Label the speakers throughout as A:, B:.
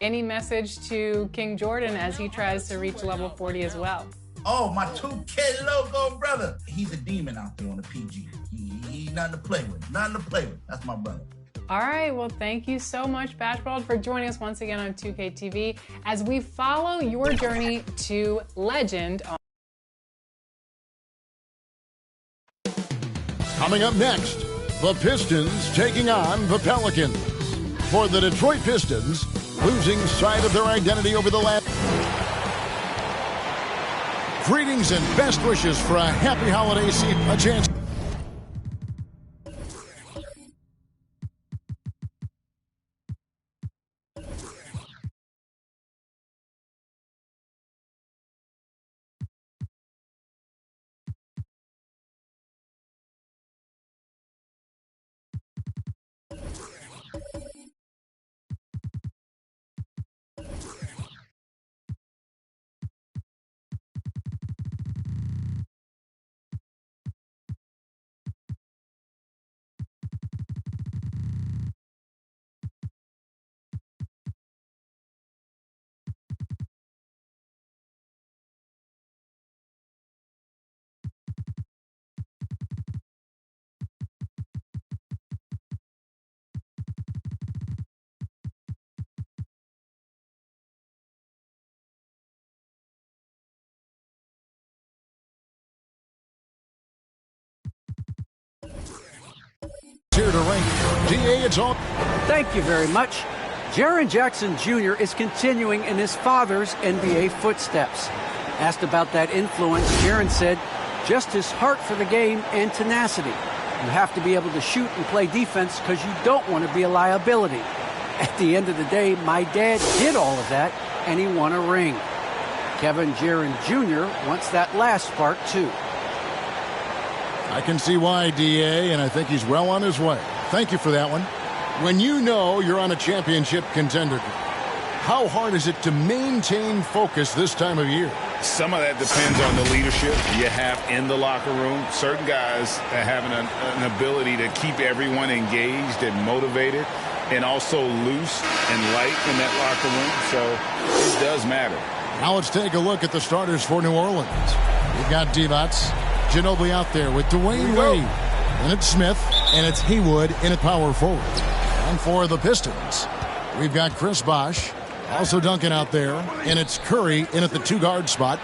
A: Any message to King Jordan as he tries to reach level 40 as well?
B: Oh, my 2K logo brother. He's a demon out there on the PG. He's nothing to play with. Nothing to play with. That's my brother.
A: All right, well, thank you so much, Bashworld, for joining us once again on 2K TV as we follow your journey to legend.
C: Coming up next, the Pistons taking on the Pelicans. For the Detroit Pistons, losing sight of their identity over the last... Greetings and best wishes for a happy holiday season. A chance... Here to ring. DA, it's on.
D: Thank you very much. Jaren Jackson Jr. is continuing in his father's NBA footsteps. Asked about that influence, Jaron said, just his heart for the game and tenacity. You have to be able to shoot and play defense because you don't want to be a liability. At the end of the day, my dad did all of that, and he won a ring. Kevin Jaron Jr. wants that last part, too.
C: I can see why, D.A., and I think he's well on his way. Thank you for that one. When you know you're on a championship contender, how hard is it to maintain focus this time of year?
E: Some of that depends on the leadership you have in the locker room. Certain guys have an ability to keep everyone engaged and motivated and also loose and light in that locker room. So it does matter.
C: Now let's take a look at the starters for New Orleans. We've got Divac, Ginobili out there with Dwayne Wade. And it's Smith, and it's Haywood in at power forward. And for the Pistons, we've got Chris Bosh, also Duncan out there, and it's Curry in at the two-guard spot.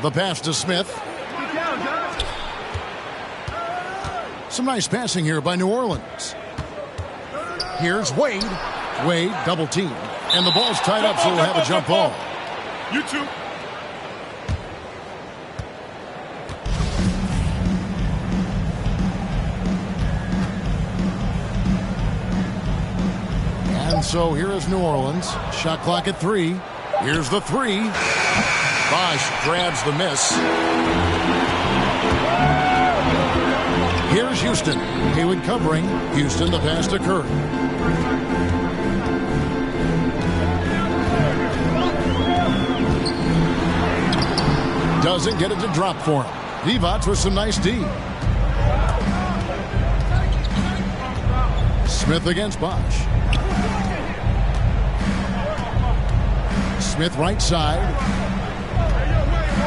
C: The pass to Smith. Some nice passing here by New Orleans. Here's Wade. Wade double team. And the ball's tied up, so we'll have a jump ball.
E: You too.
C: And so here is New Orleans. Shot clock at 3. Here's the 3. Bosh grabs the miss. Here's Houston. Haywood covering. Houston, the pass to Curry. Doesn't get it to drop for him. Divac with some nice D. Smith against Bosh. Smith right side.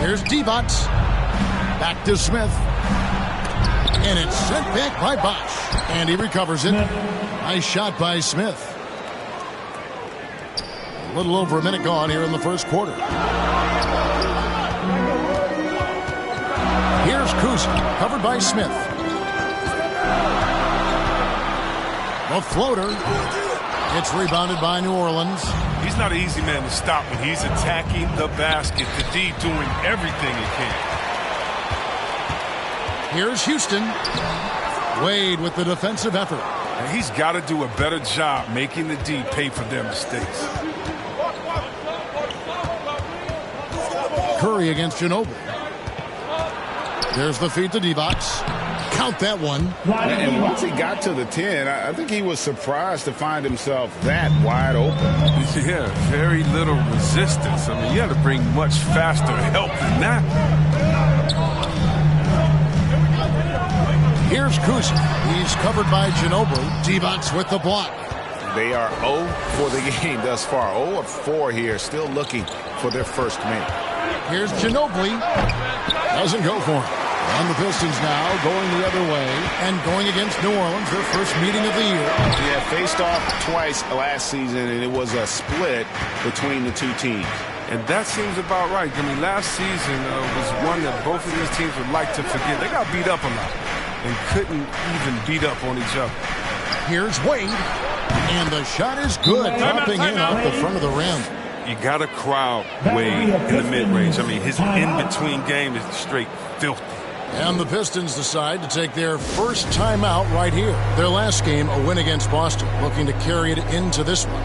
C: Here's Divac. Back to Smith. And it's sent back by Bosh. And he recovers it. Nice shot by Smith. A little over a minute gone here in the first quarter. Here's Kuzma, covered by Smith. The floater. It's rebounded by New Orleans.
F: He's not an easy man to stop when he's attacking the basket. The D doing everything he can.
C: Here's Houston. Wade with the defensive effort.
F: And he's got to do a better job making the D pay for their mistakes.
C: Curry against Ginobili. There's the feed to Divac. Count that one.
E: And once he got to the 10, I think he was surprised to find himself that wide open.
F: Yeah, very little resistance. I mean, you had to bring much faster help than that.
C: Here's Kuzma. He's covered by Ginobili. Divac with the block.
E: They are 0 for the game thus far. 0 of 4 here, still looking for their first make.
C: Here's Ginobili. Doesn't go for him. And the Pistons now going the other way and going against New Orleans, their first meeting of the year.
E: Yeah, faced off twice last season, and it was a split between the two teams.
F: And that seems about right. I mean, last season was one that both of these teams would like to forget. They got beat up a lot and couldn't even beat up on each other.
C: Here's Wade. And the shot is good, dropping in off the front of the rim.
F: You got to crowd Wade in the mid-range. I mean, his in-between game is straight filthy.
C: And the Pistons decide to take their first timeout right here. Their last game, a win against Boston, looking to carry it into this one.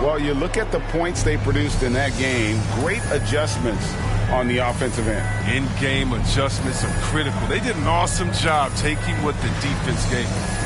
E: Well, you look at the points they produced in that game, great adjustments on the offensive end.
F: In-game adjustments are critical. They did an awesome job taking what the defense gave them.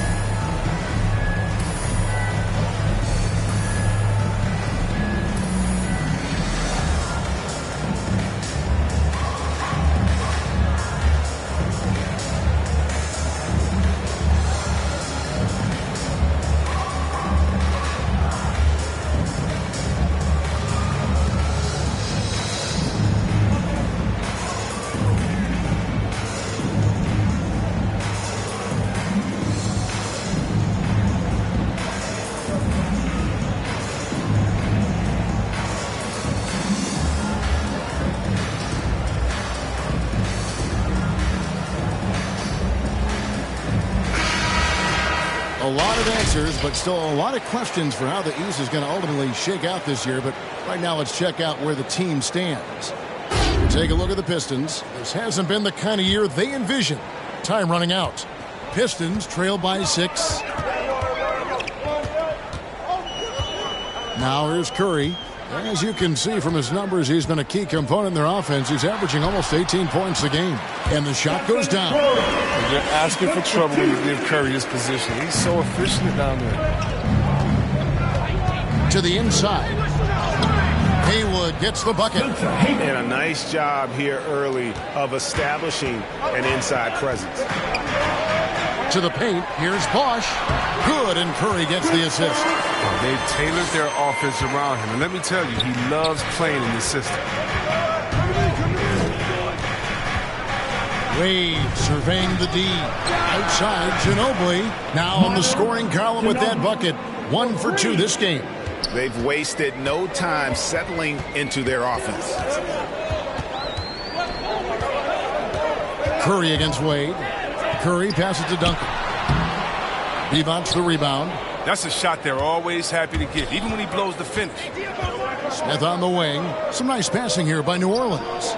C: A lot of answers, but still a lot of questions for how the East is going to ultimately shake out this year. But right now, let's check out where the team stands. Take a look at the Pistons. This hasn't been the kind of year they envisioned. Time running out. Pistons trail by 6. Now here's Curry. As you can see from his numbers, he's been a key component in their offense. He's averaging almost 18 points a game. And the shot goes down.
F: They're asking for trouble when you give Curry his position. He's so efficient down there.
C: To the inside. Haywood gets the bucket.
E: And a nice job here early of establishing an inside presence.
C: To the paint. Here's Bosch. Good, and Curry gets the assist.
F: They've tailored their offense around him. And let me tell you, he loves playing in this system.
C: Wade surveying the D. Outside, Ginobili. Now on the scoring column with that bucket. 1 for 2 this game.
E: They've wasted no time settling into their offense.
C: Curry against Wade. Curry passes to Duncan. Divac the rebound.
F: That's a shot they're always happy to get, even when he blows the finish.
C: Smith on the wing. Some nice passing here by New Orleans.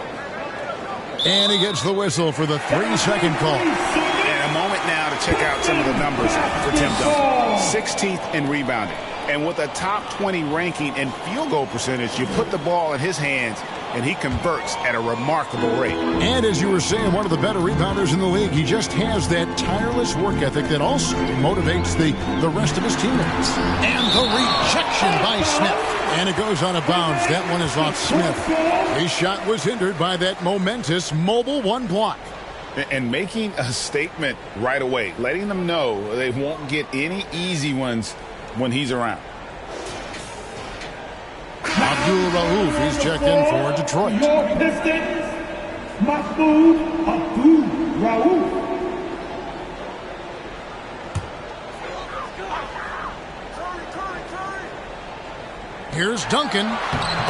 C: And he gets the whistle for the 3-second call.
E: And a moment now to check out some of the numbers for Tim Duncan. 16th in rebounding. And with a top 20 ranking in field goal percentage, you put the ball in his hands, and he converts at a remarkable rate.
C: And as you were saying, one of the better rebounders in the league. He just has that tireless work ethic that also motivates the rest of his teammates. And the rejection by Smith. And it goes out of bounds. That one is off Smith. His shot was hindered by that momentous mobile 1 block.
E: And making a statement right away, letting them know they won't get any easy ones when he's around.
C: Abdul Rauf, he's checked in for Detroit.
G: Pistons, Mahmoud Abdul Rauf.
C: Here's Duncan.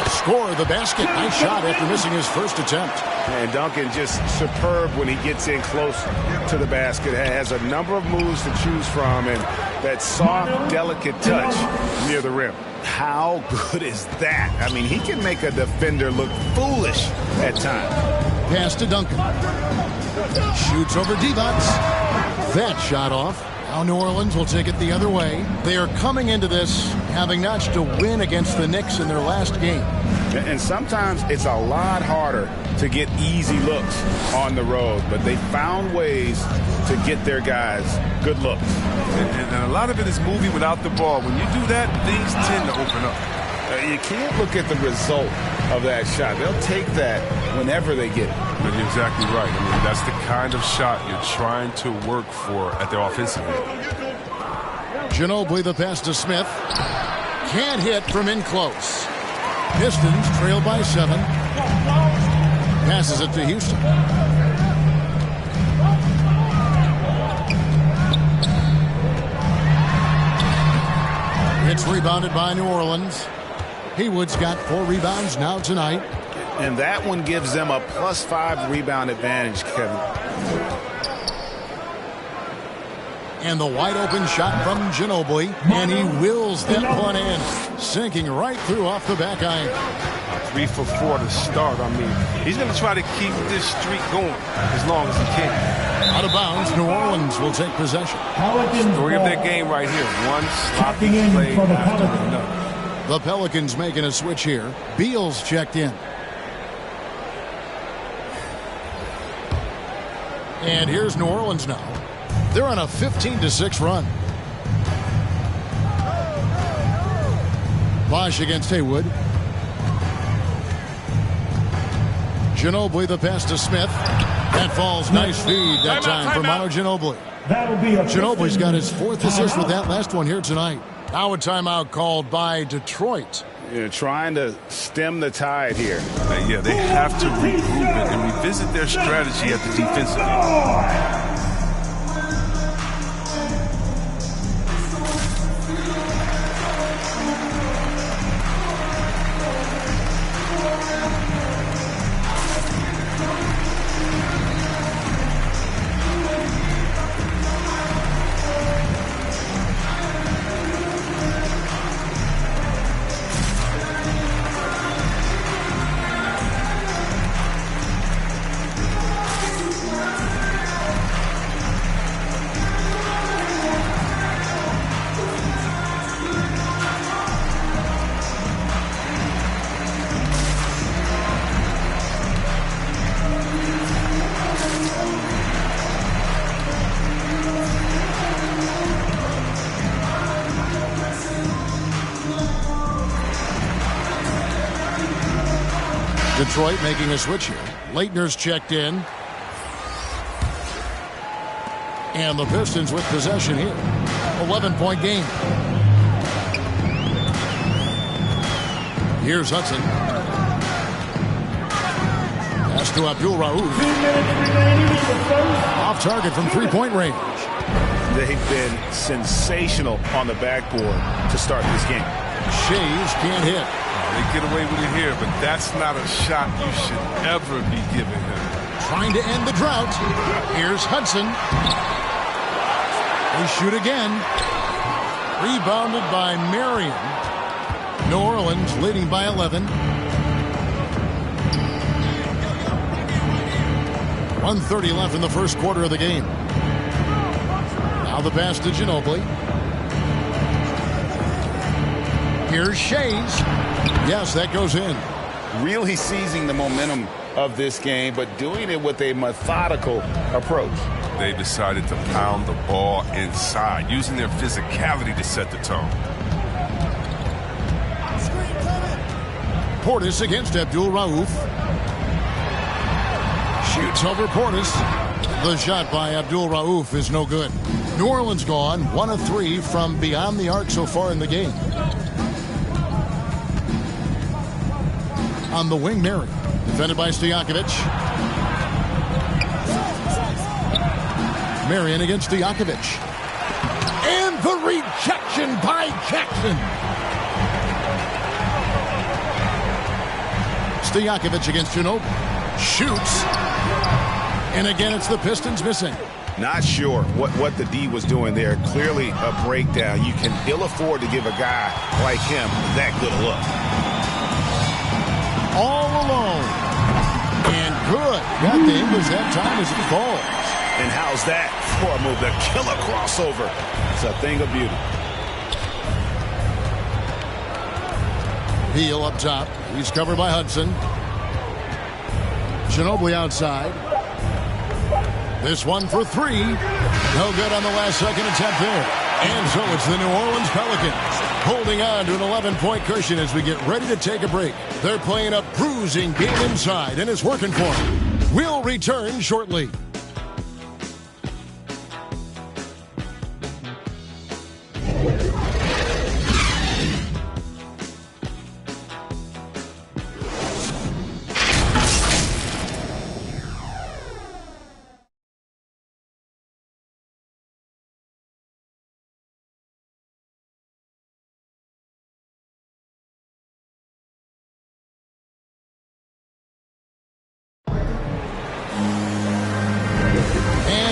C: Score the basket. Nice shot after missing his first attempt.
E: And Duncan just superb when he gets in close to the basket. Has a number of moves to choose from, and that soft, delicate touch near the rim. How good is that? I mean, he can make a defender look foolish at times.
C: Pass to Duncan. Shoots over Divac. That shot off. Now New Orleans will take it the other way. They are coming into this having notched a win against the Knicks in their last game.
E: And sometimes it's a lot harder to get easy looks on the road, but they found ways to get their guys good looks.
F: And a lot of it is moving without the ball. When you do that, things tend to open up.
E: You can't look at the result of that shot. They'll take that whenever they get it.
F: But you're exactly right. I mean, that's the kind of shot you're trying to work for at the offensive end.
C: Ginobili the pass to Smith. Can't hit from in close. Pistons trail by 7. Passes it to Houston. It's rebounded by New Orleans. Haywood's got 4 rebounds now tonight.
E: And that one gives them a +5 rebound advantage, Kevin.
C: And the wide open shot from Ginobili. And he wills that one in. Sinking right through off the back iron.
F: 3 for 4 to start. I mean, he's going to try to keep this streak going as long as he can.
C: Out of bounds, New Orleans will take possession.
F: Story of their game right here. One sloppy play after another.
C: The Pelicans making a switch here. Beal's checked in. And here's New Orleans now. They're on a 15-6 run. Bosch against Haywood. Ginobili the pass to Smith. That falls. Nice feed that time for Manu Ginobili. Ginobili's got his 4th assist with that last one here tonight. Now a timeout called by Detroit.
E: Trying to stem the tide here.
F: Yeah, they have to regroup it and revisit their strategy at the defensive end.
C: Detroit making a switch here. Leitner's checked in. And the Pistons with possession here. 11-point game. Here's Hudson. Pass to Abdul-Rauf. Off target from three-point range.
E: They've been sensational on the backboard to start this game.
C: Shays can't hit.
F: They get away with it here, but that's not a shot you should ever be giving him.
C: Trying to end the drought. Here's Hudson. They shoot again. Rebounded by Marion. New Orleans leading by 11. 1:30 left in the first quarter of the game. Now the pass to Ginobili. Here's Shays. Yes, that goes in.
E: Really seizing the momentum of this game, but doing it with a methodical approach.
F: They decided to pound the ball inside, using their physicality to set the tone.
C: Portis against Abdul-Rauf. Shoots over Portis. The shot by Abdul-Rauf is no good. New Orleans gone 1 of 3 from beyond the arc so far in the game. On the wing, Marion. Defended by Stojakovic. Marion against Stojakovic. And the rejection by Jackson. Stojakovic against Ginobili. Shoots. And again, it's the Pistons missing.
E: Not sure what the D was doing there. Clearly a breakdown. You can ill afford to give a guy like him that good a look.
C: All alone. And good. Got the English that time as it falls.
E: And how's that for a move? The killer crossover. It's a thing of beauty.
C: Beal up top. He's covered by Hudson. Ginobili outside. This one for 3. No good on the last second attempt there. And so it's the New Orleans Pelicans holding on to an 11-point cushion as we get ready to take a break. They're playing a bruising game inside, and it's working for them. We'll return shortly.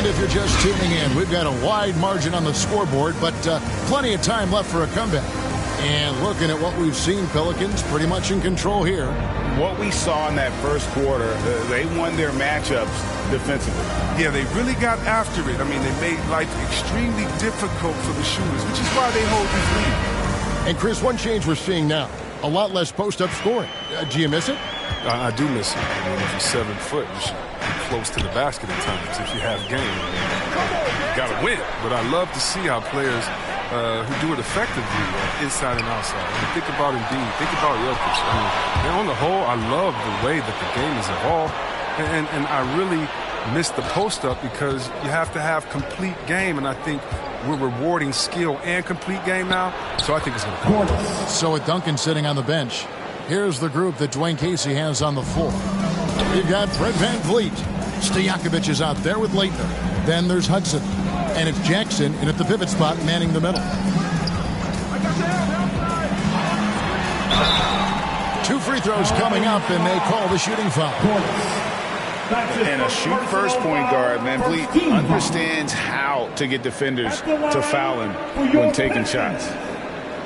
C: If you're just tuning in, we've got a wide margin on the scoreboard, but plenty of time left for a comeback. And looking at what we've seen, Pelicans pretty much in control here.
E: What we saw in that first quarter, they won their matchups defensively.
F: Yeah, they really got after it. I mean, they made life extremely difficult for the shooters, which is why they hold this lead.
C: And Chris, one change we're seeing now, a lot less post-up scoring. Do you miss it?
F: I do miss it. I mean, if you're 7 foot, you should be close to the basket at times if you have game. You got to win. But I love to see how players who do it effectively inside and outside. I mean, think about Embiid. Think about Jokic. I mean, on the whole, I love the way that the game has evolved. And I really miss the post-up because you have to have complete game. And I think we're rewarding skill and complete game now. So I think it's going to come.
C: So with Duncan sitting on the bench, here's the group that Dwayne Casey has on the floor. You've got Fred VanVleet. Stojakovic is out there with Leitner. Then there's Hudson. And it's Jackson in at the pivot spot manning the middle. 2 free throws coming up, and they call the shooting foul.
E: And a shoot-first point guard, VanVleet understands how to get defenders to foul him when taking shots.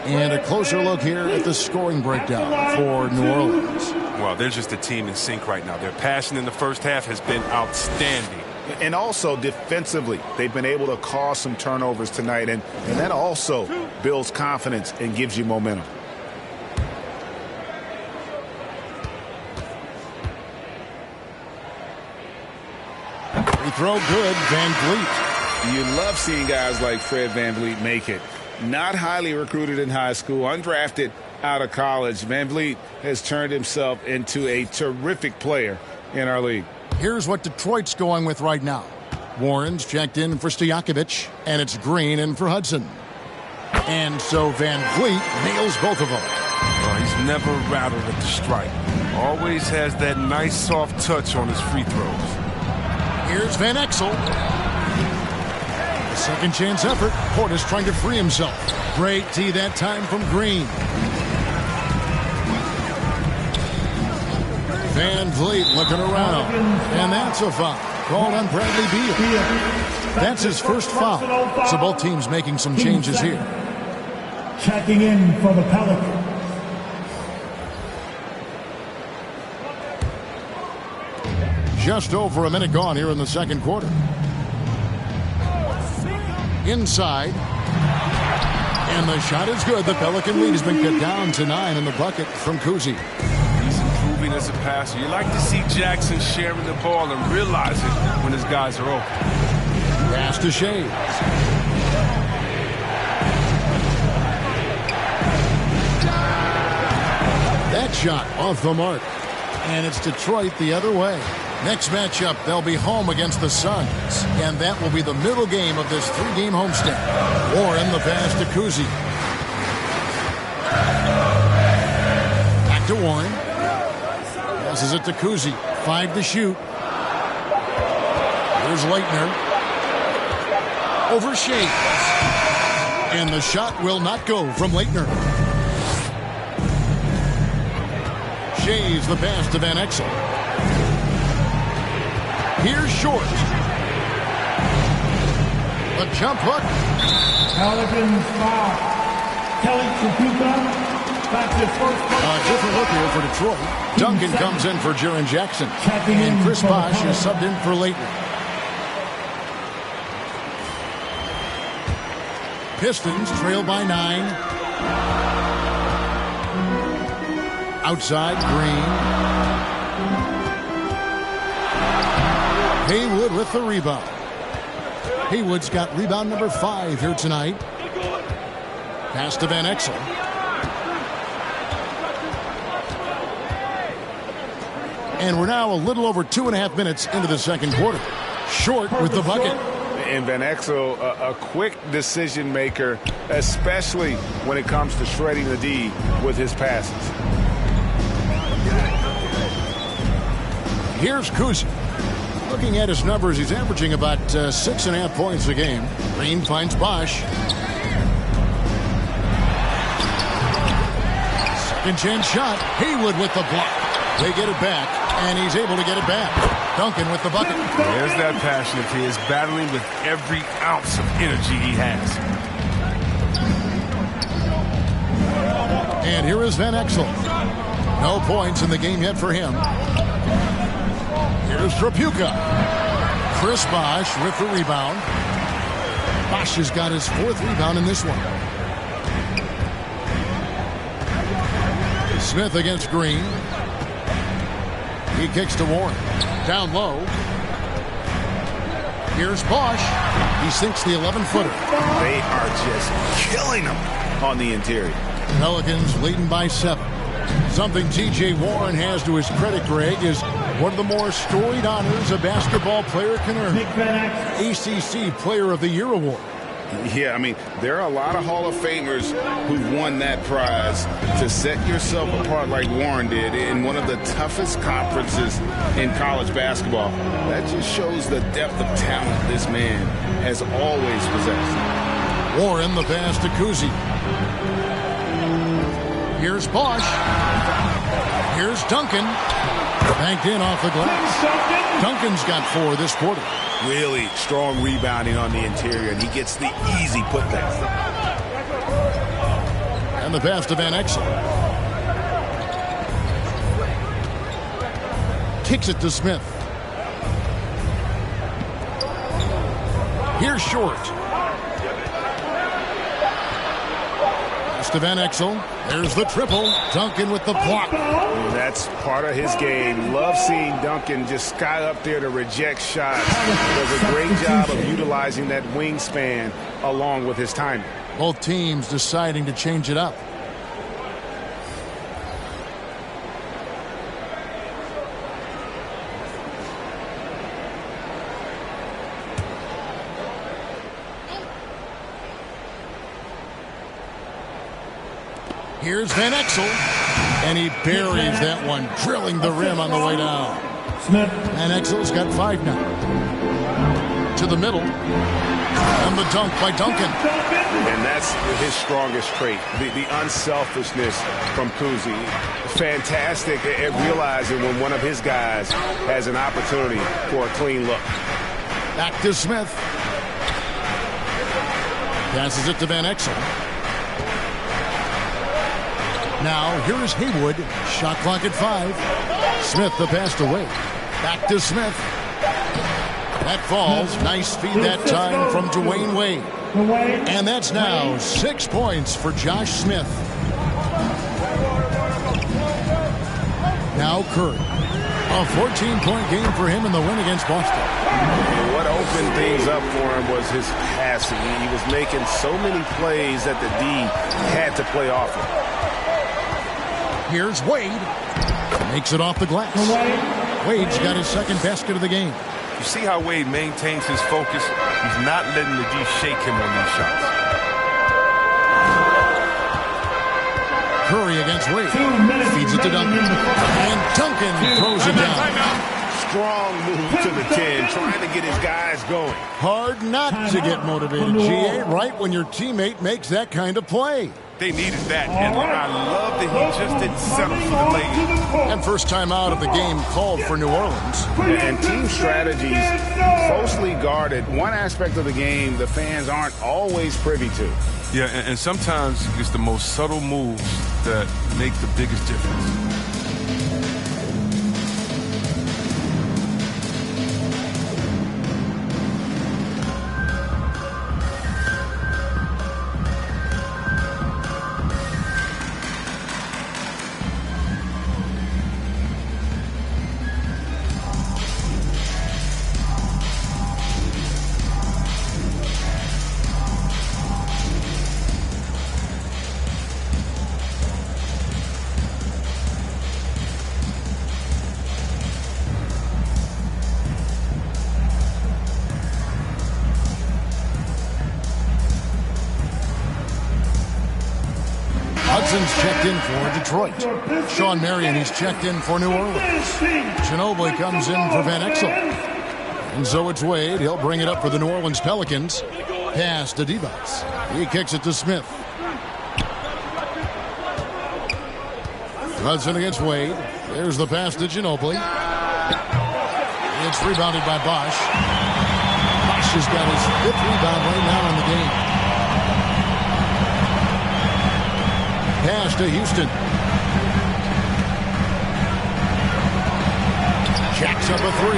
C: And a closer look here at the scoring breakdown for New Orleans.
F: Well, they're just a team in sync right now. Their passion in the first half has been outstanding.
E: And also defensively, they've been able to cause some turnovers tonight, and that also builds confidence and gives you momentum.
C: Free throw good, VanVleet.
E: You love seeing guys like Fred VanVleet make it. Not highly recruited in high school, undrafted, out of college. Van Vliet has turned himself into a terrific player in our league.
C: Here's what Detroit's going with right now. Warren's checked in for Stojakovic, and it's Green in for Hudson. And so Van Vliet nails both of them.
F: Oh, he's never rattled at the stripe. Always has that nice soft touch on his free throws.
C: Here's Van Exel. Second chance effort. Portis trying to free himself. Great tee that time from Green. Van Vliet looking around. And that's a foul. Called on Bradley Beal. That's his first foul. So both teams making some changes here.
G: Checking in for the Pelicans.
C: Just over a minute gone here in the second quarter. Inside. And the shot is good. The Pelican lead has been cut down to 9 in the bucket from Kuzi.
F: He's improving as a passer. You like to see Jackson sharing the ball and realizing when his guys are open.
C: Pass to Shea. That shot off the mark. And it's Detroit the other way. Next matchup, they'll be home against the Suns. And that will be the middle game of this 3-game homestand. Warren the pass to Kuzi. Back to Warren. Passes it to Kuzi. 5 to shoot. Here's Leitner. Over Shea. And the shot will not go from Leitner. Shea's the pass to Van Exel. Here's Short. The jump hook.
G: Pelicans foul. Kelly Tripucka. That's his first.
C: A different look here for Detroit. Duncan comes in for Jaren Jackson. And Chris Bosh is subbed in for Leitner. Pistons trail by 9. Outside, Green. Haywood with the rebound. Haywood's got rebound number 5 here tonight. Pass to Van Exel. And we're now a little over 2.5 minutes into the second quarter. Short with the bucket.
E: And Van Exel, a quick decision maker, especially when it comes to shredding the D with his passes.
C: Here's Kuzi. Looking at his numbers, he's averaging about 6.5 points a game. Green finds Bosh. Second chance shot. Haywood with the block. They get it back, and he's able to get it back. Duncan with the bucket.
F: There's that passion of his, battling with every ounce of energy he has.
C: And here is Van Exel. No points in the game yet for him. Here's Tripucka. Chris Bosh with the rebound. Bosh has got his 4th rebound in this one. Smith against Green. He kicks to Warren. Down low. Here's Bosh. He sinks the 11-footer.
E: They are just killing him on the interior.
C: Pelicans leading by 7. Something T.J. Warren has to his credit, Greg, is one of the more storied honors a basketball player can earn. ACC Player of the Year award.
E: Yeah, I mean, there are a lot of Hall of Famers who've won that prize. To set yourself apart like Warren did in one of the toughest conferences in college basketball, that just shows the depth of talent this man has always possessed.
C: Warren the pass to Kuzi. Here's Bosh. Here's Duncan. Banked in off the glass. Duncan's got 4 this quarter.
E: Really strong rebounding on the interior, and he gets the easy putback.
C: And the pass to Van Exel. Kicks it to Smith. Here's Short. Pass to Van Exel. There's the triple. Duncan with the block.
E: That's part of his game. Love seeing Duncan just sky up there to reject shots. Does a great job of utilizing that wingspan along with his timing.
C: Both teams deciding to change it up. Here's Van Exel, and he buries that one, drilling the rim on the way down.
G: Smith.
C: Van Exel's got 5 now. To the middle, and the dunk by Duncan.
E: And that's his strongest trait, the unselfishness from Kuzi. Fantastic at realizing when one of his guys has an opportunity for a clean look.
C: Back to Smith. Passes it to Van Exel. Now, here is Haywood. Shot clock at 5. Smith, the pass to Wade. Back to Smith. That falls. Nice feed that time from Dwayne Wade. And that's now 6 points for Josh Smith. Now Curry. A 14-point game for him in the win against Boston.
E: And what opened things up for him was his passing. He was making so many plays that the D had to play off him.
C: Here's Wade. Makes it off the glass. Wade's got his second basket of the game.
F: You see how Wade maintains his focus? He's not letting the D shake him on these shots.
C: Curry against Wade. Feeds it to Duncan. And Duncan throws it down.
E: Strong move to the 10, trying to get his guys going.
C: Hard not to get motivated, GA, right when your teammate makes that kind of play.
F: They needed that, and I love that he just didn't settle for the lay.
C: And first time out of the game called for New Orleans.
E: And team strategies closely guarded. One aspect of the game the fans aren't always privy to.
F: Yeah, and sometimes it's the most subtle moves that make the biggest difference.
C: Hudson's checked in for Detroit. Sean Marion, he's checked in for New Orleans. Ginobili comes in for Van Exel. And so it's Wade. He'll bring it up for the New Orleans Pelicans. Pass to Divac. He kicks it to Smith. Hudson against Wade. There's the pass to Ginobili. It's rebounded by Bosch. Bosch has got his 5th rebound right now in the game. Pass to Houston. Jacks up a 3.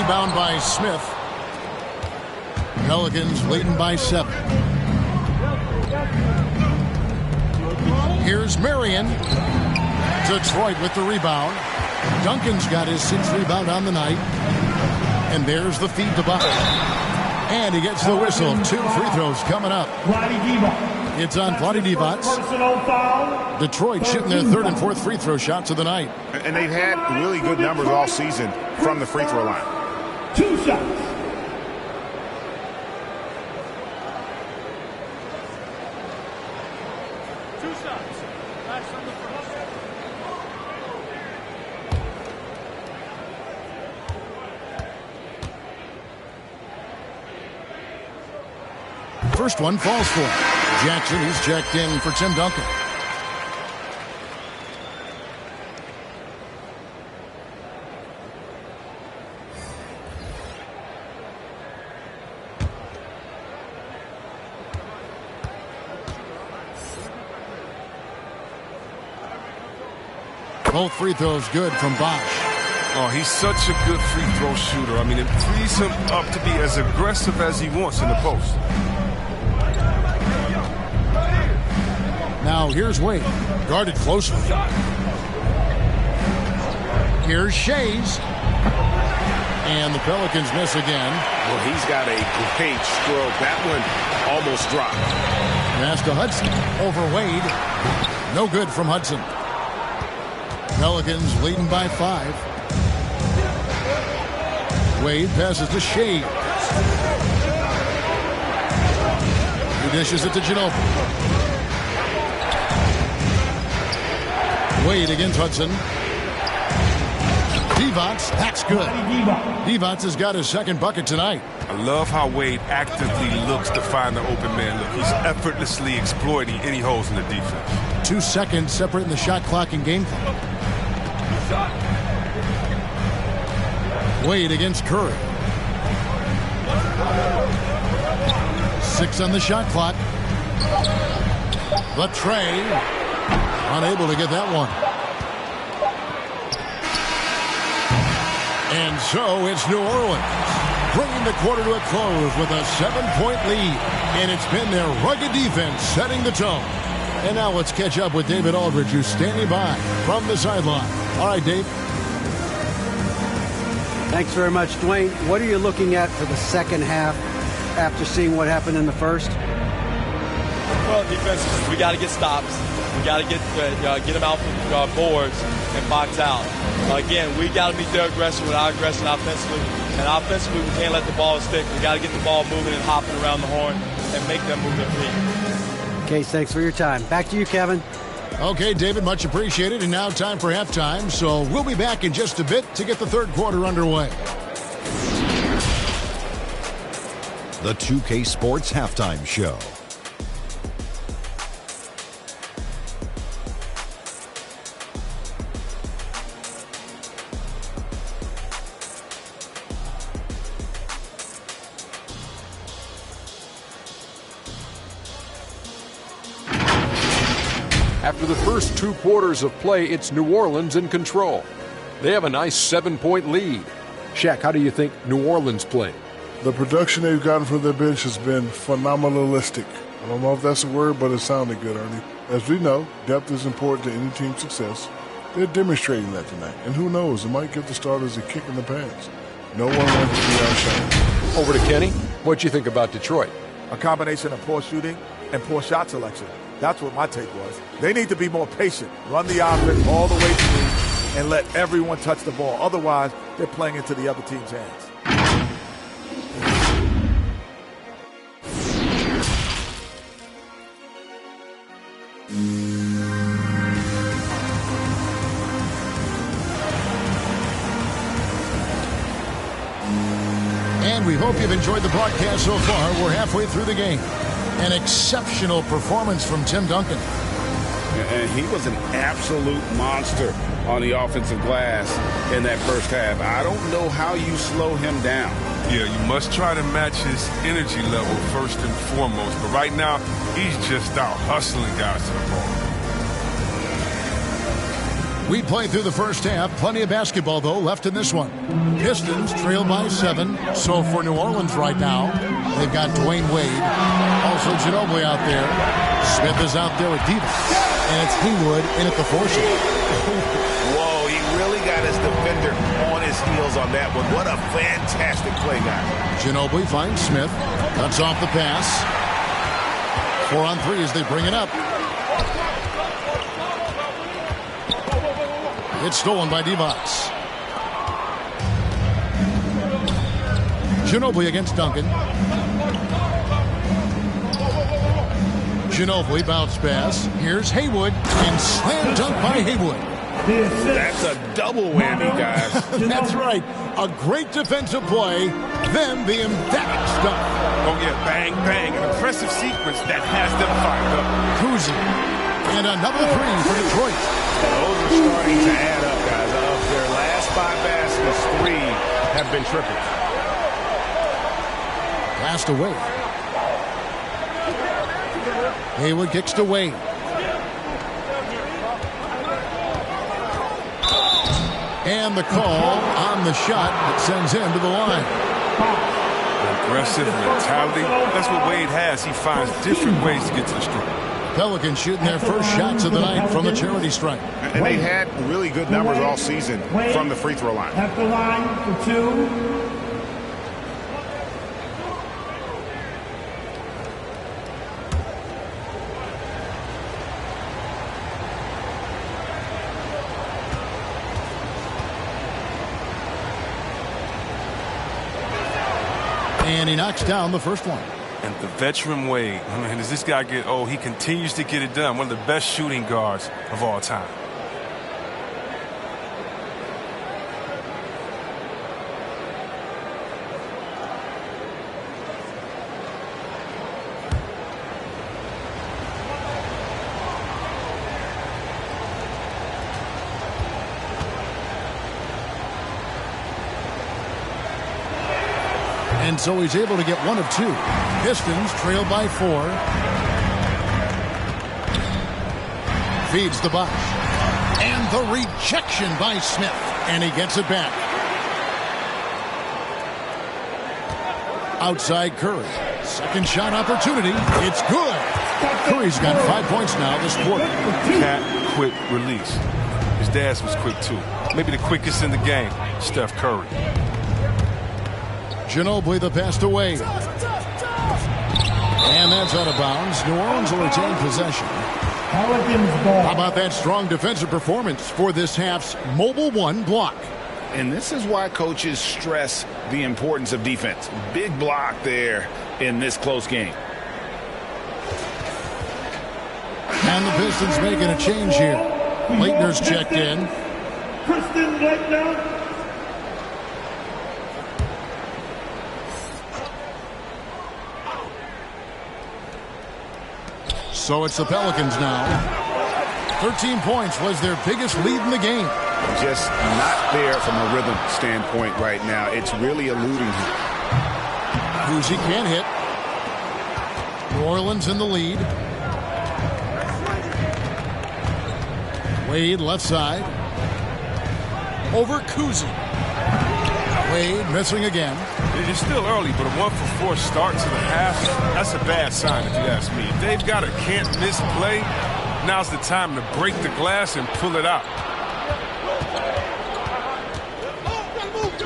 C: Rebound by Smith. Pelicans leading by 7. Here's Marion. Detroit with the rebound. Duncan's got his 6th rebound on the night. And there's the feed to Bosch. And he gets the whistle. 2 free throws coming up. It's on Vlade Divac. Detroit shooting their 3rd and 4th free throw shots of the night.
E: And they've had really good numbers all season from the free throw line.
G: 2 shots.
C: First one falls for him. Jackson, he's checked in for Tim Duncan. Both free throws good from Bosch.
F: Oh, he's such a good free throw shooter. I mean, it frees him up to be as aggressive as he wants in the post.
C: Now here's Wade, guarded closely. Here's Shays. And the Pelicans miss again.
E: Well, he's got a great stroke. That one almost dropped.
C: Pass to Hudson. Over Wade. No good from Hudson. Pelicans leading by 5. Wade passes to Shays. He dishes it to Ginobili. Wade against Hudson. Divac, that's good. Divac has got his second bucket tonight.
F: I love how Wade actively looks to find the open man look. He's effortlessly exploiting any holes in the defense.
C: 2 seconds separating the shot clock and game clock. Wade against Curry. 6 on the shot clock. The tray. Unable to get that one. And so it's New Orleans bringing the quarter to a close with a 7-point lead. And it's been their rugged defense setting the tone. And now let's catch up with David Aldridge, who's standing by from the sideline. All right, Dave.
D: Thanks very much, Dwayne. What are you looking at for the second half after seeing what happened in the first?
H: Well, defensively, we got to get stops. We got to get them out from boards and box out. Again, we got to be their aggressor with our aggression offensively. And offensively, we can't let the ball stick. We got to get the ball moving and hopping around the horn and make them move their feet.
D: Case, thanks for your time. Back to you, Kevin.
C: Okay, David, much appreciated. And now time for halftime. So we'll be back in just a bit to get the third quarter underway.
I: The 2K Sports Halftime Show.
J: After the first 2 quarters of play, it's New Orleans in control. They have a nice 7-point lead. Shaq, how do you think New Orleans played?
K: The production they've gotten from their bench has been phenomenalistic. I don't know if that's a word, but it sounded good, Ernie. As we know, depth is important to any team's success. They're demonstrating that tonight. And who knows, it might give the starters a kick in the pants. No one wants to be outshined.
J: Over to Kenny. What'd you think about Detroit?
L: A combination of poor shooting and poor shot selection. That's what my take was. They need to be more patient, run the offense all the way through, and let everyone touch the ball. Otherwise, they're playing into the other team's hands.
C: And we hope you've enjoyed the broadcast so far. We're halfway through the game. An exceptional performance from Tim Duncan.
E: And he was an absolute monster on the offensive glass in that first half. I don't know how you slow him down.
F: Yeah, you must try to match his energy level first and foremost. But right now, he's just out hustling guys to the ball.
C: We played through the first half. Plenty of basketball, though, left in this one. Pistons trail by 7. So for New Orleans right now, they've got Dwayne Wade. Also Ginobili out there. Smith is out there with Divac. And it's Haywood in at the 4 shot.
E: Whoa, he really got his defender on his heels on that one. What a fantastic play, guys.
C: Ginobili finds Smith. Cuts off the pass. 4 on 3 as they bring it up. It's stolen by Divac. Ginobili against Duncan. Ginobili bounce pass. Here's Haywood and slam dunk by Haywood.
E: That's a double whammy, guys.
C: That's right. A great defensive play, then the emphatic stuff.
F: Oh, yeah, bang, bang. An impressive sequence that has them fired up.
C: Kuzma. And another 3 for Detroit.
E: Those are starting to add up, guys. Of their last 5 baskets, 3 have been triples.
C: Passed away. Haywood kicks to Wade. And the call on the shot that sends him to the line.
F: Aggressive mentality. That's what Wade has. He finds different ways to get to the strike.
C: Pelicans shooting their first shots of the night from the charity stripe.
E: And they had really good numbers all season from the free throw line.
G: At the line for 2.
C: And he knocks down the first one.
F: And the veteran Wade, I mean, as this guy get old, he continues to get it done. One of the best shooting guards of all time.
C: And so he's able to get one of two. Pistons trail by 4. Feeds the Bosch. And the rejection by Smith. And he gets it back. Outside Curry. Second shot opportunity. It's good. Curry's got 5 points now this quarter.
F: Cat, quick release. His dad's was quick too. Maybe the quickest in the game, Steph Curry.
C: Ginobili the pass to Wade. And that's out of bounds. New Orleans will retain possession. How about that strong defensive performance for this half's mobile 1 block?
E: And this is why coaches stress the importance of defense. Big block there in this close game.
C: And the Pistons making a change here. Leitner's checked in.
G: Kristen Leitner.
C: So it's the Pelicans now. 13 points was their biggest lead in the game.
E: Just not there from a rhythm standpoint right now. It's really eluding him.
C: Cousy can't hit. New Orleans in the lead. Wade left side. Over Cousy. Wade missing again.
F: It's still early, but a 1-for-4 start to the half, that's a bad sign if you ask me. If they've got a can't-miss play, now's the time to break the glass and pull it out.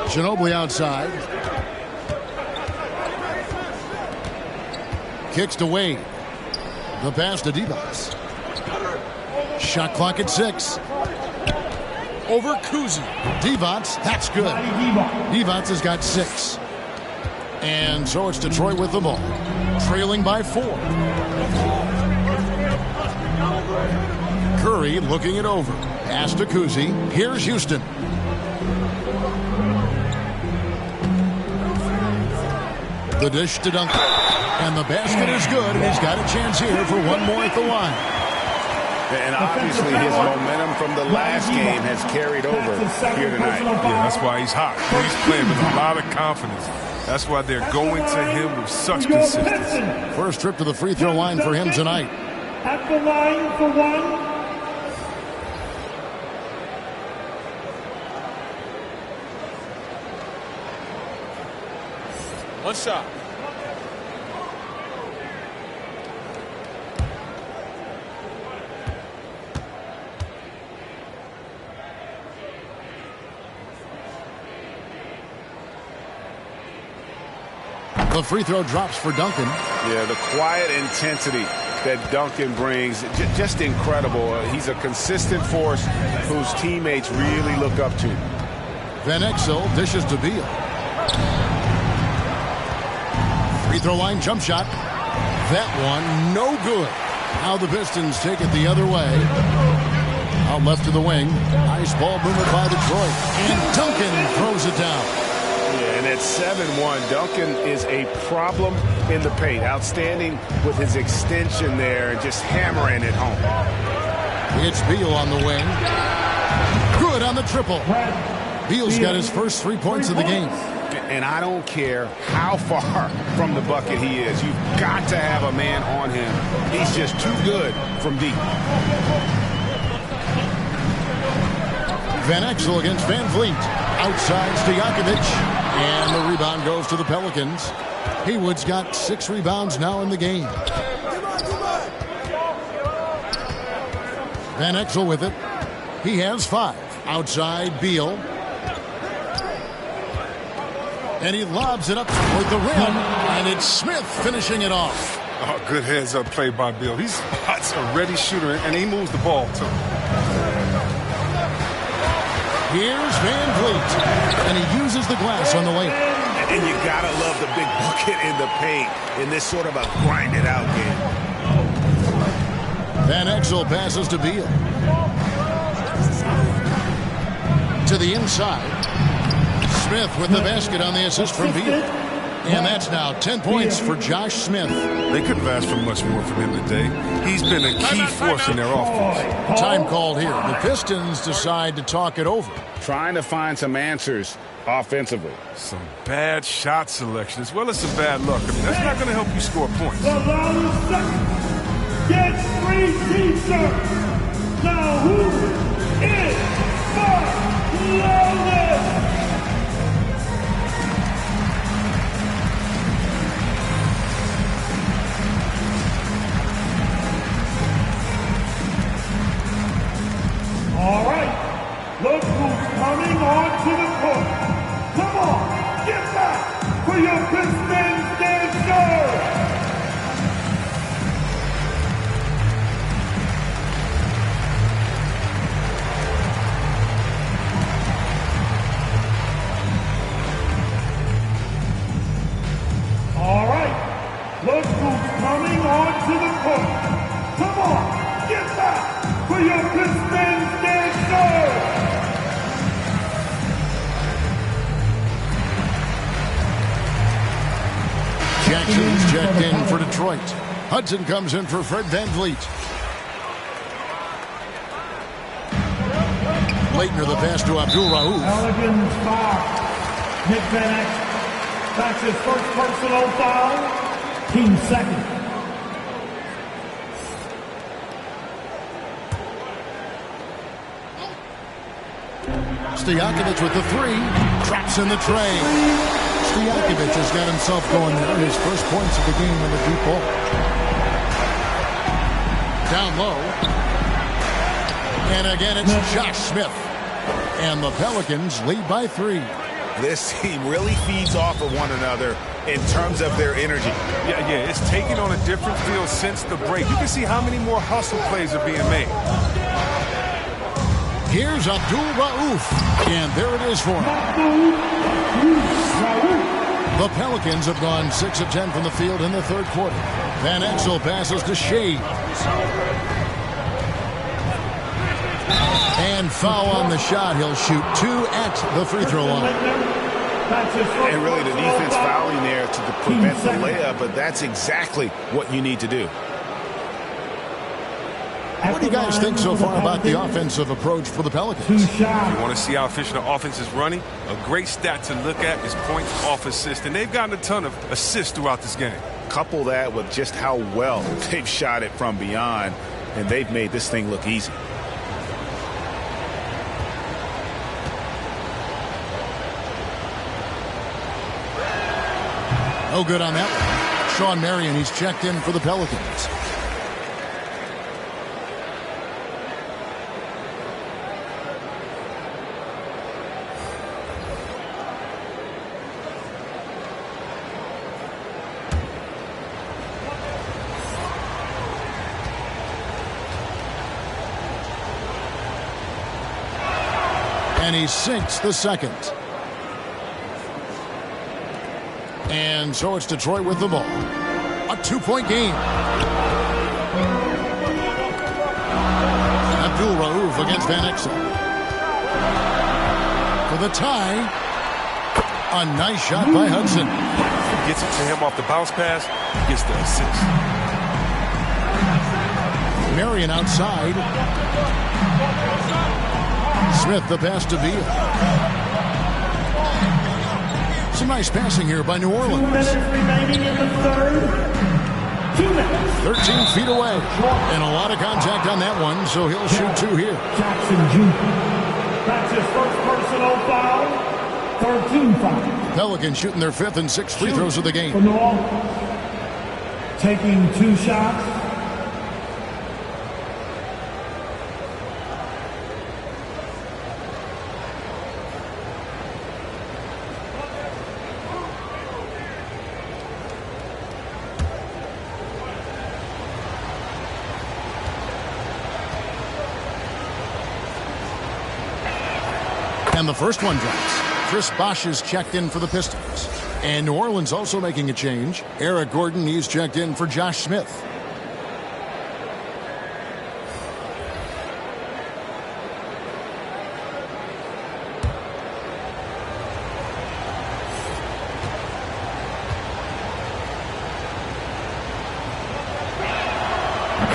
C: Ginobili outside. Kicks to Wade. The pass to Divac. Shot clock at 6. Over Cousy. Divac, that's good. Divac has got 6. And so it's Detroit with the ball. Trailing by 4. Curry looking it over. Pass to Cousy. Here's Houston. The dish to Duncan. And the basket is good. And he's got a chance here for one more at the line.
E: And obviously his momentum from the last game has carried over here tonight.
F: Yeah, that's why he's hot. He's playing with a lot of confidence. That's why they're going to him with such consistency.
C: First trip to the free throw line for him tonight.
G: At the line for 1.
F: One shot.
C: The free throw drops for Duncan.
E: Yeah, the quiet intensity that Duncan brings, just incredible. He's a consistent force whose teammates really look up to.
C: Van Exel dishes to Beal. Free throw line jump shot. That one no good. Now the Pistons take it the other way. Out left to the wing. Nice ball movement by Detroit. And Duncan throws it down.
E: Yeah, and at 7-1, Duncan is a problem in the paint. Outstanding with his extension there and just hammering it home.
C: It's Beal on the wing. Good on the triple. Beal's got his first 3 points of the game.
E: And I don't care how far from the bucket he is. You've got to have a man on him. He's just too good from deep.
C: Van Exel against Van Vliet. Outside Stojakovic. And the rebound goes to the Pelicans. Haywood's got 6 rebounds now in the game. Van Exel with it. He has 5. Outside Beal. And he lobs it up toward the rim. And it's Smith finishing it off.
F: Oh, good heads-up play by Beal. He's a ready shooter, and he moves the ball, too.
C: Here's Van Vliet. And he uses the glass on the layup.
E: And you got to love the big bucket in the paint in this sort of a grind-it-out game.
C: Van Exel passes to Beal. To the inside. Smith with the basket on the assist from Beal. And that's now 10 points for Josh Smith.
F: They couldn't have asked for much more from him today. He's been a key force in their offense.
C: Time called here. The Pistons decide to talk it over.
E: Trying to find some answers offensively.
F: Some bad shot selection as well as some bad luck. I mean, that's not going to help you score points.
G: The loudest second gets free t-shirts. Now who is the loudest? All right, look who's coming onto the court. Come on, get back for your Pistons dancer. All right, look who's coming onto the court. Come on, get back for your Pistons dancer.
C: Jackson's checked in for Detroit. Hudson comes in for Fred VanVleet. Leitner the pass to Abdul Rauf.
G: Pelicans foul. Nick Van Exel. That's his first personal foul. Team second.
C: Stojakovic with the three. Traps in the tray. Stojakovic has got himself going there. His first points of the game in the deep ball. Down low. And again, it's Josh Smith. And the Pelicans lead by 3.
E: This team really feeds off of one another in terms of their energy.
F: Yeah, it's taken on a different feel since the break. You can see how many more hustle plays are being made.
C: Here's Abdul Rauf, and there it is for him. The Pelicans have gone 6 of 10 from the field in the third quarter. Van Exel passes to Shea. And foul on the shot. He'll shoot 2 at the free throw line.
E: And really the defense fouling there to prevent the layup, but that's exactly what you need to do.
C: What do you guys think so far about the offensive approach for the Pelicans?
F: If you want to see how efficient the offense is running, a great stat to look at is points off assist. And they've gotten a ton of assists throughout this game.
E: Couple that with just how well they've shot it from beyond, and they've made this thing look easy.
C: No good on that one. Sean Marion, he's checked in for the Pelicans. And he sinks the second. And so it's Detroit with the ball. A 2-point game. Abdul Rauf against Van Exel. For the tie. A nice shot by Hudson.
F: Gets it to him off the bounce pass. Gets the assist.
C: Marion outside. Smith the pass to Beal. Some nice passing here by New Orleans.
G: 2 minutes remaining in the third. 2 minutes.
C: 13 feet away. And a lot of contact on that one, so he'll shoot 2 here.
G: Jackson Jr. That's his first personal foul. 13 foul.
C: Pelicans shooting their 5th and 6th free throws of the game.
G: For New Orleans. Taking 2 shots.
C: And the first one drops. Chris Bosh is checked in for the Pistons. And New Orleans also making a change. Eric Gordon, he's checked in for Josh Smith.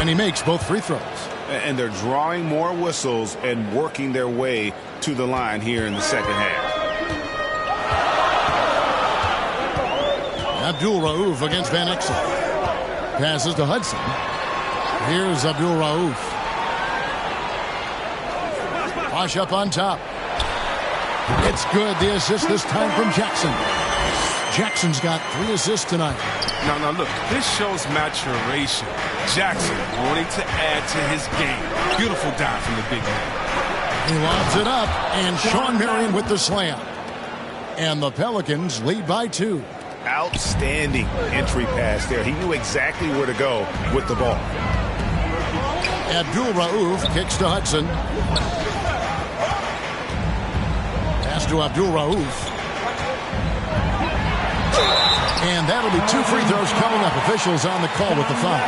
C: And he makes both free throws.
E: And they're drawing more whistles and working their way to the line here in the second half.
C: Abdul Rauf against Van Exel. Passes to Hudson. Here's Abdul Rauf. Bosch up on top. It's good. The assist this time from Jackson. Jackson's got 3 assists tonight.
F: Now, look, this shows maturation. Jackson wanting to add to his game. Beautiful dive from the big man.
C: He lobs it up, and Sean Marion with the slam. And the Pelicans lead by 2.
E: Outstanding entry pass there. He knew exactly where to go with the ball.
C: Abdul Rauf kicks to Hudson. Pass to Abdul Rauf. And that'll be 2 free throws coming up. Officials on the call with the foul.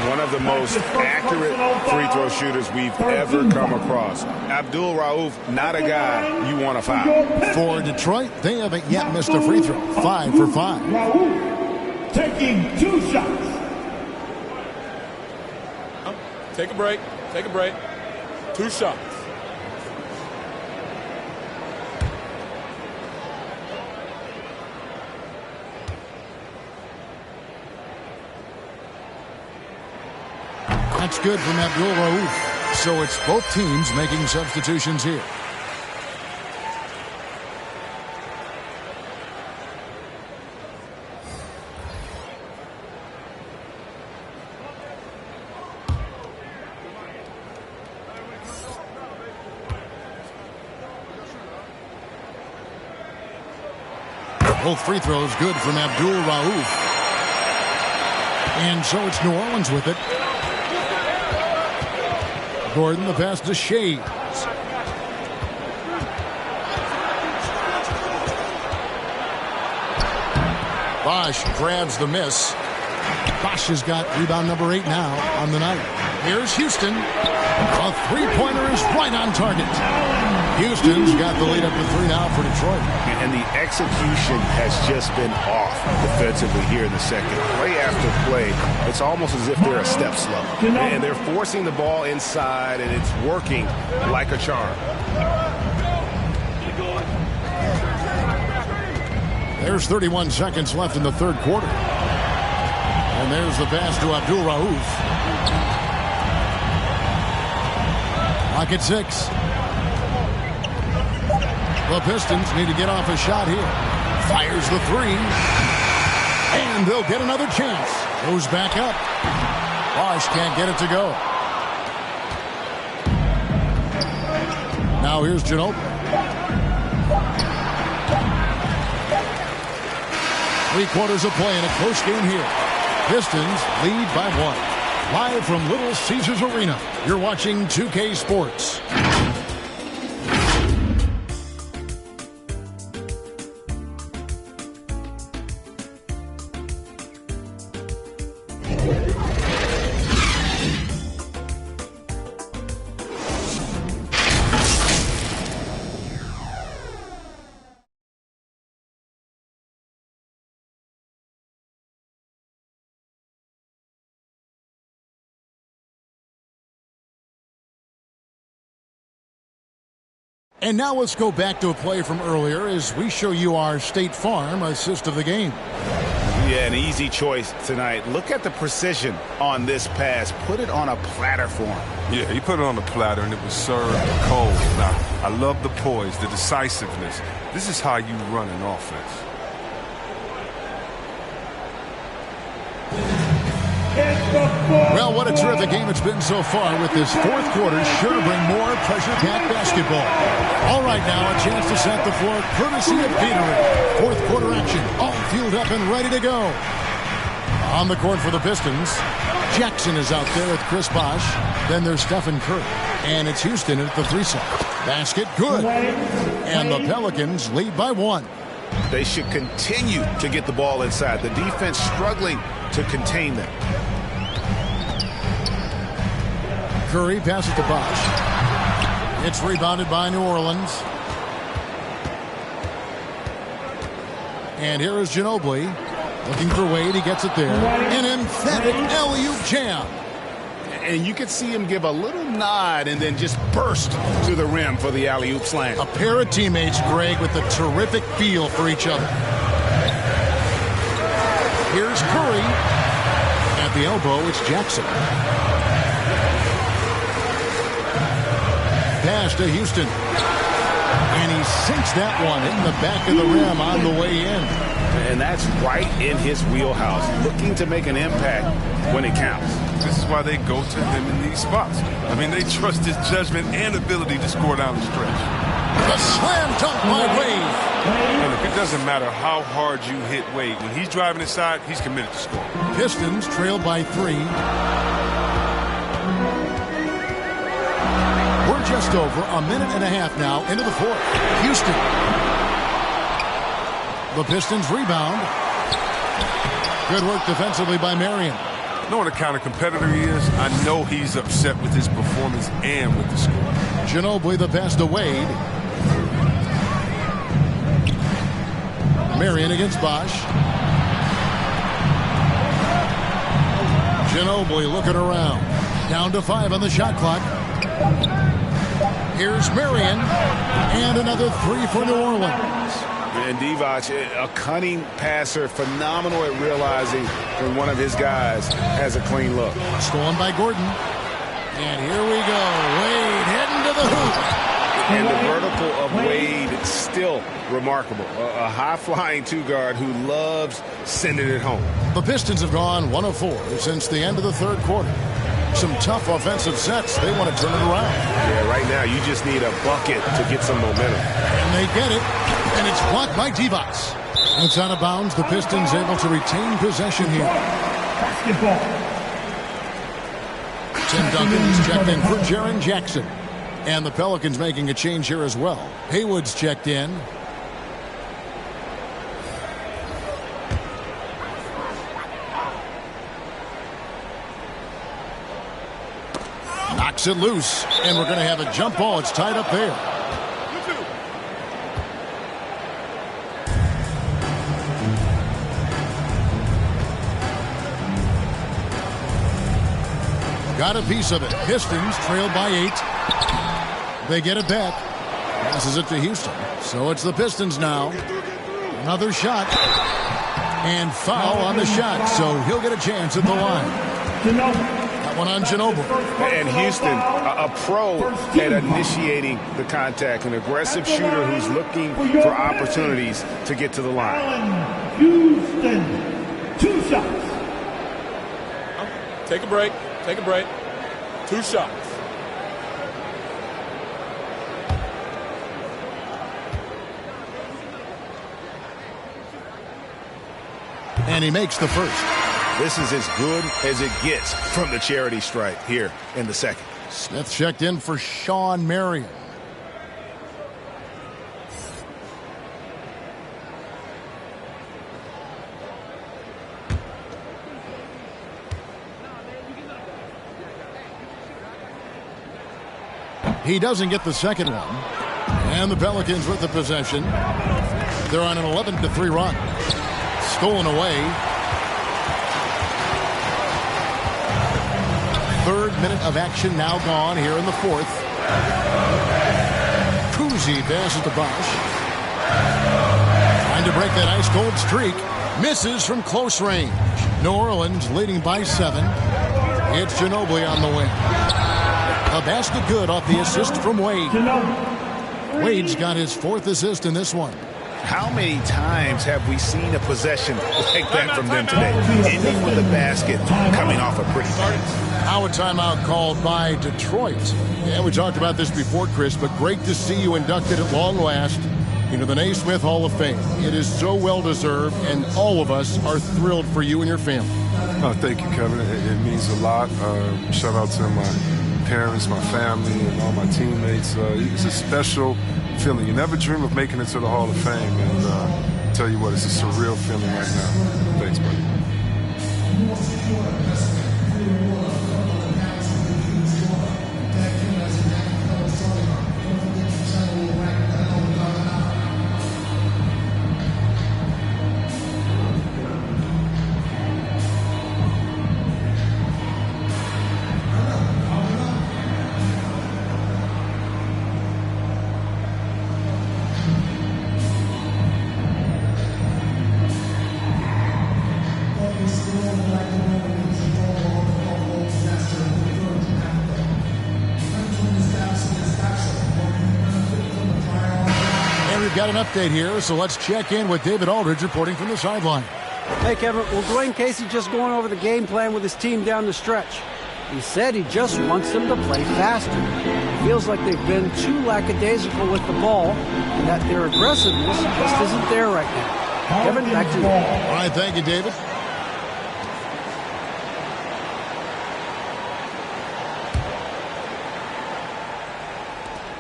E: One of the most accurate free throw shooters we've ever come across. Abdul Rauf, not a guy you want to foul.
C: For Detroit, they haven't yet missed a free throw. 5 for 5.
G: Rauf taking 2 shots.
H: Take a break. Take a break. 2 shots.
C: That's good from Abdul Rauf. So it's both teams making substitutions here. Both free throws good from Abdul Rauf. And so it's New Orleans with it. Gordon, the pass to Shades. Bosch grabs the miss. Bosch has got rebound number 8 now on the night. Here's Houston. A three-pointer is right on target. Houston's got the lead up to 3 now for Detroit.
E: And the execution has just been off defensively here in the second. Play after play, it's almost as if they're a step slow. And they're forcing the ball inside, and it's working like a charm.
C: There's 31 seconds left in the third quarter. And there's the pass to Abdul Rauf. Clock at 6. The Pistons need to get off a shot here. Fires the 3. And they'll get another chance. Goes back up. Bosch can't get it to go. Now here's Ginobili. 3 quarters of play in a close game here. Pistons lead by 1. Live from Little Caesars Arena, you're watching 2K Sports. And now let's go back to a play from earlier as we show you our State Farm assist of the game.
E: Yeah, an easy choice tonight. Look at the precision on this pass. Put it on a platter for him.
F: Yeah, he put it on the platter, and it was served cold. Now, I love the poise, the decisiveness. This is how you run an offense.
C: Well, what a terrific game it's been so far with this fourth quarter. Sure to bring more pressure-packed basketball. All right, now a chance to set the floor courtesy of Gatorade. Fourth quarter action, all fueled up and ready to go. On the court for the Pistons, Jackson is out there with Chris Bosch. Then there's Stephen Curry. And it's Houston at the 3-side. Basket, good. And the Pelicans lead by 1.
E: They should continue to get the ball inside. The defense struggling to contain them.
C: Curry passes to Bosch. It's rebounded by New Orleans. And here is Ginobili looking for Wade. He gets it there. An emphatic alley-oop jam.
E: And you could see him give a little nod and then just burst to the rim for the alley-oop slam.
C: A pair of teammates, Greg, with a terrific feel for each other. Here's Curry. At the elbow, it's Jackson. Pass to Houston. And he sinks that one in the back of the rim on the way in.
E: And that's right in his wheelhouse, looking to make an impact when it counts.
F: This is why they go to him in these spots. I mean, they trust his judgment and ability to score down the stretch.
C: The slam dunk by Wade.
F: And look, it doesn't matter how hard you hit Wade. When he's driving inside, he's committed to score.
C: Pistons trail by 3. We're just over a minute and a half now into the fourth. Houston. The Pistons rebound. Good work defensively by Marion.
F: Knowing the kind of competitor he is, I know he's upset with his performance and with the score.
C: Ginobili the pass to Wade. Marion against Bosch. Ginobili looking around. Down to 5 on the shot clock. Here's Marion. And another 3 for New Orleans.
E: And Divac, a cunning passer, phenomenal at realizing when one of his guys has a clean look.
C: Stolen by Gordon. And here we go. Wade heading to the hoop.
E: And the vertical of Wade still remarkable. A high-flying two-guard who loves sending it home.
C: The Pistons have gone 1 of 4 since the end of the third quarter. Some tough offensive sets. They want to turn it around.
E: Yeah, right now you just need a bucket to get some momentum.
C: And they get it. And it's blocked by Divac. It's out of bounds. The Pistons able to retain possession here.
G: Basketball.
C: Tim Duncan is checked in for Jaren Jackson. And the Pelicans making a change here as well. Haywood's checked in. Knocks it loose. And we're going to have a jump ball. It's tied up there. Got a piece of it. Pistons trail by 8. They get it back. Passes it to Houston. So it's the Pistons now. Another shot. And foul on the shot. So he'll get a chance at the line. That one on Ginobili.
E: And Houston, a pro at initiating the contact. An aggressive shooter who's looking for opportunities to get to the line.
G: Houston, 2 shots.
H: Take a break. Take a break. 2 shots.
C: And he makes the first.
E: This is as good as it gets from the charity stripe here in the second.
C: Smith checked in for Sean Marion. He doesn't get the second one. And the Pelicans with the possession. They're on an 11-3 run. Stolen away. 3rd minute of action now gone here in the 4th. Kuzi passes to Bosch. Trying to break that ice-cold streak. Misses from close range. New Orleans leading by 7. It's Ginobili on the wing. A basket good off the assist from Wade. Wade's got his 4th assist in this one.
E: How many times have we seen a possession like that from them today? Ending with a basket, coming off a pretty pass.
C: Now a timeout called by Detroit. Yeah, we talked about this before, Chris, but great to see you inducted at long last into the Naismith Hall of Fame. It is so well-deserved, and all of us are thrilled for you and your family.
F: Oh, thank you, Kevin. It means a lot. Shout out to my parents, my family, and all my teammates. It's a special feeling. You never dream of making it to the Hall of Fame, and I tell you what, it's a surreal feeling right now. Thanks, buddy.
C: we've got an update here, so let's check in with David Aldridge reporting from the sideline.
D: Hey, Kevin. Well, Dwayne Casey just going over the game plan with his team down the stretch. He said he just wants them to play faster. It feels like they've been too lackadaisical with the ball and that their aggressiveness just isn't there right now. Kevin, back to you.
C: All right, thank you, David.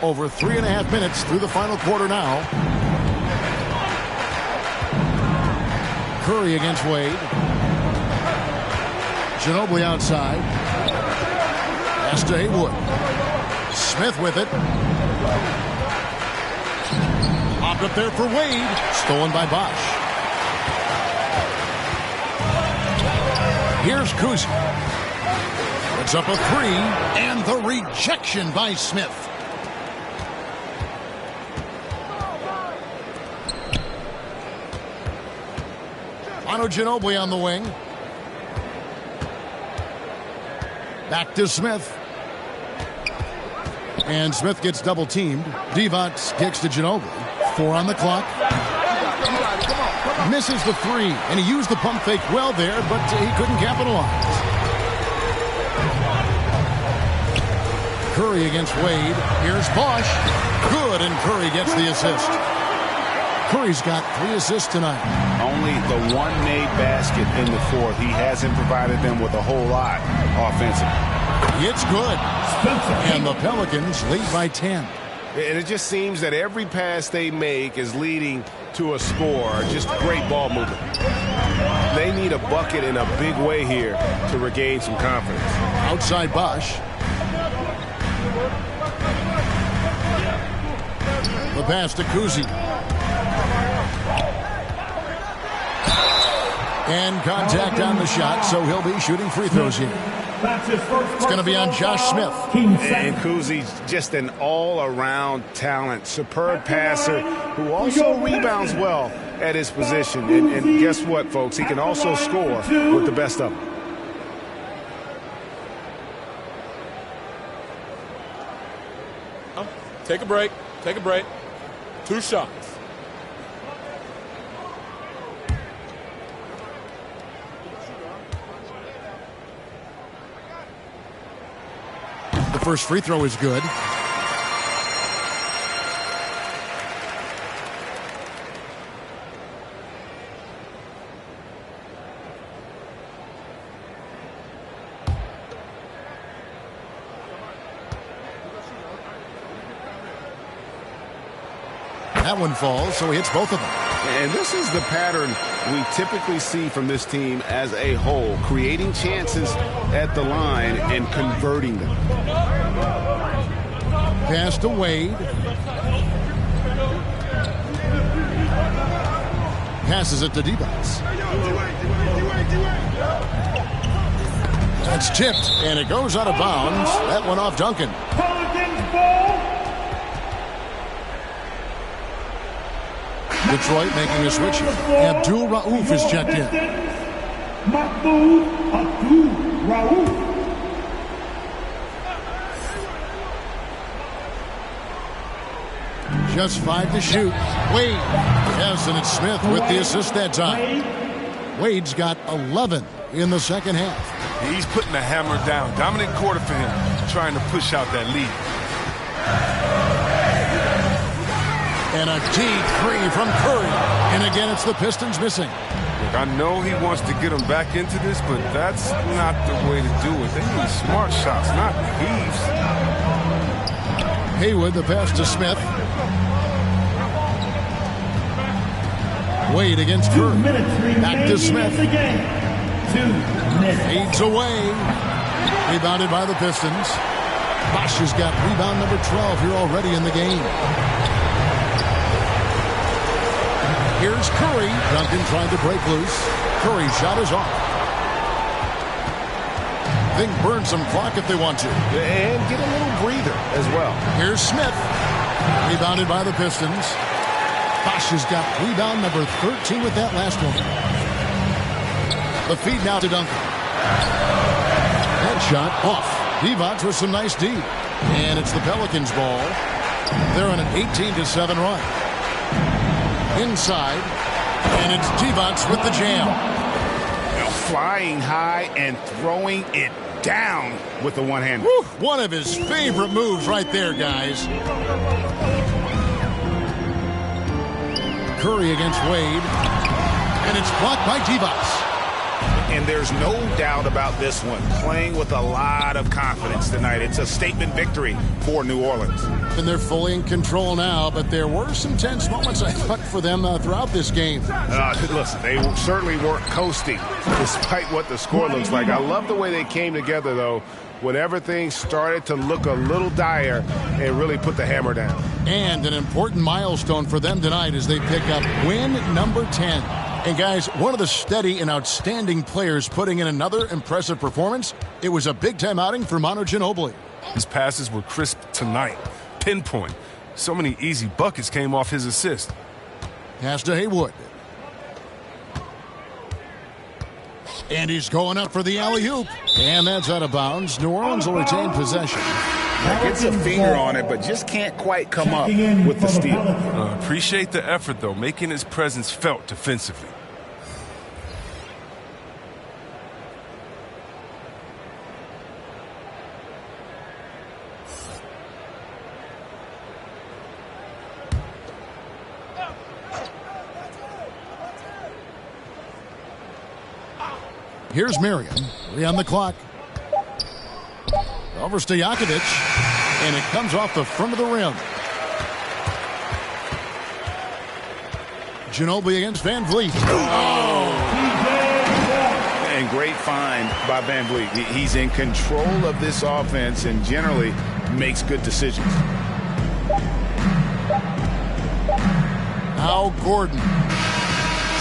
C: Over 3.5 minutes through the final quarter now. Curry against Wade. Ginobili outside. Pass to Haywood. Smith with it. Popped up there for Wade. Stolen by Bosch. Here's Kuzi. It's up a three. And the rejection by Smith. Ginobili on the wing. Back to Smith. And Smith gets double teamed. Divac kicks to Ginobili. 4 on the clock. Misses the three. And he used the pump fake well there, but he couldn't capitalize. Curry against Wade. Here's Bosch. Good, and Curry gets the assist. Curry's got 3 assists tonight.
E: Only the one made basket in the fourth. He hasn't provided them with a whole lot offensively.
C: It's good. And the Pelicans lead by 10.
M: And it just seems that every pass they make is leading to a score. Just great ball movement. They need a bucket in a big way here to regain some confidence.
C: Outside Bosch. The pass to Kuzi. And contact on the shot, so he'll be shooting free throws here. It's going to be on Josh Smith.
M: And Kuzi's just an all-around talent, superb passer who also rebounds well at his position. And guess what, folks? He can also score with the best of them.
F: Take a break. Take a break. 2 shots.
C: The first free throw is good. That one falls, so he hits both of them.
M: And this is the pattern we typically see from this team as a whole, creating chances at the line and converting them.
C: Pass to Wade. Passes it to Divac. That's tipped, and it goes out of bounds. That one off Duncan. Detroit making a switch. Abdul Rauf is checked in.
G: Mahmoud Abdul Rauf.
C: Just 5 to shoot. Wade. Yes, and it's Smith with the assist that time. Wade's got 11 in the second half.
F: He's putting the hammer down. Dominant quarter for him, trying to push out that lead.
C: And a deep three from Curry. And again, it's the Pistons missing.
F: Look, I know he wants to get them back into this, but that's not the way to do it. They need smart shots, not heaves.
C: Haywood, the pass to Smith. Wade against Curry. Back to Smith. Fades away. Rebounded by the Pistons. Bosch has got rebound number 12 here already in the game. Here's Curry. Duncan trying to break loose. Curry's shot is off. Think burn some clock if they want to.
M: And get a little breather as well.
C: Here's Smith. Rebounded by the Pistons. Bosch has got rebound number 13 with that last one. The feed now to Duncan. That shot off. Divac with some nice D. And it's the Pelicans ball. They're on an 18-7 run. Inside. And it's Divac with the jam.
E: Flying high and throwing it down with the one-hander.
C: One of his favorite moves right there, guys. Curry against Wade. And it's blocked by Divac.
E: And there's no doubt about this one. Playing with a lot of confidence tonight. It's a statement victory for New Orleans.
C: And they're fully in control now, but there were some tense moments, I thought, for them throughout this game.
E: Listen, they certainly weren't coasting, despite what the score looks like. I love the way they came together, though, when everything started to look a little dire and really put the hammer down.
C: And an important milestone for them tonight as they pick up win number 10. And guys, one of the steady and outstanding players putting in another impressive performance, it was a big-time outing for Manu Ginobili.
F: His passes were crisp tonight. Pinpoint. So many easy buckets came off his assist.
C: Pass to Haywood. And he's going up for the alley-oop. And that's out of bounds. New Orleans will retain possession.
E: Gets a finger on it, but just can't quite come up with the steal.
F: Appreciate the effort, though, making his presence felt defensively.
C: Here's Marion. 3 on the clock. Over Stojakovic, and it comes off the front of the rim. Ginobili against Van Vliet.
E: And great find by Van Vliet. He's in control of this offense and generally makes good decisions.
C: Now Gordon.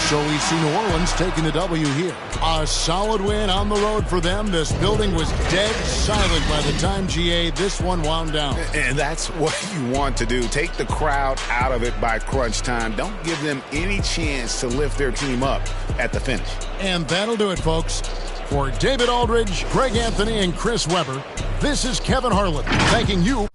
C: So we see New Orleans taking the W here. A solid win on the road for them. This building was dead silent by the time, GA, this one wound down.
E: And that's what you want to do. Take the crowd out of it by crunch time. Don't give them any chance to lift their team up at the finish.
C: And that'll do it, folks. For David Aldridge, Greg Anthony, and Chris Webber, this is Kevin Harlan thanking you.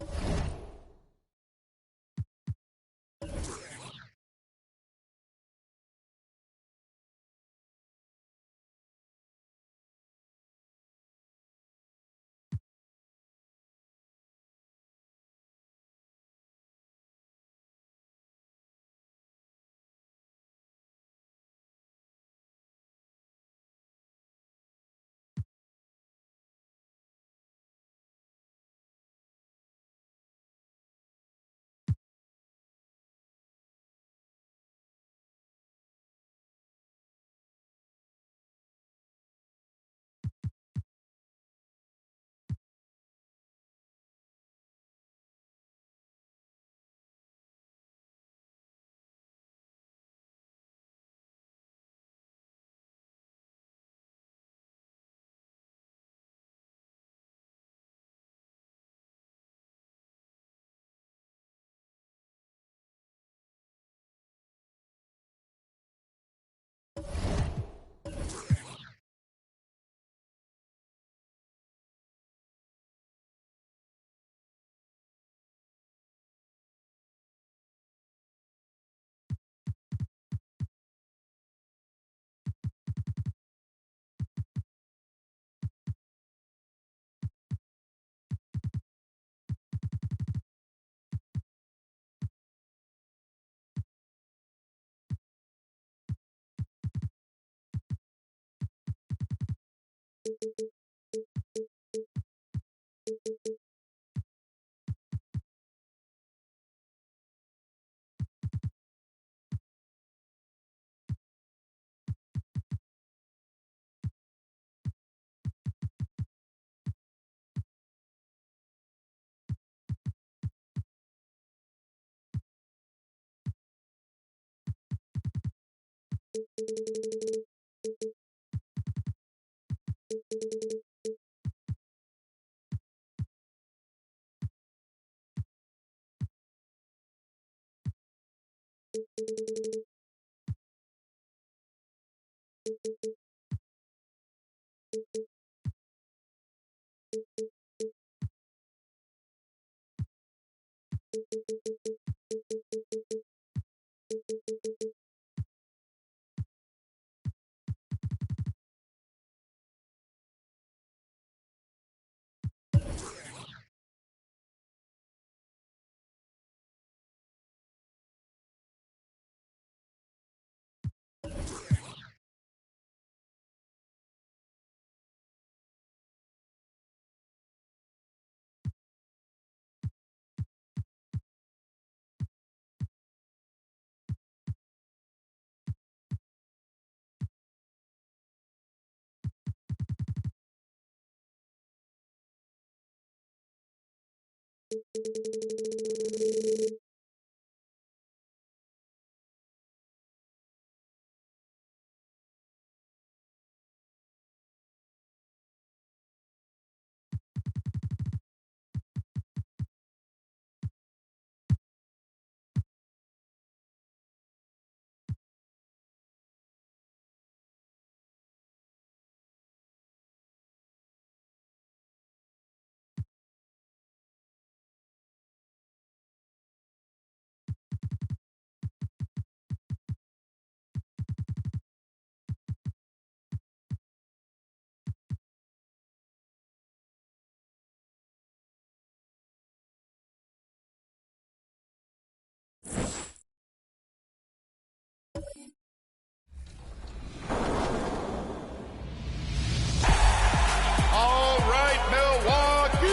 N: All right, Milwaukee,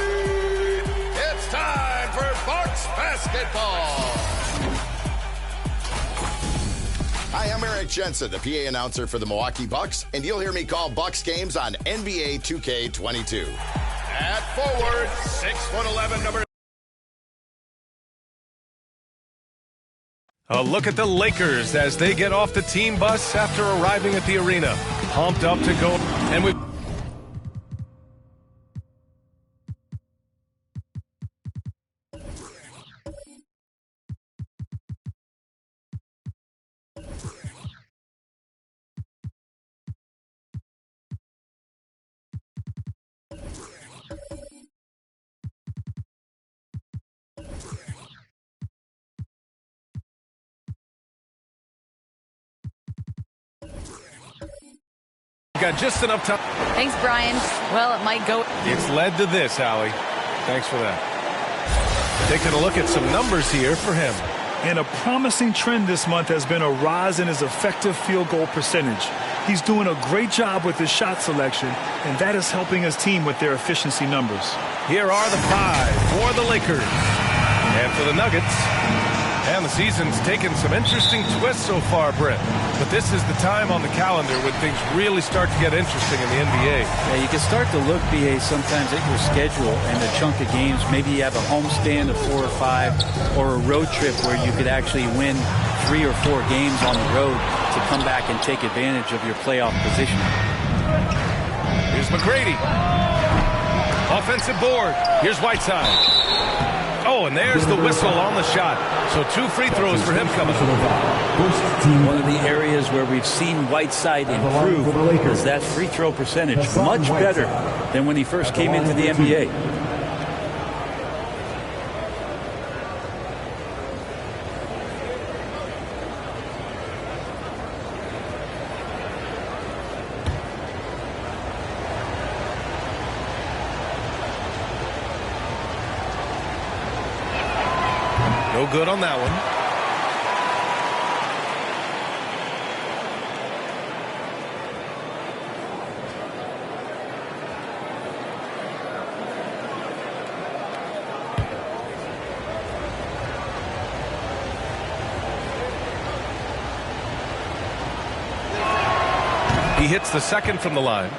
N: it's time for Bucks basketball.
O: Hi, I'm Eric Jensen, the PA announcer for the Milwaukee Bucks, and you'll hear me call Bucks games on NBA2K22.
N: At forward, 6'11", number.
P: A look at the Lakers as they get off the team bus after arriving at the arena. Pumped up to go. And we. Got just enough time.
Q: Thanks, Brian. Well, it might go.
P: It's led to this, Allie. Thanks for that. Taking a look at some numbers here for him.
R: And a promising trend this month has been a rise in his effective field goal percentage. He's doing a great job with his shot selection, and that is helping his team with their efficiency numbers.
P: Here are the 5 for the Lakers. And for the Nuggets. And the season's taken some interesting twists so far, Brett. But this is the time on the calendar when things really start to get interesting in the NBA.
D: Yeah, you can start to look, BA, sometimes at your schedule and a chunk of games. Maybe you have a homestand of 4 or 5 or a road trip where you could actually win 3 or 4 games on the road to come back and take advantage of your playoff position.
P: Here's McGrady. Offensive board. Here's Whiteside. Oh, and there's the whistle on the shot. So 2 free throws for him coming.
D: One of the areas where we've seen Whiteside improve is that free throw percentage. Much better than when he first came into the NBA.
P: No good on that one. He hits the second from the line.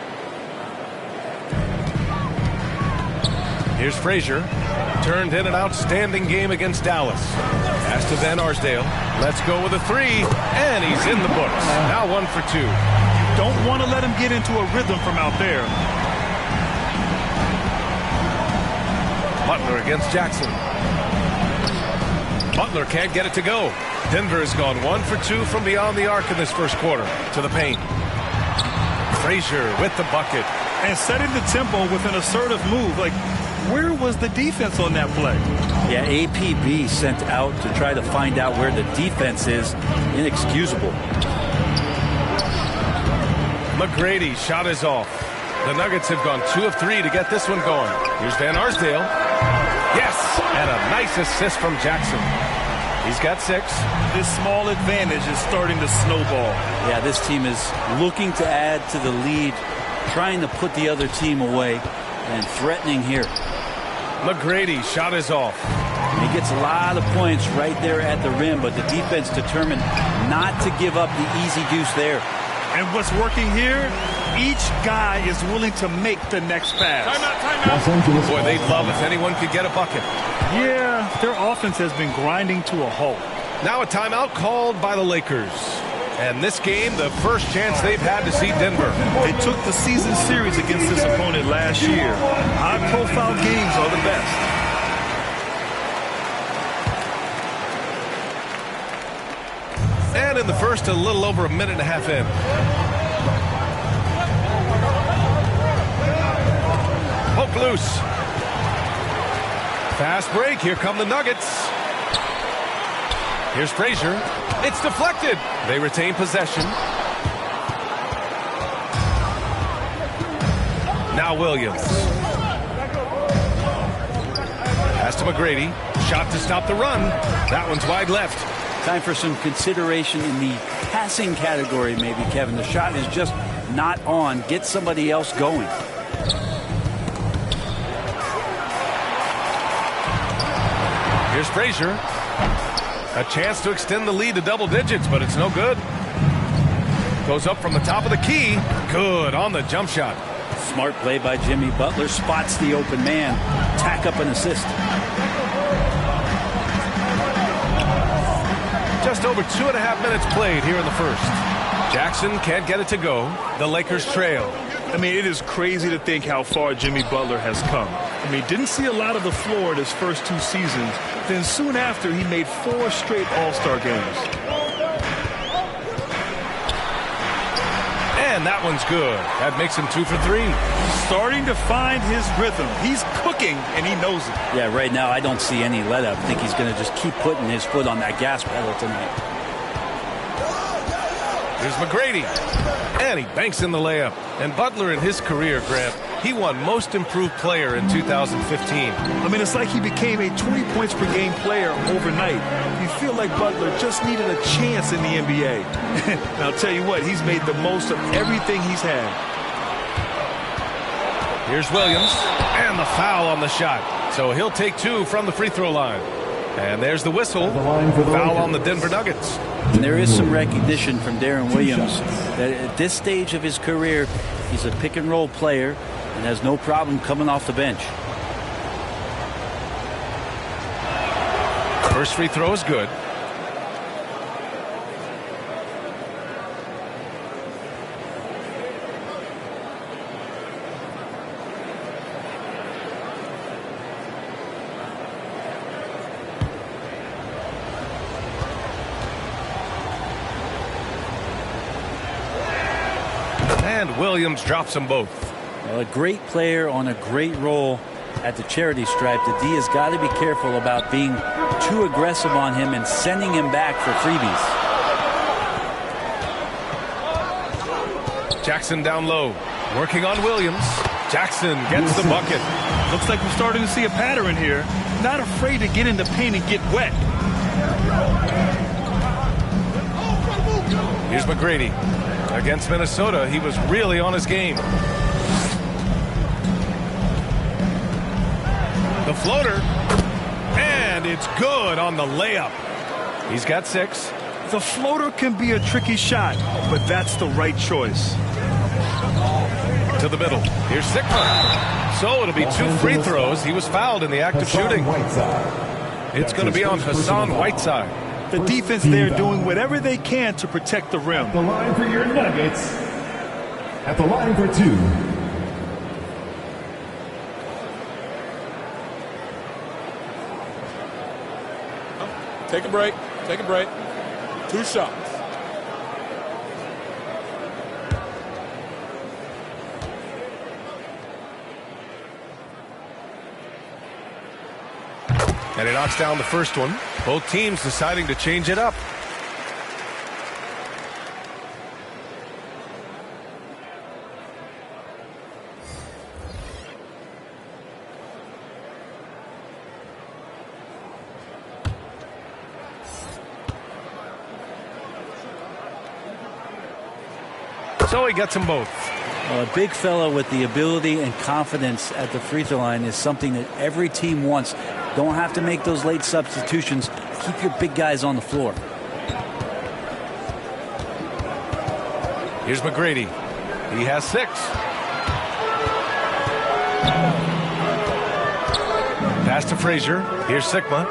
P: Here's Frazier. Turned in an outstanding game against Dallas. Pass to Van Arsdale. Let's go with a 3. And he's in the books. Now 1 for 2.
R: Don't want to let him get into a rhythm from out there.
P: Butler against Jackson. Butler can't get it to go. Denver has gone 1 for 2 from beyond the arc in this first quarter. To the paint. Frazier with the bucket.
R: And setting the tempo with an assertive move. Like, Where was the defense on that play?
S: Yeah, APB sent out to try to find out where the defense is. Inexcusable.
P: McGrady's shot is off. The Nuggets have gone 2 of 3 to get this one going. Here's Van Arsdale. Yes, and a nice assist from Jackson. He's got 6.
R: This small advantage is starting to snowball.
S: Yeah, this team is looking to add to the lead, trying to put the other team away, and threatening here.
P: McGrady's shot is off.
S: He gets a lot of points right there at the rim, but the defense determined not to give up the easy deuce there.
R: And what's working here, each guy is willing to make the next pass.
P: Timeout. Boy, they'd love if anyone could get a bucket.
R: Yeah, their offense has been grinding to a halt.
P: Now a timeout called by the Lakers. And this game, the first chance they've had to see Denver.
R: They took the season series against this opponent last year. High-profile games are the best.
P: And in the first, a little over a minute and a half in. Poke loose. Fast break. Here come the Nuggets. Here's Frazier. It's deflected. They retain possession. Now Williams. Pass to McGrady. Shot to stop the run. That one's wide left.
S: Time for some consideration in the passing category, maybe, Kevin. The shot is just not on. Get somebody else going.
P: Here's Frazier. A chance to extend the lead to double digits, but it's no good. Goes up from the top of the key. Good on the jump shot.
S: Smart play by Jimmy Butler. Spots the open man. Tack up an assist.
P: Just over 2.5 minutes played here in the first. Jackson can't get it to go. The Lakers trail.
R: I mean, it is crazy to think how far Jimmy Butler has come. I mean, didn't see a lot of the floor in his first 2 seasons. Then soon after, he made 4 straight All-Star games.
P: And that one's good. That makes him 2 for 3.
R: Starting to find his rhythm. He's cooking, and he knows it.
S: Yeah, right now I don't see any let-up. I think he's going to just keep putting his foot on that gas pedal tonight.
P: Here's McGrady. And he banks in the layup. And Butler in his career, Grant, he won Most Improved Player in 2015.
R: I mean, it's like he became a 20 points per game player overnight. You feel like Butler just needed a chance in the NBA. And I'll tell you what, he's made the most of everything he's had.
P: Here's Williams. And the foul on the shot. So he'll take 2 from the free throw line. And there's the whistle. Foul on the Denver Nuggets.
S: And there is some recognition from Darren Williams that at this stage of his career, he's a pick-and-roll player and has no problem coming off the bench.
P: First free throw is good. And Williams drops them both.
S: Well, a great player on a great role at the charity stripe. The D has got to be careful about being too aggressive on him and sending him back for freebies.
P: Jackson down low. Working on Williams. Jackson gets the bucket.
R: Looks like we're starting to see a pattern here. Not afraid to get in the paint and get wet.
P: Here's McGrady. Against Minnesota, he was really on his game. The floater. And it's good on the layup. He's got 6.
R: The floater can be a tricky shot, but that's the right choice.
P: To the middle. Here's Sigma. So it'll be 2 free throws. He was fouled in the act of shooting. It's going to be on Hassan Whiteside.
R: The defense there doing whatever they can to protect the rim.
G: The line for your Nuggets. At the line for 2.
T: Take a break. Take a break. 2 shots.
P: And he knocks down the first one. Both teams deciding to change it up. So he gets them both.
S: Well, a big fella with the ability and confidence at the free throw line is something that every team wants. Don't have to make those late substitutions. Keep your big guys on the floor.
P: Here's McGrady. He has 6. Pass to Frazier. Here's Sigma.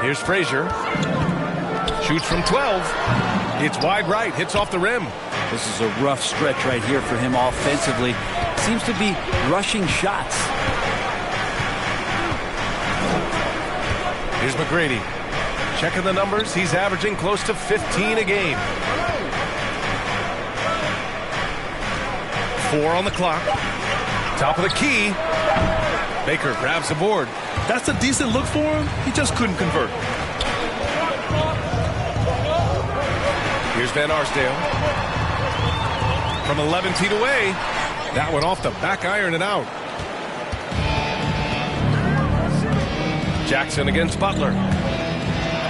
P: Here's Frazier. Shoots from 12. It's wide right. Hits off the rim.
S: This is a rough stretch right here for him offensively. Seems to be rushing shots.
P: Here's McGrady. Checking the numbers. He's averaging close to 15 a game. 4 on the clock. Top of the key. Baker grabs the board.
R: That's a decent look for him. He just couldn't convert.
P: Here's Van Arsdale. From 11 feet away. That one off the back iron and out. Jackson against Butler.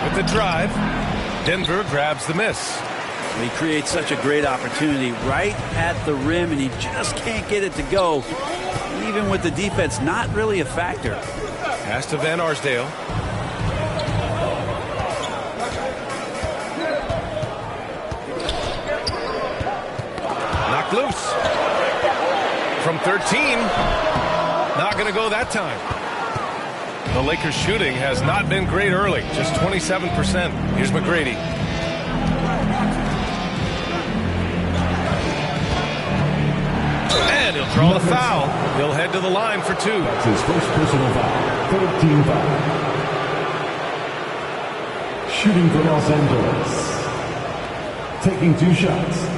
P: With the drive. Denver grabs the miss.
S: He creates such a great opportunity right at the rim, and he just can't get it to go. Even with the defense not really a factor.
P: Pass to Van Arsdale. Knocked loose. From 13. Not going to go that time. The Lakers shooting has not been great early. Just 27%. Here's McGrady. And he'll draw the foul. He'll head to the line for 2.
G: That's his first personal foul. 13 foul. Shooting for Los Angeles. Taking 2 shots.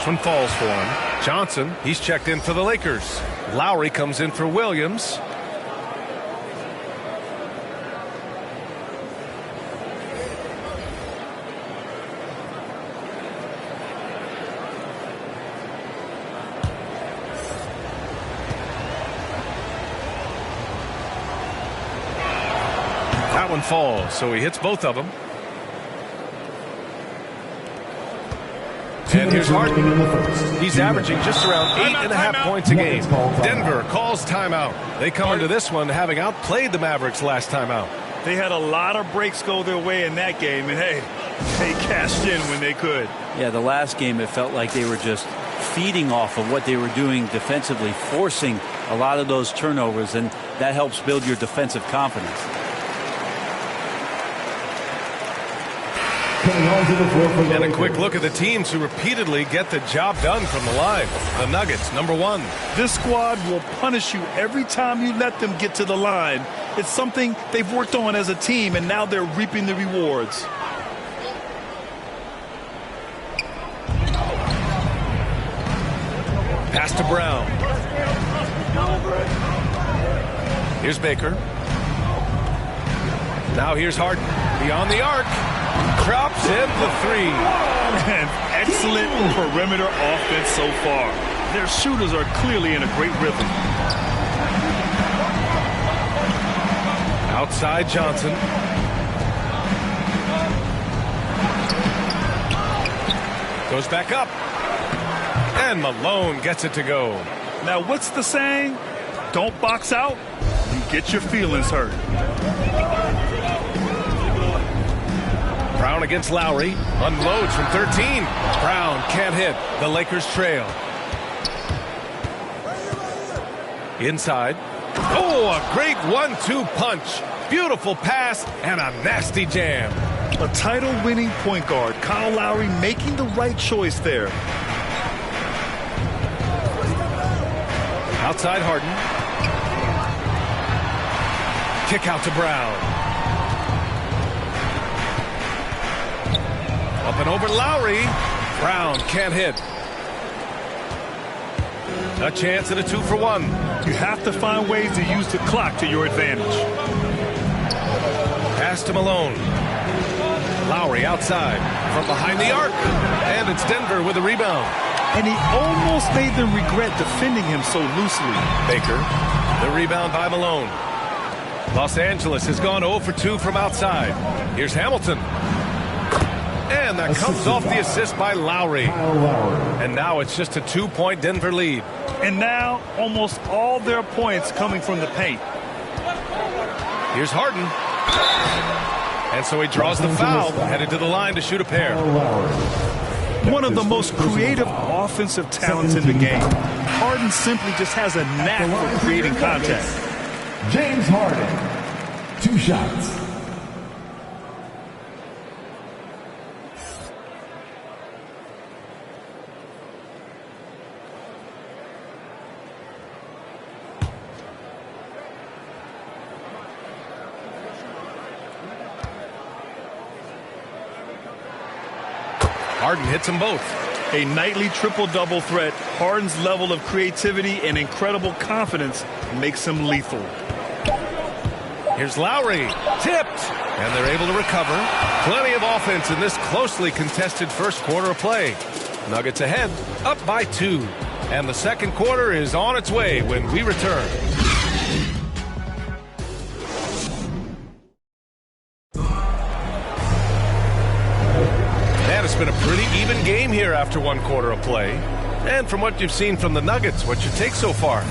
P: One falls for him. Johnson, he's checked in for the Lakers. Lowry comes in for Williams. That one falls, so he hits both of them. And here's Harden. He's averaging just around 8.5 points a game. Denver calls timeout. They come into this one having outplayed the Mavericks last time out.
R: They had a lot of breaks go their way in that game, and hey, they cashed in when they could.
S: Yeah, the last game it felt like they were just feeding off of what they were doing defensively, forcing a lot of those turnovers, and that helps build your defensive confidence.
P: And a quick look at the teams who repeatedly get the job done from the line. The Nuggets, number 1.
R: This squad will punish you every time you let them get to the line. It's something they've worked on as a team, and now they're reaping the rewards.
P: Pass to Brown. Here's Baker. Now here's Harden. Beyond the arc. Drops in the 3.
R: And excellent perimeter offense so far. Their shooters are clearly in a great rhythm.
P: Outside Johnson. Goes back up. And Malone gets it to go.
R: Now what's the saying? Don't box out. You get your feelings hurt.
P: Brown against Lowry. Unloads from 13. Brown can't hit. The Lakers trail. Inside. Oh, a great 1-2 punch. Beautiful pass and a nasty jam.
R: A title-winning point guard, Kyle Lowry, making the right choice there.
P: Outside Harden. Kick out to Brown. Up and over Lowry. Brown can't hit. A chance at a 2-for-1.
R: You have to find ways to use the clock to your advantage.
P: Pass to Malone. Lowry outside from behind the arc. And it's Denver with a rebound.
R: And he almost made them regret defending him so loosely.
P: Baker, the rebound by Malone. Los Angeles has gone 0 for 2 from outside. Here's Hamilton. And that comes off the assist by Lowry. And now it's just a 2-point Denver lead.
R: And now almost all their points coming from the paint.
P: Here's Harden. And so he draws the foul, headed to the line to shoot a pair.
R: One of the most creative offensive talents in the game. Harden simply just has a knack for creating contact.
G: James Harden, 2 shots.
P: Harden hits them both.
R: A nightly triple-double threat. Harden's level of creativity and incredible confidence makes him lethal.
P: Here's Lowry. Tipped. And they're able to recover. Plenty of offense in this closely contested first quarter of play. Nuggets ahead, up by 2. And the second quarter is on its way when we return. It's been a pretty even game here after 1 quarter of play. And from what you've seen from the Nuggets, what's your take so far?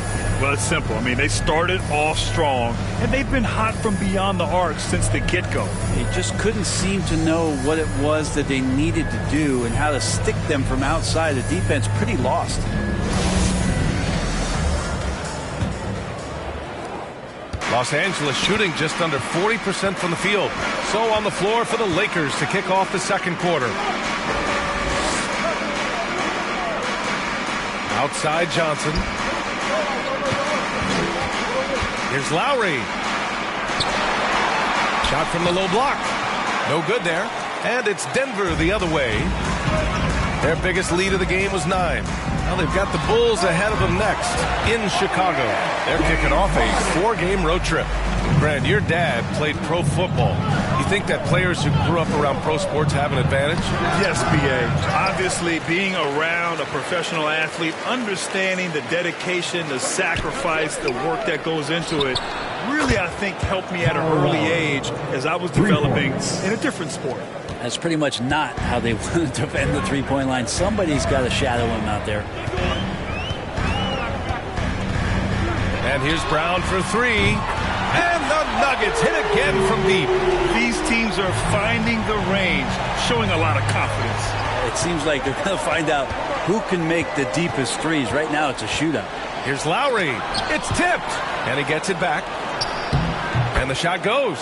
R: Well, it's simple. I mean, they started off strong, and they've been hot from beyond the arc since the get-go.
S: They just couldn't seem to know what it was that they needed to do and how to stick them from outside. The defense pretty lost.
P: Los Angeles shooting just under 40% from the field. So on the floor for the Lakers to kick off the second quarter. Outside Johnson. Here's Lowry. Shot from the low block. No good there. And it's Denver the other way. Their biggest lead of the game was 9. Now they've got the Bulls ahead of them next in Chicago. They're kicking off a 4-game road trip. Brad, your dad played pro football. You think that players who grew up around pro sports have an advantage?
R: Yes, B.A. Obviously, being around a professional athlete, understanding the dedication, the sacrifice, the work that goes into it, really, I think, helped me at an early age as I was developing in a different sport.
S: That's pretty much not how they want to defend the three-point line. Somebody's got to shadow him out there.
P: And here's Brown for 3. And the Nuggets hit again from deep.
R: These teams are finding the range, showing a lot of confidence.
S: It seems like they're going to find out who can make the deepest threes. Right now, it's a shootout.
P: Here's Lowry. It's tipped. And he gets it back. And the shot goes.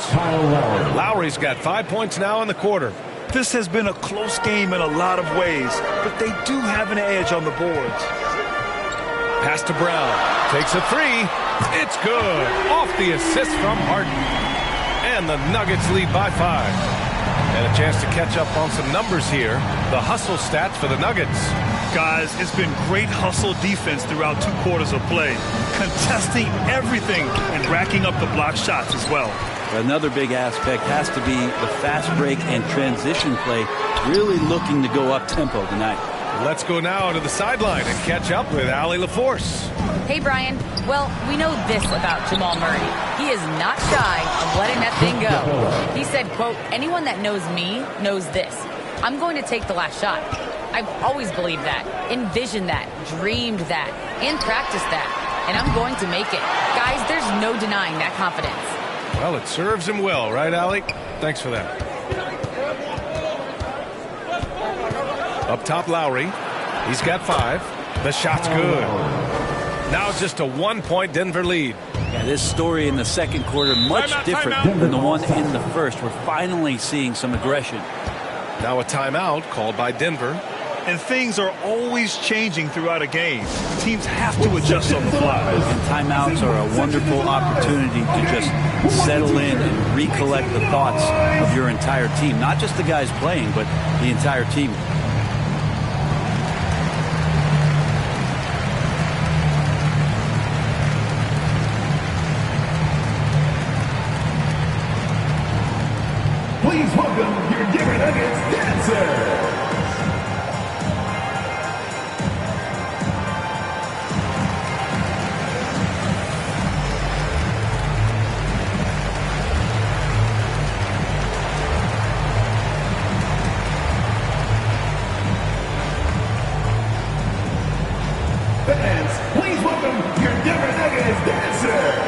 P: Lowry's got 5 points now in the quarter.
R: This has been a close game in a lot of ways, but they do have an edge on the boards.
P: Pass to Brown. Takes a 3. It's good. Off the assist from Harden. And the Nuggets lead by 5. And a chance to catch up on some numbers here. The hustle stats for the Nuggets.
R: Guys, it's been great hustle defense throughout 2 quarters of play. Contesting everything and racking up the block shots as well.
S: Another big aspect has to be the fast break and transition play. Really looking to go up-tempo tonight.
P: Let's go now to the sideline and catch up with Allie LaForce.
Q: Hey, Brian. Well, we know this about Jamal Murray. He is not shy of letting that thing go. He said, quote, anyone that knows me knows this. I'm going to take the last shot. I've always believed that, envisioned that, dreamed that, and practiced that. And I'm going to make it. Guys, there's no denying that confidence.
P: Well, it serves him well, right, Allie? Thanks for that. Up top, Lowry. He's got 5. The shot's good. Now just a 1-point Denver lead.
S: Yeah, This story in the second quarter, much different than the one in the first. We're finally seeing some aggression.
P: Now a timeout called by Denver.
R: And things are always changing throughout a game. Teams have to adjust on the fly.
S: And timeouts are a wonderful opportunity to just settle in and recollect the thoughts of your entire team. Not just the guys playing, but the entire team.
G: Please welcome your Denver Nuggets dancers. Fans, please welcome your Denver Nuggets dancers.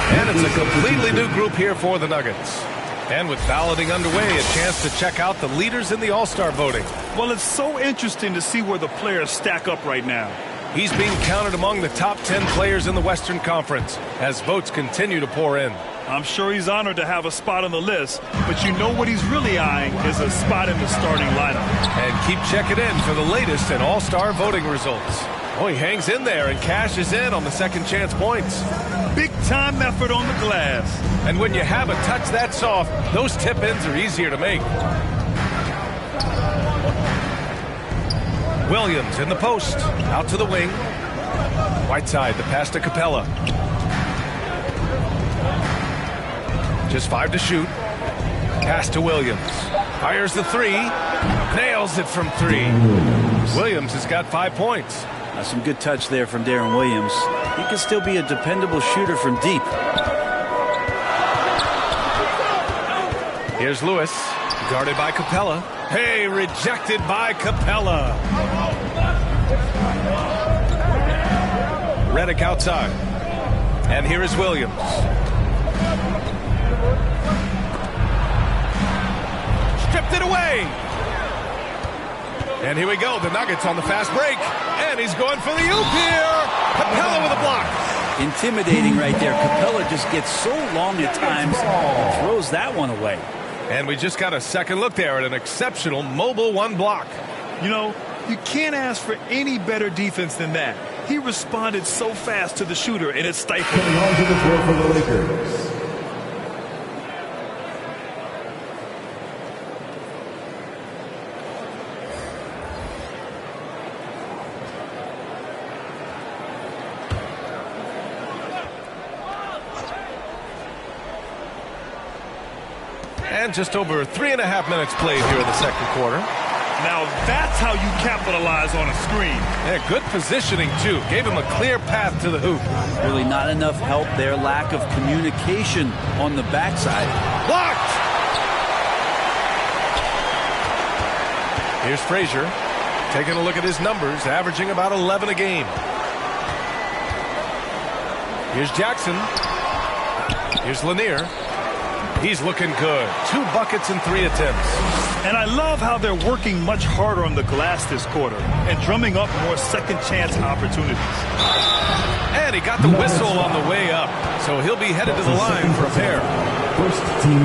P: And it's a completely new group here for the Nuggets. And with balloting underway, a chance to check out the leaders in the All-Star voting.
R: Well, it's so interesting to see where the players stack up right now.
P: He's being counted among the top 10 players in the Western Conference as votes continue to pour in.
R: I'm sure he's honored to have a spot on the list, but you know what he's really eyeing is a spot in the starting lineup.
P: And keep checking in for the latest in All-Star voting results. Oh, he hangs in there and cashes in on the second chance points.
R: Big time effort on the glass.
P: And when you have a touch that soft, those tip-ins are easier to make. Williams in the post, out to the wing. Whiteside, the pass to Capella. Just 5 to shoot. Pass to Williams. Fires the 3. Nails it from 3. Williams has got 5 points.
S: Some good touch there from Darren Williams. He can still be a dependable shooter from deep.
P: Here's Lewis, guarded by Capella. Hey, rejected by Capella. Redick outside. And here is Williams. Stripped it away. And here we go, the Nuggets on the fast break. And he's going for the oop here. Capella with a block.
S: Intimidating right there. Capella just gets so long at times and throws that one away.
P: And we just got a second look there at an exceptional mobile one block.
R: You know, you can't ask for any better defense than that. He responded so fast to the shooter, and it's stifling.
G: Coming on to the floor for the Lakers.
P: And just over 3.5 minutes played here in the second quarter.
R: Now that's how you capitalize on a screen.
P: Yeah, good positioning, too. Gave him a clear path to the hoop.
S: Really not enough help there. Lack of communication on the backside.
P: Blocked! Here's Frazier. Taking a look at his numbers, averaging about 11 a game. Here's Jackson. Here's Lanier. He's looking good. 2 buckets and 3 attempts.
R: And I love how they're working much harder on the glass this quarter and drumming up more second chance opportunities.
P: And he got the whistle on the way up, so he'll be headed to the line for a pair.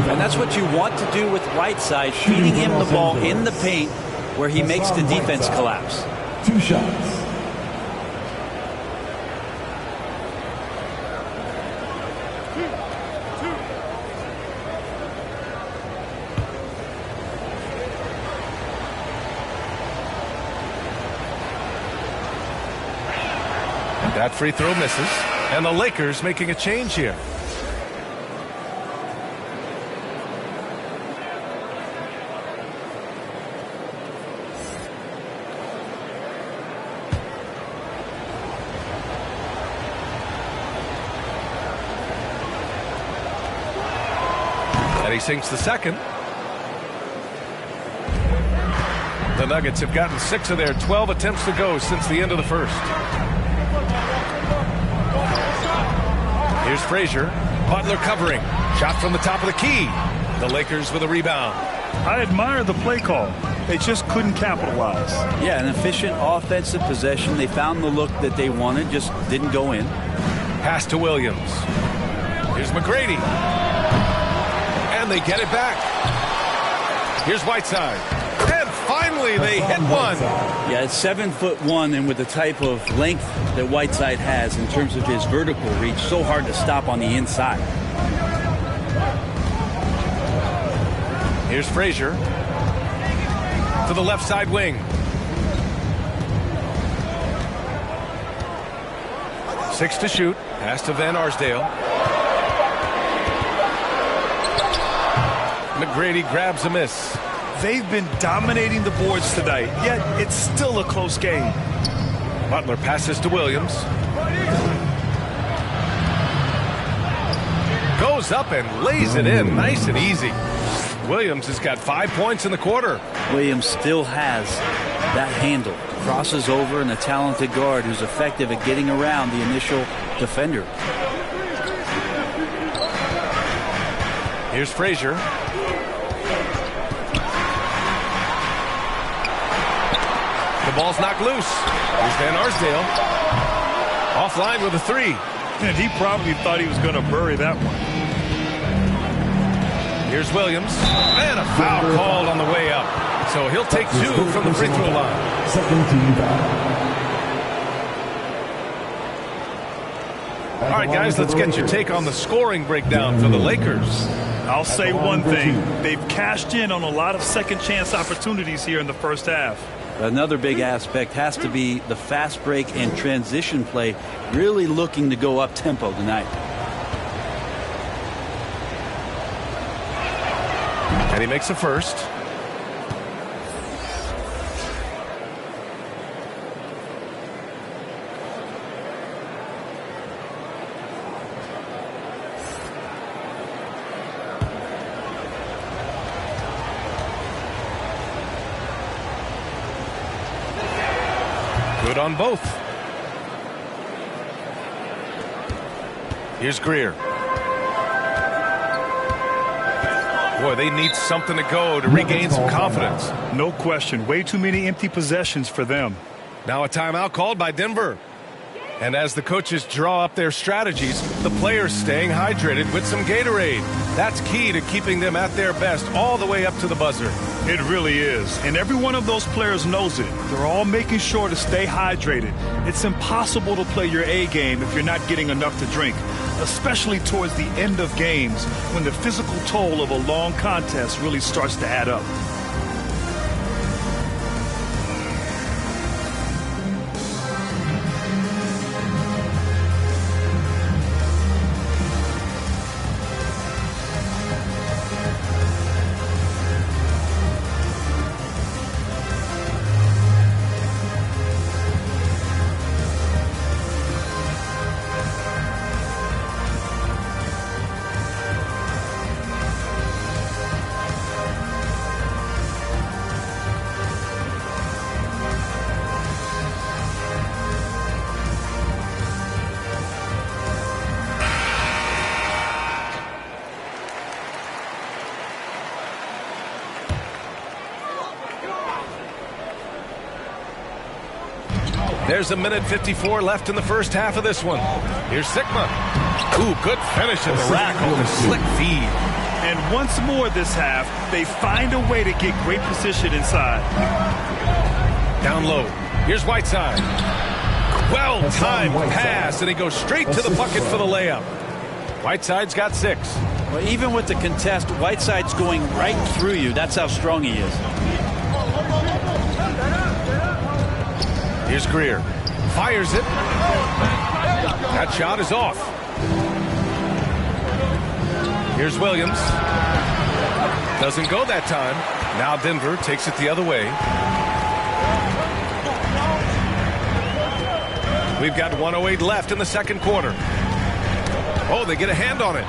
S: And that's what you want to do with Whiteside, feeding him the ball in the paint where he makes the defense collapse.
G: 2 shots.
P: That free throw misses, and the Lakers making a change here. And he sinks the second. The Nuggets have gotten 6 of their 12 attempts to go since the end of the first. Here's Frazier. Butler covering. Shot from the top of the key. The Lakers with a rebound.
R: I admire the play call. They just couldn't capitalize.
S: Yeah, an efficient offensive possession. They found the look that they wanted, just didn't go in.
P: Pass to Williams. Here's McGrady. And they get it back. Here's Whiteside. And finally they hit one.
S: Yeah, it's 7'1", and with the type of length that Whiteside has in terms of his vertical reach, so hard to stop on the inside.
P: Here's Frazier to the left side wing. 6 to shoot. Pass to Van Arsdale. McGrady grabs a miss.
R: They've been dominating the boards tonight, yet it's still a close game.
P: Butler passes to Williams. Goes up and lays it in nice and easy. Williams has got 5 points in the quarter.
S: Williams still has that handle. Crosses over, and a talented guard who's effective at getting around the initial defender.
P: Here's Frazier. The ball's knocked loose. Here's Van Arsdale. Offline with a 3.
R: And he probably thought he was going to bury that one.
P: Here's Williams. And a foul called on the way up. So he'll take 2 from the free throw line.
G: Second team foul.
P: All right, guys, let's get your take on the scoring breakdown for the Lakers.
R: I'll say one thing. They've cashed in on a lot of second chance opportunities here in the first half.
S: Another big aspect has to be the fast break and transition play, really looking to go up tempo tonight.
P: And he makes a first. Good on both. Here's Greer. Boy, they need something to go to regain some confidence.
R: No question. Way too many empty possessions for them.
P: Now a timeout called by Denver. And as the coaches draw up their strategies, the players staying hydrated with some Gatorade. That's key to keeping them at their best all the way up to the buzzer.
R: It really is. And every one of those players knows it. They're all making sure to stay hydrated. It's impossible to play your A game if you're not getting enough to drink, especially towards the end of games when the physical toll of a long contest really starts to add up.
P: There's a minute 54 left in the first half of this one. Here's Sigma. Ooh, good finish at the rack on the slick feed.
R: And once more this half, they find a way to get great position inside.
P: Down low. Here's Whiteside. Well-timed pass, and he goes straight to the bucket for the layup. Whiteside's got 6.
S: Well, even with the contest, Whiteside's going right through you. That's how strong he is.
P: Here's Greer. Fires it. That shot is off. Here's Williams. Doesn't go that time. Now Denver takes it the other way. We've got 1:08 left in the second quarter. Oh, they get a hand on it.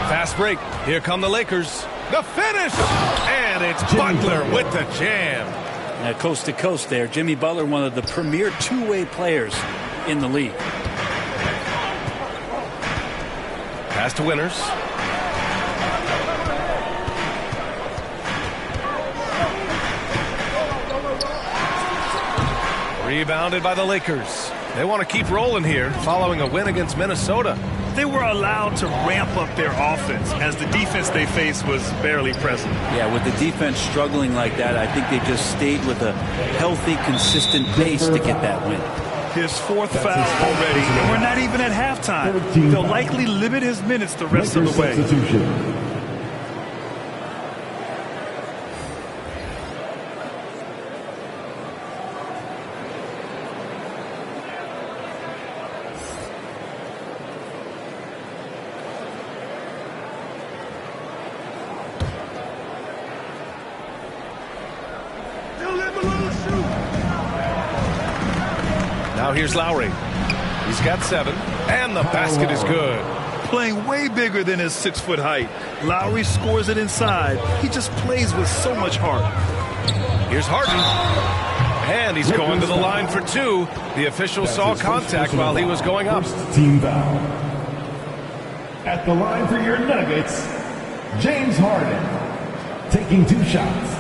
P: Fast break. Here come the Lakers. The finish! And it's Butler with the jam.
S: Coast to coast there. Jimmy Butler, one of the premier two-way players in the league.
P: Pass to Winters. Rebounded by the Lakers. They want to keep rolling here following a win against Minnesota.
R: They were allowed to ramp up their offense as the defense they faced was barely present.
S: Yeah, with the defense struggling like that, I think they just stayed with a healthy, consistent pace to get that win.
R: His fourth foul already, and we're not even at halftime. They'll likely limit his minutes the rest of the way.
P: Now here's Lowry. He's got 7, and the basket is good.
R: Playing way bigger than his 6-foot height. Lowry scores it inside. He just plays with so much heart.
P: Here's Harden. And he's going to the line for 2. The official saw contact while he was going up.
G: Team foul. At the line for your Nuggets, James Harden, taking 2 shots.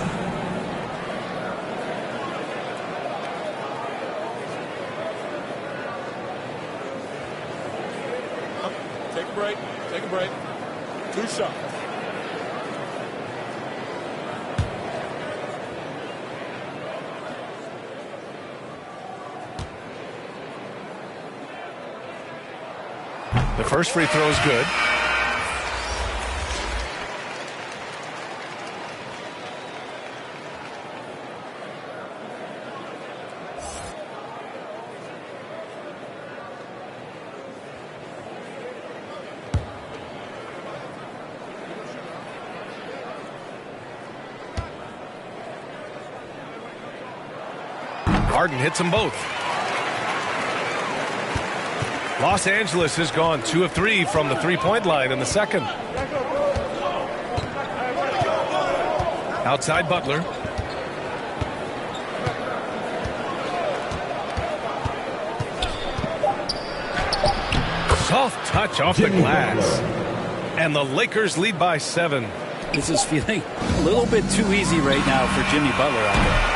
T: Take a break. 2 shots.
P: The first free throw is good. Harden hits them both. Los Angeles has gone 2 of 3 from the three-point line in the second. Outside Butler. Soft touch off the glass. And the Lakers lead by 7.
S: This is feeling a little bit too easy right now for Jimmy Butler out there.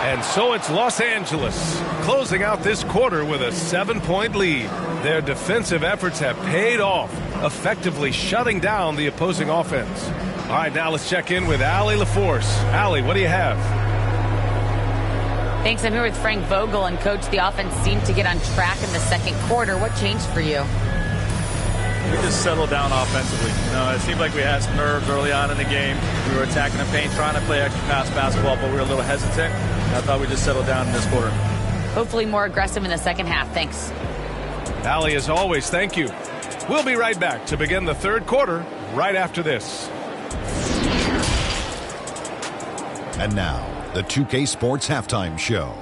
P: And so it's Los Angeles closing out this quarter with a 7-point lead. Their defensive efforts have paid off, effectively shutting down the opposing offense. All right, now let's check in with Allie LaForce. Allie, what do you have?
Q: Thanks. I'm here with Frank Vogel. And, Coach, the offense seemed to get on track in the second quarter. What changed for you?
H: We just settled down offensively. You know, it seemed like we had some nerves early on in the game. We were attacking the paint, trying to play extra pass basketball, but we were a little hesitant. I thought we just settled down in this quarter.
Q: Hopefully more aggressive in the second half. Thanks.
P: Allie, as always, thank you. We'll be right back to begin the third quarter right after this.
I: And now, the 2K Sports Halftime Show.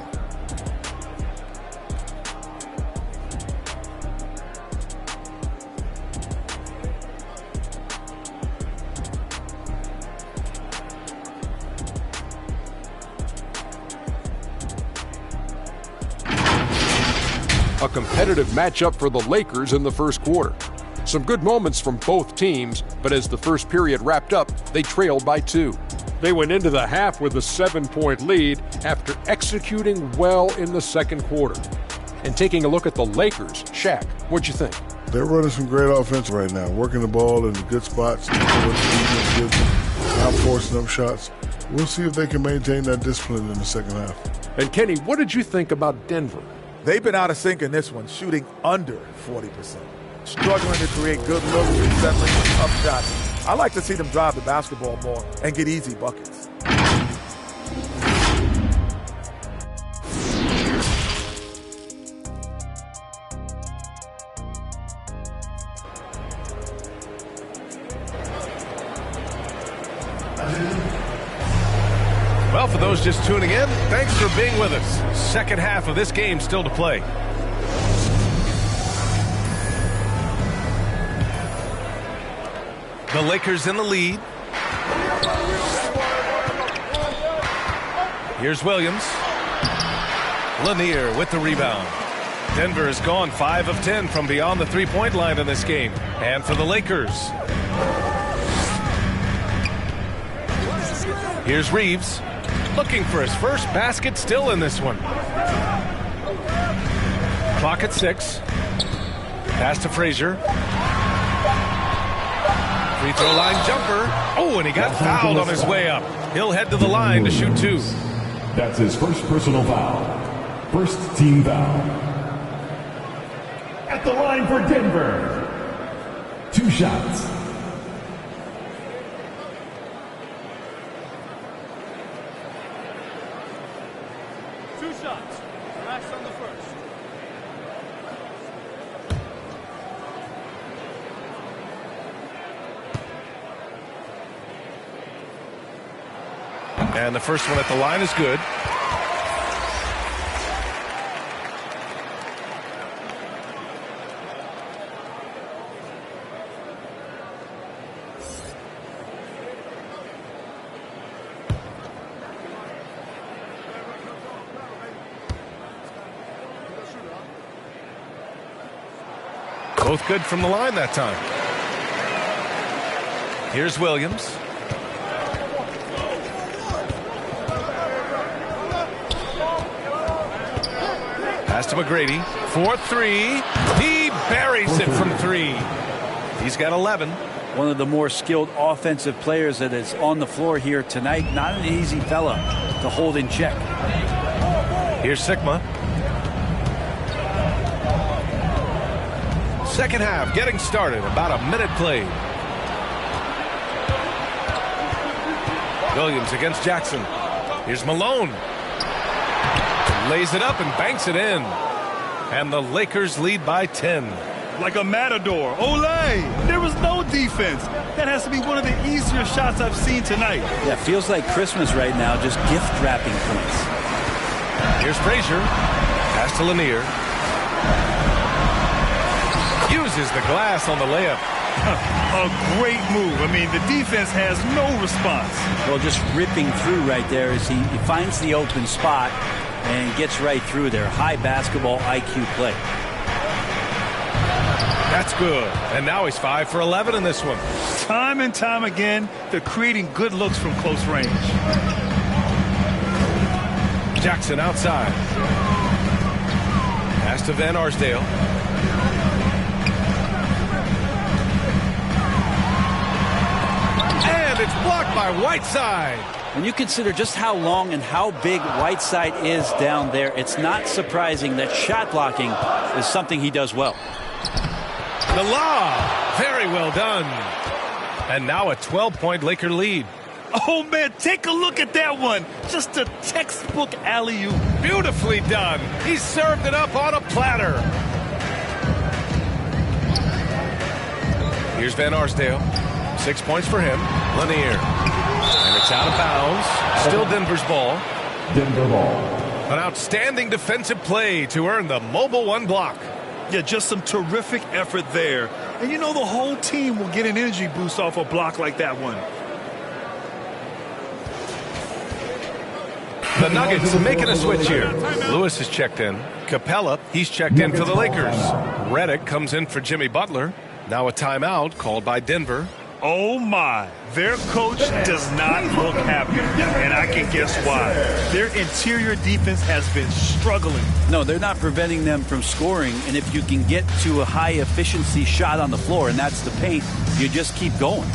J: A competitive matchup for the Lakers in the first quarter. Some good moments from both teams, but as the first period wrapped up, they trailed by 2. They went into the half with a 7-point lead after executing well in the second quarter. And taking a look at the Lakers, Shaq, what'd you think?
K: They're running some great offense right now, working the ball in the good spots, what the defense gives them, not forcing up shots. We'll see if they can maintain that discipline in the second half.
J: And Kenny, what did you think about Denver?
L: They've been out of sync in this one, shooting under 40%. Struggling to create good looks and settling for tough shots. I like to see them drive the basketball more and get easy buckets.
P: Well, for those just tuning in, thanks for being with us. Second half of this game still to play. The Lakers in the lead. Here's Williams. Lanier with the rebound. Denver has gone 5 of 10 from beyond the three-point line in this game. And for the Lakers, here's Reeves. looking for his first basket still in this one. Clock at 6. Pass to Frazier. Free throw line jumper. Oh, and he got fouled on his way up. He'll head to the line to shoot 2.
G: That's his first personal foul. First team foul. At the line for Denver. 2 shots.
P: Last on the first. And the first one at the line is good. Both good from the line that time. Here's Williams. Pass to McGrady. 4-3. He buries it from 3. He's got 11.
S: One of the more skilled offensive players that is on the floor here tonight. Not an easy fella to hold in check.
P: Here's Sigma. Second half getting started. About a minute played. Williams against Jackson. Here's Malone. Lays it up and banks it in. And the Lakers lead by 10.
R: Like a matador. Olay! There was no defense. That has to be one of the easier shots I've seen tonight.
S: Yeah, feels like Christmas right now, just gift wrapping points.
P: Here's Frazier. Pass to Lanier. Uses the glass on the layup.
R: A great move. I mean, the defense has no response.
S: Well, just ripping through right there as he finds the open spot and gets right through there. High basketball IQ play.
P: That's good. And now he's 5 for 11 in this one.
R: Time and time again, they're creating good looks from close range.
P: Jackson outside. Pass to Van Arsdale. And it's blocked by Whiteside.
S: When you consider just how long and how big Whiteside is down there, it's not surprising that shot blocking is something he does well.
P: The lob. Very well done. And now a 12-point Laker lead.
R: Oh, man, take a look at that one. Just a textbook alley-oop.
P: Beautifully done. He served it up on a platter. Here's Van Arsdale. 6 points for him. Lanier. And it's out of bounds. Still Denver's ball.
G: Denver ball.
P: An outstanding defensive play to earn the mobile 1 block.
R: Yeah, just some terrific effort there. And you know the whole team will get an energy boost off a block like that one.
P: The Nuggets making a switch here. Lewis is checked in. Capella, he's checked in for the Lakers. Redick comes in for Jimmy Butler. Now a timeout called by Denver.
R: Oh my, their coach does not look happy, and I can guess why. Their interior defense has been struggling.
S: No, they're not preventing them from scoring, and if you can get to a high efficiency shot on the floor, and that's the paint, you just keep going.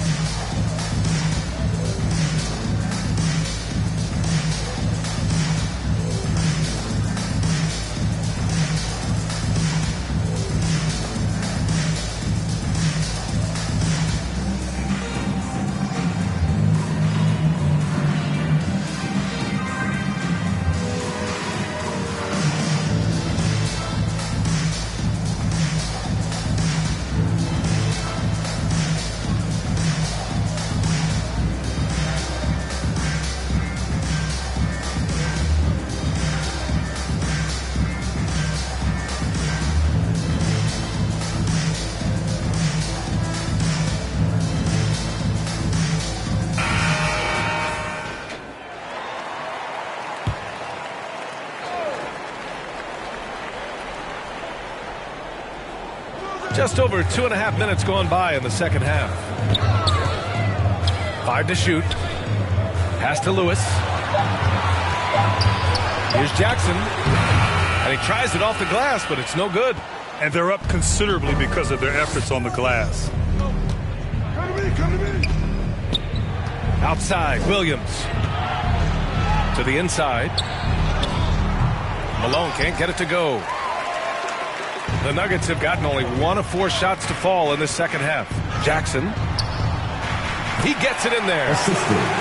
P: Just over 2.5 minutes gone by in the second half. 5 to shoot. Pass to Lewis. Here's Jackson. And he tries it off the glass, but it's no good.
R: And they're up considerably because of their efforts on the glass.
P: Outside, Williams. To the inside. Malone can't get it to go. The Nuggets have gotten only 1 of 4 shots to fall in the second half. Jackson. He gets it in there.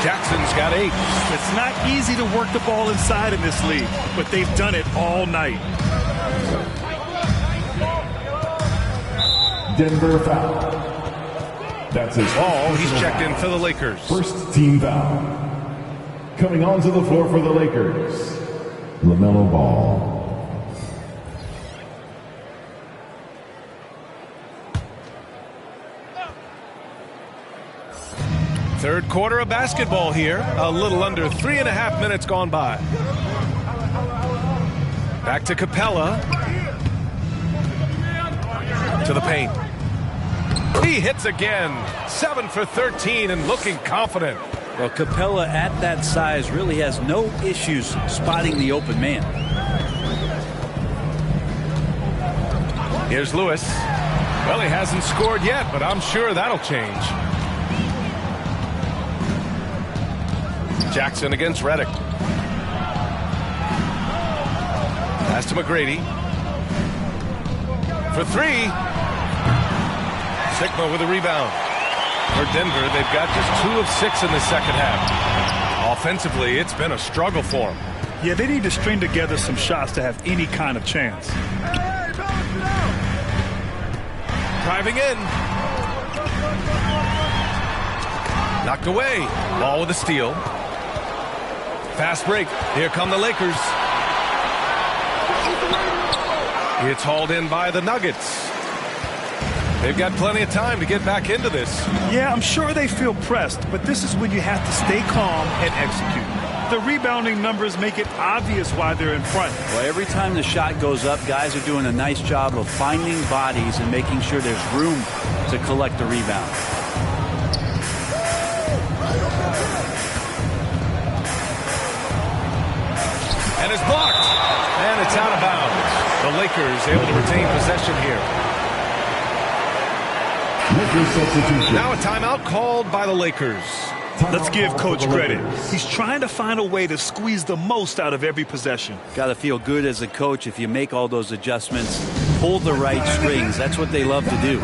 P: Jackson's got 8.
R: It's not easy to work the ball inside in this league, but they've done it all night.
G: Denver foul. That's his
P: ball. He's checked in for the Lakers.
G: First team foul. Coming onto the floor for the Lakers, LaMelo Ball.
P: Third quarter of basketball here. A little under 3.5 minutes gone by. Back to Capella. To the paint. He hits again. 7 for 13 and looking confident.
S: Well, Capella at that size really has no issues spotting the open man.
P: Here's Lewis. Well, he hasn't scored yet, but I'm sure that'll change. Jackson against Redick. Pass to McGrady. For 3. Sigma with a rebound. For Denver, they've got just 2 of 6 in the second half. Offensively, it's been a struggle for them.
R: Yeah, they need to string together some shots to have any kind of chance.
P: Driving in. Knocked away. Ball with a steal. Fast break. Here come the Lakers. It's hauled in by the Nuggets. They've got plenty of time to get back into this.
R: Yeah, I'm sure they feel pressed, but this is when you have to stay calm and execute. The rebounding numbers make it obvious why they're in front.
S: Well, every time the shot goes up, guys are doing a nice job of finding bodies and making sure there's room to collect the rebound.
P: And it's blocked. And it's out of bounds. The Lakers able to retain possession here. Now a timeout called by the Lakers.
R: Let's give Coach credit. He's trying to find a way to squeeze the most out of every possession.
S: Got to feel good as a coach if you make all those adjustments, pull the right strings. That's what they love to do.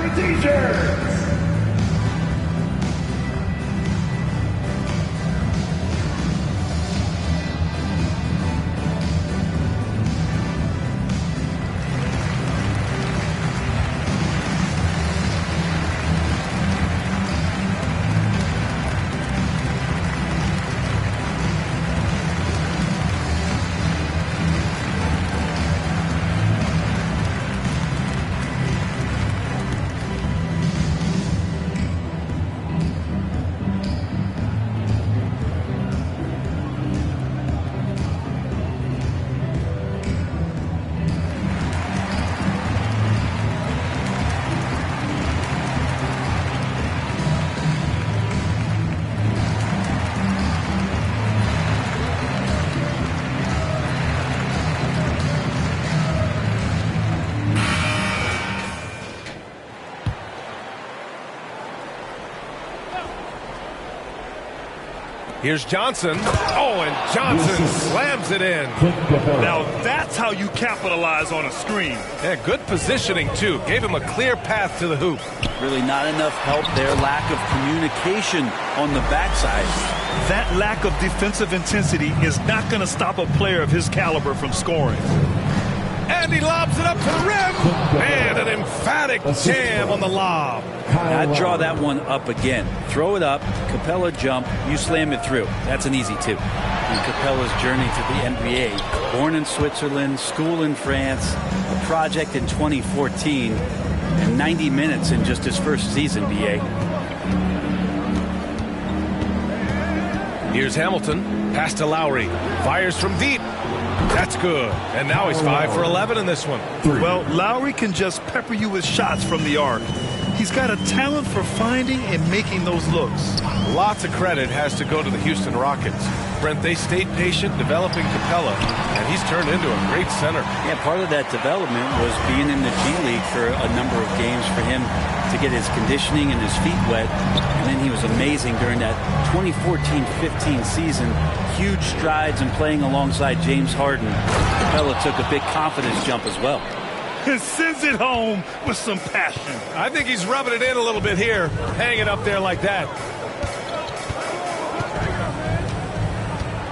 P: Here's Johnson. Oh, and Johnson slams it in.
R: Now that's how you capitalize on a screen.
P: Yeah, good positioning, too. Gave him a clear path to the hoop.
S: Really not enough help there. Lack of communication on the backside.
R: That lack of defensive intensity is not going to stop a player of his caliber from scoring.
P: And he lobs it up to the rim. And an emphatic jam on the lob.
S: I'd draw that one up again. Throw it up, Capella jump, you slam it through. That's an easy 2. And Capella's journey to the NBA. Born in Switzerland, school in France, a project in 2014, and 90 minutes in just his first season, BA.
P: Here's Hamilton. Pass to Lowry. Fires from deep. That's good. And now he's 5 for 11 in this one.
R: Well, Lowry can just pepper you with shots from the arc. He's got a talent for finding and making those looks.
P: Lots of credit has to go to the Houston Rockets. Brent, they stayed patient developing Capella, and he's turned into a great center.
S: Yeah, part of that development was being in the G League for a number of games for him to get his conditioning and his feet wet. And then he was amazing during that 2014-15 season. Huge strides in playing alongside James Harden. Capella took a big confidence jump as well.
R: And sends it home with some passion.
P: I think he's rubbing it in a little bit here, hanging up there like that.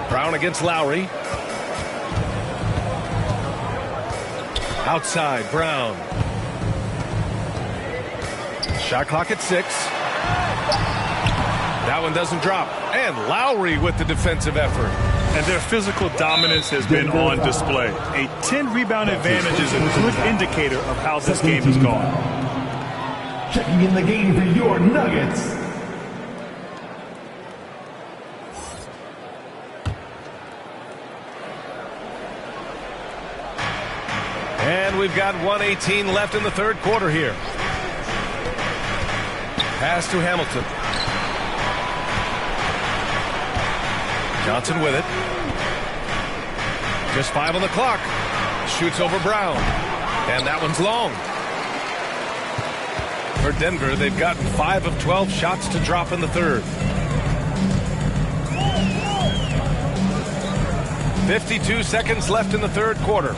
P: Brown against Lowry. Outside, Brown. Shot clock at 6. That one doesn't drop. And Lowry with the defensive effort.
R: And their physical dominance has been on display. A 10-rebound advantage is a good indicator of how this game has gone.
G: Checking in the game for your Nuggets.
P: And we've got 1:18 left in the third quarter here. Pass to Hamilton. Johnson with it. Just 5 on the clock. Shoots over Brown. And that one's long. For Denver, they've gotten 5 of 12 shots to drop in the third. 52 seconds left in the third quarter.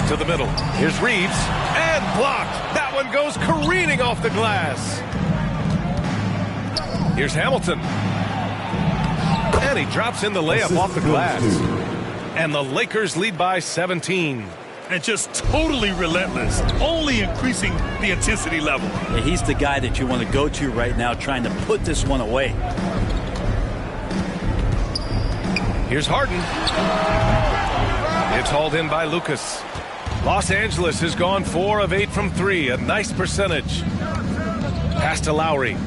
P: To the middle. Here's Reeves. And blocked. That one goes careening off the glass. Here's Hamilton. And he drops in the layup off the glass. And the Lakers lead by 17.
R: And just totally relentless, only increasing the intensity level.
S: Yeah, he's the guy that you want to go to right now, trying to put this one away.
P: Here's Harden. It's hauled in by Lucas. Los Angeles has gone 4 of 8 from 3. A nice percentage. Pass to Lowry.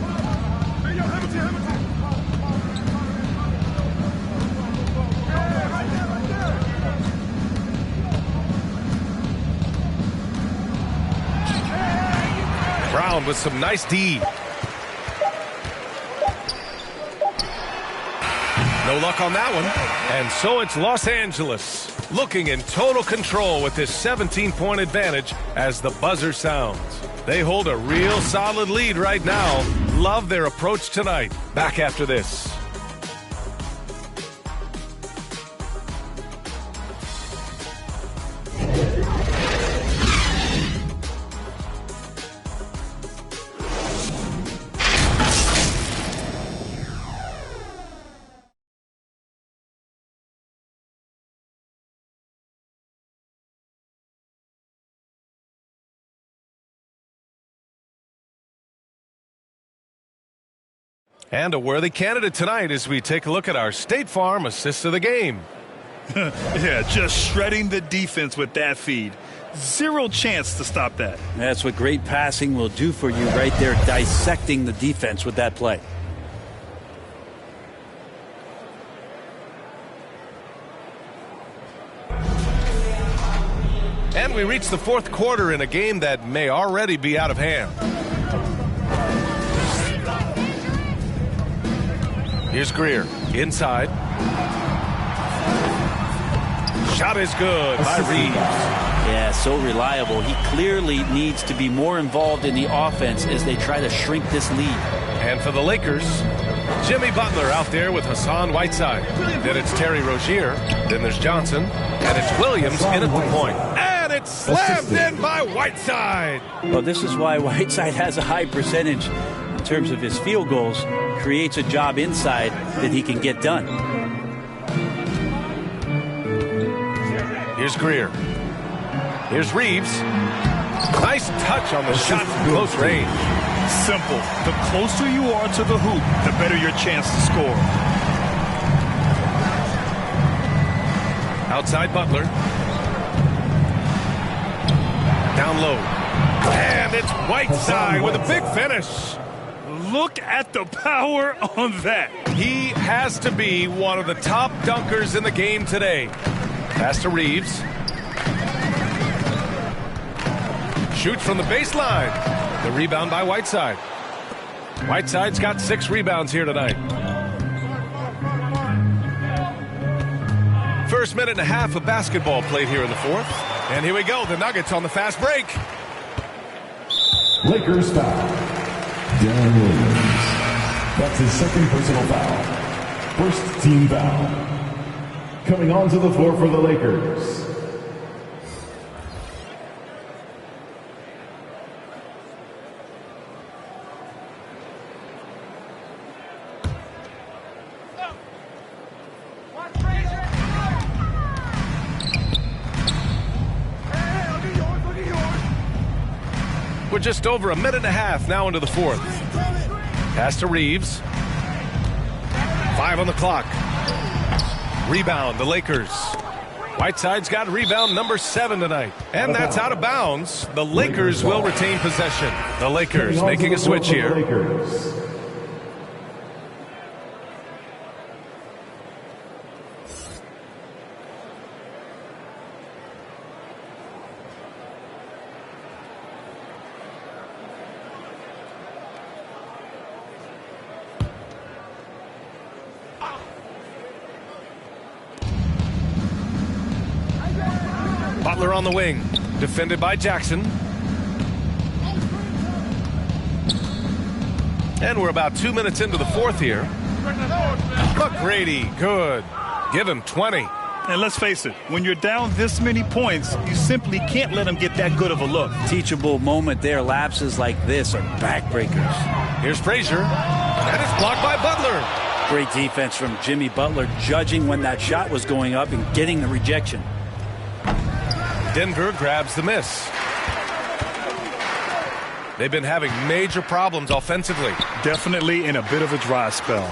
P: Brown with some nice D. No luck on that one. And so it's Los Angeles looking in total control with this 17-point advantage as the buzzer sounds. They hold a real solid lead right now. Love their approach tonight. Back after this. And a worthy candidate tonight as we take a look at our State Farm assist of the game.
R: Yeah, just shredding the defense with that feed. Zero chance to stop that.
S: That's what great passing will do for you right there, dissecting the defense with that play.
P: And we reach the fourth quarter in a game that may already be out of hand. Here's Greer, inside. Shot is good by Reeves.
S: Yeah, so reliable. He clearly needs to be more involved in the offense as they try to shrink this lead.
P: And for the Lakers, Jimmy Butler out there with Hassan Whiteside. Then it's Terry Rozier. Then there's Johnson. And it's Williams in at the point. And it's slammed in by Whiteside.
S: Well, this is why Whiteside has a high percentage in terms of his field goals. Creates a job inside that he can get done.
P: Here's Greer. Here's Reeves. Nice touch on the shot from close range.
R: Simple. The closer you are to the hoop, the better your chance to score.
P: Outside Butler. Down low. And it's Whiteside with a big finish.
R: Look at the power on that.
P: He has to be one of the top dunkers in the game today. Pass to Reeves. Shoots from the baseline. The rebound by Whiteside. Whiteside's got 6 rebounds here tonight. First minute and a half of basketball played here in the fourth. And here we go. The Nuggets on the fast break.
G: Lakers foul. Darren Williams. That's his second personal foul. First team foul. Coming onto the floor for the Lakers.
P: We're just over a minute and a half now into the fourth. Pass to Reeves. 5 on the clock. Rebound, the Lakers. Whiteside's got rebound number 7 tonight. And that's out of bounds. The Lakers will retain possession. The Lakers making a switch here. Butler on the wing, defended by Jackson. And we're about 2 minutes into the fourth here. McGrady, good. Give him 20.
R: And let's face it, when you're down this many points, you simply can't let them get that good of a look.
S: Teachable moment there. Lapses like this are backbreakers.
P: Here's Frazier, and it's blocked by Butler.
S: Great defense from Jimmy Butler, judging when that shot was going up and getting the rejection.
P: Denver grabs the miss. They've been having major problems offensively.
R: Definitely in a bit of a dry spell.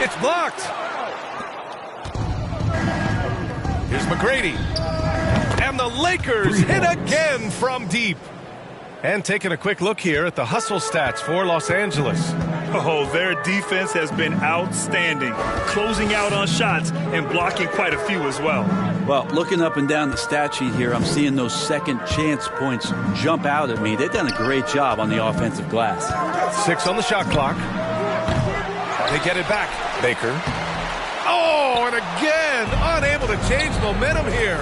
P: It's blocked. Here's McGrady. And the Lakers hit again from deep. And taking a quick look here at the hustle stats for Los Angeles.
R: Oh, their defense has been outstanding, closing out on shots and blocking quite a few as well.
S: Well, looking up and down the stat sheet here, I'm seeing those second chance points jump out at me. They've done a great job on the offensive glass.
P: 6 on the shot clock. They get it back. Baker. Oh, and again, unable to change momentum here.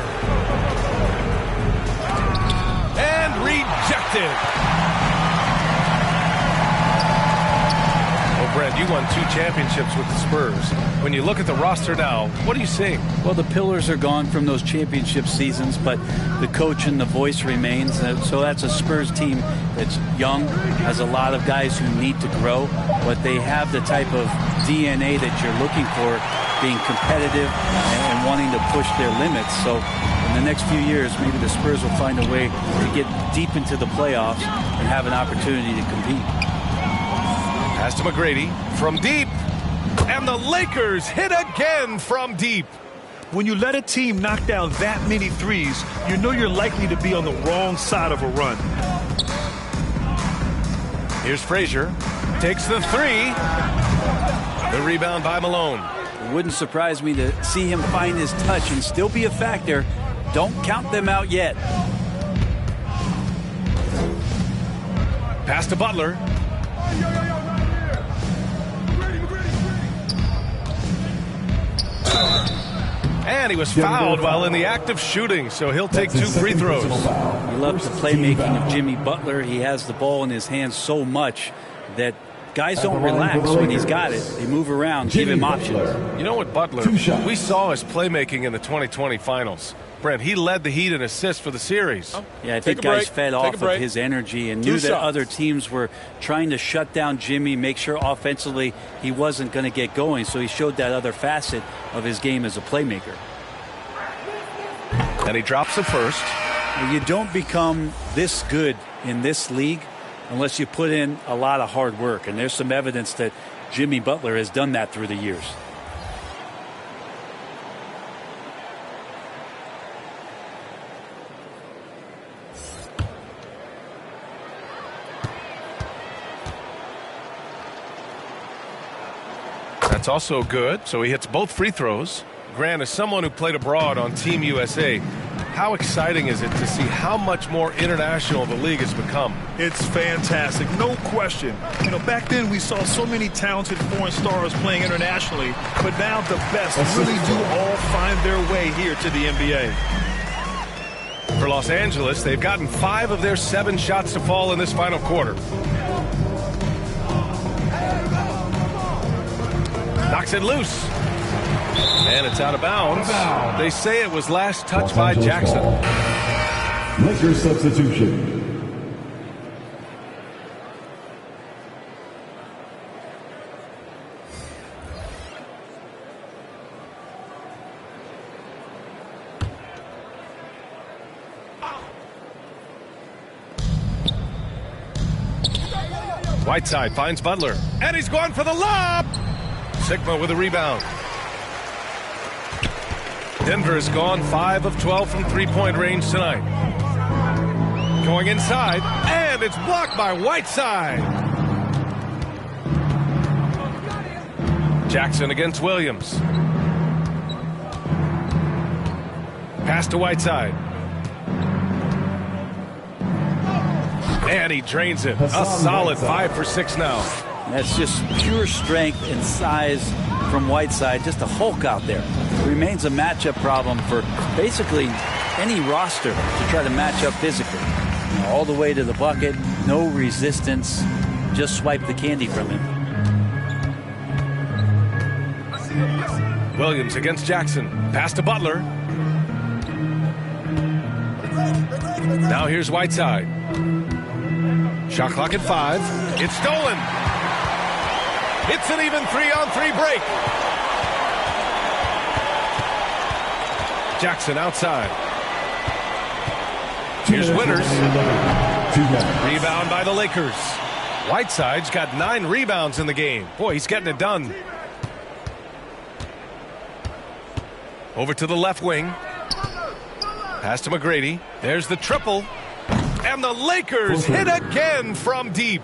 P: And rejected. Brent, you won 2 championships with the Spurs. When you look at the roster now, what are you seeing?
S: Well, the pillars are gone from those championship seasons, but the coach and the voice remains. So that's a Spurs team that's young, has a lot of guys who need to grow, but they have the type of DNA that you're looking for, being competitive and wanting to push their limits. So in the next few years, maybe the Spurs will find a way to get deep into the playoffs and have an opportunity to compete.
P: Pass to McGrady from deep. And the Lakers hit again from deep.
R: When you let a team knock down that many threes, you know you're likely to be on the wrong side of a run.
P: Here's Frazier. Takes the 3. The rebound by Malone.
S: It wouldn't surprise me to see him find his touch and still be a factor. Don't count them out yet.
P: Pass to Butler. And he was fouled while in the act of shooting, so he'll take 2 free throws.
S: You love the playmaking of Jimmy Butler. He has the ball in his hands so much that guys don't relax when he's got it. They move around, give him options.
P: You know what, Butler, we saw his playmaking in the 2020 finals. Brent, he led the Heat in assists for the series.
S: Yeah, I think guys fed off of his energy and knew that other teams were trying to shut down Jimmy, make sure offensively he wasn't going to get going. So he showed that other facet of his game as a playmaker.
P: And he drops the first.
S: You don't become this good in this league unless you put in a lot of hard work. And there's some evidence that Jimmy Butler has done that through the years.
P: That's also good. So he hits both free throws. Grant, as someone who played abroad on Team USA, How exciting is it to see how much more international the league has become?
R: It's fantastic, no question. You know, back then we saw so many talented foreign stars playing internationally, but now the best really do all find their way here to the NBA.
P: For Los Angeles, they've gotten 5 of their 7 shots to fall in this final quarter. Knocks it loose. And it's out of bounds. They say it was last touched by Jackson.
G: Lakers substitution.
P: Whiteside finds Butler. And he's going for the lob. Sigma with a rebound. Denver has gone 5 of 12 from three-point range tonight. Going inside, and it's blocked by Whiteside. Jackson against Williams. Pass to Whiteside. And he drains it. A solid 5 for 6 now.
S: That's just pure strength and size from Whiteside. Just a Hulk out there. Remains a matchup problem for basically any roster to try to match up physically. You know, all the way to the bucket, no resistance. Just swipe the candy from him.
P: Williams against Jackson. Pass to Butler. Now here's Whiteside. Shot clock at 5. It's stolen. It's an even 3-on-3 break. Jackson outside. Here's Winters. Rebound by the Lakers. Whiteside's got 9 rebounds in the game. Boy, he's getting it done. Over to the left wing. Pass to McGrady. There's the triple. And the Lakers hit again from deep.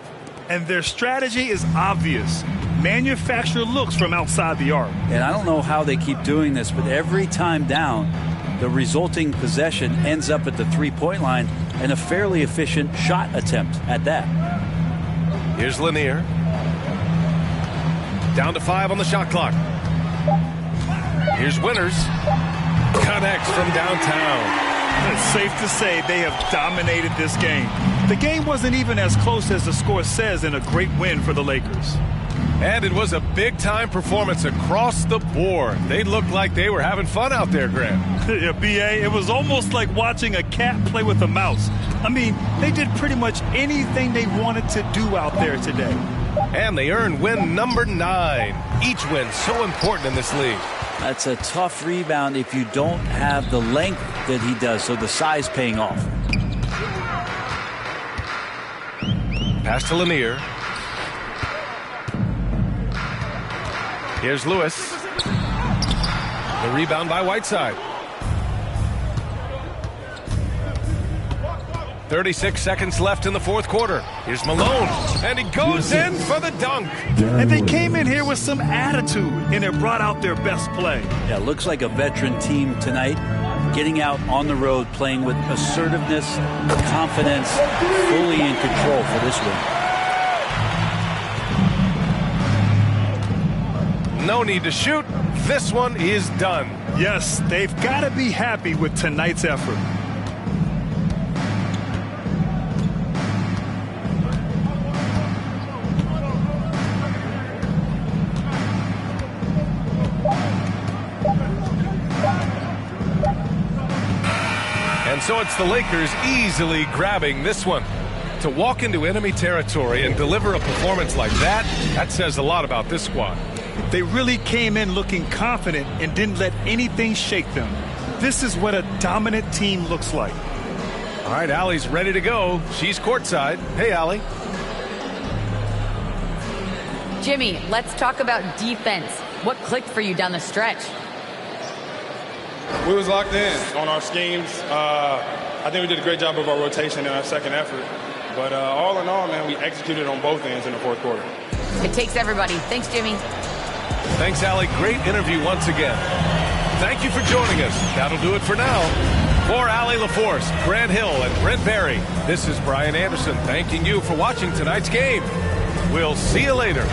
R: And their strategy is obvious. Manufacture looks from outside the arc.
S: And I don't know how they keep doing this, but every time down, the resulting possession ends up at the three-point line and a fairly efficient shot attempt at that.
P: Here's Lanier. Down to 5 on the shot clock. Here's Winters. Connects from downtown.
R: It's safe to say they have dominated this game. The game wasn't even as close as the score says in a great win for the Lakers.
P: And it was a big-time performance across the board. They looked like they were having fun out there, Grant.
R: Yeah, B.A., it was almost like watching a cat play with a mouse. I mean, they did pretty much anything they wanted to do out there today.
P: And they earned win number 9. Each win so important in this league.
S: That's a tough rebound if you don't have the length that he does, so the size paying off.
P: Pass to Lanier. Here's Lewis. The rebound by Whiteside. 36 seconds left in the fourth quarter. Here's Malone, and he goes in for the dunk.
R: And they came in here with some attitude, and it brought out their best play.
S: Yeah, looks like a veteran team tonight, getting out on the road, playing with assertiveness, confidence, fully in control for this win.
P: No need to shoot. This one is done.
R: Yes, they've got to be happy with tonight's effort.
P: And so it's the Lakers easily grabbing this one. To walk into enemy territory and deliver a performance like that, that says a lot about this squad.
R: They really came in looking confident and didn't let anything shake them. This is what a dominant team looks like.
P: All right, Allie's ready to go. She's courtside. Hey, Allie.
Q: Jimmy, let's talk about defense. What clicked for you down the stretch?
T: We was locked in on our schemes. I think we did a great job of our rotation in our second effort. But all in all, man, we executed on both ends in the fourth quarter.
Q: It takes everybody. Thanks, Jimmy.
P: Thanks, Allie. Great interview once again. Thank you for joining us. That'll do it for now. For Allie LaForce, Grant Hill, and Brent Berry, this is Brian Anderson thanking you for watching tonight's game. We'll see you later.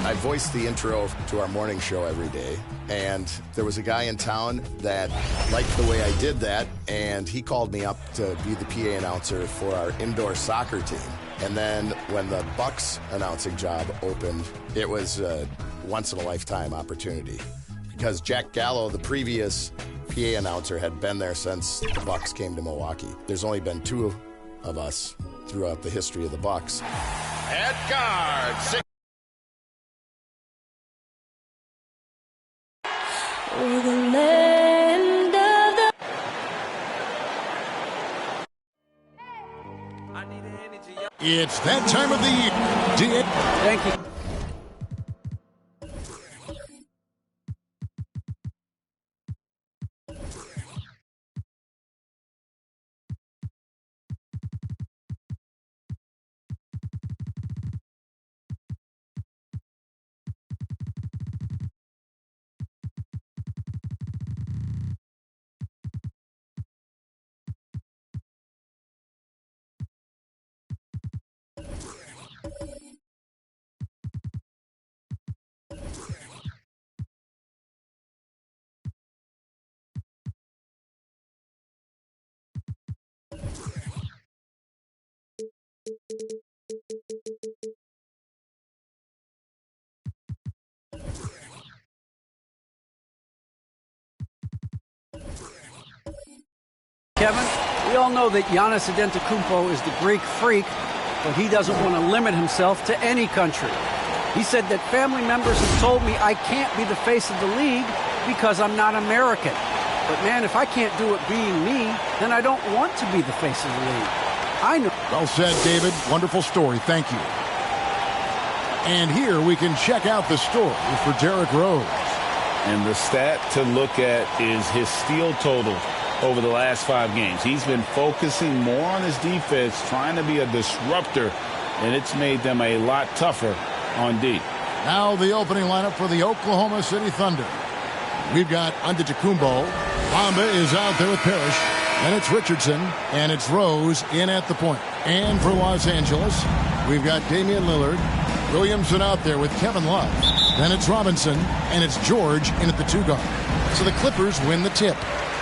O: I voice the intro to our morning show every day, and there was a guy in town that liked the way I did that, and he called me up to be the PA announcer for our indoor soccer team. And then when the Bucks announcing job opened, it was a once-in-a-lifetime opportunity because Jack Gallo, the previous PA announcer, had been there since the Bucks came to Milwaukee. There's only been two of us throughout the history of the Bucks.
N: At guard,
C: It's that time of the year.
D: Thank you. Kevin, we all know that Giannis Antetokounmpo is the Greek freak, but he doesn't want to limit himself to any country. He said that family members have told me I can't be the face of the league because I'm not American. But man, if I can't do it being me, then I don't want to be the face of the league. I know.
C: Well said, David. Wonderful story. Thank you. And here we can check out the story for Derrick Rose.
E: And the stat to look at is his steal total over the last 5 games. He's been focusing more on his defense, trying to be a disruptor, and it's made them a lot tougher on D.
C: Now the opening lineup for the Oklahoma City Thunder. We've got Antetokounmpo. Bamba is out there with Parrish. And it's Richardson, and it's Rose in at the point. And for Los Angeles, we've got Damian Lillard. Williamson out there with Kevin Love. Then it's Robinson, and it's George in at the 2 guard. So the Clippers win the tip.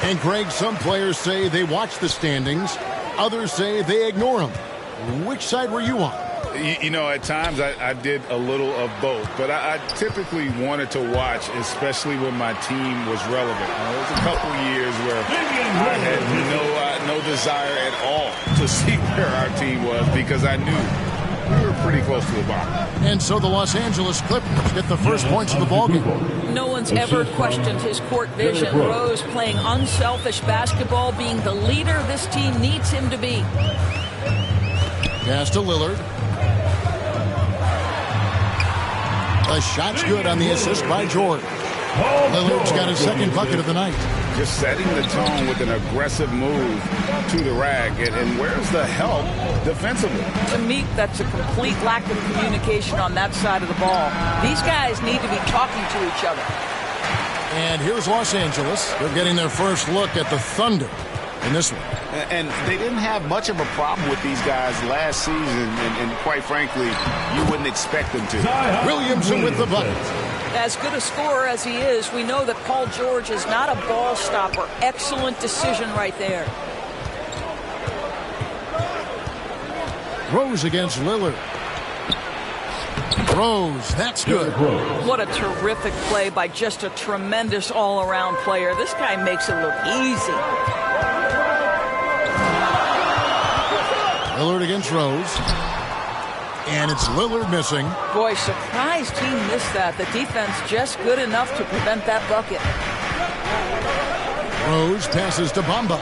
C: And Greg, some players say they watch the standings. Others say they ignore them. Which side were you on?
E: You know, at times I did a little of both, but I typically wanted to watch, especially when my team was relevant. There was a couple years where I had no desire at all to see where our team was because I knew we were pretty close to the bottom.
C: And so the Los Angeles Clippers get the first points of the ballgame.
U: No one's ever questioned his court vision. Rose playing unselfish basketball, being the leader this team needs him to be.
C: Pass to Lillard. The shot's good on the assist by George. Lillard's got his second bucket of the night.
E: Just setting the tone with an aggressive move to the rack. And where's the help defensively?
U: To me, that's a complete lack of communication on that side of the ball. These guys need to be talking to each other.
C: And here's Los Angeles. They're getting their first look at the Thunder in this one.
E: And they didn't have much of a problem with these guys last season, and quite frankly, you wouldn't expect them to.
C: Williamson with the bucket.
U: As good a scorer as he is, we know that Paul George is not a ball stopper. Excellent decision right there.
C: Rose against Lillard. Rose, that's good.
U: What a terrific play by just a tremendous all-around player. This guy makes it look easy.
C: Lillard against Rose. And it's Lillard missing.
U: Boy, surprised he missed that. The defense just good enough to prevent that bucket.
C: Rose passes to Bamba.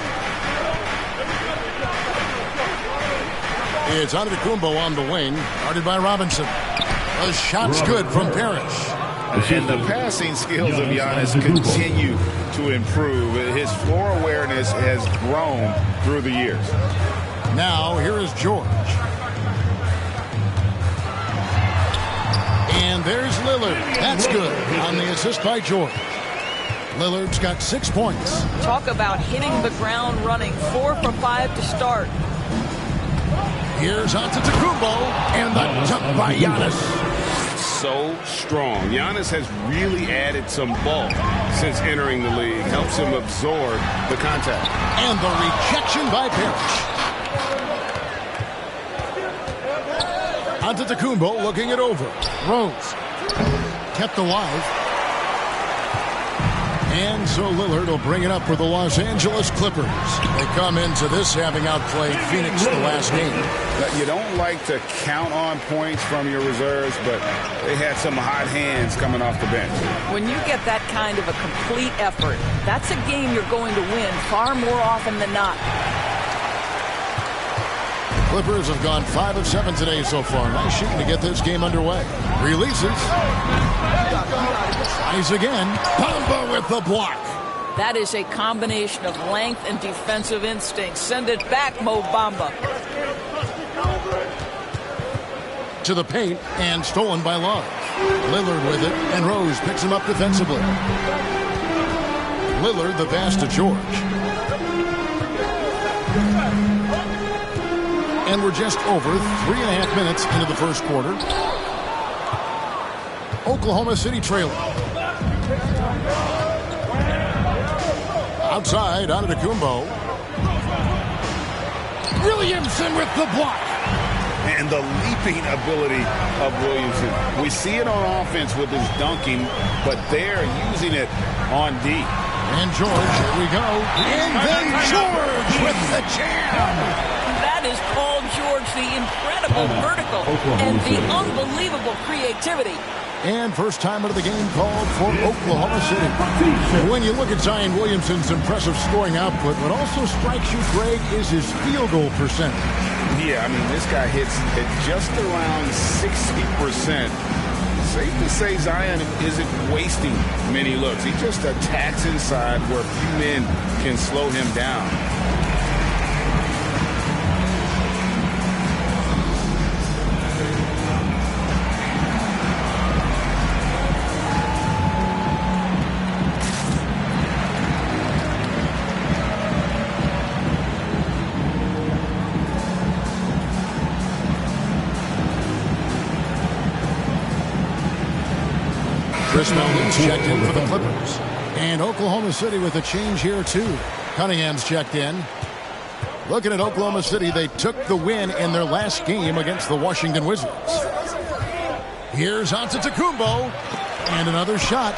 C: It's Antetokounmpo on the wing, guarded by Robinson. The shot's good from Parrish.
E: And the passing skills of Giannis continue to improve. His floor awareness has grown through the years.
C: Now, here is George. And there's Lillard. That's good on the assist by George. Lillard's got 6 points.
U: Talk about hitting the ground running. 4 for 5 to start.
C: Here's Antetokounmpo, and the jump by Giannis.
E: So strong. Giannis has really added some bulk since entering the league. Helps him absorb the contact.
C: And the rejection by Parrish. Antetokounmpo looking it over. Rose kept alive. And so Lillard will bring it up for the Los Angeles Clippers. They come into this having outplayed Phoenix the last game.
E: You don't like to count on points from your reserves, but they had some hot hands coming off the bench.
U: When you get that kind of a complete effort, that's a game you're going to win far more often than not.
C: Clippers have gone 5 of 7 today so far. Nice shooting to get this game underway. Releases. Tries again. Bamba with the block.
U: That is a combination of length and defensive instinct. Send it back, Mo Bamba.
C: To the paint and stolen by Love. Lillard with it, and Rose picks him up defensively. Lillard the pass to George. And we're just over 3.5 minutes into the first quarter. Oklahoma City trailing. Outside, Antetokounmpo. Williamson with the block.
E: And the leaping ability of Williamson. We see it on offense with his dunking, but they're using it on D.
C: And George, here we go. And then George with the jam.
U: That is Paul George, the incredible vertical and the unbelievable creativity.
C: And first time out of the game called for Oklahoma City. When you look at Zion Williamson's impressive scoring output, what also strikes you, Greg, is his field goal percentage.
E: Yeah, I mean, this guy hits at just around 60%. Safe to say Zion isn't wasting many looks. He just attacks inside where few men can slow him down.
C: Chris Melton's checked in for the Clippers. And Oklahoma City with a change here, too. Cunningham's checked in. Looking at Oklahoma City, they took the win in their last game against the Washington Wizards. Here's Antetokounmpo. And another shot.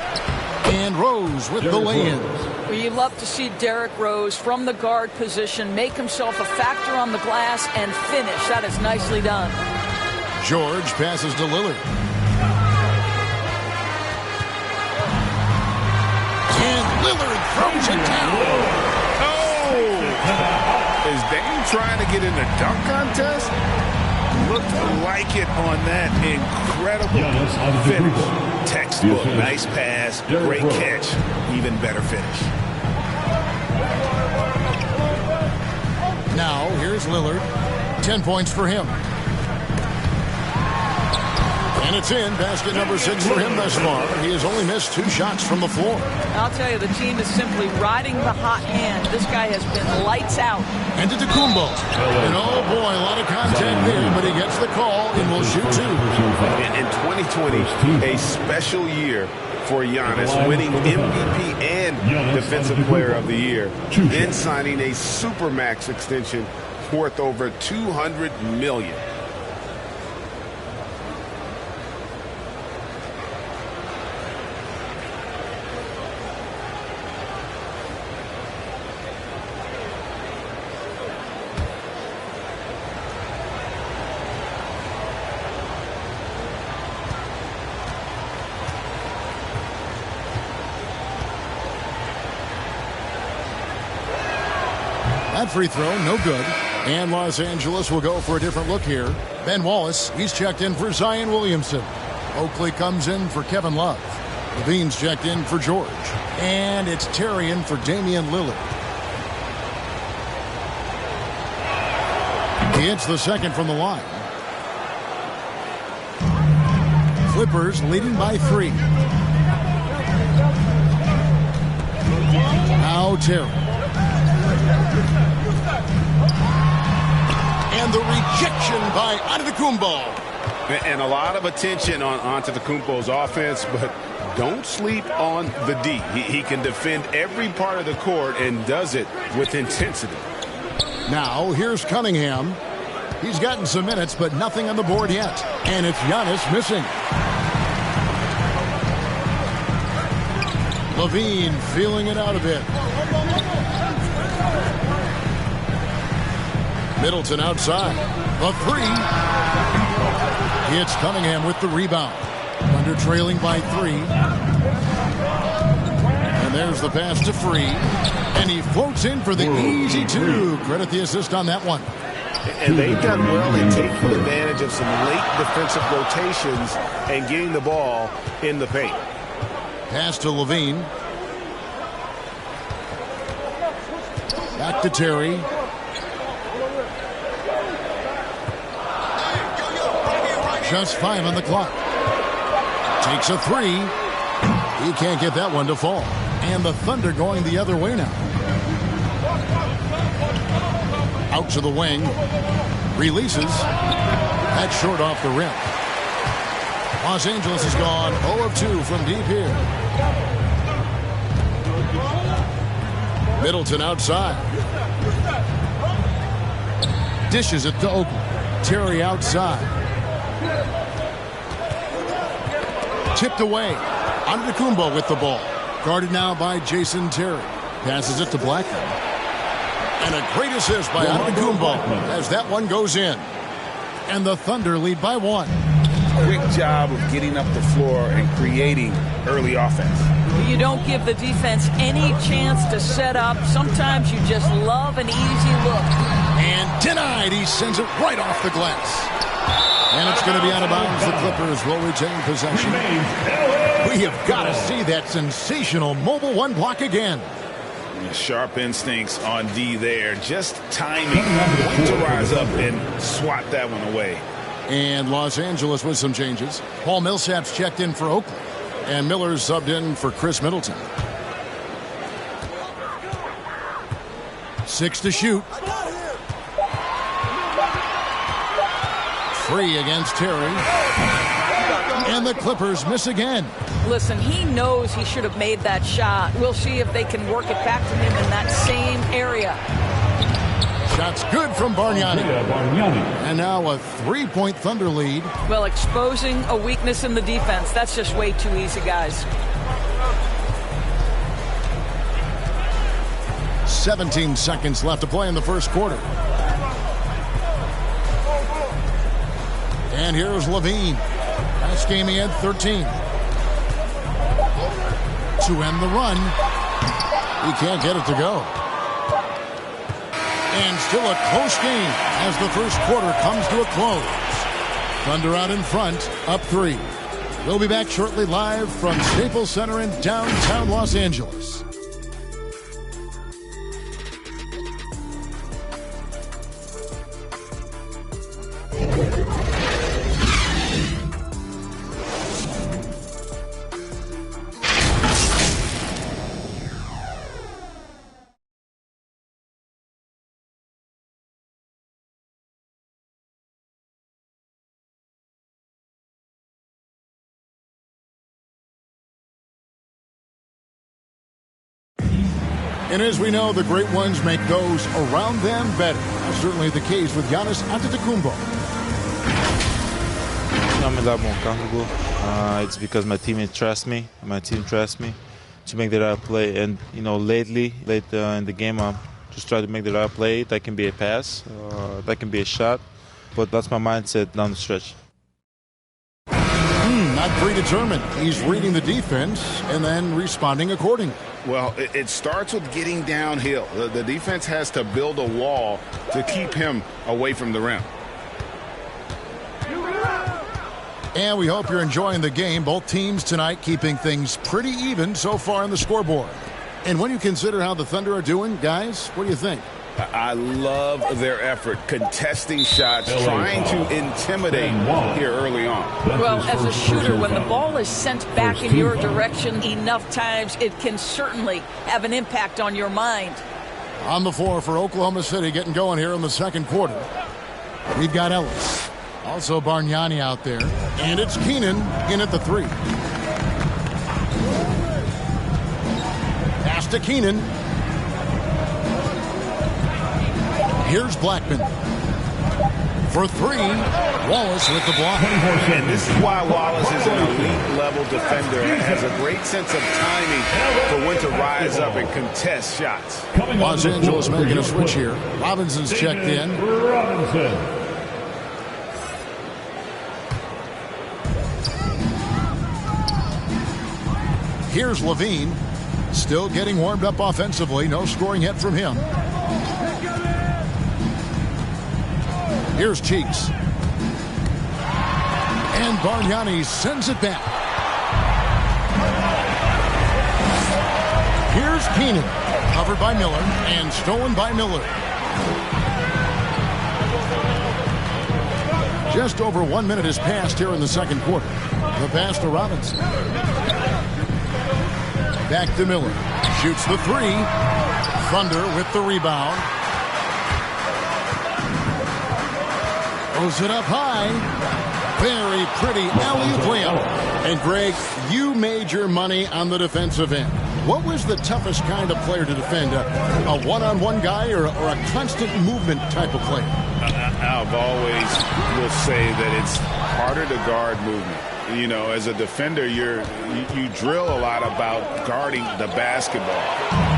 C: And Rose with the lay-in.
U: Well, you love to see Derrick Rose from the guard position make himself a factor on the glass and finish. That is nicely done.
C: George passes to Lillard. And Lillard throws it down.
E: Oh! Is Dame trying to get in the dunk contest? looked like it on that incredible finish. Textbook, nice pass, great catch, even better finish.
C: Now, here's Lillard. 10 points for him. And it's in. Basket number 6 for him thus far. He has only missed 2 shots from the floor.
U: I'll tell you, the team is simply riding the hot hand. This guy has been lights out.
C: And to Kumbo. And oh boy, a lot of contact there, but he gets the call and will shoot 2.
M: In 2020, a special year for Giannis, winning MVP and Defensive Player of the Year, then signing a Supermax extension worth over $200 million.
C: That free throw, no good. And Los Angeles will go for a different look here. Ben Wallace, he's checked in for Zion Williamson. Oakley comes in for Kevin Love. Levine's checked in for George. And it's Terry in for Damian Lillard. He hits the second from the line. Clippers leading by 3. Now Terry. And the rejection by Antetokounmpo.
M: And a lot of attention on Antetokounmpo's offense, but don't sleep on the D. He can defend every part of the court and does it with intensity.
C: Now, here's Cunningham. He's gotten some minutes, but nothing on the board yet. And it's Giannis missing. Levine feeling it out a bit. Middleton outside. The 3. It's Cunningham with the rebound. Thunder trailing by 3. And there's the pass to Free. And he floats in for the easy 2. Credit the assist on that one.
M: And they've done well in taking advantage of some late defensive rotations and getting the ball in the paint.
C: Pass to Levine. Back to Terry. Just 5 on the clock. Takes a 3. He can't get that one to fall. And the Thunder going the other way now. Out to the wing. Releases. That's short off the rim. Los Angeles has gone 0 of 2 from deep here. Middleton outside. Dishes it to Oakley. Terry outside. Tipped away. Antetokounmpo with the ball. Guarded now by Jason Terry. Passes it to Blackman. And a great assist by Antetokounmpo as that one goes in. And the Thunder lead by 1.
E: Quick job of getting up the floor and creating early offense.
U: You don't give the defense any chance to set up. Sometimes you just love an easy look.
C: And denied. He sends it right off the glass. And it's going to be out of bounds. The Clippers will retain possession. We have got to see that sensational mobile 1 block again.
E: Sharp instincts on D there. Just timing when to rise up and swat that one away.
C: And Los Angeles with some changes. Paul Millsap's checked in for Oakley. And Miller's subbed in for Chris Middleton. 6 to shoot. Free against Terry. And the Clippers miss again.
U: Listen, he knows he should have made that shot. We'll see if they can work it back to him in that same area.
C: Shot's good from Bargnani. And now a 3-point Thunder lead.
U: Well, exposing a weakness in the defense. That's just way too easy, guys.
C: 17 seconds left to play in the first quarter. And here's Levine. Last game he had 13. To end the run. He can't get it to go. And still a close game as the first quarter comes to a close. Thunder out in front, up 3. We'll be back shortly live from Staples Center in downtown Los Angeles. And as we know, the great ones make those around them better. That's certainly the case with Giannis Antetokounmpo.
B: I'm a lot more comfortable. It's because my teammates trust me. My team trusts me to make the right play. And, you know, late in the game, I'm just trying to make the right play. That can be a pass. That can be a shot. But that's my mindset down the stretch.
C: Not predetermined. He's reading the defense and then responding accordingly.
E: Well, it starts with getting downhill. The defense has to build a wall to keep him away from the rim.
C: And we hope you're enjoying the game. Both teams tonight keeping things pretty even so far on the scoreboard. And when you consider how the Thunder are doing, guys, what do you think?
E: I love their effort, contesting shots, trying to intimidate here early on.
U: Well, as a shooter, when the ball is sent back in your direction enough times, it can certainly have an impact on your mind.
C: On the floor for Oklahoma City, getting going here in the second quarter. We've got Ellis. Also Bargnani out there. And it's Keenan in at the 3. Pass to Keenan. Here's Blackman. For 3, Wallace with the block.
E: And this is why Wallace is an elite-level defender and has a great sense of timing for when to rise up and contest shots.
C: Los Angeles making a switch here. Robinson's checked in. Here's Levine. Still getting warmed up offensively. No scoring yet from him. Here's Cheeks. And Bargnani sends it back. Here's Keenan. Covered by Miller and stolen by Miller. Just over 1 minute has passed here in the second quarter. The pass to Robinson. Back to Miller. Shoots the 3. Thunder with the rebound. Throws it up high. Very pretty alley-oop layup. And Greg, you made your money on the defensive end. What was the toughest kind of player to defend? A one-on-one guy or a constant movement type of player?
E: I've always will say that it's harder to guard movement. You know, as a defender, you drill a lot about guarding the basketball.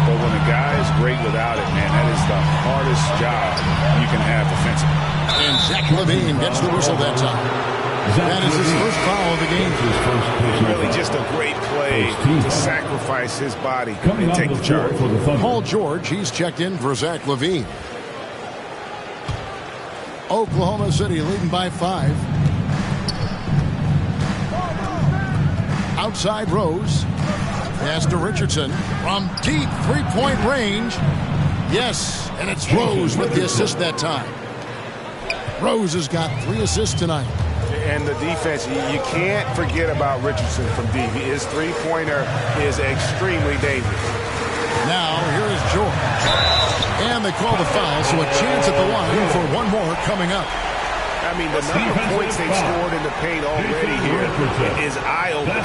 E: But when a guy is great without it, man, that is the hardest job you can have defensively.
C: And Zach LaVine gets the whistle that time. That is his first foul of the game.
E: Really just a great play to sacrifice his body and take the charge.
C: Paul George, he's checked in for Zach LaVine. Oklahoma City leading by 5. Outside Rose. Pass to Richardson from deep three-point range. Yes, and it's Rose with the assist that time. Rose has got 3 assists tonight.
M: And the defense, you can't forget about Richardson from deep. His three-pointer is extremely dangerous.
C: Now, here is George. And they call the foul, so a chance at the line for one more coming up.
M: I mean, the number of points they've scored in the paint already here is eye-opening.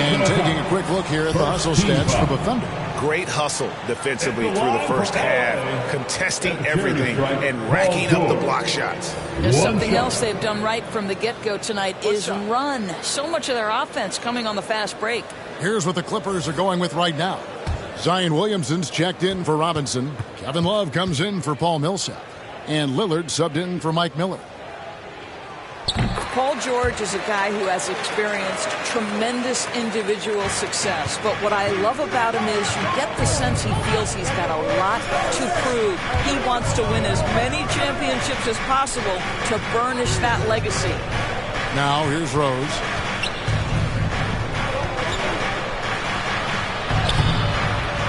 C: And taking a quick look here at the hustle stats for the Thunder.
E: Great hustle defensively through the first half, contesting everything and racking up the block shots.
U: There's something else they've done right from the get-go tonight is run. So much of their offense coming on the fast break.
C: Here's what the Clippers are going with right now. Zion Williamson's checked in for Robinson. Kevin Love comes in for Paul Millsap. And Lillard subbed in for Mike Miller.
U: Paul George is a guy who has experienced tremendous individual success. But what I love about him is you get the sense he feels he's got a lot to prove. He wants to win as many championships as possible to burnish that legacy.
C: Now here's Rose.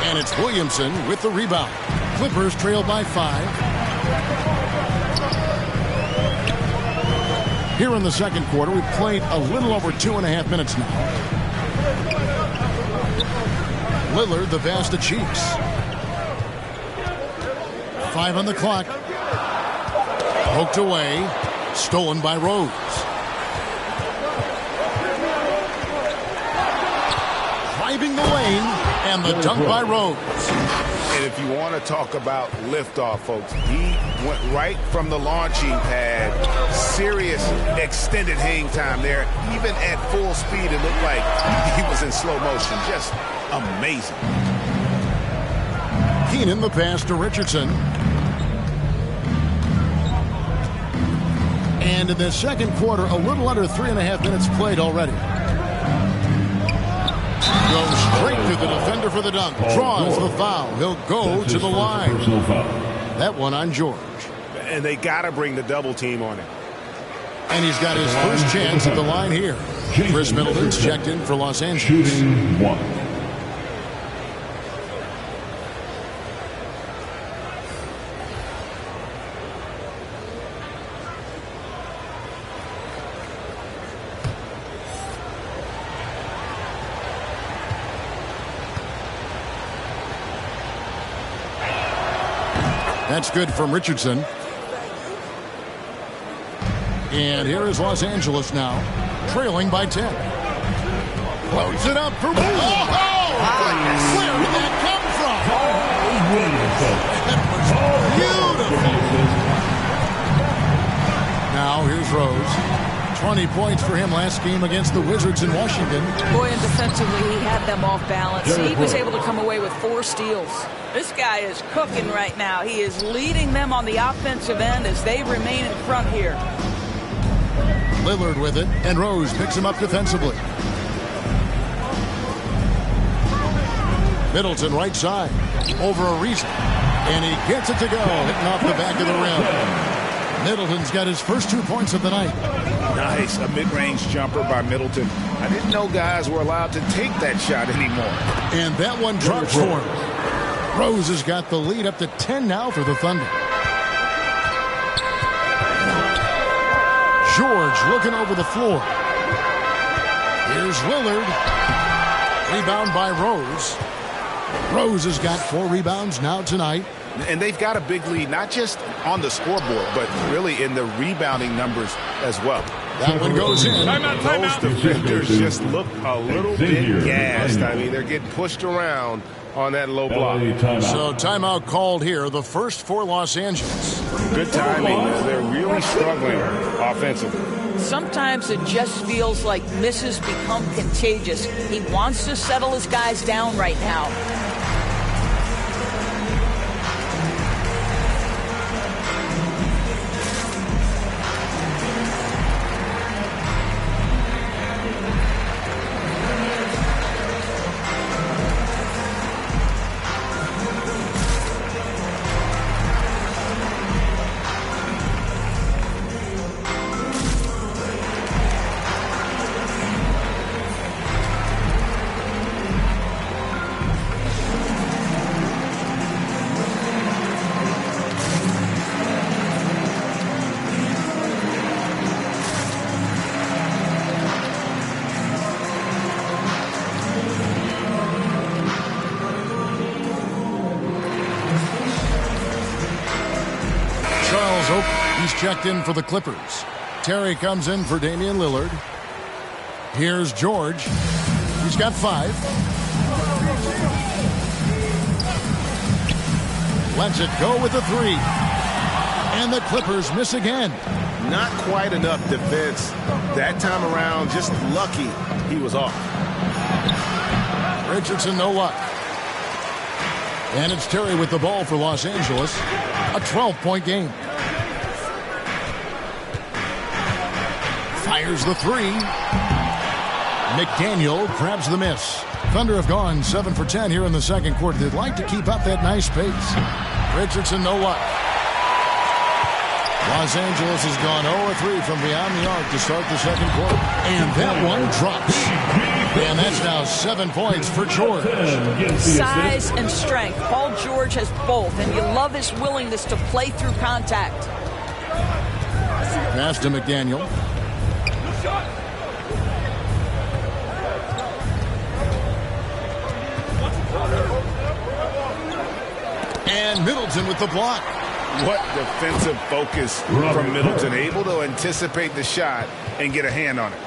C: And it's Williamson with the rebound. Clippers trail by 5. Here in the second quarter, we've played a little over 2.5 minutes now. Lillard, the pass to Cheeks. 5 on the clock. Poked away. Stolen by Rose. Driving the lane. And the dunk by Rose.
M: And if you want to talk about liftoff, folks, he went right from the launching pad. Serious extended hang time there. Even at full speed, it looked like he was in slow motion. Just amazing.
C: Keenan, the pass to Richardson. And in the second quarter, a little under 3.5 minutes played already. Goes straight to the defender for the dunk. Draws the foul. He'll go to the line. That one on George.
M: And they got to bring the double team on him.
C: And he's got his first chance at the line here. Chris Middleton's checked in for Los Angeles.
G: Shooting 1.
C: That's good from Richardson. And here is Los Angeles now, trailing by 10. Loads it up for Where did that come from? That was beautiful. Now here's Rose. 20 points for him last game against the Wizards in Washington.
U: Boy, and defensively, he had them off balance. He was able to come away with 4 steals. This guy is cooking right now. He is leading them on the offensive end as they remain in front here.
C: Lillard with it, and Rose picks him up defensively. Middleton right side, over Ariza, and he gets it to go, hitting off the back of the rim. Middleton's got his first 2 points of the night.
M: Nice, a mid-range jumper by Middleton. I didn't know guys were allowed to take that shot anymore.
C: And that one drops for him. Rose has got the lead up to 10 now for the Thunder. George looking over the floor. Here's Lillard. Rebound by Rose. Rose has got 4 rebounds now tonight.
M: And they've got a big lead, not just on the scoreboard, but really in the rebounding numbers as well.
C: That one goes in.
M: Those defenders just look a little bit gassed. I mean, they're getting pushed around on that low block.
C: So timeout called here, the first for Los Angeles.
M: Good timing. They're really struggling offensively.
U: Sometimes it just feels like misses become contagious. He wants to settle his guys down right now.
C: Checked in for the Clippers. Terry comes in for Damian Lillard. Here's George. He's got 5. Lets it go with the 3. And the Clippers miss again.
M: Not quite enough defense that time around. Just lucky he was off.
C: Richardson, no luck. And it's Terry with the ball for Los Angeles. A 12-point game. Fires the three. McDaniel grabs the miss. Thunder have gone 7 for 10 here in the second quarter. They'd like to keep up that nice pace. Richardson, no luck. Los Angeles has gone 0-3 from beyond the arc to start the second quarter. And that one drops. And that's now 7 points for George.
U: Size and strength. Paul George has both, and you love his willingness to play through contact.
C: Pass to McDaniel. And Middleton with the block.
E: What defensive focus from Middleton, able to anticipate the shot and get a hand on it.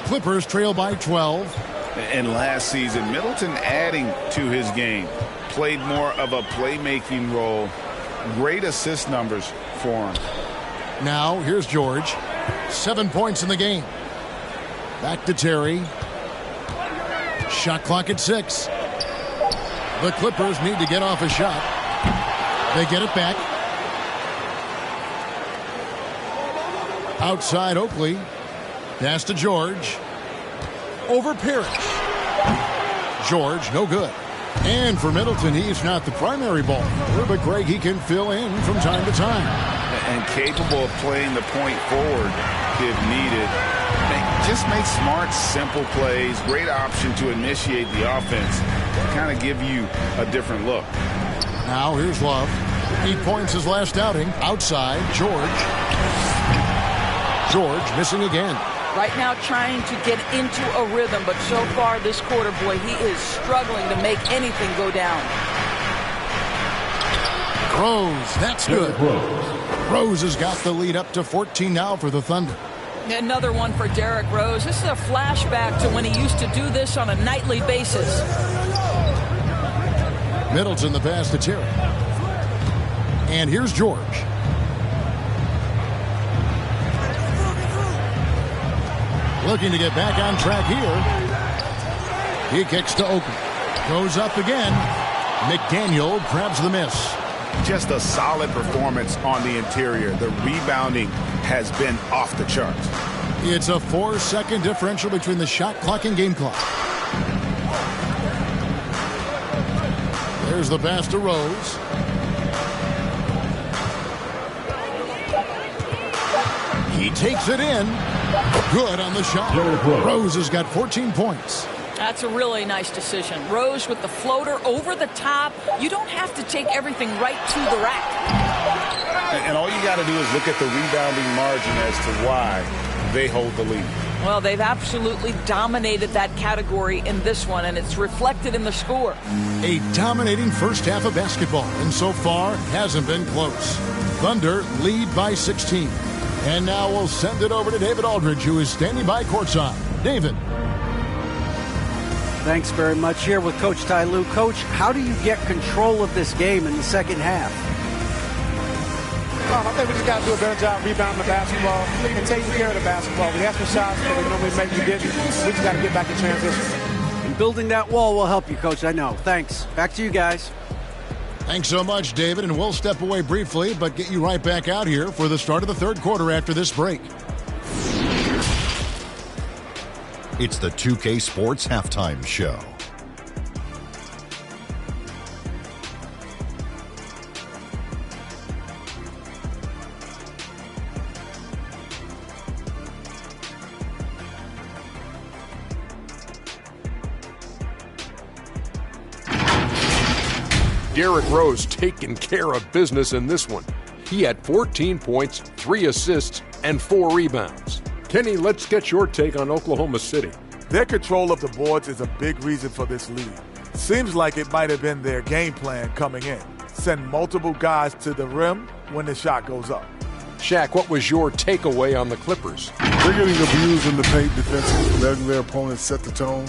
C: Clippers trail by 12.
E: And last season, Middleton adding to his game, played more of a playmaking role. Great assist numbers for him.
C: Now, here's George. 7 points in the game. Back to Terry. Shot clock at 6. The Clippers need to get off a shot. They get it back. Outside Oakley. Pass to George. Over Parrish. George, no good. And for Middleton, he's not the primary ball player, but Greg, he can fill in from time to time.
E: And capable of playing the point forward if needed. Just make smart, simple plays. Great option to initiate the offense. Kind of give you a different look.
C: Now here's Love. 8 points his last outing. Outside, George. George missing again.
U: Right now trying to get into a rhythm, but so far this quarter, boy, he is struggling to make anything go down.
C: Rose, that's good. Rose has got the lead up to 14 now for the Thunder.
U: Another one for Derrick Rose. This is a flashback to when he used to do this on a nightly basis.
C: Middleton the pass to Terry. And here's George. Looking to get back on track here. He kicks to Oakley. Goes up again. McDaniel grabs the miss.
E: Just a solid performance on the interior. The rebounding has been off the charts.
C: It's a 4-second differential between the shot clock and game clock. There's the pass to Rose. He takes it in. Good on the shot. Rose has got 14 points.
U: That's a really nice decision. Rose with the floater over the top. You don't have to take everything right to the rack.
E: And all you got to do is look at the rebounding margin as to why they hold the lead.
U: Well, they've absolutely dominated that category in this one, and it's reflected in the score.
C: A dominating first half of basketball, and so far hasn't been close. Thunder lead by 16. And now we'll send it over to David Aldridge, who is standing by courtside. David.
D: Thanks very much. Here with Coach Ty Lue. Coach, how do you get control of this game in the second half?
A: I think we just got to do a better job rebounding the basketball and taking care of the basketball. We have some shots that we normally make, we didn't. We just got to get back in transition.
D: And building that wall will help you, Coach, I know. Thanks. Back to you guys.
C: Thanks so much, David, and we'll step away briefly, but get you right back out here for the start of the third quarter after this break.
I: It's the 2K Sports Halftime Show.
J: Derrick Rose taking care of business in this one. He had 14 points, 3 assists, and 4 rebounds. Kenny, let's get your take on Oklahoma City.
L: Their control of the boards is a big reason for this lead. Seems like it might have been their game plan coming in. Send multiple guys to the rim when the shot goes up.
J: Shaq, what was your takeaway on the Clippers?
K: They're getting abused in the paint defensively, letting their opponents set the tone.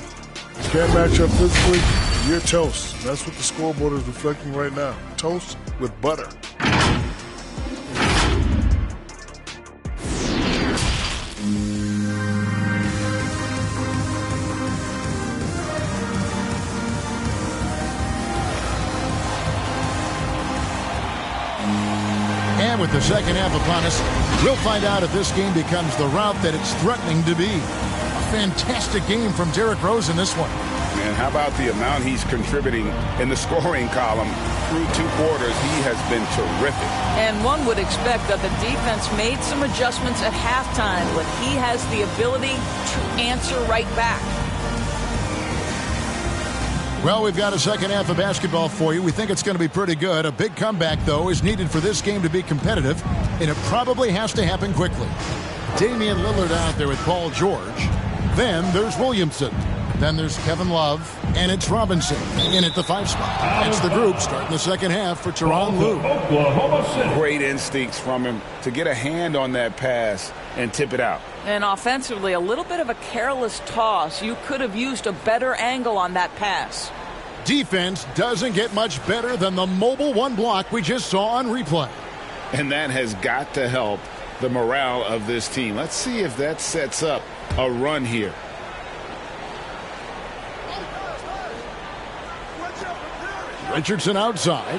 K: You can't match up physically, you're toast. That's what the scoreboard is reflecting right now. Toast with butter.
C: And with the second half upon us, we'll find out if this game becomes the route that it's threatening to be. A fantastic game from Derrick Rose in this one.
E: Man, how about the amount he's contributing in the scoring column through 2 quarters? He has been terrific.
U: And one would expect that the defense made some adjustments at halftime, but he has the ability to answer right back.
C: Well, we've got a second half of basketball for you. We think it's going to be pretty good. A big comeback, though, is needed for this game to be competitive, and it probably has to happen quickly. Damian Lillard out there with Paul George. Then there's Williamson. Then there's Kevin Love, and it's Robinson in at the 5 spot. It's the group starting the second half for Tyronn Lue.
E: Great instincts from him to get a hand on that pass and tip it out.
U: And offensively, a little bit of a careless toss. You could have used a better angle on that pass.
C: Defense doesn't get much better than the mobile 1 block we just saw on replay.
E: And that has got to help the morale of this team. Let's see if that sets up a run here.
C: Richardson outside.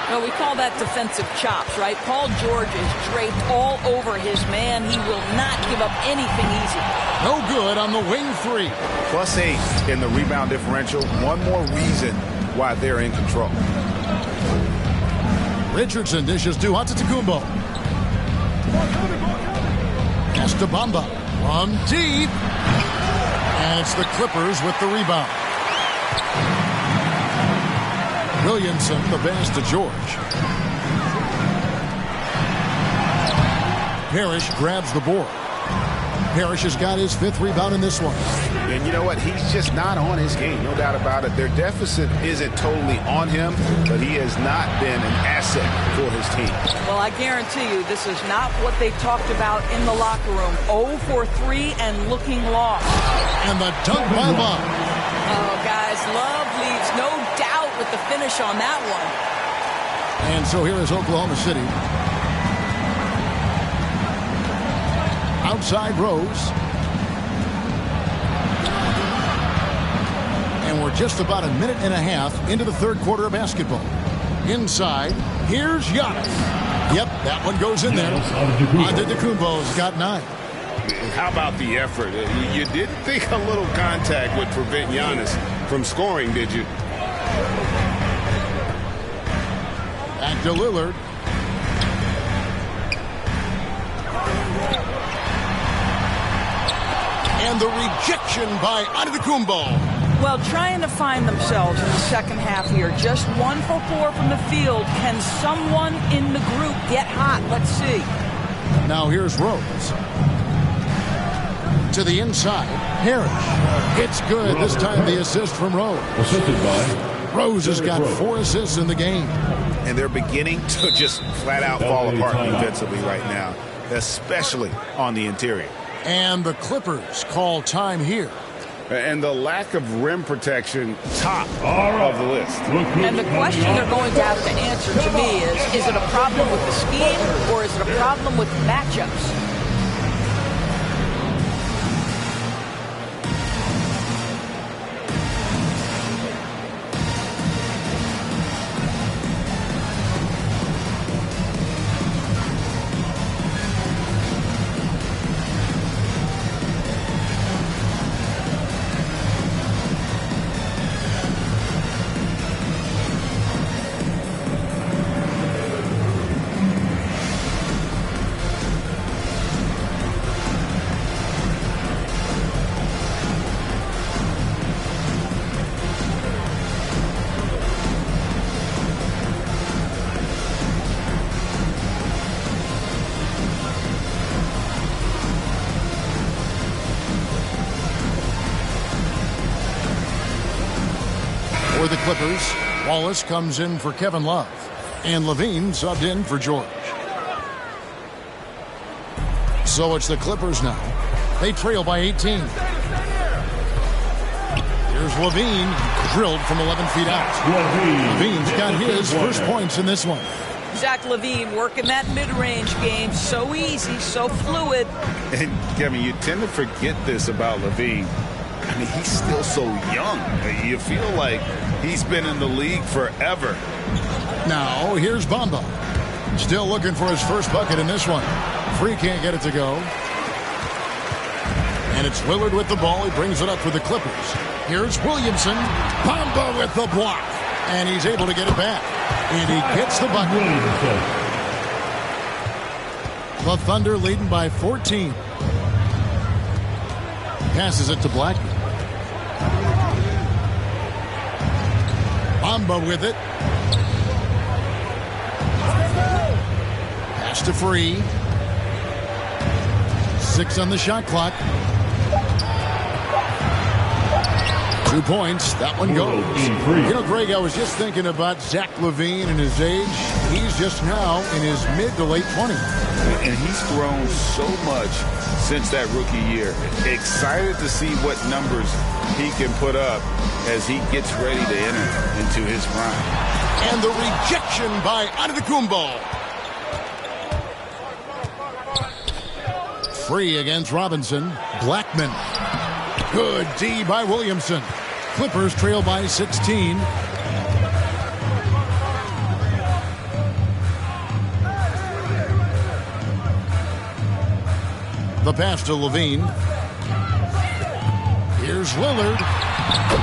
U: No, we call that defensive chops, right? Paul George is draped all over his man. He will not give up anything easy.
C: No good on the wing 3.
E: +8 in the rebound differential. One more reason why they're in control.
C: Richardson dishes to Antetokounmpo. Estabamba from deep. And it's the Clippers with the rebound. Williamson, the pass to George. Parrish grabs the board. Parrish has got his 5th rebound in this one.
E: And you know what? He's just not on his game. No doubt about it. Their deficit isn't totally on him, but he has not been an asset for his team.
U: Well, I guarantee you this is not what they talked about in the locker room. 0 for 3 and looking lost.
C: And the dunk by Love.
U: Oh, guys, Love leaves no doubt with the finish on that one.
C: And so here is Oklahoma City. Outside Rose. And we're just about a minute and a half into the 3rd quarter of basketball. Inside, here's Giannis. Yep, that one goes in there. Antetokounmpo's got 9.
E: How about the effort? You didn't think a little contact would prevent Giannis from scoring, did you?
C: Back to Lillard. And the rejection by Antetokounmpo.
U: Well, trying to find themselves in the second half here. Just 1 for 4 from the field. Can someone in the group get hot? Let's see.
C: Now here's Rose. To the inside. Harris. It's good. This time the assist from Rose.
G: Assisted by
C: Rose has got 4 assists in the game.
E: And they're beginning to just flat out fall apart defensively right now, especially on the interior.
C: And the Clippers call time here.
E: And the lack of rim protection, top of the list.
U: And the question they're going to have to answer to me is it a problem with the scheme or is it a problem with matchups?
C: For the Clippers, Wallace comes in for Kevin Love. And Levine subbed in for George. So it's the Clippers now. They trail by 18. Here's Levine, drilled from 11 feet out. Levine's got his first points in this one.
U: Zach LaVine working that mid-range game. So easy, so fluid.
E: And, Kevin, you tend to forget this about LaVine. I mean, he's still so young. You feel like he's been in the league forever.
C: Now, here's Bamba. Still looking for his first bucket in this one. Free can't get it to go. And it's Lillard with the ball. He brings it up for the Clippers. Here's Williamson. Bamba with the block. And he's able to get it back. And he gets the bucket. The Thunder leading by 14. Passes it to Blackman. Bamba with it. Pass to Free. 6 on the shot clock. 2 points. That one goes. You know, Greg, I was just thinking about Zach LaVine and his age. He's just now in his mid to late 20s.
E: And he's grown so much since that rookie year. Excited to see what numbers he can put up as he gets ready to enter into his prime.
C: And the rejection by Antetokounmpo. Free against Robinson. Blackman. Good D by Williamson. Clippers trail by 16. The pass to LaVine. Here's Lillard.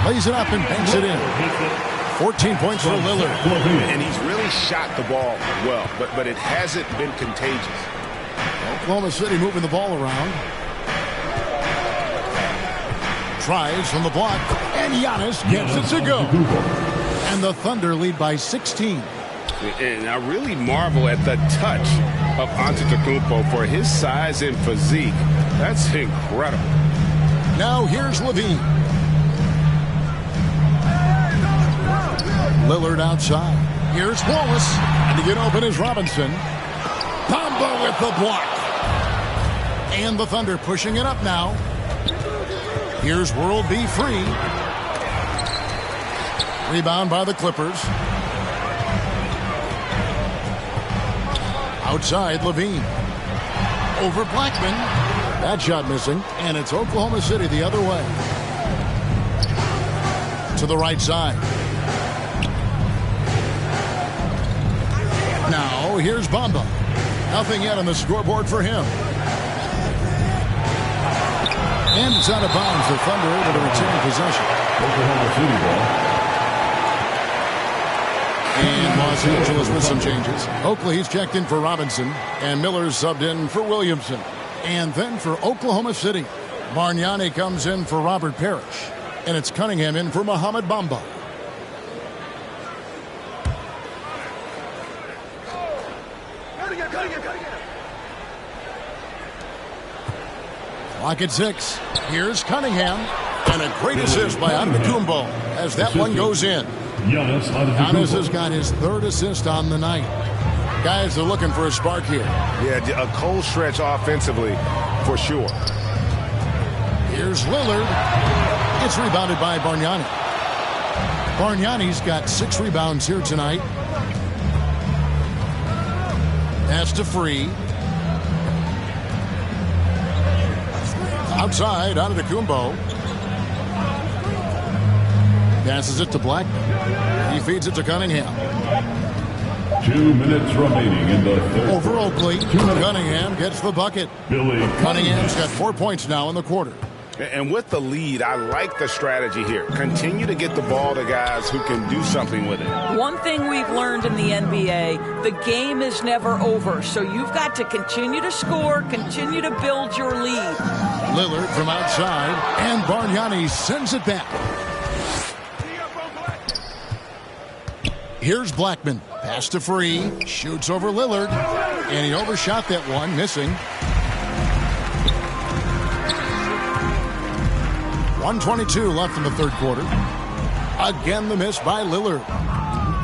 C: Lays it up and banks it in. 14 points for Lillard.
E: And he's really shot the ball well, but it hasn't been contagious.
C: Oklahoma City moving the ball around. Tries from the block, and Giannis gets it to go. And the Thunder lead by 16.
E: And I really marvel at the touch of Antetokounmpo for his size and physique. That's incredible.
C: Now here's LaVine. Lillard outside. Here's Wallace. And to get open is Robinson. Bamba with the block. And the Thunder pushing it up now. Here's World B. Free. Rebound by the Clippers. Outside LaVine. Over Blackman. That shot missing. And it's Oklahoma City the other way. To the right side. Now here's Bamba. Nothing yet on the scoreboard for him. And it's out of bounds. The Thunder able to retain possession.
G: Oklahoma City ball.
C: And Los Angeles with some changes. Oakley's checked in for Robinson. And Miller's subbed in for Williamson. And then for Oklahoma City, Bargnani comes in for Robert Parrish. And it's Cunningham in for Mohamed Bamba. Clock at 6. Here's Cunningham. And a great assist by Antetokounmpo as that one goes in. Giannis has got his 3rd assist on the night. Guys, they're looking for a spark here.
E: Yeah, a cold stretch offensively for sure.
C: Here's Lillard. It's rebounded by Bargnani. Bargnani's got 6 rebounds here tonight. Pass to Free. Outside, Antetokounmpo. Passes it to Blackman. He feeds it to Cunningham.
G: 2 minutes remaining in the third.
C: Over Oakley. Cunningham gets the bucket. Cunningham's got 4 points now in the quarter.
E: And with the lead, I like the strategy here. Continue to get the ball to guys who can do something with it.
U: One thing we've learned in the NBA, the game is never over. So you've got to continue to score, continue to build your lead.
C: Lillard from outside, and Bargnani sends it back. Here's Blackman. Pass to Free. Shoots over Lillard. And he overshot that one, missing. 1:22 left in the third quarter. Again, the miss by Lillard.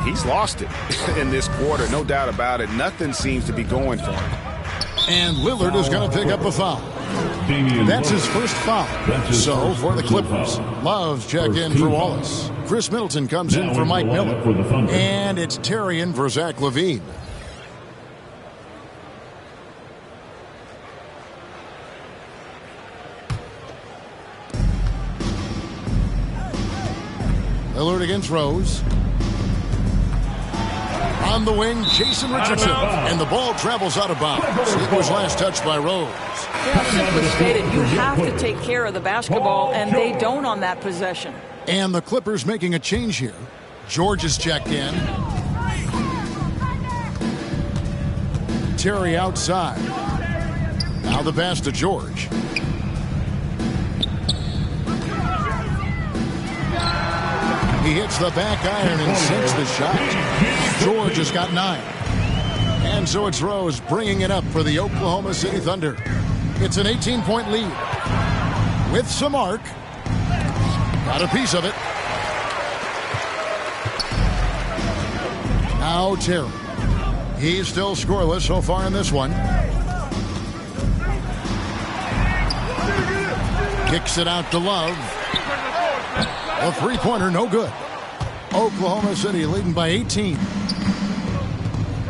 E: He's lost it in this quarter, no doubt about it. Nothing seems to be going for him.
C: And Lillard is going to pick up the foul. That's his first foul. So for the Clippers, Love's checked in for Wallace. Chris Middleton comes in for Mike Miller. And it's Terry in for Zach LaVine. Lillard against Rose. On the wing, Jason Richardson. And the ball travels out of bounds. It was last touched by Rose.
U: Yeah, simply stated, you have to take care of the basketball, and they don't on that possession.
C: And the Clippers making a change here. George is checked in. Terry outside. Now the pass to George. He hits the back iron and sinks the shot. George has got 9. And so it's Rose bringing it up for the Oklahoma City Thunder. It's an 18-point lead. With some arc. Got a piece of it. Now Terry. He's still scoreless so far in this one. Kicks it out to Love. A three-pointer, no good. Oklahoma City leading by 18.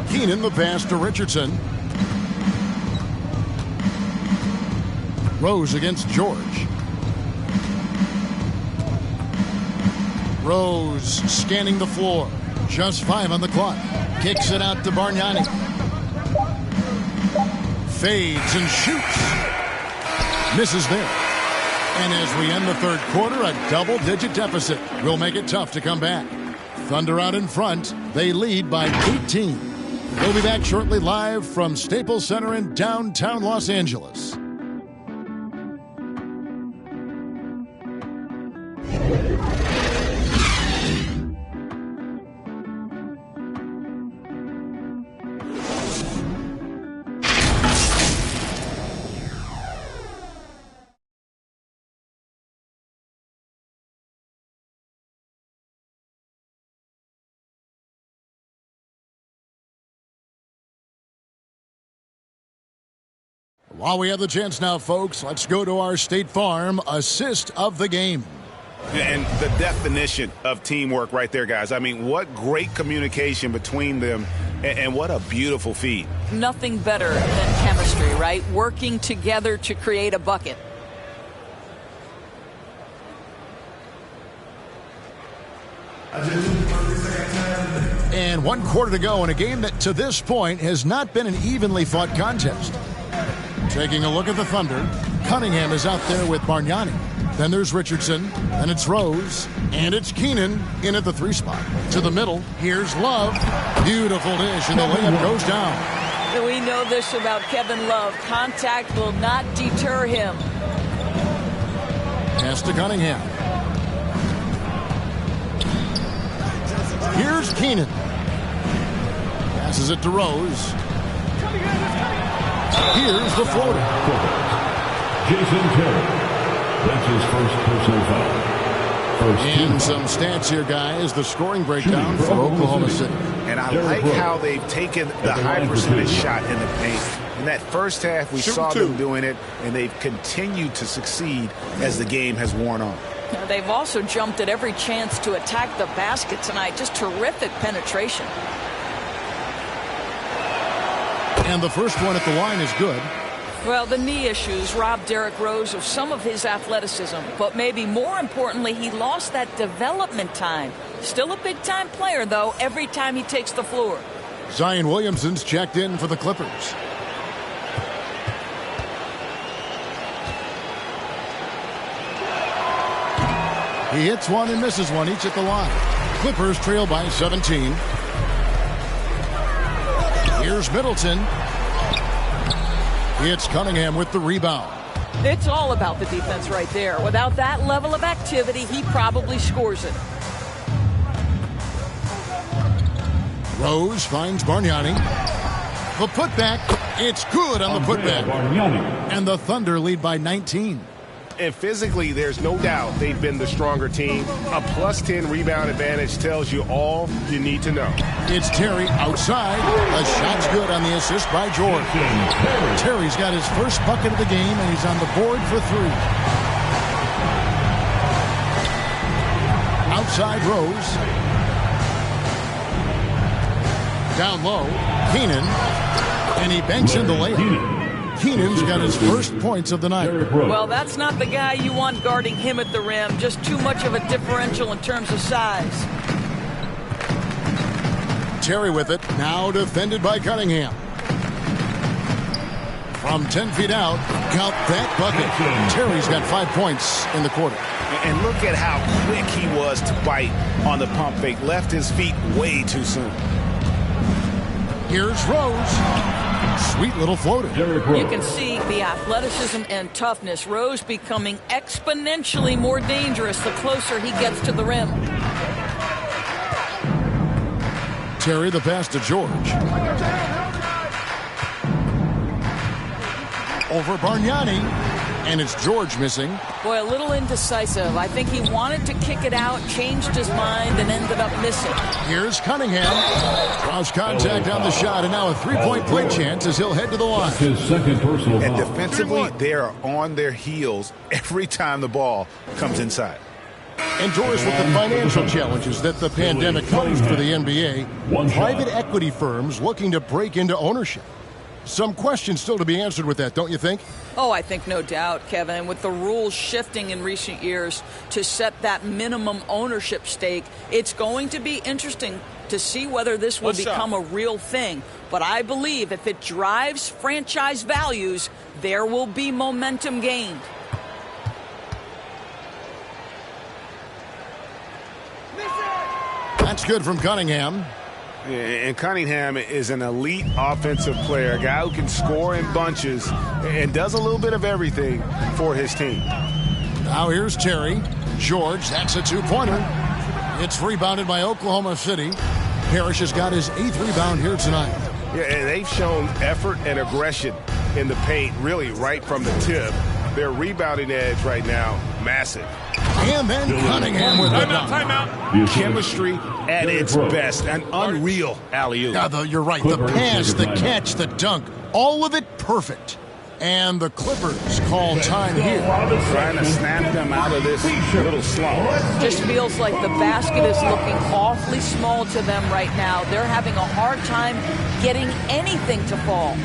C: Keenan the pass to Richardson. Rose against George. Rose scanning the floor. Just 5 on the clock. Kicks it out to Bargnani. Fades and shoots. Misses there. And as we end the third quarter, a double-digit deficit will make it tough to come back. Thunder out in front. They lead by 18. We'll be back shortly live from Staples Center in downtown Los Angeles. While we have the chance now, folks, let's go to our State Farm assist of the game.
E: And the definition of teamwork right there, guys. I mean, what great communication between them, and what a beautiful feed.
U: Nothing better than chemistry, right? Working together to create a bucket.
C: And 1 quarter to go in a game that to this point has not been an evenly fought contest. Taking a look at the Thunder, Cunningham is out there with Bargnani. Then there's Richardson, and it's Rose, and it's Keenan in at the 3 spot. To the middle, here's Love. Beautiful dish, and the layup goes down.
U: We know this about Kevin Love. Contact will not deter him.
C: Pass to Cunningham. Here's Keenan. Passes it to Rose. Here's the floater.
G: Jason Terry. That's his first personal foul.
C: And some stats here, guys. The scoring breakdown for Oklahoma City.
E: And I like how they've taken the high percentage shot in the paint. In that first half, we saw them doing it, and they've continued to succeed as the game has worn on.
U: They've also jumped at every chance to attack the basket tonight. Just terrific penetration.
C: And the first one at the line is good.
U: Well, the knee issues robbed Derrick Rose of some of his athleticism, but maybe more importantly, he lost that development time. Still a big-time player, though, every time he takes the floor.
C: Zion Williamson's checked in for the Clippers. He hits one and misses one, each at the line. Clippers trail by 17. Here's Middleton. It's Cunningham with the rebound.
U: It's all about the defense right there. Without that level of activity, he probably scores it.
C: Rose finds Bargnani. The putback. It's good on the putback. And the Thunder lead by 19.
M: And physically, there's no doubt they've been the stronger team. A plus 10 rebound advantage tells you all you need to know.
C: It's Terry outside. The shot's good on the assist by George. Terry's got his first bucket of the game, and he's on the board for 3. Outside Rose. Down low, Keenan. And he banks in the layup. Keenan's got his first points of the night.
U: Well, that's not the guy you want guarding him at the rim. Just too much of a differential in terms of size.
C: Terry with it. Now defended by Cunningham. From 10 feet out, count that bucket. Terry's got 5 points in the quarter.
M: And look at how quick he was to bite on the pump fake. Left his feet way too soon.
C: Here's Rose. Sweet little floater.
U: You can see the athleticism and toughness. Rose becoming exponentially more dangerous the closer he gets to the rim.
C: Terry the pass to George. Over Bargnani, and it's George missing.
U: Boy, a little indecisive. I think he wanted to kick it out, changed his mind, and ended up missing.
C: Here's Cunningham. Draws contact on the shot, and now a three-point play chance as he'll head to the line.
E: His second personal and defensively, they are on their heels every time the ball comes inside.
C: Endures with the financial challenges that the pandemic posed for the NBA. Private equity firms looking to break into ownership. Some questions still to be answered with that, don't you think?
U: Oh, I think no doubt, Kevin. And with the rules shifting in recent years to set that minimum ownership stake, it's going to be interesting to see whether this will become a real thing. But I believe if it drives franchise values, there will be momentum gained.
C: That's good from Cunningham.
M: And Cunningham is an elite offensive player, a guy who can score in bunches and does a little bit of everything for his team.
C: Now here's Terry. George, that's a two-pointer. It's rebounded by Oklahoma City. Parrish has got his 8th rebound here tonight.
M: Yeah, and they've shown effort and aggression in the paint, really right from the tip. Their rebounding edge right now, massive.
C: And then Cunningham with the dunk.
M: Timeout. Chemistry at its best. An unreal alley-oop.
C: Yeah, you're right. The pass, the catch, the dunk, all of it perfect. And the Clippers call time here.
M: Trying to snap them out of this little slump.
U: Just feels like the basket is looking awfully small to them right now. They're having a hard time getting anything to fall.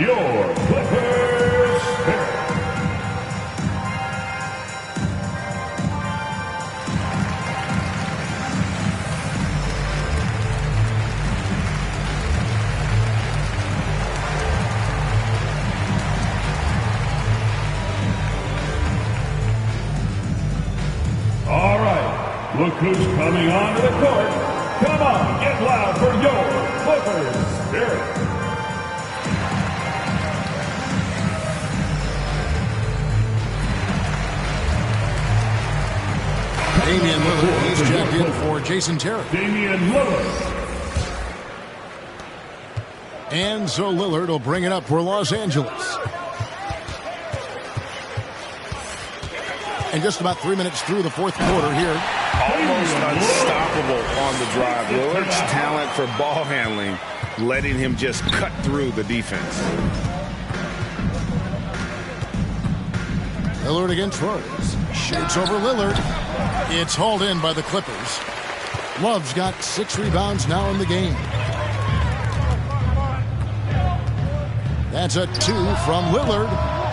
G: Your Clippers pick. All right, look who's coming onto the court. Come on, get loud for your Clippers spirit.
C: Damian Lillard, he's checked in for Jason Terry.
G: Damian Lillard.
C: And so Lillard will bring it up for Los Angeles. And just about 3 minutes through the fourth quarter here.
M: Almost unstoppable on the drive. Lillard's talent for ball handling, letting him just cut through the defense.
C: Lillard against Rose. Shakes over Lillard. It's hauled in by the Clippers. Love's got 6 rebounds now in the game. That's a 2 from Lillard.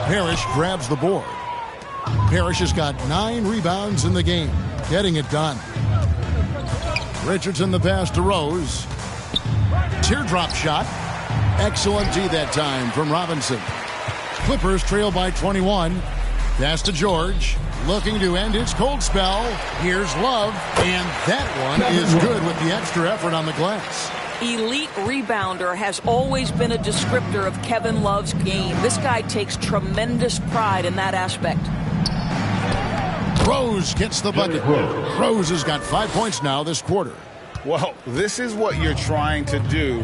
C: Parrish grabs the board. Parrish has got 9 rebounds in the game. Getting it done. Richardson the pass to Rose. Teardrop shot. Excellent D that time from Robinson. Clippers trail by 21. Pass to George. Looking to end his cold spell. Here's Love. And that one is good with the extra effort on the glass.
U: Elite rebounder has always been a descriptor of Kevin Love's game. This guy takes tremendous pride in that aspect.
C: Rose gets the bucket. Rose has got 5 points now this quarter.
M: Well, this is what you're trying to do.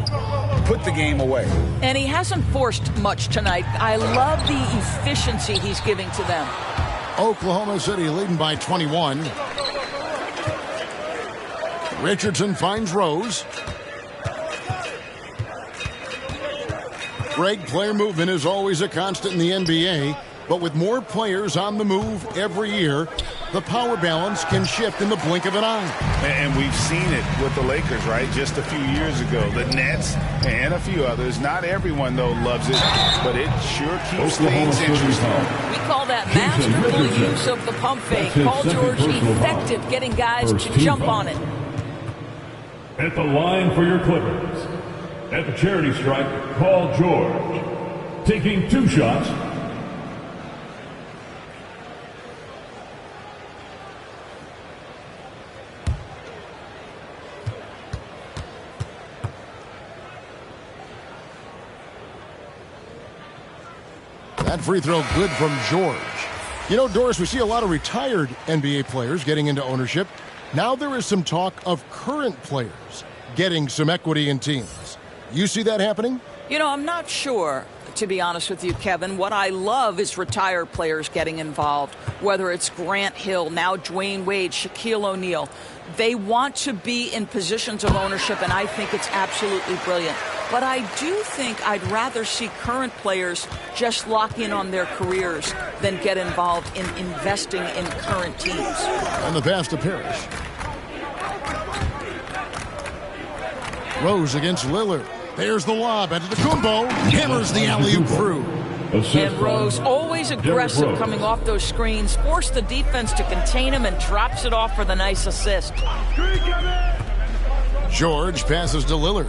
M: Put the game away.
U: And he hasn't forced much tonight. I love the efficiency he's giving to them.
C: Oklahoma City leading by 21. Richardson finds Rose. Greg, player movement is always a constant in the NBA, but with more players on the move every year, the power balance can shift in the blink of an eye.
E: And we've seen it with the Lakers, right? Just a few years ago. The Nets and a few others. Not everyone, though, loves it, but it sure keeps things interesting.
U: We call that masterful use of the pump fake. Paul George effective getting guys to jump on it.
G: At the line for your Clippers. At the charity stripe, Paul George. Taking 2 shots.
C: That free throw good from George. You know, Doris, we see a lot of retired NBA players getting into ownership. Now there is some talk of current players getting some equity in teams. You see that happening?
U: You know, I'm not sure, to be honest with you, Kevin. What I love is retired players getting involved, whether it's Grant Hill, now Dwayne Wade, Shaquille O'Neal. They want to be in positions of ownership, and I think it's absolutely brilliant. But I do think I'd rather see current players just lock in on their careers than get involved in investing in current teams.
C: And the pass to Parrish. Rose against Lillard. There's the lob. Antetokounmpo hammers the alley-oop through.
U: And Rose, always aggressive coming off those screens, forced the defense to contain him and drops it off for the nice assist.
C: George passes to Lillard.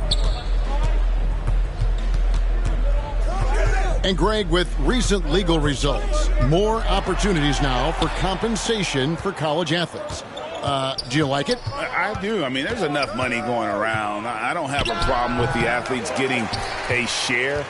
C: And Greg, with recent legal results, more opportunities now for compensation for college athletes. Do you like it?
E: I do. I mean, there's enough money going around. I don't have a problem with the athletes getting a share,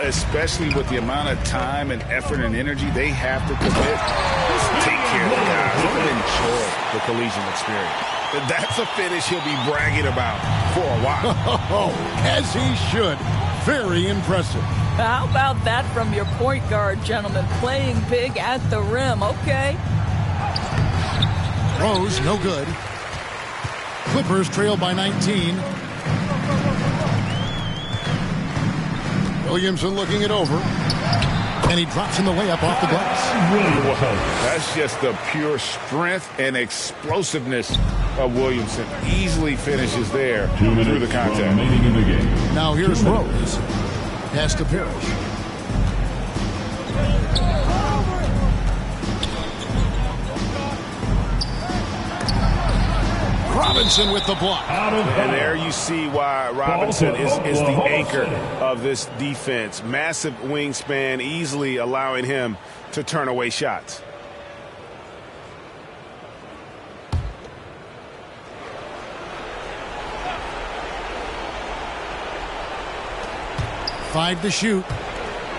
E: especially with the amount of time and effort and energy they have to commit. Just take care of the guys. Let them enjoy the collegiate experience. That's a finish he'll be bragging about for a while.
C: As he should. Very impressive.
U: How about that from your point guard, gentlemen? Playing big at the rim. Okay.
C: Rose, no good. Clippers trail by 19. Williamson looking it over. And he drops in the layup off the glass.
E: That's just the pure strength and explosiveness of Williamson. Easily finishes there through the contact.
G: In the game.
C: Now here's Rose. Pass to Parrish. Robinson with the block.
E: And there you see why Robinson is the anchor of this defense. Massive wingspan, easily allowing him to turn away shots.
C: Five to shoot.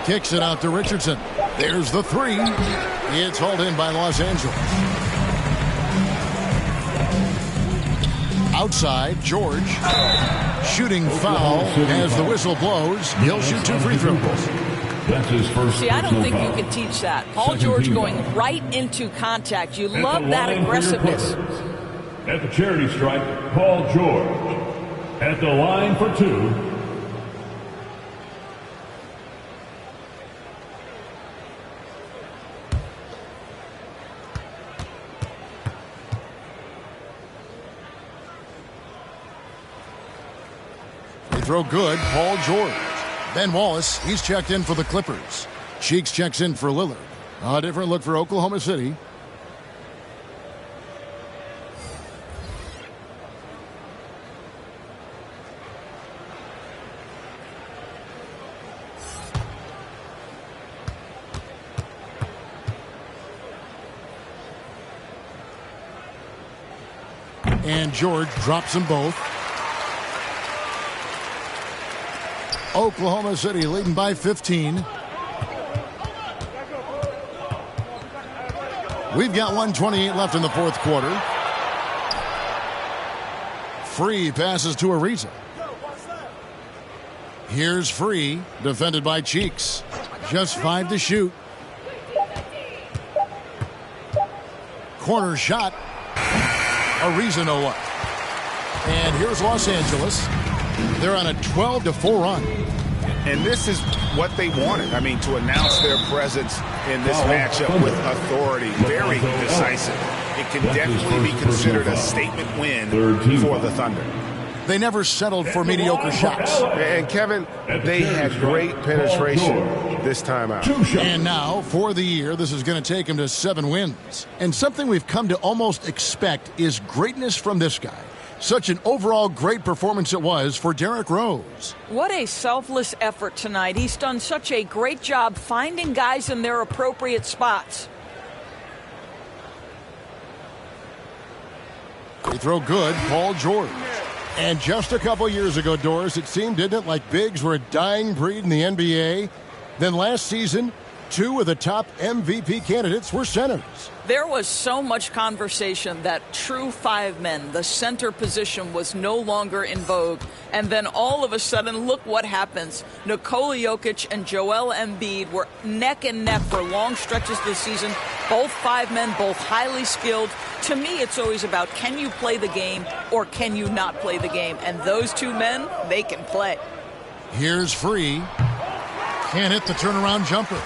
C: Kicks it out to Richardson. There's the three. It's hauled in by Los Angeles. Outside, George. Shooting foul as the whistle blows. He'll shoot 2 free throws.
G: That's his first.
U: See, I don't think you can teach that. Paul George going right into contact. You love that aggressiveness.
G: At the charity stripe, Paul George. At the line for 2.
C: Throw good, Paul George. Ben Wallace, he's checked in for the Clippers. Cheeks checks in for Lillard. A different look for Oklahoma City. And George drops them both. Oklahoma City leading by 15. We've got 1:28 left in the fourth quarter. Free passes to Ariza. Here's Free, defended by Cheeks. Just 5 to shoot. Corner shot. Ariza no up. And here's Los Angeles. They're on a 12-4 run.
E: And this is what they wanted. I mean, to announce their presence in this matchup with authority. Very decisive. it can definitely be considered a statement win for the Thunder.
C: They never settled for mediocre shots.
M: And Kevin, they had great penetration this time out.
C: And now, for the year, this is going to take him to 7 wins. And something we've come to almost expect is greatness from this guy. Such an overall great performance it was for Derrick Rose.
U: What a selfless effort tonight. He's done such a great job finding guys in their appropriate spots.
C: They throw good, Paul George. And just a couple years ago, Doris, it seemed, didn't it, like bigs were a dying breed in the NBA? Then last season, 2 of the top MVP candidates were centers.
U: There was so much conversation that true 5 men, the center position, was no longer in vogue. And then all of a sudden, look what happens. Nikola Jokic and Joel Embiid were neck and neck for long stretches this season. Both 5 men, both highly skilled. To me, it's always about, can you play the game or can you not play the game? And those 2 men, they can play.
C: Here's Free. Can't hit the turnaround jumper.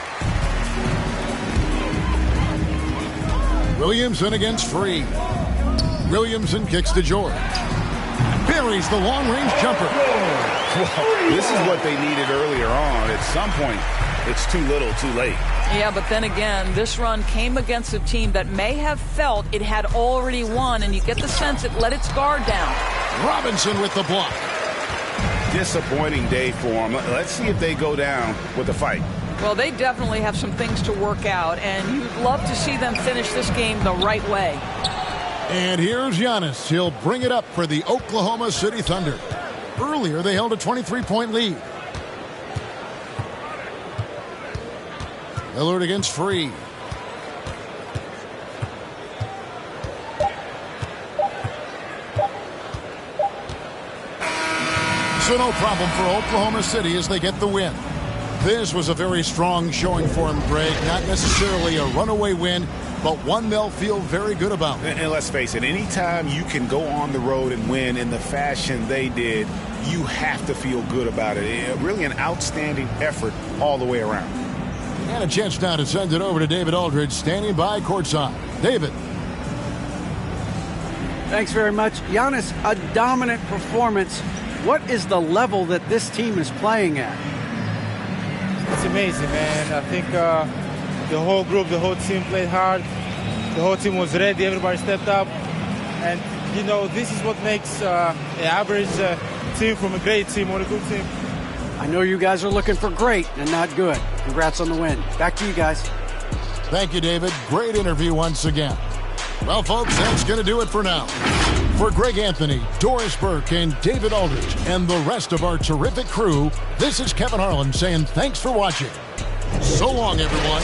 C: Williamson against Free. Williamson kicks to George. Buries the long-range jumper.
E: Well, this is what they needed earlier on. At some point, it's too little, too late.
U: Yeah, but then again, this run came against a team that may have felt it had already won, and you get the sense it let its guard down.
C: Robinson with the block.
E: Disappointing day for them. Let's see if they go down with a fight.
U: Well, they definitely have some things to work out, and you'd love to see them finish this game the right way.
C: And here's Giannis. He'll bring it up for the Oklahoma City Thunder. Earlier, they held a 23-point lead. Lillard against Free. So no problem for Oklahoma City as they get the win. This was a very strong showing for him, Greg. Not necessarily a runaway win, but one they'll feel very good about.
E: And let's face it, anytime you can go on the road and win in the fashion they did, you have to feel good about it. Really an outstanding effort all the way around.
C: And a chance now to send it over to David Aldridge, standing by courtside. David.
D: Thanks very much. Giannis, a dominant performance. What is the level that this team is playing at?
B: It's amazing, man. I think the whole group, the whole team played hard. The whole team was ready. Everybody stepped up. And, you know, this is what makes an average team from a great team or a good team.
D: I know you guys are looking for great and not good. Congrats on the win. Back to you guys.
C: Thank you, David. Great interview once again. Well, folks, that's going to do it for now. For Greg Anthony, Doris Burke, and David Aldridge, and the rest of our terrific crew, this is Kevin Harlan saying thanks for watching. So long, everyone.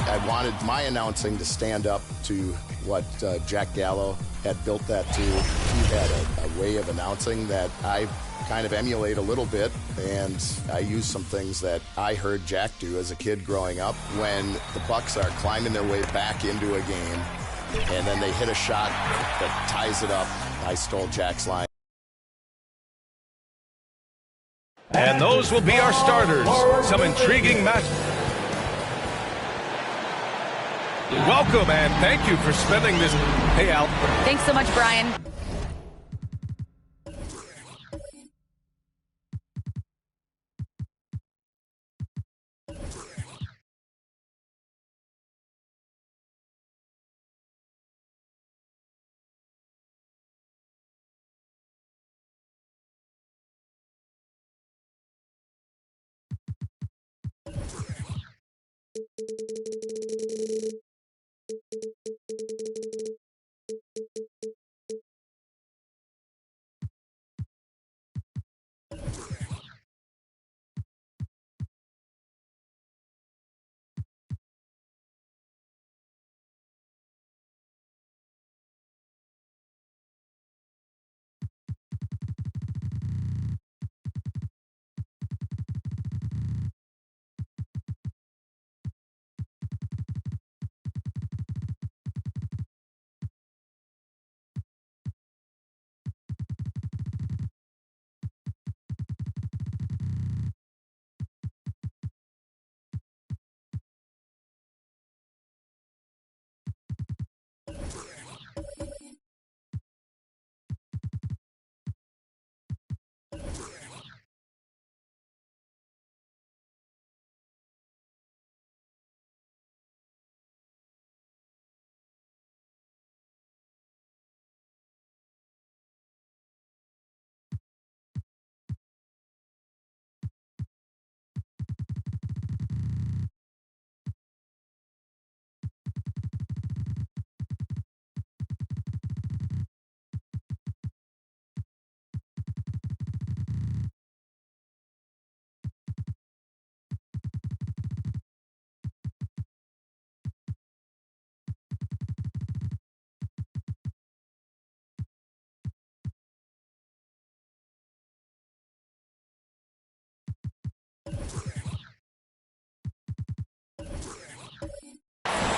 O: I wanted my announcing to stand up to what Jack Gallo had built that to. He had a way of announcing that I kind of emulate a little bit, and I use some things that I heard Jack do as a kid growing up. When the Bucks are climbing their way back into a game, and then they hit a shot that ties it up, I stole Jack's line.
P: And those will be our starters. Some intriguing match. Welcome and thank you for spending this. Hey, Al.
Q: Thanks so much, Brian.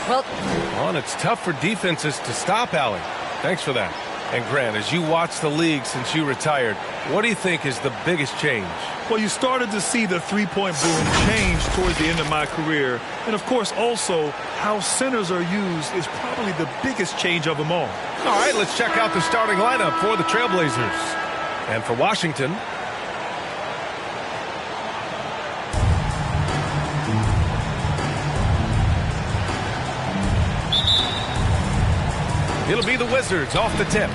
Q: Well,
P: and it's tough for defenses to stop Allie. Thanks for that. And Grant, as you watch the league since you retired, what do you think is the biggest change?
R: Well, you started to see the three-point boom change towards the end of my career. And, of course, also how centers are used is probably the biggest change of them all.
P: All right, let's check out the starting lineup for the Trailblazers. And for Washington, it'll be the Wizards off the tip.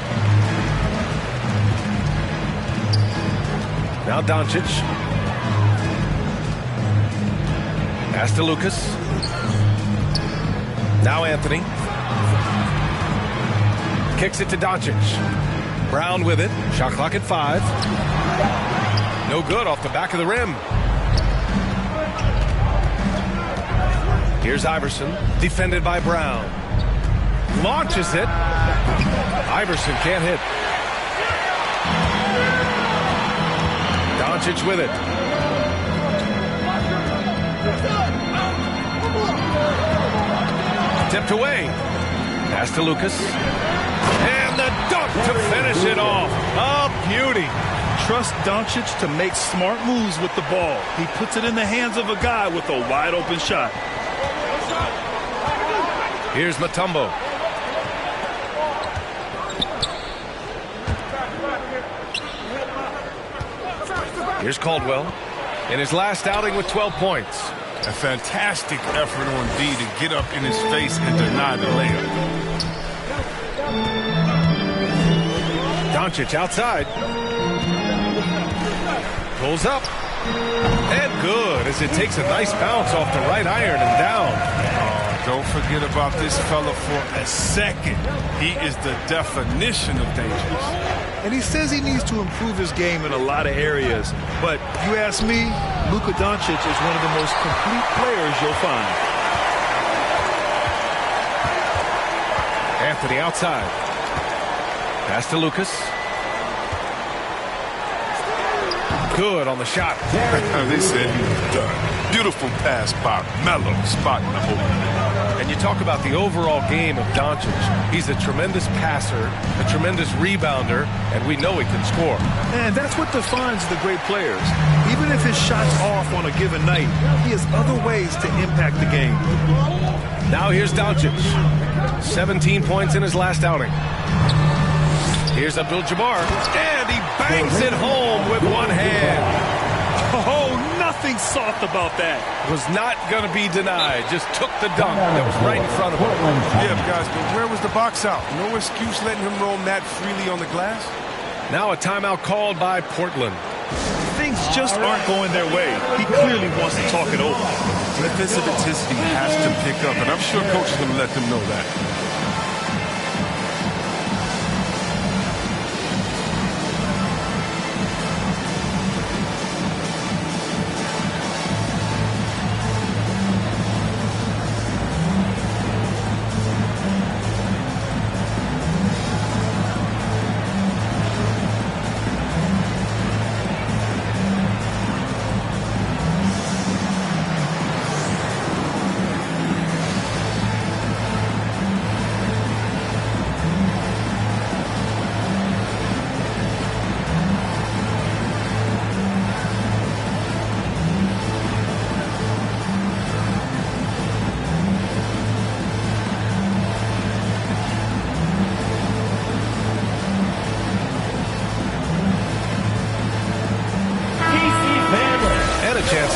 P: Now Doncic. Pass to Lucas. Now Anthony. Kicks it to Doncic. Brown with it. Shot clock at 5. No good off the back of the rim. Here's Iverson, defended by Brown. Launches it. Iverson can't hit. Doncic with it. Tipped away. Pass to Lucas. And the dunk to finish it off. A beauty.
R: Trust Doncic to make smart moves with the ball. He puts it in the hands of a guy with a wide open shot.
P: Here's Mutombo. Here's Caldwell in his last outing with 12 points.
F: A fantastic effort on D to get up in his face and deny the layup.
P: Doncic outside. Pulls up. And good as it takes a nice bounce off the right iron and down.
F: Don't forget about this fella for a second. He is the definition of dangerous.
R: And he says he needs to improve his game in a lot of areas. But you ask me, Luka Doncic is one of the most complete players you'll find.
P: Anthony outside. Pass to Lucas. Good on the shot.
F: They said he was done. Beautiful pass by Melo, spotting the hole.
P: And you talk about the overall game of Doncic. He's a tremendous passer, a tremendous rebounder, and we know he can score.
R: And that's what defines the great players. Even if his shot's off on a given night, he has other ways to impact the game.
P: Now here's Doncic. 17 points in his last outing. Here's Abdul-Jabbar, and he bangs it home with one hand.
R: Oh, nothing soft about that.
P: Was not going to be denied. Just took the dunk that was right in front of him.
F: Yeah, guys, but where was the box out? No excuse letting him roam that freely on the glass.
P: Now a timeout called by Portland.
R: Things just aren't going their way. He clearly wants to talk it over.
F: Defensive intensity has to pick up, and I'm sure coach is going to let them know that.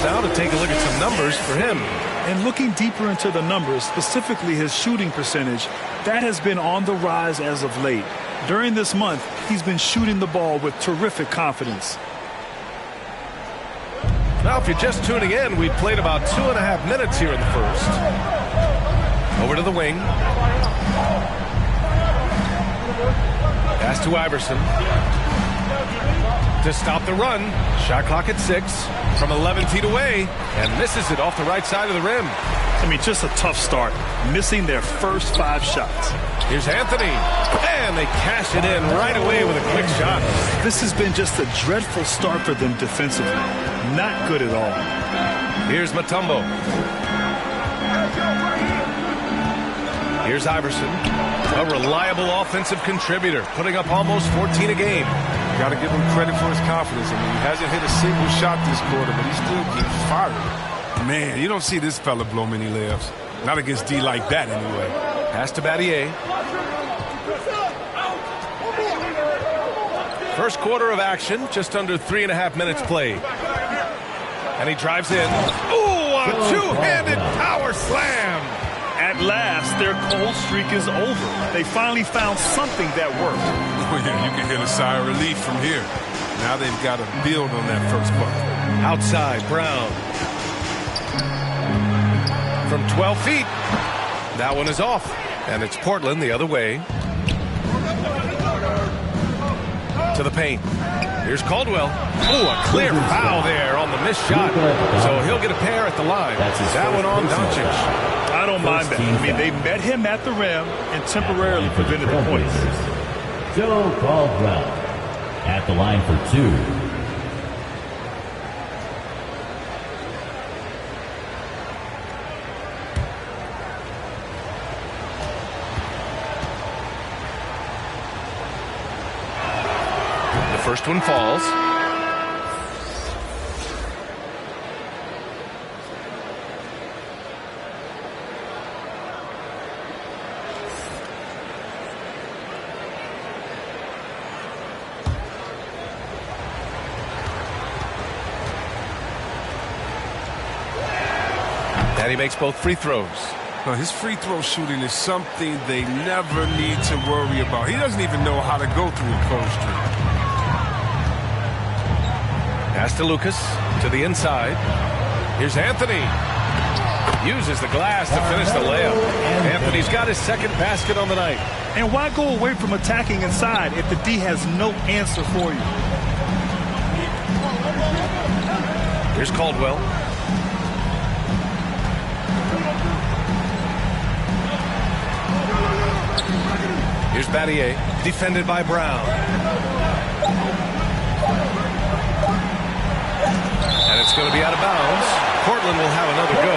P: Now to take a look at some numbers for him.
R: And looking deeper into the numbers, specifically his shooting percentage, that has been on the rise as of late. During this month, he's been shooting the ball with terrific confidence.
P: Now, if you're just tuning in, we played about 2.5 minutes here in the first. Over to the wing. Pass to Iverson. To stop the run. Shot clock at 6 from 11 feet away, and misses it off the right side of the rim.
R: I mean, just a tough start, missing their first 5 shots.
P: Here's Anthony, and they cash it in right away with a quick shot.
R: This has been just a dreadful start for them defensively. Not good at all.
P: Here's Mutombo. Here's Iverson, a reliable offensive contributor, putting up almost 14 a game.
F: Got to give him credit for his confidence. I mean, he hasn't hit a single shot this quarter, but he still keeps firing. Man, you don't see this fella blow many layups. Not against D like that, anyway.
P: Pass to Battier. First quarter of action, just under 3.5 minutes played. And he drives in. Ooh, a two-handed power slam.
R: At last, their cold streak is over. They finally found something that worked.
F: Oh, yeah, you can hear the sigh of relief from here. Now they've got to build on that first bucket.
P: Outside, Brown. From 12 feet. That one is off. And it's Portland the other way. To the paint. Here's Caldwell. Oh, a clear foul there on the missed shot. So he'll get a pair at the line. That one on Doncic.
R: I don't mind that. I mean, they met him at the rim and temporarily prevented the points.
H: Joe Caldwell at the line for 2.
P: First one falls. And he makes both free throws.
F: Now, his free throw shooting is something they never need to worry about. He doesn't even know how to go through a cold streak.
P: Pass to Lucas, to the inside. Here's Anthony. Uses the glass to finish the layup. Anthony's got his second basket on the night.
R: And why go away from attacking inside if the D has no answer for you?
P: Here's Caldwell. Here's Battier, defended by Brown. And it's going to be out of bounds. Portland will have another go.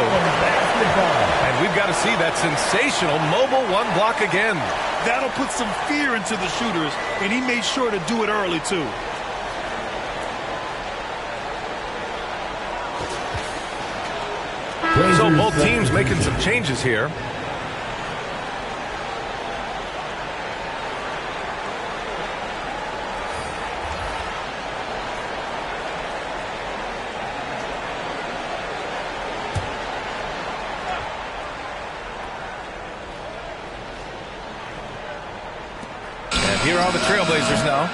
P: And we've got to see that sensational mobile one block again.
R: That'll put some fear into the shooters, and he made sure to do it early, too.
P: So both teams making some changes here. Here are the Trailblazers now,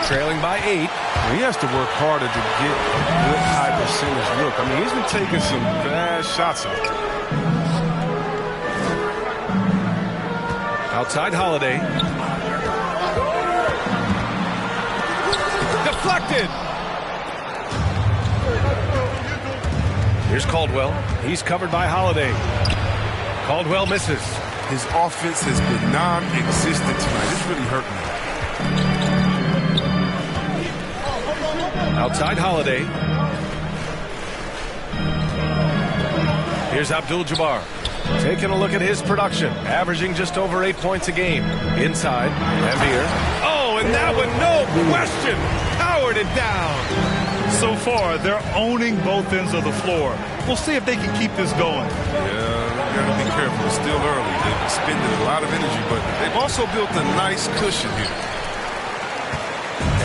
P: trailing by 8.
F: Well, he has to work harder to get a good high percentage look. I mean, he's been taking some bad shots out there.
P: Outside Holiday. Deflected. Here's Caldwell. He's covered by Holiday. Caldwell misses.
F: His offense has been non-existent tonight. It's really hurting him.
P: Outside Holiday. Here's Abdul-Jabbar. Taking a look at his production. Averaging just over 8 points a game. Inside. Ambier. Oh, and that one, no question, powered it down.
R: So far, they're owning both ends of the floor. We'll see if they can keep this going.
F: Yeah, you got to be careful. It's still early. They've expended a lot of energy, but they've also built a nice cushion here.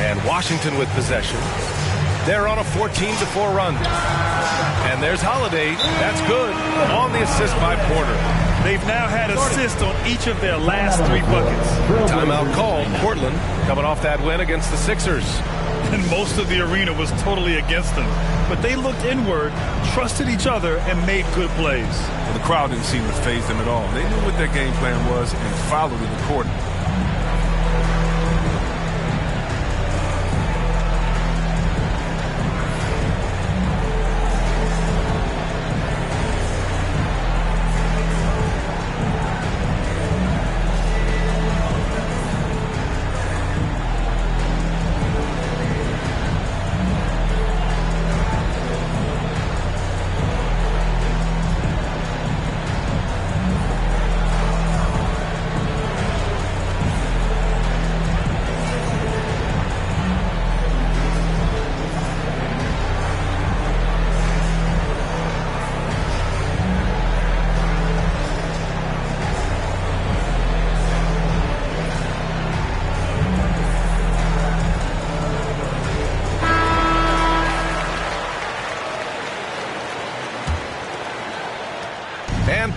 P: And Washington with possession. They're on a 14-4 run. And there's Holiday. That's good. On the assist by Porter.
R: They've now had assists on each of their last 3 buckets.
P: Timeout called. Portland coming off that win against the Sixers.
R: And most of the arena was totally against them. But they looked inward, trusted each other, and made good plays.
F: Well, the crowd didn't seem to faze them at all. They knew what their game plan was and followed it accordingly.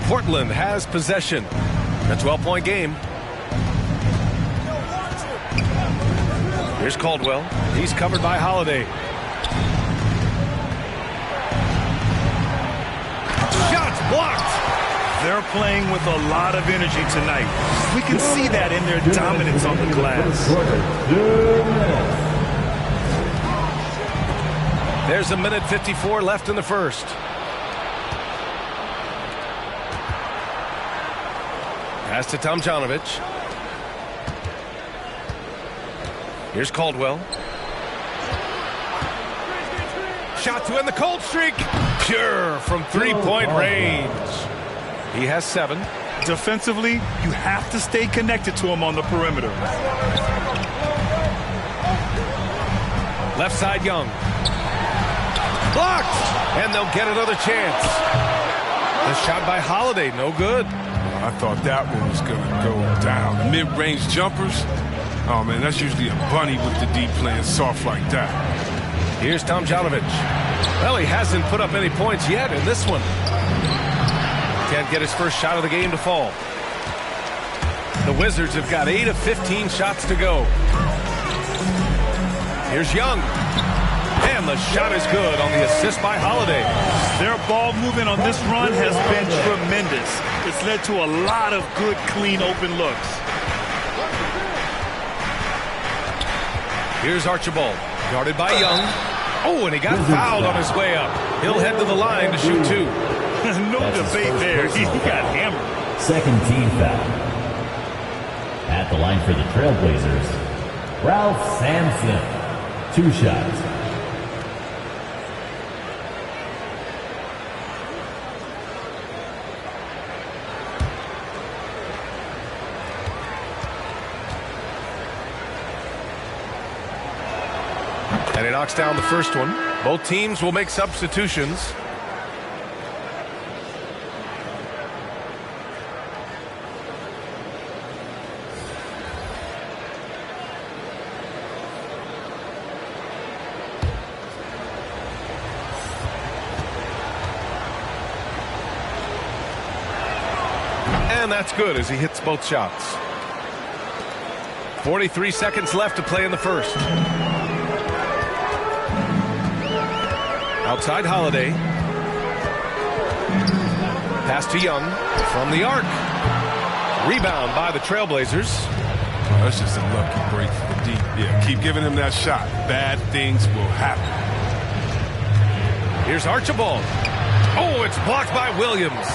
P: Portland has possession. A 12-point game. Here's Caldwell. He's covered by Holiday. Shots blocked.
R: They're playing with a lot of energy tonight. We can see that in their dominance on the glass.
P: There's a minute 54 left in the first. Pass to Tomjanovich. Here's Caldwell. Shot to end the cold streak. Pure from three-point range. He has 7.
R: Defensively, you have to stay connected to him on the perimeter.
P: Left side, Young. Blocked! And they'll get another chance. The shot by Holiday, no good.
F: I thought that one was going to go down. The mid-range jumpers, oh, man, that's usually a bunny with the deep playing soft like that.
P: Here's Tomjanovich. Well, he hasn't put up any points yet in this one. Can't get his first shot of the game to fall. The Wizards have got 8 of 15 shots to go. Here's Young. And the shot is good on the assist by Holiday.
R: Their ball movement on this run has been tremendous. It's led to a lot of good, clean, open looks.
P: Here's Archibald. Guarded by Young. Oh, and he got fouled on his way up. He'll head to the line to shoot 2.
R: No debate there. He got hammered.
H: Second team foul. At the line for the Trailblazers, Ralph Sampson. 2 shots.
P: And he knocks down the first one. Both teams will make substitutions. And that's good as he hits both shots. 43 seconds left to play in the first. Outside Holiday. Pass to Young from the arc. Rebound by the Trailblazers.
F: Oh, that's just a lucky break for the deep. Yeah, keep giving him that shot. Bad things will happen.
P: Here's Archibald. Oh, it's blocked by Williams.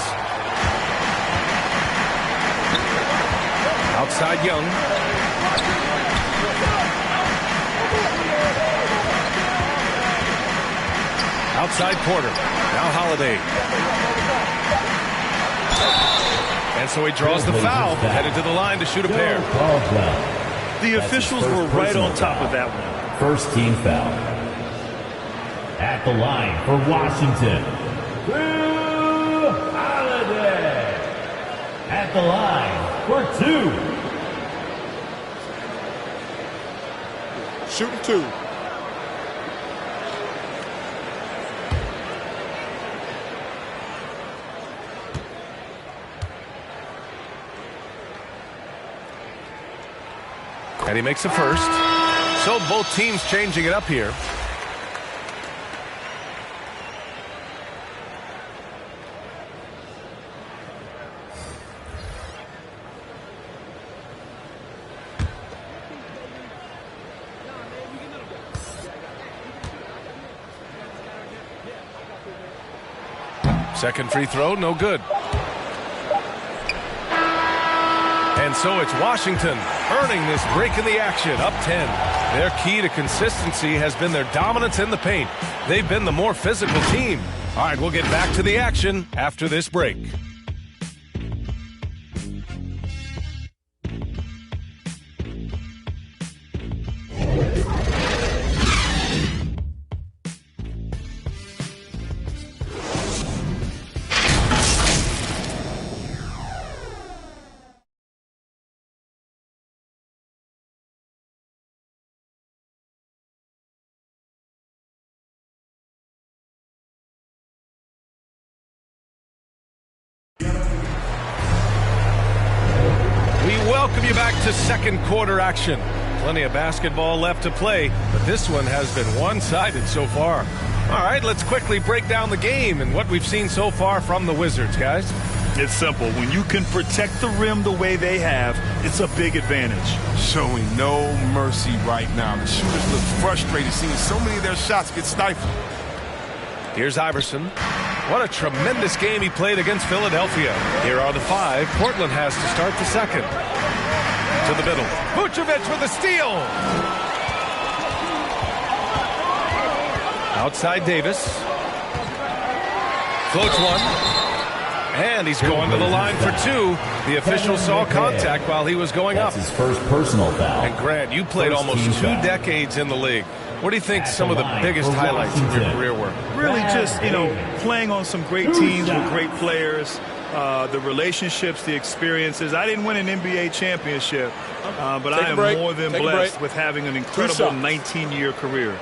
P: Outside Young. Outside Porter. Now Holiday. And so he draws the foul, headed to the line to shoot a pair.
R: The officials were right on top of that one.
H: First team foul. At the line for Washington, Holiday. At the line for 2.
L: Shooting 2.
P: And he makes a first. So both teams changing it up here. Second free throw, no good. And so it's Washington earning this break in the action, up 10. Their key to consistency has been their dominance in the paint. They've been the more physical team. All right, we'll get back to the action after this break. Welcome you back to second quarter action. Plenty of basketball left to play, but this one has been one-sided so far. All right, let's quickly break down the game and what we've seen so far from the Wizards, guys.
R: It's simple. When you can protect the rim the way they have, it's a big advantage.
F: Showing no mercy right now. The shooters look frustrated seeing so many of their shots get stifled.
P: Here's Iverson. What a tremendous game he played against Philadelphia. Here are the 5. Portland has to start the second. To the middle. Vucevic with a steal. Outside Davis. Floats one. And he's going to the line for 2. The official saw contact while he was going up.
H: That's his first personal foul.
P: And Grant, you played almost 2 decades in the league. What do you think some of the biggest highlights in your career were?
R: Really just, playing on some great teams with great players, the relationships, the experiences. I didn't win an NBA championship, but I am more than blessed with having an incredible 19-year career.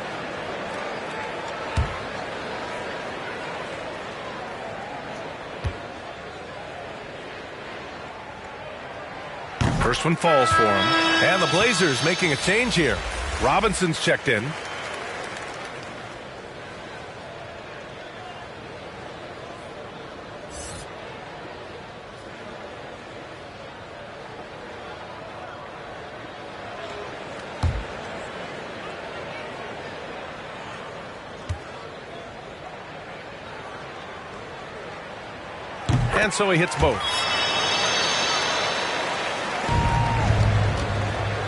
P: First one falls for him. And the Blazers making a change here. Robinson's checked in. And so he hits both.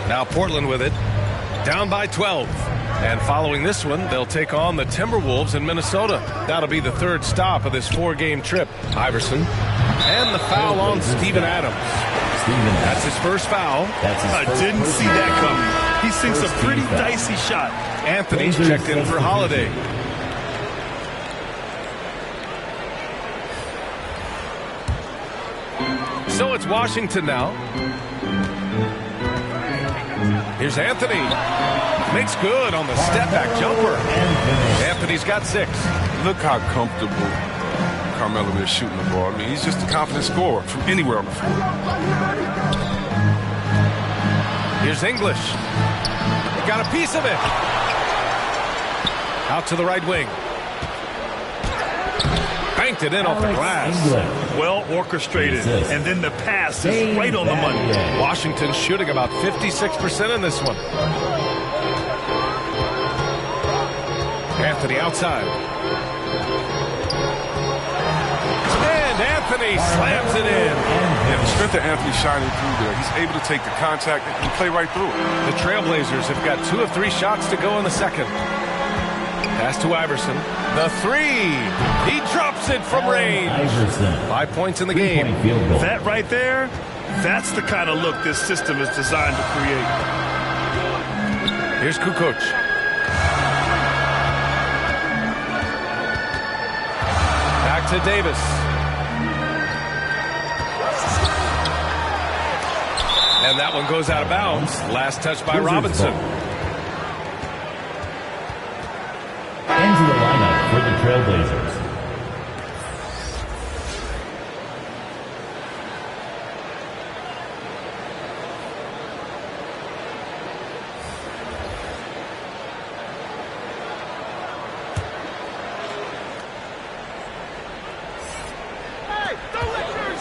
P: Now Portland with it. Down by 12. And following this one, they'll take on the Timberwolves in Minnesota. That'll be the 3rd stop of this 4-game trip. Iverson. And the foul on Steven Adams. That's his first foul.
R: I didn't see that coming. He sinks a pretty dicey shot.
P: Anthony's checked in for Holiday. So it's Washington now. Here's Anthony. Makes good on the step-back jumper. Anthony's got 6.
F: Look how comfortable Carmelo is shooting the ball. I mean, he's just a confident scorer from anywhere on the floor.
P: Here's English. Got a piece of it. Out to the right wing. Banked it in off the glass.
R: Well orchestrated. And then the pass is right on the money.
P: Washington shooting about 56% in this one. Anthony outside. And Anthony slams it in.
F: And the strength of Anthony shining through there. He's able to take the contact and play right through it.
P: The Trailblazers have got 2 of 3 shots to go in the second. Pass to Iverson. The 3. He drops it from range. 5 points in the game.
R: That right there, that's the kind of look this system is designed to create.
P: Here's Kukoc. Back to Davis. And that one goes out of bounds. Last touch by Robinson.
H: Into the lineup for the Trailblazers.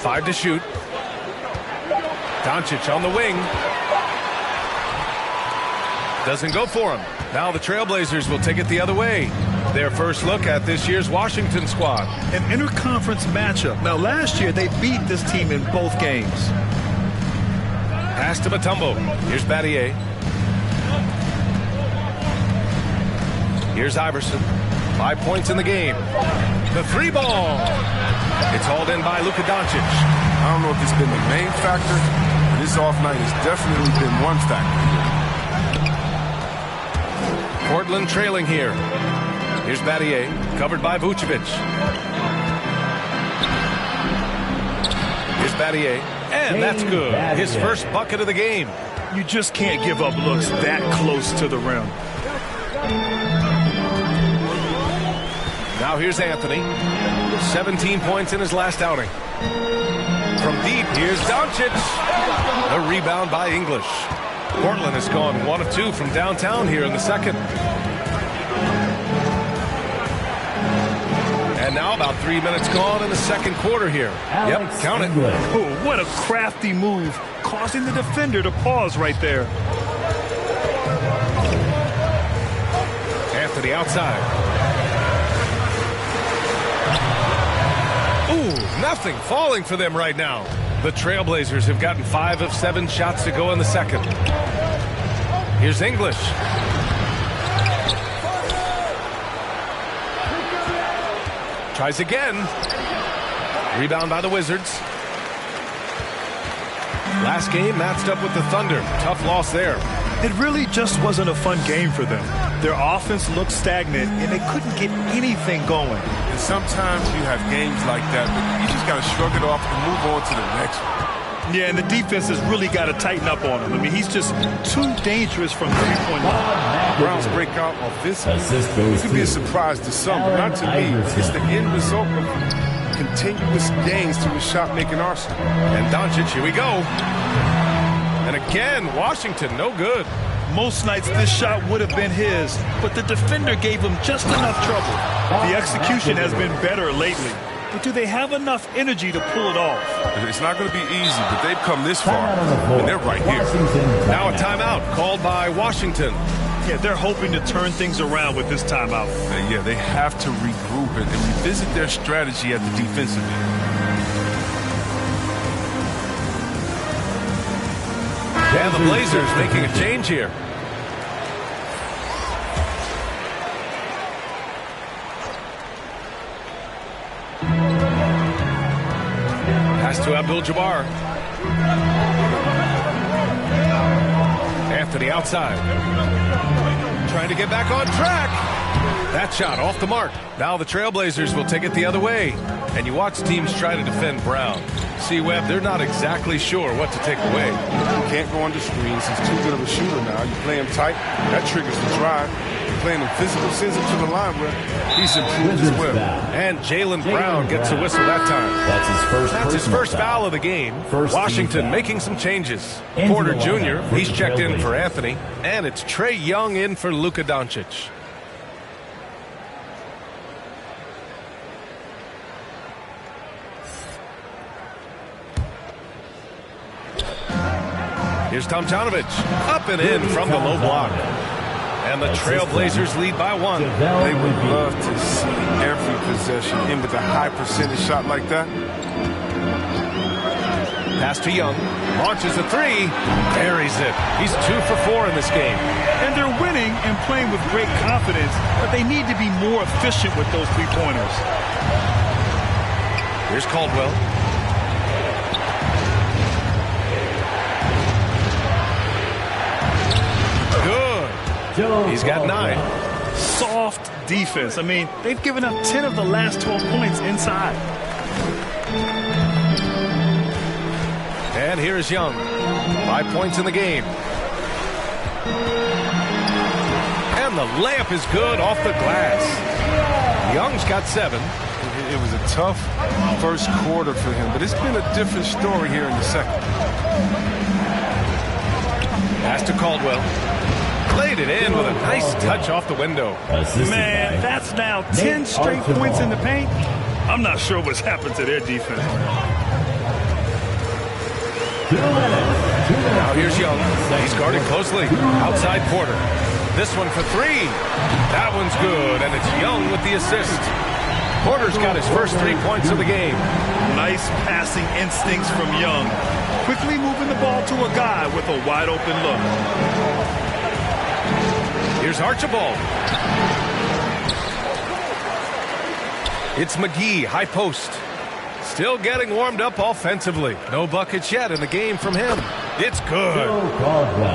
P: Five to shoot. Doncic on the wing. Doesn't go for him. Now the Trailblazers will take it the other way. Their first look at this year's Washington squad.
R: An interconference matchup. Now last year they beat this team in both games.
P: Pass to Mutombo. Here's Battier. Here's Iverson. 5 points in the game. The 3 ball. It's hauled in by Luka Doncic.
F: I don't know if it's been the main factor, but this off night has definitely been one factor.
P: Portland trailing here. Here's Battier, covered by Vucevic. Here's Battier, and that's good. His first bucket of the game.
R: You just can't give up looks that close to the rim.
P: Now here's Anthony. 17 points in his last outing. From deep, here's Doncic. The rebound by English. Portland has gone 1 of 2 from downtown here in the second. And now about 3 minutes gone in the second quarter here. Yep, count it.
R: Oh, what a crafty move, causing the defender to pause right there.
P: Anthony outside. Ooh, nothing falling for them right now. The Trailblazers have gotten 5 of 7 shots to go in the second. Here's English. Tries again. Rebound by the Wizards. Last game matched up with the Thunder. Tough loss there.
R: It really just wasn't a fun game for them. Their offense looked stagnant, and they couldn't get anything going.
F: And sometimes you have games like that, but you just got to shrug it off and move on to the next one.
R: Yeah, and the defense has really got to tighten up on him. I mean, he's just too dangerous from the three-point line.
F: Browns break out offensively. It could be a surprise to some, but not to me. It's the end result of continuous gains to his shot-making arsenal.
P: And Doncic, here we go. And again, Washington, no good.
R: Most nights this shot would have been his, but the defender gave him just enough trouble. The execution has been better lately, but do they have enough energy to pull it off?
F: It's not going to be easy, but they've come this far, and they're right here.
P: Now a timeout called by Washington.
R: Yeah, they're hoping to turn things around with this timeout.
F: Yeah, they have to regroup and revisit their strategy at the defensive end.
P: And the Blazers making a change here. Pass to Abdul-Jabbar. Anthony outside. Trying to get back on track. That shot off the mark. Now the Trailblazers will take it the other way. And you watch teams try to defend Brown. See, Webb, they're not exactly sure what to take away.
F: You can't go under screens. He's too good of a shooter now. You play him tight, that triggers the drive. You play him physical, sends him to the line where he's improved as well.
P: And Jaylen Brown gets a whistle that time. That's his first foul of the game. Washington making some changes. Porter Jr., he's checked in for Anthony. And it's Trae Young in for Luka Doncic. Here's Tomjanovich, up and in from the low block. And the Trailblazers lead by 1.
F: They would love to see every possession end with a high percentage shot like that.
P: Pass to Young, launches a 3, buries it. He's 2 for 4 in this game.
R: And they're winning and playing with great confidence, but they need to be more efficient with those three-pointers.
P: Here's Caldwell. He's got 9.
R: Soft defense. I mean, they've given up 10 of the last 12 points inside.
P: And here's Young. 5 points in the game. And the layup is good off the glass. Young's got 7.
F: It was a tough first quarter for him, but it's been a different story here in the second.
P: Pass to Caldwell. Laid it in with a nice touch off the window.
R: Man, that's now 10 straight points in the paint. I'm not sure what's happened to their defense.
P: Now here's Young. He's guarded closely. Outside Porter. This one for 3. That one's good, and it's Young with the assist. Porter's got his first 3 points of the game.
R: Nice passing instincts from Young. Quickly moving the ball to a guy with a wide open look.
P: Here's Archibald. It's McGee, high post. Still getting warmed up offensively. No buckets yet in the game from him. It's good.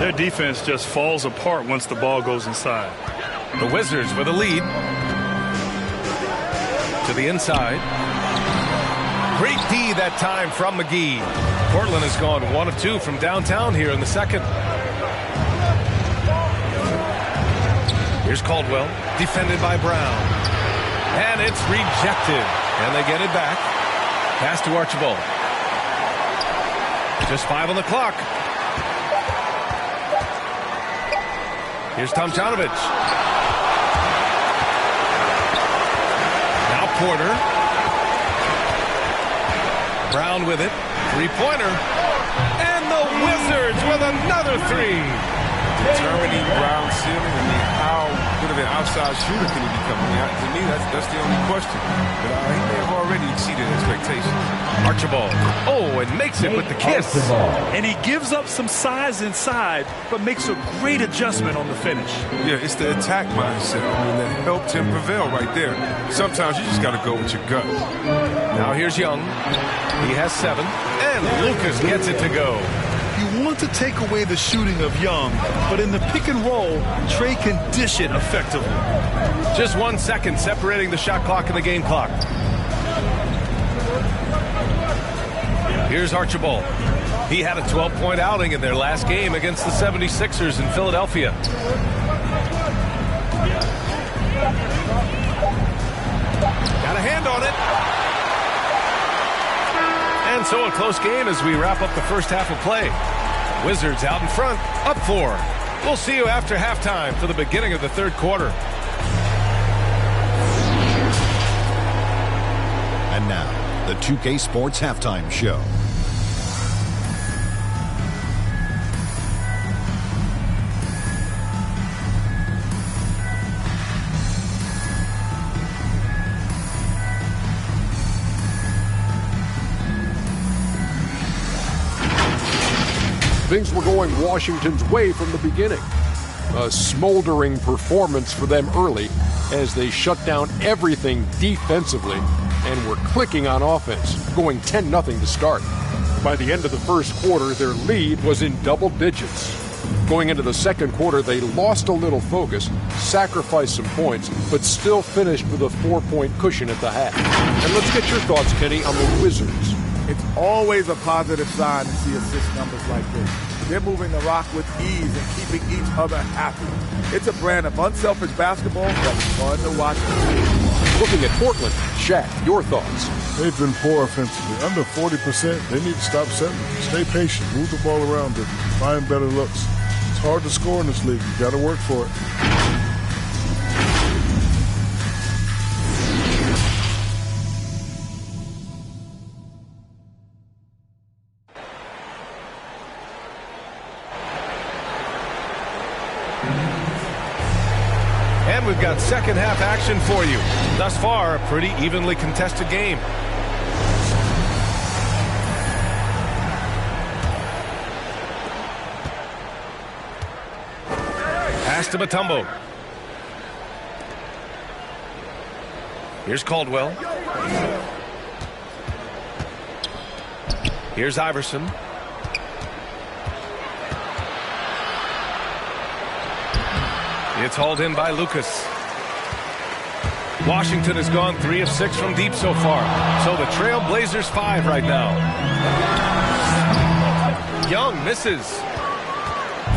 R: Their defense just falls apart once the ball goes inside.
P: The Wizards with a lead. To the inside. Great D that time from McGee. Portland has gone 1 of 2 from downtown here in the second. Here's Caldwell, defended by Brown. And it's rejected. And they get it back. Pass to Archibald. Just 5 on the clock. Here's Tomjanovich. Now Porter. Brown with it. 3-pointer. And the Wizards with another 3.
F: determining ground ceiling. I mean, how good of an outside shooter can he become? I mean, to me, that's the only question. But he may have already exceeded expectations.
P: Archibald. Oh, and makes it with the kiss.
R: And he gives up some size inside, but makes a great adjustment on the finish.
F: Yeah, it's the attack mindset. I mean, that helped him prevail right there. Sometimes you just got to go with your gut.
P: Now here's Young. He has 7. And Lucas gets it to go.
R: You want to take away the shooting of Young, but in the pick and roll, Trey can dish it effectively.
P: Just 1 second separating the shot clock and the game clock. Here's Archibald. He had a 12-point outing in their last game against the 76ers in Philadelphia. Got a hand on it. And so a close game as we wrap up the first half of play. Wizards out in front, up 4. We'll see you after halftime for the beginning of the third quarter.
I: And now, the 2K Sports Halftime Show.
J: Things were going Washington's way from the beginning. A smoldering performance for them early as they shut down everything defensively and were clicking on offense, going 10-0 to start. By the end of the first quarter, their lead was in double digits. Going into the second quarter, they lost a little focus, sacrificed some points, but still finished with a 4-point cushion at the half. And let's get your thoughts, Kenny, on the Wizards.
L: It's always a positive sign to see assist numbers like this. They're moving the rock with ease and keeping each other happy. It's a brand of unselfish basketball that's fun to watch.
J: Looking at Portland, Shaq, your thoughts?
K: They've been poor offensively. Under 40%, they need to stop settling. Stay patient, move the ball around them, find better looks. It's hard to score in this league. You got to work for it.
P: And we've got second half action for you. Thus far, a pretty evenly contested game. Pass to Mutombo. Here's Caldwell. Here's Iverson. It's hauled in by Lucas. Washington has gone 3 of 6 from deep so far. So the Trail Blazers 5 right now. Young misses.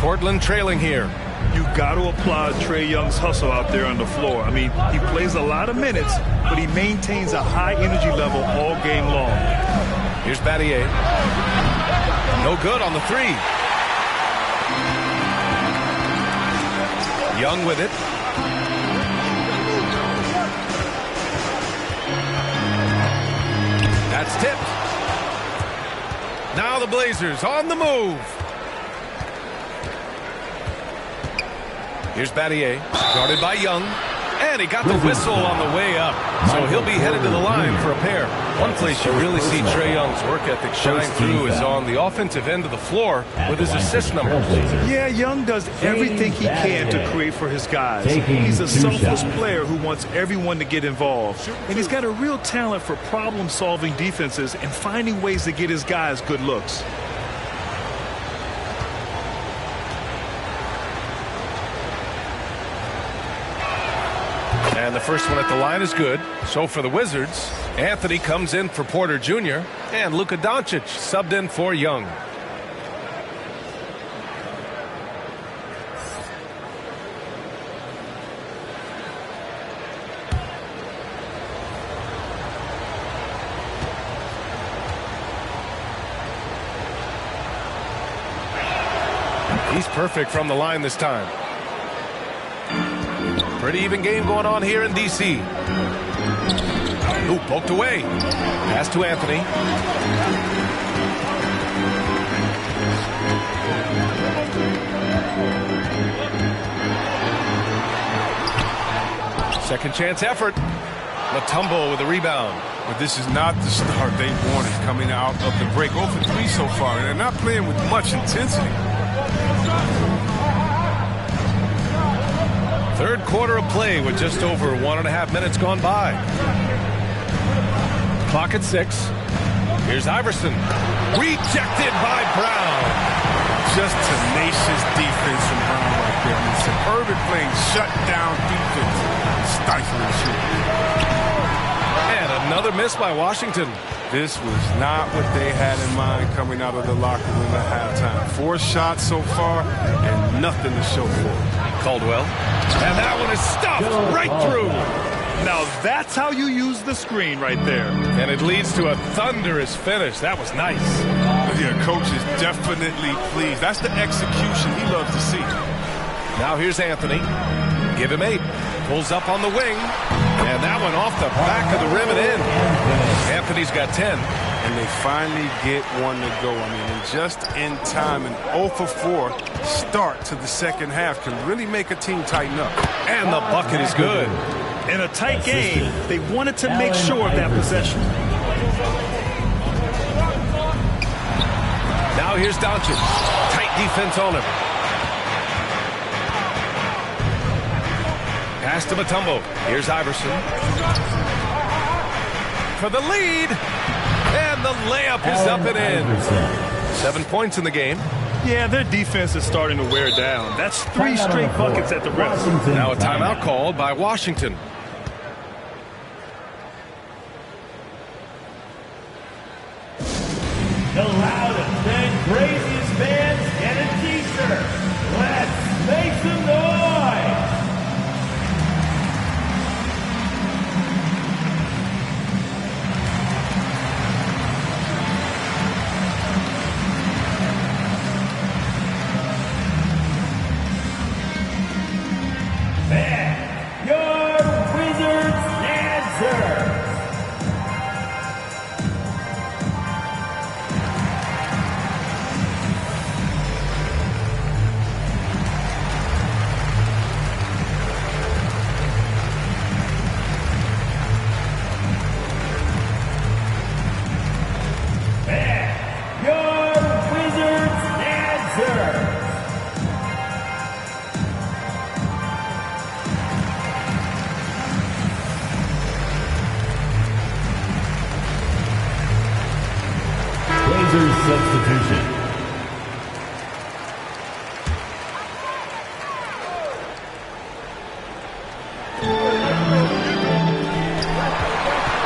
P: Portland trailing here.
R: You got to applaud Trae Young's hustle out there on the floor. I mean, he plays a lot of minutes, but he maintains a high energy level all game long.
P: Here's Battier. No good on the 3. Young with it. That's tipped. Now the Blazers on the move. Here's Battier, guarded by Young, and he got the whistle on the way up. So he'll be headed to the line for a pair. One place you really see Trae Young's work ethic shine through is on the offensive end of the floor with his assist numbers.
R: Yeah, Young does everything he can to create for his guys. He's a selfless player who wants everyone to get involved. And he's got a real talent for problem-solving defenses and finding ways to get his guys good looks.
P: And the first one at the line is good. So for the Wizards, Anthony comes in for Porter Jr. and Luka Doncic subbed in for Young. He's perfect from the line this time. Pretty even game going on here in D.C. Ooh, poked away. Pass to Anthony. Second chance effort. Mutombo with a rebound.
F: But this is not the start they wanted coming out of the break. 0 for 3 so far, and they're not playing with much intensity.
P: Third quarter of play with just over 1.5 minutes gone by. Clock at 6. Here's Iverson. Rejected by Brown.
F: Just tenacious defense from Brown right there. I mean, superb at playing shutdown defense. Stifling shooting.
P: And another miss by Washington.
F: This was not what they had in mind coming out of the locker room at halftime. 4 shots so far and nothing to show for it.
P: Caldwell. And that one is stuffed right through.
R: Now that's how you use the screen right there.
P: And it leads to a thunderous finish. That was nice.
F: Yeah, coach is definitely pleased. That's the execution he loves to see.
P: Now here's Anthony. Give him 8. Pulls up on the wing. And that one off the back of the rim and in. Anthony's got 10.
F: And they finally get one to go. I mean, and just in time, an 0 for 4 start to the second half can really make a team tighten up.
P: And the bucket is good.
R: In a tight game, they wanted to make sure of that possession.
P: Now here's Doncic. Tight defense on him. Pass to Mutombo. Here's Iverson. For the lead. And the layup is up and in. 7 points in the game.
R: Yeah, their defense is starting to wear down. That's 3 straight buckets at the rim.
P: Now a timeout called by Washington.
G: The loudest and craziest fans get a t-shirt. Let's make some noise. Man, your Wizards answer.
H: Substitution.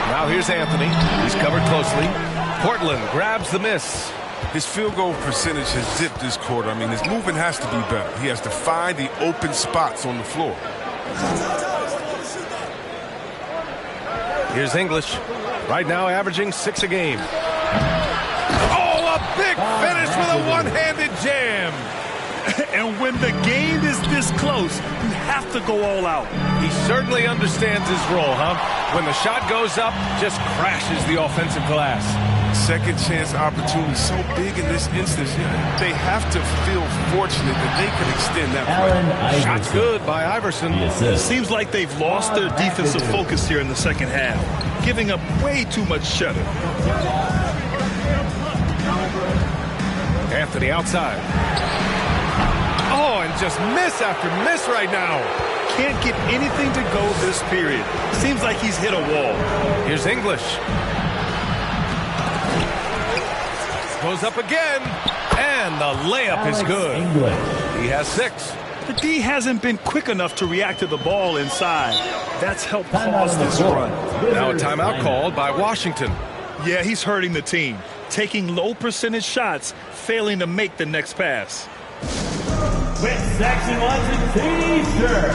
P: Now here's Anthony. He's covered closely. Portland grabs the miss.
F: His field goal percentage has dipped this quarter. I mean, his movement has to be better. He has to find the open spots on the floor.
P: Here's English. Right now averaging 6 a game. Big finish with a one-handed jam.
R: And when the game is this close, you have to go all out.
P: He certainly understands his role, huh? When the shot goes up, just crashes the offensive glass.
F: Second chance opportunity so big in this instance. They have to feel fortunate that they can extend that play.
P: Shot's good by Iverson.
R: Seems like they've lost their defensive focus here in the second half, giving up way too much cheddar.
P: Anthony outside. Oh, and just miss after miss right now.
R: Can't get anything to go this period. Seems like he's hit a wall.
P: Here's English. Goes up again. And the layup is good. He has 6.
R: The D hasn't been quick enough to react to the ball inside. That's helped cause this run.
P: Now a timeout called by Washington.
R: Yeah, he's hurting the team. Taking low percentage shots, failing to make the next pass.
G: With Section 1's t-shirt.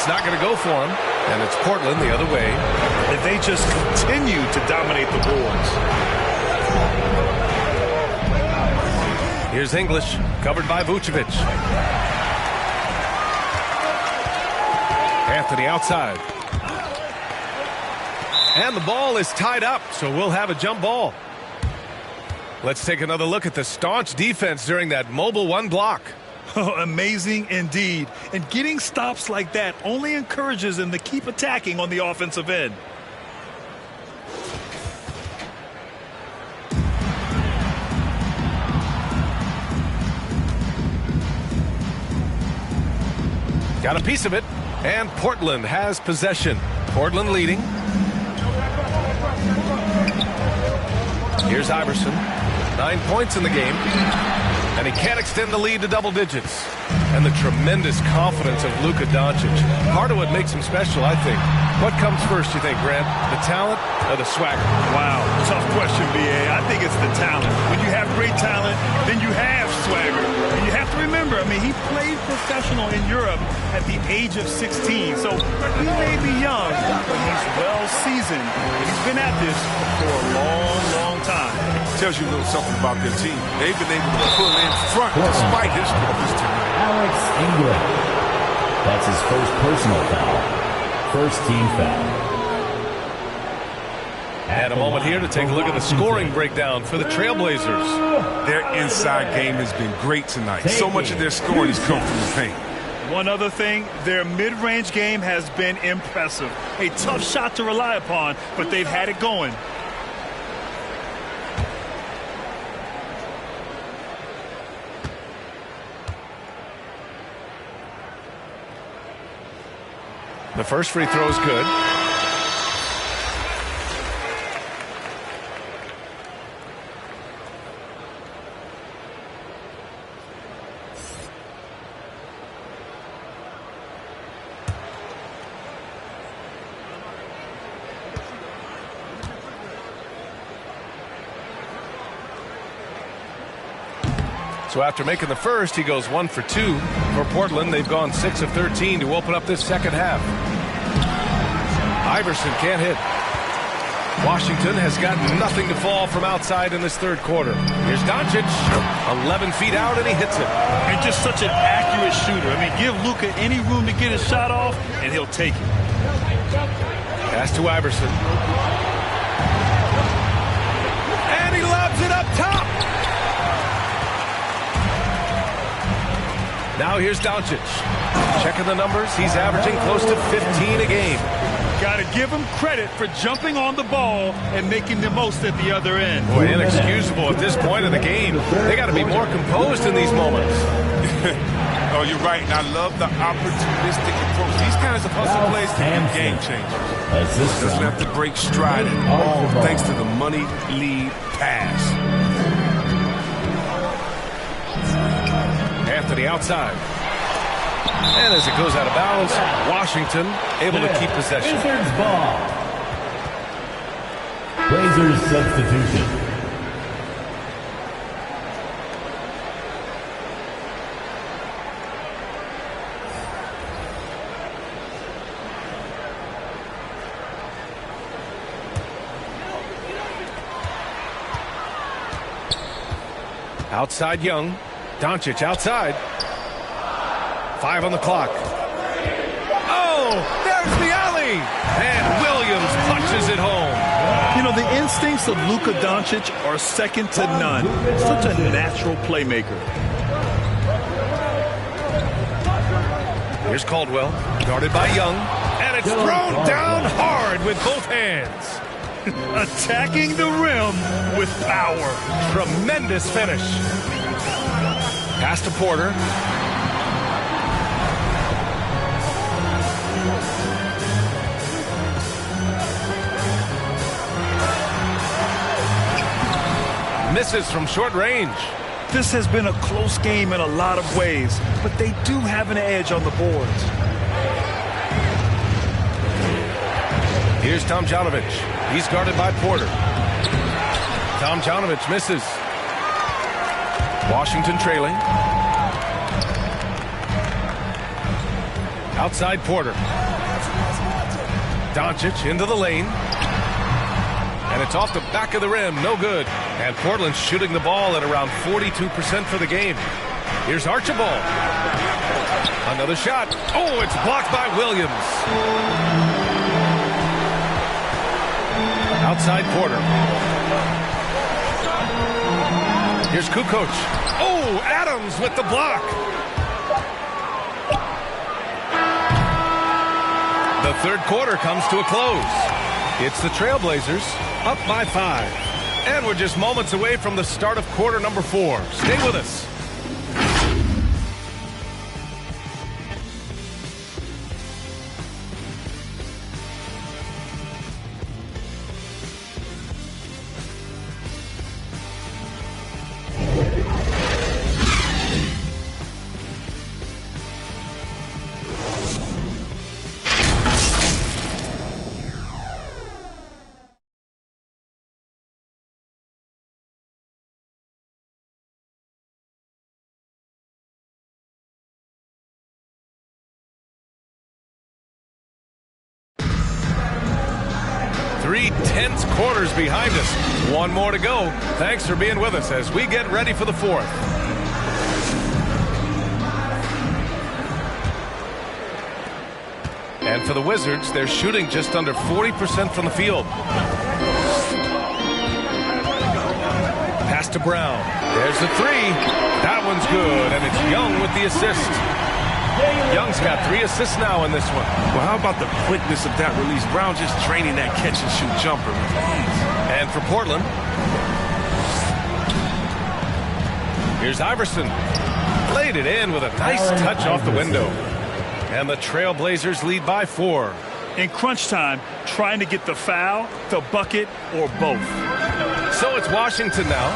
P: not going to go for him, and it's Portland the other way.
R: If they just continue to dominate the boards.
P: Here's English, covered by Vucevic. Anthony outside. And the ball is tied up, so we'll have a jump ball. Let's take another look at the staunch defense during that mobile one block.
R: Oh, amazing indeed. And getting stops like that only encourages them to keep attacking on the offensive end.
P: Got a piece of it, and Portland has possession. Portland leading. Here's Iverson. 9 points in the game. And he can't extend the lead to double digits. And the tremendous confidence of Luka Doncic. Part of what makes him special, I think. What comes first, you think, Grant? The talent or the swagger?
R: Wow, tough question, B.A. I think it's the talent. When you have great talent, then you have swagger. And you have to remember, I mean, he played professional in Europe at the age of 16. So he may be young, but he's well seasoned. And he's been at this for a long, long time.
F: Tells you a little something about their team. They've been able to pull in front despite his struggles tonight.
H: Alex Ingram. That's his first personal foul. First team foul.
P: And a moment here to take a look at the scoring breakdown for the Trailblazers.
F: Their inside game has been great tonight. So much of their scoring has come from the paint.
R: One other thing, their mid-range game has been impressive. A tough shot to rely upon, but they've had it going.
P: The first free throw is good. So after making the first, he goes 1 for 2. For Portland, they've gone 6 of 13 to open up this second half. Iverson can't hit. Washington has got nothing to fall from outside in this third quarter. Here's Doncic, 11 feet out, and he hits it.
R: And just such an accurate shooter. I mean, give Luka any room to get his shot off, and he'll take it.
P: Pass to Iverson. And he lobs it up top. Now here's Doncic. Checking the numbers, he's averaging close to 15 a game.
R: Got to give him credit for jumping on the ball and making the most at the other end.
P: Boy, inexcusable at this point of the game. They got to be more composed in these moments.
F: Oh, you're right, and I love the opportunistic approach. These kinds of hustle plays can be game changers. Doesn't have to break stride at all thanks to the money lead pass.
P: Anthony outside. And as it goes out of bounds, Washington able to keep possession.
H: Wizards ball. Blazers substitution.
P: Outside Young. Doncic outside. 5 on the clock. Oh, there's the alley. And Williams punches it home.
R: You know, the instincts of Luka Doncic are second to none. Such a natural playmaker.
P: Here's Caldwell, guarded by Young. And it's thrown down hard with both hands.
R: Attacking the rim with power.
P: Tremendous finish. Pass to Porter. Misses from short range.
R: This has been a close game in a lot of ways, but they do have an edge on the boards.
P: Here's Tomljanovic. He's guarded by Porter. Tomljanovic misses. Washington trailing. Outside Porter. Doncic into the lane. And it's off the back of the rim. No good. And Portland's shooting the ball at around 42% for the game. Here's Archibald. Another shot. Oh, it's blocked by Williams. Outside Porter. Here's Kukoc. Oh, Adams with the block. The third quarter comes to a close. It's the Trailblazers up by 5. And we're just moments away from the start of quarter number 4. Stay with us. Three tense quarters behind us. One more to go. Thanks for being with us as we get ready for the fourth. And for the Wizards, they're shooting just under 40% from the field. Pass to Brown. There's the three. That one's good, and it's Young with the assist. Young's got 3 assists now in this one.
F: Well, how about the quickness of that release? Brown just training that catch-and-shoot jumper.
P: And for Portland, here's Iverson. Laid it in with a nice touch off the window. And the Trailblazers lead by 4.
R: In crunch time, trying to get the foul, the bucket, or both.
P: So it's Washington now.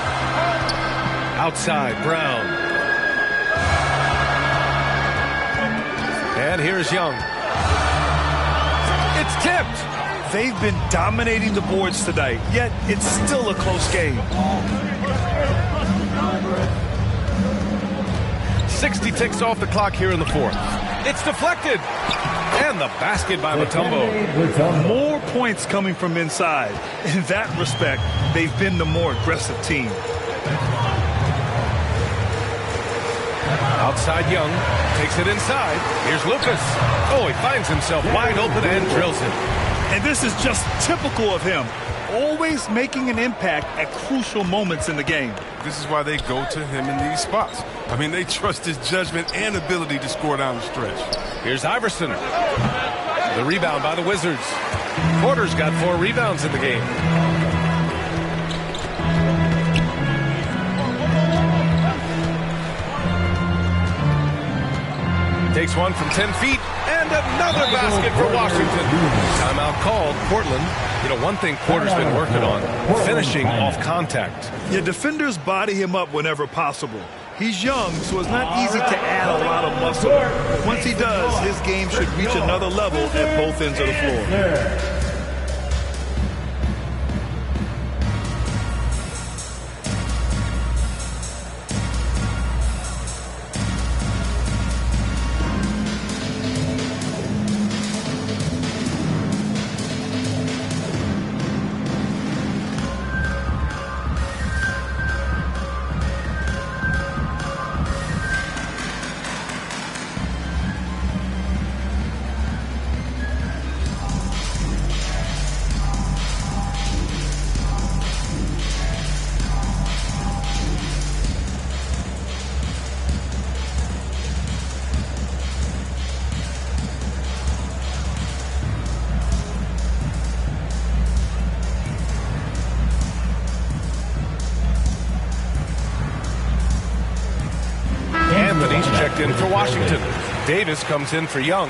P: Outside, Brown. And here's Young. It's tipped.
R: They've been dominating the boards tonight, yet it's still a close game.
P: 60 ticks off the clock here in the fourth. It's deflected. And the basket by Mutombo.
R: More points coming from inside. In that respect, they've been the more aggressive team.
P: Outside Young, takes it inside. Here's Lucas. Oh, he finds himself wide open and drills it.
R: And this is just typical of him. Always making an impact at crucial moments in the game.
F: This is why they go to him in these spots. I mean, they trust his judgment and ability to score down the stretch.
P: Here's Iverson. The rebound by the Wizards. Porter's got 4 rebounds in the game. Takes one from 10 feet, and another basket for Washington. Timeout called. Portland. You know, one thing Porter's been working on, finishing off contact.
R: Your defenders body him up whenever possible. He's young, so it's not easy to add a lot of muscle. But once he does, his game should reach another level at both ends of the floor.
P: In for Washington. Davis comes in for Young.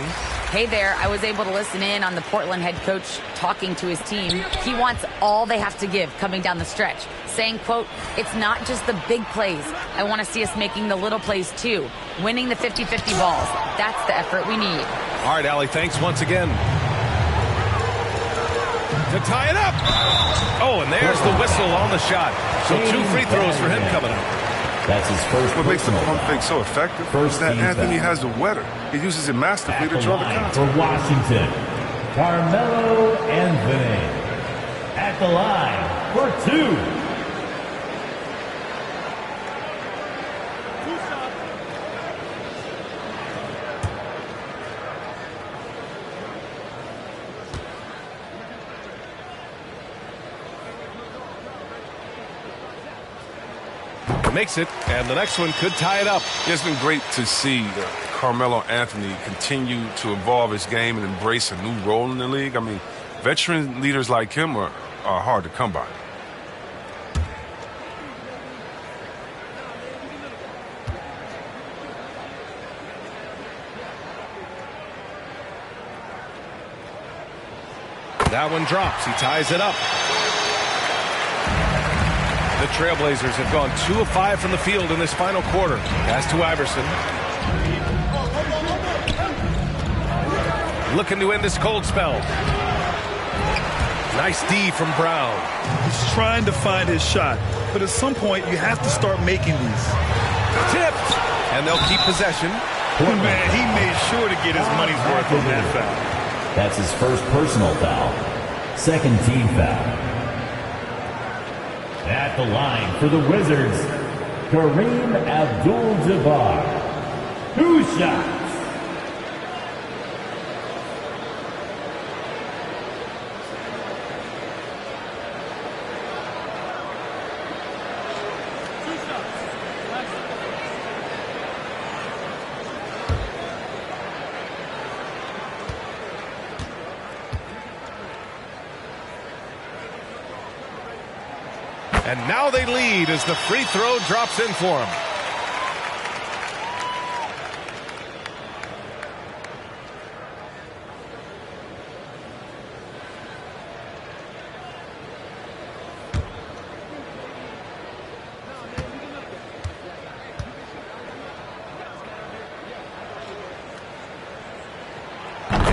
Q: Hey there, I was able to listen in on the Portland head coach talking to his team. He wants all they have to give coming down the stretch, saying, quote, it's not just the big plays. I want to see us making the little plays too, winning the 50-50 balls. That's the effort we need.
P: All right, Allie, thanks once again. To tie it up. Oh, and there's the whistle on the shot. So 2 free throws for him coming up.
H: That's his first.
F: What makes the pump fake so effective is that Anthony has a wetter. He uses it masterfully to draw the contact.
H: For Washington, Carmelo Anthony at the line for 2.
P: Makes it, and the next one could tie it up.
F: It's been great to see Carmelo Anthony continue to evolve his game and embrace a new role in the league. I mean, veteran leaders like him are hard to come by.
P: That one drops. He ties it up. The Trailblazers have gone 2 of 5 from the field in this final quarter. Pass to Iverson. Looking to end this cold spell. Nice D from Brown.
R: He's trying to find his shot, but at some point you have to start making these.
P: Tipped, and they'll keep possession.
R: Man, he made sure to get his money's worth on that foul.
H: That's his first personal foul. Second team foul. At the line for the Wizards, Kareem Abdul-Jabbar. 2 shots.
P: And now they lead as the free throw drops in for him.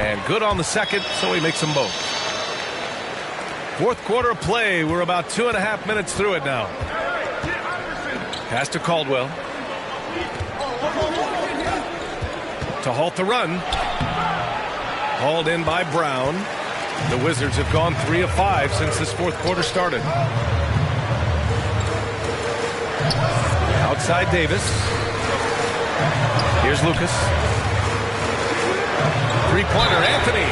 P: And good on the second, so he makes them both. Fourth quarter of play. We're about 2.5 minutes through it now. Pass to Caldwell. To halt the run. Hauled in by Brown. The Wizards have gone 3 of 5 since this fourth quarter started. Outside Davis. Here's Lucas. Three-pointer Anthony.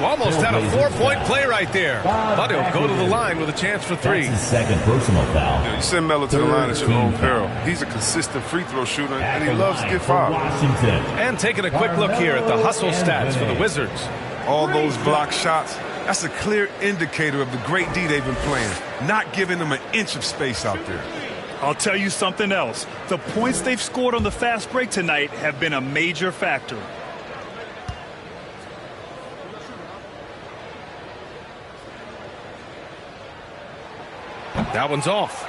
P: Almost had a 4-point play right there. But he'll go to the line with a chance for 3.
H: That's his second personal foul.
F: You send Melo to the line at your own peril. He's a consistent free throw shooter, and he loves to get fouled.
P: And taking a quick look here at the hustle stats for the Wizards.
F: All those block shots, that's a clear indicator of the great D they've been playing, not giving them an inch of space out there.
R: I'll tell you something else. The points they've scored on the fast break tonight have been a major factor.
P: That one's off.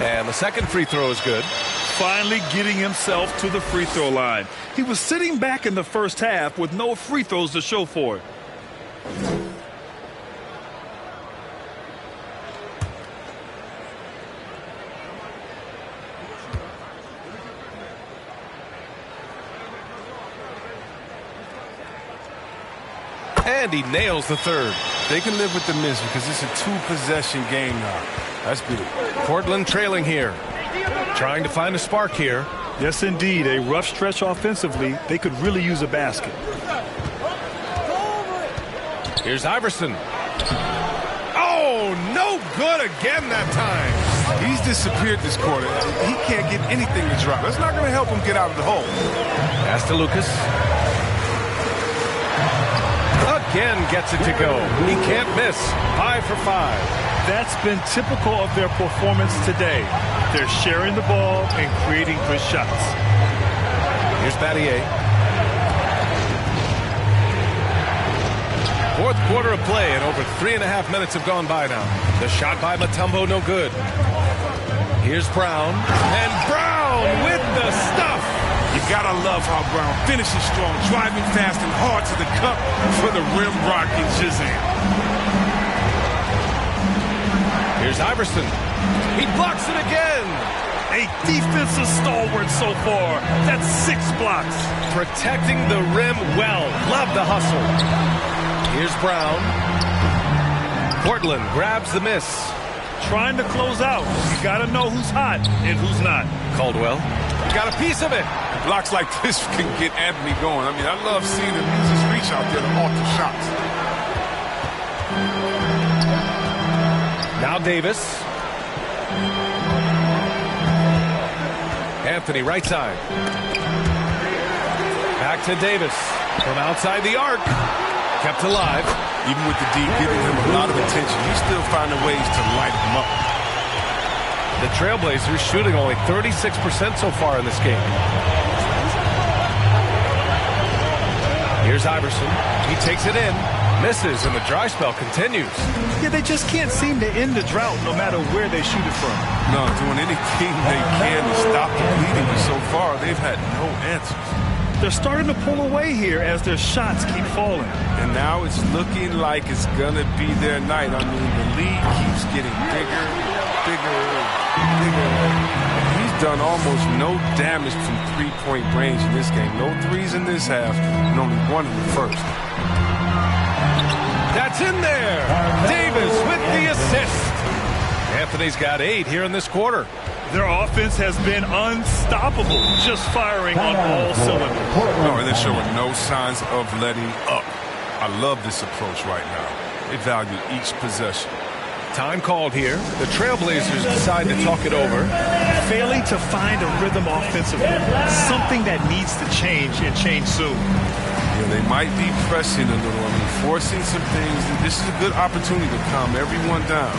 P: And the second free throw is good.
R: Finally getting himself to the free throw line. He was sitting back in the first half with no free throws to show for it.
P: And he nails the third.
F: They can live with the miss because it's a 2-possession game now. That's beautiful.
P: Portland trailing here. Trying to find a spark here.
R: Yes, indeed. A rough stretch offensively. They could really use a basket.
P: Here's Iverson. Oh, no good again that time.
F: He's disappeared this quarter. He can't get anything to drop. That's not going to help him get out of the hole.
P: Pass to Lucas. Again gets it to go. He can't miss. 5 for 5.
R: That's been typical of their performance today. They're sharing the ball and creating good shots.
P: Here's Battier. Fourth quarter of play, and over 3.5 minutes have gone by now. The shot by Mutombo, no good. Here's Brown. And Brown with
F: gotta love how Brown finishes strong, driving fast and hard to the cup for the rim rocking Shazam.
P: Here's Iverson. He blocks it again.
R: A defensive stalwart so far. That's 6 blocks.
P: Protecting the rim well. Love the hustle. Here's Brown. Portland grabs the miss.
R: Trying to close out. You got to know who's hot and who's not.
P: Caldwell got a piece of it.
F: Blocks like this can get Anthony going. I mean, I love seeing him use his reach out there to alter shots.
P: Now Davis. Anthony right side. Back to Davis. From outside the arc. Kept alive.
F: Even with the D giving him a lot of attention, he's still finding ways to light him up.
P: The Trailblazers shooting only 36% so far in this game. Here's Iverson. He takes it in. Misses, and the dry spell continues.
R: Yeah, they just can't seem to end the drought no matter where they shoot it from.
F: No, doing anything they can to stop the bleeding, but so far they've had no answers.
R: They're starting to pull away here as their shots keep falling.
F: And now it's looking like it's going to be their night. I mean, the lead keeps getting bigger, bigger, bigger. He's done almost no damage from three-point range in this game. No threes in this half, and only one in the first.
P: That's in there. Davis with the assist. Anthony's got 8 here in this quarter.
R: Their offense has been unstoppable, just firing on all cylinders.
F: No, and they're showing no signs of letting up. I love this approach right now. They value each possession.
P: Time called here. The Trailblazers decide to talk it over.
R: Failing to find a rhythm offensively, something that needs to change and change soon.
F: Yeah, they might be pressing a little. I mean, forcing some things. This is a good opportunity to calm everyone down.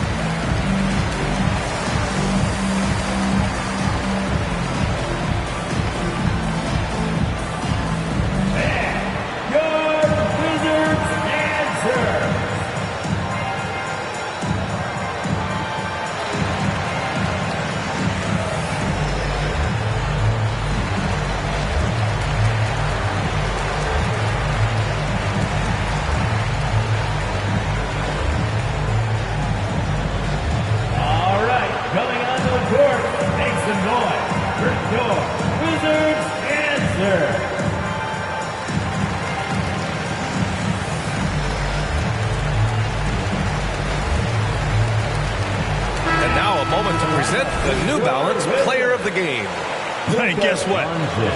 R: And guess what?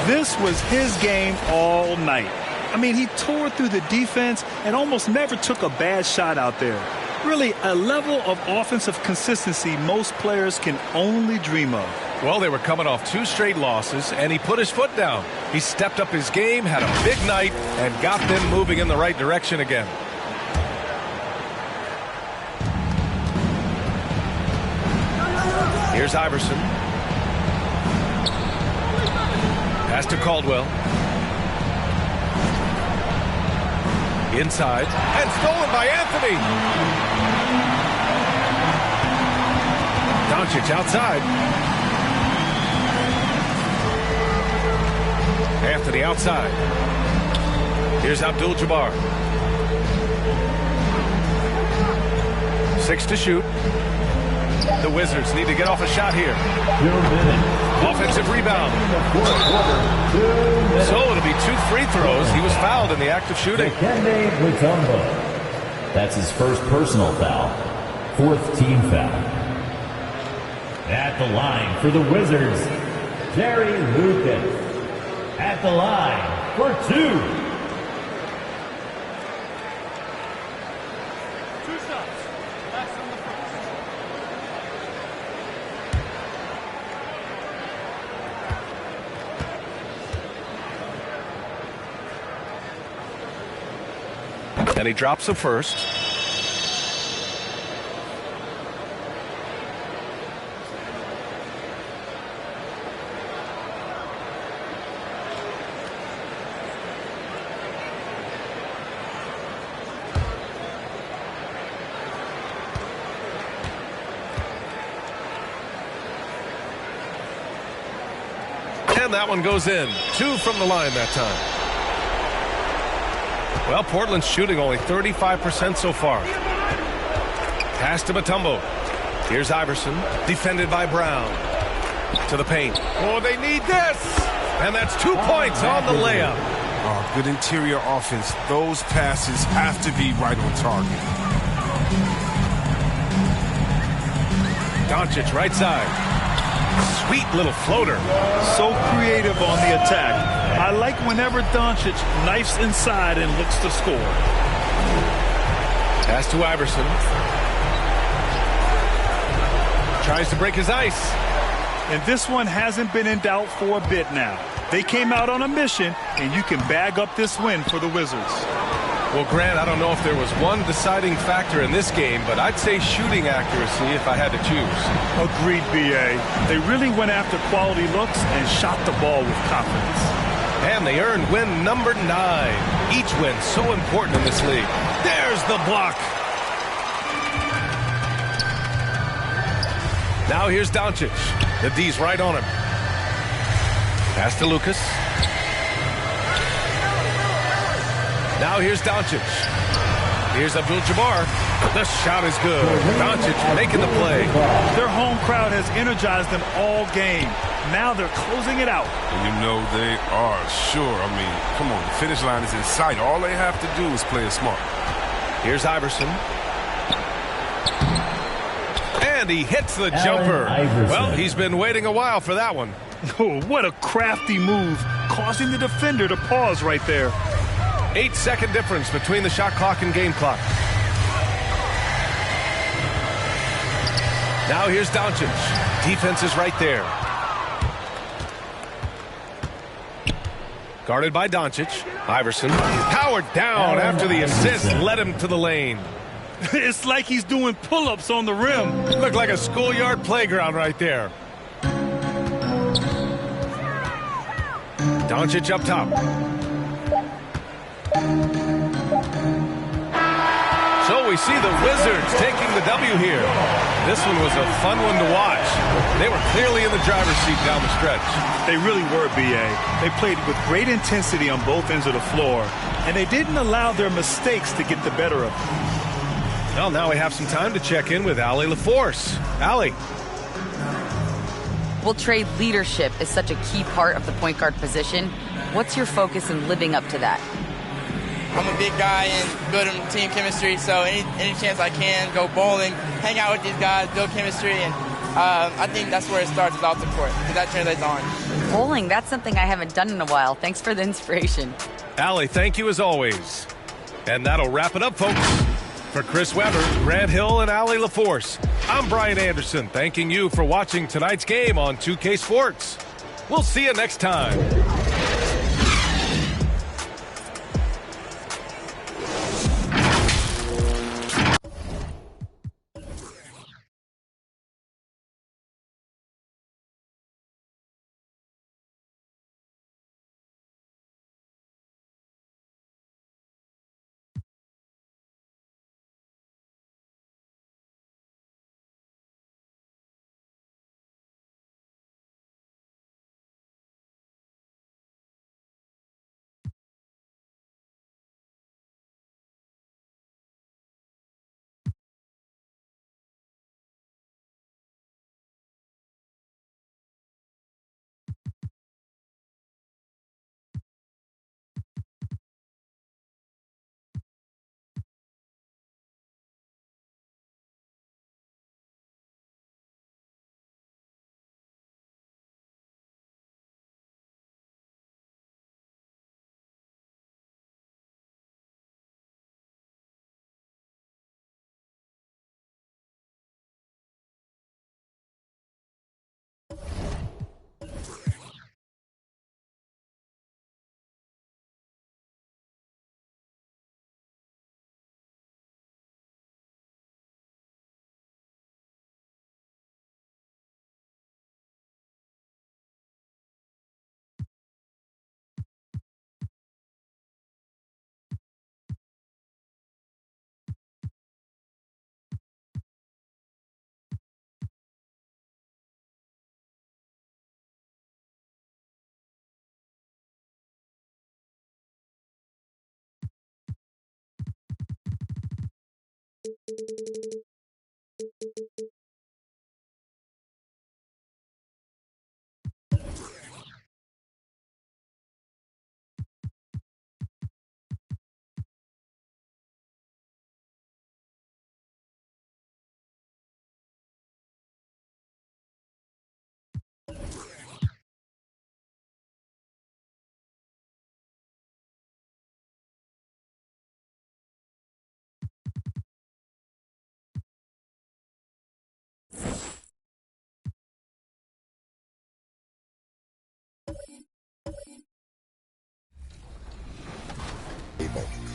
R: This was his game all night. I mean, he tore through the defense and almost never took a bad shot out there. Really, a level of offensive consistency most players can only dream of.
P: Well, they were coming off 2 straight losses, and he put his foot down. He stepped up his game, had a big night, and got them moving in the right direction again. Here's Iverson. Pass to Caldwell. Inside. And stolen by Anthony. Doncic outside. Anthony outside. Here's Abdul-Jabbar. 6 to shoot. The Wizards need to get off a shot here. Offensive rebound. So it'll be 2 free throws. He was fouled in the act of shooting.
H: That's his first personal foul. 4th team foul. At the line for the Wizards, Jerry Lucas. At the line for 2.
P: And he drops the first. And that one goes in. 2 from the line that time. Well, Portland's shooting only 35% so far. Pass to Mutombo. Here's Iverson, defended by Brown. To the paint. Oh, they need this! And that's 2 points on the layup.
F: Oh, good interior offense. Those passes have to be right on target.
P: Doncic, right side. Sweet little floater.
R: So creative on the attack. I like whenever Doncic knifes inside and looks to score.
P: Pass to Iverson. Tries to break his ice.
R: And this one hasn't been in doubt for a bit now. They came out on a mission, and you can bag up this win for the Wizards.
P: Well, Grant, I don't know if there was one deciding factor in this game, but I'd say shooting accuracy if I had to choose.
R: Agreed, B.A. They really went after quality looks and shot the ball with confidence.
P: And they earned win number 9. Each win so important in this league. There's the block. Now here's Doncic. The D's right on him. Pass to Lucas. Now here's Doncic. Here's Abdul-Jabbar. The shot is good. Doncic making the play.
R: Their home crowd has energized them all game. Now they're closing it out.
F: And you know they are sure. I mean, come on, the finish line is in sight. All they have to do is play it smart.
P: Here's Iverson. And he hits the jumper. Well, he's been waiting a while for that one.
R: Oh, what a crafty move, causing the defender to pause right there.
P: 8-second difference between the shot clock and game clock. Now here's Doncic. Defense is right there. Guarded by Doncic. Iverson powered down after the assist led him to the lane.
R: It's like he's doing pull-ups on the rim.
P: Looked like a schoolyard playground right there. Doncic up top. So we see the Wizards taking the W here. This one was a fun one to watch. They were clearly in the driver's seat down the stretch.
R: They really were, B.A. They played with great intensity on both ends of the floor, and they didn't allow their mistakes to get the better of them.
P: Well, now we have some time to check in with Allie LaForce. Allie.
Q: Well, Trey, leadership is such a key part of the point guard position. What's your focus in living up to that?
S: I'm a big guy and building team chemistry, so any chance I can, go bowling, hang out with these guys, build chemistry, and I think that's where it starts is off the court, because that translates on.
Q: Bowling, that's something I haven't done in a while. Thanks for the inspiration.
P: Allie, thank you as always. And that'll wrap it up, folks. For Chris Webber, Grant Hill, and Allie LaForce, I'm Brian Anderson, thanking you for watching tonight's game on 2K Sports. We'll see you next time.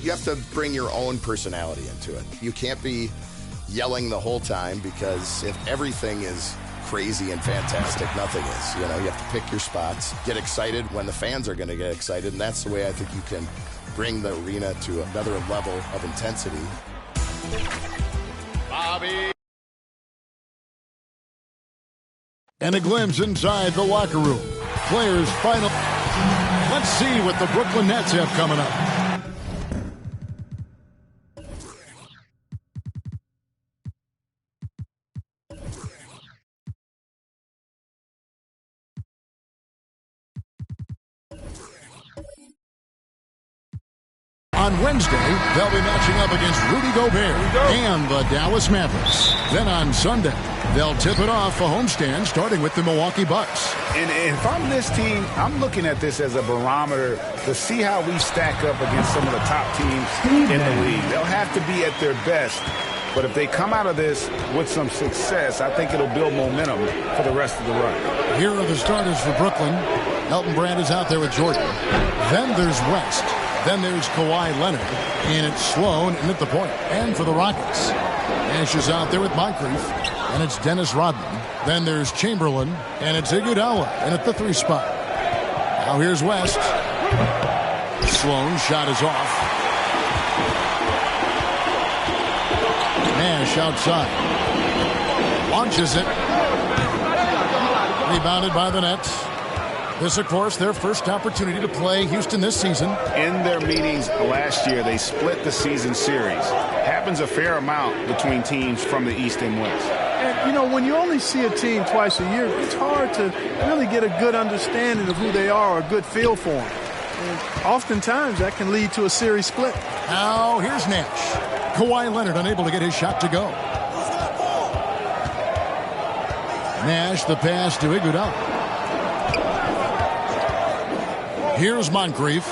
O: You have to bring your own personality into it. You can't be yelling the whole time, because if everything is crazy and fantastic, nothing is. You know, you have to pick your spots, get excited when the fans are going to get excited, and that's the way I think you can bring the arena to another level of intensity.
N: Bobby.
C: And a glimpse inside the locker room. Players' final. Let's see what the Brooklyn Nets have coming up. On Wednesday, they'll be matching up against Rudy Gobert and the Dallas Mavericks. Then on Sunday, they'll tip it off a homestand starting with the Milwaukee Bucks.
M: And if I'm this team, I'm looking at this as a barometer to see how we stack up against some of the top teams in the league. They'll have to be at their best. But if they come out of this with some success, I think it'll build momentum for the rest of the run.
C: Here are the starters for Brooklyn. Elton Brand is out there with Jordan. Then there's West. Then there's Kawhi Leonard, and it's Sloan in at the point. And for the Rockets, Nash is out there with Moncrief, and it's Dennis Rodman. Then there's Chamberlain, and it's Iguodala in at the 3 spot. Now here's West. Sloan shot is off. Nash outside. Launches it. Rebounded by the Nets. This, of course, their first opportunity to play Houston this season.
M: In their meetings last year, they split the season series. Happens a fair amount between teams from the East and West.
T: And, you know, when you only see a team twice a year, it's hard to really get a good understanding of who they are or a good feel for them. And oftentimes, that can lead to a series split.
C: Now, here's Nash. Kawhi Leonard unable to get his shot to go. Nash, the pass to Iguodala. Here's Moncrief.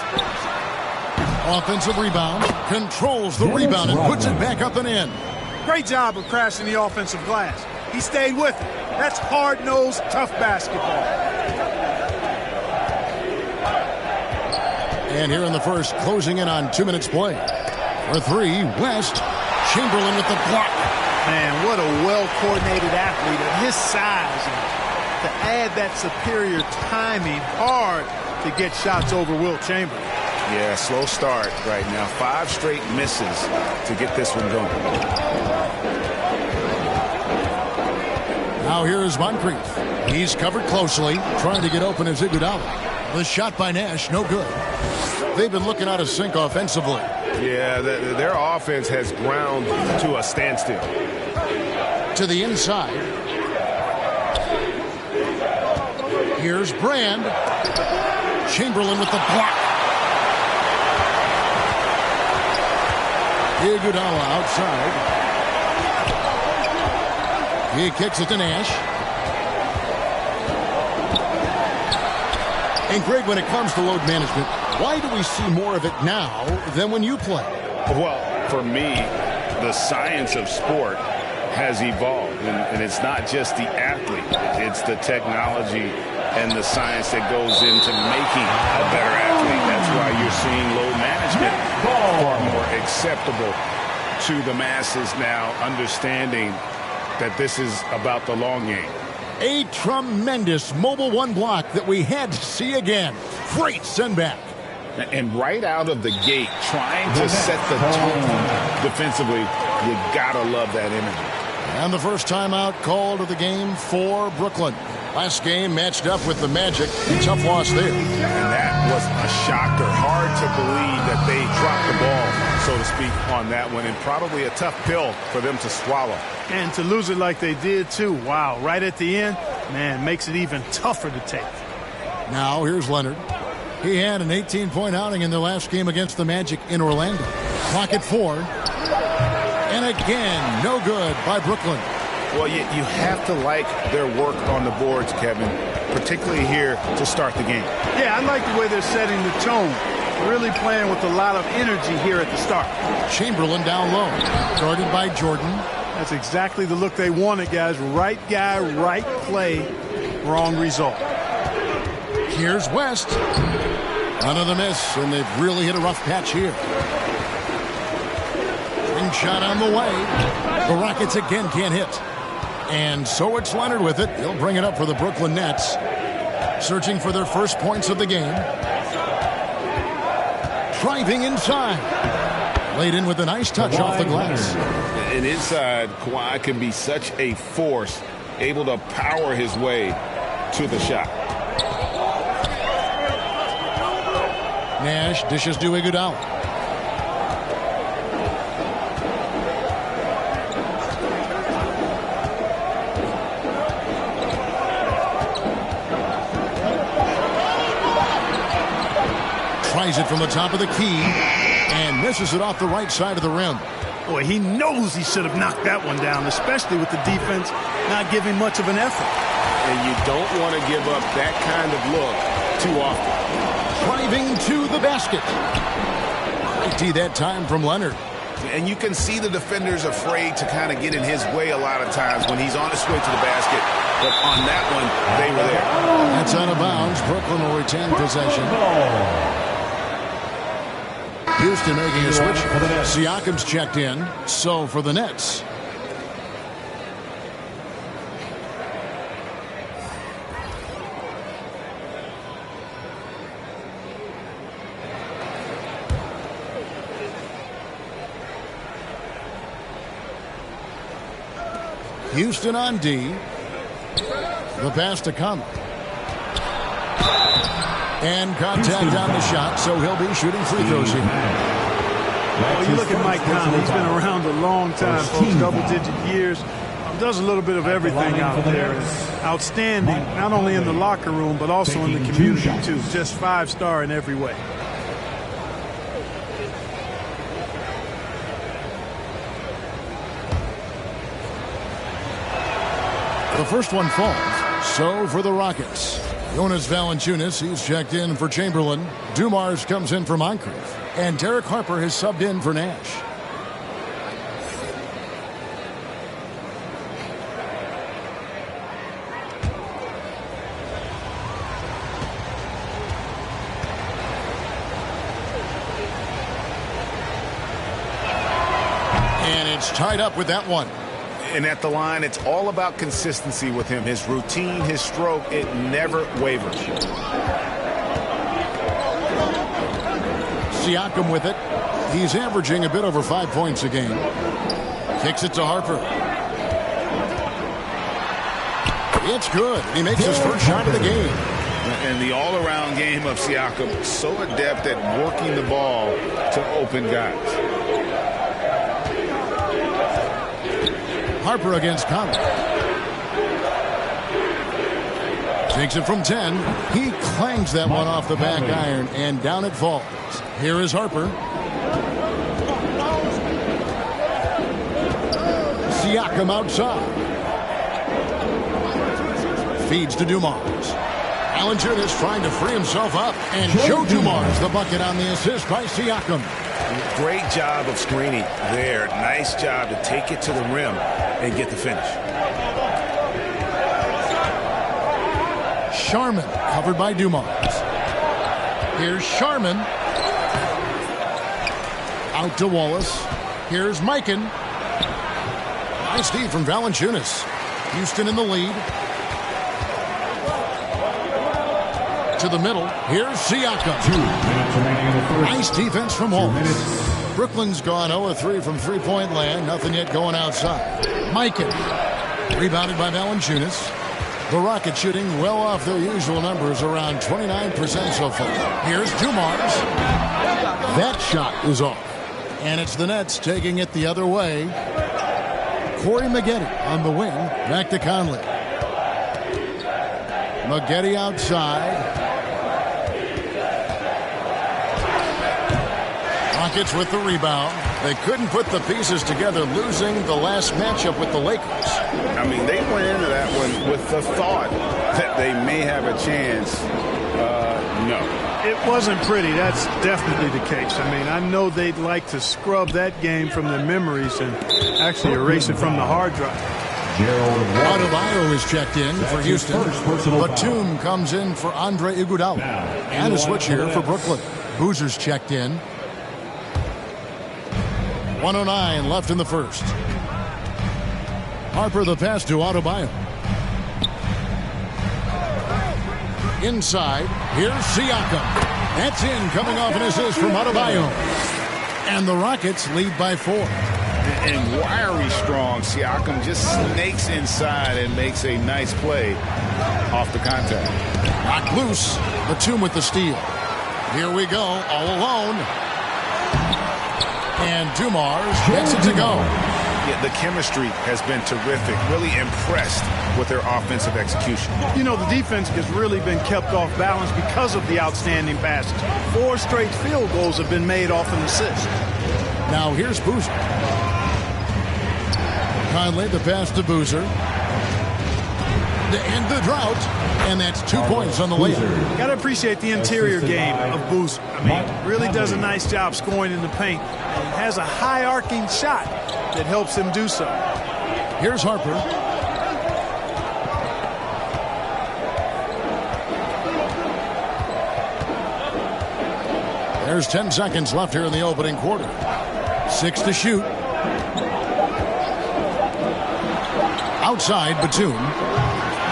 C: Offensive rebound. Controls the rebound and puts it back up and in.
T: Great job of crashing the offensive glass. He stayed with it. That's hard-nosed, tough basketball.
C: And here in the first, closing in on 2 minutes play. For 3, West. Chamberlain with the block.
T: Man, what a well-coordinated athlete at his size. And to add that superior timing, hard to get shots over Wilt Chamberlain.
M: Yeah, slow start right now. 5 straight misses to get this one going.
C: Now here's Moncrief. He's covered closely, trying to get open as Iguodala. The shot by Nash, no good. They've been looking out of sync offensively.
M: Yeah, their offense has ground to a standstill.
C: To the inside. Here's Brand. Chamberlain with the block. Iguodala outside. He kicks it to Nash. And Greg, when it comes to load management, why do we see more of it now than when you play?
M: Well, for me, the science of sport has evolved. And it's not just the athlete. It's the technology and the science that goes into making a better athlete. That's why you're seeing load management far more acceptable to the masses now, understanding that this is about the long game.
C: A tremendous Mobile One block that we had to see again. Great send back.
M: And right out of the gate, trying to set the tone defensively, you gotta love that energy.
C: And the first timeout called of the game for Brooklyn. Last game matched up with the Magic. A tough loss there.
M: And that
E: was a shocker. Hard to believe that they dropped the ball, so to speak, on that one, and probably a tough pill for them to swallow.
T: And to lose it like they did, too. Wow, right at the end, man, makes it even tougher to take.
C: Now, here's Leonard. He had an 18-point outing in their last game against the Magic in Orlando. Clock at 4. And again, no good by Brooklyn.
E: Well, you have to like their work on the boards, Kevin, particularly here to start the game.
T: Yeah, I like the way they're setting the tone. Really playing with a lot of energy here at the start.
C: Chamberlain down low. Guarded by Jordan.
T: That's exactly the look they wanted, guys. Right guy, right play, wrong result.
C: Here's West. Another miss, and they've really hit a rough patch here. Ring shot on the way. The Rockets again can't hit. And so it's Leonard with it. He'll bring it up for the Brooklyn Nets. Searching for their first points of the game. Driving inside. Laid in with a nice touch off the glass.
E: And inside, Kawhi can be such a force, able to power his way to the shot.
C: Nash dishes to Iguodala. Tries it from the top of the key and misses it off the right side of the rim.
T: Boy, he knows he should have knocked that one down, especially with the defense not giving much of an effort.
E: And you don't want to give up that kind of look too often.
C: Driving to the basket. Mighty that time from Leonard.
E: And you can see the defenders afraid to kind of get in his way a lot of times when he's on his way to the basket. But on that one, they were there.
C: That's out of bounds. Brooklyn will retain possession. Houston making a switch. Siakam's checked in. So for the Nets. Houston on D. The pass to Conley. And contact on the shot, so he'll be shooting free throws here.
T: Well, you look at Mike Conley. He's been around a long time, folks, double-digit years. Does a little bit of everything out there. Outstanding, not only in the locker room, but also in the community, too. Just 5-star in every way.
C: The first one falls. So for the Rockets. Jonas Valanciunas, he's checked in for Chamberlain. Dumars comes in for Moncrief. And Derek Harper has subbed in for Nash. And it's tied up with that one.
E: And at the line, it's all about consistency with him. His routine, his stroke, it never wavers.
C: Siakam with it. He's averaging a bit over 5 points a game. Kicks it to Harper. It's good. He makes his first shot of the game.
E: And the all-around game of Siakam, so adept at working the ball to open guys.
C: Harper against Conley. Takes it from 10. He clangs that one off the back iron, and down it falls. Here is Harper. Siakam outside. Feeds to Dumars. Valanciunas trying to free himself up, and Joe Dumars the bucket on the assist by Siakam.
E: Great job of screening there. Nice job to take it to the rim and get the finish.
C: Sharman covered by Dumars. Here's Sharman. Out to Wallace. Here's Mikan. Nice D from Valanciunas. Houston in the lead. To the middle. Here's Siakam. Nice defense from Wallace. Brooklyn's gone 0-3 from three-point land. Nothing yet going outside. Mikan. Rebounded by Valanciunas. The Rockets shooting well off their usual numbers, around 29% so far. Here's Dumars. That shot is off. And it's the Nets taking it the other way. Corey Maggette on the wing. Back to Conley. Maggette outside. Rockets with the rebound. They couldn't put the pieces together, losing the last matchup with the Lakers.
E: I mean, they went into that one with the thought that they may have a chance. No.
T: It wasn't pretty. That's definitely the case. I mean, I know they'd like to scrub that game from their memories and actually erase it from the hard drive.
C: Adebayo is checked in for Houston. Batum comes in for Andre Iguodala. And a switch here for Brooklyn. Boozer's checked in. 1:09 left in the first. Harper the pass to Adebayo. Inside, here's Siakam. That's in, coming off an assist from Adebayo. And the Rockets lead by 4.
E: And wiry strong, Siakam just snakes inside and makes a nice play off the contact.
C: Knocked loose. Batum with the steal. Here we go, all alone. And Dumars gets it to go.
E: Yeah, the chemistry has been terrific. Really impressed with their offensive execution.
T: You know, the defense has really been kept off balance because of the outstanding passes. 4 straight field goals have been made off an assist.
C: Now here's Boozer. Conley, the pass to Boozer. To end the drought. And that's 2 points on the layup.
T: Got to appreciate the interior game of Boozer. I mean, really does a nice job scoring in the paint. And has a high arcing shot that helps him do so.
C: Here's Harper. There's 10 seconds left here in the opening quarter. 6 to shoot. Outside, Batum.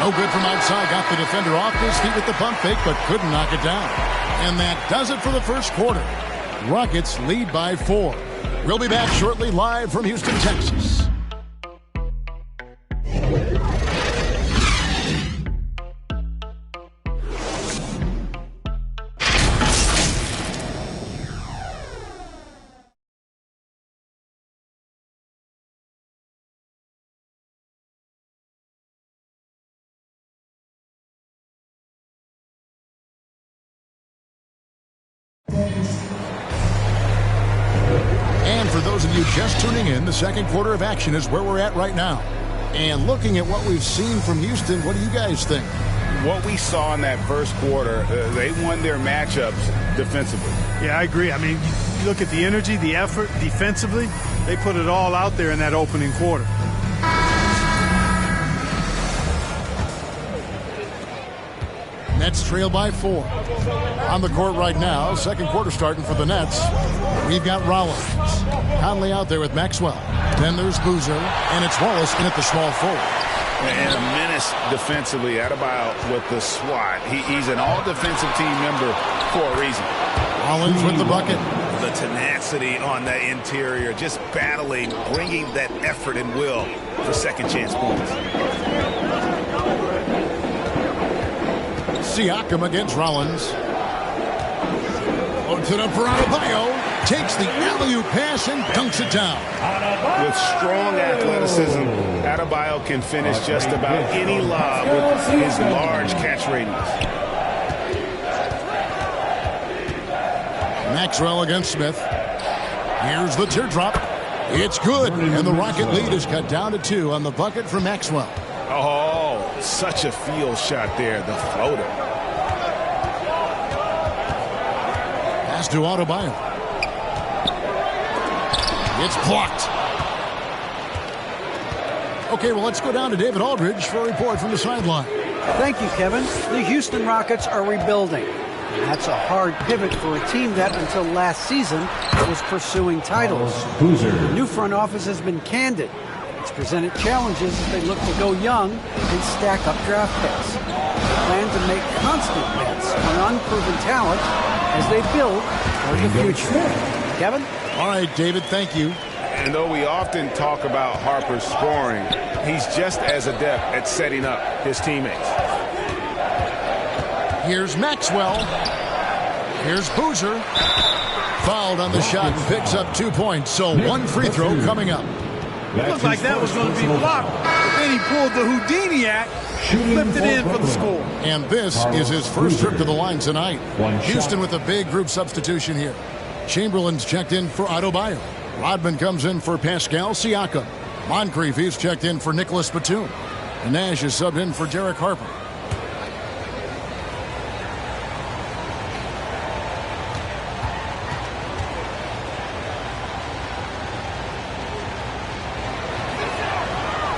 C: No good from outside. Got the defender off his feet with the pump fake, but couldn't knock it down. And that does it for the first quarter. Rockets lead by 4. We'll be back shortly, live from Houston, Texas. And for those of you just tuning in, the second quarter of action is where we're at right now. And looking at what we've seen from Houston, what do you guys think?
E: What we saw in that first quarter, they won their matchups defensively.
T: Yeah, I agree. I mean, you look at the energy, the effort defensively, they put it all out there in that opening quarter.
C: Nets trail by 4. On the court right now, second quarter starting for the Nets. We've got Rollins. Conley out there with Maxwell. Then there's Boozer, and it's Wallace in at the small forward.
E: And a menace defensively. Adebayo with the swat. He's an all-defensive team member for a reason.
C: Rollins with the bucket.
F: The tenacity on that interior, just battling, bringing that effort and will for second chance points.
C: Siakam against Rollins. Loads it up for Adebayo. Takes the alley-oop pass and dunks it down.
E: With strong athleticism, Adebayo can finish just about any lob with his large catch radius.
C: Maxwell against Smith. Here's the teardrop. It's good, and the Rocket lead is cut down to 2 on the bucket for Maxwell.
E: Oh, such a field shot there, the floater.
C: Pass to Adebayo. It's blocked. Okay, well, let's go down to David Aldridge for a report from the sideline.
D: Thank you, Kevin. The Houston Rockets are rebuilding. And that's a hard pivot for a team that, until last season, was pursuing titles. The new front office has been candid. It's presented challenges as they look to go young and stack up draft picks. They plan to make constant bets on unproven talent as they build for the future. Kevin?
C: All right, David, thank you.
E: And though we often talk about Harper's scoring, he's just as adept at setting up his teammates.
C: Here's Maxwell. Here's Boozer. Fouled on the shot and picks up 2 points. So 1 free throw coming up.
T: It looked like that was going to be blocked. But then he pulled the Houdini act, flipped it in for the score.
C: And this is his first trip to the line tonight. Houston with a big group substitution here. Chamberlain's checked in for Adebayo. Rodman comes in for Pascal Siakam. Moncrief is checked in for Nicholas Batum. And Nash is subbed in for Derek Harper.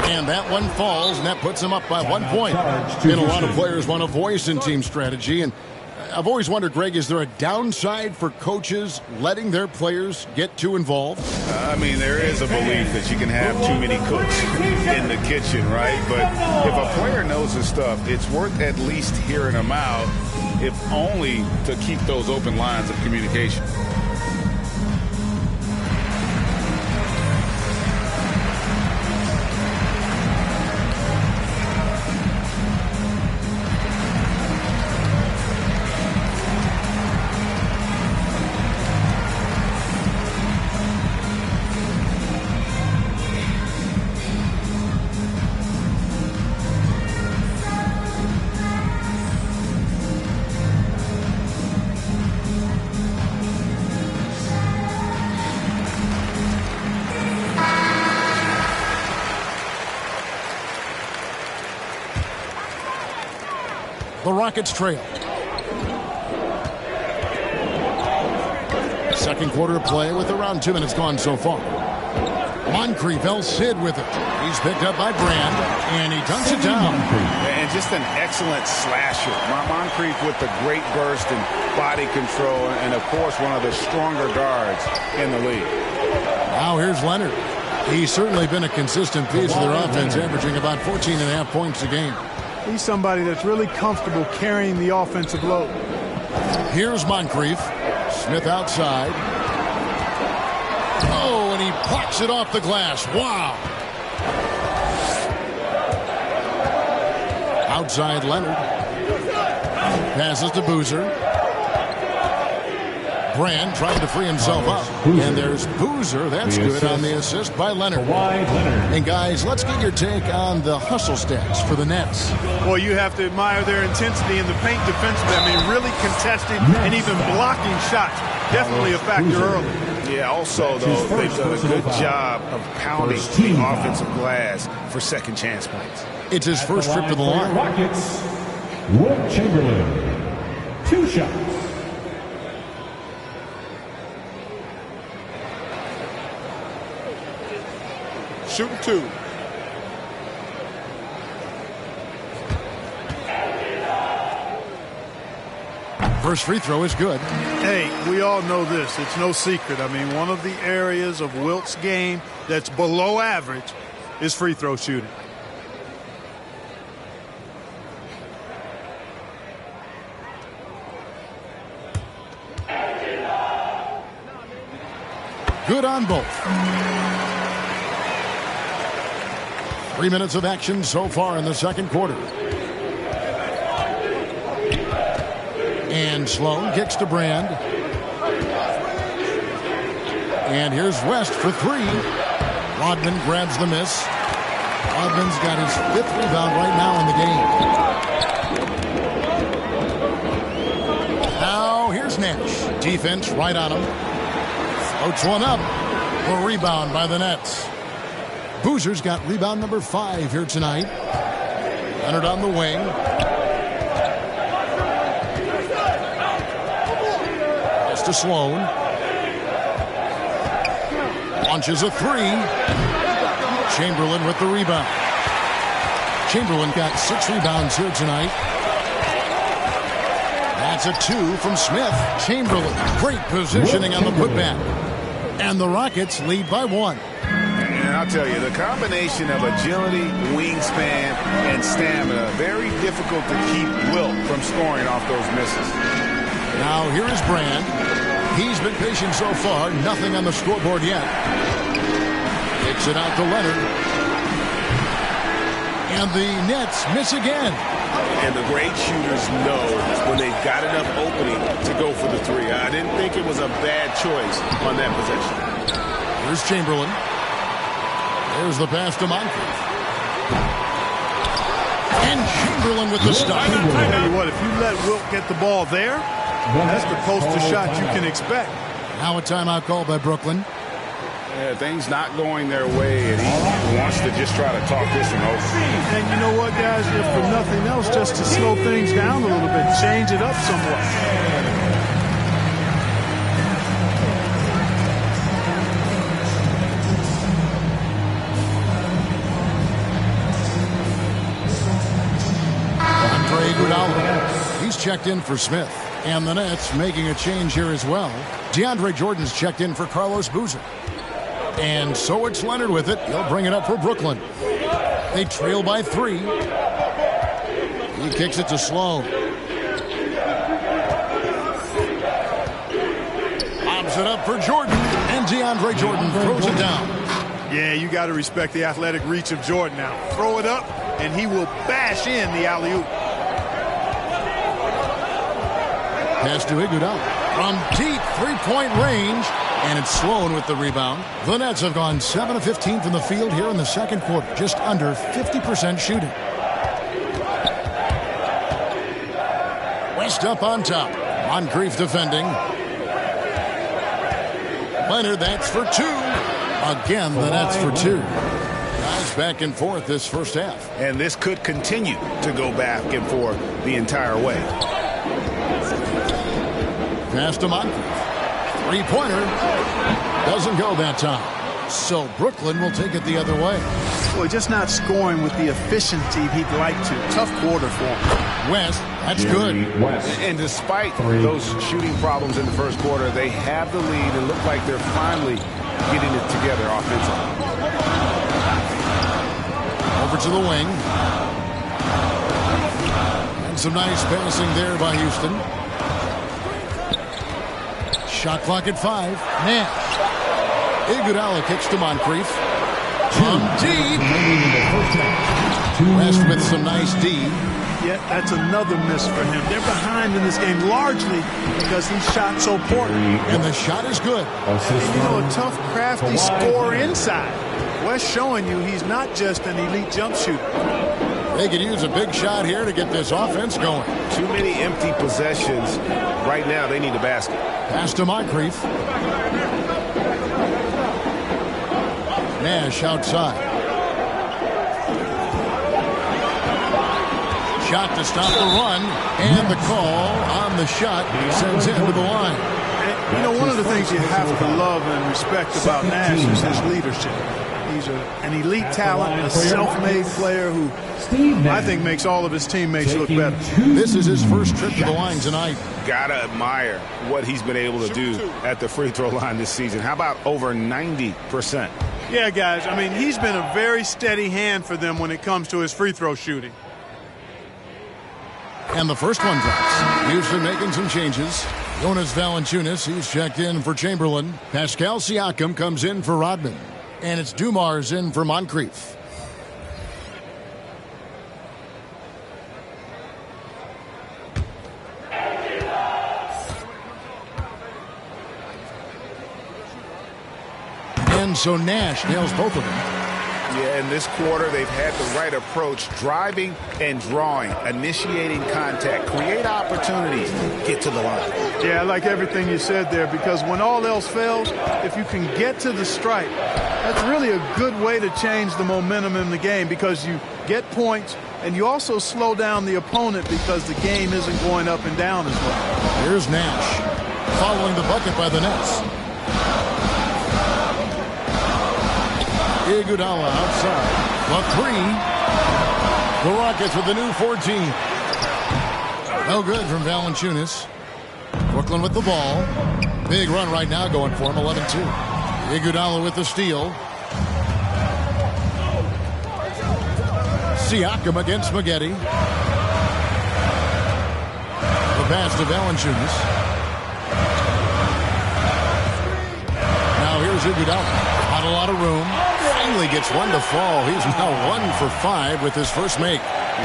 C: And that one falls, and that puts him up by 1 point. And a lot of players want a voice in team strategy. And I've always wondered, Greg, is there a downside for coaches letting their players get too involved?
E: I mean, there is a belief that you can have too many cooks in the kitchen, right? But if a player knows his stuff, it's worth at least hearing them out, if only to keep those open lines of communication.
C: The Rockets trail. Second quarter of play with around 2 minutes gone so far. Moncrief, El Cid with it. He's picked up by Brand, and he dunks it down.
E: And just an excellent slasher. Moncrief with the great burst and body control, and of course one of the stronger guards in the league.
C: Now here's Leonard. He's certainly been a consistent piece of their offense, averaging about 14.5 points a game.
T: He's somebody that's really comfortable carrying the offensive load.
C: Here's Moncrief. Smith outside. Oh, and he blocks it off the glass. Wow. Outside Leonard. Passes to Boozer. Brand trying to free himself up. And there's Boozer. That's good on the assist by Leonard. And guys, let's get your take on the hustle stats for the Nets.
T: Well, you have to admire their intensity in the paint defensively. I mean, really contesting and even blocking shots. Definitely a factor early.
E: Yeah, also, though, they've done a good job of pounding the offensive glass for second chance points.
C: It's his first trip to the line.
H: Rockets, Will Chamberlain. 2 shots.
L: Shooting 2.
C: First free throw is good.
T: Hey, we all know this. It's no secret. I mean, one of the areas of Wilt's game that's below average is free throw shooting.
C: Good on both. 3 minutes of action so far in the second quarter. And Sloan kicks to Brand. And here's West for 3. Rodman grabs the miss. Rodman's got his 5th rebound right now in the game. Now here's Nash. Defense right on him. Floats one up. A rebound by the Nets. Boozer's got rebound number 5 here tonight. Leonard on the wing. Pass to Sloan. Launches a 3. Chamberlain with the rebound. Chamberlain got 6 rebounds here tonight. That's a 2 from Smith. Chamberlain, great positioning on the putback. And the Rockets lead by 1.
E: And I'll tell you, the combination of agility, wingspan, and stamina, very difficult to keep Wilt from scoring off those misses.
C: Now here is Brand. He's been patient so far. Nothing on the scoreboard yet. Kicks it out to Leonard. And the Nets miss again.
E: And the great shooters know when they've got enough opening to go for the three. I didn't think it was a bad choice on that possession.
C: Here's Chamberlain. There's the pass to Moncrief. And Chamberlain with the stop.
T: I tell you what, if you let Wilt get the ball there, that's the closest shot you can expect.
C: Now a timeout called by Brooklyn.
E: Yeah, things not going their way, and he wants to just try to talk this one over.
T: And you know what, guys? If for nothing else, just to slow things down a little bit, change it up somewhat.
C: Andre Iguodala. He's checked in for Smith. And the Nets making a change here as well. DeAndre Jordan's checked in for Carlos Boozer. And so it's Leonard with it. He'll bring it up for Brooklyn. They trail by 3. He kicks it to Sloan. Lobs it up for Jordan. And DeAndre Jordan throws it down.
T: Yeah, you got to respect the athletic reach of Jordan now. Throw it up, and he will bash in the alley-oop.
C: Pass to Iguodala from deep three-point range, and it's Sloan with the rebound. The Nets have gone 7 of 15 from the field here in the second quarter, just under 50% shooting. West up on top. Moncrief defending. Leonard, that's for 2. Again, the Nets for 2. Guys back and forth this first half.
E: And this could continue to go back and forth the entire way.
C: Pass to Moncrief. Three-pointer. Doesn't go that time. So Brooklyn will take it the other way.
T: Boy, just not scoring with the efficiency he'd like to. Tough quarter for him.
C: West, that's good.
E: And despite those shooting problems in the first quarter, they have the lead and look like they're finally getting it together offensively.
C: Over to the wing. And some nice passing there by Houston. Shot clock at 5. Nash. Iguodala kicks to Moncrief. From deep. West with some nice D.
T: Yeah, that's another miss for him. They're behind in this game largely because he shot so poorly.
C: And the shot is good.
T: And, you know, a tough, crafty scorer inside. West showing you he's not just an elite jump shooter.
C: They could use a big shot here to get this offense going.
E: Too many empty possessions. Right now, they need a basket.
C: Pass to Moncrief. Nash outside. Shot to stop the run. And the call on the shot sends him to the line.
T: And, you know, one of the things you have to love and respect about Nash is his leadership. He's an elite talent, a self-made player who I think makes all of his teammates look better.
C: This is his first trip to the line tonight.
E: Gotta admire what he's been able to do at the free throw line this season. How about over 90%?
T: Yeah, guys, I mean, he's been a very steady hand for them when it comes to his free throw shooting.
C: And the first one drops. Houston making some changes. Jonas Valanciunas, he's checked in for Chamberlain. Pascal Siakam comes in for Rodman. And it's Dumars in for Moncrief. And so Nash nails both of them.
E: Yeah, in this quarter, they've had the right approach, driving and drawing, initiating contact, create opportunities, get to the line.
T: Yeah, I like everything you said there, because when all else fails, if you can get to the stripe, that's really a good way to change the momentum in the game, because you get points and you also slow down the opponent because the game isn't going up and down as well.
C: Here's Nash following the bucket by the Nets. Iguodala outside. The 3. The Rockets with the new 14. No good from Valanciunas. Brooklyn with the ball. Big run right now going for him, 11-2. Iguodala with the steal. Siakam against Spaghetti. The pass to Valanciunas. Now here's Iguodala. Not a lot of room. finally gets one to fall. He's now 1 for 5 with his first make.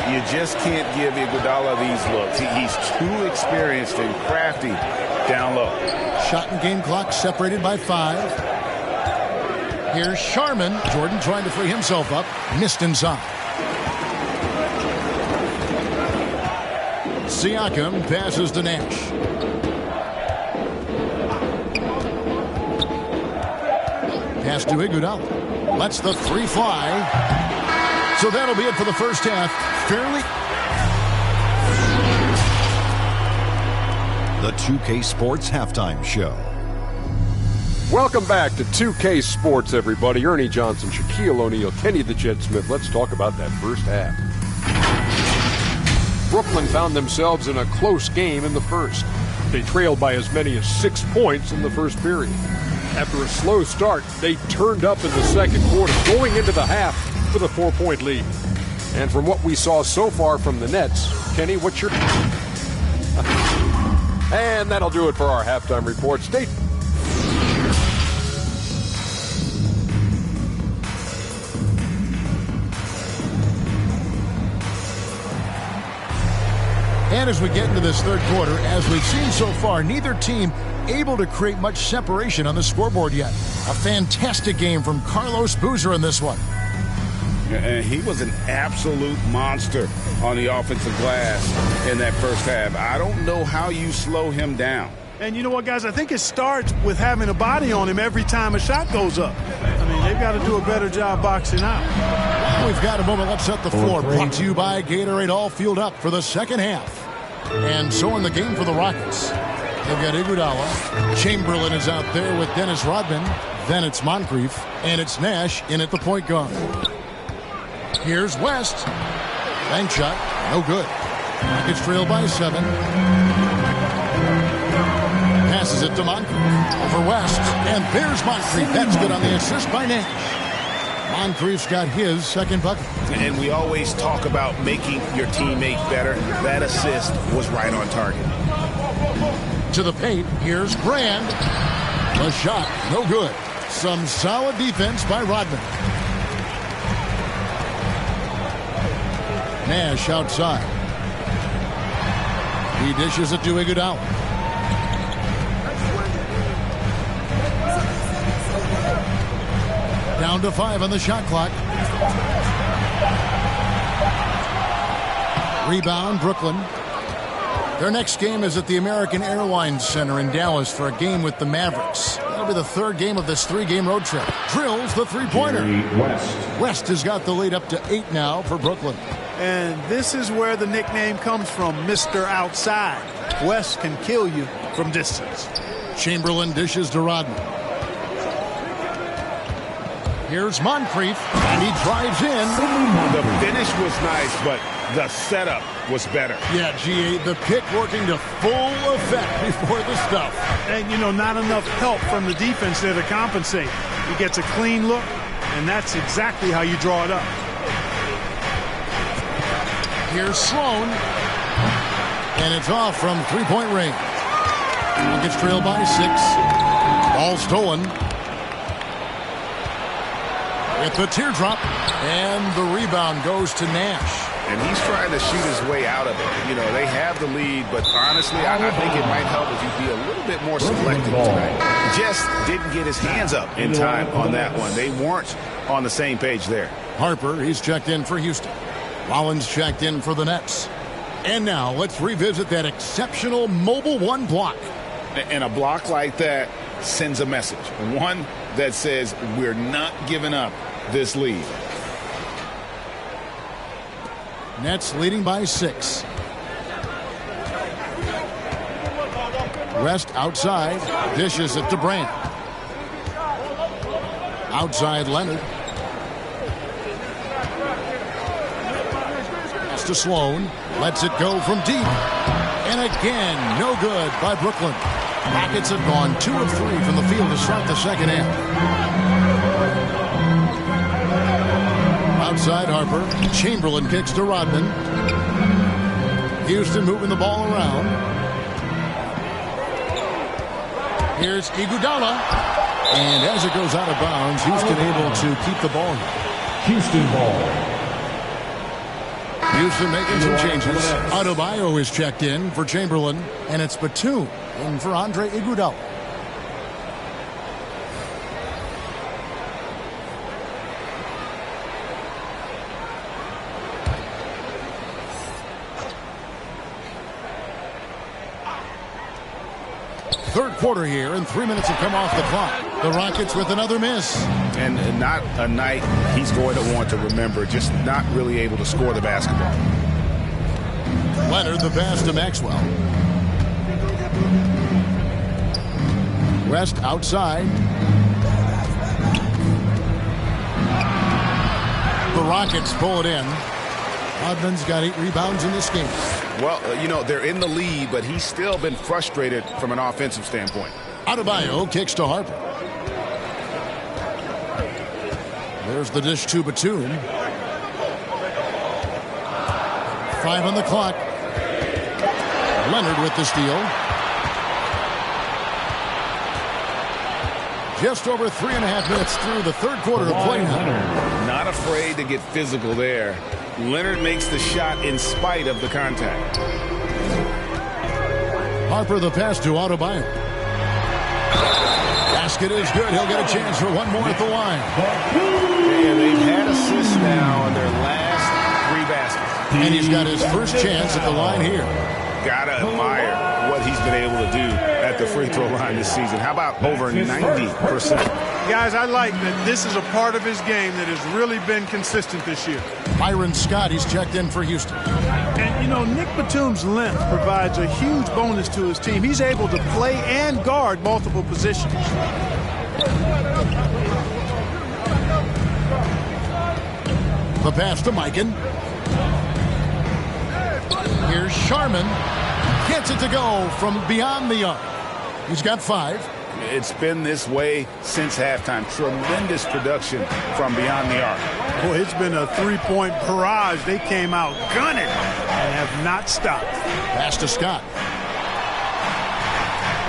E: You just can't give Iguodala these looks. He's too experienced and crafty down low.
C: Shot and game clock separated by 5. Here's Sharman. Jordan trying to free himself up. Missed inside. Siakam passes to Nash. Pass to Iguodala. Lets the 3 fly. So that'll be it for the first half. Fairly.
I: The 2K Sports Halftime Show.
J: Welcome back to 2K Sports, everybody. Ernie Johnson, Shaquille O'Neal, Kenny the Jet Smith. Let's talk about that first half. Brooklyn found themselves in a close game in the first. They trailed by as many as 6 points in the first period. After a slow start, they turned up in the second quarter, going into the half with a 4-point lead. And from what we saw so far from the Nets, Kenny, what's your... And that'll do it for our halftime report. Stay...
C: And as we get into this third quarter, as we've seen so far, neither team able to create much separation on the scoreboard yet. A fantastic game from Carlos Boozer in this one.
E: And he was an absolute monster on the offensive glass in that first half. I don't know how you slow him down.
T: And you know what, guys? I think it starts with having a body on him every time a shot goes up. I mean, they've got to do a better job boxing out.
C: We've got a moment. Let's set the floor. Brought to you by Gatorade, all fueled up for the second half. And so in the game for the Rockets, they've got Iguodala. Chamberlain is out there with Dennis Rodman. Then it's Moncrief. And it's Nash in at the point guard. Here's West. Bank shot. No good. Rockets trail by 7. Passes it to Moncrief. Over West. And there's Moncrief. That's good on the assist by Nash. Moncrief's got his second bucket.
E: And we always talk about making your teammate better. That assist was right on target.
C: To the paint, here's Brand. The shot, no good. Some solid defense by Rodman. Nash outside. He dishes it to Iguodala. Down to 5 on the shot clock. Rebound, Brooklyn. Their next game is at the American Airlines Center in Dallas for a game with the Mavericks. That'll be the third game of this 3-game road trip. Drills the three-pointer. West has got the lead up to 8 now for Brooklyn.
T: And this is where the nickname comes from, Mr. Outside. West can kill you from distance.
C: Chamberlain dishes to Rodman. Here's Moncrief, and he drives in.
E: The finish was nice, but the setup was better.
C: Yeah, G.A., the pick working to full effect before the stuff.
T: And, you know, not enough help from the defense there to compensate. He gets a clean look, and that's exactly how you draw it up.
C: Here's Sloan, and it's off from three-point range. Rockets trail by 6. Ball stolen. With the teardrop, and the rebound goes to Nash.
E: And he's trying to shoot his way out of it. You know, they have the lead, but honestly, I think it might help if you be a little bit more selective tonight. Just didn't get his hands up in time on that one. They weren't on the same page there.
C: Harper, he's checked in for Houston. Rollins checked in for the Nets. And now let's revisit that exceptional Mobile One block.
E: And a block like that sends a message. One that says we're not giving up this lead.
C: Nets leading by 6. West outside. Dishes it to Brand. Outside Leonard. Pass to Sloan. Lets it go from deep. And again, no good by Brooklyn. Rockets have gone 2 of 3 from the field to start the second half. Outside Harper. Chamberlain kicks to Rodman. Houston moving the ball around. Here's Iguodala. And as it goes out of bounds, Houston able to keep the ball.
H: Houston ball.
C: Houston making some changes. Adebayo is checked in for Chamberlain, and it's Batum in for Andre Iguodala. Third quarter here, and 3 minutes have come off the clock. The Rockets with another miss.
E: And not a night he's going to want to remember, just not really able to score the basketball.
C: Leonard the pass to Maxwell. West outside. The Rockets pull it in. Rodman's got 8 rebounds in this game.
E: Well, you know, they're in the lead, but he's still been frustrated from an offensive standpoint.
C: Adebayo kicks to Harper. There's the dish to Batum. 5 on the clock. Leonard with the steal. Just over 3.5 minutes through the third quarter of play now.
E: Not afraid to get physical there. Leonard makes the shot in spite of the contact.
C: Harper the pass to Adebayo. Basket is good. He'll get a chance for one more at the line.
E: And they've had assists now on their last 3 baskets.
C: And he's got his first chance at the line here.
E: Gotta admire what he's been able to do at the free throw line this season. How about over 90%?
T: Guys, I like that this is a part of his game that has really been consistent this year.
C: Byron Scott, he's checked in for Houston.
T: And, you know, Nick Batum's length provides a huge bonus to his team. He's able to play and guard multiple positions.
C: The pass to Mikan. Here's Sharman. Gets it to go from beyond the arc. He's got 5.
E: It's been this way since halftime. Tremendous production from beyond the arc.
T: Boy, it's been a 3-point barrage. They came out gunning and have not stopped.
C: Pass to Scott.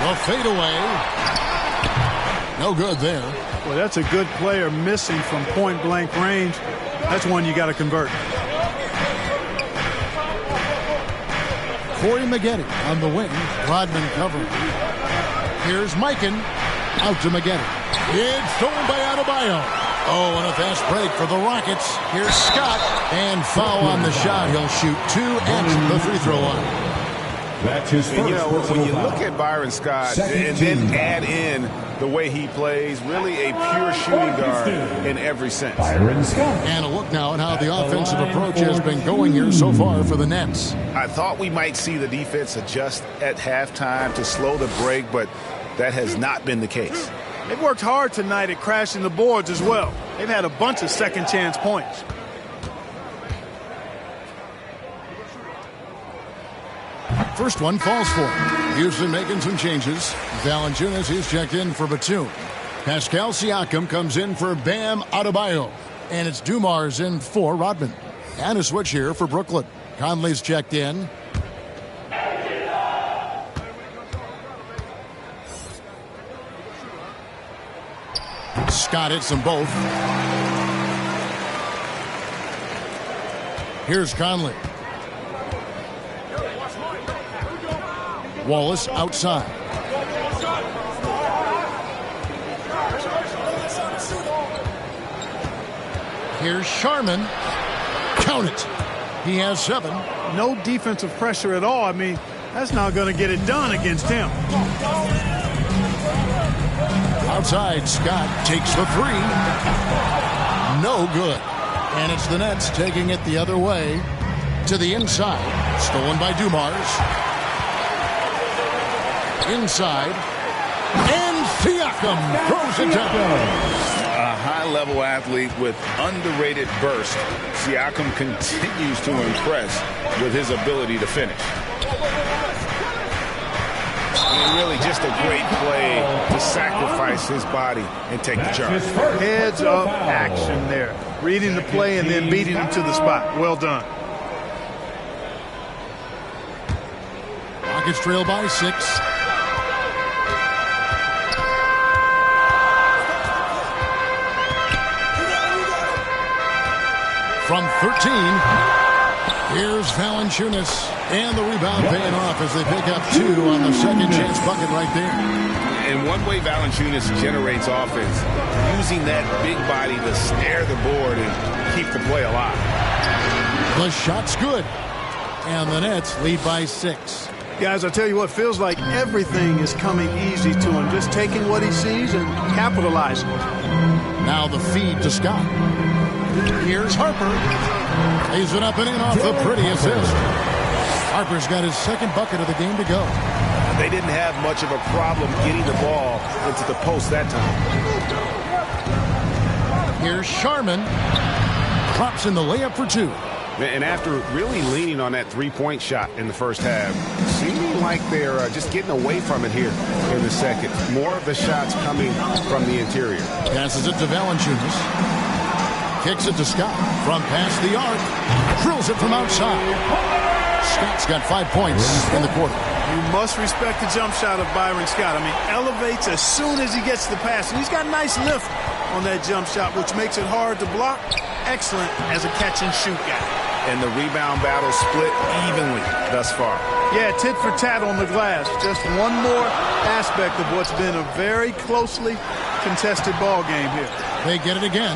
C: The fadeaway. No good there.
T: Well, that's a good player missing from point-blank range. That's one you got to convert.
C: Corey Maggette on the wing. Rodman covering. Here's Mikan. Out to Maggette. It's stolen by Adebayo. Oh, and a fast break for the Rockets. Here's Scott. And foul on the shot. He'll shoot 2 at the free throw line.
H: That's his first.
E: You know, when you look at Byron Scott and then add in the way he plays, really a pure shooting guard in every sense.
H: Byron Scott.
C: And a look now at how the offensive approach has been going here so far for the Nets.
E: I thought we might see the defense adjust at halftime to slow the break, but that has not been the case.
T: They've worked hard tonight at crashing the boards as well. They've had a bunch of second chance points.
C: First one falls for him. Houston making some changes. Valanciunas is checked in for Batum. Pascal Siakam comes in for Bam Adebayo. And it's Dumars in for Rodman. And a switch here for Brooklyn. Conley's checked in. Scott hits them both. Here's Conley. Wallace outside. Here's Sharman. Count it. He has 7.
T: No defensive pressure at all. I mean, that's not going to get it done against him.
C: Outside, Scott takes the 3. No good. And it's the Nets taking it the other way to the inside. Stolen by Dumars. Inside. And Siakam throws it down.
E: A high-level athlete with underrated burst. Siakam continues to impress with his ability to finish. And really just a great play to sacrifice his body and take the charge.
T: Heads up action there. Reading the play and then beating him to the spot. Well done.
C: Rockets trail by 6. from 13. Here's Valanciunas, and the rebound paying off as they pick up 2 on the second chance bucket right there.
E: And one way Valanciunas generates offense, using that big body to snare the board and keep the play alive.
C: The shot's good, and the Nets lead by 6.
T: Guys, I tell you what, feels like everything is coming easy to him. Just taking what he sees and capitalizing.
C: Now the feed to Scott. Here's Harper. Lays it up and in off the pretty assist. Harper's got his second bucket of the game to go.
E: They didn't have much of a problem getting the ball into the post that time.
C: Here's Sharman. Drops in the layup for 2.
E: And after really leaning on that three-point shot in the first half, seeming like they're just getting away from it here in the second. More of the shots coming from the interior.
C: Passes it to Valanciunas. Kicks it to Scott from past the arc. Drills it from outside. Scott's got 5 points in the quarter.
T: You must respect the jump shot of Byron Scott. I mean, elevates as soon as he gets the pass. And he's got a nice lift on that jump shot, which makes it hard to block. Excellent as a catch-and-shoot guy.
E: And the rebound battle split evenly thus far.
T: Yeah, tit for tat on the glass. Just one more aspect of what's been a very closely contested ball game here.
C: They get it again.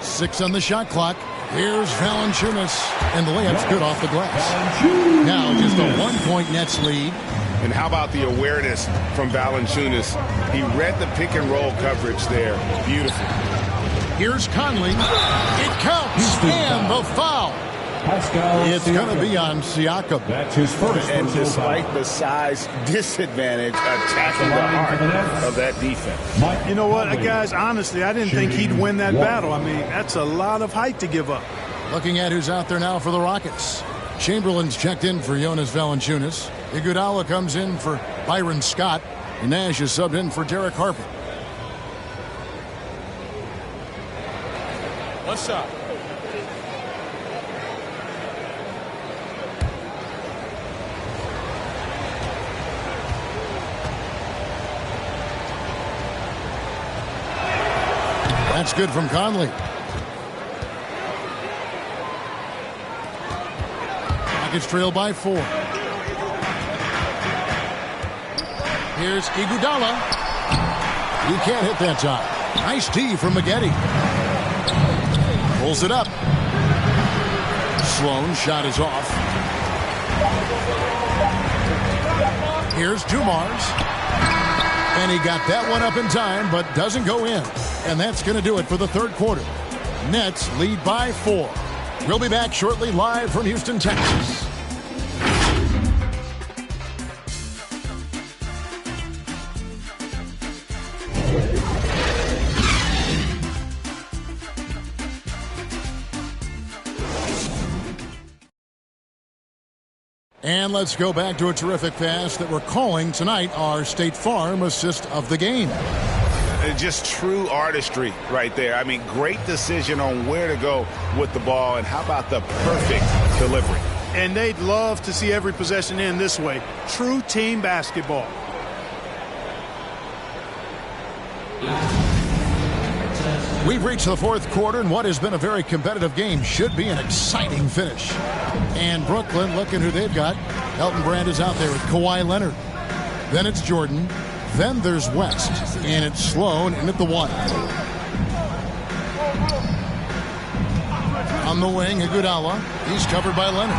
C: Six on the shot clock. Here's Valanciunas, and the layup's good off the glass. Now just a 1-point Nets lead.
E: And how about the awareness from Valanciunas? He read the pick and roll coverage there. Beautiful.
C: Here's Conley. It counts. And the foul. It's going to be on Siakam.
H: That's his first.
E: And despite the size disadvantage, attacking the heart of that defense.
T: You know what, guys, honestly, I didn't think he'd win that battle. I mean, that's a lot of height to give up.
C: Looking at who's out there now for the Rockets. Chamberlain's checked in for Jonas Valanciunas. Iguodala comes in for Byron Scott. And Nash is subbed in for Derek Harper.
A: One shot.
C: That's good from Conley. Rockets trail by 4. Here's Iguodala. He can't hit that time. Nice D from Maggette. Pulls it up. Sloan shot is off. Here's Dumars. And he got that one up in time, but doesn't go in. And that's going to do it for the third quarter. Nets lead by 4. We'll be back shortly live from Houston, Texas. And let's go back to a terrific pass that we're calling tonight our State Farm assist of the game.
E: Just true artistry right there. I mean, great decision on where to go with the ball, and how about the perfect delivery.
T: And they'd love to see every possession end this way. True team basketball.
C: We've reached the fourth quarter, and what has been a very competitive game should be an exciting finish. And Brooklyn, looking who they've got. Elton Brand is out there with Kawhi Leonard. Then it's Jordan. Then there's West. And it's Sloan in at the 1. On the wing, Iguodala. He's covered by Leonard.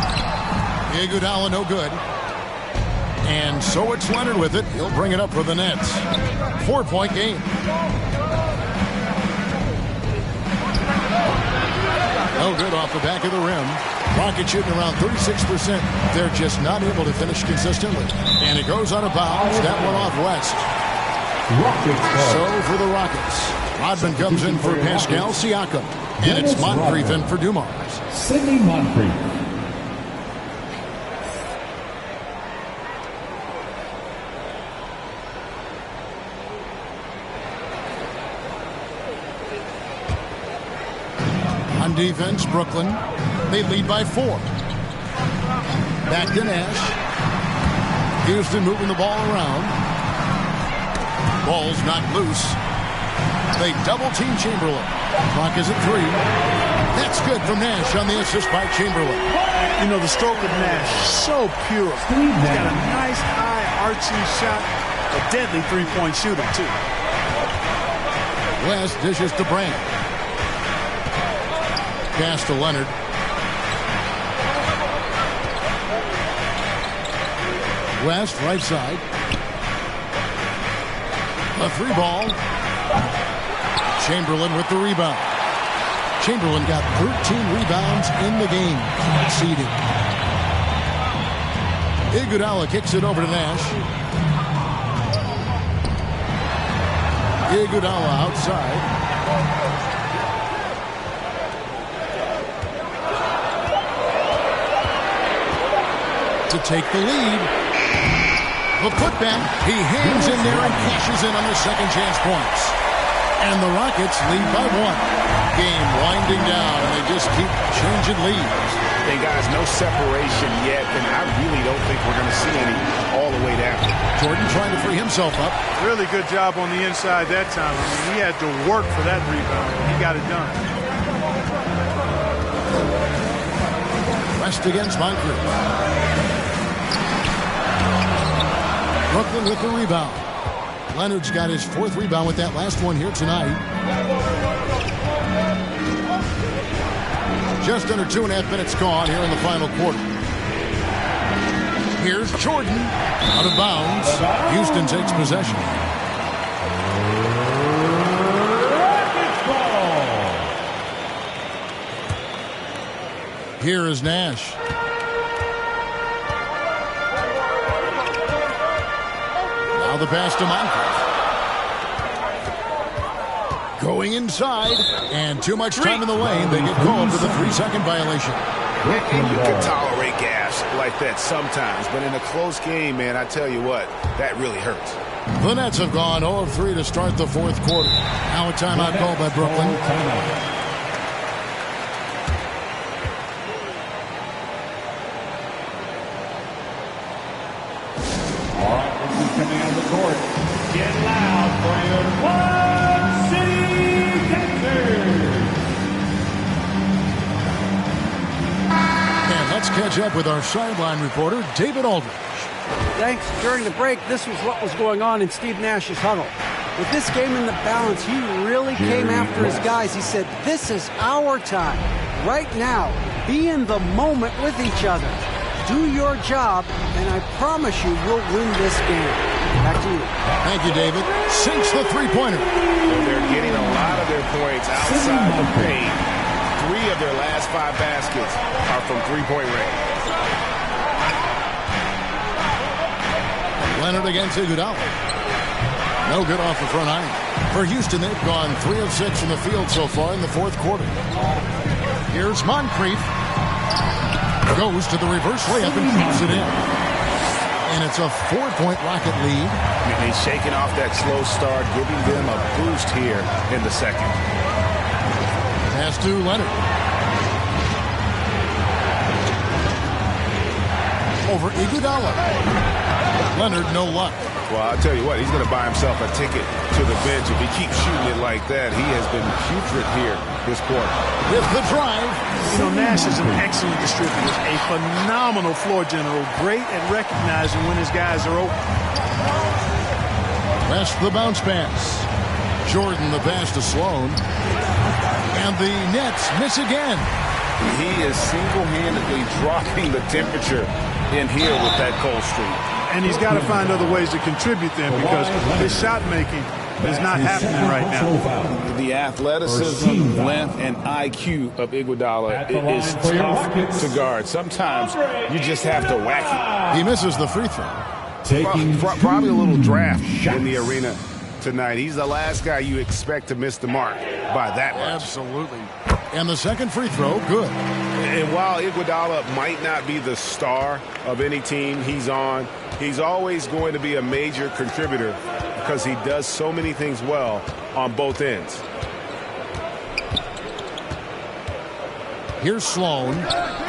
C: Iguodala no good. And so it's Leonard with it. He'll bring it up for the Nets. 4-point game. No good off the back of the rim. Rockets shooting around 36%. They're just not able to finish consistently. And it goes out of bounds. That one off West. So for the Rockets, Rodman comes in for Pascal Siakam. And it's Moncrief in for Dumars.
H: Sidney Moncrief.
C: On defense, Brooklyn. They lead by 4. Back to Nash. Houston moving the ball around. Ball's knocked loose. They double-team Chamberlain. Clock is at 3. That's good from Nash on the assist by Chamberlain.
T: You know, the stroke of Nash, so pure. He's got a nice, high, arching shot. A deadly three-point shooter, too.
C: West dishes to Brand. Pass to Leonard. West, right side. A 3-ball. Chamberlain with the rebound. Chamberlain got 13 rebounds in the game. Exceeding. Iguodala kicks it over to Nash. Iguodala outside. To take the lead. The putback. He hangs in there and cashes in on their second chance points. And the Rockets lead by 1. Game winding down, and they just keep changing leads.
E: Hey, guys, no separation yet, and I really don't think we're going to see any all the way down.
C: Jordan trying to free himself up.
T: Really good job on the inside that time. I mean, he had to work for that rebound. He got it done.
C: West against Moncrief. Brooklyn with the rebound. Leonard's got his 4th rebound with that last one here tonight. Just under 2.5 minutes gone here in the final quarter. Here's Jordan. Out of bounds. Houston takes possession. Here is Nash. Now the pass to Moncrief. Going inside, and too much time in the lane. They get called for the 3-second violation.
E: You can tolerate gas like that sometimes, but in a close game, man, I tell you what, that really hurts.
C: The Nets have gone 0 of 3 to start the 4th quarter. Now a timeout called by Brooklyn.
H: All right, this is coming out of the court. Get loud for your Quad City Captors.
C: And let's catch up with our sideline reporter, David Aldridge.
D: Thanks. During the break, this was what was going on in Steve Nash's huddle. With this game in the balance, he really came after his guys. He said, this is our time. Right now, be in the moment with each other. Do your job, and I promise you we'll win this game. Back to you.
C: Thank you, David. Sinks the three-pointer.
E: They're getting a lot of their points outside the paint. 3 of their last 5 baskets are from three-point range.
C: Leonard against Iguodala. No good off the front iron. For Houston, they've gone 3 of 6 from the field so far in the 4th quarter. Here's Moncrief. Goes to the reverse layup and keeps it in. And it's a 4-point Rocket lead.
E: He's shaking off that slow start, giving them a boost here in the second.
C: Pass to Leonard. Over Iguodala. Leonard, no luck.
E: Well, I'll tell you what, he's going to buy himself a ticket to the bench. If he keeps shooting it like that, he has been putrid here this quarter.
C: With the drive.
T: You know, Nash is an excellent distributor, a phenomenal floor general, great at recognizing when his guys are open.
C: West the bounce pass. Jordan the pass to Sloan. And the Nets miss again.
E: He is single-handedly dropping the temperature in here with that cold streak.
T: And he's got to find other ways to contribute then, because his shot making is not happening right now.
E: The athleticism, length, and IQ of Iguodala is tough to guard. Sometimes you just have to whack him.
C: He misses the free throw.
E: Probably a little draft in the arena tonight. He's the last guy you expect to miss the mark by that much.
C: Absolutely. And the second free throw, good.
E: And while Iguodala might not be the star of any team he's on, he's always going to be a major contributor because he does so many things well on both ends.
C: Here's Sloan.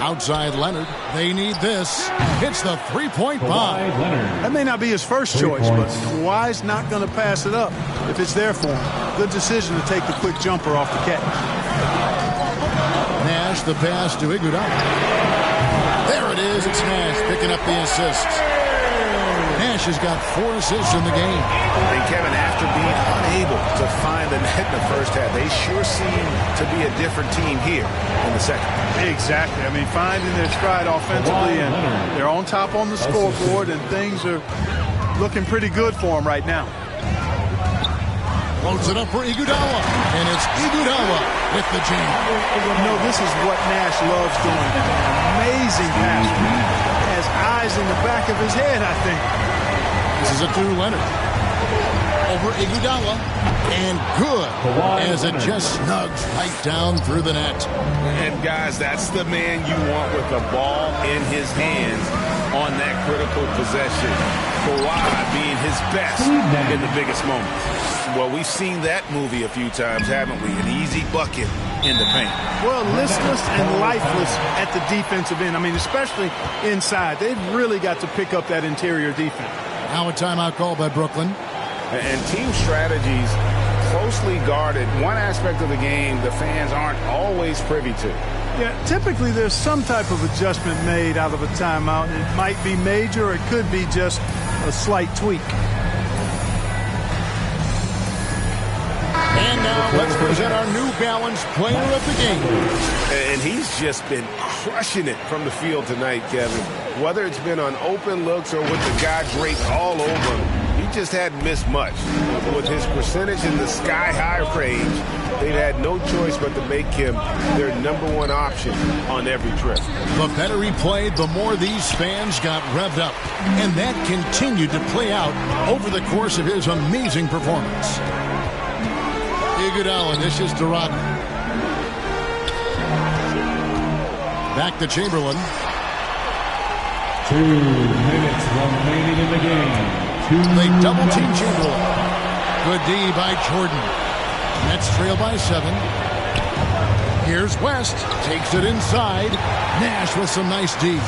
C: Outside Leonard. They need this. It's the three-point bomb.
T: That may not be his first choice, but Kawhi's not going to pass it up if it's there for him. Good decision to take the quick jumper off the catch.
C: Nash, the pass to Iguodala. There it is. It's Nash picking up the assist. Nash has got 4 assists in the game.
E: And Kevin, after being unable to find the net in the first half, they sure seem to be a different team here in the second.
T: Exactly. I mean, finding their stride offensively, and they're on top on the scoreboard, and things are looking pretty good for them right now.
C: Loads it up for Iguodala, and it's Iguodala with the jam.
T: You know, this is what Nash loves doing. Amazing passer. Has eyes in the back of his head, I think.
C: This is a to Leonard. Over Iguodala, and good, as it just snugs right down through the net.
E: And guys, that's the man you want with the ball in his hands on that critical possession. Kawhi being his best in the biggest moments. Well, we've seen that movie a few times, haven't we? An easy bucket in the paint.
T: Well, listless and lifeless at the defensive end. I mean, especially inside. They've really got to pick up that interior defense.
C: Now a timeout call by Brooklyn.
E: And team strategies closely guarded. One aspect of the game the fans aren't always privy to.
T: Yeah, typically there's some type of adjustment made out of a timeout. It might be major, or it could be just a slight tweak.
C: And now let's present our New Balance player of the game.
F: And he's just been crushing it from the field tonight, Kevin. Whether it's been on open looks or with the guy draped all over him, he just hadn't missed much. With his percentage in the sky-high range, they've had no choice but to make him their #1 option on every trip.
C: The better he played, the more these fans got revved up. And that continued to play out over the course of his amazing performance. Iguodala dishes to Rodman. Back to Chamberlain.
H: 2 minutes remaining in the game.
C: They double-team Chamberlain. Good D by Jordan. Nets trail by 7. Here's West. Takes it inside. Nash with some nice D.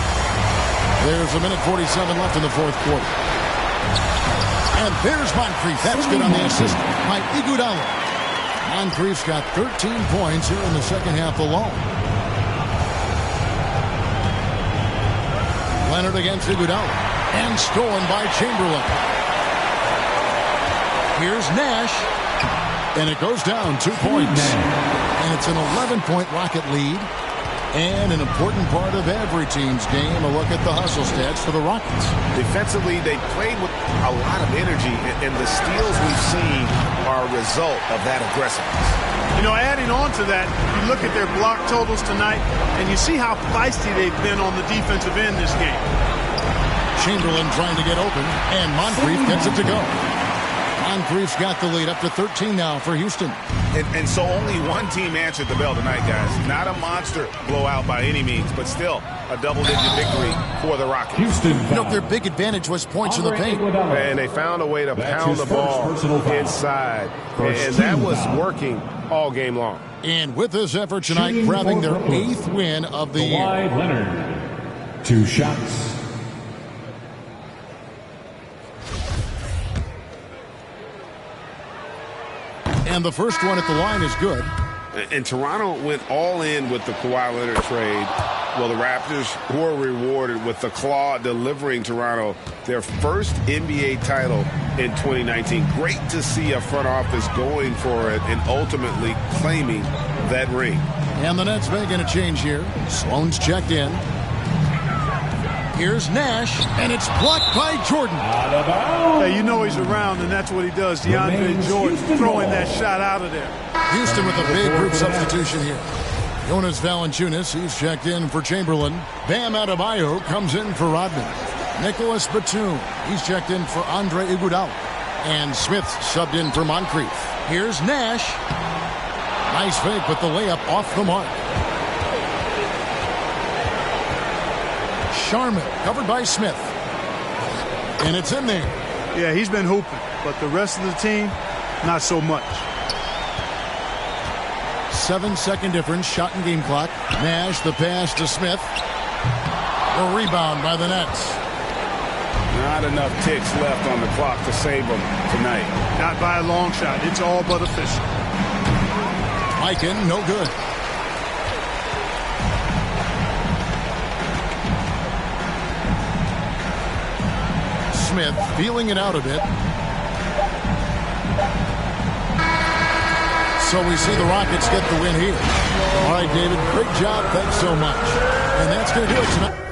C: There's 1:47 left in the fourth quarter. And there's Moncrief. That's good on the assist by Iguodala. Moncrief's got 13 points here in the second half alone. Leonard against Iguodala. And stolen by Chamberlain. Here's Nash. And it goes down 2 points. And it's an 11-point Rocket lead. And an important part of every team's game, a look at the hustle stats for the Rockets.
E: Defensively, they played with a lot of energy, and the steals we've seen are a result of that aggressiveness.
T: You know, adding on to that, you look at their block totals tonight, and you see how feisty they've been on the defensive end this game.
C: Chamberlain trying to get open, and Moncrief gets it to go. Moncrief's got the lead up to 13 now for Houston.
E: And so only one team answered the bell tonight, guys. Not a monster blowout by any means, but still a double-digit victory for the Rockets.
C: Houston, you know, their big advantage was points in the paint.
F: And they found a way to pound the ball inside. And that was working all game long.
C: And with this effort tonight, grabbing their 8th win of the year.
H: Leonard, 2 shots.
C: And the first one at the line is good.
F: And Toronto went all in with the Kawhi Leonard trade. Well, the Raptors were rewarded with the Claw delivering Toronto their first NBA title in 2019. Great to see a front office going for it and ultimately claiming that ring.
C: And the Nets making a change here. Sloan's checked in. Here's Nash, and it's blocked by Jordan.
T: Hey, you know he's around, and that's what he does. DeAndre Jordan throwing that shot out of there.
C: Houston with a big group substitution here. Jonas Valanciunas, he's checked in for Chamberlain. Bam Adebayo comes in for Rodman. Nicholas Batum, he's checked in for Andre Iguodala. And Smith subbed in for Moncrief. Here's Nash. Nice fake, but the layup off the mark. Sharman covered by Smith. And it's in there.
T: Yeah, he's been hooping, but the rest of the team, not so much.
C: 7-second difference, shot and game clock. Nash, the pass to Smith. A rebound by the Nets.
E: Not enough ticks left on the clock to save them tonight.
T: Not by a long shot. It's all but official.
C: Aiken, no good. Smith feeling it out a bit. So we see the Rockets get the win here. All right, David, great job. Thanks so much. And that's going to do it tonight.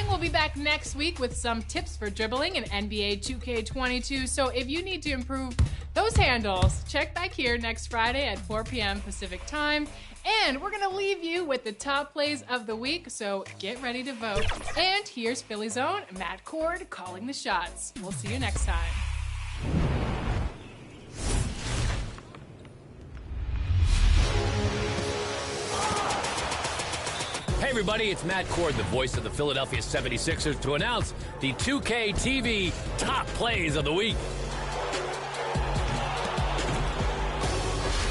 A: We'll be back next week with some tips for dribbling in NBA 2K22. So if you need to improve those handles, check back here next Friday at 4 p.m. Pacific time. And we're going to leave you with the top plays of the week, so get ready to vote. And here's Philly's own Matt Cord calling the shots. We'll see you next time.
V: Hey everybody, it's Matt Cord, the voice of the Philadelphia 76ers, to announce the 2K TV top plays of the week.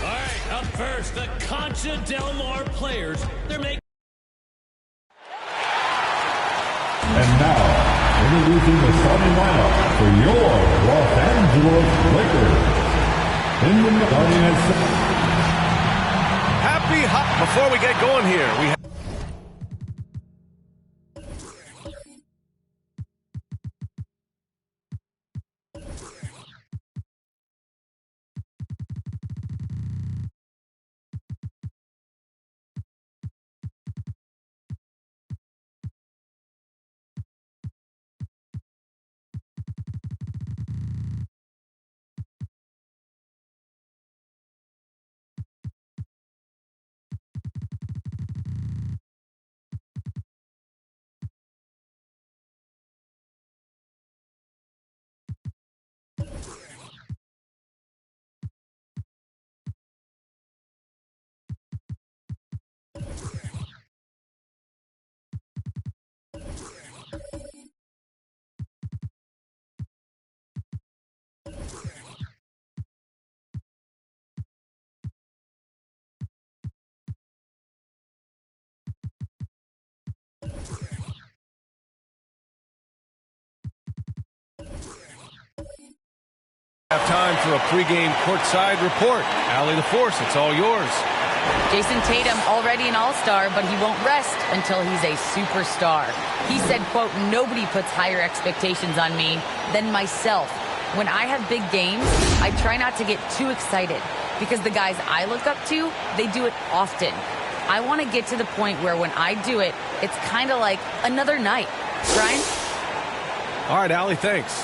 H: All right, up first, the Concha Del Mar players. They're making...
W: And now, introducing the starting lineup for your Los Angeles Lakers. In the starting at...
P: Before we get going here, we have... Have time for a pregame courtside report. Allie the Force, it's all yours.
Q: Jason Tatum already an all-star, but he won't rest until he's a superstar. He said, quote, "Nobody puts higher expectations on me than myself. When I have big games, I try not to get too excited because the guys I look up to, they do it often. I want to get to the point where when I do it, it's kind of like another night." Brian?
P: All right, Allie, thanks.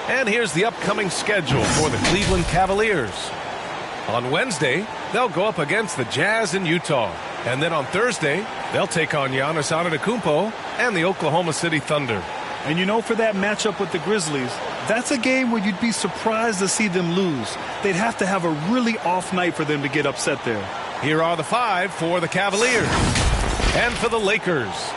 P: And here's the upcoming schedule for the Cleveland Cavaliers. On Wednesday, they'll go up against the Jazz in Utah. And then on Thursday, they'll take on Giannis Antetokounmpo and the Oklahoma City Thunder.
R: And you know, for that matchup with the Grizzlies, that's a game where you'd be surprised to see them lose. They'd have to have a really off night for them to get upset there.
P: Here are the five for the Cavaliers and for the Lakers.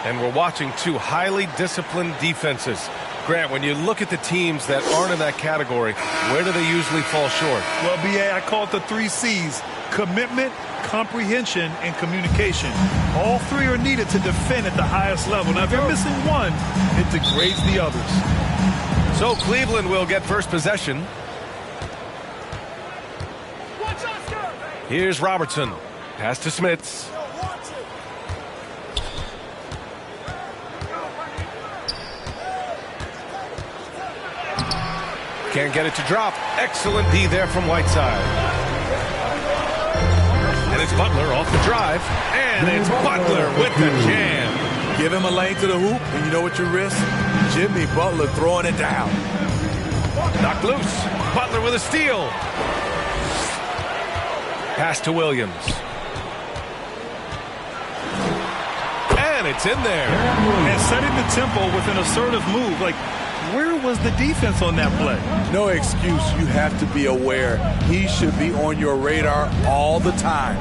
P: And we're watching two highly disciplined defenses. Grant, when you look at the teams that aren't in that category, where do they usually fall short?
R: Well, B.A., I call it the 3 C's. Commitment, comprehension, and communication. All three are needed to defend at the highest level. Now, if you're missing one, it degrades the others.
P: So Cleveland will get first possession. Here's Robertson. Pass to Smits. Can't get it to drop. Excellent D there from Whiteside. And it's Butler off the drive. And it's Butler with the jam.
L: Give him a lane to the hoop, and you know what you risk? Jimmy Butler throwing it down.
P: Knocked loose. Butler with a steal. Pass to Williams. And it's in there.
R: And setting the tempo with an assertive move. Like, where was the defense on that play?
L: No excuse. You have to be aware. He should be on your radar all the time.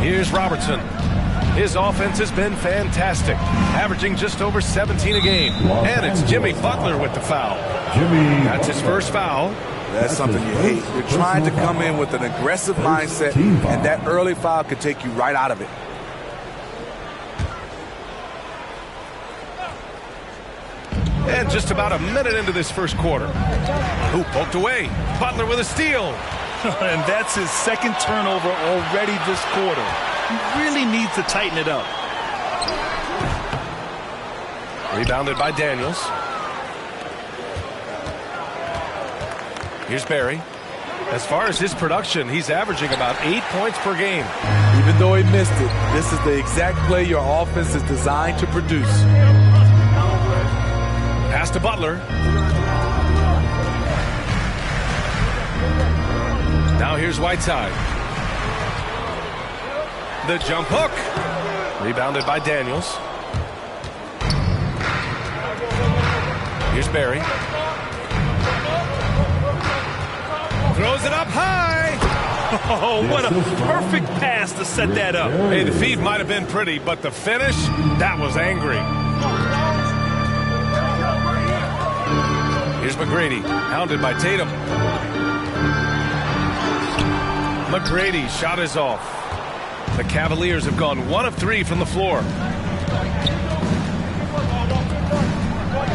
P: Here's Robertson. His offense has been fantastic, averaging just over 17 a game. And it's Jimmy Butler with the foul. That's his first foul.
L: That's something you hate. You're trying to come in with an aggressive mindset, and that early foul could take you right out of it.
P: And just about a minute into this first quarter. Who poked away? Butler with a steal.
R: And that's his second turnover already this quarter. He really needs to tighten it up.
P: Rebounded by Daniels. Here's Barry. As far as his production, he's averaging about 8 points per game.
L: Even though he missed it, this is the exact play your offense is designed to produce.
P: Pass to Butler. Now here's Whiteside. The jump hook. Rebounded by Daniels. Here's Barry. Throws it up high.
R: Oh, what a perfect pass to set that up.
P: Hey, the feed might have been pretty, but the finish, that was angry. Here's McGrady, hounded by Tatum. McGrady shot is off. The Cavaliers have gone 1 of 3 from the floor.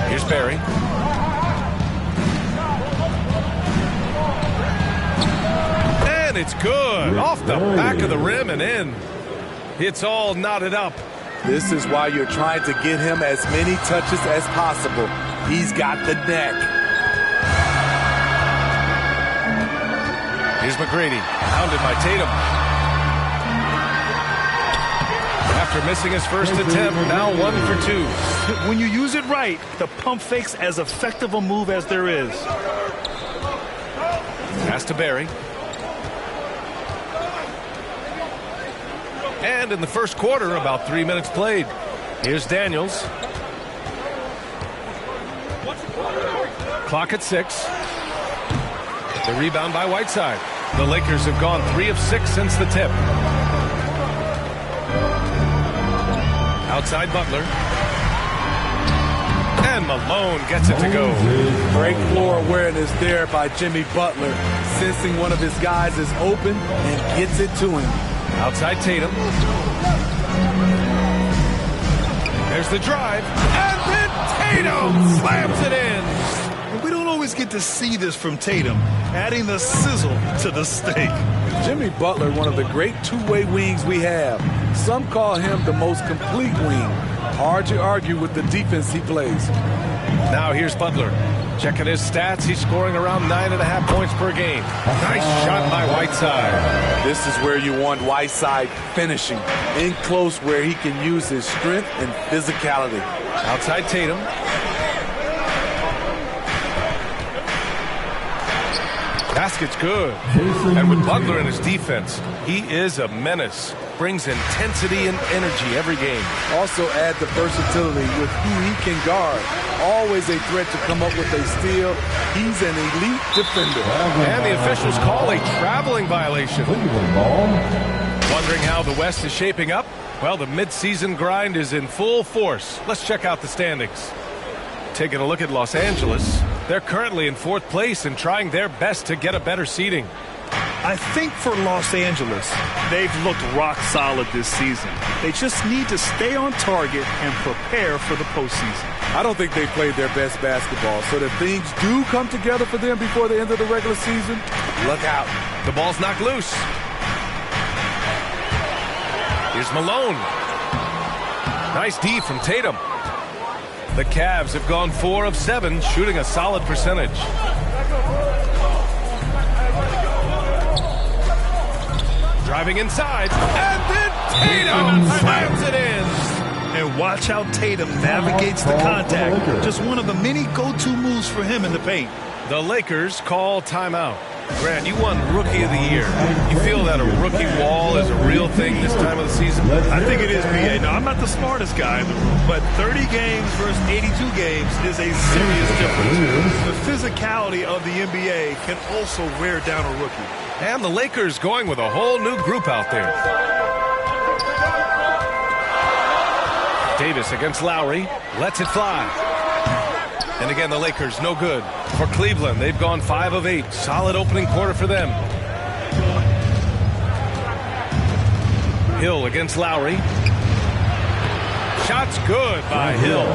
P: Here's Barry. And it's good. Off the back of the rim and in. It's all knotted up.
L: This is why you're trying to get him as many touches as possible. He's got the neck.
P: Here's McGrady, hounded by Tatum. After missing his first attempt, now 1 for 2.
R: When you use it right, the pump fake's as effective a move as there is.
P: Pass to Barry. And in the first quarter, about 3 minutes played. Here's Daniels. Clock at 6. The rebound by Whiteside. The Lakers have gone 3 of 6 since the tip. Outside Butler. And Malone gets it to go.
L: Great floor awareness there by Jimmy Butler. Sensing one of his guys is open and gets it to him.
P: Outside Tatum. There's the drive. And then Tatum slams it in.
R: We don't always get to see this from Tatum, adding the sizzle to the steak.
L: Jimmy Butler, one of the great two-way wings we have. Some call him the most complete wing. Hard to argue with the defense he plays.
P: Now here's Butler. Checking his stats, he's scoring around 9.5 points per game. Nice shot by Whiteside.
L: This is where you want Whiteside finishing. In close where he can use his strength and physicality.
P: Outside Tatum. Basket's good. And with Butler in his defense, he is a menace. Brings intensity and energy every game.
L: Also add the versatility with who he can guard. Always a threat to come up with a steal. He's an elite defender.
P: And the officials call a traveling violation. Wondering how the West is shaping up? Well, the midseason grind is in full force. Let's check out the standings. Taking a look at Los Angeles, they're currently in 4th place and trying their best to get a better seeding.
R: I think for Los Angeles, they've looked rock solid this season. They just need to stay on target and prepare for the postseason.
L: I don't think they played their best basketball, so that things do come together for them before the end of the regular season, look out.
P: The ball's knocked loose. Here's Malone. Nice D from Tatum. The Cavs have gone 4 of 7, shooting a solid percentage. Driving inside, and then Tatum slams it in.
R: And watch how Tatum navigates the contact. Just one of the many go-to moves for him in the paint.
P: The Lakers call timeout. Grant, you won Rookie of the Year. You feel that a rookie wall is a real thing this time of the season?
R: I think it is, B.A. Now, I'm not the smartest guy in the room, but 30 games versus 82 games is a serious difference. The physicality of the NBA can also wear down a rookie.
P: And the Lakers going with a whole new group out there. Davis against Lowry, lets it fly. And again, the Lakers, no good. For Cleveland, they've gone 5 of 8. Solid opening quarter for them. Hill against Lowry. Shot's good by Hill.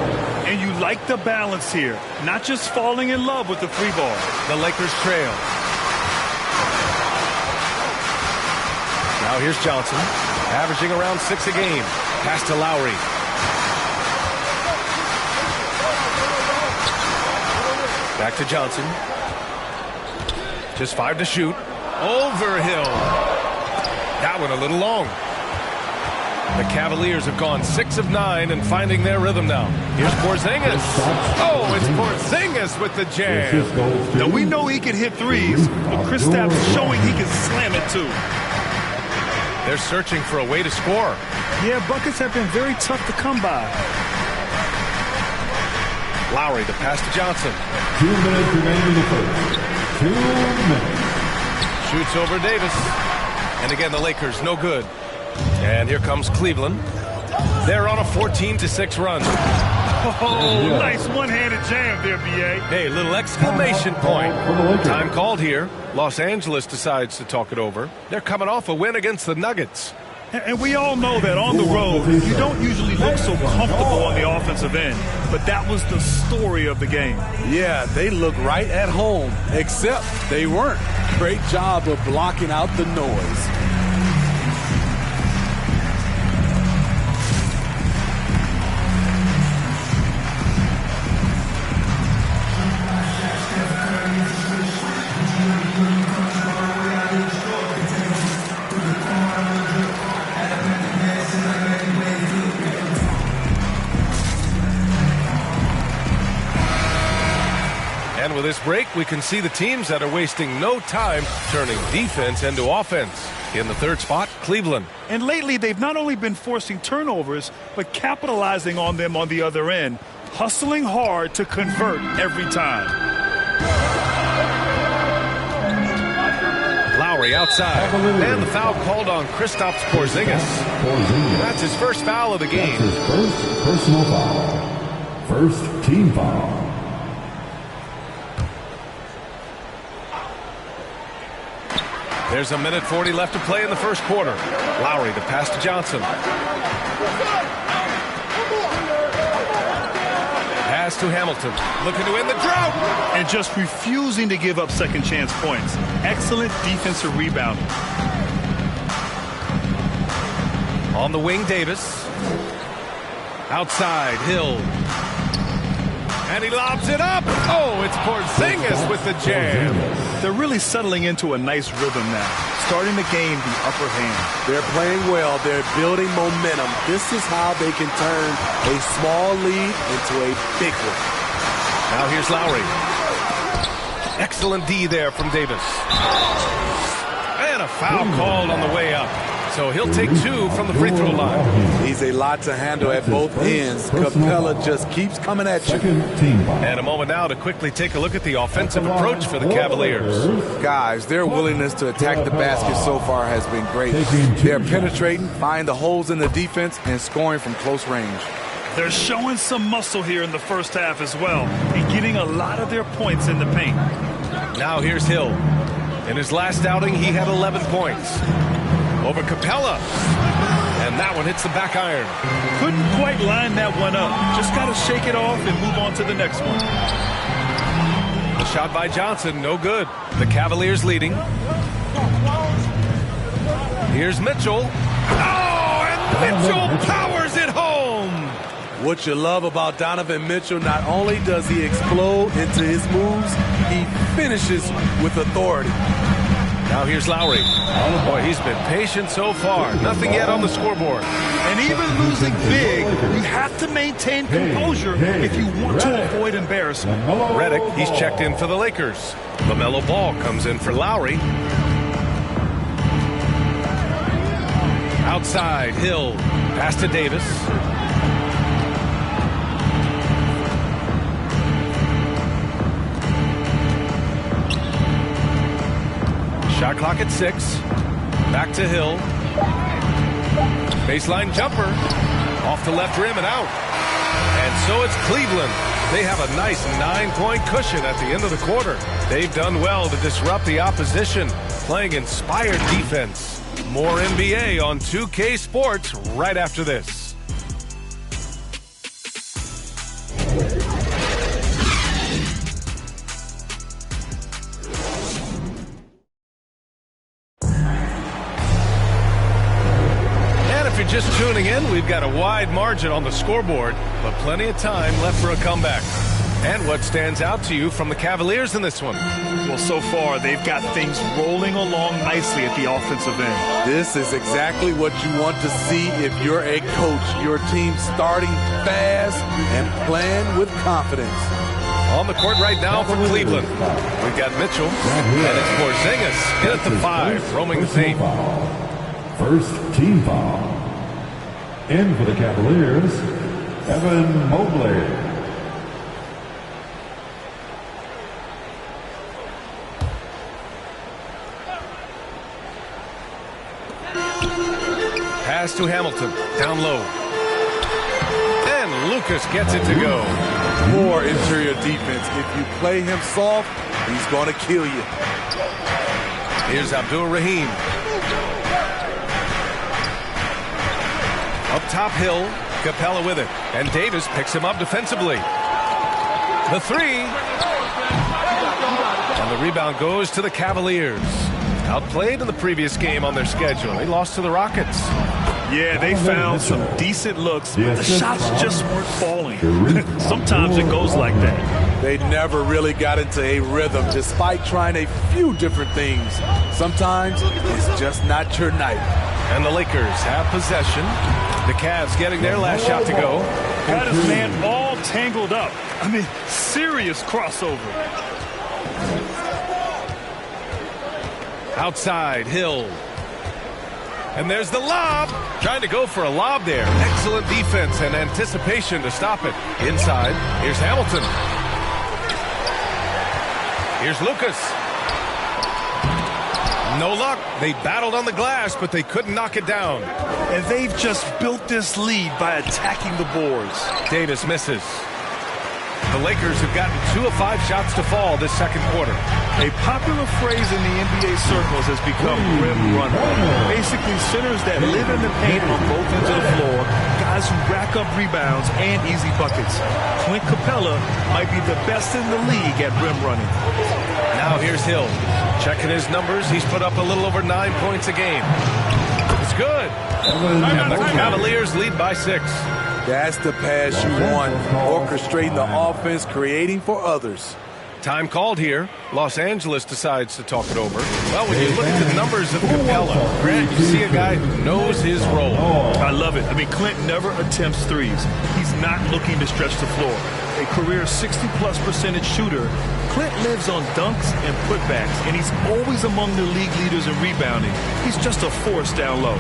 R: And you like the balance here. Not just falling in love with the free ball.
P: The Lakers trail. Now here's Johnson, averaging around 6 a game. Pass to Lowry. Back to Johnson. Just 5 to shoot. Over Hill. That one a little long. The Cavaliers have gone 6 of 9 and finding their rhythm now. Here's Porzingis. Oh, it's Porzingis with the jam.
R: Now we know he can hit threes, but Kristaps is showing he can slam it too.
P: They're searching for a way to score.
R: Yeah, buckets have been very tough to come by.
P: Lowry, the pass to Johnson.
W: 2 minutes remaining in the first. 2 minutes.
P: Shoots over Davis. And again, the Lakers, no good. And here comes Cleveland. They're on a 14-6 run.
R: Oh, nice one-handed jam there, B.A.
P: Hey, little exclamation point. Time called here. Los Angeles decides to talk it over. They're coming off a win against the Nuggets.
R: And we all know that on the road, you don't usually look so comfortable on the offensive end. But that was the story of the game.
L: Yeah, they look right at home, except they weren't. Great job of blocking out the noise.
P: And with this break, we can see the teams that are wasting no time turning defense into offense. In the third spot, Cleveland.
R: And lately, they've not only been forcing turnovers, but capitalizing on them on the other end, hustling hard to convert every time.
P: Lowry outside. And the foul called on Kristaps Porzingis. That's his first foul of the game.
W: That's his first personal foul. First team foul.
P: There's a minute 40 left to play in the first quarter. Lowry, the pass to Johnson. Pass to Hamilton. Looking to end the drought.
R: And just refusing to give up second chance points. Excellent defensive rebounding.
P: On the wing, Davis. Outside, Hill. And he lobs it up. Oh, it's Porzingis with the jam.
R: They're really settling into a nice rhythm now, starting to gain the upper hand.
L: They're playing well. They're building momentum. This is how they can turn a small lead into a big one.
P: Now here's Lowry. Excellent D there from Davis. And a foul called on the way up. So he'll take 2 from the free throw line.
L: He's a lot to handle at both ends. Capella just keeps coming at you.
P: And a moment now to quickly take a look at the offensive approach for the Cavaliers.
L: Guys, their willingness to attack the basket so far has been great. They're penetrating, finding the holes in the defense, and scoring from close range.
R: They're showing some muscle here in the first half as well, and getting a lot of their points in the paint.
P: Now here's Hill. In his last outing, he had 11 points. Over Capella. And that one hits the back iron.
R: Couldn't quite line that one up. Just got to shake it off and move on to the next one.
P: The shot by Johnson, no good. The Cavaliers leading. Here's Mitchell. Oh, and Mitchell powers it home.
B: What you love about Donovan Mitchell, not only does he explode into his moves, he finishes with authority.
P: Now here's Lowry. Oh boy, he's been patient so far. Nothing yet on the scoreboard.
R: And even losing big, you have to maintain composure if you want to avoid embarrassment.
P: Redick, he's checked in for the Lakers. LaMelo Ball comes in for Lowry. Outside, Hill. Pass to Davis. Shot clock at 6. Back to Hill. Baseline jumper. Off the left rim and out. And so it's Cleveland. They have a nice 9-point cushion at the end of the quarter. They've done well to disrupt the opposition, playing inspired defense. More NBA on 2K Sports right after this. Just tuning in, we've got a wide margin on the scoreboard, but plenty of time left for a comeback. And what stands out to you from the Cavaliers in this one?
R: Well, so far, they've got things rolling along nicely at the offensive end.
B: This is exactly what you want to see if you're a coach. Your team starting fast and playing with confidence.
P: On the court right now for Cleveland, we've got Mitchell, and it's Porzingis in at the 5, roaming the paint.
W: First team foul. In for the Cavaliers, Evan Mobley.
P: Pass to Hamilton, down low. And Lucas gets it to go.
B: More interior defense. If you play him soft, he's going to kill you.
P: Here's Abdul Rahim. Up top, Hill. Capella with it. And Davis picks him up defensively. The 3. And the rebound goes to the Cavaliers. Outplayed in the previous game on their schedule. They lost to the Rockets.
R: Yeah, they found some decent looks, but the shots just weren't falling. Sometimes it goes like that.
B: They never really got into a rhythm despite trying a few different things. Sometimes it's just not your night.
P: And the Lakers have possession. The Cavs getting their last shot to go.
R: Got his man all tangled up. I mean, serious crossover.
P: Outside, Hill. And there's the lob. Trying to go for a lob there. Excellent defense and anticipation to stop it. Inside, here's Hamilton. Here's Lucas. No luck. They battled on the glass, but they couldn't knock it down.
R: And they've just built this lead by attacking the boards.
P: Davis misses. The Lakers have gotten 2 of 5 shots to fall this second quarter.
R: A popular phrase in the NBA circles has become rim runner. Basically, centers that live in the paint on both ends of the floor, guys who rack up rebounds and easy buckets. Clint Capella might be the best in the league at rim running.
P: Now here's Hill. Checking his numbers, he's put up a little over 9 points a game. It's good. And the Cavaliers lead by 6.
B: That's the pass you want. Orchestrating the offense, creating for others.
P: Time called here. Los Angeles decides to talk it over. Well, when you look at the numbers of Capella, Grant, you see a guy who knows his role.
R: I love it. I mean, Clint never attempts threes. He's not looking to stretch the floor. A career 60+% shooter, Clint lives on dunks and putbacks, and he's always among the league leaders in rebounding. He's just a force down low.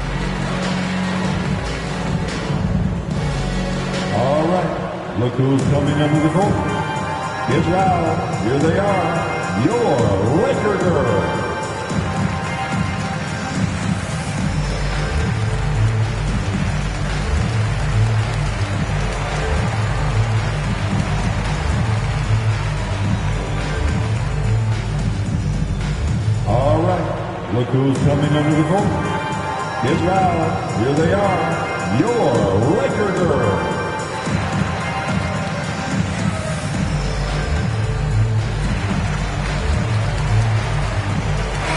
W: All right, look who's coming under the court. Get loud, here they are, your Laker girls. All who's coming under the goal. Get loud. Here they are, your Laker girls.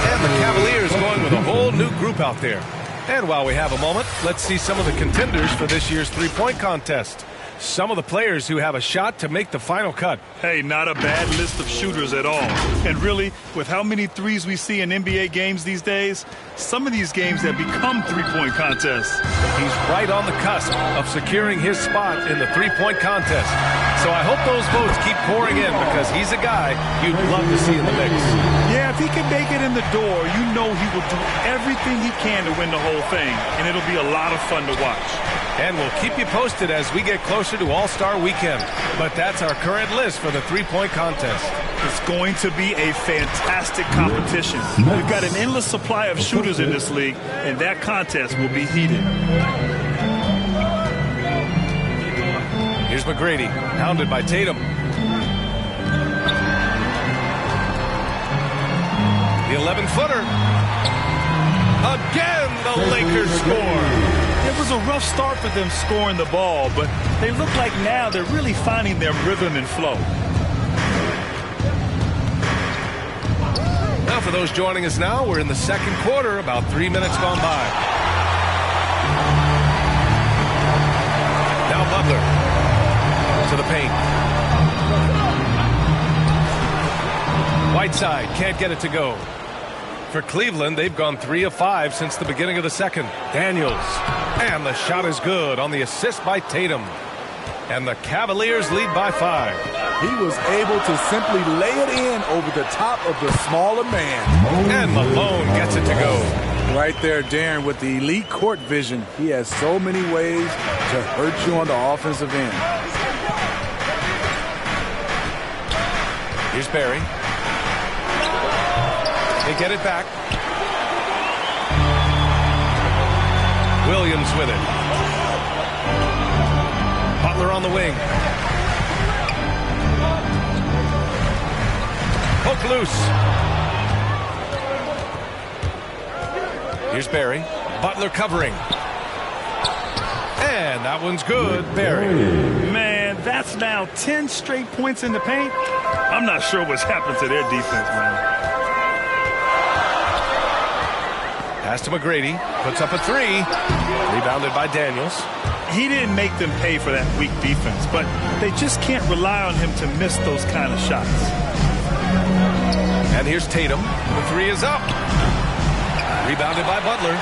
V: And the Cavaliers going with a whole new group out there. And while we have a moment, let's see some of the contenders for this year's three-point contest. Some of the players who have a shot to make the final cut.
R: Hey, not a bad list of shooters at all. And really, with how many threes we see in NBA games these days, some of these games have become three-point contests.
V: He's right on the cusp of securing his spot in the three-point contest. So I hope those votes keep pouring in because he's a guy you'd love to see in the mix.
R: Yeah, if he can make it in the door, you know he will do everything he can to win the whole thing. And it'll be a lot of fun to watch.
V: And we'll keep you posted as we get closer to All-Star Weekend. But that's our current list for the three-point contest.
R: It's going to be a fantastic competition. We've got an endless supply of shooters in this league, and that contest will be heated.
V: Here's McGrady, hounded by Tatum. The 11-footer. Again, the Lakers score.
R: It was a rough start for them scoring the ball, but they look like now they're really finding their rhythm and flow.
V: Now for those joining us now, we're in the second quarter, about 3 minutes gone by. Now Butler to the paint. Whiteside can't get it to go. For Cleveland, they've gone 3 of 5 since the beginning of the second. Daniels. And the shot is good on the assist by Tatum. And the Cavaliers lead by 5.
B: He was able to simply lay it in over the top of the smaller man.
V: And Malone gets it to go.
B: Right there, Darren, with the elite court vision. He has so many ways to hurt you on the offensive end.
V: Here's Barry. They get it back. Williams with it. Butler on the wing. Poke loose. Here's Barry. Butler covering. And that one's good. Barry.
R: Man, that's now 10 straight points in the paint. I'm not sure what's happened to their defense, man.
V: Pass to McGrady. Puts up a 3. Rebounded by Daniels.
R: He didn't make them pay for that weak defense, but they just can't rely on him to miss those kind of shots.
V: And here's Tatum. The 3 is up. Rebounded by Butler.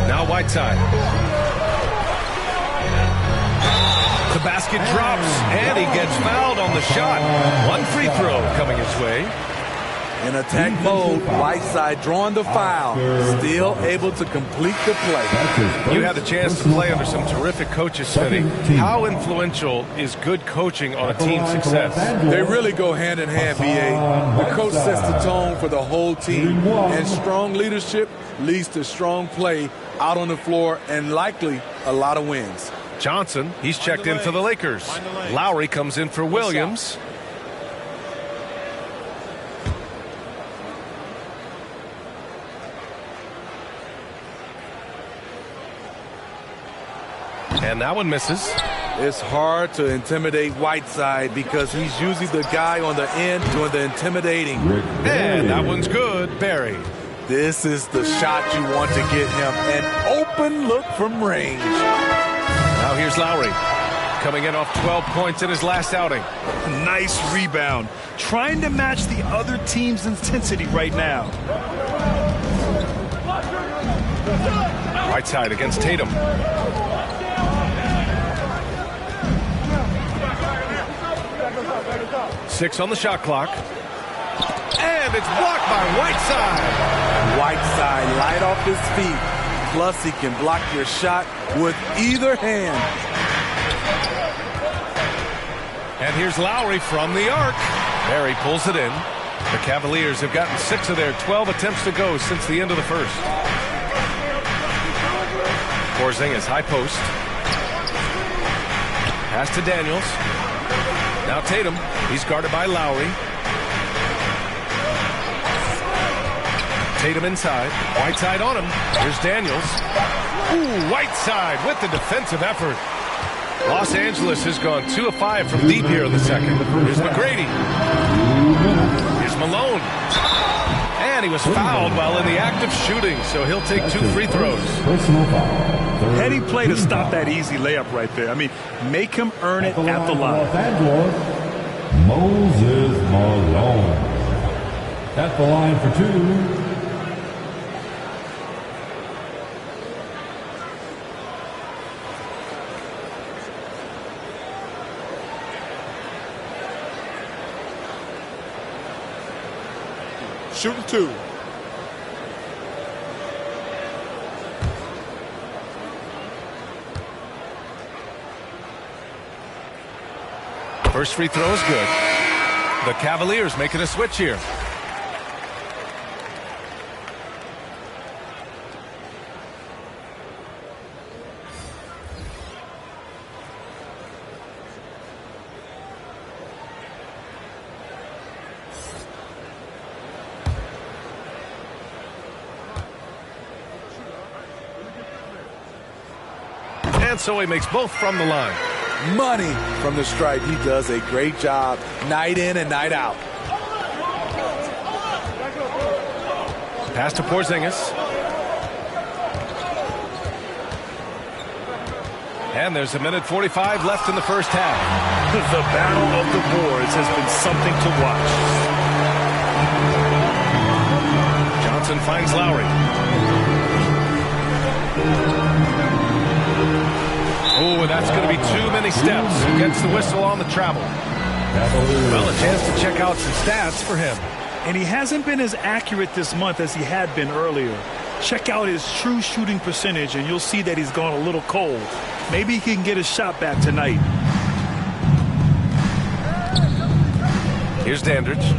V: Now Whiteside. The basket drops, and he gets fouled on the shot. One free throw coming his way.
B: In attack mode, Whiteside drawing the foul, still able to complete the play.
V: You had the chance to play under some terrific coaches, Smitty. How influential is good coaching on a team's success?
B: They really go hand in hand, B.A. The coach sets the tone for the whole team, and strong leadership leads to strong play out on the floor and likely a lot of wins.
V: Johnson, he's checked in for the Lakers. Lowry comes in for Williams. And that one misses.
B: It's hard to intimidate Whiteside because he's usually the guy on the end doing the intimidating.
V: And that one's good. Barry.
B: This is the shot you want to get him. An open look from range.
V: Now here's Lowry. Coming in off 12 points in his last outing.
R: Nice rebound. Trying to match the other team's intensity right now.
V: Whiteside against Tatum. Six on the shot clock. And it's blocked by Whiteside.
B: Whiteside light off his feet. Plus he can block your shot with either hand.
V: And here's Lowry from the arc. Barry pulls it in. The Cavaliers have gotten 6 of their 12 attempts to go since the end of the first. Porzingis high post. Pass to Daniels. Now Tatum. He's guarded by Lowry. Tatum inside. Whiteside on him. Here's Daniels. Ooh, Whiteside with the defensive effort. Los Angeles has gone 2 of 5 from deep here in the second. Here's McGrady. Here's Malone. And he was fouled while in the act of shooting, so he'll take 2 free throws.
R: Heady play to stop that easy layup right there. I mean, make him earn it at the line.
W: Moses Malone. At the line for 2.
L: Shooting 2.
V: First free throw is good. The Cavaliers making a switch here. And so he makes both from the line.
B: Money from the stripe. He does a great job night in and night out.
V: Pass to Porzingis. And there's 1:45 left in the first half.
R: The battle of the boards has been something to watch.
V: Johnson finds Lowry. Oh, and that's going to be too many steps. Gets the whistle on the travel. Well, a chance to check out some stats for him.
R: And he hasn't been as accurate this month as he had been earlier. Check out his true shooting percentage, and you'll see that he's gone a little cold. Maybe he can get his shot back tonight.
V: Here's Dandridge.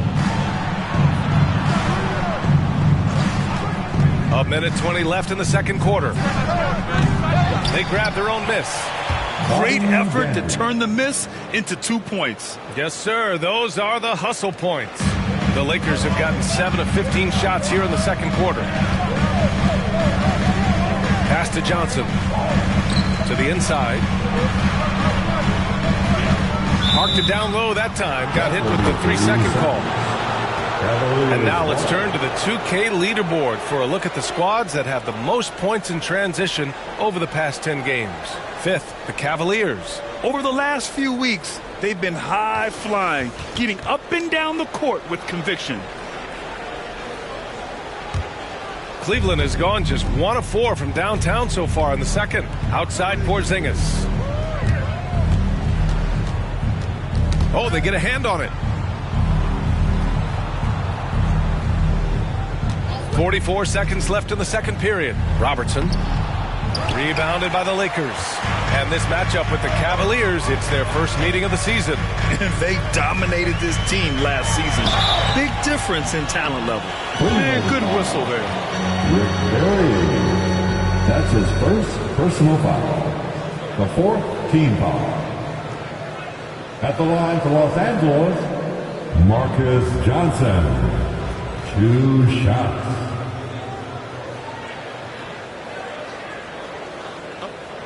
V: 1:20 left in the second quarter. They grab their own miss.
R: Great effort to turn the miss into 2 points.
V: Yes, sir. Those are the hustle points. The Lakers have gotten 7 of 15 shots here in the second quarter. Pass to Johnson. To the inside. Marked it down low that time. Got hit with the 3-second call. And now let's turn to the 2K leaderboard for a look at the squads that have the most points in transition over the past 10 games. 5th, the Cavaliers.
R: Over the last few weeks, they've been high-flying, getting up and down the court with conviction.
V: Cleveland has gone just 1 of 4 from downtown so far in the second. Outside Porzingis. Oh, they get a hand on it. 44 seconds left in the second period. Robertson. Rebounded by the Lakers. And this matchup with the Cavaliers, it's their first meeting of the season.
R: And they dominated this team last season. Big difference in talent level. And good whistle there.
W: That's his first personal foul. The 4th team foul. At the line for Los Angeles, Marcus Johnson. 2 shots.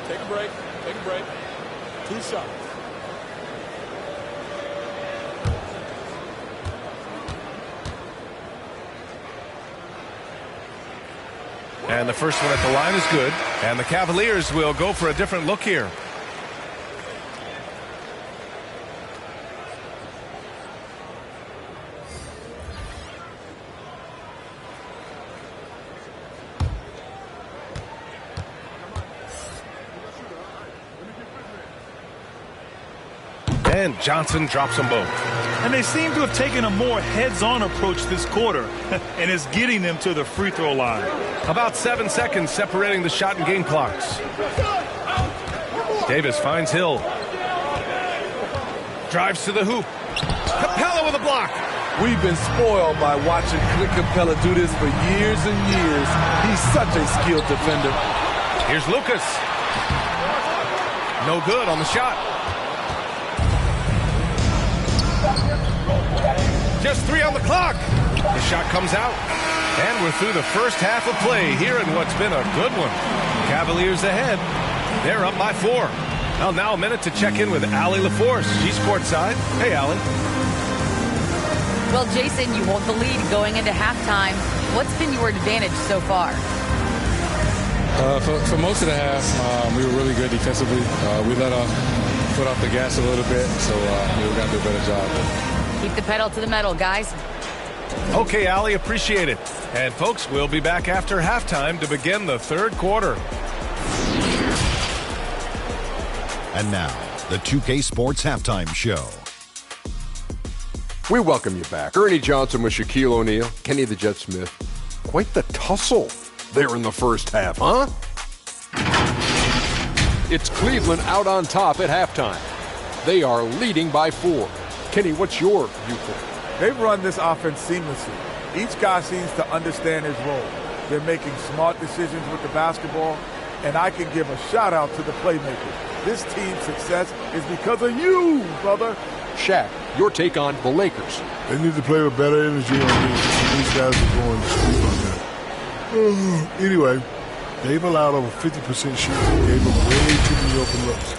L: Take a break. Take a break. 2 shots.
V: And the first one at the line is good. And the Cavaliers will go for a different look here. And Johnson drops them both.
R: And they seem to have taken a more heads-on approach this quarter, and it's getting them to the free throw line.
V: About 7 seconds separating the shot and game clocks. Davis finds Hill. Drives to the hoop. Capella with a block.
B: We've been spoiled by watching Clint Capella do this for years and years. He's such a skilled defender.
V: Here's Lucas. No good on the shot. Just 3 on the clock. The shot comes out. And we're through the first half of play here in what's been a good one. Cavaliers ahead. They're up by 4. Well, now a minute to check in with Allie LaForce. She's courtside. Hey, Allie.
Q: Well, Jason, you hold the lead going into halftime. What's been your advantage so far?
G: For most of the half, we were really good defensively. We let our foot off the gas a little bit, so we got to do a better job.
Q: Keep the pedal to the metal, guys.
V: Okay, Allie, appreciate it. And, folks, we'll be back after halftime to begin the third quarter.
I: And now, the 2K Sports Halftime Show.
J: We welcome you back. Ernie Johnson with Shaquille O'Neal, Kenny the Jet Smith. Quite the tussle there in the first half, huh? It's Cleveland out on top at halftime. They are leading by 4. Kenny, what's your viewpoint?
L: They've run this offense seamlessly. Each guy seems to understand his role. They're making smart decisions with the basketball, and I can give a shout-out to the playmakers. This team's success is because of you, brother.
J: Shaq, your take on the Lakers.
K: They need to play with better energy on these guys are going to sleep on that. Anyway, they've allowed over 50% shooting. Gave them way too many open looks.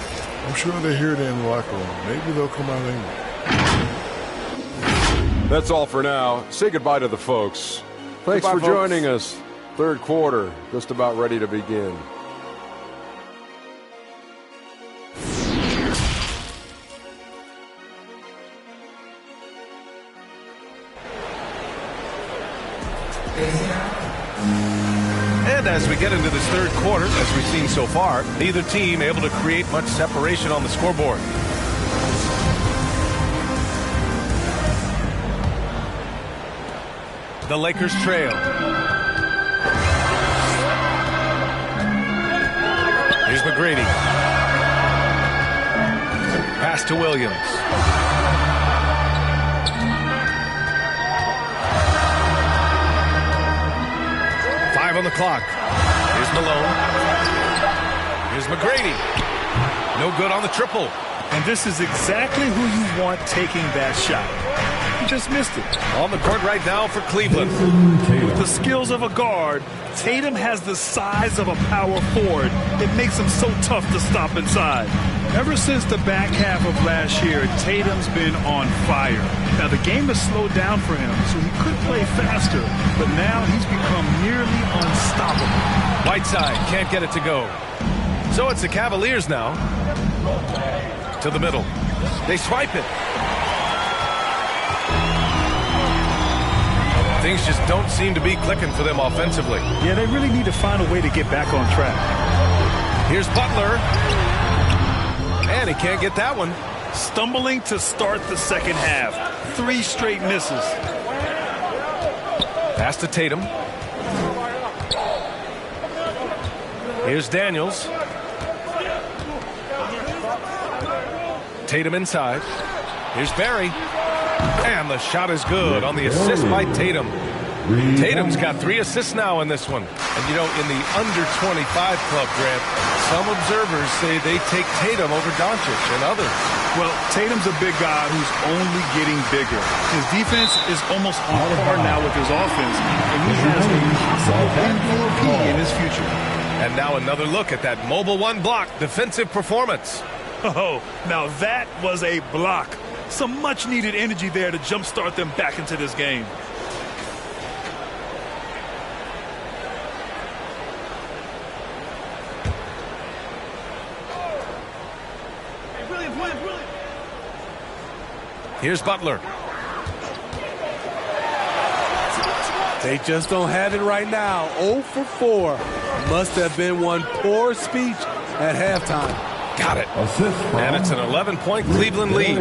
K: I'm sure they hear that in the locker room. Maybe they'll come out angry.
J: That's all for now. Say goodbye to the folks. Thanks for joining us. Third quarter, just about ready to begin.
V: And as we get into this third quarter, as we've seen so far, neither team able to create much separation on the scoreboard. The Lakers trail. Here's McGrady. Pass to Williams. On the clock. Here's Malone. Here's McGrady. No good on the triple.
R: And this is exactly who you want taking that shot. He just missed it.
V: On the court right now for Cleveland.
R: With the skills of a guard, Tatum has the size of a power forward. It makes him so tough to stop inside. Ever since the back half of last year, Tatum's been on fire. Now, the game has slowed down for him, so he could play faster, but now he's become nearly unstoppable.
V: Whiteside can't get it to go. So it's the Cavaliers now. To the middle. They swipe it. Things just don't seem to be clicking for them offensively.
R: Yeah, they really need to find a way to get back on track.
V: Here's Butler. And he can't get that one.
R: Stumbling to start the second half. 3 straight misses.
V: Pass to Tatum. Here's Daniels. Tatum inside. Here's Barry. And the shot is good on the assist by Tatum. Tatum's got 3 assists now in this one. And, you know, in the under-25 club, Grant, some observers say they take Tatum over Doncic and others.
R: Well, Tatum's a big guy who's only getting bigger. His defense is almost on par now with his offense, and he has a possible MVP in his future.
V: And now another look at that mobile one block defensive performance.
R: Oh, now that was a block. Some much-needed energy there to jumpstart them back into this game.
V: Here's Butler.
B: They just don't have it right now. 0 for 4. Must have been one poor speech at halftime.
V: Got it. And it's an 11-point Cleveland lead.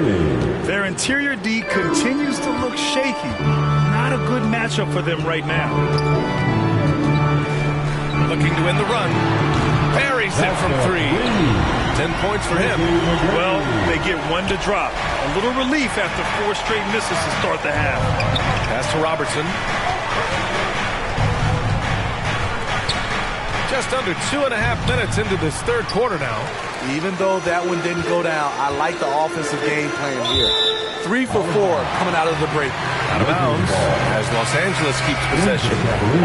R: Their interior D continues to look shaky. Not a good matchup for them right now.
V: Looking to win the run. Barry's in from 3. 10 points for him.
R: Well, they get 1 to drop. A little relief after 4 straight misses to start the half.
V: Pass to Robertson. Just under 2.5 minutes into this third quarter now.
B: Even though that one didn't go down, I like the offensive game plan here. 3 for 4 coming out of the break.
V: Out of bounds as Los Angeles keeps possession.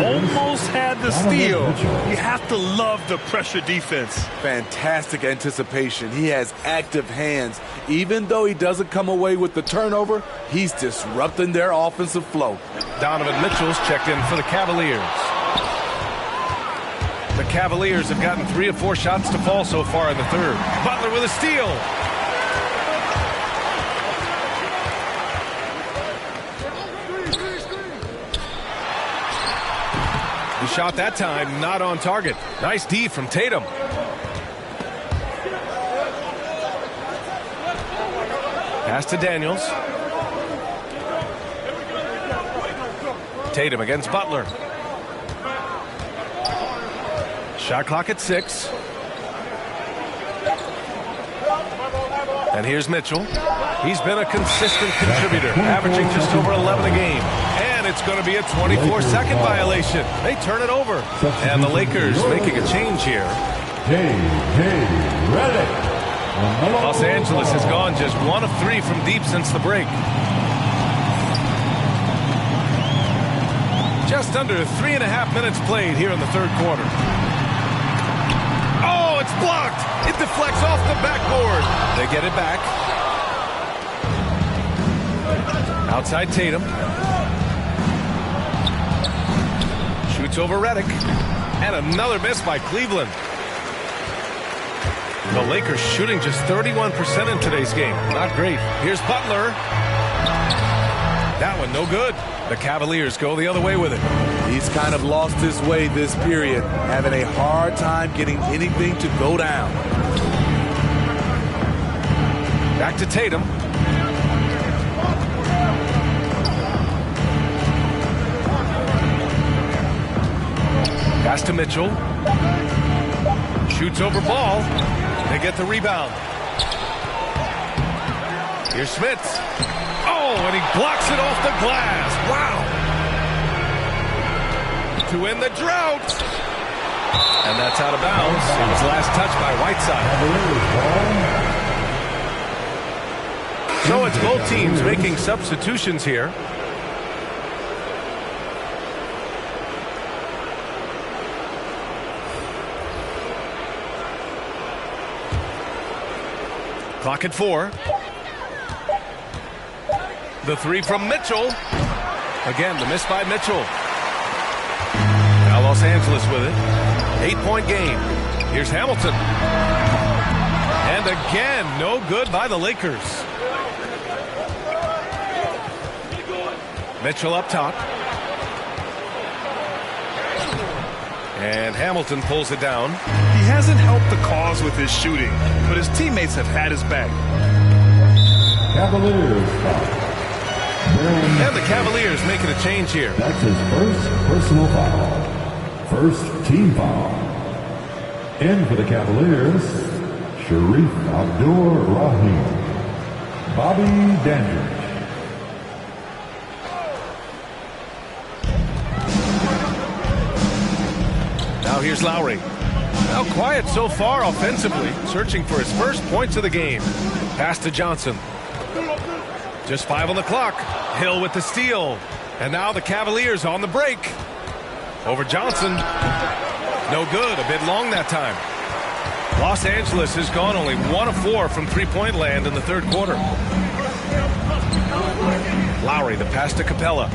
R: Almost had the steal. You have to love the pressure defense.
B: Fantastic anticipation. He has active hands. Even though he doesn't come away with the turnover, he's disrupting their offensive flow.
V: Donovan Mitchell's checked in for the Cavaliers. The Cavaliers have gotten 3 of 4 shots to fall so far in the third. Butler with a steal. The shot that time not on target. Nice D from Tatum. Pass to Daniels. Tatum against Butler. Shot clock at 6. And here's Mitchell. He's been a consistent contributor, averaging just over 11 a game. And it's going to be a 24-second violation. They turn it over. And the Lakers making a change here. Los Angeles has gone just 1 of 3 from deep since the break. Just under 3.5 minutes played here in the third quarter. Oh, it's blocked. It deflects off the backboard. They get it back. Outside Tatum. Shoots over Redick. And another miss by Cleveland. The Lakers shooting just 31% in today's game. Not great. Here's Butler. That one no good. The Cavaliers go the other way with it.
B: He's kind of lost his way this period, having a hard time getting anything to go down.
V: Back to Tatum. Pass to Mitchell. Shoots over ball. They get the rebound. Here's Smith. Oh, and he blocks it off the glass. Wow. To end the drought. And that's out of bounds. It was last touched by Whiteside. So it's both teams making substitutions here. Clock at 4. The 3 from Mitchell. Again, the miss by Mitchell. Now Los Angeles with it. 8-point game. Here's Hamilton. And again, no good by the Lakers. Mitchell up top. And Hamilton pulls it down.
R: He hasn't helped the cause with his shooting, but his teammates have had his back.
W: Cavaliers.
V: And the Cavaliers making a change here.
W: That's his first personal foul. First team foul. In for the Cavaliers, Sharif Abdur-Rahim. Bobby Dandridge.
V: Now here's Lowry. Now quiet so far offensively, searching for his first points of the game. Pass to Johnson. Just 5 on the clock. Hill with the steal. And now the Cavaliers on the break. Over Johnson. No good. A bit long that time. Los Angeles has gone only 1 of 4 from three-point land in the third quarter. Lowry, the pass to Capella.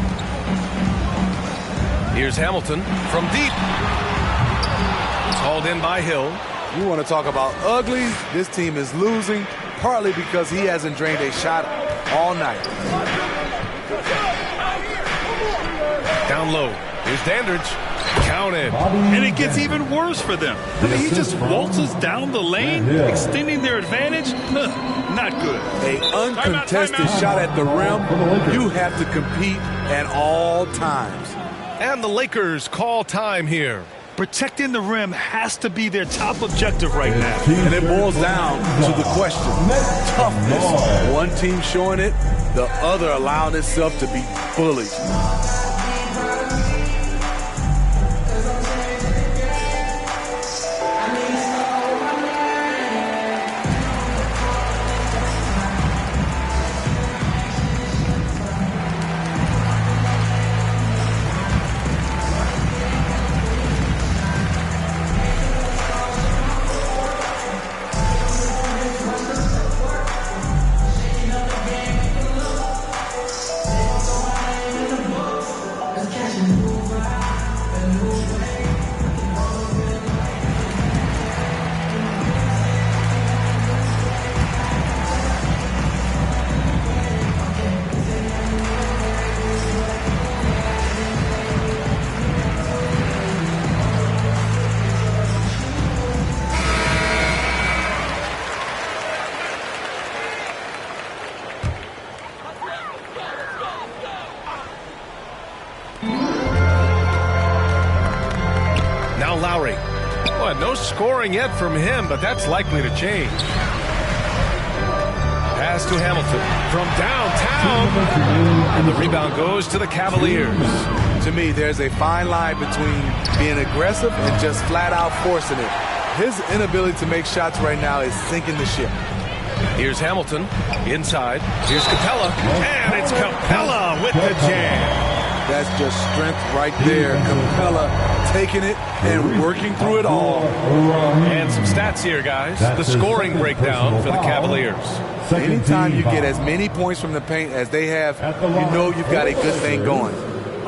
V: Here's Hamilton from deep. Hauled in by Hill.
B: You want to talk about ugly? This team is losing, partly because he hasn't drained a shot all night.
V: Down low. Here's Dandridge. Counted.
R: And it gets even worse for them. I mean, he just waltzes down the lane, extending their advantage. Not good.
B: An uncontested shot at the rim. You have to compete at all times.
V: And the Lakers call time here.
R: Protecting the rim has to be their top objective right now.
B: And it boils down to the question. Toughness. One team showing it, the other allowing itself to be bullied.
V: No scoring yet from him, but that's likely to change. Pass to Hamilton from downtown, and the rebound goes to the Cavaliers.
B: To me, there's a fine line between being aggressive and just flat out forcing it. His inability to make shots right now is sinking the ship.
V: Here's Hamilton inside. Here's Capella, and it's Capella with the jam.
B: That's just strength right there. Capella taking it and working through it all.
V: And some stats here, guys. The scoring breakdown for the Cavaliers.
B: Anytime you get as many points from the paint as they have, you know you've got a good thing going.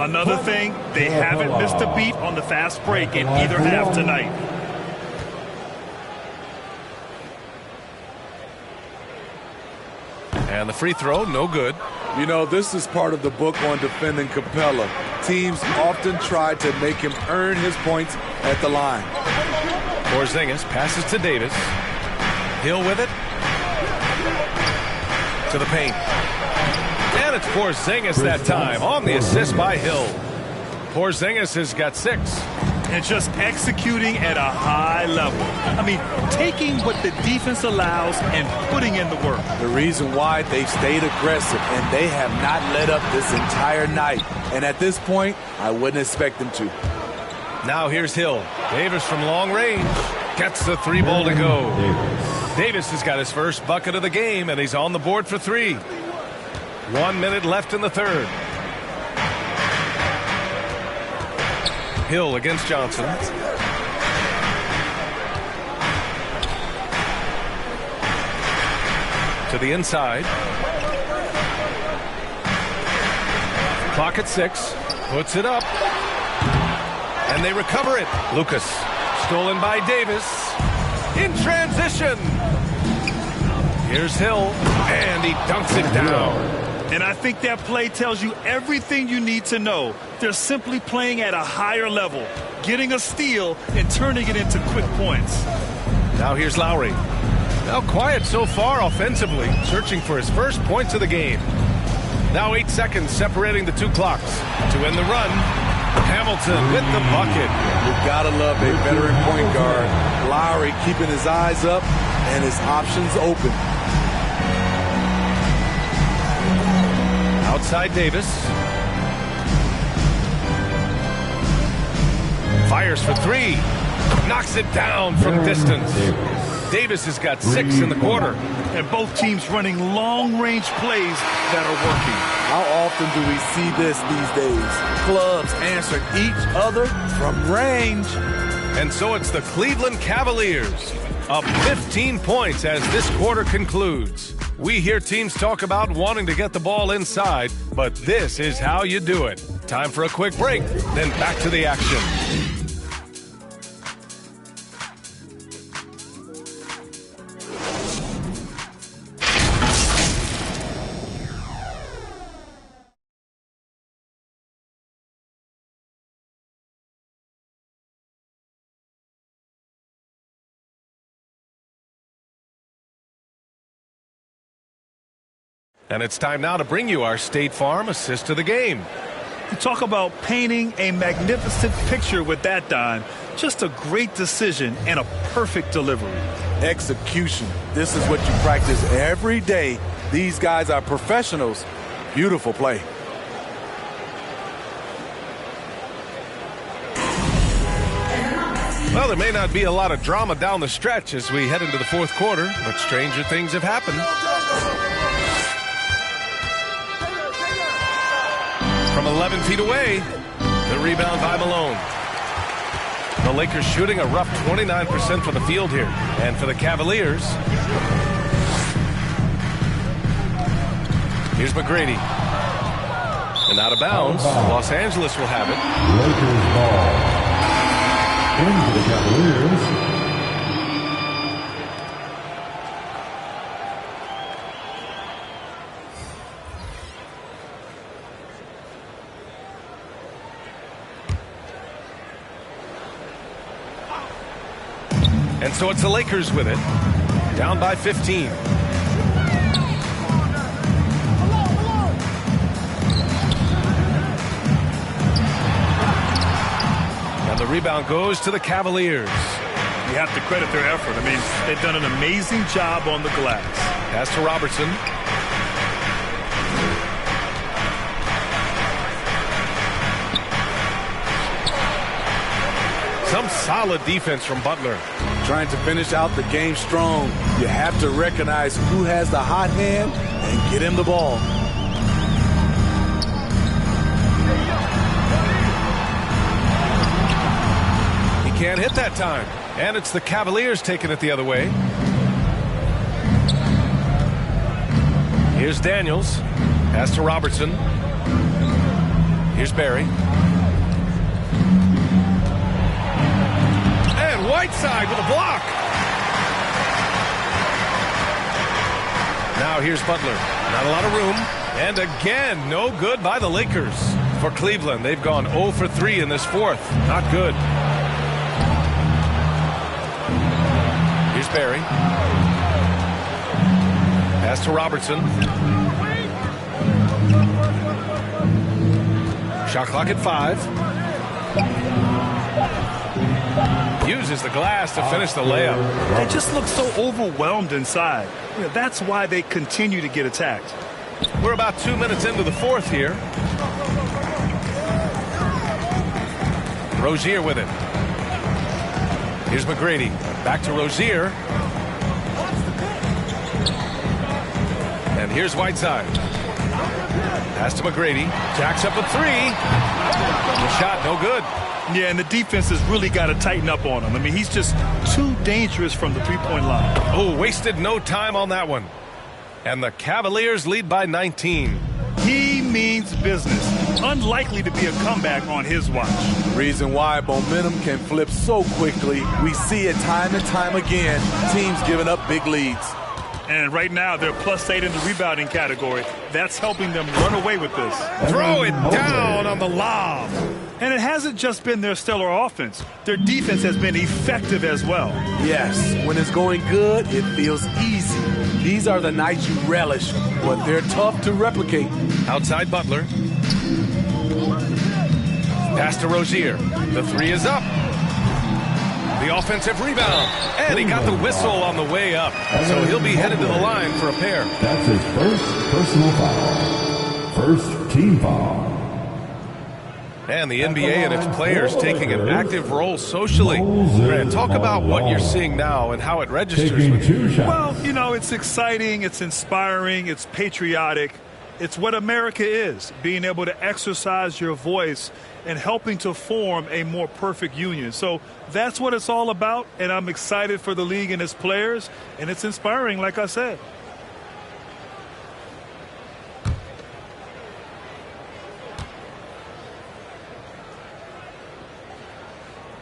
R: Another thing, they haven't missed a beat on the fast break in either half tonight.
V: And the free throw, no good.
B: You know, this is part of the book on defending Capella. Teams often try to make him earn his points at the line.
V: Porzingis passes to Davis. Hill with it. To the paint. And it's Porzingis that time on the assist by Hill. Porzingis has got 6.
R: And just executing at a high level. I mean, taking what the defense allows and putting in the work.
B: The reason why they stayed aggressive, and they have not let up this entire night. And at this point, I wouldn't expect them to.
V: Now here's Hill. Davis from long range. Gets the 3 ball to go. Davis has got his first bucket of the game, and he's on the board for 3. 1 minute left in the third. Hill against Johnson. To the inside. Clock at 6. Puts it up. And they recover it. Lucas. Stolen by Davis. In transition. Here's Hill. And he dunks it down.
R: And I think that play tells you everything you need to know. They're simply playing at a higher level, getting a steal and turning it into quick points.
V: Now here's Lowry. Now quiet so far offensively, searching for his first points of the game. Now 8 seconds separating the 2 clocks. To end the run, Hamilton with the bucket.
B: You've got to love a veteran point guard. Lowry keeping his eyes up and his options open.
V: Outside Davis. Fires for 3. Knocks it down from distance. Davis has got 6 in the quarter.
R: And both teams running long-range plays that are working.
B: How often do we see this these days? Clubs answering each other from range.
V: And so it's the Cleveland Cavaliers up 15 points as this quarter concludes. We hear teams talk about wanting to get the ball inside, but this is how you do it. Time for a quick break, then back to the action. And it's time now to bring you our State Farm assist of the game.
R: You talk about painting a magnificent picture with that dime. Just a great decision and a perfect delivery.
B: Execution. This is what you practice every day. These guys are professionals. Beautiful play.
V: Well, there may not be a lot of drama down the stretch as we head into the fourth quarter, but stranger things have happened. From 11 feet away, the rebound by Malone. The Lakers shooting a rough 29% from the field here. And for the Cavaliers, here's McGrady. And out of bounds, Los Angeles will have it.
W: Lakers ball. Into the Cavaliers.
V: And so it's the Lakers with it, down by 15. And the rebound goes to the Cavaliers.
R: You have to credit their effort. I mean, they've done an amazing job on the glass.
V: Pass to Robertson. Some solid defense from Butler.
B: Trying to finish out the game strong. You have to recognize who has the hot hand and get him the ball.
V: He can't hit that time. And it's the Cavaliers taking it the other way. Here's Daniels. Pass to Robertson. Here's Barry. And Whiteside with a block. Now here's Butler. Not a lot of room. And again, no good by the Lakers. For Cleveland, they've gone 0 for 3 in this fourth. Not good. Here's Barry. Pass to Robertson. Shot clock at 5. Uses the glass to finish the layup.
R: They just look so overwhelmed inside. You know, that's why they continue to get attacked.
V: We're about 2 minutes into the fourth here. Rozier with it. Here's McGrady. Back to Rozier. And here's Whiteside. Pass to McGrady. Jacks up a 3. The shot no good.
R: Yeah, and the defense has really got to tighten up on him. I mean, he's just too dangerous from the three-point line.
V: Oh, wasted no time on that one. And the Cavaliers lead by 19.
R: He means business. Unlikely to be a comeback on his watch.
B: Reason why momentum can flip so quickly. We see it time and time again. Teams giving up big leads.
R: And right now, they're +8 in the rebounding category. That's helping them run away with this.
V: Throw it down on the lob.
R: And it hasn't just been their stellar offense. Their defense has been effective as well.
B: Yes, when it's going good, it feels easy. These are the nights you relish, but they're tough to replicate.
V: Outside Butler. Pass to Rozier. The 3 is up. The offensive rebound. And he got the whistle on the way up. So he'll be headed to the line for a pair.
W: That's his first personal foul. First team foul.
V: And the NBA and its players taking an active role socially. Grant, talk about what you're seeing now and how it registers with you.
R: Well, you know, it's exciting, it's inspiring, it's patriotic. It's what America is, being able to exercise your voice and helping to form a more perfect union. So that's what it's all about, and I'm excited for the league and its players, and it's inspiring, like I said.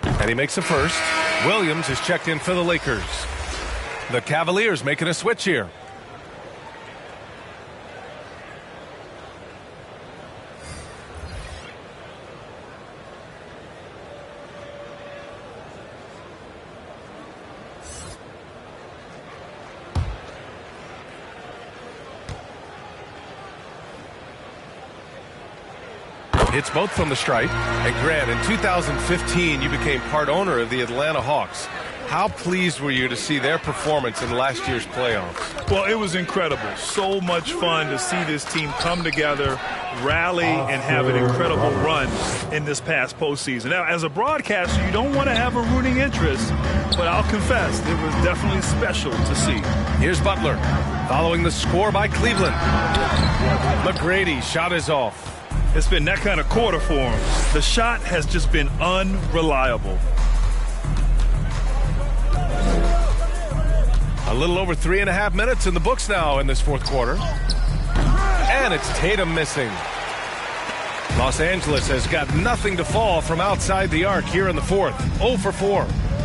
V: And he makes a first. Williams is checked in for the Lakers. The Cavaliers making a switch here. Hits both from the stripe. And Grant, in 2015, you became part owner of the Atlanta Hawks. How pleased were you to see their performance in last year's playoffs?
R: Well, it was incredible. So much fun to see this team come together, rally, and have an incredible run in this past postseason. Now, as a broadcaster, you don't want to have a rooting interest, but I'll confess, it was definitely special to see.
V: Here's Butler, following the score by Cleveland. McGrady, shot is off.
R: It's been that kind of quarter for him. The shot has just been unreliable.
V: A little over 3.5 minutes in the books now in this fourth quarter. And it's Tatum missing. Los Angeles has got nothing to fall from outside the arc here in the fourth. 0 for 4.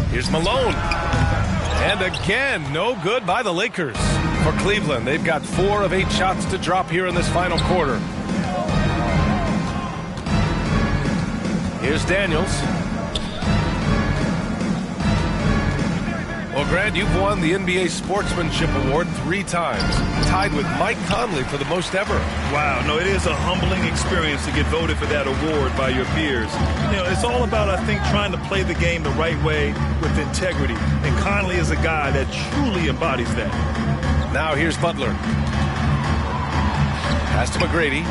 V: Here's Malone. And again, no good by the Lakers. For Cleveland, they've got 4 of 8 shots to drop here in this final quarter. Here's Daniels. Well, Grant, you've won the NBA Sportsmanship Award 3 times, tied with Mike Conley for the most ever.
R: Wow, no, it is a humbling experience to get voted for that award by your peers. You know, it's all about, I think, trying to play the game the right way with integrity. And Conley is a guy that truly embodies that.
V: Now here's Butler. Pass to McGrady.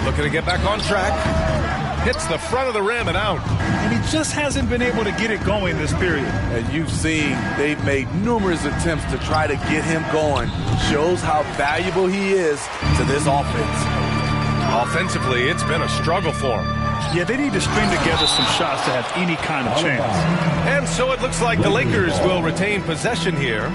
V: Looking to get back on track. Hits the front of the rim and out.
R: And he just hasn't been able to get it going this period.
B: And you've seen they've made numerous attempts to try to get him going. Shows how valuable he is to this offense.
V: Offensively, it's been a struggle for him.
R: Yeah, they need to string together some shots to have any kind of chance.
V: And so it looks like the Lakers will retain possession here.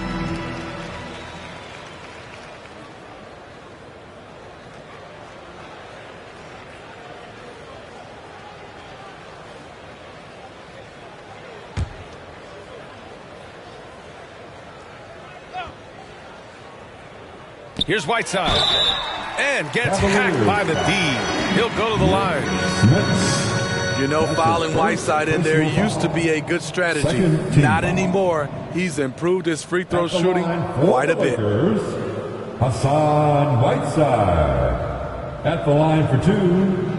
V: Here's Whiteside. And gets hacked by the D. He'll go to the line.
B: You know, fouling Whiteside in there used to be a good strategy. Not anymore. He's improved his free throw shooting quite a bit.
W: Hassan Whiteside at the line for 2.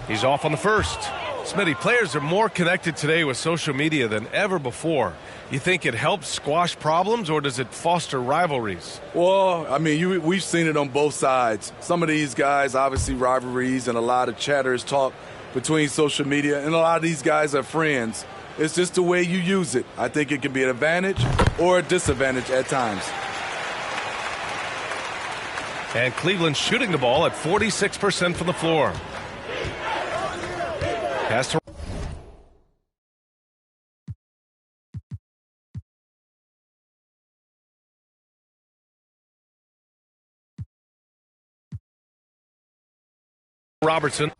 V: He's off on the first. Smitty, players are more connected today with social media than ever before. You think it helps squash problems, or does it foster rivalries?
B: Well, I mean, we've seen it on both sides. Some of these guys, obviously rivalries and a lot of chatters talk between social media, and a lot of these guys are friends. It's just the way you use it. I think it can be an advantage or a disadvantage at times.
V: And Cleveland shooting the ball at 46% from the floor. Pass to Robertson.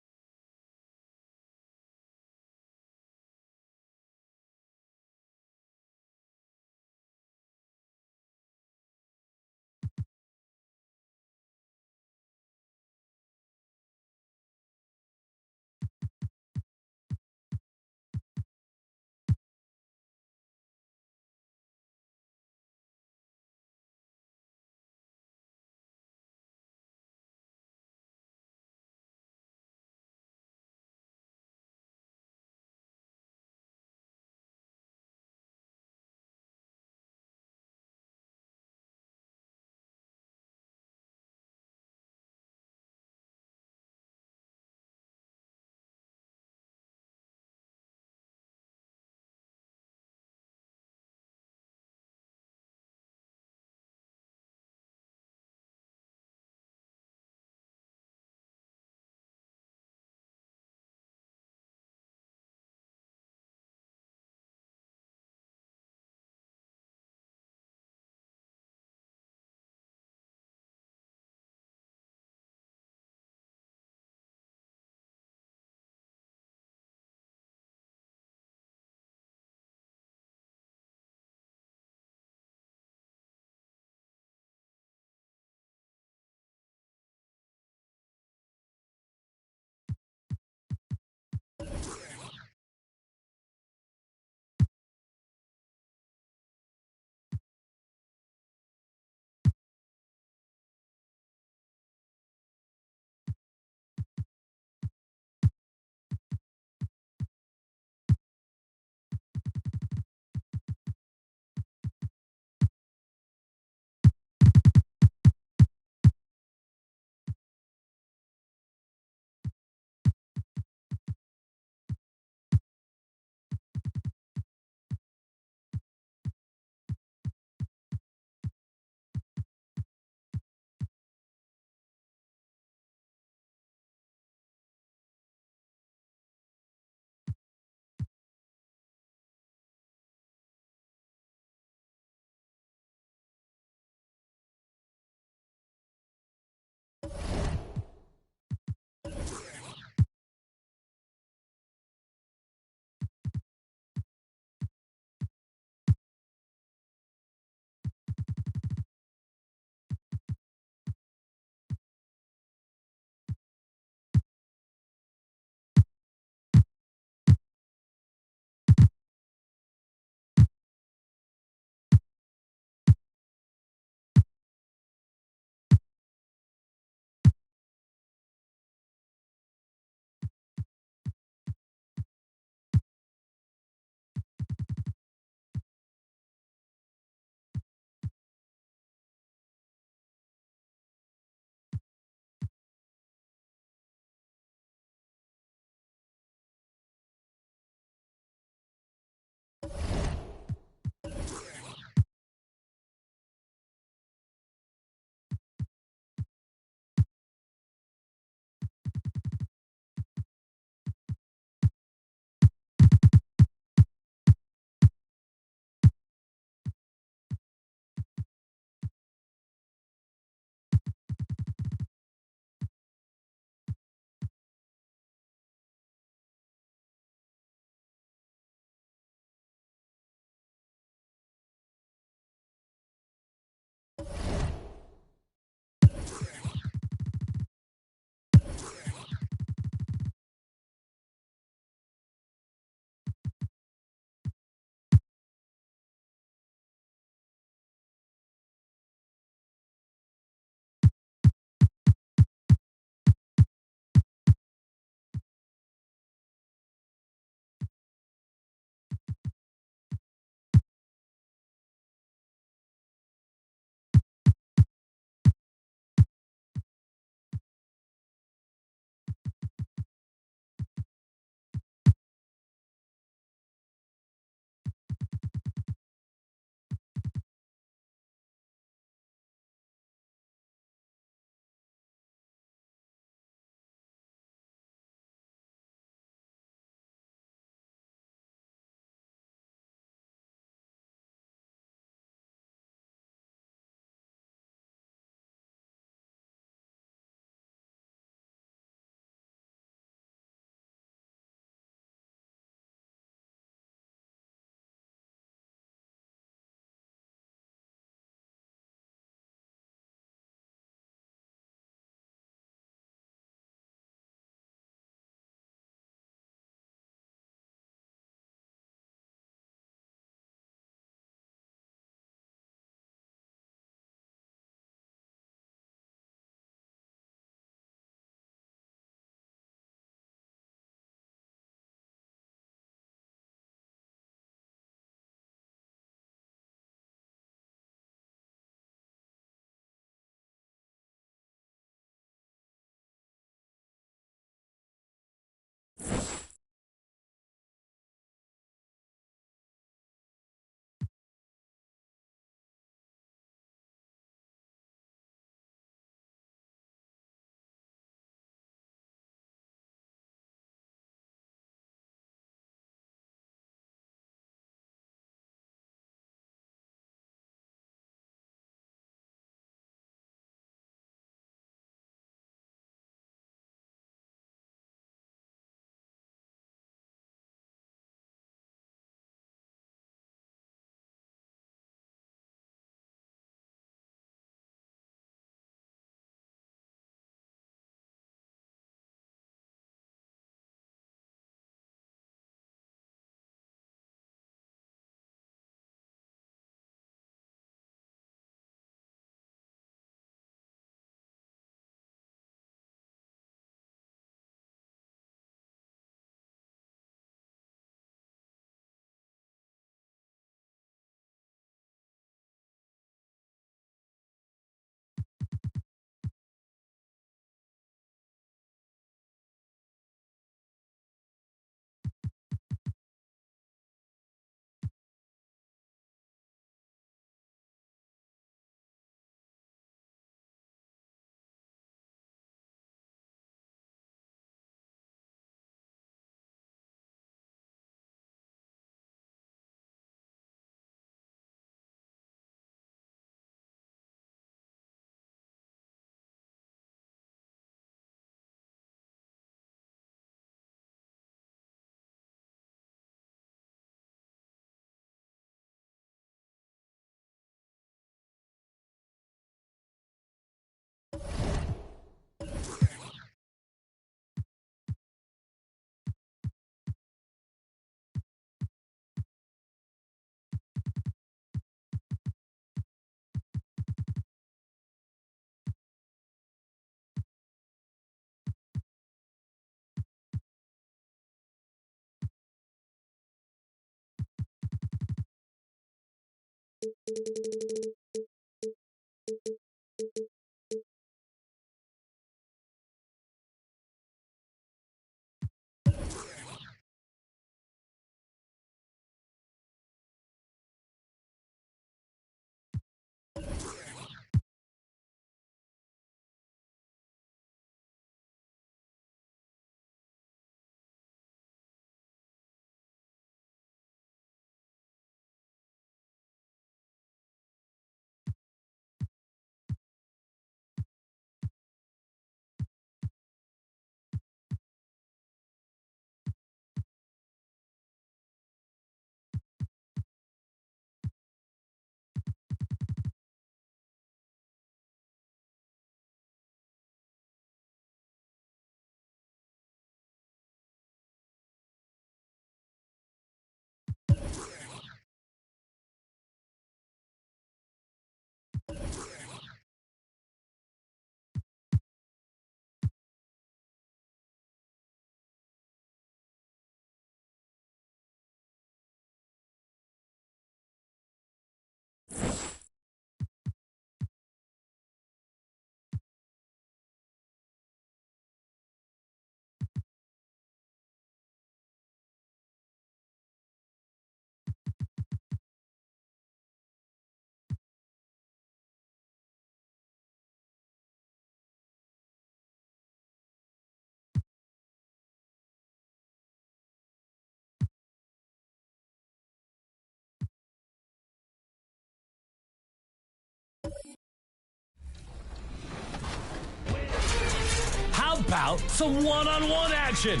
O: How about some one-on-one action?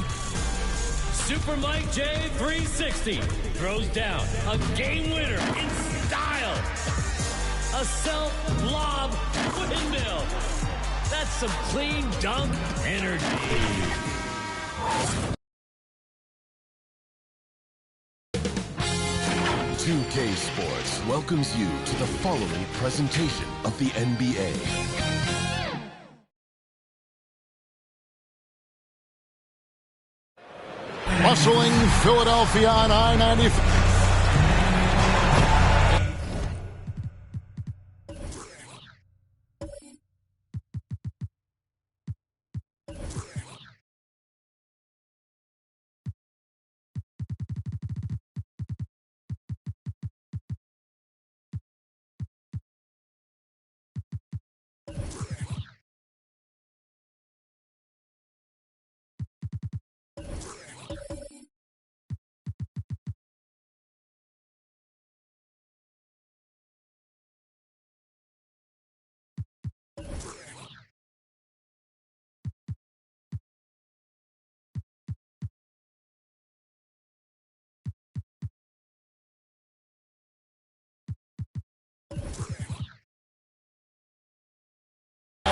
O: Super Mike J 360 throws down a game winner in style. A self-lob windmill. That's some clean dunk energy.
I: 2K Sports welcomes you to the following presentation of the NBA.
C: Bustling Philadelphia on I-95.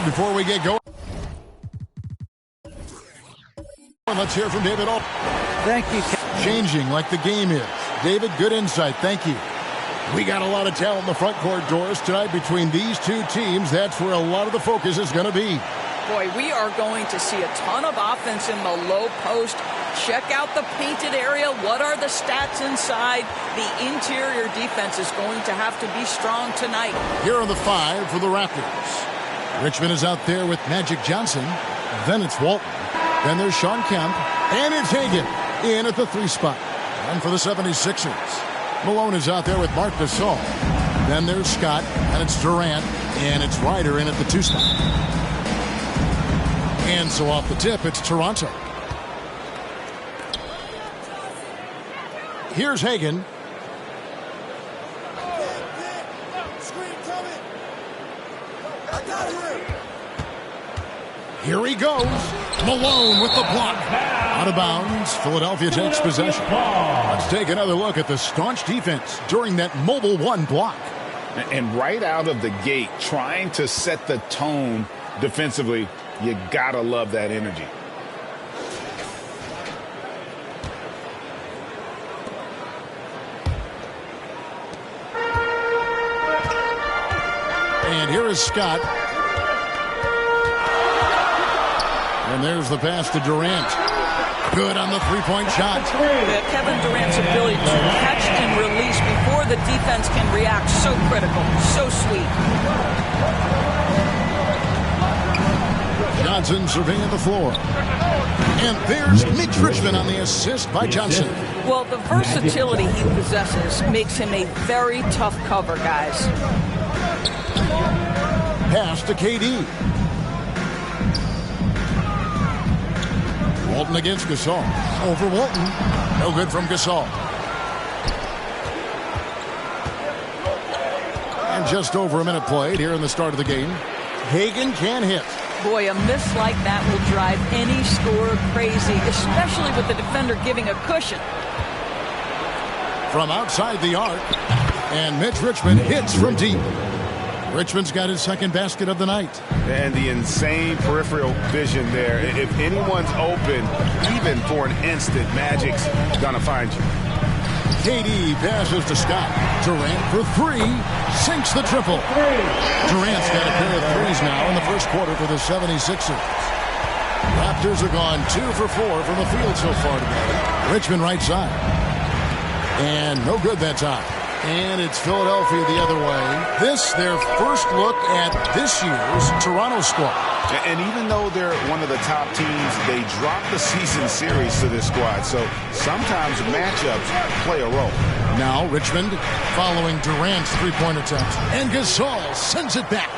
C: Before we get going, let's hear from David.
D: Thank you.
C: Changing like the game is. David, good insight. Thank you. We got a lot of talent in the front court, Doris, tonight between these two teams. That's where a lot of the focus is going to be.
S: Boy, we are going to see a ton of offense in the low post. Check out the painted area. What are the stats inside? The interior defense is going to have to be strong tonight.
C: Here are the five for the Raptors. Richmond is out there with Magic Johnson. Then it's Walton. Then there's Sean Kemp. And it's Hagan in at the 3 spot. And for the 76ers, Malone is out there with Marc Gasol. Then there's Scott. And it's Durant. And it's Ryder in at the 2 spot. And so off the tip, it's Toronto. Here's Hagan. Here he goes. Malone with the block. Out of bounds. Philadelphia takes possession. Let's take another look at the staunch defense during that mobile 1 block.
E: And right out of the gate, trying to set the tone defensively, you gotta love that energy.
C: And here is Scott. And there's the pass to Durant. Good on the three-point shot.
S: Kevin Durant's ability to catch and release before the defense can react, so critical, so sweet.
C: Johnson surveying the floor. And there's Mitch Richmond on the assist by Johnson.
S: Well, the versatility he possesses makes him a very tough cover, guys.
C: Pass to KD. Walton against Gasol. Over Walton. No good from Gasol. And just over a minute played here in the start of the game. Hagan can hit.
S: Boy, a miss like that will drive any scorer crazy, especially with the defender giving a cushion.
C: From outside the arc. And Mitch Richmond hits from deep. Richmond's got his second basket of the night.
E: And the insane peripheral vision there. If anyone's open, even for an instant, Magic's gonna find you.
C: KD passes to Scott. Durant for three. Sinks the triple. Durant's got a pair of threes now in the first quarter for the 76ers. Raptors have gone 2 for 4 from the field so far today. Richmond right side. And no good that time. And it's Philadelphia the other way. This, their first look at this year's Toronto squad.
E: And even though they're one of the top teams, they dropped the season series to this squad. So sometimes matchups play a role.
C: Now Richmond following Durant's three-point attempt. And Gasol sends it back.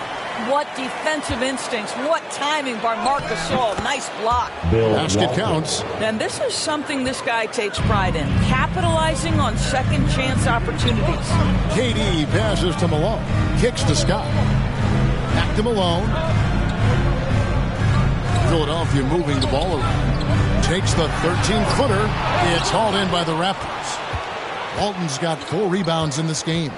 S: What defensive instincts. What timing by Marc Gasol. Nice block.
C: Basket counts.
S: And this is something this guy takes pride in. Capitalizing on second chance opportunities.
C: KD passes to Malone. Kicks to Scott. Back to Malone. Philadelphia moving the ball around. Takes the 13-footer. It's hauled in by the Raptors. Walton's got 4 rebounds in this game.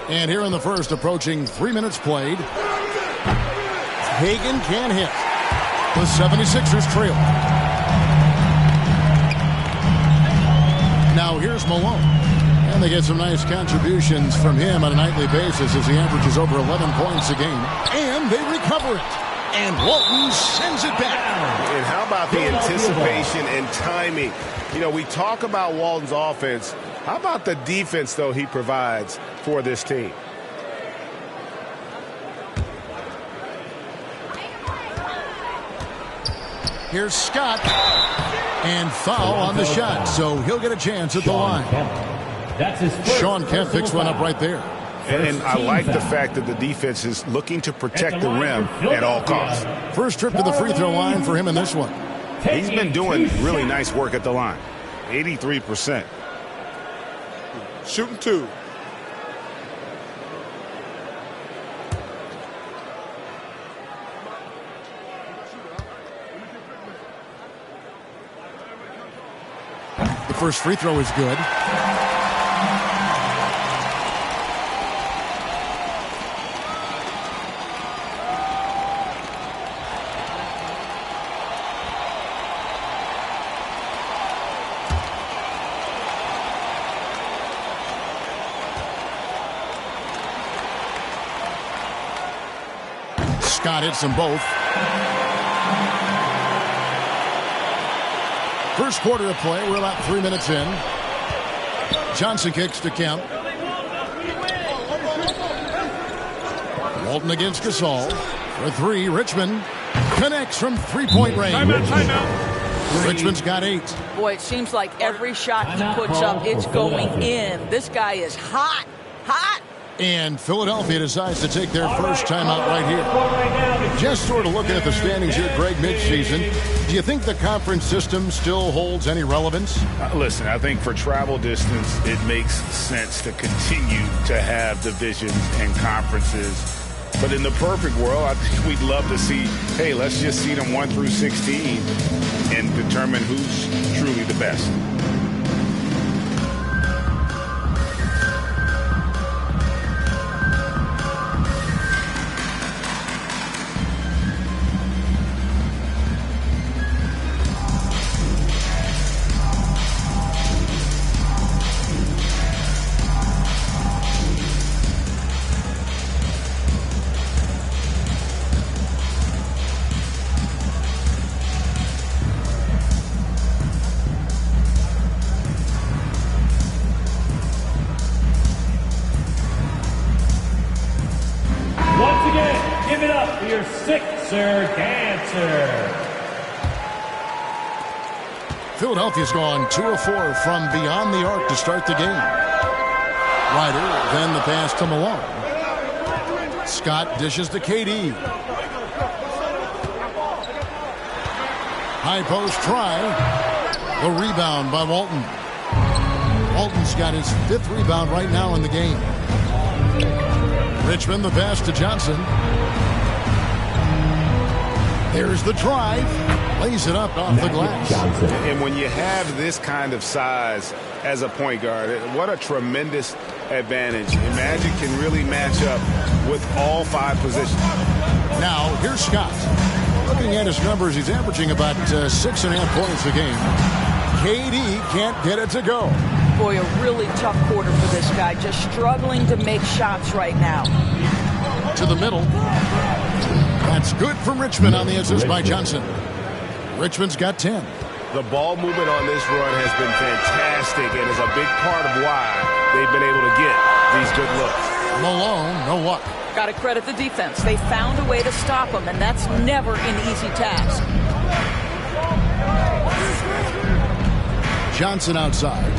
C: And here in the first, approaching 3 minutes played. Hagan can hit. The 76ers trail. Now here's Malone. And they get some nice contributions from him on a nightly basis as he averages over 11 points a game. And they recover it. And Walton sends it back.
E: And how about the anticipation and timing? You know, we talk about Walton's offense. How about the defense, though, he provides for this team?
C: Here's Scott. And foul on the shot, so he'll get a chance at the line.
H: That's his first.
C: Sean Kemp picks one up right there.
E: And I like the fact that the defense is looking to protect the rim at all costs.
C: First trip to the free throw line for him in this one.
E: He's been doing really nice work at the line. 83%.
K: Shooting 2.
C: The first free throw is good. Scott hits them both. First quarter of play. We're about 3 minutes in. Johnson kicks to Kemp. Walton against Gasol. For 3, Richmond connects from three-point range.
K: Timeout.
C: Richmond's got 8.
S: Boy, it seems like every shot he puts up, it's going in. This guy is hot. Hot.
C: And Philadelphia decides to take their first timeout right here. Just sort of looking at the standings here, Greg, mid-season. Do you think the conference system still holds any relevance?
E: Listen, I think for travel distance, it makes sense to continue to have divisions and conferences. But in the perfect world, I think we'd love to see, hey, let's just see them 1 through 16 and determine who's truly the best.
H: Give it up for your Sixer dancer.
C: Philadelphia's gone 2 of 4 from beyond the arc to start the game. Ryder, then the pass to Malone. Scott dishes to KD. High post try. The rebound by Walton. Walton's got his 5th rebound right now in the game. Richmond, the pass to Johnson. There's the drive. Lays it up off the glass.
E: And when you have this kind of size as a point guard, what a tremendous advantage. And Magic can really match up with all 5 positions.
C: Now, here's Scott. Looking at his numbers, he's averaging about 6.5 points a game. KD can't get it to go.
S: Boy, a really tough quarter for this guy. Just struggling to make shots right now.
C: To the middle. That's good from Richmond on the assist by Johnson. Richmond's got 10.
E: The ball movement on this run has been fantastic and is a big part of why they've been able to get these good looks.
C: Malone, no luck.
S: Got to credit the defense. They found a way to stop him, and that's never an easy task.
C: Johnson outside.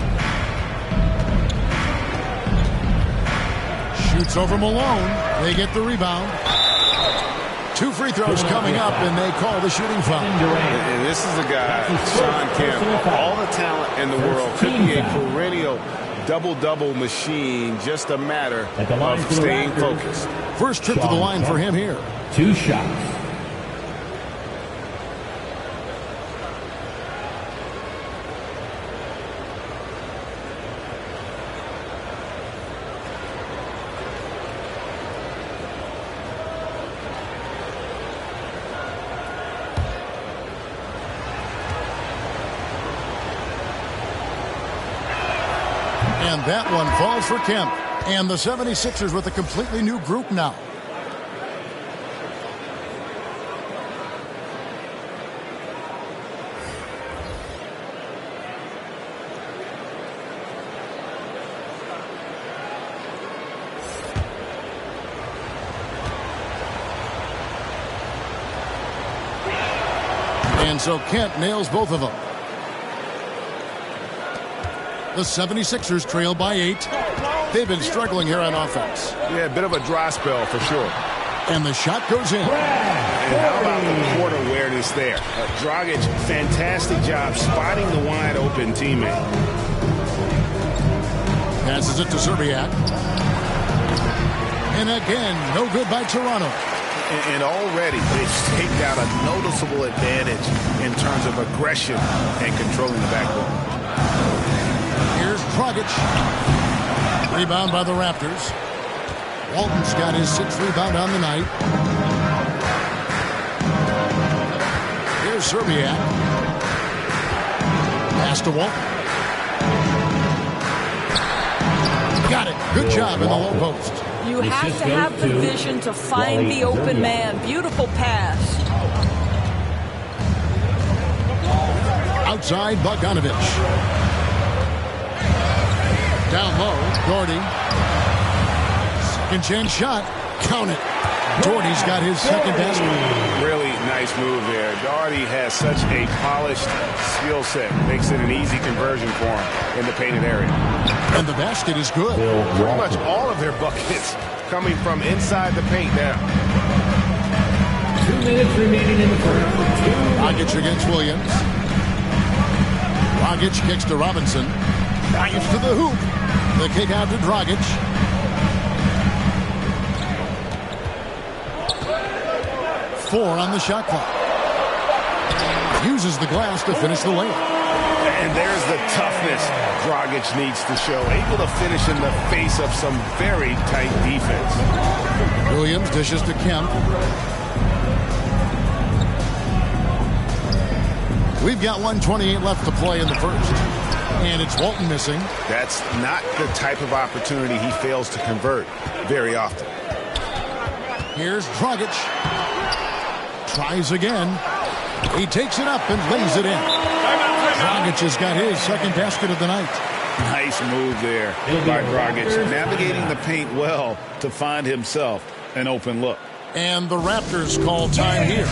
C: Shoots over Malone. They get the rebound. 2 free throws coming up, and they call the shooting foul.
E: And this is a guy, Sean Kemp, all the talent in the world, could be a perennial double-double machine, just a matter of staying focused.
C: First trip to the line for him here.
H: 2 shots.
C: And that one falls for Kemp. And the 76ers with a completely new group now. And so Kemp nails both of them. The 76ers trail by 8. They've been struggling here on offense.
E: Yeah, a bit of a dry spell for sure.
C: And the shot goes in.
E: And how about the court awareness there? Dragic, fantastic job spotting the wide open teammate.
C: Passes it to Zerbiak. And again, no good by Toronto.
E: And already they've staked out a noticeable advantage in terms of aggression and controlling the backboard.
C: Here's Dragic. Rebound by the Raptors. Walton's got his 6th rebound on the night. Here's Zerbiak. Pass to Walton. Got it. Good job in the low post.
S: You have to have the vision to find the open man. Beautiful pass.
C: Outside, Bogdanovich. Down low, Doherty. Second chance shot. Count it. Doherty's got his second basket.
E: Really nice move there. Doherty has such a polished skill set. Makes it an easy conversion for him in the painted area.
C: And the basket is good.
E: Pretty much all of their buckets coming from inside the paint now.
H: 2 minutes remaining in the first.
C: Dragic against Williams. Dragic kicks to Robinson. Drives to the hoop. The kick out to Dragic. Four on the shot clock. Uses the glass to finish the layup.
E: And there's the toughness Dragic needs to show. Able to finish in the face of some very tight defense.
C: Williams dishes to Kemp. We've got 1:28 left to play in the first. And it's Walton missing.
E: That's not the type of opportunity he fails to convert very often.
C: Here's Dragic. Tries again. He takes it up and lays it in. Dragic has got his second basket of the night.
E: Nice move there by Dragic. Navigating the paint well to find himself an open look.
C: And the Raptors call time here.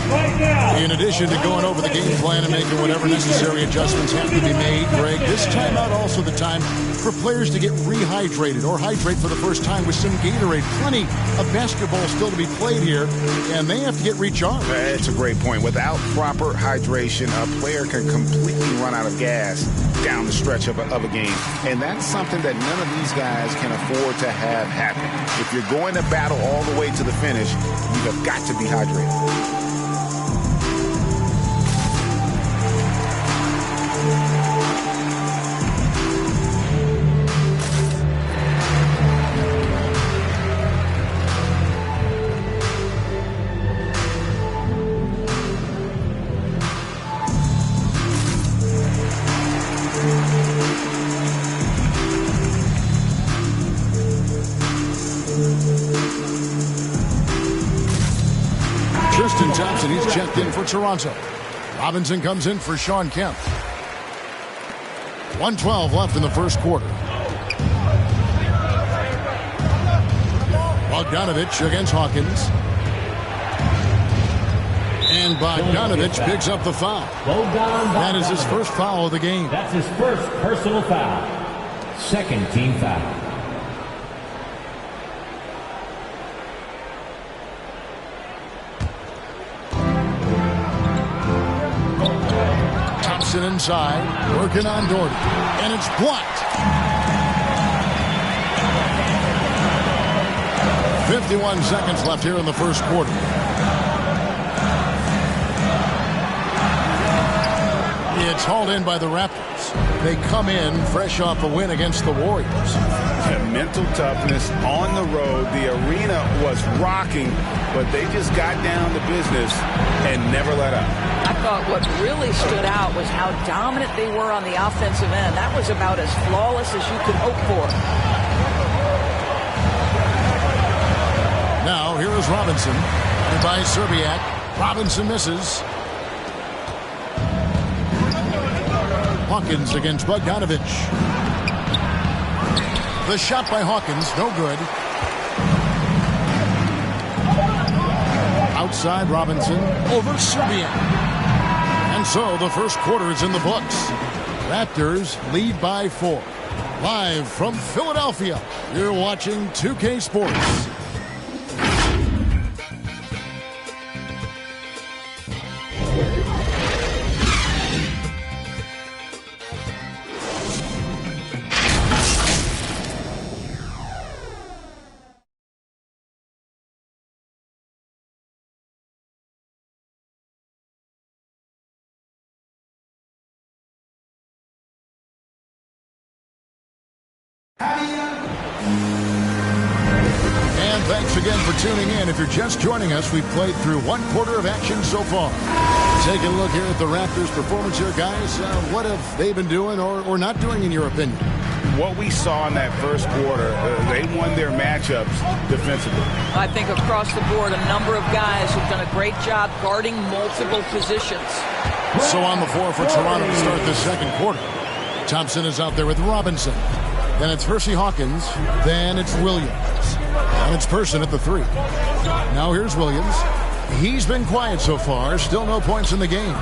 C: In addition to going over the game plan and making whatever necessary adjustments have to be made, Greg, this timeout also the time for players to get rehydrated or hydrate for the first time with some Gatorade. Plenty of basketball still to be played here, and they have to get recharged.
E: That's a great point. Without proper hydration, a player can completely run out of gas down the stretch of a game. And that's something that none of these guys can afford to have happen. If you're going to battle all the way to the finish, you have got to be hydrated.
C: Thompson, he's checked in for Toronto. Robinson comes in for Sean Kemp. 1:12 left in the first quarter. Bogdanovich against Hawkins. And Bogdanovich picks up the foul. That is his first foul of the game.
H: That's his first personal foul. Second team foul.
C: Inside, working on Doherty, and it's blocked. 51 seconds left here in the first quarter. It's hauled in by the Raptors. They come in fresh off a win against the Warriors.
E: Mental toughness on the road. The arena was rocking, but they just got down to business and never let up.
S: I thought what really stood out was how dominant they were on the offensive end. That was about as flawless as you could hope for.
C: Now, here is Robinson. And by Serbiak. Robinson misses. Hawkins against Bogdanovich. The shot by Hawkins, no good. Outside Robinson, over Serbiak. And so the first quarter is in the books. Raptors lead by 4. Live from Philadelphia, you're watching 2K Sports. And thanks again for tuning in. If you're just joining us, we've played through one quarter of action so far. Taking a look here at the Raptors' performance here, guys. What have they been doing or not doing, in your opinion?
E: What we saw in that first quarter, they won their matchups defensively.
S: I think across the board, a number of guys have done a great job guarding multiple positions.
C: So on the floor for Toronto to start the second quarter. Thompson is out there with Robinson. Then it's Hersey Hawkins. Then it's Williams. And it's Person at the 3. Now here's Williams. He's been quiet so far. Still no points in the game.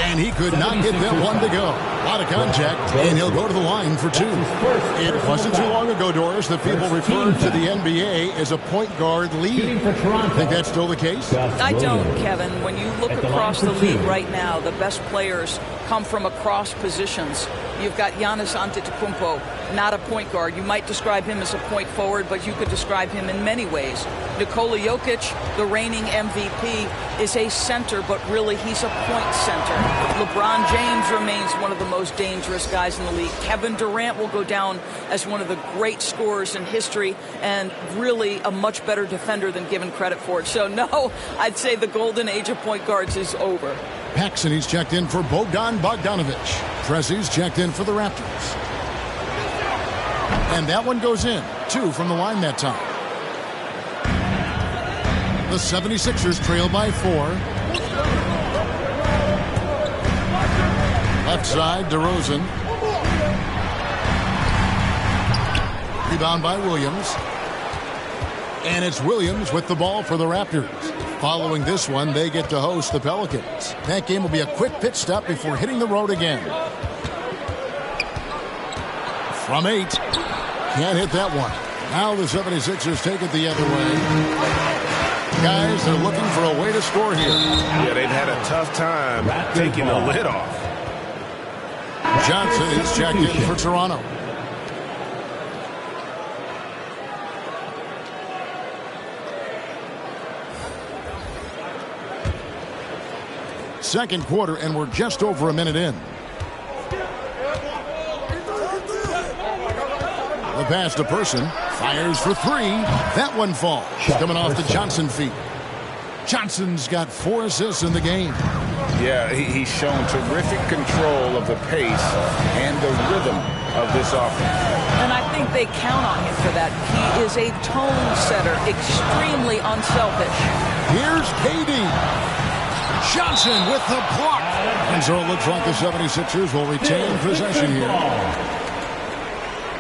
C: And he could not get that one to go. A lot of contact, and he'll go to the line for 2. It wasn't too long ago, Doris, that people referred to the NBA as a point guard league. Think that's still the case?
S: I don't, Kevin. When you look across the league right now, the best players come from across positions. You've got Giannis Antetokounmpo, not a point guard. You might describe him as a point forward, but you could describe him in many ways. Nikola Jokic, the reigning MVP, is a center, but really he's a point center. LeBron James remains one of the most dangerous guys in the league. Kevin Durant will go down as one of the great scorers in history and really a much better defender than given credit for it. So, no, I'd say the golden age of point guards is over.
C: Paxson, he's checked in for Bogdanovich. Trezzy's checked in for the Raptors. And that one goes in. 2 from the line that time. The 76ers trail by 4. Left side, DeRozan. Rebound by Williams. And it's Williams with the ball for the Raptors. Following this one, they get to host the Pelicans. That game will be a quick pit stop before hitting the road again. From 8. Can't hit that one. Now the 76ers take it the other way. Guys, they're looking for a way to score here.
E: Yeah, they've had a tough time taking the lid off.
C: Johnson is checked in for Toronto. Second quarter, and we're just over a minute in. The pass to Person. Fires for 3. That one falls. Coming off the Johnson feet. Johnson's got 4 assists in the game.
E: Yeah, he's shown terrific control of the pace and the rhythm of this offense.
S: And I think they count on him for that. He is a tone setter, extremely unselfish.
C: Here's KD. Johnson with the block. And so it looks like the 76ers will retain possession here.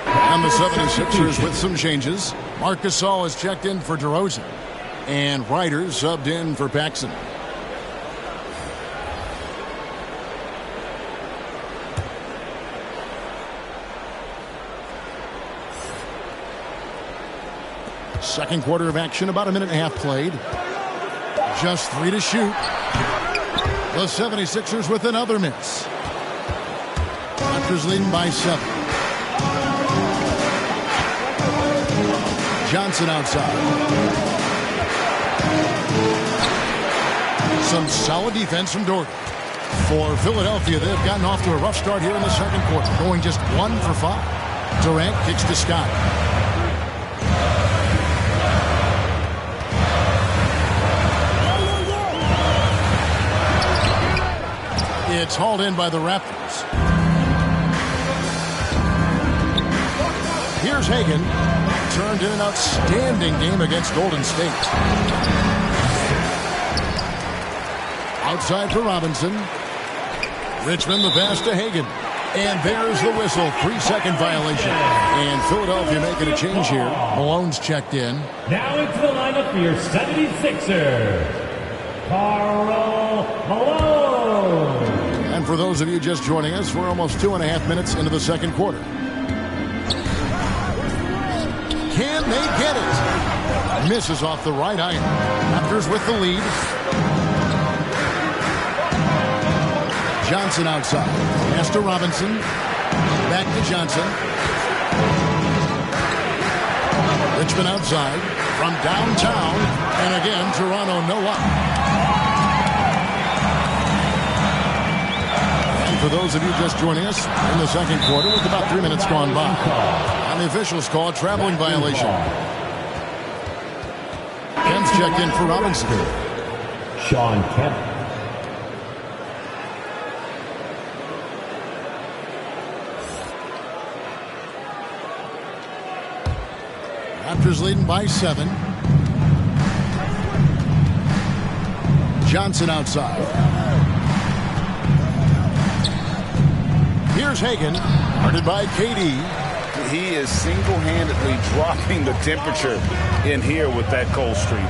C: And the 76ers with some changes. Marc Gasol is checked in for DeRozan. And Ryder subbed in for Paxson. Second quarter of action, about a minute and a half played. Just 3 to shoot. The 76ers with another miss. Raptors leading by 7. Johnson outside. Some solid defense from Dort. For Philadelphia, they've gotten off to a rough start here in the second quarter, going just 1 for 5. Durant kicks to Scott. It's hauled in by the Raptors. Here's Hagan. Turned in an outstanding game against Golden State. Outside for Robinson. Richmond the pass to Hagan. And there's the whistle. 3-second violation. And Philadelphia making a change here. Malone's checked in.
H: Now into the lineup for your 76ers. Karl Malone.
C: And for those of you just joining us, we're almost 2.5 minutes into the second quarter. Can they get it? Misses off the right iron. Raptors with the lead. Johnson outside. Pass to Robinson. Back to Johnson. Richmond outside. From downtown. And again, Toronto no up. For those of you just joining us in the second quarter with about 3 minutes gone by. And the officials call a traveling violation. Kemp's checked in for Robinson.
H: Sean Kemp.
C: Raptors leading by 7. Johnson outside. Here's Hagan, guarded by KD.
E: He is single-handedly dropping the temperature in here with that cold streak.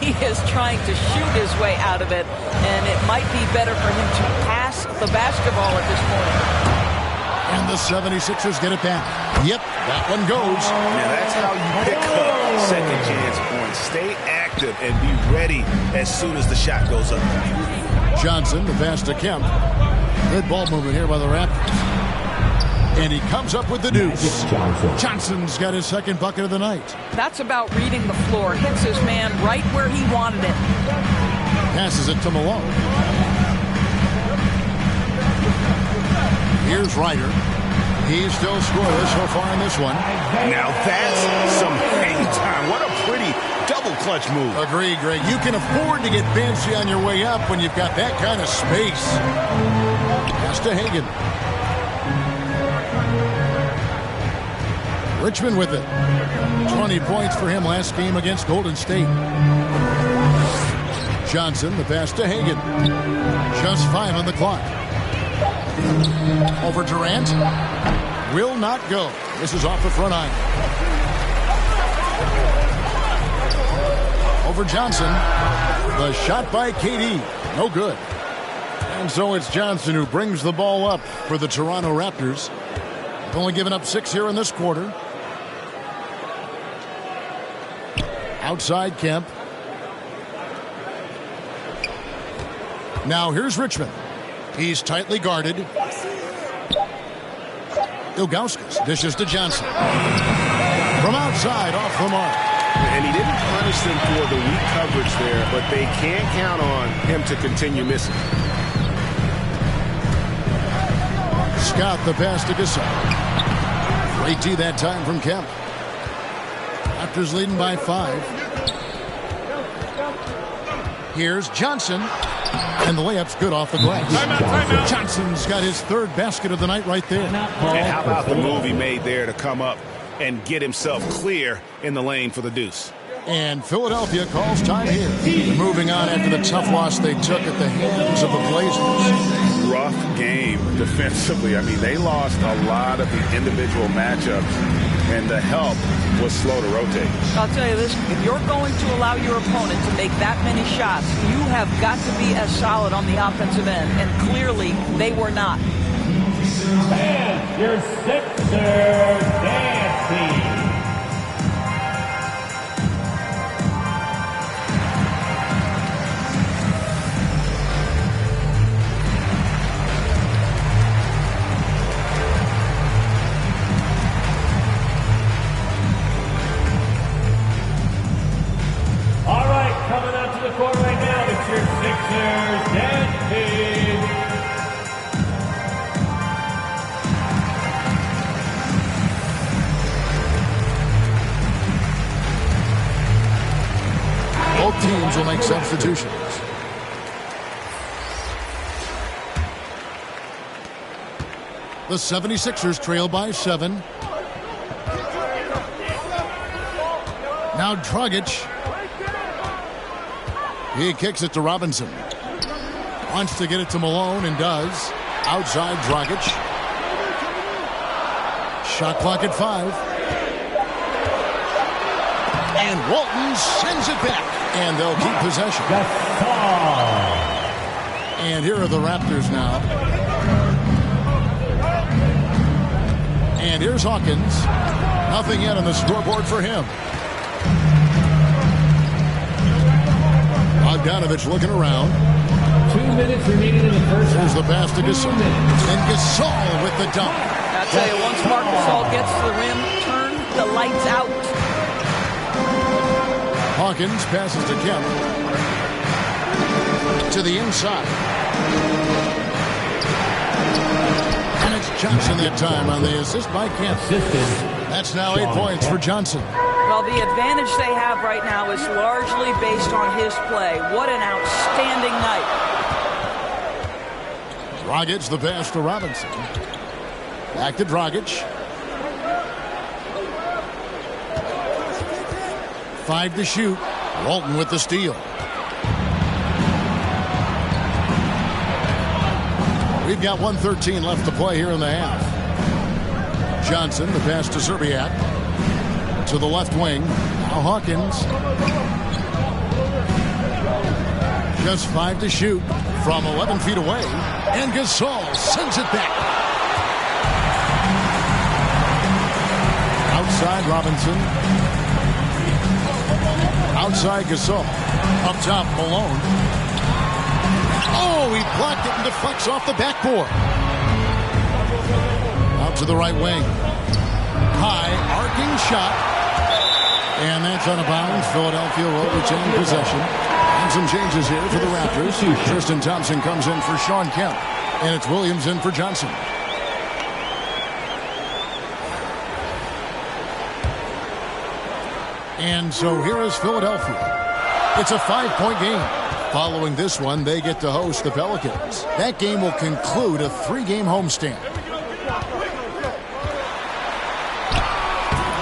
S: He is trying to shoot his way out of it, and it might be better for him to pass the basketball at this point.
C: And the 76ers get it back. Yep, that one goes.
E: Now that's how you pick up second chance points. Stay active and be ready as soon as the shot goes up.
C: Johnson, the pass to Kemp. Good ball movement here by the Raptors. And he comes up with the deuce. Johnson's got his second bucket of the night.
S: That's about reading the floor. Hits his man right where he wanted it.
C: Passes it to Malone. Here's Ryder. He's still scoreless so far in this one.
E: Now that's some hang time. What a pretty double clutch move.
C: Agreed, Greg. You can afford to get fancy on your way up when you've got that kind of space. Pass to Hagan. Richmond with it. 20 points for him last game against Golden State. Johnson, the pass to Hagan. Just 5 on the clock. Over Durant. Will not go. This is off the front iron. Over Johnson. The shot by KD. No good. And so it's Johnson who brings the ball up for the Toronto Raptors. They've only given up 6 here in this quarter. Outside Kemp. Now here's Richmond. He's tightly guarded. Ilgauskas dishes to Johnson. From outside, off the mark.
E: And he didn't punish them for the weak coverage there, but they can't count on him to continue missing.
C: Scott the pass to Gasol. Great D that time from Kemp. Raptors leading by 5. Here's Johnson. And the layup's good off the glass.
E: Timeout.
C: Johnson's got his 3rd basket of the night right there.
E: And how about the move he made there to come up and get himself clear in the lane for the deuce.
C: And Philadelphia calls time here. Moving on after the tough loss they took at the hands of the Blazers.
E: Rough game defensively. I mean, they lost a lot of the individual matchups, and the help was slow to rotate.
S: I'll tell you this, if you're going to allow your opponent to make that many shots, you have got to be as solid on the offensive end, and clearly they were not.
H: And your Sixers dancing. All right, coming out to the court right now, it's your Sixers dancing.
C: Both teams will make substitutions. The 76ers trail by 7. Now Dragic. He kicks it to Robinson. Wants to get it to Malone and does. Outside Dragic. Shot clock at 5. And Walton sends it back. And they'll keep possession. And here are the Raptors now. And here's Hawkins. Nothing yet on the scoreboard for him. Bogdanovich looking around.
H: 2 minutes remaining in the first half.
C: Here's the pass to Gasol. And Gasol with the dunk.
S: I'll tell you, once Marc Gasol gets to the rim, turn the lights out.
C: Hawkins passes to Kemp. To the inside. And it's Johnson that time on the assist by Kemp. That's now 8 points for Johnson.
S: Well, the advantage they have right now is largely based on his play. What an outstanding night.
C: Dragic the pass to Robinson. Back to Dragic. 5 to shoot. Walton with the steal. We've got 1:13 left to play here in the half. Johnson, the pass to Zerbiak. To the left wing. Now Hawkins. Just 5 to shoot from 11 feet away. And Gasol sends it back. Outside Robinson. Outside Gasol. Up top Malone. Oh, he blocked it and deflects off the backboard. Out to the right wing. High arcing shot. And that's out of bounds. Philadelphia will retain possession. And some changes here for the Raptors. Tristan Thompson comes in for Sean Kemp. And it's Williams in for Johnson. And so here is Philadelphia. It's a 5-point game. Following this one, they get to host the Pelicans. That game will conclude a 3-game homestand.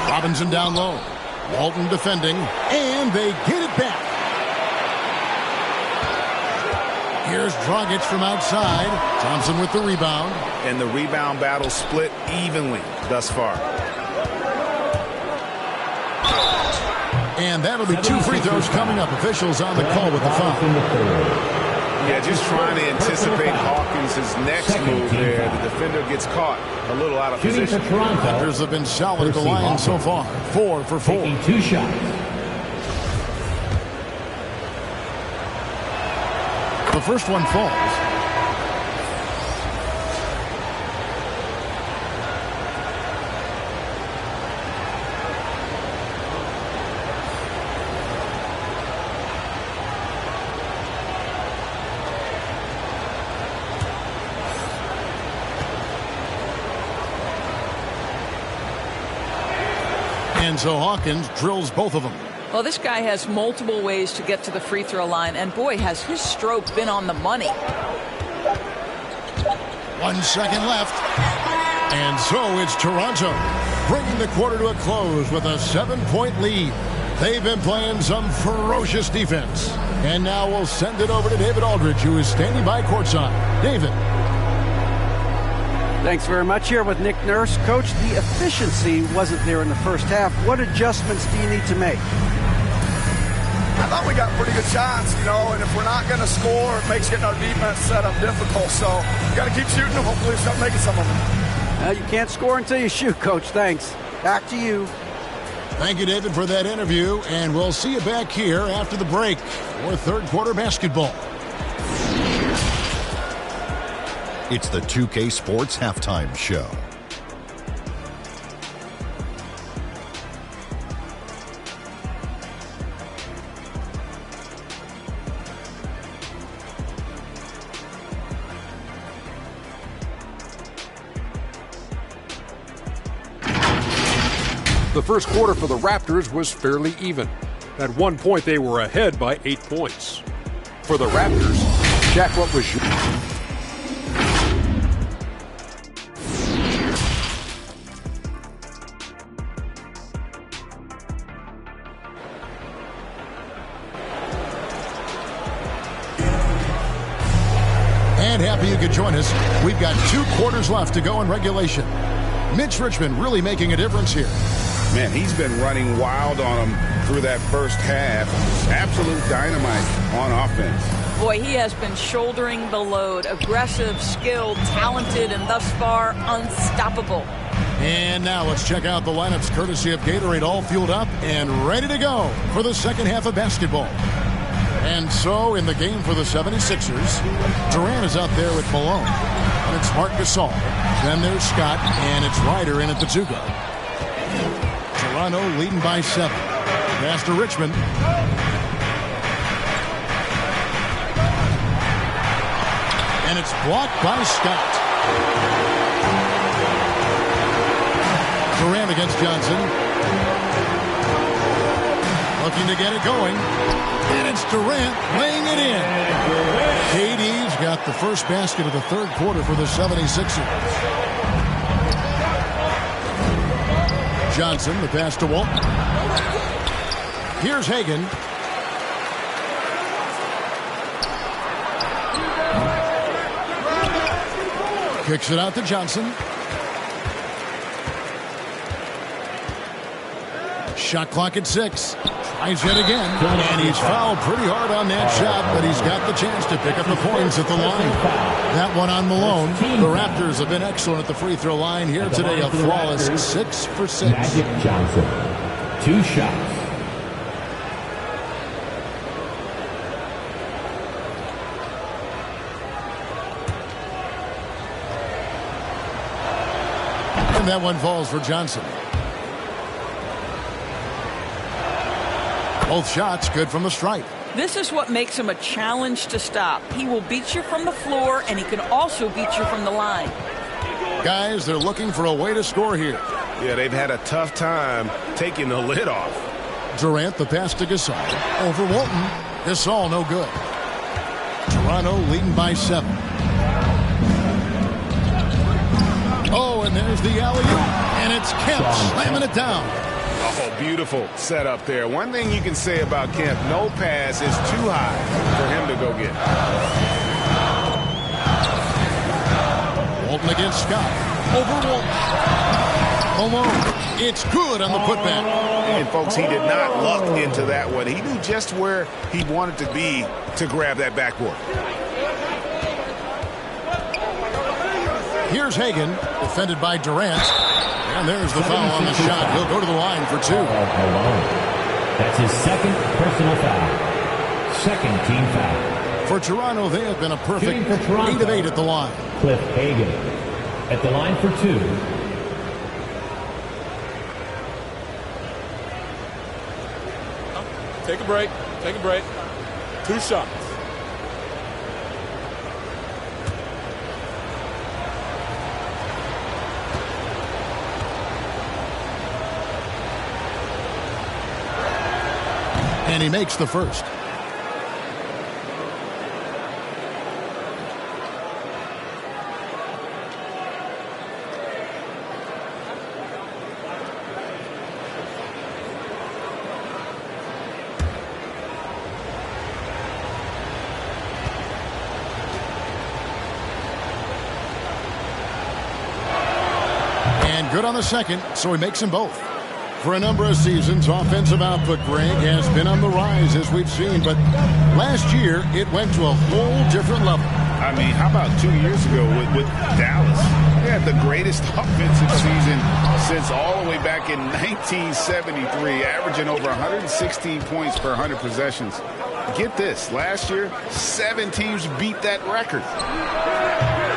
C: Robinson down low. Walton defending. And they get it back. Here's Dragic from outside. Thompson with the rebound.
E: And the rebound battle split evenly thus far.
C: And that'll be 2 free throws coming up. Officials on the call with the foul.
E: Yeah, just trying to anticipate Hawkins' next move there. The defender gets caught a little out of position.
C: Raptors have been solid at the line so far. 4 for 4.
H: Taking 2 shots.
C: The first one falls. And so Hawkins drills both of them.
S: Well, this guy has multiple ways to get to the free throw line, and boy, has his stroke been on the money.
C: 1 second left. And so it's Toronto bringing the quarter to a close with a 7-point lead. They've been playing some ferocious defense. And now we'll send it over to David Aldridge, who is standing by courtside. David.
D: Thanks very much. Here with Nick Nurse. Coach, the efficiency wasn't there in the first half. What adjustments do you need to make?
M: I thought we got pretty good shots, and if we're not going to score, it makes getting our defense set up difficult. So we got to keep shooting them. Hopefully we start making some of them.
D: You can't score until you shoot, Coach. Thanks. Back to you.
C: Thank you, David, for that interview. And we'll see you back here after the break for third quarter basketball.
N: It's the 2K Sports Halftime Show.
J: The first quarter for the Raptors was fairly even. At one point, they were ahead by 8 points. For the Raptors, Jack, what was your...
C: And happy you could join us. We've got 2 quarters left to go in regulation. Mitch Richmond really making a difference here.
E: Man, he's been running wild on him through that first half. Absolute dynamite on offense.
S: Boy, he has been shouldering the load. Aggressive, skilled, talented, and thus far unstoppable.
C: And now let's check out the lineups courtesy of Gatorade, all fueled up and ready to go for the second half of basketball. And so in the game for the 76ers, Durant is out there with Malone. And it's Marc Gasol. Then there's Scott, and it's Ryder in at the 2 guard. Toronto leading by 7. Pass to Richmond. And it's blocked by Scott. Durant against Johnson. Looking to get it going. And it's Durant laying it in. KD's got the first basket of the third quarter for the 76ers. Johnson, the pass to Walton. Here's Hagan. Kicks it out to Johnson. Shot clock at 6. Tries it again. And he's fouled pretty hard on that shot, but he's got the chance to pick up the points at the line. That one on Malone. The Raptors have been excellent at the free throw line here today. A flawless 6 for 6.
H: Magic Johnson, 2 shots.
C: And that one falls for Johnson. Both shots good from the stripe.
S: This is what makes him a challenge to stop. He will beat you from the floor, and he can also beat you from the line.
C: Guys, they're looking for a way to score here.
E: Yeah, they've had a tough time taking the lid off.
C: Durant, the pass to Gasol. Over Walton. Gasol, no good. Toronto leading by 7. Oh, and there's the alley-oop. And it's Kemp slamming it down.
E: Oh, beautiful setup there. One thing you can say about Kemp, no pass is too high for him to go get.
C: Walton against Scott. Over Walton. Malone. It's good on the putback.
E: And, folks, he did not luck into that one. He knew just where he wanted to be to grab that backboard.
C: Here's Hagan, defended by Durant. And there's the foul on the shot. He'll go to the line for 2.
H: That's his second personal foul. Second team foul.
C: For Toronto, they have been a perfect 8 of 8 at the line.
H: Cliff Hagan at the line for 2.
F: Take a break. Take a break. 2 shots.
C: And he makes the first. And good on the second, so he makes them both. For a number of seasons, offensive output, Greg, has been on the rise, as we've seen. But last year, it went to a whole different level.
E: I mean, how about 2 years ago with Dallas? They had the greatest offensive season since all the way back in 1973, averaging over 116 points per 100 possessions. Get this, last year, 7 teams beat that record.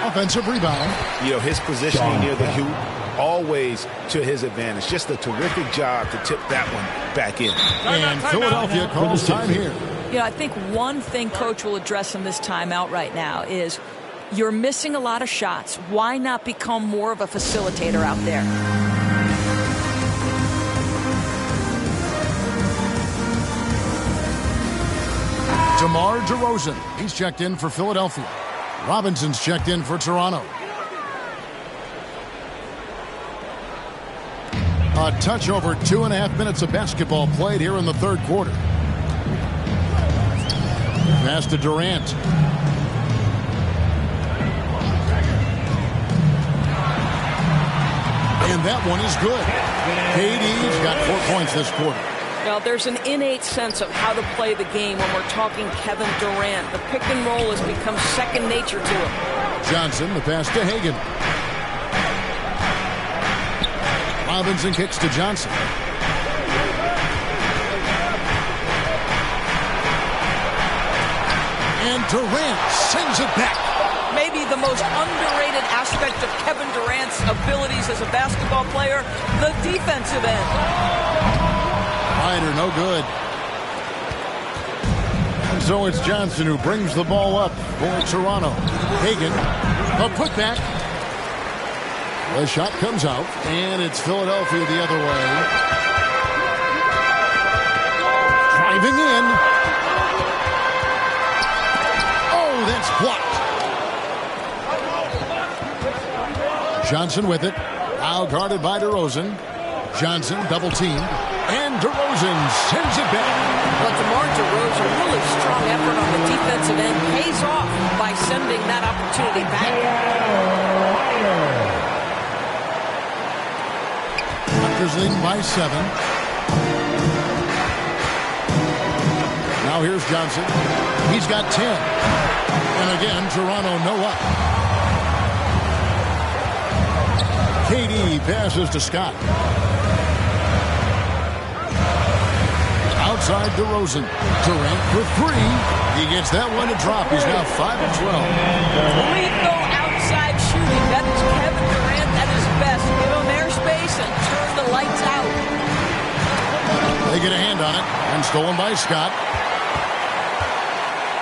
C: Offensive rebound.
T: You know, his positioning near the hoop, always to his advantage. Just a terrific job to tip that one back in.
C: And Philadelphia calls time here.
S: You know, I think one thing Coach will address in this timeout right now is you're missing a lot of shots. Why not become more of a facilitator out there?
C: DeMar DeRozan. He's checked in for Philadelphia. Robinson's checked in for Toronto. A touch over 2.5 minutes of basketball played here in the third quarter. Pass to Durant. And that one is good. KD's got 4 points this quarter.
S: Now, there's an innate sense of how to play the game when we're talking Kevin Durant. The pick and roll has become second nature to him.
C: Johnson, the pass to Hagan. Robinson kicks to Johnson. And Durant sends it back.
S: Maybe the most underrated aspect of Kevin Durant's abilities as a basketball player, the defensive end.
C: Ryder, no good. And so it's Johnson who brings the ball up for Toronto. Hagan, a putback. The shot comes out, and it's Philadelphia the other way. Driving in. Oh, that's blocked. Johnson with it. Now guarded by DeRozan. Johnson double teamed. And DeRozan sends it back.
S: But DeMar DeRozan, really strong effort on the defensive end, pays off by sending that opportunity back.
C: Lakers leading by 7. Now here's Johnson. He's got 10. And again, Toronto no up. KD passes to Scott. Outside DeRozan. Durant for 3. He gets that one to drop. He's now 5 of 12.
S: Lethal outside shooting. That is Kevin Durant at his best. Give him airspace and turn the lights out.
C: They get a hand on it. And stolen by Scott.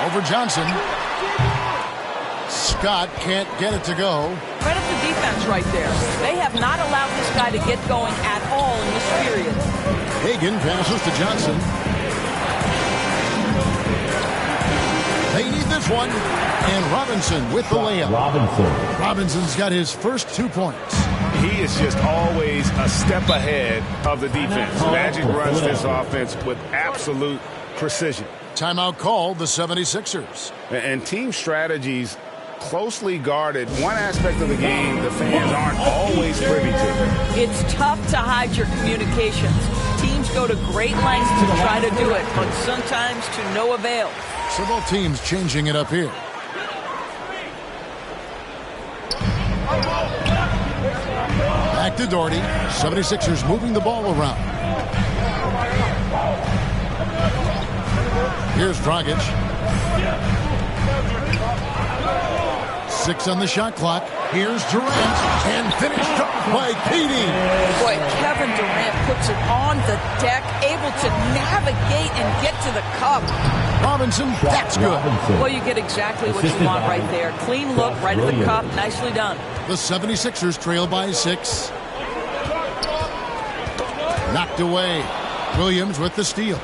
C: Over Johnson. Scott can't get it to go.
S: Credit the defense right there. They have not allowed this guy to get going at all in this period.
C: Hagan passes to Johnson. They need this one. And Robinson with the layup. Robinson's got his first 2 points.
E: He is just always a step ahead of the defense. Magic runs this offense with absolute precision.
C: Timeout called the 76ers.
E: And team strategies closely guarded, one aspect of the game the fans aren't always privy to.
S: It's tough to hide your communications. Teams go to great lengths to try to do it, but sometimes to no avail.
C: So both teams changing it up here. Back to Doherty. 76ers moving the ball around. Here's Dragic. 6 on the shot clock. Here's Durant. And finished off by Keating.
S: Boy, Kevin Durant puts it on the deck, able to navigate and get to the cup.
C: Robinson, that's good.
S: Well, you get exactly what you want right there. Clean look, right at the cup. Nicely done.
C: The 76ers trail by 6. Knocked away. Williams with the steal.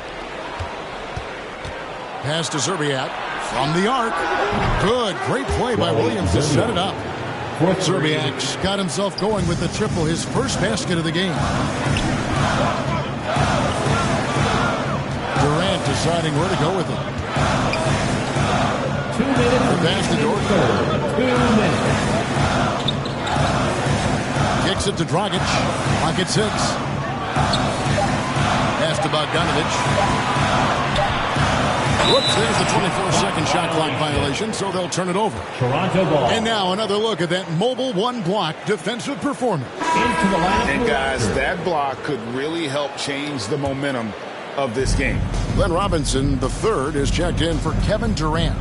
C: Pass to Zerbiak from the arc. Good. Great play by Williams to set it up. Zerbiak's got himself going with the triple, his first basket of the game. Durant deciding where to go with it.
H: 2 minutes.
C: The pass to Doherty.
H: 2 minutes.
C: Kicks it to Dragic. Pocket 6. Pass to Bogdanovich. Whoops, there's the 24-second shot clock violation, so they'll turn it over.
H: Toronto ball.
C: And now another look at that mobile one-block defensive performance.
H: Into the last
E: and guys, that block could really help change the momentum of this game.
C: Glenn Robinson, the third, is checked in for Kevin Durant.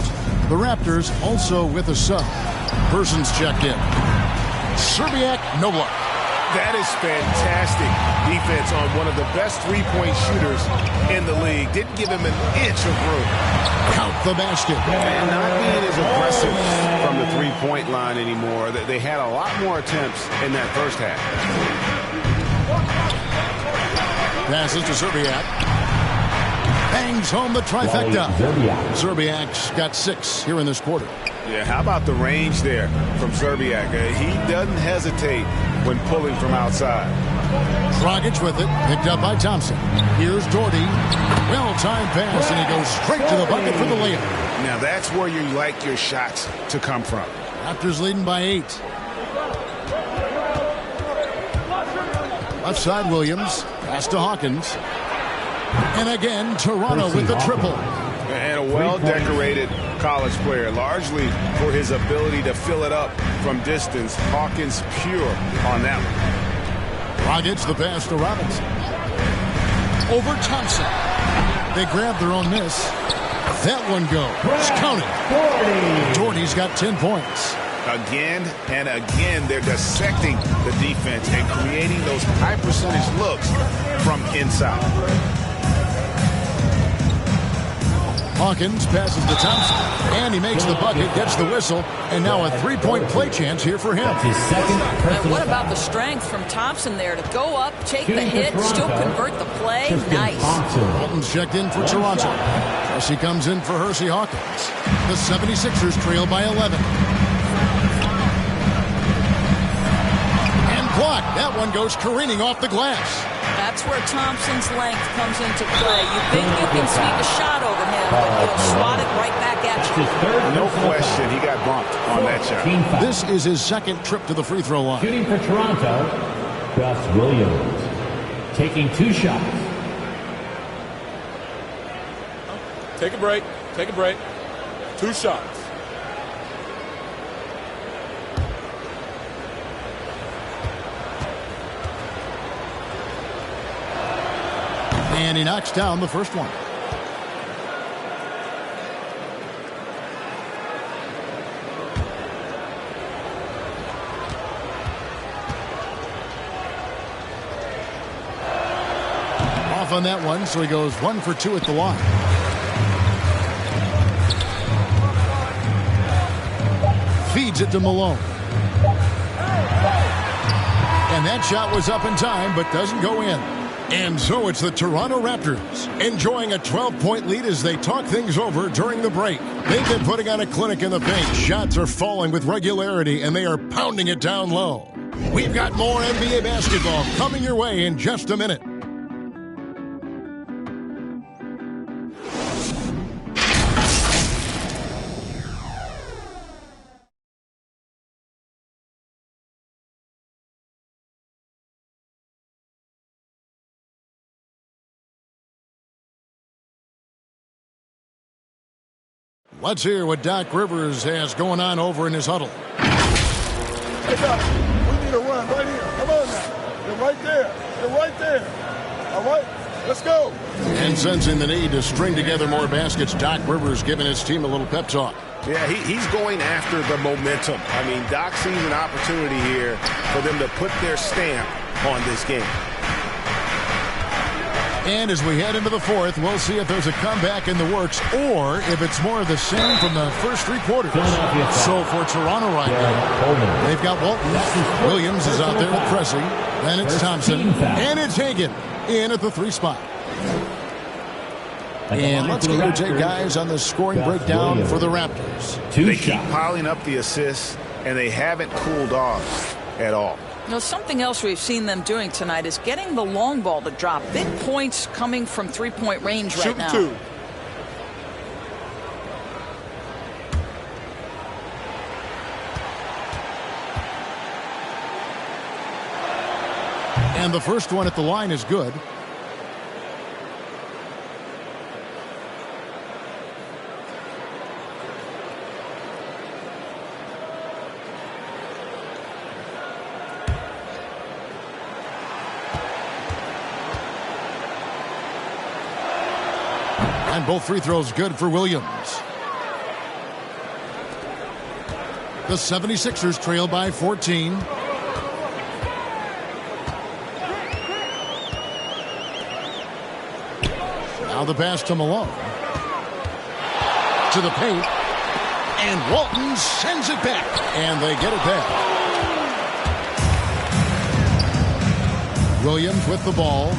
C: The Raptors also with a sub. Persons checked in. Zerbiak, no luck.
T: That is fantastic defense on one of the best three-point shooters in the league. Didn't give him an inch of room.
C: Count the basket.
T: And not being as aggressive from the three-point line anymore. They had a lot more attempts in that first half.
C: Passes to Zerbiak. Bangs home the trifecta. Zerbiak's got 6 here in this quarter.
T: Yeah, how about the range there from Zerbiak? He doesn't hesitate when pulling from outside.
C: Dragic with it, picked up by Thompson. Here's Doherty. Well-timed pass, and he goes straight to the bucket for the layup.
T: Now that's where you like your shots to come from.
C: Raptors leading by 8. Left side Williams. Pass to Hawkins. And again, Toronto with the triple.
T: And a well-decorated college player, largely for his ability to fill it up from distance. Hawkins pure on that one.
C: Dragic the pass to Robinson. Over Thompson. They grab their own miss. That one goes. Counted. Doherty's got 10 points.
E: Again and again, they're dissecting the defense and creating those high-percentage looks from inside.
C: Hawkins passes to Thompson, and he makes the bucket, gets the whistle, and now a three-point play chance here for him.
H: His second
S: And what about the strength from Thompson there to go up, take the hit, still convert the play? Nice.
C: Walton's checked in for Toronto. Jesse comes in for Hersey Hawkins. The 76ers trail by 11. And blocked. That one goes careening off the glass.
S: That's where Thompson's length comes into play. You think you can sneak a shot over him, but he'll swat it right back at you.
E: No question, he got bumped on that shot.
C: This is his second trip to the free throw line.
H: Shooting for Toronto, Gus Williams. Taking 2 shots.
F: Take a break. Take a break. 2 shots.
C: And he knocks down the first one. Off on that one, so he goes 1 for 2 at the line. Feeds it to Malone. And that shot was up in time, but doesn't go in. And so it's the Toronto Raptors enjoying a 12-point lead as they talk things over during the break. They've been putting on a clinic in the paint. Shots are falling with regularity, and they are pounding it down low. We've got more NBA basketball coming your way in just a minute. Let's hear what Doc Rivers has going on over in his huddle.
K: Hey, Doc, we need a run right here. Come on now. You're right there. You're right there. All right, let's go.
C: And sensing the need to string together more baskets, Doc Rivers giving his team a little pep talk.
T: Yeah, he's going after the momentum. I mean, Doc sees an opportunity here for them to put their stamp on this game.
C: And as we head into the fourth, we'll see if there's a comeback in the works or if it's more of the same from the first three quarters. So for Toronto right now, they've got Walton. Williams is out there with Pressey. Then it's Thompson. And it's Hagan in at the 3 spot. And let's get your take, guys, on the scoring breakdown for the Raptors.
T: They keep piling up the assists, and they haven't cooled off at all.
S: You know, something else we've seen them doing tonight is getting the long ball to drop. Big points coming from three-point range right now.
K: Shooting 2.
C: And the first one at the line is good. And both free throws good for Williams. The 76ers trail by 14. Now the pass to Malone. To the paint. And Walton sends it back. And they get it back. Williams with the ball.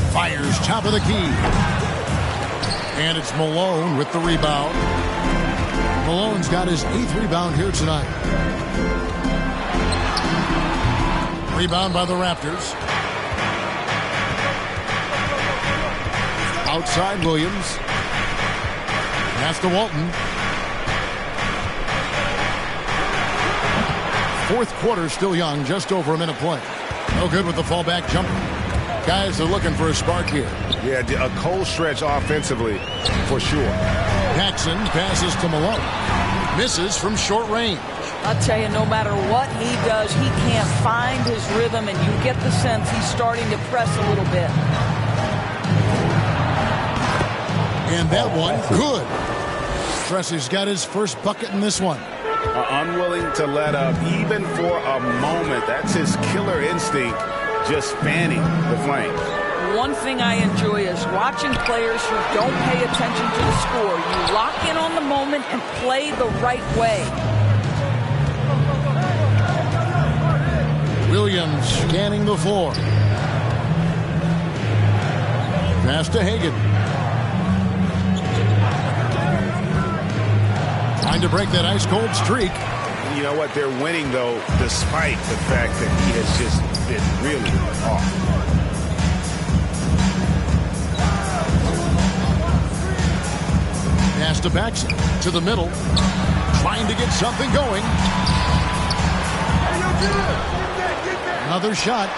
C: Fires top of the key. And it's Malone with the rebound. Malone's got his 8th rebound here tonight. Rebound by the Raptors. Outside Williams. Pass to Walton. Fourth quarter still young, just over a minute play. No good with the fallback jumper. Guys are looking for a spark here.
T: Yeah, a cold stretch offensively, for sure.
C: Paxson passes to Malone. Misses from short range.
S: I'll tell you, no matter what he does, he can't find his rhythm, and you get the sense he's starting to press a little bit.
C: And that one, good. Pressey's got his first bucket in this one.
T: Unwilling to let up, even for a moment. That's his killer instinct. Just fanning the flame.
S: One thing I enjoy is watching players who don't pay attention to the score. You lock in on the moment and play the right way.
C: Williams scanning the floor. Pass to Hagan. Trying to break that ice-cold streak.
T: You know what? They're winning, though, despite the fact that he has just been really off.
C: Pass to Paxson. To the middle. Trying to get something going. Another shot.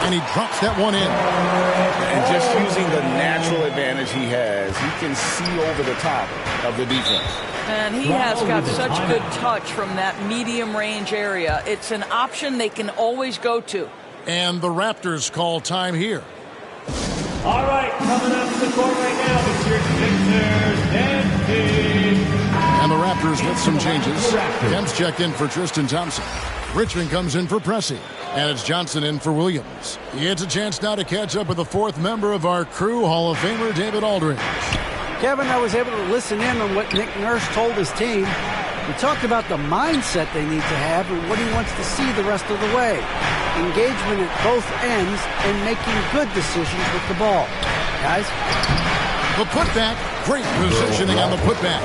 C: And he drops that one in.
T: And just using the natural advantage he has, he can see over the top of the defense.
S: And he has got such good touch from that medium range area. It's an option they can always go to.
C: And the Raptors call time here.
O: All right, coming up to the court right now, it's your Sixers and team.
C: And the Raptors with some changes. Kemp's checked in for Tristan Thompson. Richmond comes in for Pressey. And it's Johnson in for Williams. He gets a chance now to catch up with the 4th member of our crew, Hall of Famer David Aldridge.
D: Kevin, I was able to listen in on what Nick Nurse told his team. He talked about the mindset they need to have and what he wants to see the rest of the way. Engagement at both ends and making good decisions with the ball. Guys?
C: The putback. Great positioning on the putback.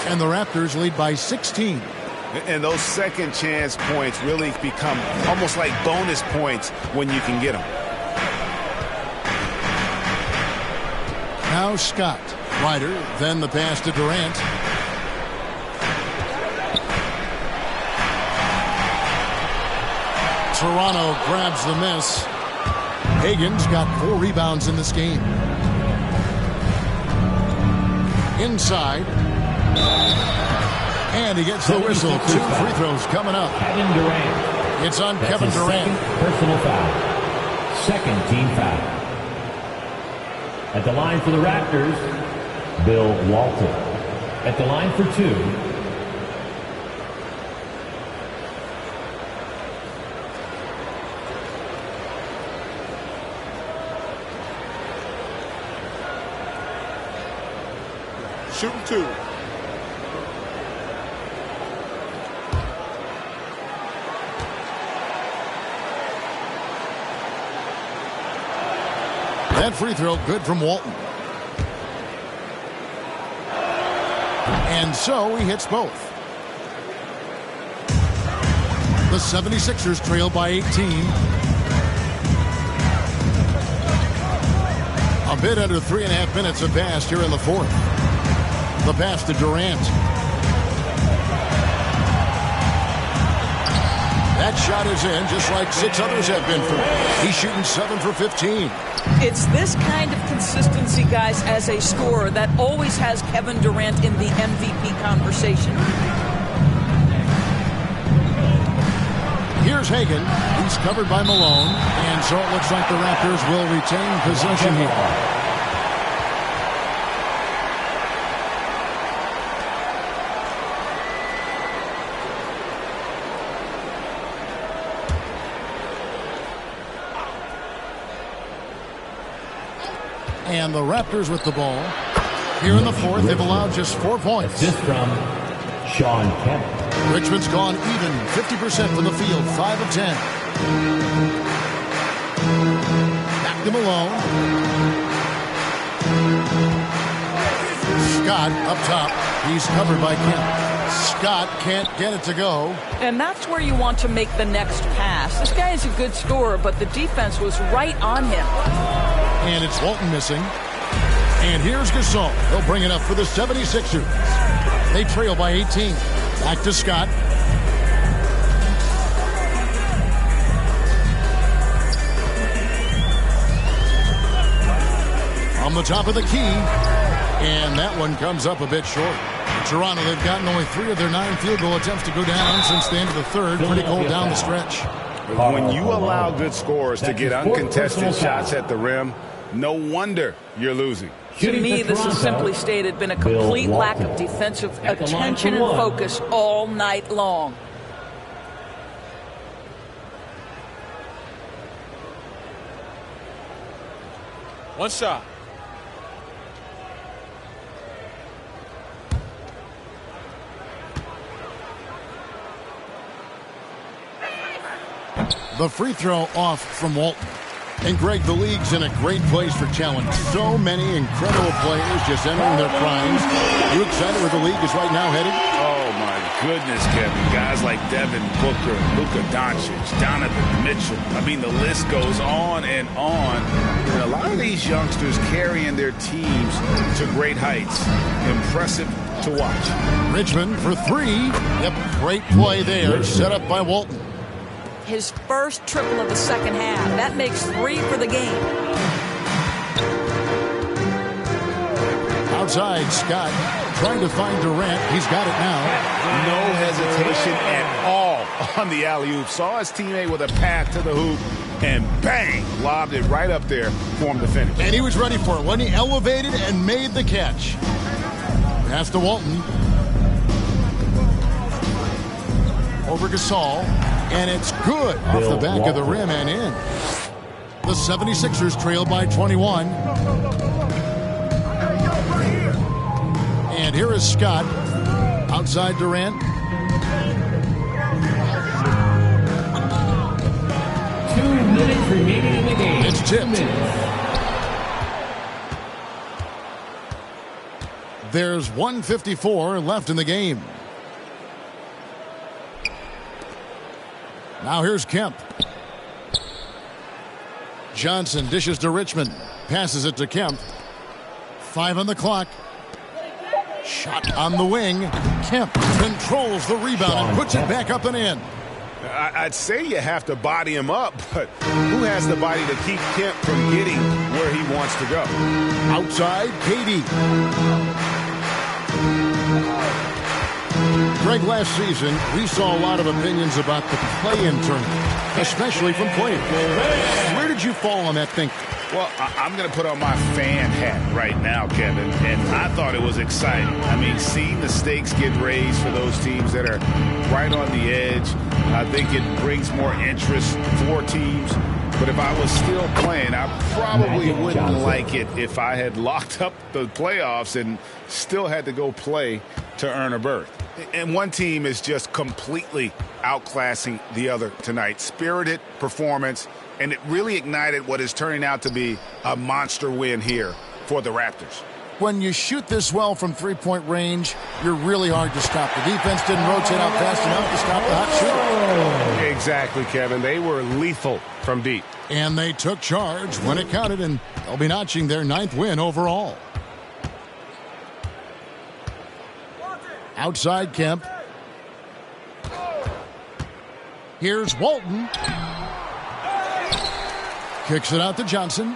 C: And the Raptors lead by 16.
T: And those second chance points really become almost like bonus points when you can get them.
C: Now Scott. Ryder, then the pass to Durant. Toronto grabs the miss. Hagan's got 4 rebounds in this game. inside. And he gets the whistle. 2 free throws coming up.
H: Kevin Durant.
C: It's on
H: That's
C: Kevin
H: his
C: Durant.
H: Second personal foul. Second team foul. At the line for the Raptors, Bill Walton. At the line for 2,
K: Shooting 2.
C: That free throw good from Walton. And so he hits both. The 76ers trail by 18. A bit under 3.5 minutes have passed here in the fourth. The pass to Durant. That shot is in, just like 6 others have been for him. He's shooting 7 for 15.
S: It's this kind of consistency, guys, as a scorer that always has Kevin Durant in the MVP conversation.
C: Here's Hagan. He's covered by Malone. And so it looks like the Raptors will retain possession here. And the Raptors with the ball. Here in the fourth, they've allowed just 4 points.
H: Assist from Sean Kemp.
C: Richmond's gone even, 50% from the field, 5 of 10. Back to Malone. Scott up top. He's covered by Kemp. Scott can't get it to go.
S: And that's where you want to make the next pass. This guy is a good scorer, but the defense was right on him.
C: And it's Walton missing. And here's Gasol. He'll bring it up for the 76ers. They trail by 18. Back to Scott. On the top of the key. And that one comes up a bit short. Toronto, they've gotten only 3 of their 9 field goal attempts to go down since the end of the third. Pretty cold down the stretch.
T: When you allow good scorers to get uncontested shots at the rim, no wonder you're losing.
S: To me, this has simply stated been a complete lack of defensive attention and focus all night long.
F: One shot.
C: The free throw off from Walton. And Greg, the league's in a great place for challenge. So many incredible players just entering their primes. You excited where the league is right now headed?
T: Oh, my goodness, Kevin. Guys like Devin Booker, Luka Doncic, Donovan Mitchell. I mean, the list goes on and on. And a lot of these youngsters carrying their teams to great heights. Impressive to watch.
C: Richmond for 3. Yep, great play there. Set up by Walton.
S: His first triple of the second half. That makes 3 for the game.
C: Outside, Scott trying to find Durant. He's got it now.
T: No hesitation at all on the alley-oop. Saw his teammate with a path to the hoop, and bang, lobbed it right up there for him to finish.
C: And he was ready for it when he elevated and made the catch. Pass to Walton. Over Gasol. And it's good off the back of the rim and in. The 76ers trail by 21. And here is Scott. Outside Durant.
H: 2 minutes remaining in the game.
C: It's tipped. There's 1:54 left in the game. Now here's Kemp. Johnson dishes to Richmond. Passes it to Kemp. 5 on the clock. Shot on the wing. Kemp controls the rebound and puts it back up and in.
T: I'd say you have to body him up, but who has the body to keep Kemp from getting where he wants to go?
C: Outside, KD. Greg, last season, we saw a lot of opinions about the play-in tournament, especially from players. Where did you fall on that thinking?
E: Well, I'm going to put on my fan hat right now, Kevin, and I thought it was exciting. I mean, seeing the stakes get raised for those teams that are right on the edge, I think it brings more interest for teams. But if I was still playing, I probably wouldn't like it if I had locked up the playoffs and still had to go play to earn a berth. And one team is just completely outclassing the other tonight. Spirited performance, and it really ignited what is turning out to be a monster win here for the Raptors.
C: When you shoot this well from three-point range, you're really hard to stop. The defense didn't rotate out fast enough to stop the hot shooter.
J: Exactly, Kevin. They were lethal from deep.
C: And they took charge when it counted, and they'll be notching their 9th win overall. Outside Kemp. Here's Walton. Kicks it out to Johnson.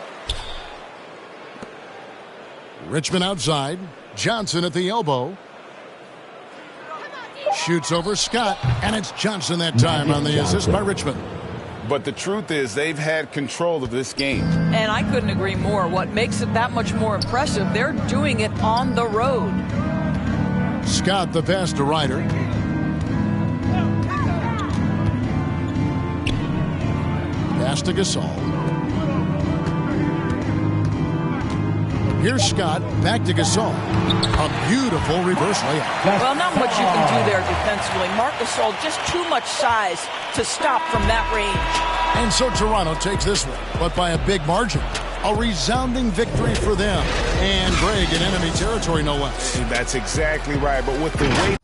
C: Richmond outside. Johnson at the elbow. Shoots over Scott, and it's Johnson that time on the assist by Richmond.
E: But the truth is they've had control of this game.
S: And I couldn't agree more. What makes it that much more impressive, they're doing it on the road.
C: Scott the pass to Ryder. Pass to Gasol. Here's Scott, back to Gasol. A beautiful reverse layup.
S: Well, not much you can do there defensively. Marc Gasol, just too much size to stop from that range.
C: And so Toronto takes this one, but by a big margin. A resounding victory for them. And Greg in enemy territory, no less.
E: That's exactly right, but with the weight.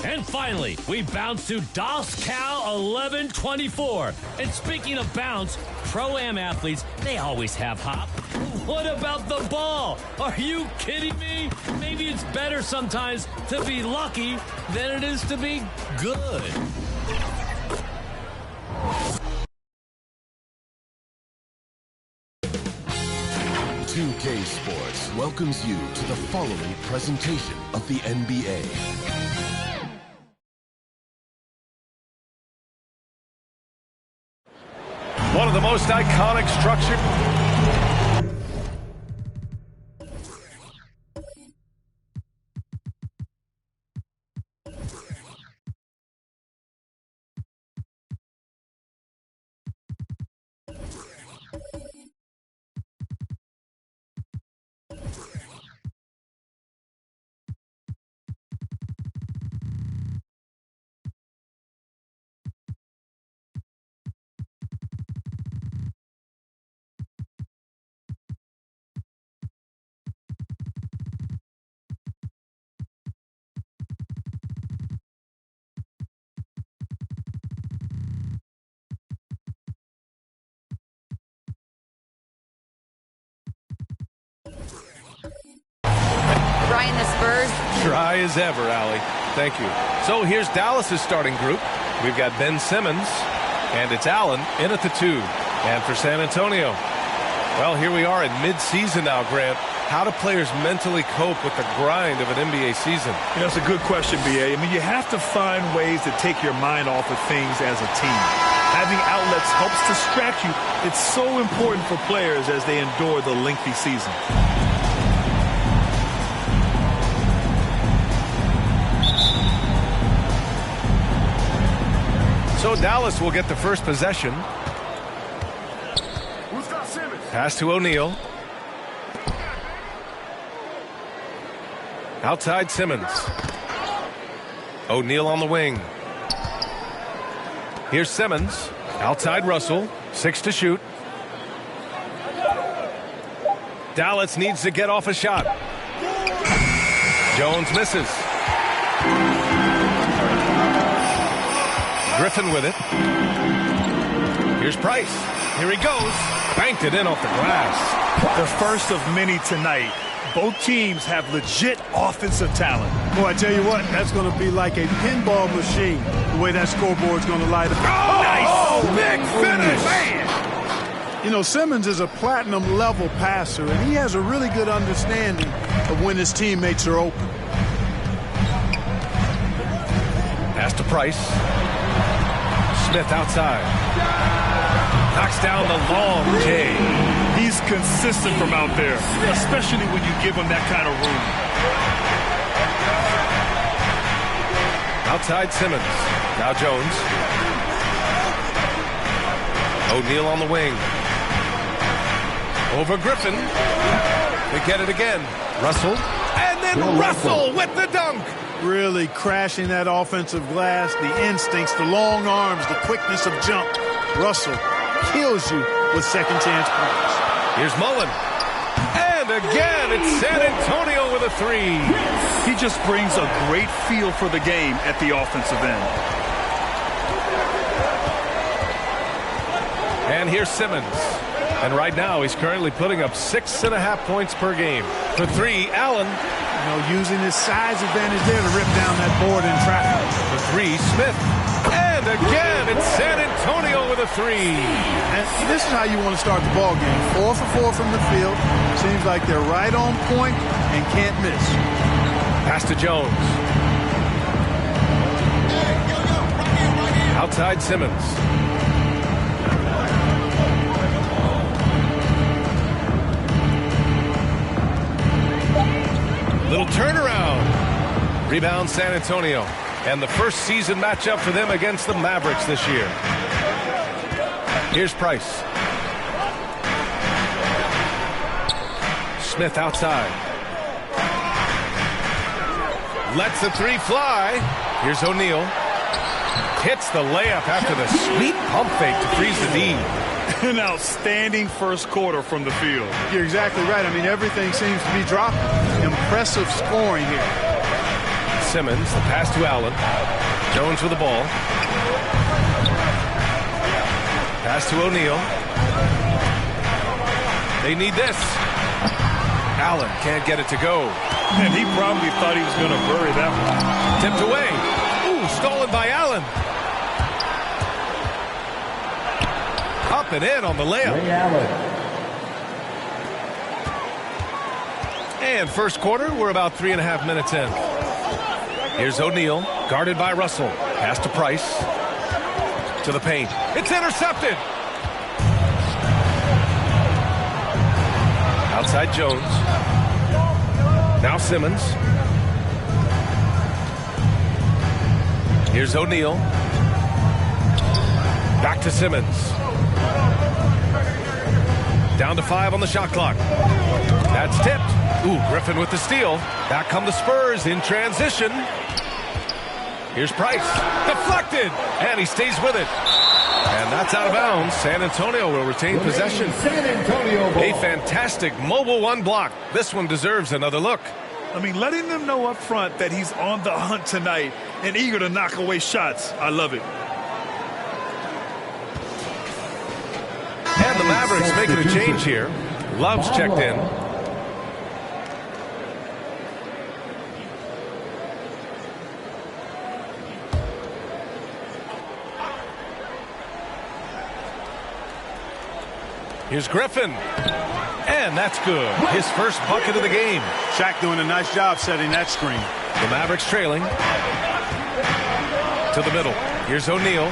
O: And finally, we bounce to Das Cal 1124. And speaking of bounce, Pro-Am athletes, they always have hop. What about the ball? Are you kidding me? Maybe it's better sometimes to be lucky than it is to be good.
I: 2K Sports welcomes you to the following presentation of the NBA.
V: One of the most iconic structures.
Q: Ryan, the Spurs.
V: Dry as ever, Allie. Thank you. So here's Dallas's starting group. We've got Ben Simmons, and it's Allen in at the 2. And for San Antonio, well, here we are in mid-season now, Grant. How do players mentally cope with the grind of an NBA season?
R: You know, it's a good question, B.A. I mean, you have to find ways to take your mind off of things as a team. Having outlets helps distract you. It's so important for players as they endure the lengthy season.
V: So Dallas will get the first possession. Pass to O'Neal. Outside Simmons. O'Neal on the wing. Here's Simmons. Outside Russell. 6 to shoot. Dallas needs to get off a shot. Jones misses. Griffin with it. Here's Price. Here he goes. Banked it in off the glass.
R: The first of many tonight. Both teams have legit offensive talent.
A: Boy, I tell you what, that's going to be like a pinball machine, the way that scoreboard's going to light up.
R: Oh, nice! Big finish!
A: Man! You know, Simmons is a platinum-level passer, and he has a really good understanding of when his teammates are open.
V: Pass to Price. Smith outside. Knocks down the long J.
R: He's consistent from out there, especially when you give him that kind of room.
V: Outside Simmons. Now Jones. O'Neal on the wing. Over Griffin. They get it again. Russell. And then Russell with the dunk.
A: Really crashing that offensive glass, the instincts, the long arms, the quickness of jump. Russell kills you with second chance points.
V: Here's Mullen. And again, it's San Antonio with a 3.
R: He just brings a great feel for the game at the offensive end.
V: And here's Simmons. And right now, he's currently putting up 6.5 points per game. For 3, Allen.
A: You know, using his size advantage there to rip down that board in traffic.
V: For 3, Smith. And again, it's San Antonio with a 3.
A: And this is how you want to start the ball game. 4 for 4 from the field. Seems like they're right on point and can't miss.
V: Pass to Jones. Outside Simmons. Little turnaround. Rebound San Antonio. And the first season matchup for them against the Mavericks this year. Here's Price. Smith outside. Lets the 3 fly. Here's O'Neal. Hits the layup after the sweet pump fake to freeze the D.
R: An outstanding first quarter from the field.
A: You're exactly right. I mean, everything seems to be dropping. Impressive scoring here.
V: Simmons, the pass to Allen. Jones with the ball. Pass to O'Neal. They need this. Allen can't get it to go.
R: And he probably thought he was going to bury that one.
V: Tipped away. Ooh, stolen by Allen. Up and in on the layup. And first quarter, we're about 3.5 minutes in. Here's O'Neal, guarded by Russell. Pass to Price. To the paint. It's intercepted. Outside Jones. Now Simmons. Here's O'Neal. Back to Simmons. Down to 5 on the shot clock. That's tipped. Ooh, Griffin with the steal. Back come the Spurs in transition. Here's Price. Deflected. And he stays with it. And that's out of bounds. San Antonio will retain possession. A fantastic mobile one block. This one deserves another look.
R: I mean, letting them know up front that he's on the hunt tonight and eager to knock away shots. I love it.
V: And the Mavericks making a change here. Love's checked in. Here's Griffin. And that's good. His first bucket of the game.
A: Shaq doing a nice job setting that screen.
V: The Mavericks trailing. To the middle. Here's O'Neal.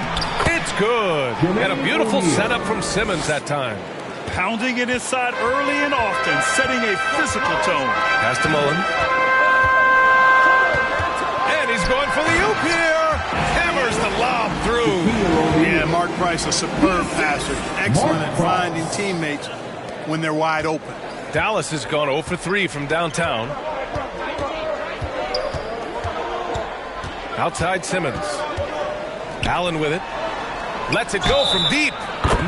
V: It's good. And a beautiful setup from Simmons that time.
R: Pounding it inside early and often, setting a physical tone.
V: Pass to Mullen. And he's going for the oop here. Hammers the lob through.
A: Yeah, Mark Price, a superb passer. Excellent at finding teammates when they're wide open.
V: Dallas has gone 0 for 3 from downtown. Outside Simmons. Allen with it. Lets it go from deep.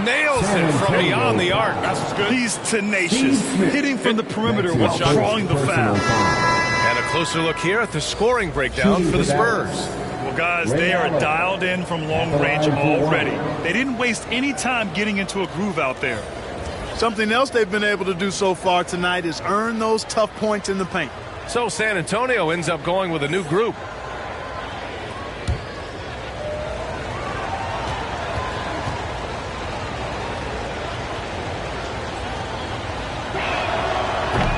V: Nails it from beyond the arc.
R: That's good. He's tenacious. Hitting from the perimeter while drawing the foul.
V: And a closer look here at the scoring breakdown for the Spurs.
R: Well, guys, they are dialed in from long range already. They didn't waste any time getting into a groove out there.
A: Something else they've been able to do so far tonight is earn those tough points in the paint.
V: So San Antonio ends up going with a new group.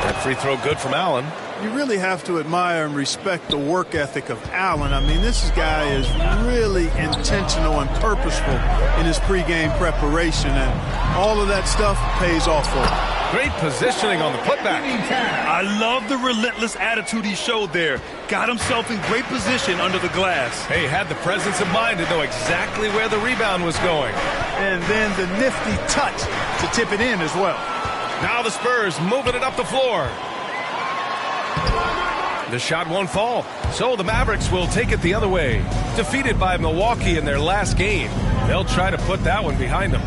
V: That free throw good from Allen.
A: You really have to admire and respect the work ethic of Allen. I mean, this guy is really intentional and purposeful in his pregame preparation, and all of that stuff pays off for him.
V: Great positioning on the putback.
R: I love the relentless attitude he showed there. Got himself in great position under the glass.
V: Hey, had the presence of mind to know exactly where the rebound was going.
A: And then the nifty touch to tip it in as well.
V: Now the Spurs moving it up the floor. The shot won't fall, so the Mavericks will take it the other way. Defeated by Milwaukee in their last game, they'll try to put that one behind them.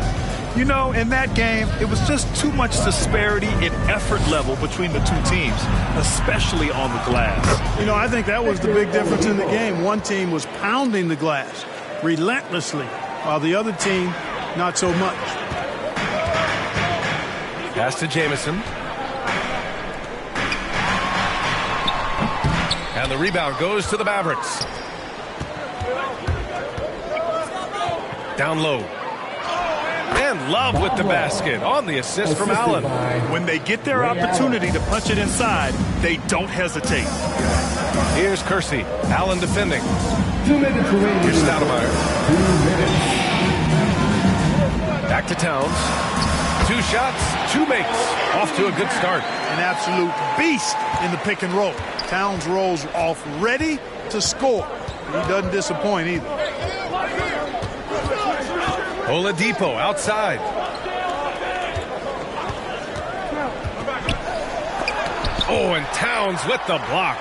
R: You know, in that game, it was just too much disparity in effort level between the two teams, especially on the glass.
A: You know, I think that was the big difference in the game. One team was pounding the glass relentlessly, while the other team, not so much.
V: Pass to Jamison. And the rebound goes to the Mavericks. Down low. And Love with the basket on the assist from Allen.
R: When they get their opportunity to punch it inside, they don't hesitate.
V: Here's Kersey. Allen defending.
W: 2 minutes remaining.
V: Here's Stoudemire.
W: 2 minutes.
V: Back to Towns. 2 shots, 2 makes. Off to a good start.
A: An absolute beast in the pick and roll. Towns rolls off ready to score. He doesn't disappoint either.
V: Oladipo outside. Oh, and Towns with the block.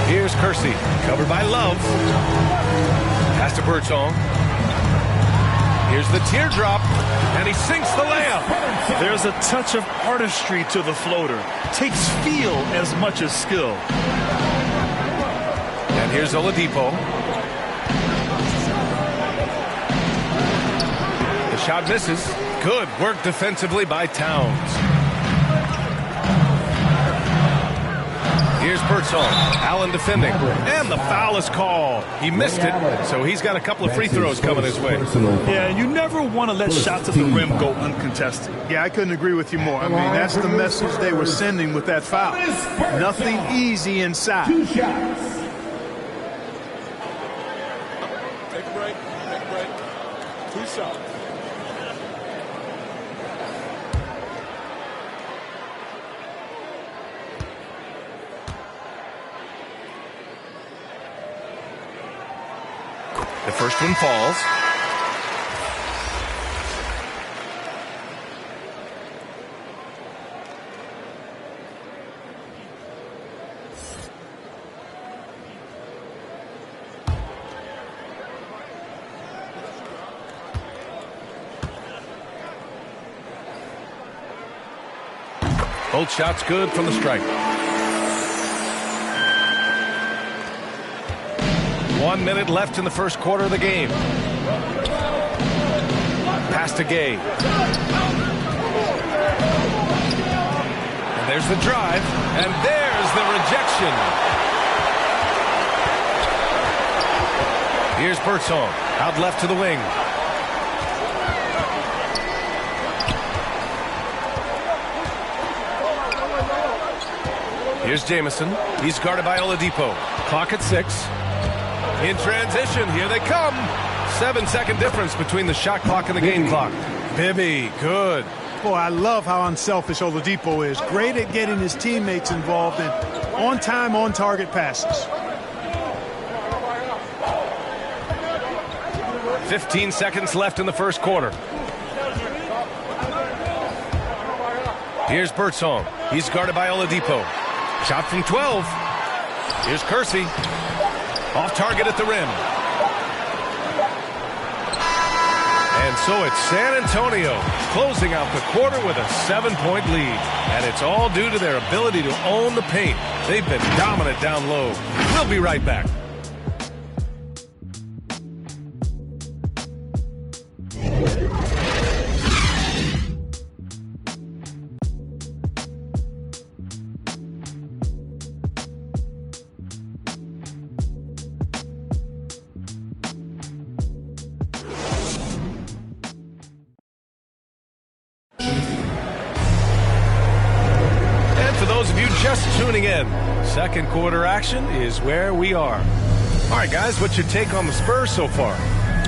V: Here's Kersey, covered by Love. Pass to Bertong. Here's the teardrop, and he sinks the layup.
R: There's a touch of artistry to the floater. Takes feel as much as skill.
V: And here's Oladipo. The shot misses. Good work defensively by Towns. Here's Birdsong. Allen defending. And the foul is called. He missed it, so he's got a couple of free throws coming his way.
R: Yeah, you never want to let shots at the rim go uncontested.
A: Yeah, I couldn't agree with you more. I mean, that's the message they were sending with that foul. Nothing easy inside.
W: 2 shots.
F: Take a break. Take a break. 2 shots.
V: The first one falls. Both shots good from the stripe. 1 minute left in the first quarter of the game. Pass to Gay. And there's the drive. And there's the rejection. Here's Birdsong. Out left to the wing. Here's Jamison. He's guarded by Oladipo. Clock at 6. In transition, here they come. 7-second difference between the shot clock and the game clock. Bibby, good.
A: Boy, I love how unselfish Oladipo is. Great at getting his teammates involved in on-time, on-target passes.
V: 15 seconds left in the first quarter. Here's Birdsong. He's guarded by Oladipo. Shot from 12. Here's Kersey. Off target at the rim. And so it's San Antonio closing out the quarter with a 7-point lead. And it's all due to their ability to own the paint. They've been dominant down low. We'll be right back. Just tuning in. Second quarter action is where we are. All right, guys, what's your take on the Spurs so far?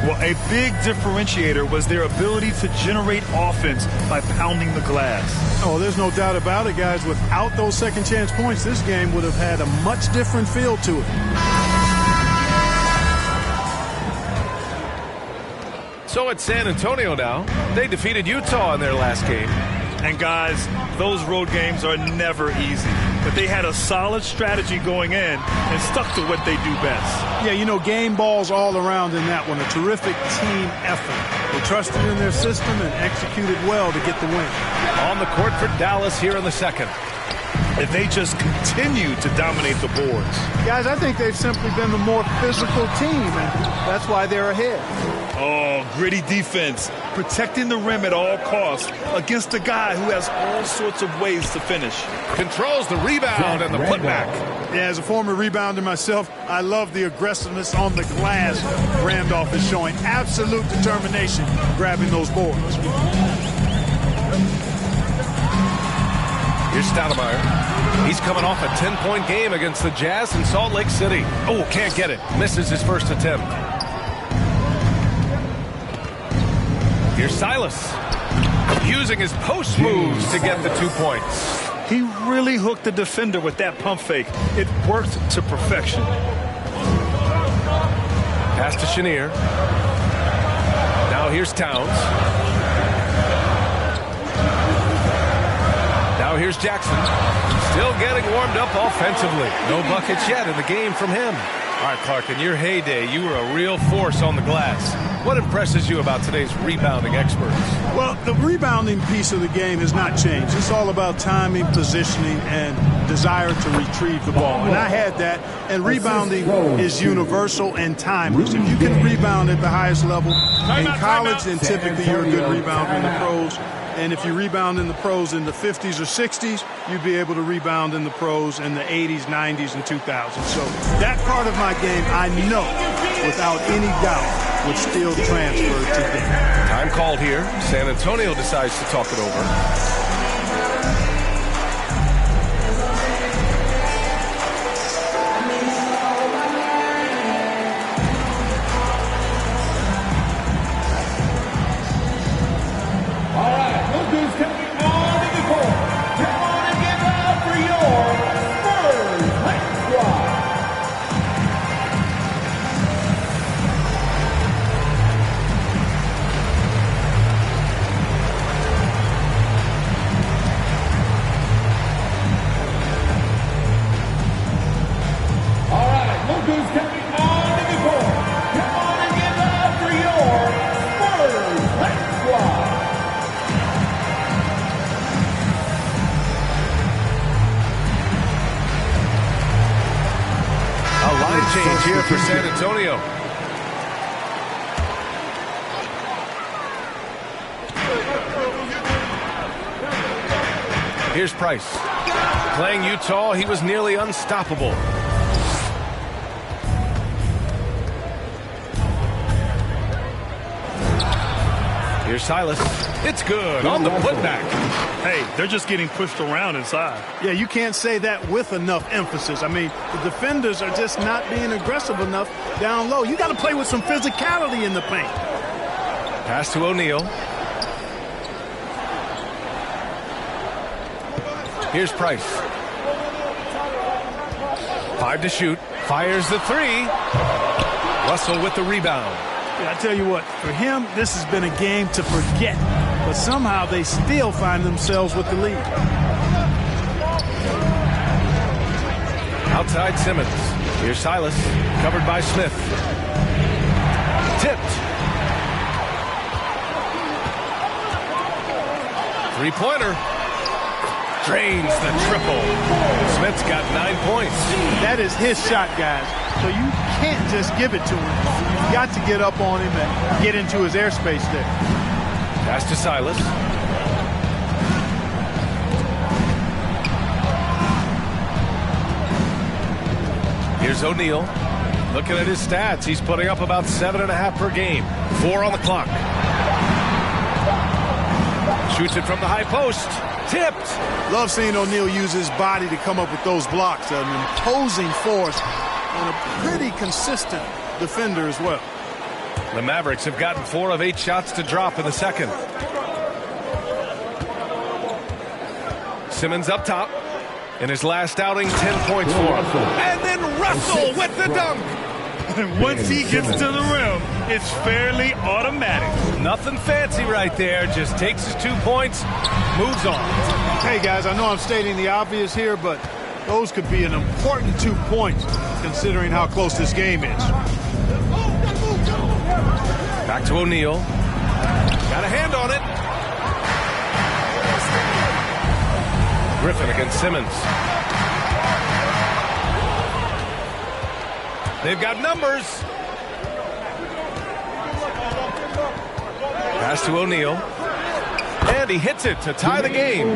R: Well, a big differentiator was their ability to generate offense by pounding the glass.
A: Oh, there's no doubt about it, guys. Without those second chance points, this game would have had a much different feel to it.
V: So it's San Antonio now. They defeated Utah in their last game.
R: And guys, those road games are never easy. But they had a solid strategy going in and stuck to what they do best.
A: Yeah, you know, game balls all around in that one. A terrific team effort. They trusted in their system and executed well to get the win.
V: On the court for Dallas here in the second.
R: And they just continue to dominate the boards.
A: Guys, I think they've simply been the more physical team, and that's why they're ahead.
R: Oh, gritty defense. Protecting the rim at all costs against a guy who has all sorts of ways to finish.
V: Controls the rebound and the putback.
A: Yeah, as a former rebounder myself, I love the aggressiveness on the glass. Randolph is showing absolute determination grabbing those boards.
V: Here's Stoudemire. He's coming off a 10-point game against the Jazz in Salt Lake City. Oh, can't get it. Misses his first attempt. Here's Silas. Using his post moves to get the 2 points.
R: He really hooked the defender with that pump fake. It worked to perfection.
V: Pass to Chenier. Now here's Towns. Now here's Jackson. Still getting warmed up offensively. No buckets yet in the game from him. All right, Clark, in your heyday, you were a real force on the glass. what impresses you about today's rebounding experts?
A: Well, the rebounding piece of the game has not changed. It's all about timing, positioning, and desire to retrieve the ball. And I had that. And rebounding is universal and timeless. If you can rebound at the highest level in college, then typically you're a good rebounder in the pros. And if you rebound in the pros in the 50s or 60s, you'd be able to rebound in the pros in the 80s, 90s, and 2000s. So that part of my game, I know, without any doubt, would still transfer today.
V: Time called here. San Antonio decides to talk it over. Change here for San Antonio. Here's Price. Playing Utah, he was nearly unstoppable. Here's Silas. It's good on the putback.
R: Hey, they're just getting pushed around inside.
A: Yeah, you can't say that with enough emphasis. I mean, the defenders are just not being aggressive enough down low. You got to play with some physicality in the paint.
V: Pass to O'Neal. Here's Price. 5 to shoot. Fires the 3. Russell with the rebound.
A: I tell you what, for him, this has been a game to forget. But somehow they still find themselves with the lead.
V: Outside Simmons. Here's Silas. Covered by Smith. Tipped. Three-pointer. Drains the triple. Smith's got 9 points.
A: That is his shot, guys. So you can't just give it to him. You've got to get up on him and get into his airspace there.
V: Pass to Silas. Here's O'Neal. Looking at his stats, he's putting up about 7.5 per game. 4 on the clock. Shoots it from the high post. Tipped.
A: Love seeing O'Neal use his body to come up with those blocks. An imposing force and a pretty consistent defender as well.
V: The Mavericks have gotten 4 of 8 shots to drop in the second. Simmons up top. In his last outing, 10 points for him. And then Russell with the dunk.
R: And once he gets to the rim, it's fairly automatic.
V: Nothing fancy right there. Just takes his 2 points, moves on.
A: Hey, guys, I know I'm stating the obvious here, but those could be an important 2 points considering how close this game is.
V: Back to O'Neal. Got a hand on it. Griffin against Simmons. They've got numbers. Pass to O'Neal. And he hits it to tie the game.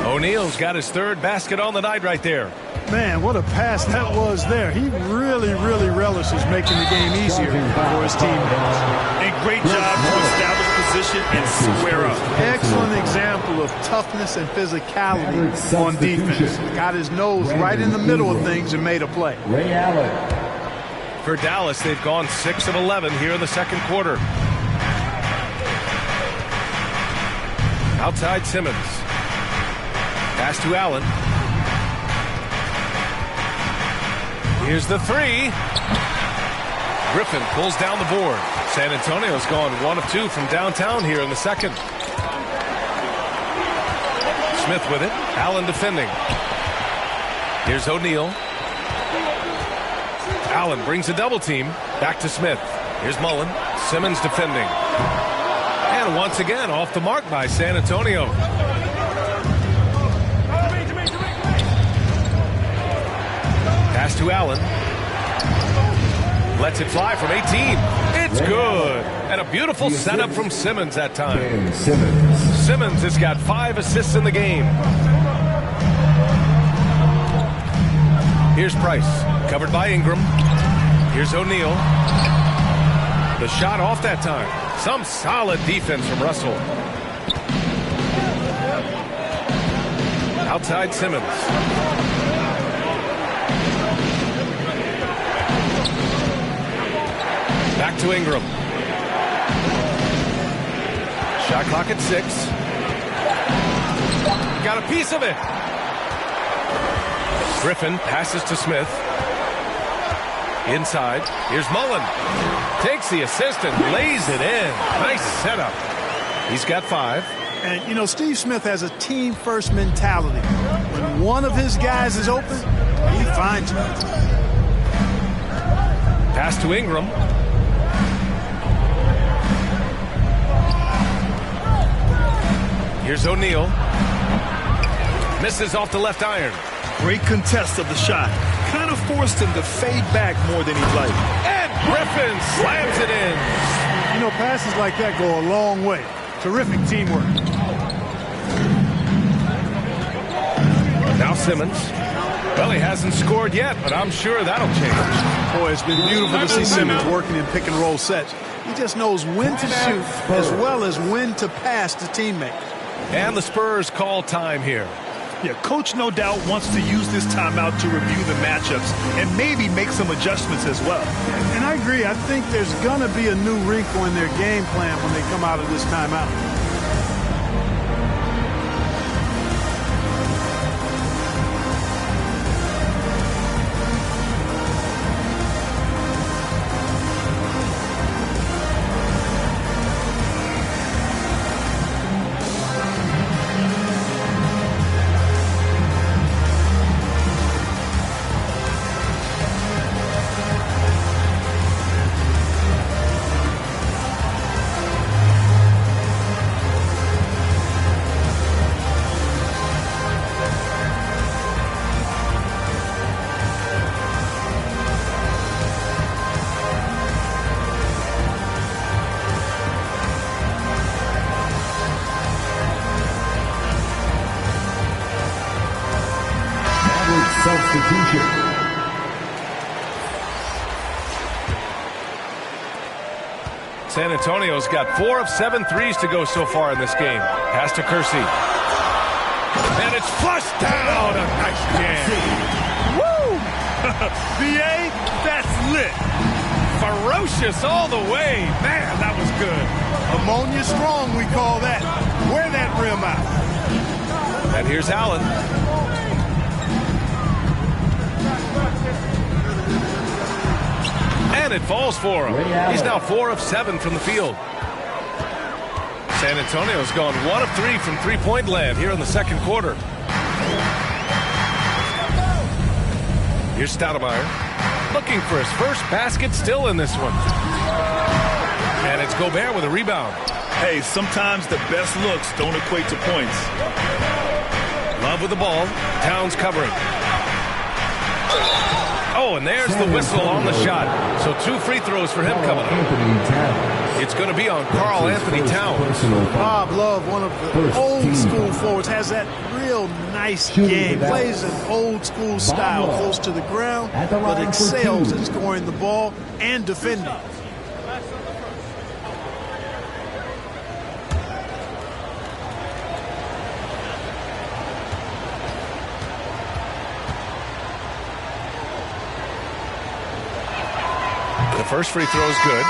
V: O'Neal's got his 3rd basket on the night right there.
A: Man, what a pass that was there. He really, really relishes making the game easier for his teammates.
R: And great job to establish position and square up.
A: Excellent example of toughness and physicality on defense. Got his nose right in the middle of things and made a play.
V: Ray Allen. For Dallas, they've gone 6 of 11 here in the second quarter. Outside Simmons. Pass to Allen. Here's the 3. Griffin pulls down the board. San Antonio's gone 1 of 2 from downtown here in the second. Smith with it. Allen defending. Here's O'Neal. Allen brings a double team. Back to Smith. Here's Mullen. Simmons defending. And once again, off the mark by San Antonio. Pass to Allen. Lets it fly from 18. It's good. And a beautiful setup from Simmons that time. Simmons has got 5 assists in the game. Here's Price. Covered by Ingram. Here's O'Neal. The shot off that time. Some solid defense from Russell. Outside Simmons. Back to Ingram. Shot clock at 6. Got a piece of it. Griffin passes to Smith. Inside. Here's Mullen. Takes the assist and lays it in. Nice setup. He's got 5.
A: And, you know, Steve Smith has a team-first mentality. When one of his guys is open, he finds it.
V: Pass to Ingram. Here's O'Neal. Misses off the left iron.
R: Great contest of the shot. Kind of forced him to fade back more than he'd like.
V: And Griffin slams it in.
A: You know, passes like that go a long way. Terrific teamwork.
V: Now Simmons. Well, he hasn't scored yet, but I'm sure that'll change.
A: Boy, it's been beautiful to see Simmons working in pick and roll sets. He just knows when to shoot as well as when to pass to teammates.
V: And the Spurs call time here.
R: Yeah, coach no doubt wants to use this timeout to review the matchups and maybe make some adjustments as well.
A: And I agree. I think there's going to be a new wrinkle in their game plan when they come out of this timeout.
W: Substitution.
V: San Antonio's got 4 of 7 threes to go so far in this game. Pass to Kersey. And it's flushed down. A nice jam.
R: Woo! BA, that's lit.
V: Ferocious all the way. Man, that was good.
A: Ammonia strong, we call that. Wear that rim out.
V: And here's Allen. And it falls for him. He's now 4 of 7 from the field. San Antonio's gone 1 of 3 from three-point land here in the second quarter. Here's Stoudemire. Looking for his first basket still in this one. And it's Gobert with a rebound.
R: Hey, sometimes the best looks don't equate to points.
V: Love with the ball. Towns covering. Oh, and there's the whistle on the shot. So 2 free throws for him coming up. It's going to be on Karl Anthony Towns.
A: Bob Love, one of the old school forwards, has that real nice game. Plays an old school style, close to the ground, but excels at scoring the ball and defending.
V: The first free throw is good.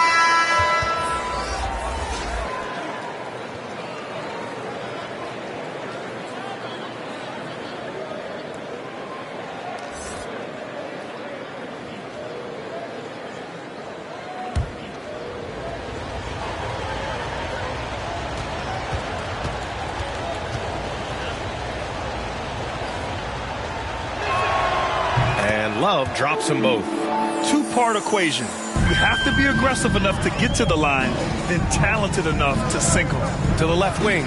V: And Love drops them both.
R: two-part equation. You have to be aggressive enough to get to the line, then talented enough to sink them.
V: To the left wing.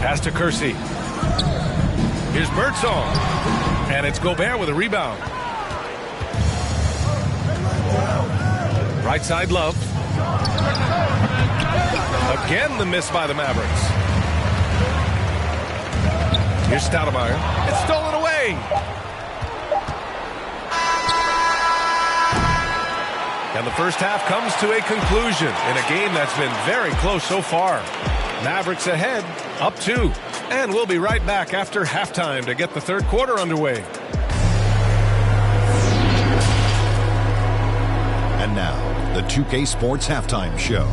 V: Pass to Kersey. Here's Birdsong. And it's Gobert with a rebound. Right side, Love. Again, the miss by the Mavericks. Here's Stoudemire. It's stolen away. And the first half comes to a conclusion in a game that's been very close so far. Mavericks ahead, up 2. And we'll be right back after halftime to get the third quarter underway.
N: And now, the 2K Sports Halftime Show.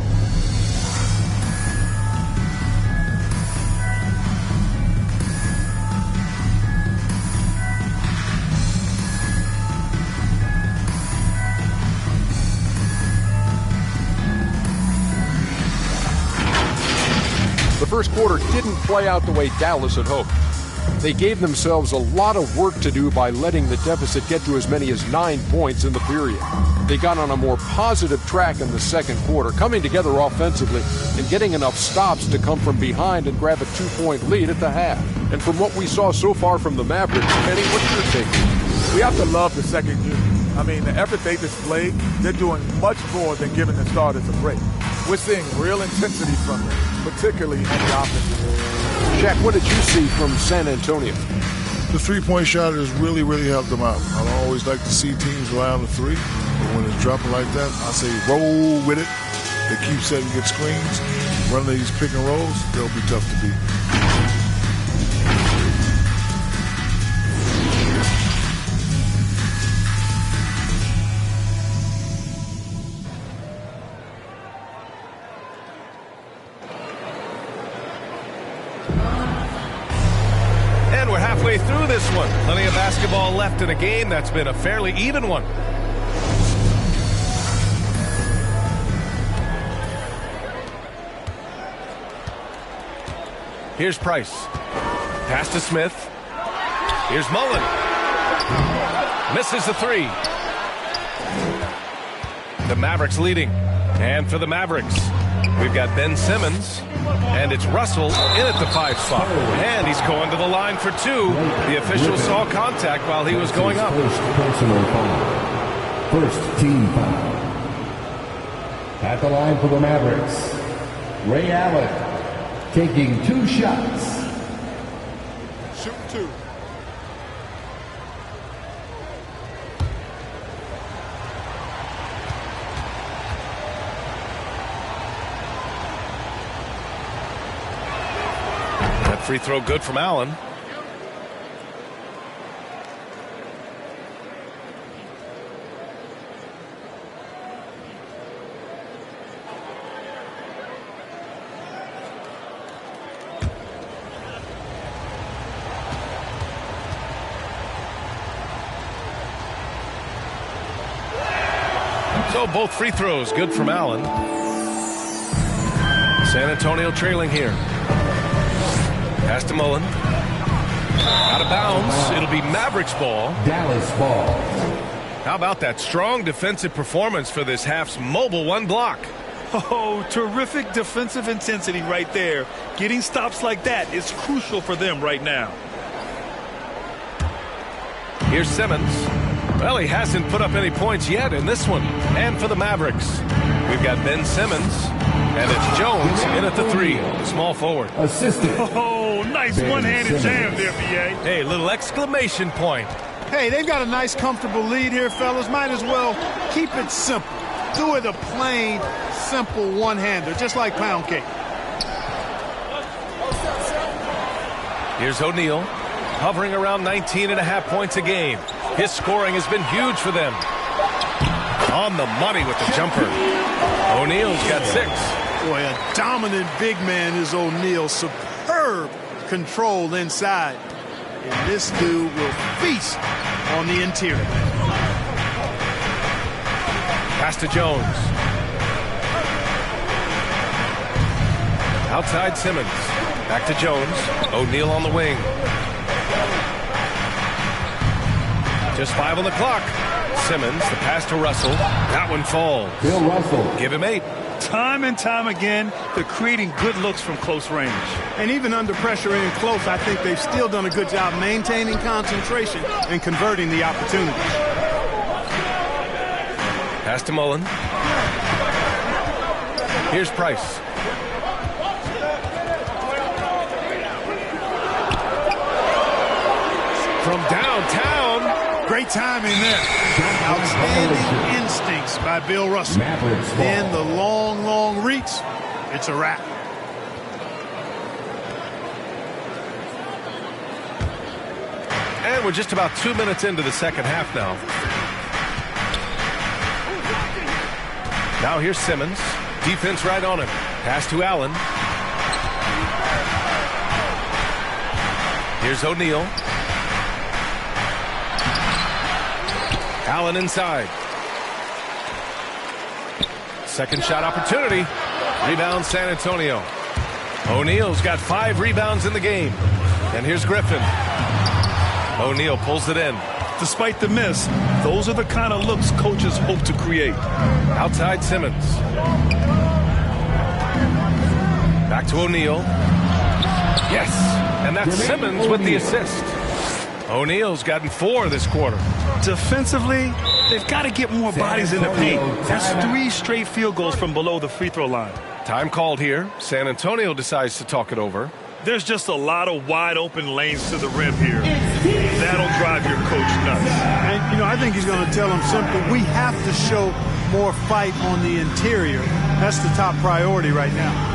J: The first quarter didn't play out the way Dallas had hoped. They gave themselves a lot of work to do by letting the deficit get to as many as 9 points in the period. They got on a more positive track in the second quarter, coming together offensively and getting enough stops to come from behind and grab a 2-point lead at the half. And from what we saw so far from the Mavericks, Kenny, what's your take?
L: We have to love the second unit. I mean, the effort they displayed, they're doing much more than giving the starters a break. We're seeing real intensity from them, particularly on the offensive end.
J: Shaq, what did you see from San Antonio?
K: The three-point shot has really, really helped them out. I always like to see teams rely on the three, but when it's dropping like that, I say roll with it. They keep setting good screens, running these pick and rolls, they'll be tough to beat.
V: We're halfway through this one. Plenty of basketball left in a game that's been a fairly even one. Here's Price. Pass to Smith. Here's Mullen. Misses the three. The Mavericks leading. And for the Mavericks, we've got Ben Simmons. And it's Russell in at the 5 spot. And he's going to the line for 2. The official saw contact while he was going up.
W: First personal foul. First team foul. At the line for the Mavericks, Ray Allen taking 2 shots.
K: Shoot 2.
V: Free throw good from Allen. So both free throws good from Allen. San Antonio trailing here. Pass to Mullen. Out of bounds. It'll be Mavericks ball.
W: Dallas ball.
V: How about that strong defensive performance for this half's mobile 1 block?
R: Oh, terrific defensive intensity right there. Getting stops like that is crucial for them right now.
V: Here's Simmons. Well, he hasn't put up any points yet in this one. And for the Mavericks, we've got Ben Simmons. And it's Jones in at the 3, small forward.
W: Assistant.
R: Oh, nice one-handed jam there, B.A.
V: Hey, little exclamation point.
A: Hey, they've got a nice, comfortable lead here, fellas. Might as well keep it simple. Do it a plain, simple one-hander, just like pound cake.
V: Here's O'Neal, hovering around 19.5 points a game. His scoring has been huge for them. On the money with the jumper. O'Neal's got 6.
A: Boy, a dominant big man is O'Neal. Superb control inside. And this dude will feast on the interior.
V: Pass to Jones. Outside Simmons. Back to Jones. O'Neal on the wing. Just 5 on the clock. Simmons, the pass to Russell. That one falls.
W: Bill Russell.
V: Give him 8.
R: Time and time again, they're creating good looks from close range.
A: And even under pressure and close, I think they've still done a good job maintaining concentration and converting the opportunities.
V: Pass to Mullen. Here's Price. From downtown.
A: Great timing there. Outstanding instincts by Bill Russell. Then the long, long reach. It's a wrap.
V: And we're just about 2 minutes into the second half now. Now here's Simmons. Defense right on him. Pass to Allen. Here's O'Neal. Allen inside. Second shot opportunity. Rebound San Antonio. O'Neal's got 5 rebounds in the game. And here's Griffin. O'Neal pulls it in.
R: Despite the miss, those are the kind of looks coaches hope to create.
V: Outside Simmons. Back to O'Neal. Yes, and that's Simmons with the assist. O'Neal's gotten 4 this quarter.
R: Defensively, they've got to get more bodies in the paint. That's 3 straight field goals from below the free throw line.
V: Time called here. San Antonio decides to talk it over.
R: There's just a lot of wide open lanes to the rim here. That'll drive your coach nuts.
A: And, you know, I think he's going to tell them simply, we have to show more fight on the interior. That's the top priority right now.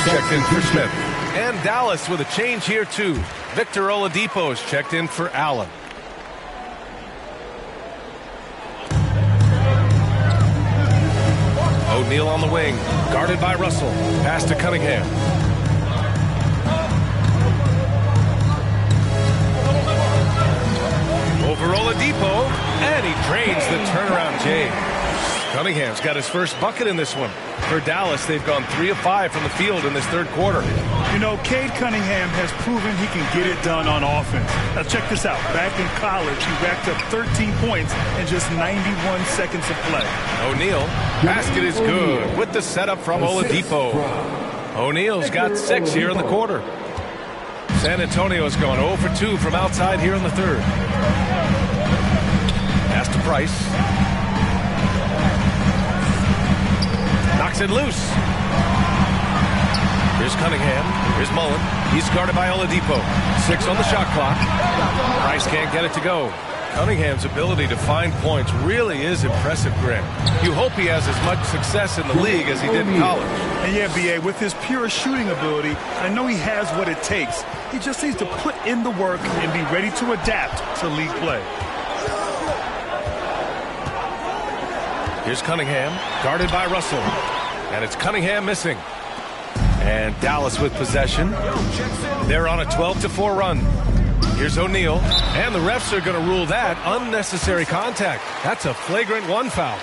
V: Checked in for Smith. And Dallas with a change here too. Victor Oladipo is checked in for Allen. O'Neal on the wing. Guarded by Russell. Pass to Cunningham. Over Oladipo. And he drains the turnaround J. Cunningham's got his first bucket in this one. For Dallas, they've gone 3 of 5 from the field in this third quarter.
R: You know, Cade Cunningham has proven he can get it done on offense. Now check this out. Back in college, he racked up 13 points in just 91 seconds of play.
V: O'Neal, basket is good with the setup from Oladipo. O'Neal's got 6 here in the quarter. San Antonio's gone 0 for 2 from outside here in the third. Pass to Price. Knocks it loose. Here's Cunningham. Here's Mullen. He's guarded by Oladipo. 6 on the shot clock. Price can't get it to go. Cunningham's ability to find points really is impressive, Greg. You hope he has as much success in the league as he did in college.
R: And yeah, B.A., with his pure shooting ability, I know he has what it takes. He just needs to put in the work and be ready to adapt to league play.
V: Here's Cunningham, guarded by Russell. And it's Cunningham missing. And Dallas with possession. They're on a 12-4 run. Here's O'Neal. And the refs are going to rule that unnecessary contact. That's a flagrant 1 foul.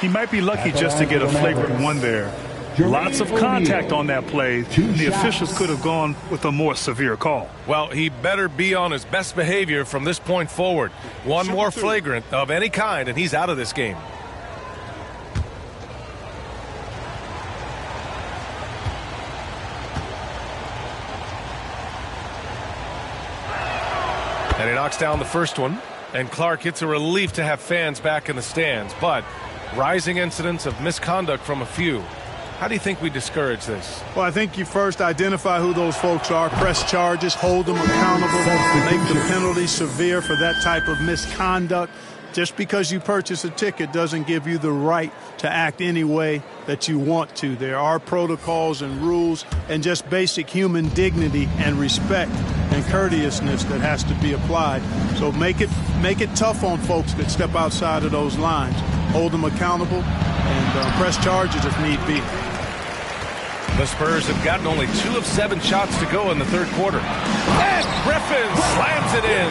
R: He might be lucky just to get a flagrant 1 there. Lots of contact on that play. The officials could have gone with a more severe call.
V: Well, he better be on his best behavior from this point forward. One more flagrant of any kind, and he's out of this game. And he knocks down the first one. And Clark, it's a relief to have fans back in the stands, but rising incidents of misconduct from a few. How do you think we discourage this?
A: Well, I think you first identify who those folks are, press charges, hold them accountable, make the penalty severe for that type of misconduct. Just because you purchase a ticket doesn't give you the right to act any way that you want to. There are protocols and rules and just basic human dignity and respect and courteousness that has to be applied. So make it tough on folks that step outside of those lines. Hold them accountable and press charges if need be.
V: The Spurs have gotten only 2 of 7 shots to go in the third quarter. And Griffin slams it in.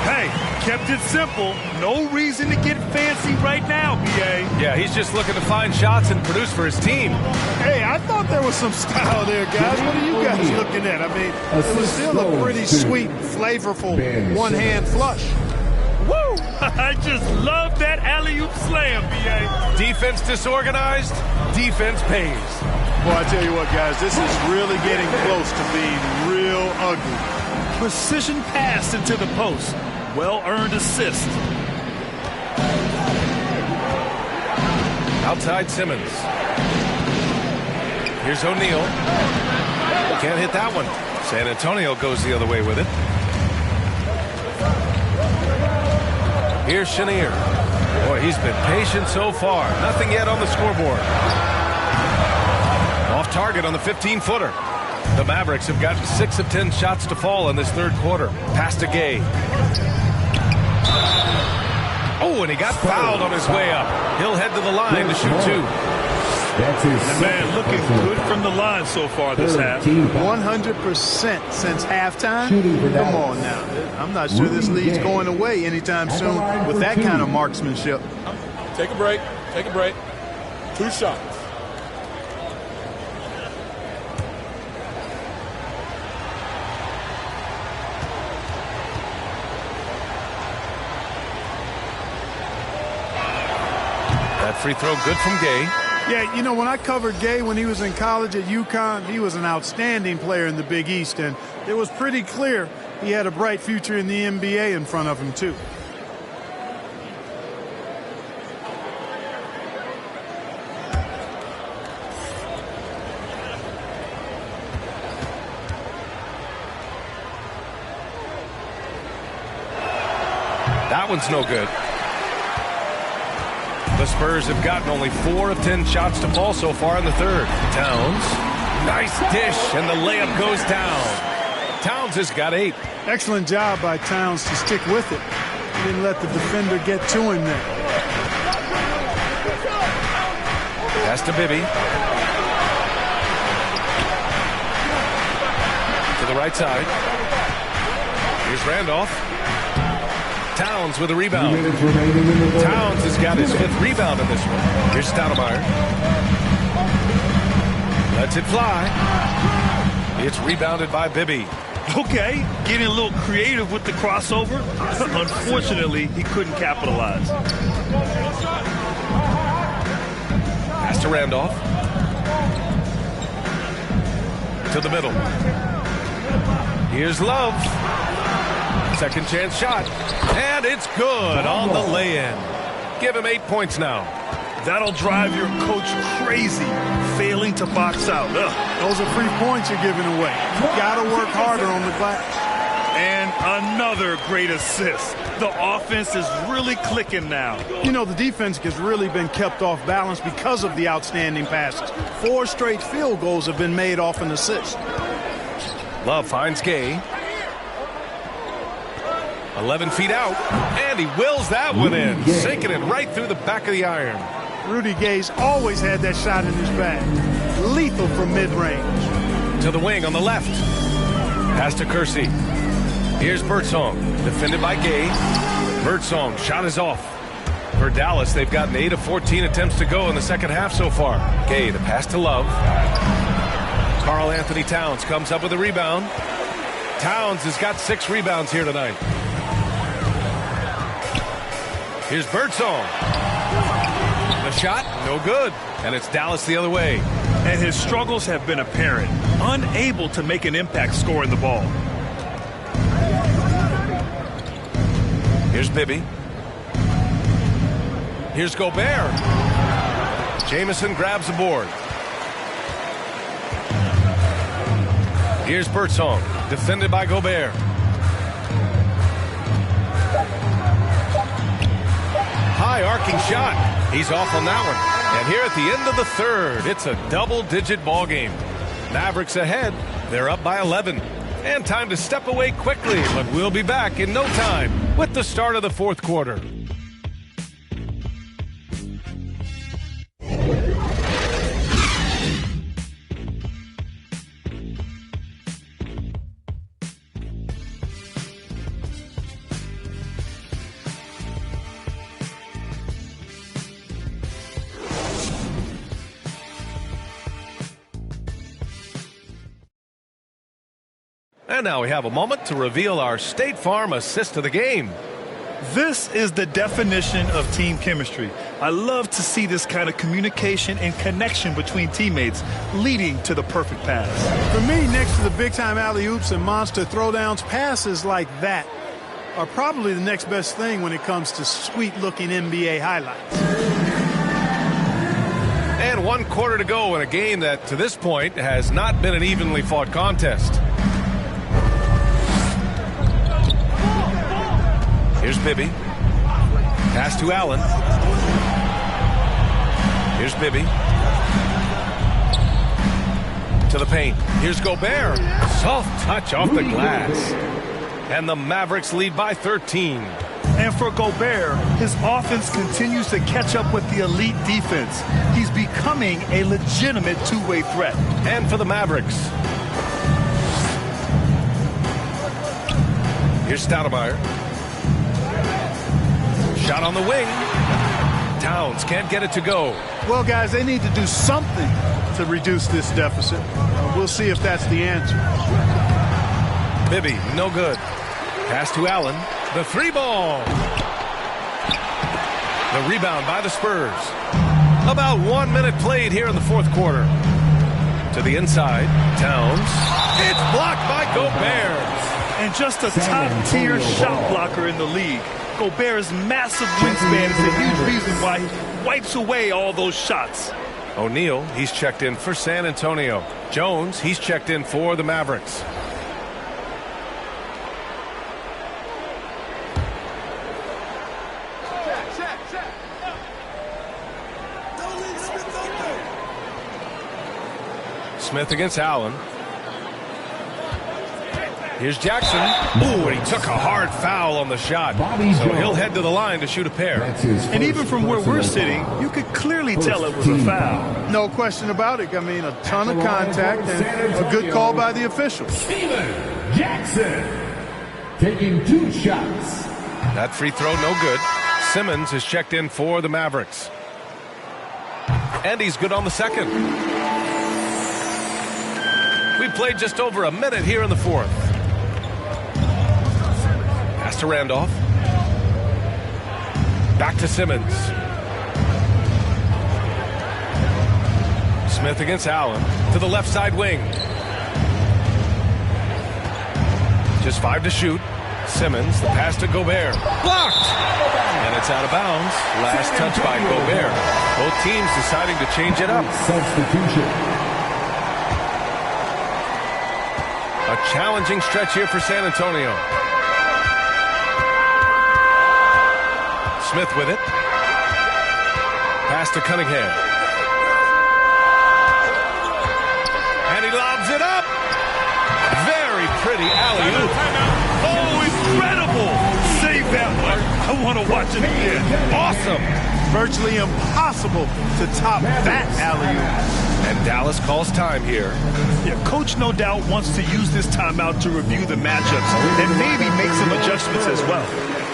R: Hey, kept it simple. No reason to get fancy right now, B.A.
V: Yeah, he's just looking to find shots and produce for his team.
A: Hey, I thought there was some style there, guys. What are you guys looking at? I mean, it was still a pretty sweet, flavorful one-hand flush.
R: Woo! I just love that alley-oop slam, B.A.
V: Defense disorganized, defense pays.
A: Well, I tell you what, guys, this is really getting close to being real ugly.
R: Precision pass into the post. Well-earned assist.
V: Outside Simmons. Here's O'Neal. Can't hit that one. San Antonio goes the other way with it. Here's Chenier. Boy, he's been patient so far. Nothing yet on the scoreboard. Off target on the 15-footer. The Mavericks have gotten 6 of 10 shots to fall in this third quarter. Pass to Gay. Oh, and he got fouled on his way up. He'll head to the line to shoot 2.
R: The man looking good from the line so far this half.
A: 100% since halftime. Come on now. I'm not sure this lead's going away anytime soon with that kind of marksmanship.
F: Take a break. Take a break. 2 shots.
V: Free throw good from Gay.
A: Yeah, you know, when I covered Gay when he was in college at UConn, he was an outstanding player in the Big East, and it was pretty clear he had a bright future in the NBA in front of him, too.
V: That one's no good. The Spurs have gotten only 4 of 10 shots to fall so far in the third. Towns. Nice dish, and the layup goes down. Towns has got 8.
A: Excellent job by Towns to stick with it. He didn't let the defender get to him there.
V: Pass to Bibby. To the right side. Here's Randolph. Towns with a rebound. Towns has got his 5th rebound in this one. Here's Stoudemire. Lets it fly. It's rebounded by Bibby.
R: Okay, getting a little creative with the crossover. Unfortunately, he couldn't capitalize.
V: Pass to Randolph. To the middle. Here's Love. Second chance shot. And it's good on the lay-in. Give him 8 points now.
R: That'll drive your coach crazy, failing to box out. Ugh.
A: Those are free points you're giving away. You got to work harder on the glass.
R: And another great assist. The offense is really clicking now.
A: You know, the defense has really been kept off balance because of the outstanding passes. 4 straight field goals have been made off an assist.
V: Love finds Gay. 11 feet out, and he wills that one in, sinking it right through the back of the iron.
A: Rudy Gay's always had that shot in his bag. Lethal from mid-range.
V: To the wing on the left. Pass to Kersey. Here's Birdsong, defended by Gay. Birdsong, shot is off. For Dallas, they've gotten 8 of 14 attempts to go in the second half so far. Gay, the pass to Love. Karl Anthony Towns comes up with a rebound. Towns has got 6 rebounds here tonight. Here's Birdsong. The shot, no good. And it's Dallas the other way.
R: And his struggles have been apparent. Unable to make an impact scoring the ball.
V: Here's Bibby. Here's Gobert. Jamison grabs the board. Here's Birdsong, defended by Gobert. High arcing shot. He's off on that one. And here at the end of the third, it's a double-digit ball game. Mavericks ahead. They're up by 11. And time to step away quickly, but we'll be back in no time with the start of the fourth quarter. And now we have a moment to reveal our State Farm assist of the game.
R: This is the definition of team chemistry. I love to see this kind of communication and connection between teammates leading to the perfect pass.
A: For me, next to the big-time alley-oops and monster throwdowns, passes like that are probably the next best thing when it comes to sweet-looking NBA highlights.
V: And 1 quarter to go in a game that, to this point, has not been an evenly fought contest. Here's Bibby. Pass to Allen. Here's Bibby. To the paint. Here's Gobert. Soft touch off the glass. And the Mavericks lead by 13.
R: And for Gobert, his offense continues to catch up with the elite defense. He's becoming a legitimate two-way threat.
V: And for the Mavericks. Here's Stoudemire. Shot on the wing. Towns can't get it to go.
A: Well, guys, they need to do something to reduce this deficit. We'll see if that's the answer.
V: Bibby, no good. Pass to Allen. The three ball. The rebound by the Spurs. About 1 minute played here in the fourth quarter. To the inside. Towns. It's blocked by Gobert.
R: And just a top-tier shot blocker in the league. Gobert's massive wingspan is a huge reason why he wipes away all those shots.
V: O'Neal, he's checked in for San Antonio. Jones, he's checked in for the Mavericks. Smith against Allen. Here's Jackson. Ooh, and he took a hard foul on the shot. So he'll head to the line to shoot a pair.
R: And even from where we're sitting, you could clearly tell it was a foul.
A: No question about it. I mean, a ton of contact and a good call by the officials.
W: Steven Jackson taking 2 shots.
V: That free throw no good. Simmons is checked in for the Mavericks. And he's good on the second. We played just over a minute here in the fourth. Pass to Randolph. Back to Simmons. Smith against Allen. To the left side wing. Just 5 to shoot. Simmons, the pass to Gobert. Blocked! And it's out of bounds. Last touch by Gobert. Both teams deciding to change it up.
W: Substitution.
V: A challenging stretch here for San Antonio. Smith with it. Pass to Cunningham. And he lobs it up. Very pretty alley-oop.
R: Oh, incredible! Save that one. I want to watch it again.
A: Awesome. Virtually impossible to top that alley-oop.
V: And Dallas calls time here.
R: Yeah, Coach no doubt wants to use this timeout to review the matchups and maybe make some adjustments as well.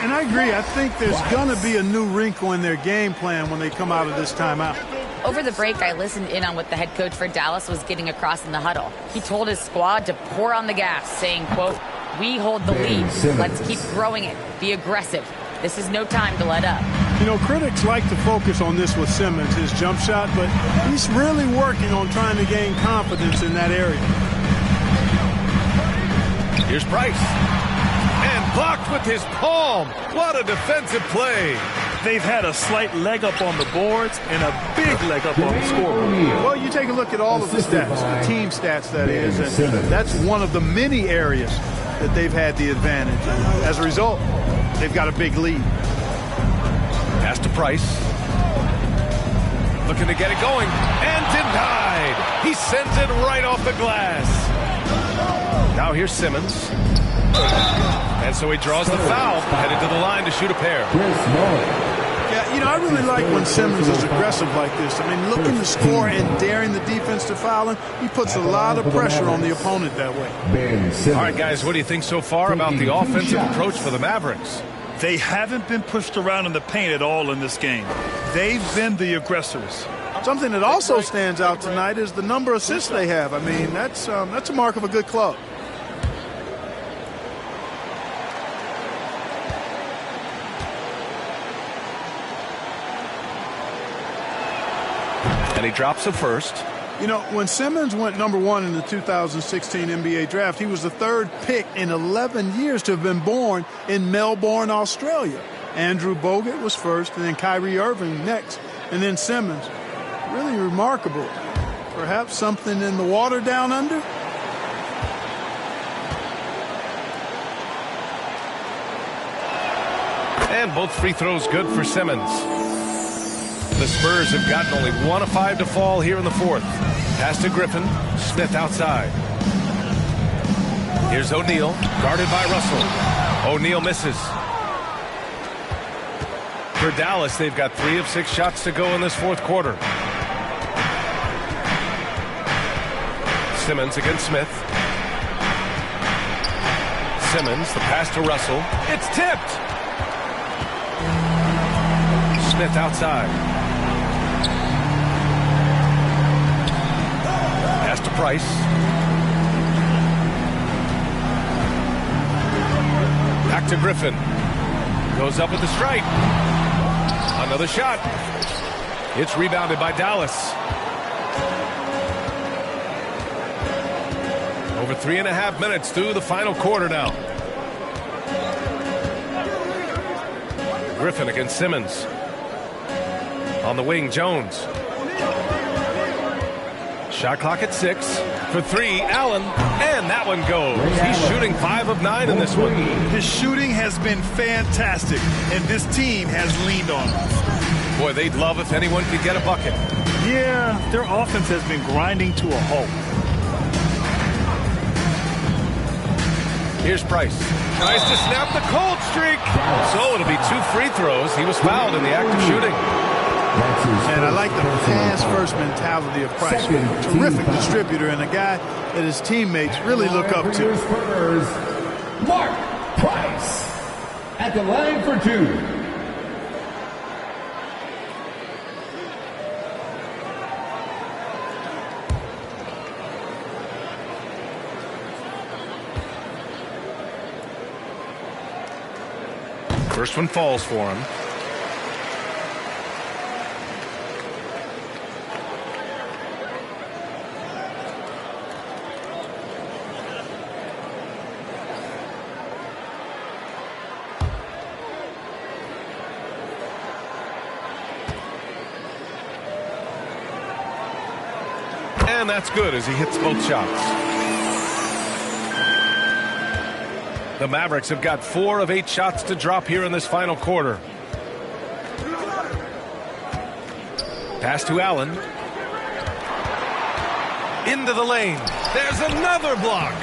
A: And I agree. I think there's going to be a new wrinkle in their game plan when they come out of this timeout.
Q: Over the break, I listened in on what the head coach for Dallas was getting across in the huddle. He told his squad to pour on the gas, saying, quote, "We hold the lead. Let's keep growing it. Be aggressive. This is no time to let up."
A: You know, critics like to focus on this with Simmons, his jump shot, but he's really working on trying to gain confidence in that area.
V: Here's Price. And blocked with his palm. What a defensive play.
R: They've had a slight leg up on the boards and a big leg up on the scoreboard.
A: Well, you take a look at all of the stats, the team stats, that is, and that's one of the many areas that they've had the advantage. And as a result, they've got a big lead.
V: Pass to Price. Looking to get it going. And denied. He sends it right off the glass. Now here's Simmons. And so he draws the foul, headed to the line to shoot a pair.
A: Yeah, you know, I really like when Simmons is aggressive like this. I mean, looking to score and daring the defense to foul him, he puts a lot of pressure on the opponent that way.
V: All right, guys, what do you think so far about the offensive approach for the Mavericks?
R: They haven't been pushed around in the paint at all in this game. They've been the aggressors.
A: Something that also stands out tonight is the number of assists they have. I mean, that's a mark of a good club.
V: And he drops the first.
A: You know, when Simmons went #1 in the 2016 NBA draft, he was the third pick in 11 years to have been born in Melbourne, Australia. Andrew Bogut was first, and then Kyrie Irving next, and then Simmons. Really remarkable. Perhaps something in the water down under?
V: And both free throws good for Simmons. The Spurs have gotten only 1 of 5 to fall here in the fourth. Pass to Griffin. Smith outside. Here's O'Neal, guarded by Russell. O'Neal misses. For Dallas, they've got 3 of 6 shots to go in this fourth quarter. Simmons against Smith. Simmons, the pass to Russell. It's tipped. Smith outside. Pass to Price. Back to Griffin. Goes up with the strike. Another shot. It's rebounded by Dallas. Over 3.5 minutes through the final quarter now. Griffin against Simmons. On the wing, Jones. Shot clock at 6. For 3, Allen. And that one goes. He's shooting 5 of 9 in this one.
R: His shooting has been fantastic, and this team has leaned on him.
V: Boy, they'd love if anyone could get a bucket.
R: Yeah, their offense has been grinding to a halt.
V: Here's Price. Tries to snap the cold streak. So it'll be 2 free throws. He was fouled in the act of shooting.
A: And I like the pass-first mentality of Price. Terrific distributor and a guy that his teammates really look up to.
W: Mark Price at the line for 2.
V: First one falls for him. And that's good as he hits both shots. The Mavericks have got 4 of 8 shots to drop here in this final quarter. Pass to Allen. Into the lane. There's another block.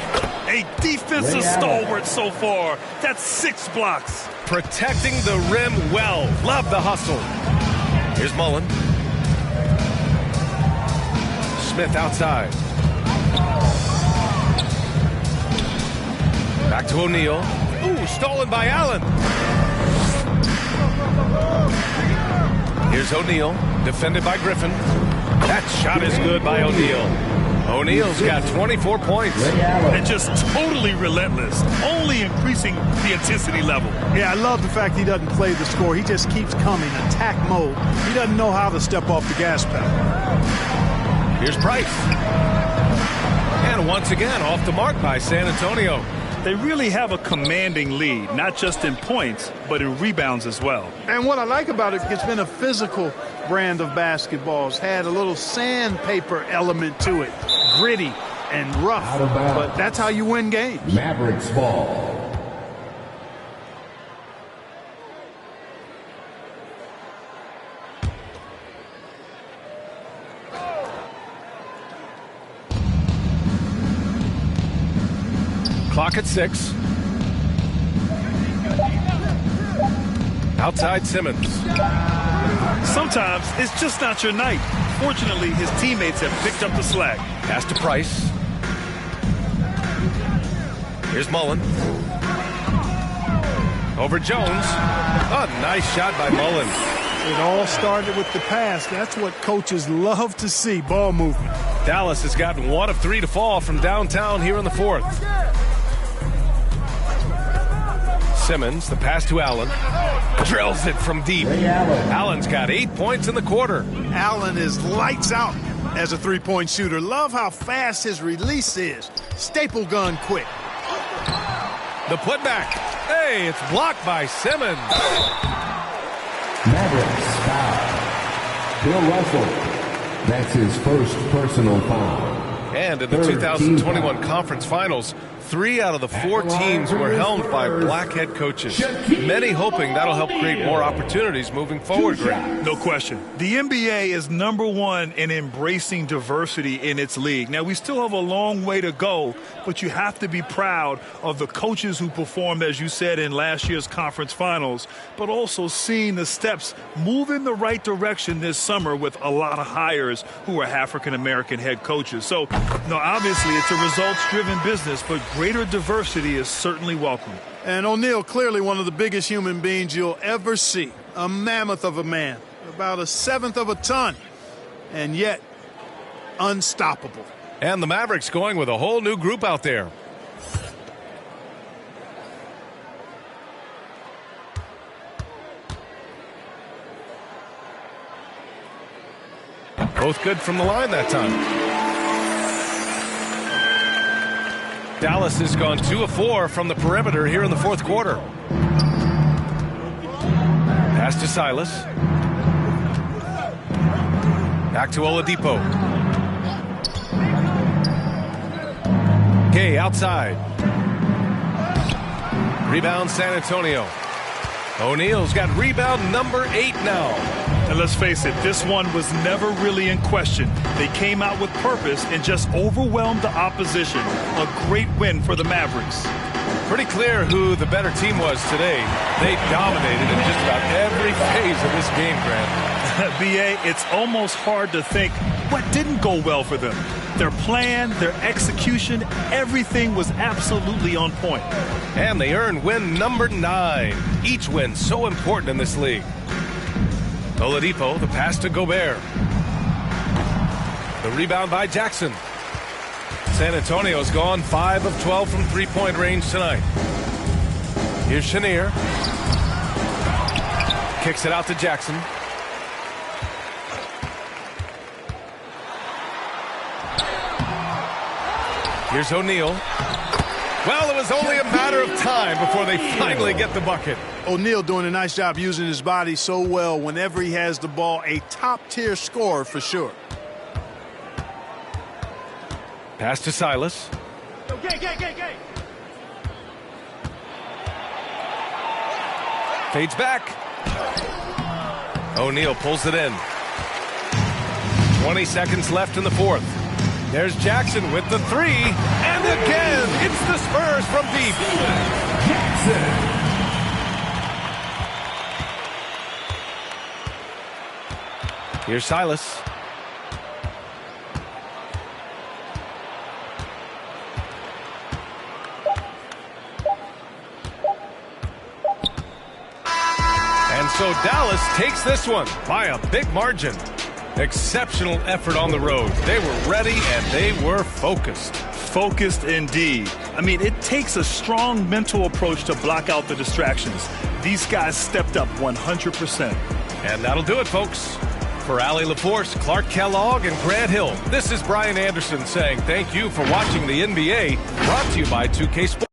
R: A defensive stalwart so far. That's 6 blocks.
V: Protecting the rim well. Love the hustle. Here's Mullen. Smith outside. Back to O'Neal. Ooh, stolen by Allen. Here's O'Neal, defended by Griffin. That shot is good by O'Neal. O'Neal's got 24 points.
R: And just totally relentless, only increasing the intensity level.
A: Yeah, I love the fact he doesn't play the score. He just keeps coming, attack mode. He doesn't know how to step off the gas pedal.
V: Here's Price. And once again, off the mark by San Antonio.
R: they really have a commanding lead, not just in points, but in rebounds as well.
A: And what I like about it, it's been a physical brand of basketball. It's had a little sandpaper element to it, gritty and rough, but that's how you win games.
W: Mavericks ball.
V: Clock at 6. Outside Simmons.
R: Sometimes it's just not your night. Fortunately, his teammates have picked up the slack.
V: Pass to Price. Here's Mullen. Over Jones. A nice shot by Mullen.
A: It all started with the pass. That's what coaches love to see, ball movement.
V: Dallas has gotten 1 of 3 to fall from downtown here in the 4th. Simmons, the pass to Allen. Drills it from deep. Allen's got 8 points in the quarter.
A: Allen is lights out as a three-point shooter. Love how fast his release is. Staple gun quick.
V: The putback. Hey, it's blocked by Simmons.
W: Mavericks foul. Bill Russell. That's his first personal foul.
V: And in the 2021 Conference Finals, 3 out of the 4 teams were helmed by black head coaches. Many hoping that'll help create more opportunities moving forward, Greg.
R: No question. The NBA is #1 in embracing diversity in its league. Now, we still have a long way to go, but you have to be proud of the coaches who performed, as you said, in last year's Conference Finals, but also seeing the steps move in the right direction this summer with a lot of hires who are African-American head coaches. So, no, obviously it's a results-driven business, but greater diversity is certainly welcome.
A: And O'Neal, clearly one of the biggest human beings you'll ever see. A mammoth of a man, about 1/7 of a ton, and yet unstoppable.
V: And the Mavericks going with a whole new group out there. Both good from the line that time. Dallas has gone 2 of 4 from the perimeter here in the 4th quarter. Pass to Silas. Back to Oladipo. Gay outside. Rebound San Antonio. O'Neal's got rebound number 8 now.
R: And let's face it, this one was never really in question. They came out with purpose and just overwhelmed the opposition. A great win for the Mavericks.
V: Pretty clear who the better team was today. They dominated in just about every phase of this game, Grant.
R: B.A., it's almost hard to think what didn't go well for them. Their plan, their execution, everything was absolutely on point.
V: And they earned win number 9. Each win so important in this league. Oladipo, the pass to Gobert. The rebound by Jackson. San Antonio's gone 5 of 12 from three-point range tonight. Here's Chenier. Kicks it out to Jackson. Here's O'Neal. Well, it was only a matter of time before they finally get the bucket.
A: O'Neal doing a nice job using his body so well whenever he has the ball. A top-tier scorer for sure.
V: Pass to Silas. Fades back. O'Neal pulls it in. 20 seconds left in the 4th. There's Jackson with the 3. And again, it's the Spurs from deep. Jackson. Here's Silas. And so Dallas takes this one by a big margin. Exceptional effort on the road. They were ready and they were focused.
R: Focused indeed. I mean, it takes a strong mental approach to block out the distractions. These guys stepped up 100%.
V: And that'll do it, folks. For Allie LaForce, Clark Kellogg, and Grant Hill, this is Brian Anderson saying thank you for watching the NBA, brought to you by 2K Sports.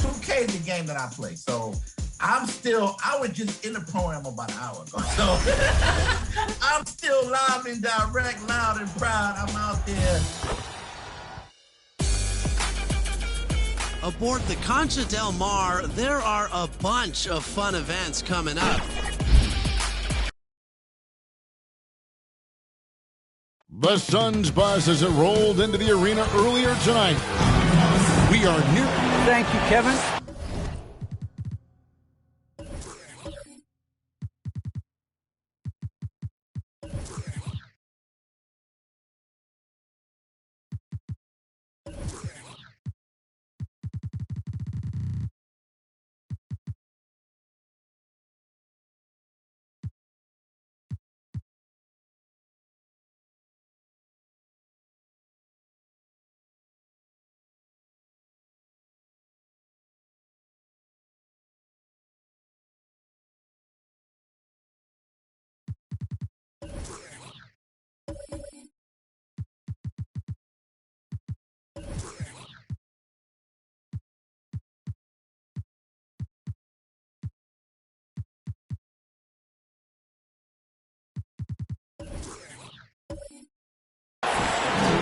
G: 2K is the game that I play. So I was just in the program about an hour ago. So I'm still live and direct, loud and proud. I'm out there.
P: Aboard the Concha Del Mar, there are a bunch of fun events coming up.
C: The Suns buzz as it rolled into the arena earlier tonight. We are near.
D: Thank you, Kevin.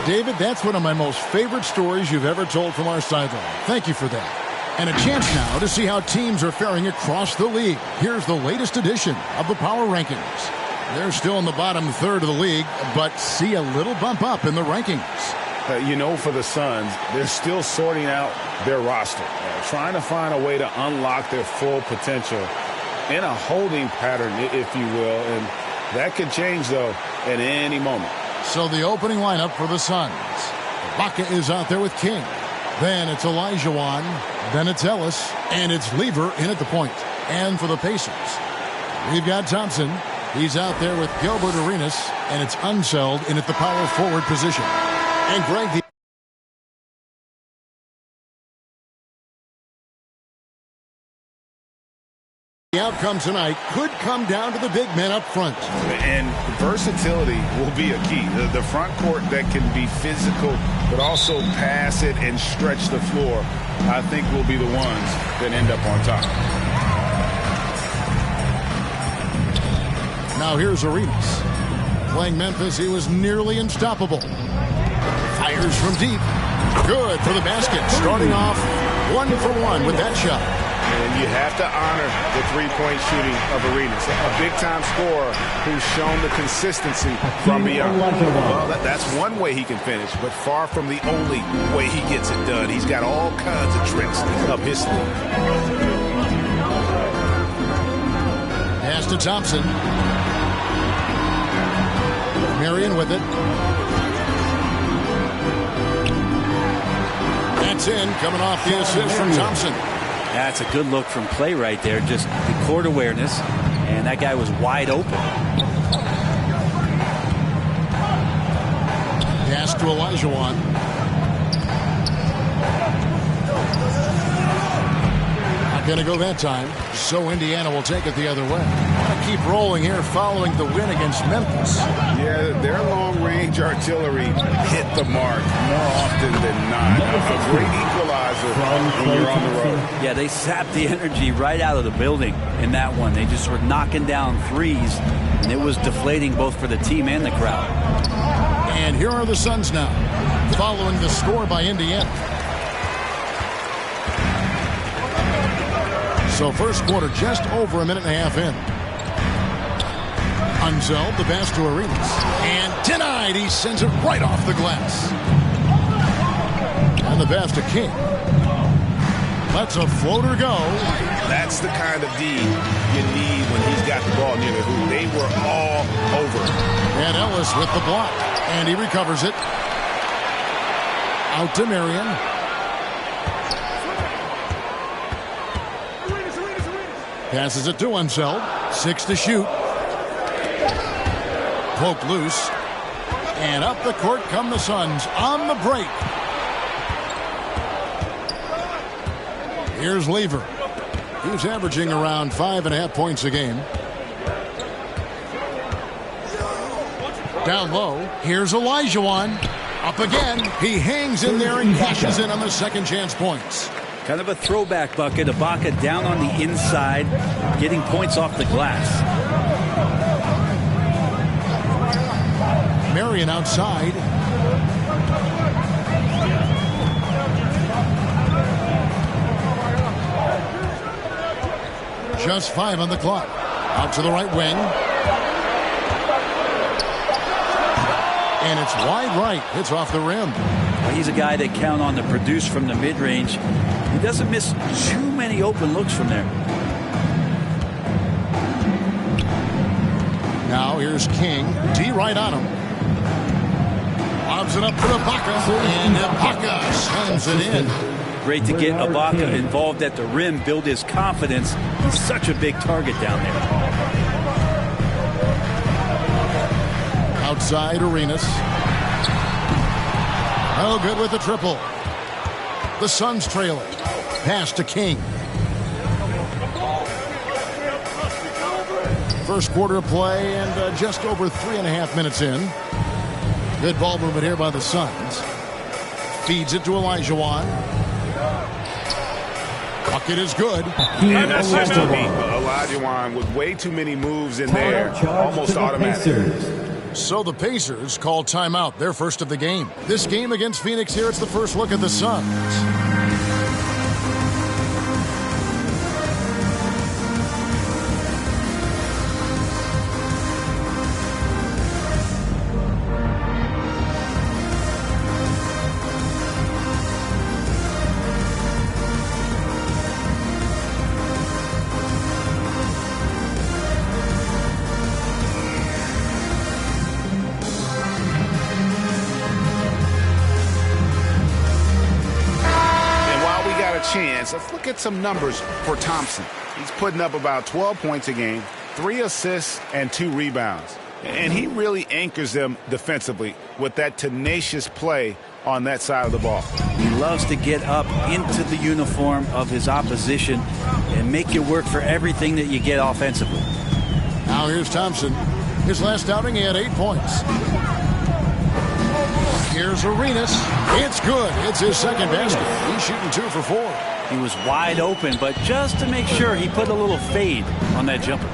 C: David, that's one of my most favorite stories you've ever told from our sideline. Thank you for that. And a chance now to see how teams are faring across the league. Here's the latest edition of the Power Rankings. They're still in the bottom third of the league, but see a little bump up in the rankings.
E: For the Suns, they're still sorting out their roster, trying to find a way to unlock their full potential in a holding pattern, if you will. And that could change, though, at any moment.
C: So the opening lineup for the Suns. Baca is out there with King. Then it's Olajuwon. Then it's Ellis. And it's Lever in at the point. And for the Pacers, we've got Thompson. He's out there with Gilbert Arenas, and it's Unseld in at the power forward position. And Greg, the outcome tonight could come down to the big men up front.
E: And versatility will be a key. The front court that can be physical, but also pass it and stretch the floor, I think will be the ones that end up on top.
C: Now here's Arenas. Playing Memphis, he was nearly unstoppable. Fires from deep. Good for the basket. Starting off 1 for 1 with that shot.
E: And you have to honor the three-point shooting of Arenas. A big-time scorer who's shown the consistency from beyond. Well, that's one way he can finish, but far from the only way he gets it done. He's got all kinds of tricks up his sleeve.
C: Pass to Thompson. Marion with it. That's in, coming off the assist from Thompson.
B: That's a good look from Clay right there. Just the court awareness, and that guy was wide open.
C: Pass to Olajuwon. Not going to go that time, so Indiana will take it the other way. Keep rolling here following the win against Memphis.
E: Yeah, their long-range artillery hit the mark more often than not. A great equalizer when you're on the road.
B: Yeah, they sapped the energy right out of the building in that one. They just were knocking down threes, and it was deflating both for the team and the crowd.
C: And here are the Suns now, following the score by Indiana. So first quarter just over a minute and a half in. Unseld, the pass to Arenas. And denied. He sends it right off the glass. And the pass to King. Lets a floater go.
E: That's the kind of D you need when he's got the ball near the hoop. They were all over.
C: And Ellis with the block. And he recovers it. Out to Marion. Passes it to Unseld. 6 to shoot. Poke loose. And up the court come the Suns on the break. Here's Lever. He's averaging around 5.5 points a game. Down low. Here's Olajuwon. Up again. He hangs in there and cashes in on the second chance points.
B: Kind of a throwback bucket. Ibaka down on the inside, getting points off the glass.
C: Marion outside. Just 5 on the clock. Out to the right wing. And it's wide right. Hits off the rim.
B: Well, he's a guy that count on to produce from the mid-range. He doesn't miss too many open looks from there.
C: Now here's King. D right on him. Lobs it up for Ibaka. And Ibaka slams it in.
B: Great to get Ibaka involved at the rim, build his confidence. He's such a big target down there.
C: Outside Arenas. Oh, good with the triple. The Suns trailing. Pass to King. First quarter of play and just over 3.5 minutes in. Good ball movement here by the Suns. Feeds it to Olajuwon. Bucket is good.
E: And that's just Olajuwon with way too many moves in there. Almost automatic.
C: So the Pacers call timeout, their first of the game. This game against Phoenix here, it's the first look at the Suns.
E: Let's look at some numbers for Thompson. He's putting up about 12 points a game, 3 assists and 2 rebounds. And he really anchors them defensively with that tenacious play on that side of the ball.
B: He loves to get up into the uniform of his opposition and make you work for everything that you get offensively.
C: Now here's Thompson. His last outing, he had 8 points. Here's Arenas. It's good. It's his second basket. He's shooting 2 for 4.
B: He was wide open, but just to make sure, he put a little fade on that jumper.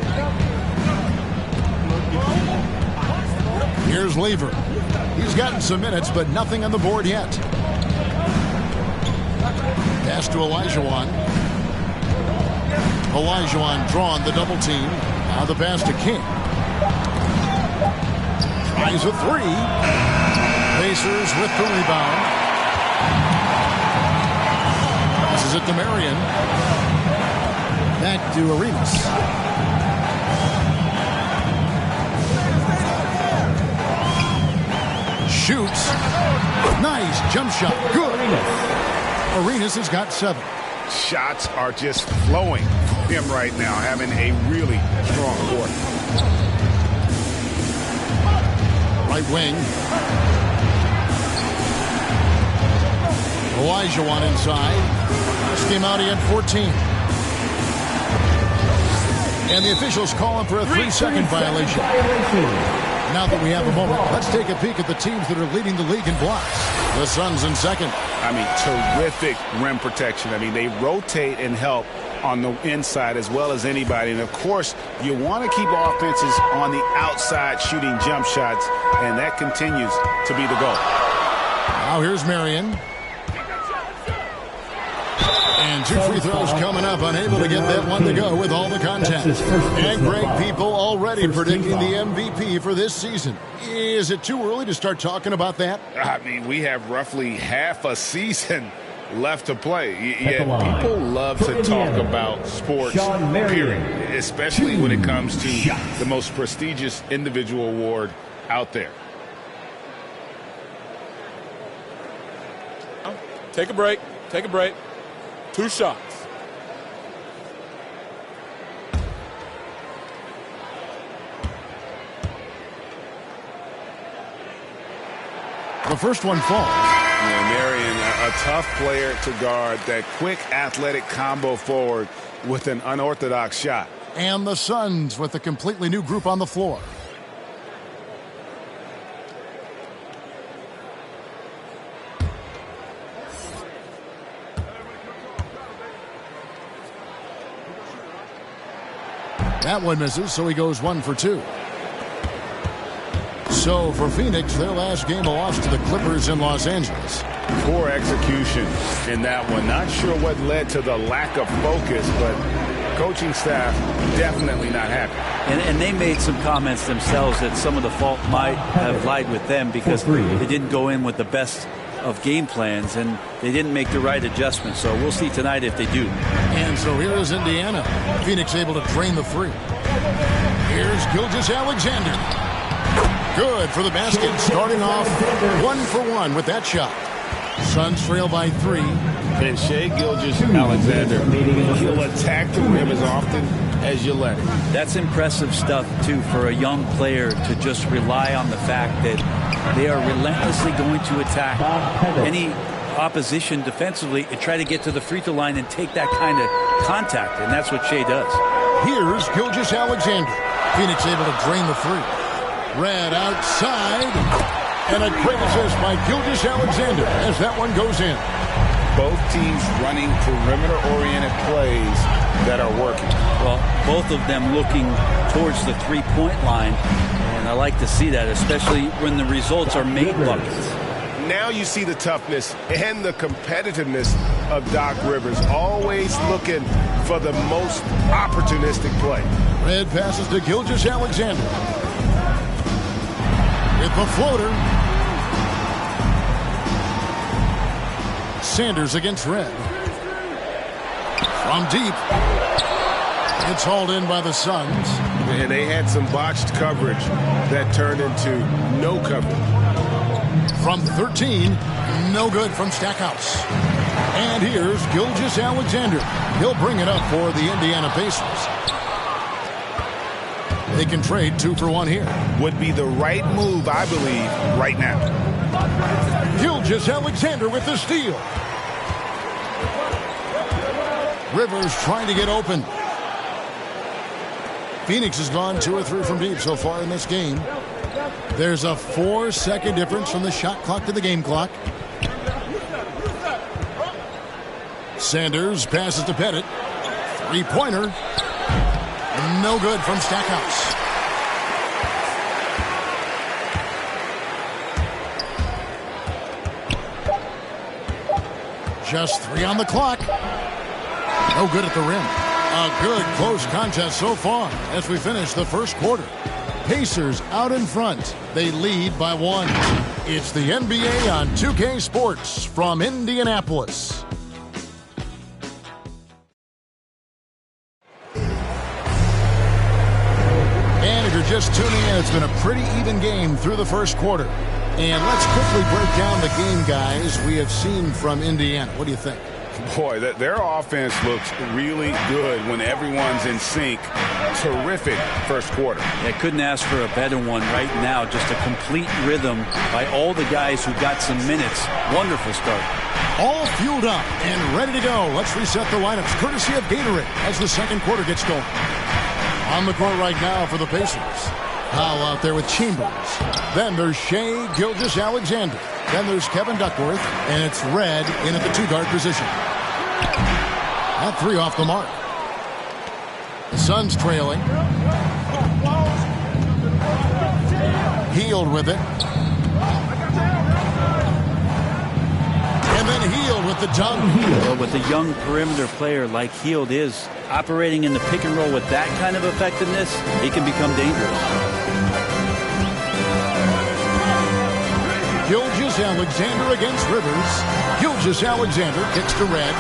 C: Here's Lever. He's gotten some minutes, but nothing on the board yet. Pass to Olajuwon. Olajuwon drawn the double team. Now the pass to King. Tries a 3. Pacers with the rebound. Passes it to Marion. Back to Arenas. Shoots. Nice jump shot. Good. Arenas has got 7.
E: Shots are just flowing from him right now, having a really strong court.
C: Right wing. Olajuwon inside. This game out, he had 14. And the officials call him for a 3-second violation. Now that we have a moment, let's take a peek at the teams that are leading the league in blocks. The Suns in second.
E: I mean, terrific rim protection. I mean, they rotate and help on the inside as well as anybody. And, of course, you want to keep offenses on the outside shooting jump shots, and that continues to be the goal.
C: Now here's Marion. And 2 free throws coming up, unable to get that one to go with all the contact. And great people already predicting the MVP for this season. Is it too early to start talking about that?
E: I mean, we have roughly half a season left to play. Yeah, people love to talk about sports, period, especially when it comes to the most prestigious individual award out there.
F: Take a break. Take a break. 2 shots.
C: The first one falls.
E: Yeah, Marion, a tough player to guard. That quick athletic combo forward with an unorthodox shot.
C: And the Suns with a completely new group on the floor. That one misses, so he goes 1 for 2. So for Phoenix, their last game, a loss to the Clippers in Los Angeles.
E: Poor execution in that one. Not sure what led to the lack of focus, but coaching staff definitely not happy.
B: And they made some comments themselves that some of the fault might have lied with them because they didn't go in with the best of game plans, and they didn't make the right adjustments. So we'll see tonight if they do.
C: And so here is Indiana. Phoenix able to drain the 3. Here's Gilgeous-Alexander. Good for the basket. Starting off 1 for 1 with that shot. Suns trail by 3.
E: And Shai Gilgeous-Alexander, he'll attack the rim as often as you let him.
B: That's impressive stuff, too, for a young player to just rely on the fact that they are relentlessly going to attack any opposition defensively and try to get to the free throw line and take that kind of contact, and that's what Shai does.
C: Here's Gilgeous-Alexander. Phoenix able to drain the 3. Red outside, and a great assist by Gilgeous-Alexander as that one goes in.
E: Both teams running perimeter-oriented plays that are working.
B: Well, both of them looking towards the three-point line, and I like to see that, especially when the results are made buckets.
E: Now you see the toughness and the competitiveness of Doc Rivers, always looking for the most opportunistic play.
C: Red passes to Gilgeous-Alexander. With the floater. Sanders against Red. From deep. It's hauled in by the Suns.
E: And they had some botched coverage that turned into no coverage.
C: From 13, no good from Stackhouse. And here's Gilgeous-Alexander. He'll bring it up for the Indiana Pacers. They can trade 2 for 1 here.
E: Would be the right move, I believe, right now.
C: Gilgeous-Alexander with the steal. Rivers trying to get open. Phoenix has gone 2 or 3 from deep so far in this game. There's a 4-second difference from the shot clock to the game clock. Sanders passes to Pettit. 3-pointer. No good from Stackhouse. Just 3 on the clock. No good at the rim. A good close contest so far as we finish the first quarter. Pacers out in front. They lead by 1. It's the NBA on 2K Sports from Indianapolis. And if you're just tuning in, it's been a pretty even game through the first quarter. And let's quickly break down the game, guys, we have seen from Indiana. What do you think?
E: Boy, their offense looks really good when everyone's in sync. Terrific first quarter.
B: I couldn't ask for a better one right now. Just a complete rhythm by all the guys who got some minutes. Wonderful start.
C: All fueled up and ready to go. Let's reset the lineups courtesy of Gatorade as the second quarter gets going. On the court right now for the Pacers. Powell out there with Chambers. Then there's Shai Gilgeous-Alexander. Then there's Kevin Duckworth. And it's Red in at the 2-guard position. That 3 off the mark. The Suns trailing. Hield with it. And then Hield with the dunk.
B: Well, with a young perimeter player like Hield is, operating in the pick and roll with that kind of effectiveness, he can become dangerous.
C: Gilgeous-Alexander against Rivers. Gilgeous-Alexander kicks to Red.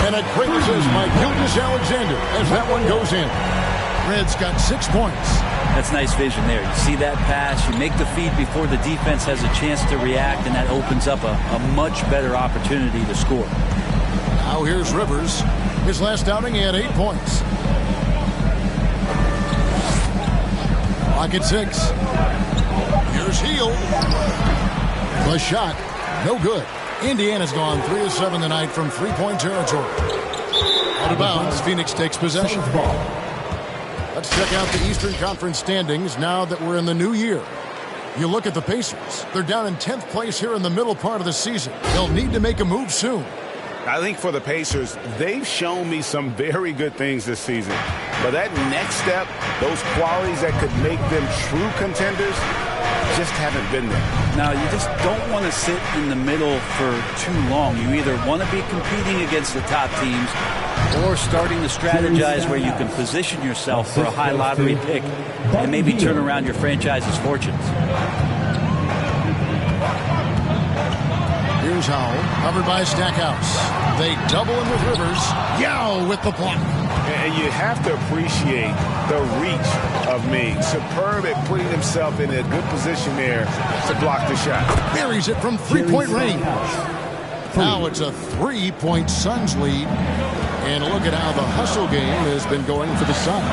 C: And a great assist by Gilgeous-Alexander as that one goes in. Red's got 6 points.
B: That's nice vision there. You see that pass, you make the feed before the defense has a chance to react, and that opens up a much better opportunity to score.
C: Now here's Rivers. His last outing, he had 8 points. Clock at 6. Here's Hield. The shot, no good. Indiana's gone 3 of 7 tonight from 3-point territory. Out of bounds, Phoenix takes possession. Let's check out the Eastern Conference standings now that we're in the new year. You look at the Pacers. They're down in 10th place here in the middle part of the season. They'll need to make a move soon.
E: I think for the Pacers, they've shown me some very good things this season. But that next step, those qualities that could make them true contenders, just haven't been there.
B: Now, you just don't want to sit in the middle for too long. You either want to be competing against the top teams or starting to strategize where you can position yourself for a high lottery pick and maybe turn around your franchise's fortunes.
C: Here's Howell, covered by Stackhouse. They double him with Rivers. Yao with the block.
E: And you have to appreciate the reach of Ming. Superb at putting himself in a good position there to block the shot.
C: Buries it from 3-point range. Now it's a 3-point Suns lead. And look at how the hustle game has been going for the Suns.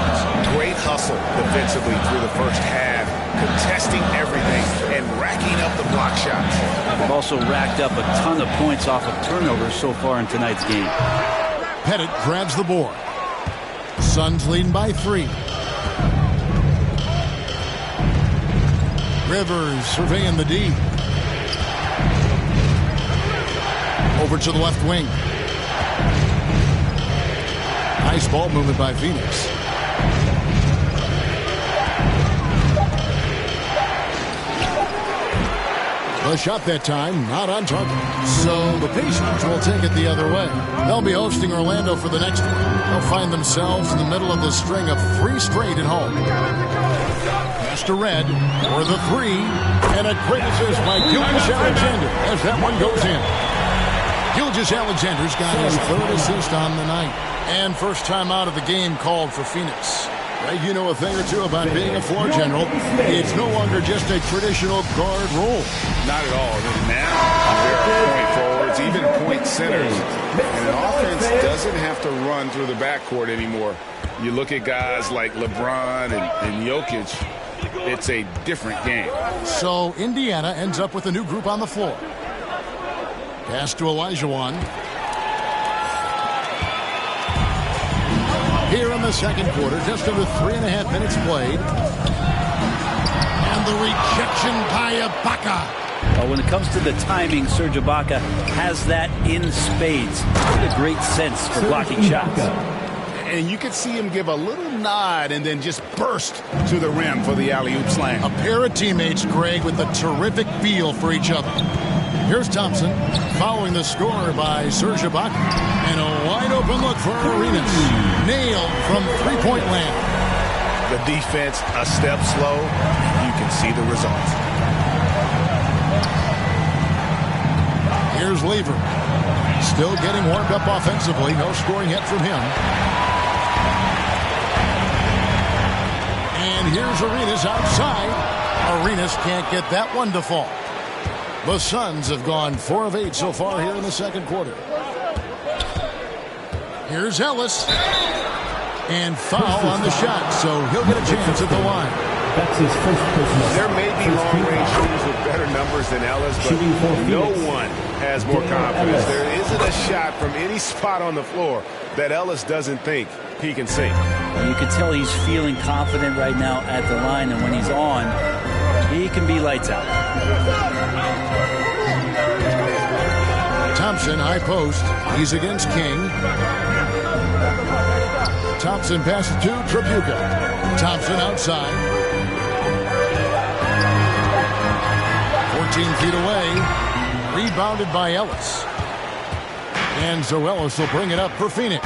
E: Great hustle defensively through the first half, contesting everything and racking up the block shots.
B: They've also racked up a ton of points off of turnovers so far in tonight's game.
C: Pettit grabs the board. Suns leading by 3. Rivers surveying the D. Over to the left wing. Nice ball movement by Phoenix. The shot that time, not on target. So the Pacers will take it the other way. They'll be hosting Orlando for the next one. They'll find themselves in the middle of the string of 3 straight at home. Pass to Red for the 3. And a great assist by Gilgeous-Alexander as that one goes in. Gilgeous-Alexander's got his 3rd assist on the night. And first time out of the game called for Phoenix. Greg, you know a thing or two about being a floor general. It's no longer just a traditional guard role.
E: Not at all. Now there are point forwards, even point centers. And an offense doesn't have to run through the backcourt anymore. You look at guys like LeBron and Jokic, it's a different game.
C: So Indiana ends up with a new group on the floor. Pass to Olajuwon. Here in the second quarter, just under 3.5 minutes played. And the rejection by Ibaka.
B: When it comes to the timing, Serge Ibaka has that in spades. What a great sense for blocking shots.
E: And you could see him give a little nod and then just burst to the rim for the alley-oop slam.
C: A pair of teammates, Greg, with a terrific feel for each other. Here's Thompson following the score by Serge Ibaka. And a wide-open look for Arenas. Nailed from three-point land.
E: The defense a step slow. You can see the results.
C: Here's Lever. Still getting warmed up offensively. No scoring yet from him. And here's Arenas outside. Arenas can't get that one to fall. The Suns have gone 4 of 8 so far here in the second quarter. Here's Ellis. And foul on the shot, so he'll get a chance at the line.
H: That's his first personal.
M: There may be long-range shooters with better numbers than Ellis, but no one has more confidence. There isn't a shot from any spot on the floor that Ellis doesn't think he can sink.
B: You can tell he's feeling confident right now at the line, and when he's on, he can be lights out.
C: Thompson, high post. He's against King. Thompson passes to Tripucka. Thompson outside. 14 feet away. Rebounded by Ellis. And so Ellis will bring it up for Phoenix.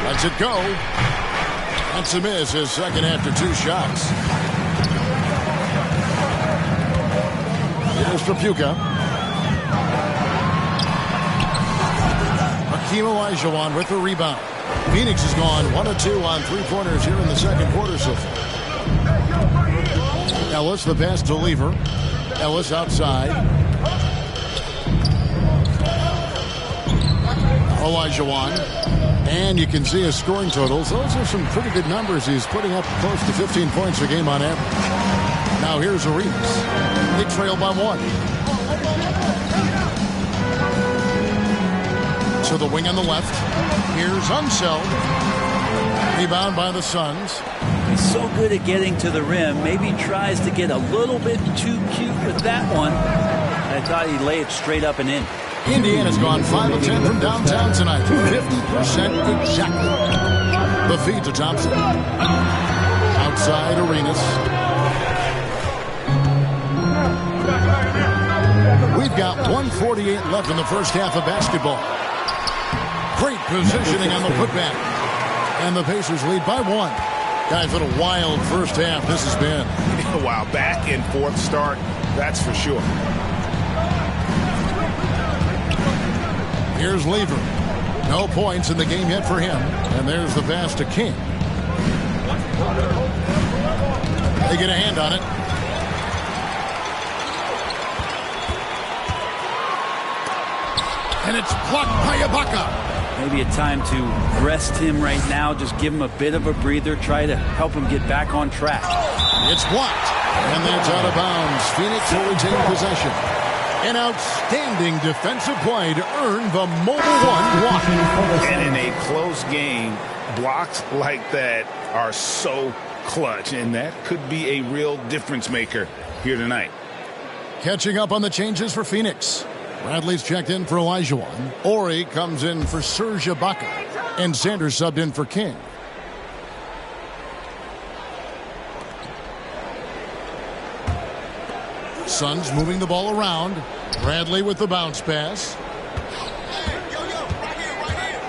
C: Lets it go. That's a miss, his second after 2 shots. Here's Tripucka. Hakeem Olajuwon with the rebound. Phoenix has gone 1 of 2 on 3-pointers here in the second quarter so far. Ellis, the pass to Lever. Ellis outside. Olajuwon. And you can see his scoring totals. Those are some pretty good numbers. He's putting up close to 15 points a game on average. Now here's Arenas. They trail by 1. To the wing on the left. Here's Unseld. Rebound by the Suns.
B: He's so good at getting to the rim. Maybe tries to get a little bit too cute with that one. I thought he'd lay it straight up and in.
C: Indiana's gone 5 of 10 from downtown tonight. 50% exactly. The feed to Thompson. Outside Arenas. We've got 1:48 left in the first half of basketball. Great positioning on the putback. And the Pacers lead by 1. Guys, what a wild first half this has been.
E: Wow, back and forth start, that's for sure.
C: Here's Lever. No points in the game yet for him. And there's the pass to King. They get a hand on it. And it's blocked by Ibaka.
B: Maybe a time to rest him right now. Just give him a bit of a breather. Try to help him get back on track.
C: It's blocked. And that's out of bounds. Phoenix will retain possession. An outstanding defensive play to earn the Mobile One block.
E: And in a close game, blocks like that are so clutch, and that could be a real difference maker here tonight.
C: Catching up on the changes for Phoenix. Bradley's checked in for Olajuwon. Ori comes in for Serge Ibaka. And Sanders subbed in for King. Suns moving the ball around. Bradley with the bounce pass.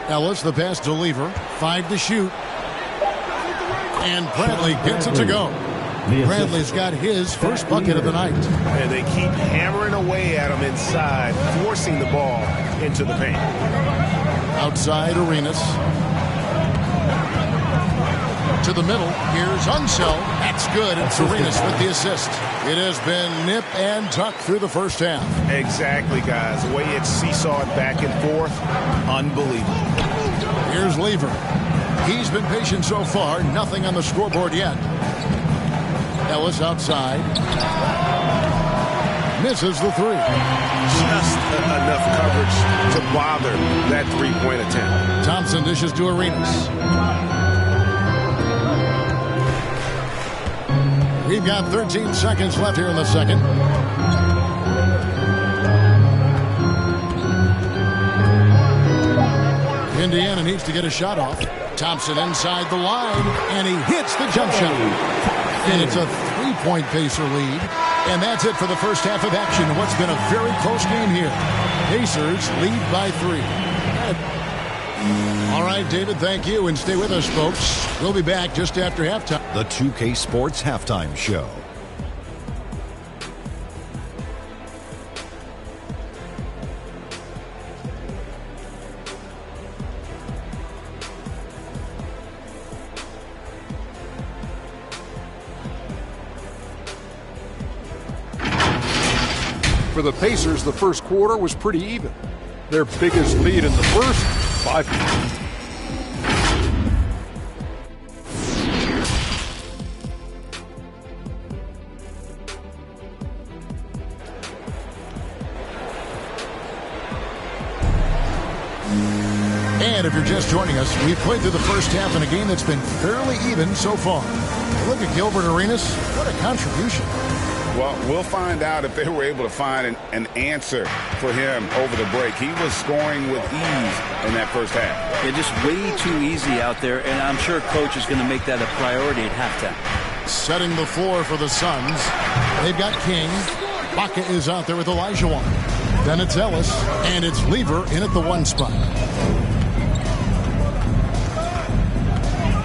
C: Ellis, the pass to Lever. 5 to shoot. And Bradley gets it to go. Bradley's got his first bucket of the night.
M: And they keep hammering away at him inside, forcing the ball into the paint.
C: Outside Arenas. To the middle. Here's Unseld. That's good. And Arenas with the assist. It has been nip and tuck through the first half.
M: Exactly, guys. The way it's seesawed back and forth, unbelievable.
C: Here's Lever. He's been patient so far. Nothing on the scoreboard yet. Ellis outside. Misses the three.
M: Just enough coverage to bother that three-point attempt.
C: Thompson dishes to Arenas. We've got 13 seconds left here in the second. Indiana needs to get a shot off. Thompson inside the line, and he hits the jump shot. And it's a three-point Pacer lead. And that's it for the first half of action. What's been a very close game here. Pacers lead by 3. All right, David, thank you. And stay with us, folks. We'll be back just after halftime.
N: The 2K Sports Halftime Show.
J: For the Pacers, the first quarter was pretty even. Their biggest lead in the first, 5.
C: And if you're just joining us, we've played through the first half in a game that's been fairly even so far. Look at Gilbert Arenas. What a contribution.
E: Well, we'll find out if they were able to find an answer for him over the break. He was scoring with ease in that first half.
B: Yeah, just way too easy out there, and I'm sure coach is going to make that a priority at halftime.
C: Setting the floor for the Suns. They've got King. Baca is out there with Olajuwon. Then it's Ellis, and it's Lever in at the 1 spot.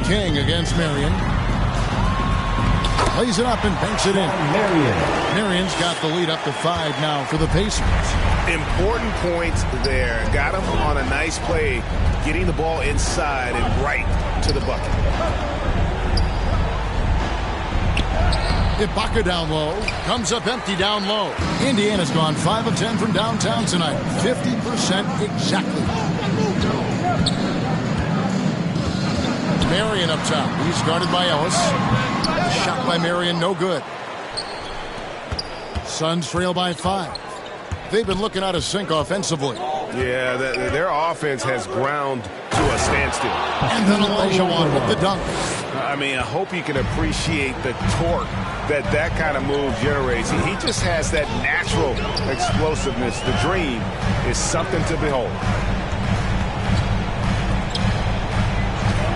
C: King against Marion. Plays it up and banks it in. Marion's got the lead up to 5 now for the Pacers.
M: Important points there. Got him on a nice play, getting the ball inside and right to the bucket.
C: Ibaka down low. Comes up empty down low. Indiana's gone 5 of 10 from downtown tonight. 50% exactly. Marion up top. He's guarded by Ellis. Shot by Marion, no good. Suns trail by 5. They've been looking out of sync offensively.
M: Yeah, their offense has ground to a standstill.
C: And then Olajuwon with the dunk.
M: I mean, I hope you can appreciate the torque that kind of move generates. He just has that natural explosiveness. The dream is something to behold.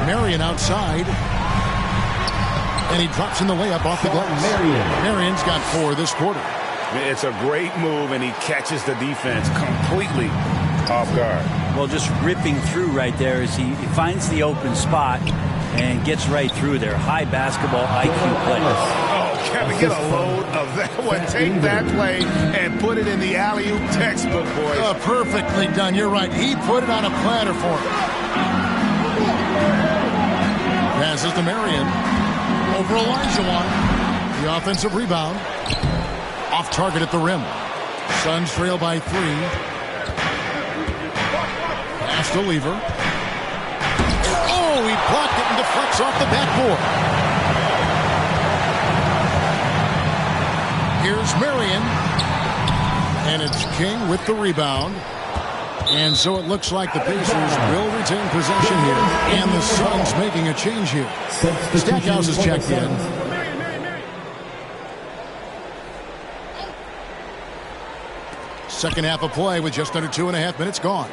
C: Marion outside. And he drops in the layup off the glass. Marion's got 4 this quarter.
E: It's a great move, and he catches the defense completely off guard.
B: Well, just ripping through right there as he finds the open spot and gets right through there. High basketball IQ play.
E: Oh, Kevin, get a load of that one. Take that play and put it in the alley-oop textbook, boys.
C: Perfectly done. You're right. He put it on a platter for him. Passes to Marion. Over Olajuwon. The offensive rebound. Off target at the rim. Suns trail by 3. Pass to Lever. Oh, he blocked it and deflects off the backboard. Here's Marion. And it's King with the rebound. And so it looks like the Pacers will retain possession here. And the Suns making a change here. Stackhouse has checked in. Second half of play with just under 2.5 minutes gone.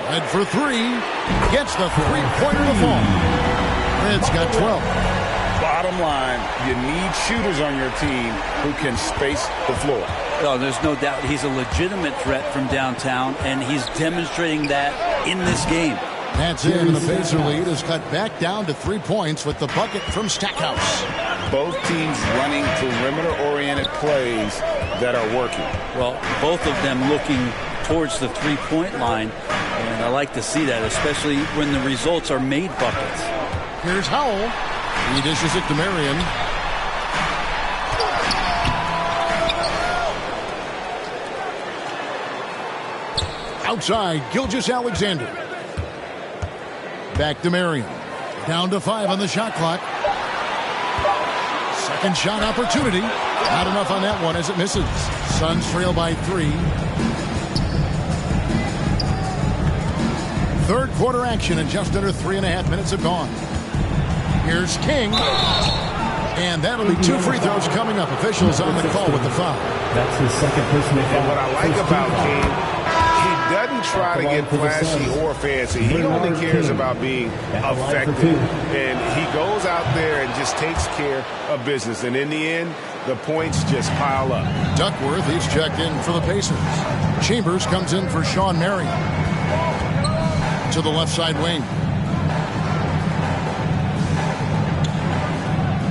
C: Head for 3. Gets the three-pointer to fall. Red's got 12.
E: Bottom line, you need shooters on your team who can space the floor.
B: Oh, there's no doubt he's a legitimate threat from downtown, and he's demonstrating that in this game.
C: That's it, and the Pacer lead is cut back down to 3 points with the bucket from Stackhouse.
E: Both teams running perimeter-oriented plays that are working.
B: Well, both of them looking towards the three-point line, and I like to see that, especially when the results are made buckets.
C: Here's Howell. He dishes it to Marion. Outside, Gilgeous-Alexander. Back to Marion. Down to 5 on the shot clock. Second shot opportunity. Not enough on that one as it misses. Suns trail by 3. Third quarter action and just under 3.5 minutes have gone. Here's King. And that'll be 2 free throws coming up. Officials on the call with the foul.
H: That's his second personal foul.
M: And what I like about King, he doesn't try to get flashy or fancy. He only cares about being effective. And he goes out there and just takes care of business. And in the end, the points just pile up.
C: Duckworth, he's checked in for the Pacers. Chambers comes in for Sean Marion. To the left side wing.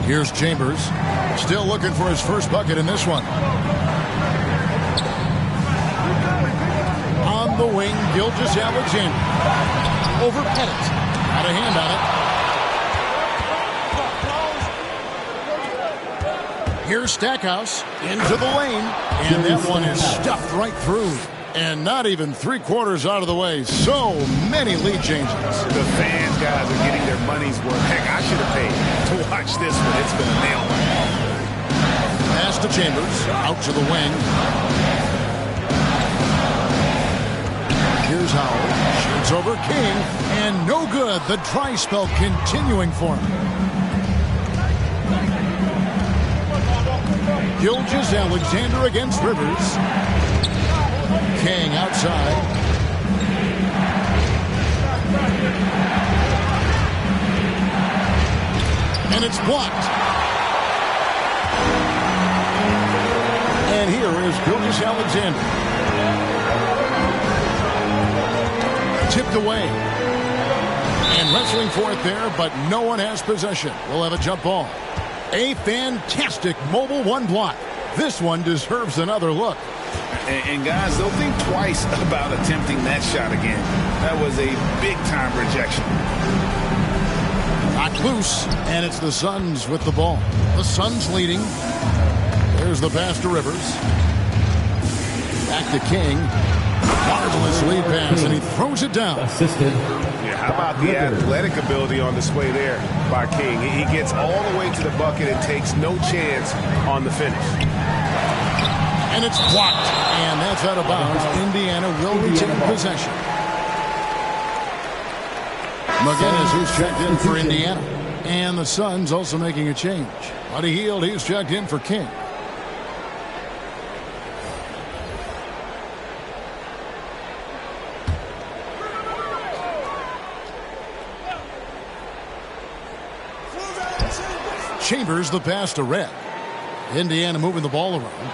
C: Here's Chambers. Still looking for his first bucket in this one. On the wing, Gilgeous-Alexander. Over Pettit. Got a hand on it. Here's Stackhouse into the lane. And that one is stuffed right through. And not even 3/4 out of the way. So many lead changes.
M: The fans, guys, are getting their money's worth. Heck, I should have paid to watch this one. It's been a nail.
C: Pass to Chambers. Out to the wing. Here's Howell. Shoots over King. And no good. The dry spell continuing for him. Gilgeous-Alexander against Rivers. King outside. And it's blocked. And here is Gilgeous-Alexander. Tipped away. And wrestling for it there, but no one has possession. We'll have a jump ball. A fantastic mobile 1 block. This one deserves another look.
E: And guys, they'll think twice about attempting that shot again. That was a big-time rejection.
C: Knocked loose, and it's the Suns with the ball. The Suns leading. There's the pass to Rivers. Back to King. Marvelous lead pass, and he throws it down.
H: Assisted.
M: Yeah, how about the athletic ability on display there by King? He gets all the way to the bucket and takes no chance on the finish.
C: And it's blocked. And that's out of bounds. Indiana will retain possession. McGinnis, who's checked in for Indiana. And the Suns also making a change. Buddy Hield, he's checked in for King. Chambers the pass to Red. Indiana moving the ball around.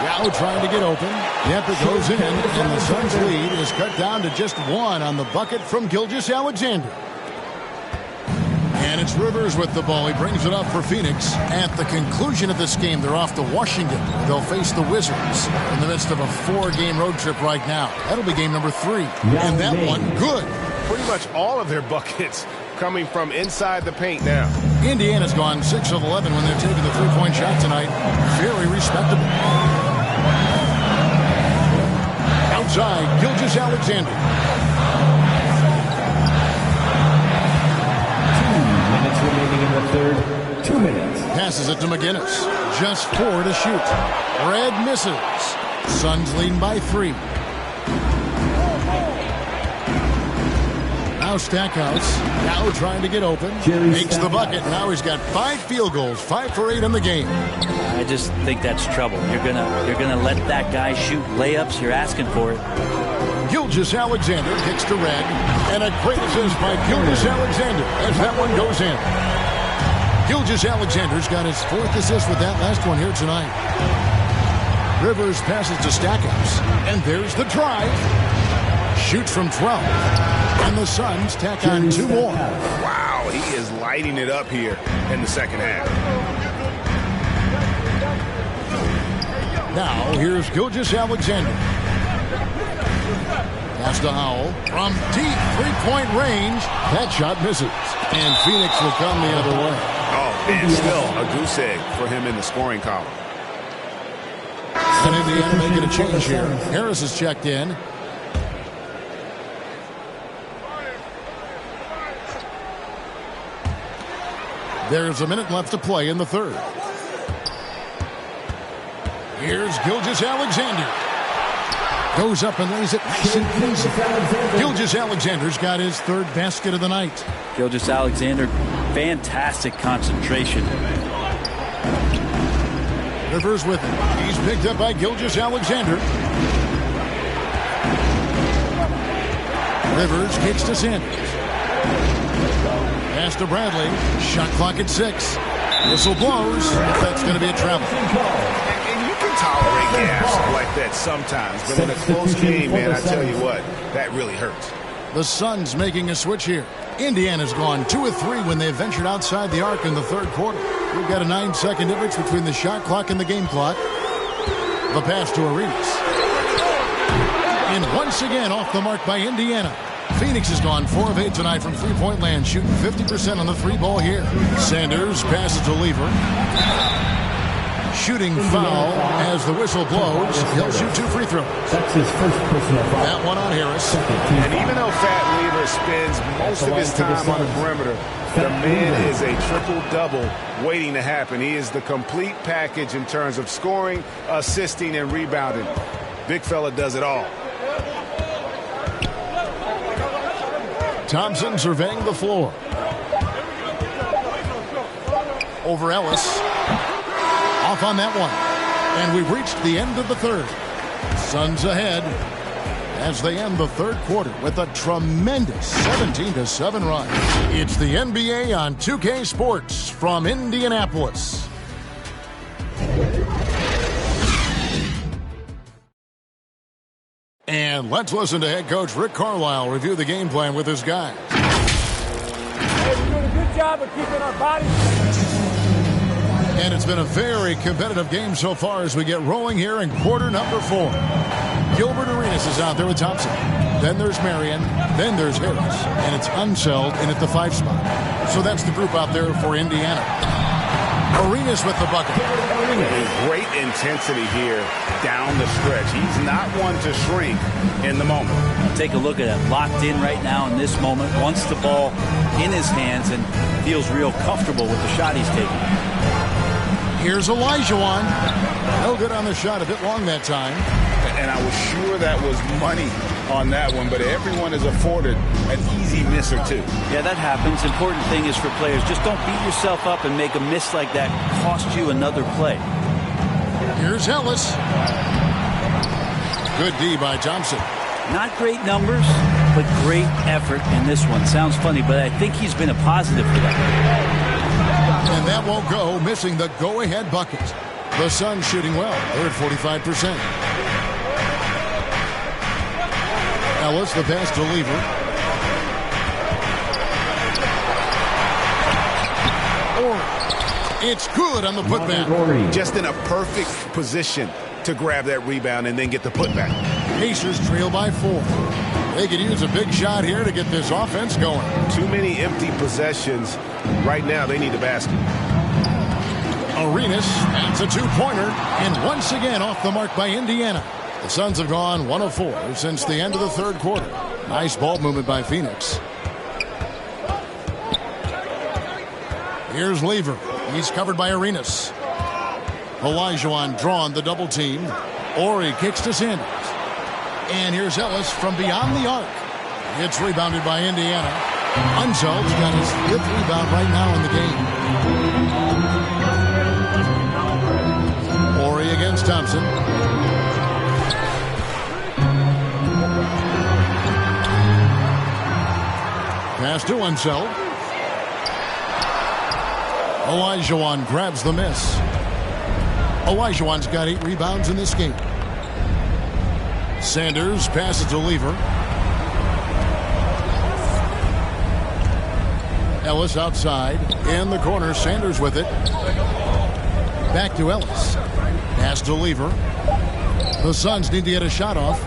C: Yao trying to get open. Yep, it goes in, and the Suns' lead is cut down to just 1 on the bucket from Gilgeous-Alexander. And it's Rivers with the ball. He brings it up for Phoenix. At the conclusion of this game, they're off to Washington. They'll face the Wizards in the midst of a 4-game road trip right now. That'll be game number 3. And that one, good.
M: Pretty much all of their buckets coming from inside the paint now.
C: Indiana's gone 6 of 11 when they're taking the 3-point shot tonight. Very respectable. Outside, Gilgeous-Alexander.
H: 2 minutes remaining in the third. 2 minutes.
C: Passes it to McGinnis. Just 4 to shoot. Red misses. Suns leading by 3. Now Stackhouse. Now trying to get open. Makes the bucket. Now he's got 5 field goals. 5 for 8 in the game.
B: I just think that's trouble. You're gonna let that guy shoot layups. You're asking for it.
C: Gilgeous-Alexander kicks to Red. And a great assist by Gilgeous-Alexander as that one goes in. Gilgeous-Alexander's got his 4th assist with that last one here tonight. Rivers passes to Stackhouse. And there's the drive. Shoots from 12. And the Suns tack on 2 more.
M: Wow, he is lighting it up here in the second half.
C: Now, here's Gilgeous-Alexander. Pass to Howell from deep three-point range. That shot misses. And Phoenix will come the other way.
M: Oh, and still a goose egg for him in the scoring column.
C: And Indiana making a change here. Harris is checked in. There's a minute left to play in the third. Here's Gilgeous-Alexander. Goes up and lays it nice and easy. Gilgeous-Alexander's got his third basket of the night.
B: Gilgeous-Alexander, fantastic concentration.
C: Rivers with it. He's picked up by Gilgeous-Alexander. Rivers kicks to Sanders. Pass to Bradley. Shot clock at 6. Whistle blows. That's going to be a travel.
M: And you can tolerate gas like that sometimes, but in a close game, man, I tell you what, that really hurts.
C: The Suns making a switch here. Indiana's gone 2 of 3 when they ventured outside the arc in the third quarter. We've got a 9-second difference between the shot clock and the game clock. The pass to Arenas. And once again off the mark by Indiana. Phoenix has gone 4 of 8 tonight from three-point land, shooting 50% on the three ball here. Sanders passes to Lever. Shooting foul as the whistle blows. He'll shoot 2 free throws.
H: That's his first personal foul.
C: That one on Harris.
M: And even though Fat Lever spends most of his time on the perimeter, the man is a triple-double waiting to happen. He is the complete package in terms of scoring, assisting, and rebounding. Big fella does it all.
C: Thompson surveying the floor. Over Ellis. Off on that one. And we've reached the end of the third. Suns ahead as they end the third quarter with a tremendous 17-7 run. It's the NBA on 2K Sports from Indianapolis. And let's listen to head coach Rick Carlisle review the game plan with his guys.
S: Hey, we're doing a good job of keeping our bodies.
C: And it's been a very competitive game so far as we get rolling here in quarter number 4. Gilbert Arenas is out there with Thompson. Then there's Marion. Then there's Harris. And it's Unseld in at the 5 spot. So that's the group out there for Indiana. Arenas with the bucket.
M: Great intensity here down the stretch. He's not one to shrink in the moment.
B: Take a look at it. Locked in right now in this moment. Wants the ball in his hands and feels real comfortable with the shot he's taking.
C: Here's Olajuwon. No good on the shot. A bit long that time.
M: And I was sure that was money on that one, but everyone is afforded an easy miss or two.
B: Yeah, that happens. Important thing is for players, just don't beat yourself up and make a miss like that cost you another play.
C: Here's Ellis. Good D by Thompson.
B: Not great numbers, but great effort in this one. Sounds funny, but I think he's been a positive for that.
C: And that won't go, missing the go-ahead bucket. The Suns shooting well. They're at 45%. Ellis, the pass to Lever. It's good on the putback.
M: Just in a perfect position to grab that rebound and then get the putback.
C: Pacers trail by 4. They could use a big shot here to get this offense going.
M: Too many empty possessions. Right now, they need a basket.
C: Arenas, that's a 2-pointer. And once again, off the mark by Indiana. The Suns have gone 1 of 4 since the end of the third quarter. Nice ball movement by Phoenix. Here's Lever. He's covered by Arenas. Olajuwon drawn the double team. Ori kicks to Sanders. And here's Ellis from beyond the arc. It's rebounded by Indiana. Unseld's got his 5th rebound right now in the game. Ori against Thompson. Pass to Unseld. Olajuwon grabs the miss. Olajuwon's got 8 rebounds in this game. Sanders passes to Lever. Ellis outside. In the corner. Sanders with it. Back to Ellis. Pass to Lever. The Suns need to get a shot off.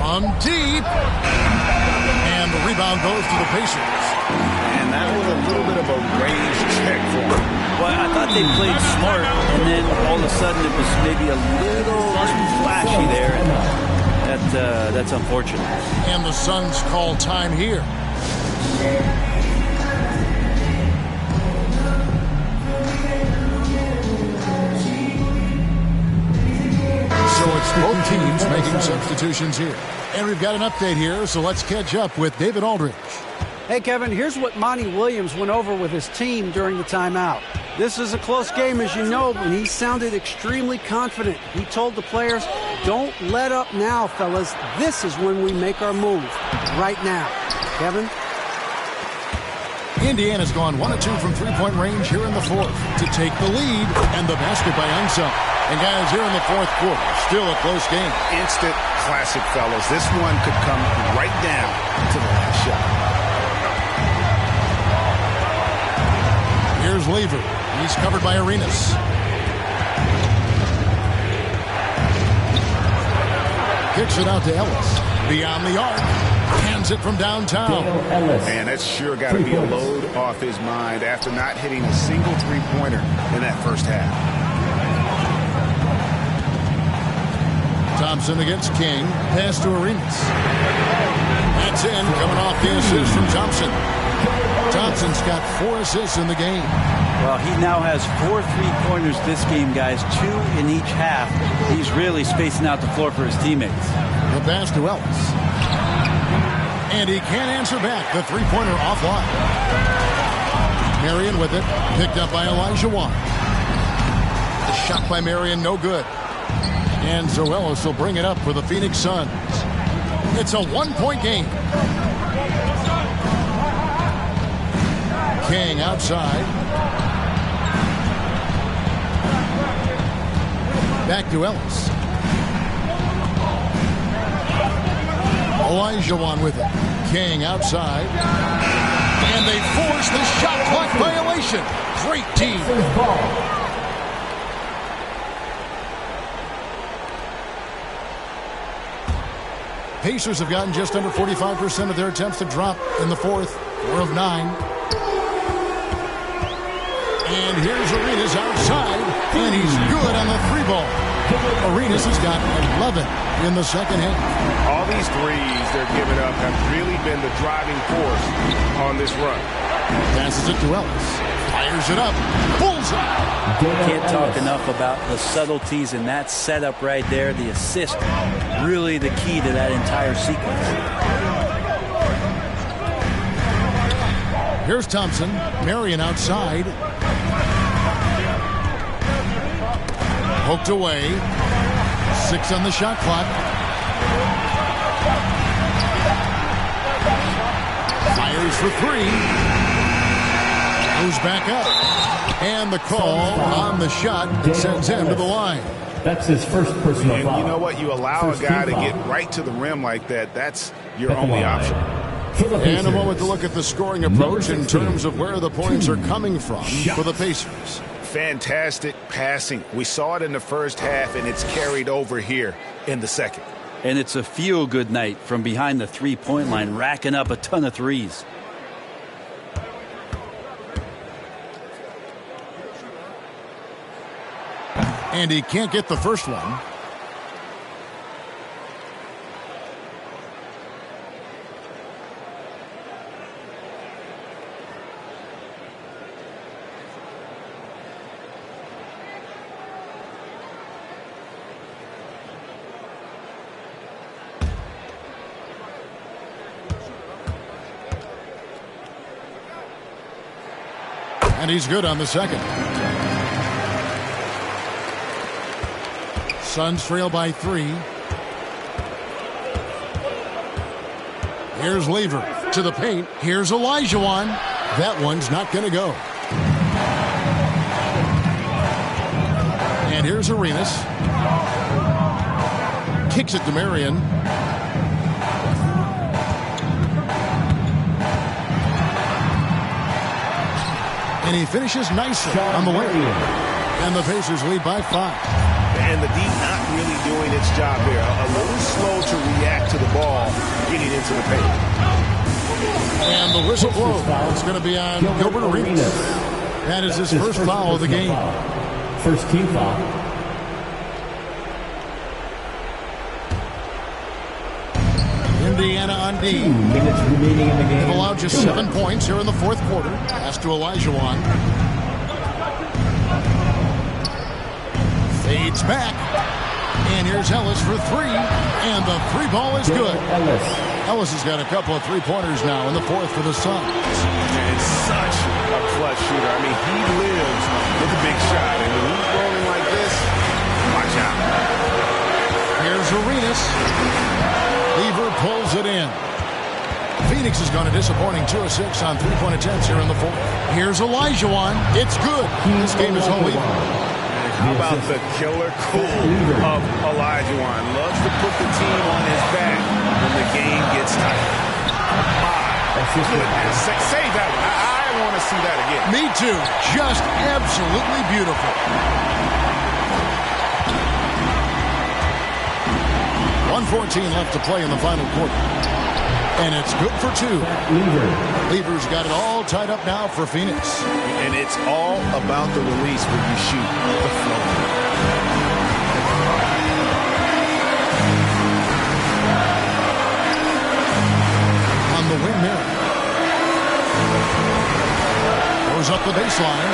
C: From deep. And the rebound goes to the Pacers.
E: And that was a little bit of a range check for them.
B: Well, I thought they played smart, and then all of a sudden it was maybe a little too flashy there. And that's unfortunate.
C: And the Suns call time here. So it's both teams making substitutions here. And we've got an update here, so let's catch up with David Aldridge.
D: Hey, Kevin, here's what Monty Williams went over with his team during the timeout. This is a close game, as you know, and he sounded extremely confident. He told the players, don't let up now, fellas. This is when we make our move. Right now. Kevin?
C: Indiana's gone 1 of 2 from three-point range here in the fourth to take the lead, and the basket by Unsung. And guys, here in the fourth quarter, still a close game.
E: Instant classic, fellas. This one could come right down to the last shot.
C: Here's Lever. He's covered by Arenas. Kicks it out to Ellis. Beyond the arc. Hands it from downtown.
E: Man, that's sure got to be a load off his mind after not hitting a single three-pointer in that first half.
C: Thompson against King. Pass to Arenas. That's in. Coming off the assist from Thompson. Thompson's got 4 assists in the game.
B: Well, he now has 4 3-pointers this game, guys. 2 in each half. He's really spacing out the floor for his teammates.
C: The pass to Ellis. And he can't answer back. The three-pointer offline. Marion with it. Picked up by Elijah Wan. The shot by Marion, no good. And Zoelis will bring it up for the Phoenix Suns. It's a 1-point game. King outside. Back to Ellis. Elijah Wan with it. King outside. And they force the shot clock violation. Great team. Pacers have gotten just under 45% of their attempts to drop in the fourth. 4 of 9. And here's Arenas outside, and he's good on the 3-ball. Arenas has got 11 in the second half.
E: All these threes they're giving up have really been the driving force on this run.
C: Passes it to Ellis. Fires it up. Bullseye.
B: Can't talk enough about the subtleties in that setup right there. The assist, really the key to that entire sequence.
C: Here's Thompson. Marion outside. Poked away. 6 on the shot clock. Fires for 3. Goes back up. And the call on the shot sends him to the line.
H: That's his first personal foul.
E: And you know what? You allow a guy to get right to the rim like that. That's your only option.
C: And a moment to look at the scoring approach in terms of where the points are coming from for the Pacers.
E: Fantastic passing. We saw it in the first half, and it's carried over here in the second.
B: And it's a feel-good night from behind the three-point line, racking up a ton of threes.
C: And he can't get the first one. And he's good on the second. Suns trail by 3. Here's Lever to the paint. Here's Elijah Wan. That one's not going to go. And here's Arenas. Kicks it to Marion. And he finishes nicely on the way. And the Pacers lead by 5.
E: And the D not really doing its job there. A little slow to react
M: to the ball getting into the paint.
C: And the whistle blows. It's going to be on Gilbert Arenas. That is his first foul of the game.
H: First team foul.
C: Indiana on D.
H: 2 minutes remaining in the game.
C: They've allowed just 7 points here in the fourth quarter. Pass to Olajuwon. Fades back. And here's Ellis for three. And the three ball is good. Ellis has got a couple of three-pointers now in the fourth for the Suns.
M: And such a clutch shooter. I mean, he lives with the big shot. And when he's rolling like this, watch out.
C: Here's Arenas. Lever pulls it in. Phoenix has gone a disappointing 2 of 6 on three-point attempts here in the fourth. Here's Olajuwon. It's good. This game is home even.
M: How about the killer cool of Olajuwon? Loves to put the team on his back when the game gets tight. My goodness. Save that one. I want to see that again.
C: Me too. Just absolutely beautiful. 1:14 left to play in the final quarter. And it's good for 2. Lever's got it all tied up now for Phoenix.
E: And it's all about the release when you shoot the flow.
C: On the windmill. Goes up the baseline.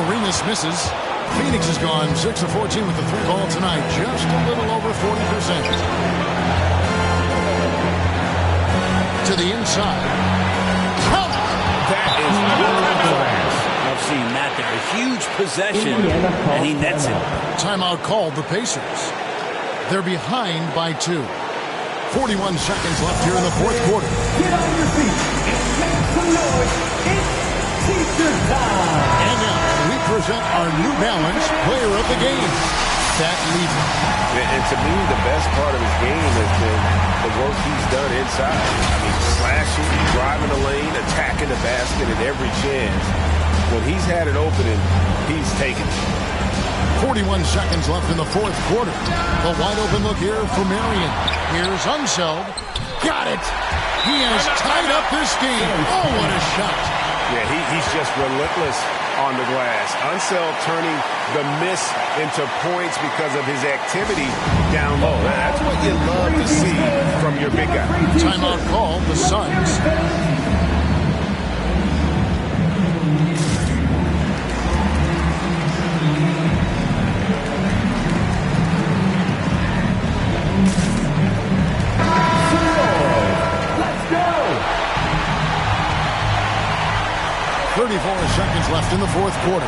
C: Arenas misses. Phoenix has gone 6 of 14 with the three ball tonight. Just a little over 40%. To the inside.
B: That is I've seen that there. A huge possession, and he nets it.
C: Timeout called the Pacers. They're behind by 2. 41 seconds left here in the fourth quarter.
H: Get on your feet. Make some noise. It's teacher time.
C: And now we present our New Balance player of the game, Stat Lever.
M: And to me, the best part of his game has been the work he's done inside. I mean, slashing, driving the lane, attacking the basket at every chance. When he's had an opening, he's taken it.
C: 41 seconds left in the fourth quarter. The wide open look here for Marion. Here's Unseld. Got it. He has tied up this game. Oh, what a shot.
M: Yeah, he's just relentless on the glass. Unseld turning the miss into points because of his activity down low. That's what you love to see from your big guy.
C: Timeout call, the Suns.
H: Let's go.
C: 34 seconds left in the fourth quarter.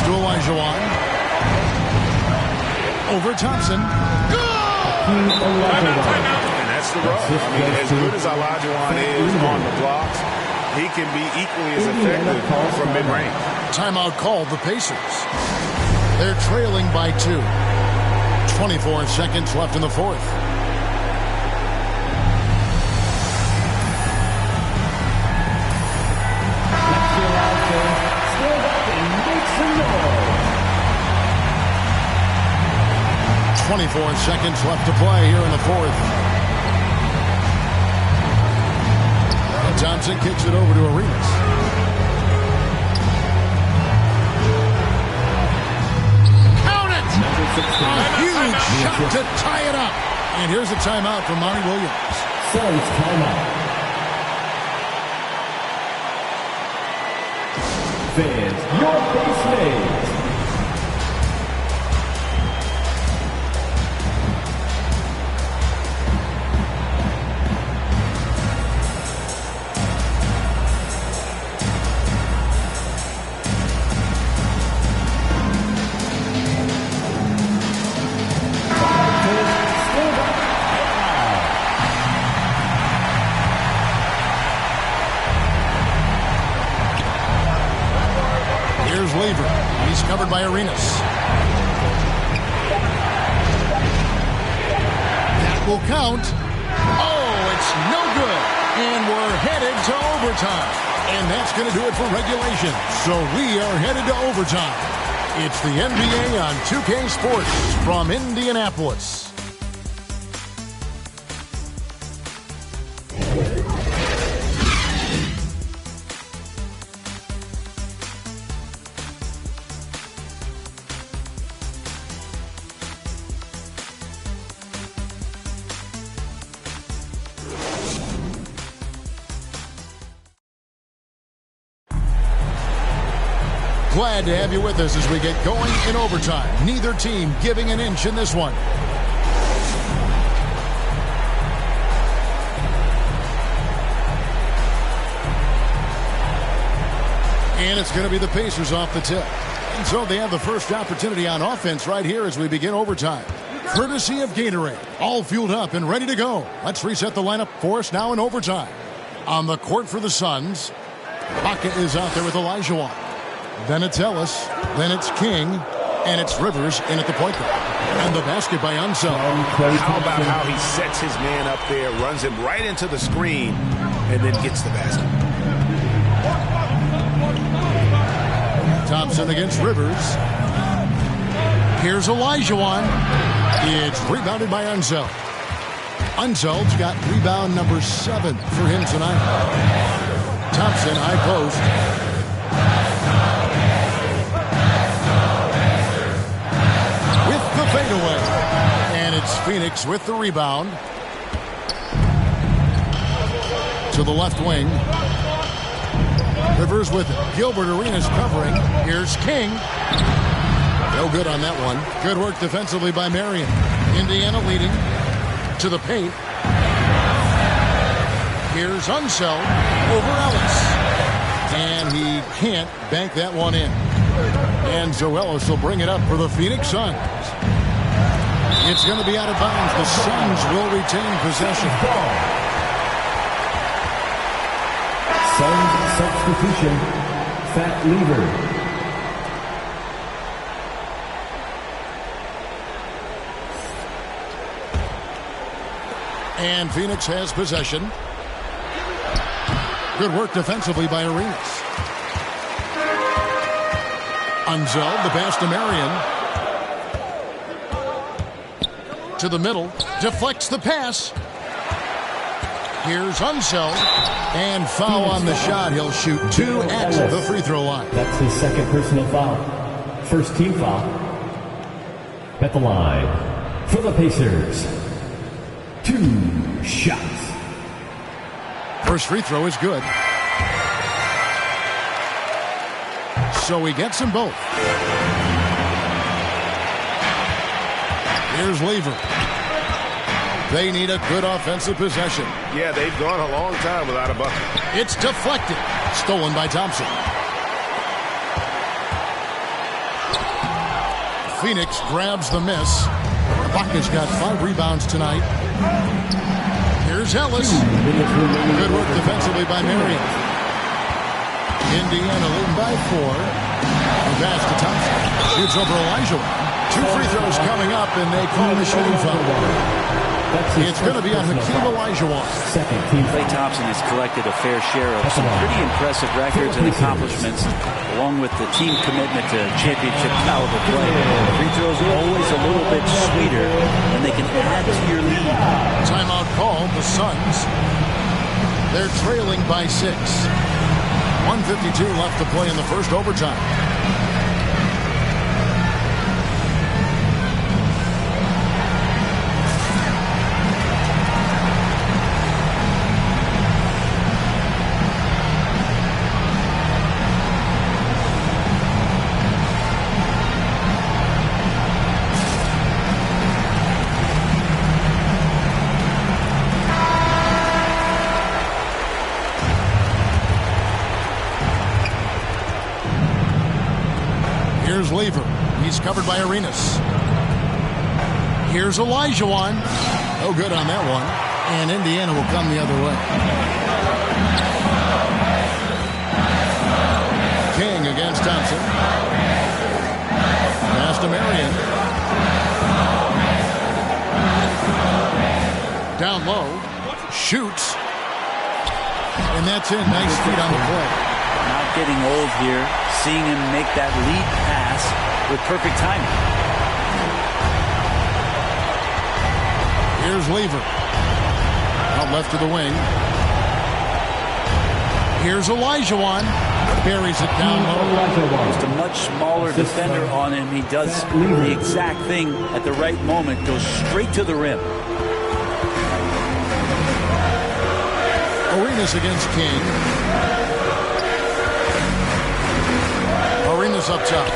C: To Olajuwon. Over Thompson.
M: And that's the rub. I mean, as good as Olajuwon is on the blocks, he can be equally as effective from mid-range.
C: Timeout called the Pacers. They're trailing by 2. 24 seconds left in the fourth.
H: Stand up and make some noise.
C: 24 seconds left to play here in the fourth. And Thompson kicks it over to Arenas. Count it! A huge shot to tie it up. And here's a timeout from Monty Williams.
H: Suns timeout. Fans, your base made.
C: Lever. He's covered by Arenas. That will count. Oh, it's no good. And we're headed to overtime. And that's going to do it for regulation. So we are headed to overtime. It's the NBA on 2K Sports from Indianapolis. Glad to have you with us as we get going in overtime. Neither team giving an inch in this one. And it's going to be the Pacers off the tip. And so they have the first opportunity on offense right here as we begin overtime. Courtesy of Gatorade. All fueled up and ready to go. Let's reset the lineup for us now in overtime. On the court for the Suns, Baca is out there with Olajuwon. Then it's Ellis. Then it's King. And it's Rivers in at the point guard. And the basket by Unseld.
M: How about how he sets his man up there, runs him right into the screen, and then gets the basket.
C: Thompson against Rivers. Here's Olajuwon. It's rebounded by Unseld. Unseld's got rebound number 7 for him tonight. Thompson, high post. With the fadeaway. And it's Phoenix with the rebound. To the left wing. Rivers with Gilbert Arenas covering. Here's King. No good on that one. Good work defensively by Marion. Indiana leading to the paint. Here's Unseld over Ellis. And he can't bank that one in. And Ellis will bring it up for the Phoenix Suns. It's going to be out of bounds. The Suns will retain possession.
W: Suns substitution, Fat Lever.
C: And Phoenix has possession. Good work defensively by Arenas. Unseld, the pass to Marion. To the middle, deflects the pass. Here's Unseld. And foul on the shot. He'll shoot 2 at the free throw line.
W: That's his second personal foul. First team foul. At the line for the Pacers. 2 shots.
C: First free throw is good. So he gets them both. Here's Lever. They need a good offensive possession.
M: Yeah, they've gone a long time without a bucket.
C: It's deflected. Stolen by Thompson. Phoenix grabs the miss. Baca's got 5 rebounds tonight. Here's Ellis. Good work defensively by Marion. Indiana leading by 4. The pass to Thompson. Shoots over Olajuwon. 2 free throws coming up, and they call the shooting foul. It's going to be on Hakeem Olajuwon.
B: Klay Thompson has collected a fair share of some pretty impressive records and accomplishments, along with the team commitment to championship caliber play. Free throws are always a little bit sweeter, and they can add to your lead.
C: Timeout called, the Suns. They're trailing by 6. 1:52 left to play in the first overtime. Here's Lever. He's covered by Arenas. Here's Olajuwon. No good on that one. And Indiana will come the other way. King against Thompson. Pass to Marion. Down low. Shoots. And that's it. Nice feet on the play.
B: Not getting old here. Seeing him make that lead pass with perfect timing.
C: Here's Lever. Out left to the wing. Here's Olajuwon. Buries it down low.
B: Just a much smaller defender on him. He does the exact thing at the right moment. Goes straight to the rim.
C: Arenas against King. Arenas Davis up top.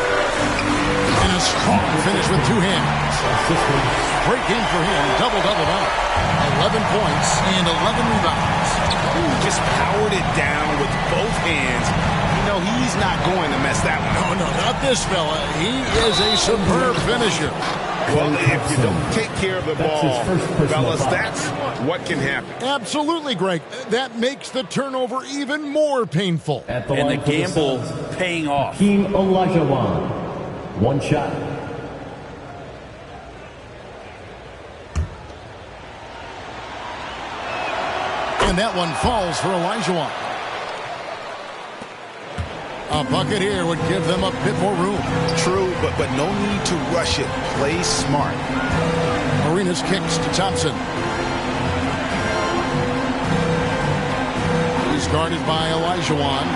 C: And a strong finish with two hands. Great game for him. Double-double now. 11 points and 11 rebounds.
M: Just powered it down with both hands. You know, he's not going to mess that one up.
C: No, not this fella. He is a superb finisher.
M: Well, if you don't take care of the ball, fellas, that's what can happen.
C: Absolutely, Greg. That makes the turnover even more painful.
B: And the gamble paying off.
W: Hakeem Olajuwon. One shot.
C: And that one falls for Olajuwon. A bucket here would give them a bit more room.
M: True, but no need to rush it. Play smart.
C: Arenas kicks to Thompson. He's guarded by Olajuwon.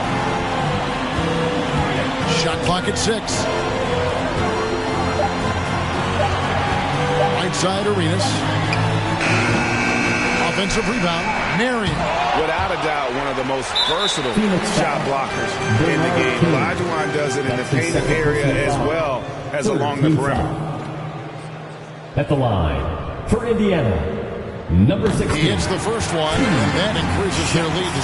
C: Shot clock at 6. Right side Arenas. Offensive rebound. Marion.
M: Without a doubt, one of the most versatile shot blockers in the game. Olajuwon does it in the painted area as well as along the perimeter.
W: At the line for Indiana, number 16.
C: He hits the first one, and that increases their lead to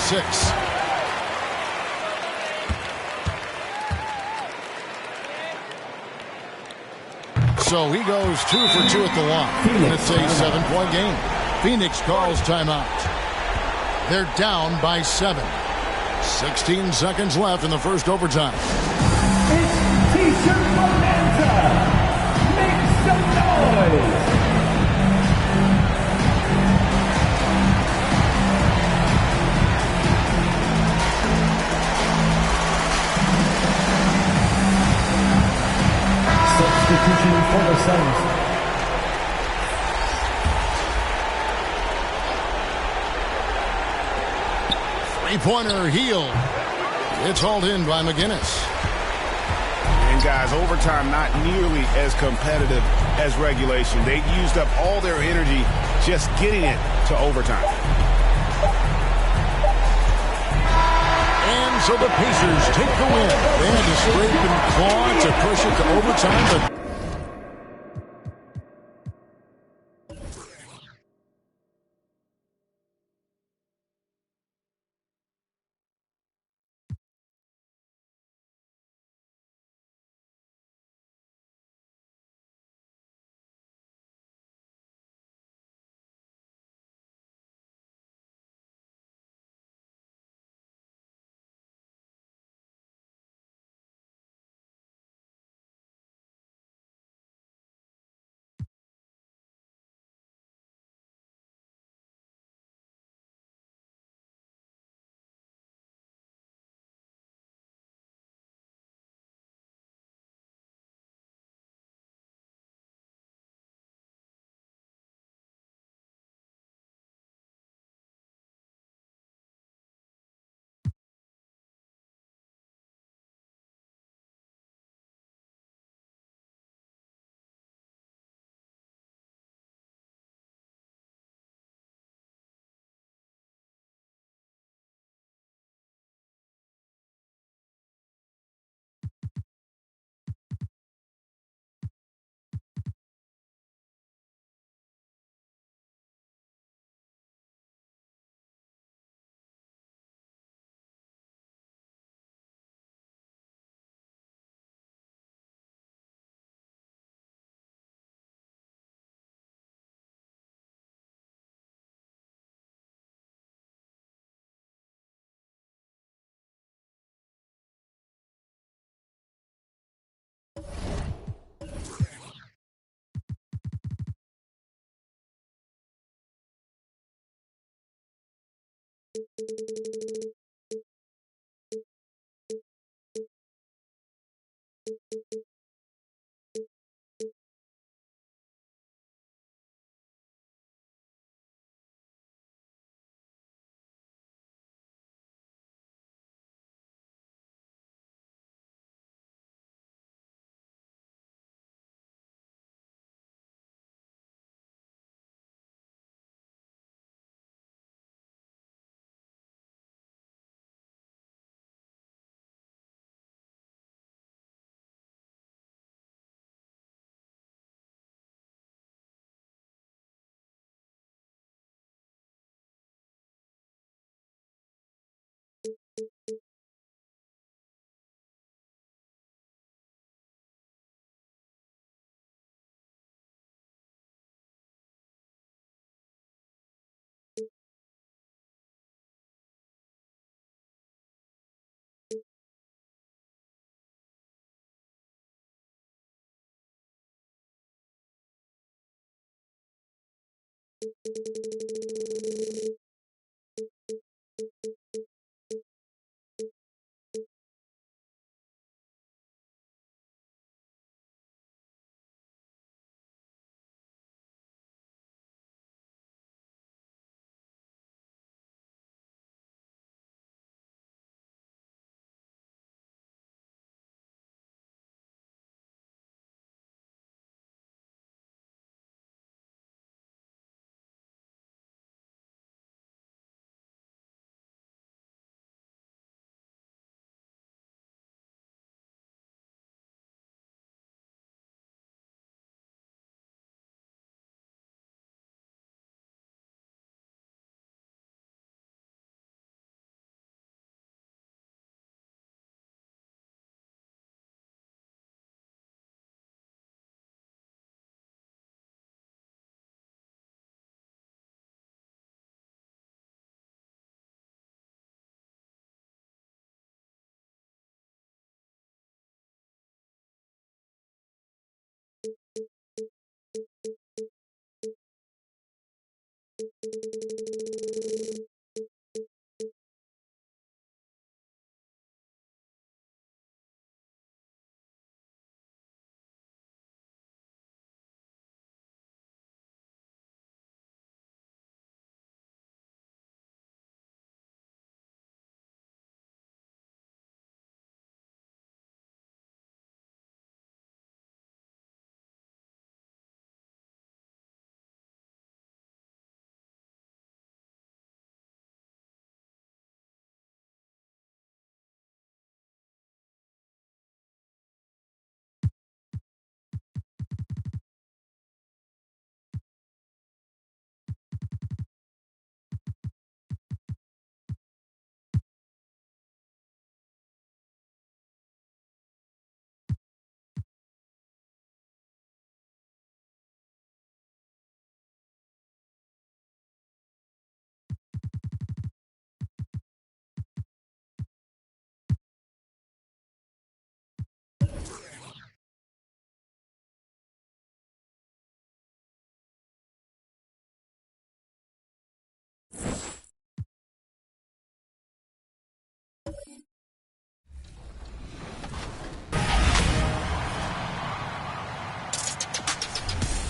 C: 6. So he goes 2 for 2 at the line. And it's a 7-point game. Phoenix calls timeout. They're down by 7. 16 seconds left in the first overtime.
H: It's T-shirt bonanza. Make some noise.
W: Substitution for the Suns.
C: Three-pointer heel. It's hauled in by McGinnis.
M: And guys, overtime not nearly as competitive as regulation. They used up all their energy just getting it to overtime.
C: And so the Pacers take the win. They had to scrape and claw to push it to overtime, but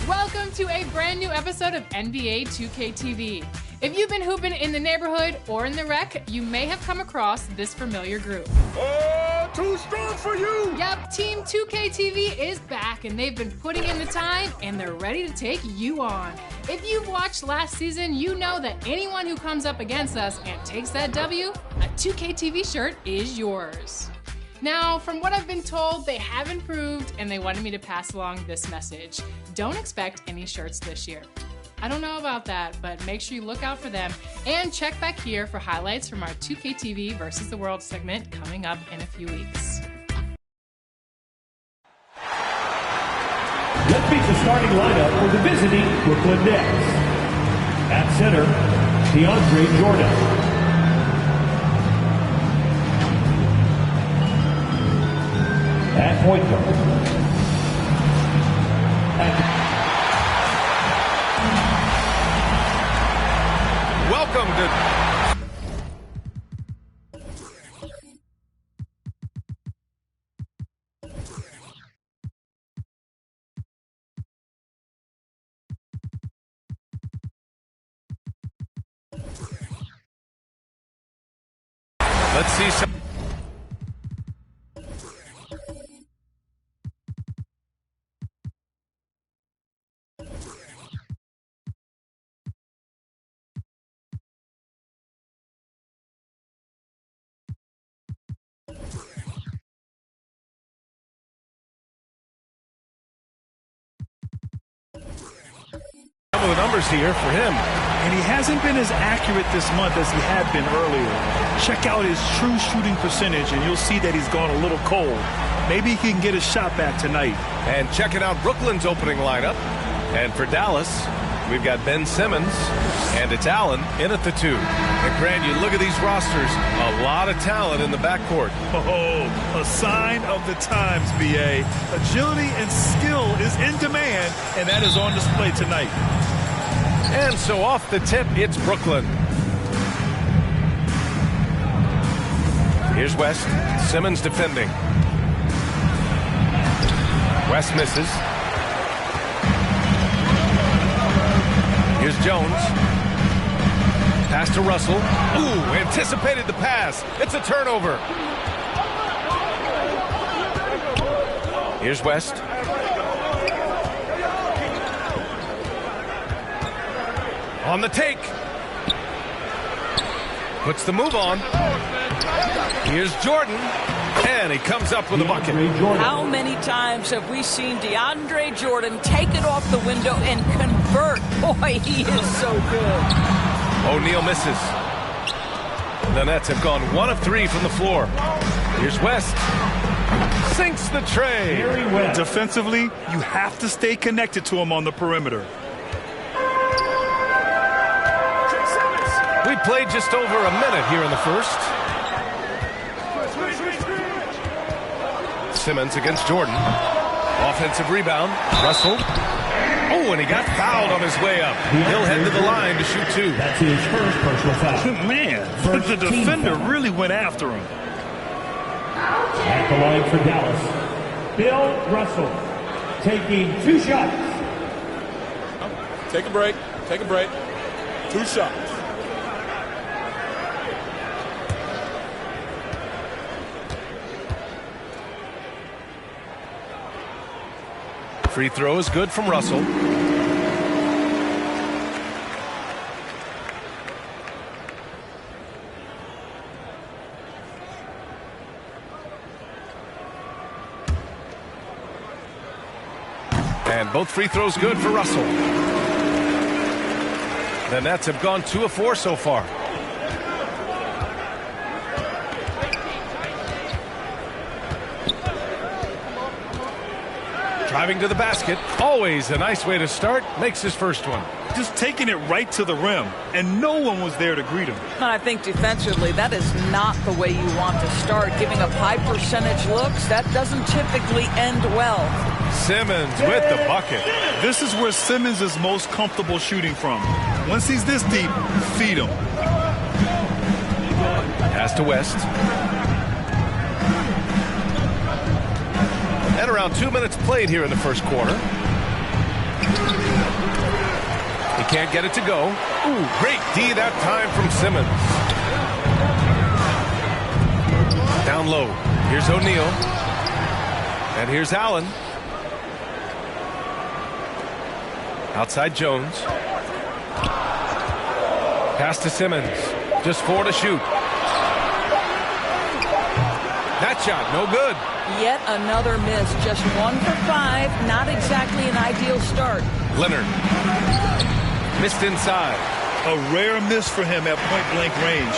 O: Welcome to a brand new episode of NBA 2K TV. If you've been hooping in the neighborhood or in the rec, you may have come across this familiar group.
K: Oh, too strong for you!
O: Yep, Team 2K TV is back, and they've been putting in the time, and they're ready to take you on. If you've watched last season, you know that anyone who comes up against us and takes that W, a 2K TV shirt is yours. Now, from what I've been told, they have improved, and they wanted me to pass along this message. Don't expect any shirts this year. I don't know about that, but make sure you look out for them and check back here for highlights from our 2K TV versus the World segment coming up in a few weeks.
H: Let's meet the starting lineup for the visiting Brooklyn Nets. At center, DeAndre Jordan. At point guard.
V: Welcome to... Let's see some... Some of the numbers here for him.
R: And he hasn't been as accurate this month as he had been earlier. Check out his true shooting percentage, and you'll see that he's gone a little cold. Maybe he can get his shot back tonight.
V: And checking out Brooklyn's opening lineup. And for Dallas, we've got Ben Simmons, and it's Allen in at the 2. And Grant, you look at these rosters, a lot of talent in the backcourt.
R: Oh, a sign of the times, BA. Agility and skill is in demand, and that is on display tonight.
V: And so off the tip, it's Brooklyn. Here's West. Simmons defending. West misses. Here's Jones. Pass to Russell. Ooh, anticipated the pass. It's a turnover. Here's West. On the take. Puts the move on. Here's Jordan. And he comes up with a bucket.
I: How many times have we seen DeAndre Jordan take it off the window and convert? Boy, he is so good.
V: O'Neal misses. The Nets have gone 1 of 3 from the floor. Here's West. Sinks the tray.
R: Defensively, you have to stay connected to him on the perimeter.
V: We played just over a minute here in the first. Simmons against Jordan. Offensive rebound. Russell. Oh, and he got fouled on his way up. He'll head to the line to shoot 2.
H: That's his first personal foul.
R: Man, the defender really went after him.
H: At the line for Dallas, Bill Russell taking 2 shots.
F: Take a break. Take a break. 2 shots.
V: Free throw is good from Russell. And both free throws good for Russell. The Nets have gone 2 of 4 so far. Driving to the basket, always a nice way to start, makes his first one.
R: Just taking it right to the rim, and no one was there to greet him.
I: And I think defensively, that is not the way you want to start. Giving up high percentage looks, that doesn't typically end well.
V: Simmons with the bucket.
R: This is where Simmons is most comfortable shooting from. Once he's this deep, feed him.
V: Pass to West. And around 2 minutes played here in the first quarter. He can't get it to go. Ooh, great D that time from Simmons. Down low. Here's O'Neal. And here's Allen. Outside Jones. Pass to Simmons. Just 4 to shoot. That shot, no good.
I: Yet another miss. Just 1 for 5. Not exactly an ideal start.
V: Leonard. Missed inside.
R: A rare miss for him at point-blank range.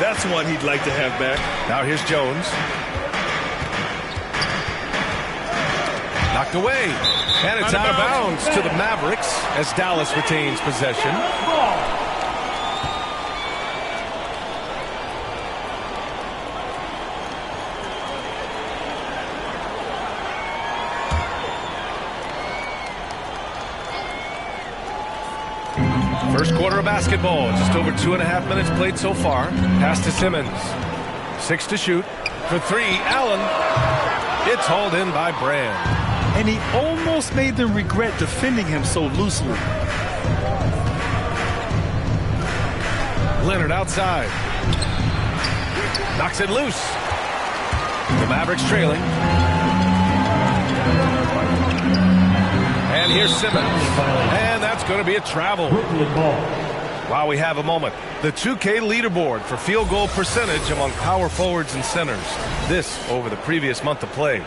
R: That's one he'd like to have back.
V: Now here's Jones. Knocked away. And it's out of bounds to the Mavericks as Dallas retains possession. First quarter of basketball. Just over 2.5 minutes played so far. Pass to Simmons. 6 to shoot. For 3, Allen. It's hauled in by Brand.
R: And he almost made them regret defending him so loosely.
V: Leonard outside. Knocks it loose. The Mavericks trailing. And here's Simmons. And that's going to be a travel. While we have a moment, the 2K leaderboard for field goal percentage among power forwards and centers. This over the previous month of play.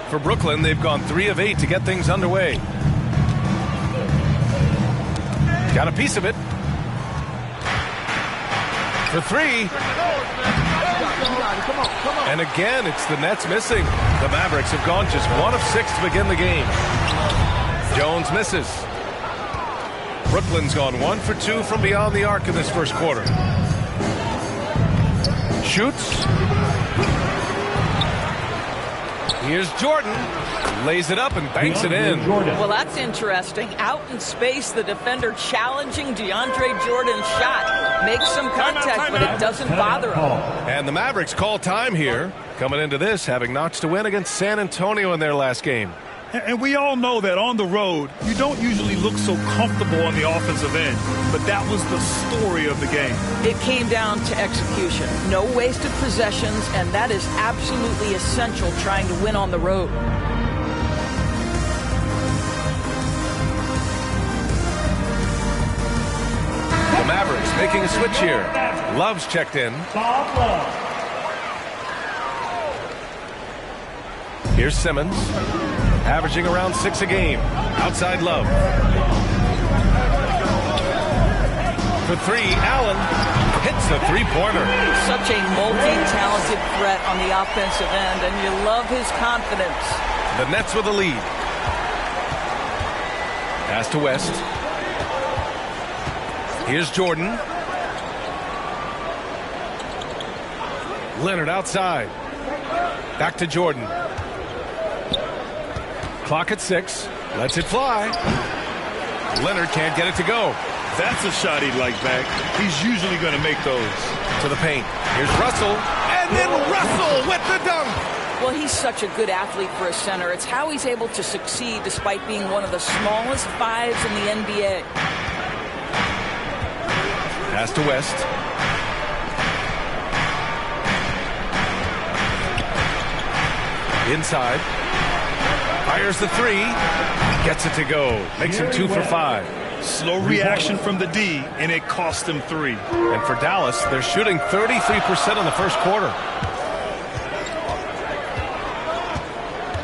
V: For Brooklyn, they've gone 3 of 8 to get things underway. Got a piece of it. For 3. And again, it's the Nets missing. The Mavericks have gone just 1 of 6 to begin the game. Jones misses. Brooklyn's gone 1 for 2 from beyond the arc in this first quarter. Shoots. Here's Jordan. Lays it up and banks it in.
I: Well, that's interesting. Out in space, the defender challenging DeAndre Jordan's shot. Makes some contact, but it doesn't bother him.
V: And the Mavericks call time here. Coming into this, having notched a win against San Antonio in their last game.
R: And we all know that on the road, you don't usually look so comfortable on the offensive end. But that was the story of the game.
I: It came down to execution. No wasted possessions, and that is absolutely essential trying to win on the road.
V: The Mavericks making a switch here. Love's checked in. Here's Simmons, averaging around 6 a game. Outside Love. For 3, Allen hits the three-pointer.
I: Such a multi-talented threat on the offensive end, and you love his confidence.
V: The Nets with a lead. Pass to West. Here's Jordan. Leonard outside. Back to Jordan. Clock at 6. Lets it fly. Leonard can't get it to go.
R: That's a shot he'd like back. He's usually going to make those.
V: To the paint. Here's Russell. And then Russell with the dunk.
I: Well, he's such a good athlete for a center. It's how he's able to succeed despite being one of the smallest 5s in the NBA.
V: Pass to West. Inside. Fires the 3. Gets it to go. Makes him 2 for 5.
R: Slow reaction from the D, and it cost him 3.
V: And for Dallas, they're shooting 33% in the first quarter.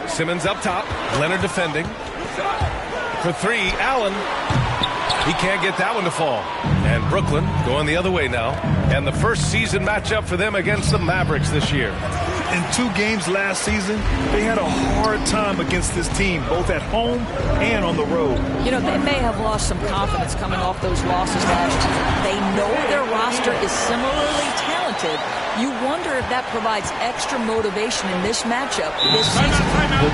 V: Simmons up top. Leonard defending. For 3, Allen. He can't get that one to fall. And Brooklyn going the other way now. And the first season matchup for them against the Mavericks this year.
R: In 2 games last season, they had a hard time against this team, both at home and on the road.
I: You know, they may have lost some confidence coming off those losses last year. They know their roster is similarly talented. You wonder if that provides extra motivation in this matchup this season.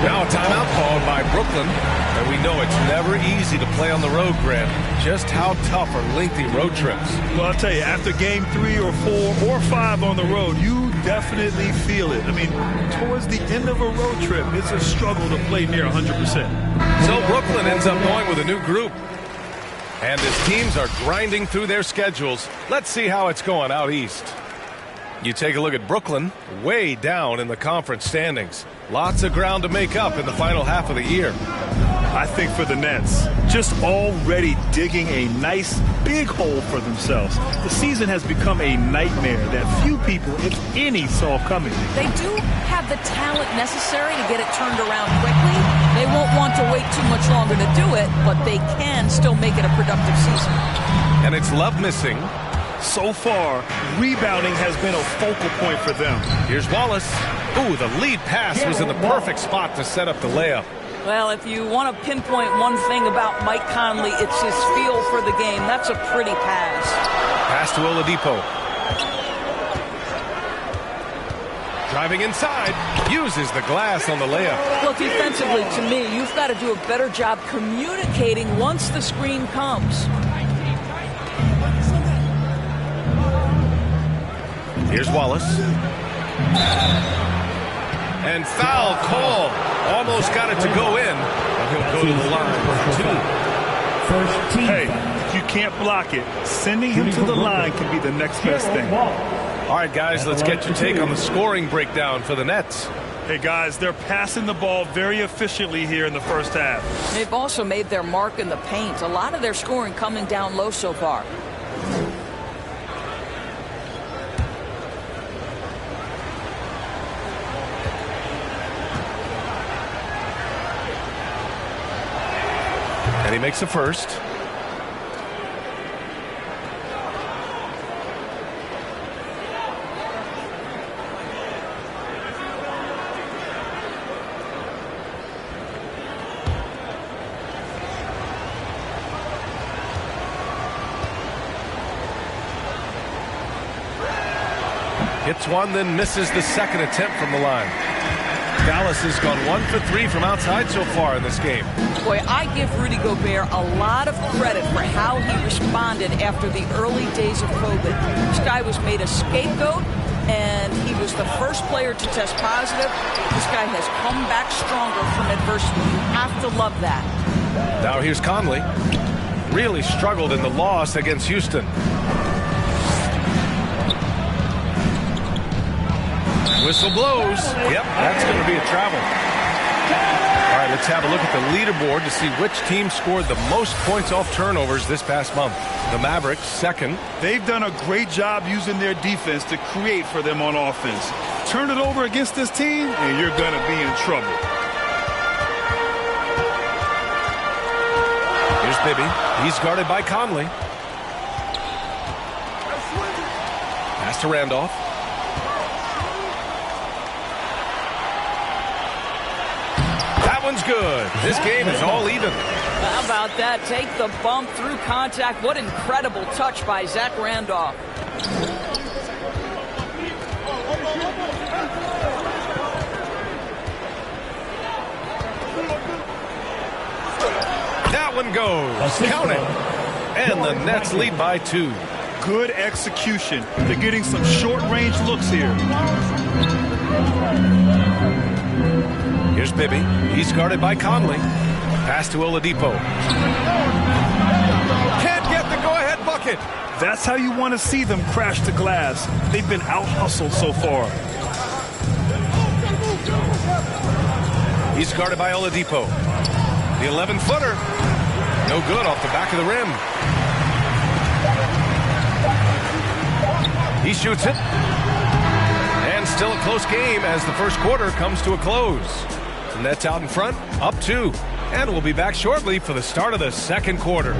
V: Now a timeout called by Brooklyn. And we know it's never easy to play on the road, Grant. Just how tough are lengthy road trips?
R: Well, I'll tell you, after game 3 or 4 or 5 on the road, you definitely feel it. I mean, towards the end of a road trip, it's a struggle to play near 100%.
V: So Brooklyn ends up going with a new group. And as teams are grinding through their schedules, let's see how it's going out east. You take a look at Brooklyn, way down in the conference standings. Lots of ground to make up in the final half of the year.
R: I think for the Nets, just already digging a nice big hole for themselves. The season has become a nightmare that few people, if any, saw coming.
I: They do have the talent necessary to get it turned around quickly. They won't want to wait too much longer to do it, but they can still make it a productive season.
V: And it's Love missing.
R: So far, rebounding has been a focal point for them.
V: Here's Wallace. Ooh, the lead pass was in the perfect spot to set up the layup.
I: Well, if you want to pinpoint one thing about Mike Conley, it's his feel for the game. That's a pretty pass.
V: Pass to Oladipo. Driving inside, uses the glass on the layup.
I: Well, defensively, to me, you've got to do a better job communicating once the screen comes.
V: Here's Wallace. And foul call. Almost got it to go in. And he'll go to the line for 2.
R: Hey, if you can't block it, sending him to the line can be the next best thing.
V: All right, guys, let's get your take on the scoring breakdown for the Nets.
R: Hey, guys, they're passing the ball very efficiently here in the first half.
I: They've also made their mark in the paint. A lot of their scoring coming down low so far.
V: And he makes the first. Hits one, then misses the second attempt from the line. Dallas has gone 1 for 3 from outside so far in this game.
I: Boy, I give Rudy Gobert a lot of credit for how he responded after the early days of COVID. This guy was made a scapegoat, and he was the first player to test positive. This guy has come back stronger from adversity. You have to love that.
V: Now here's Conley. Really struggled in the loss against Houston. Whistle blows. Yep, that's going to be a travel. All right, let's have a look at the leaderboard to see which team scored the most points off turnovers this past month. The Mavericks, second.
R: They've done a great job using their defense to create for them on offense. Turn it over against this team, and you're going to be in trouble.
V: Here's Bibby. He's guarded by Conley. Pass to Randolph. That one's good. This game is all even.
I: How about that? Take the bump through contact. What incredible touch by Zach Randolph.
V: That one goes. Count it. And the Nets lead by 2.
R: Good execution. They're getting some short-range looks here.
V: Here's Bibby. He's guarded by Conley. Pass to Oladipo. Can't get the go-ahead bucket.
R: That's how you want to see them crash the glass. They've been out-hustled so far.
V: He's guarded by Oladipo. The 11-footer. No good off the back of the rim. He shoots it. And still a close game as the first quarter comes to a close. The Nets out in front, up 2. And we'll be back shortly for the start of the second quarter.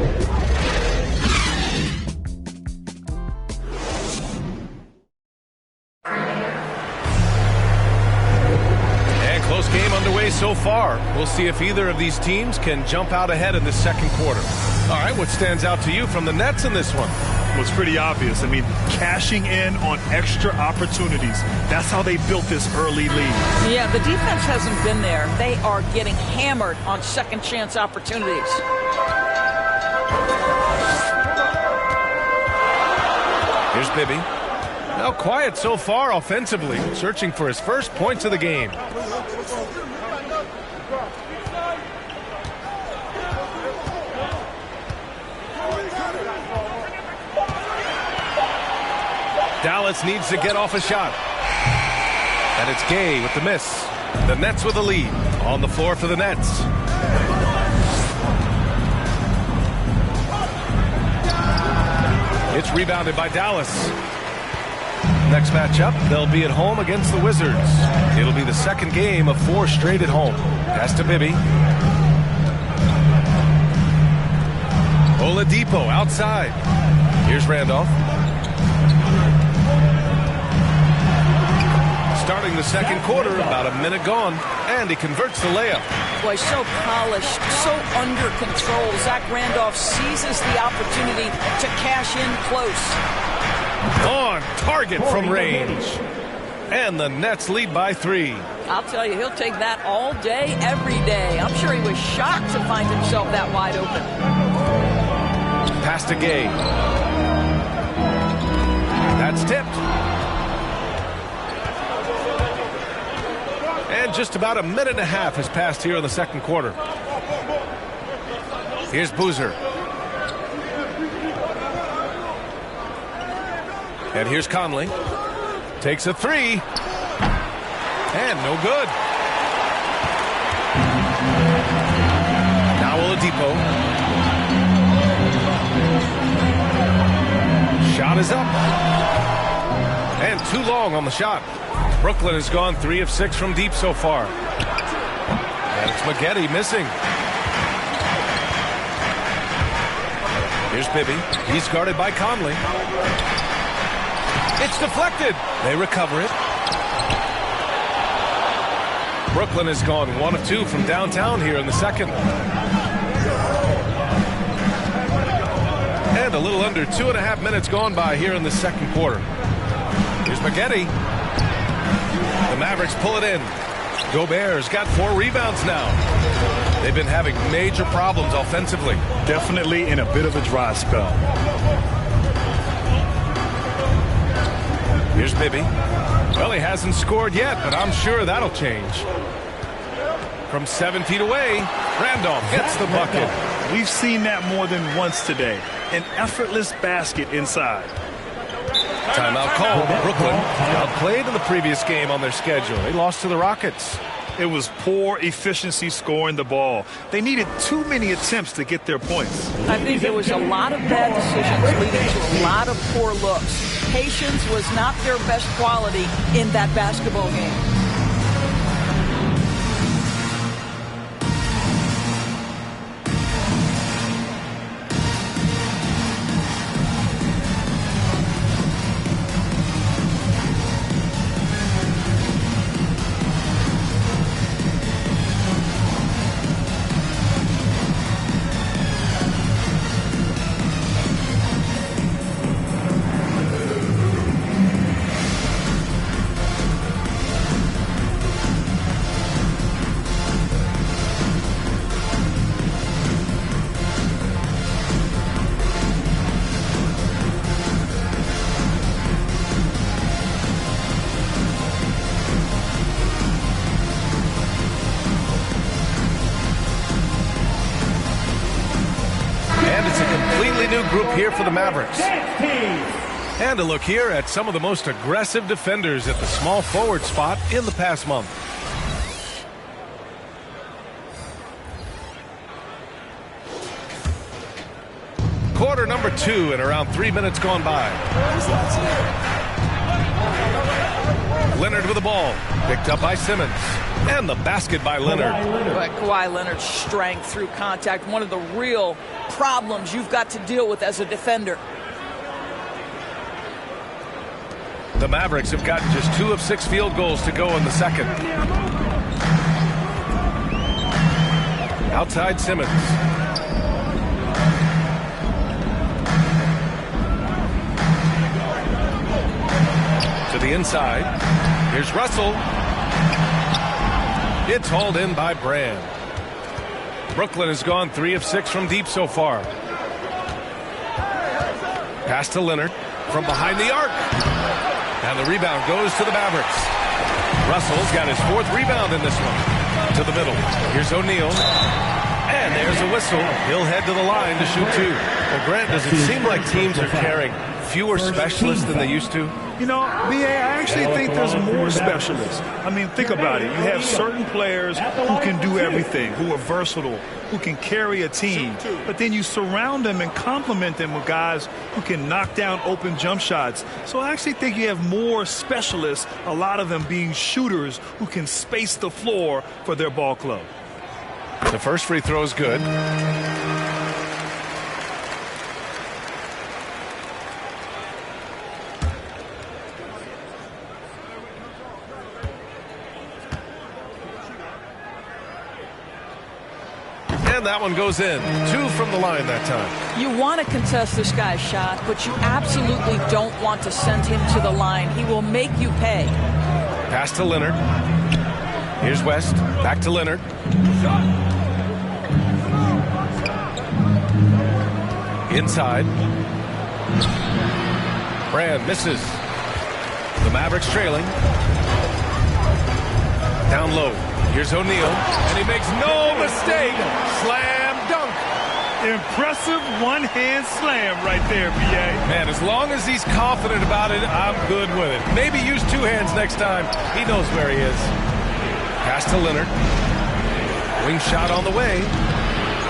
V: And close game underway so far. We'll see if either of these teams can jump out ahead in the second quarter. All right, what stands out to you from the Nets in this one?
R: Well, it's pretty obvious. I mean, cashing in on extra opportunities. That's how they built this early lead.
I: Yeah, the defense hasn't been there. They are getting hammered on second chance opportunities.
V: Here's Bibby. Now quiet so far offensively, searching for his first points of the game. Dallas needs to get off a shot. And it's Gay with the miss. The Nets with the lead. On the floor for the Nets. It's rebounded by Dallas. Next matchup, they'll be at home against the Wizards. It'll be the second game of 4 straight at home. Pass to Bibby. Oladipo outside. Here's Randolph. Starting the second quarter, about a minute gone, and he converts the layup.
I: Boy, so polished, so under control. Zach Randolph seizes the opportunity to cash in close.
V: On target from range. And the Nets lead by 3.
I: I'll tell you, he'll take that all day, every day. I'm sure he was shocked to find himself that wide open.
V: Pass to Gay. That's tipped. And just about a minute and a half has passed here in the second quarter. Here's Boozer. And here's Conley. Takes a 3. And no good. Now Oladipo. Shot is up. And too long on the shot. Brooklyn has gone 3 of 6 from deep so far. And it's Maggette missing. Here's Bibby. He's guarded by Conley. It's deflected. They recover it. Brooklyn has gone 1 of 2 from downtown here in the second. And a little under 2.5 minutes gone by here in the second quarter. Here's Maggette. The Mavericks pull it in. Gobert's got 4 rebounds now. They've been having major problems offensively.
R: Definitely in a bit of a dry spell.
V: Here's Bibby. Well, he hasn't scored yet, but I'm sure that'll change. From 7 feet away, Randolph gets the bucket.
R: We've seen that more than once today. An effortless basket inside.
V: Timeout called. Brooklyn outplayed in the previous game on their schedule. They lost to the Rockets.
R: It was poor efficiency scoring the ball. They needed too many attempts to get their points.
I: I think there was a lot of bad decisions leading to a lot of poor looks. Patience was not their best quality in that basketball game.
V: Here for the Mavericks. And a look here at some of the most aggressive defenders at the small forward spot in the past month. Quarter number 2 and around 3 minutes gone by. Leonard with the ball. Picked up by Simmons. And the basket by Leonard.
I: But Kawhi Leonard's strength through contact, one of the real problems you've got to deal with as a defender.
V: The Mavericks have got just 2 of 6 field goals to go in the second. Outside Simmons. To the inside. Here's Russell. It's hauled in by Brand. Brooklyn has gone 3 of 6 from deep so far. Pass to Leonard from behind the arc. And the rebound goes to the Mavericks. Russell's got his 4th rebound in this one. To the middle. Here's O'Neal. And there's a whistle. He'll head to the line to shoot 2. Well, Grant, does it seem like teams are carrying fewer specialists than they used to?
R: You know, B.A., I actually think there's more specialists. I mean, think about it. You have certain players who can do everything, who are versatile, who can carry a team. But then you surround them and complement them with guys who can knock down open jump shots. So I actually think you have more specialists, a lot of them being shooters who can space the floor for their ball club.
V: The first free throw is good. And that one goes in. 2 from the line that time.
I: You want to contest this guy's shot, but you absolutely don't want to send him to the line. He will make you pay.
V: Pass to Leonard. Here's West. Back to Leonard. Inside. Brand misses. The Mavericks trailing. Down low. Here's O'Neal. And he makes no mistake. Slam dunk.
R: Impressive one-hand slam right there, B.A.
V: Man, as long as he's confident about it, I'm good with it. Maybe use 2 hands next time. He knows where he is. Pass to Leonard. Wing shot on the way.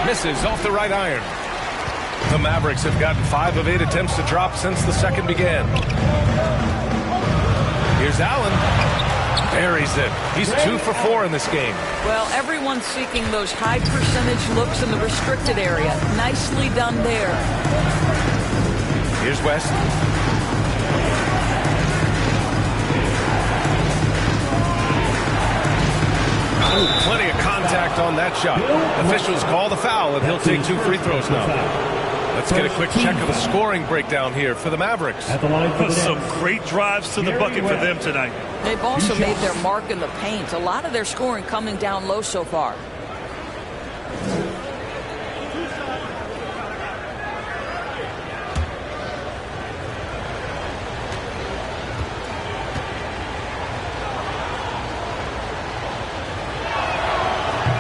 V: Misses off the right iron. The Mavericks have gotten 5 of 8 attempts to drop since the second began. Here's Allen. Buries it. He's 2 for 4 in this game.
I: Well, everyone's seeking those high percentage looks in the restricted area. Nicely done there.
V: Here's West. Ooh, plenty of contact on that shot. Officials call the foul, and he'll take 2 free throws now. Let's get a quick check of the scoring breakdown here for the Mavericks.
R: Some great drives to the bucket for them tonight.
I: They've also made their mark in the paint. A lot of their scoring coming down low so far.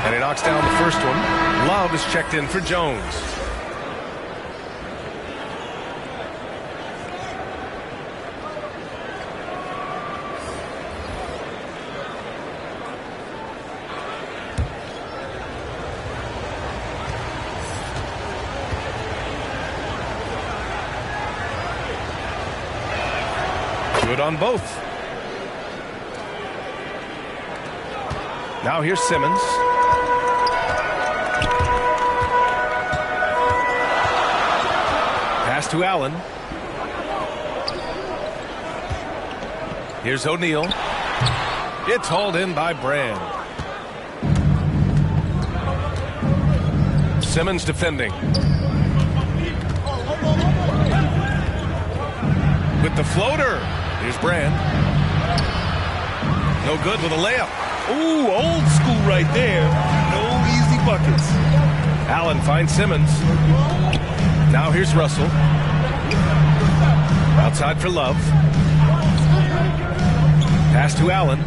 V: And he knocks down the first one. Love is checked in for Jones. Good on both. Now here's Simmons. Pass to Allen. Here's O'Neal. It's hauled in by Brand. Simmons defending. With the floater. Here's Brand. No good with a layup.
R: Ooh, old school right there. No easy buckets.
V: Allen finds Simmons. Now here's Russell. Outside for Love. Pass to Allen.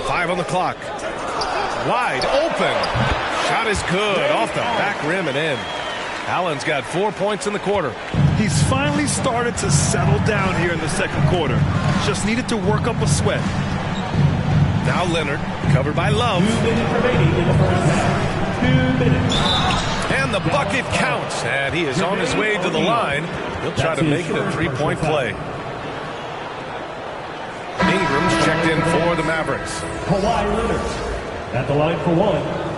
V: 5 on the clock. Wide open. Shot is good. Off the back rim and in. Allen's got 4 points in the quarter.
R: He's finally started to settle down here in the second quarter. Just needed to work up a sweat.
V: Now Leonard, covered by Love.
H: 2 minutes remaining in the first half. 2 minutes.
V: And the bucket counts. And he is on his way to the line. He'll try to make it a 3-point play. Ingram's checked in for the Mavericks.
H: Kawhi Leonard at the line for one.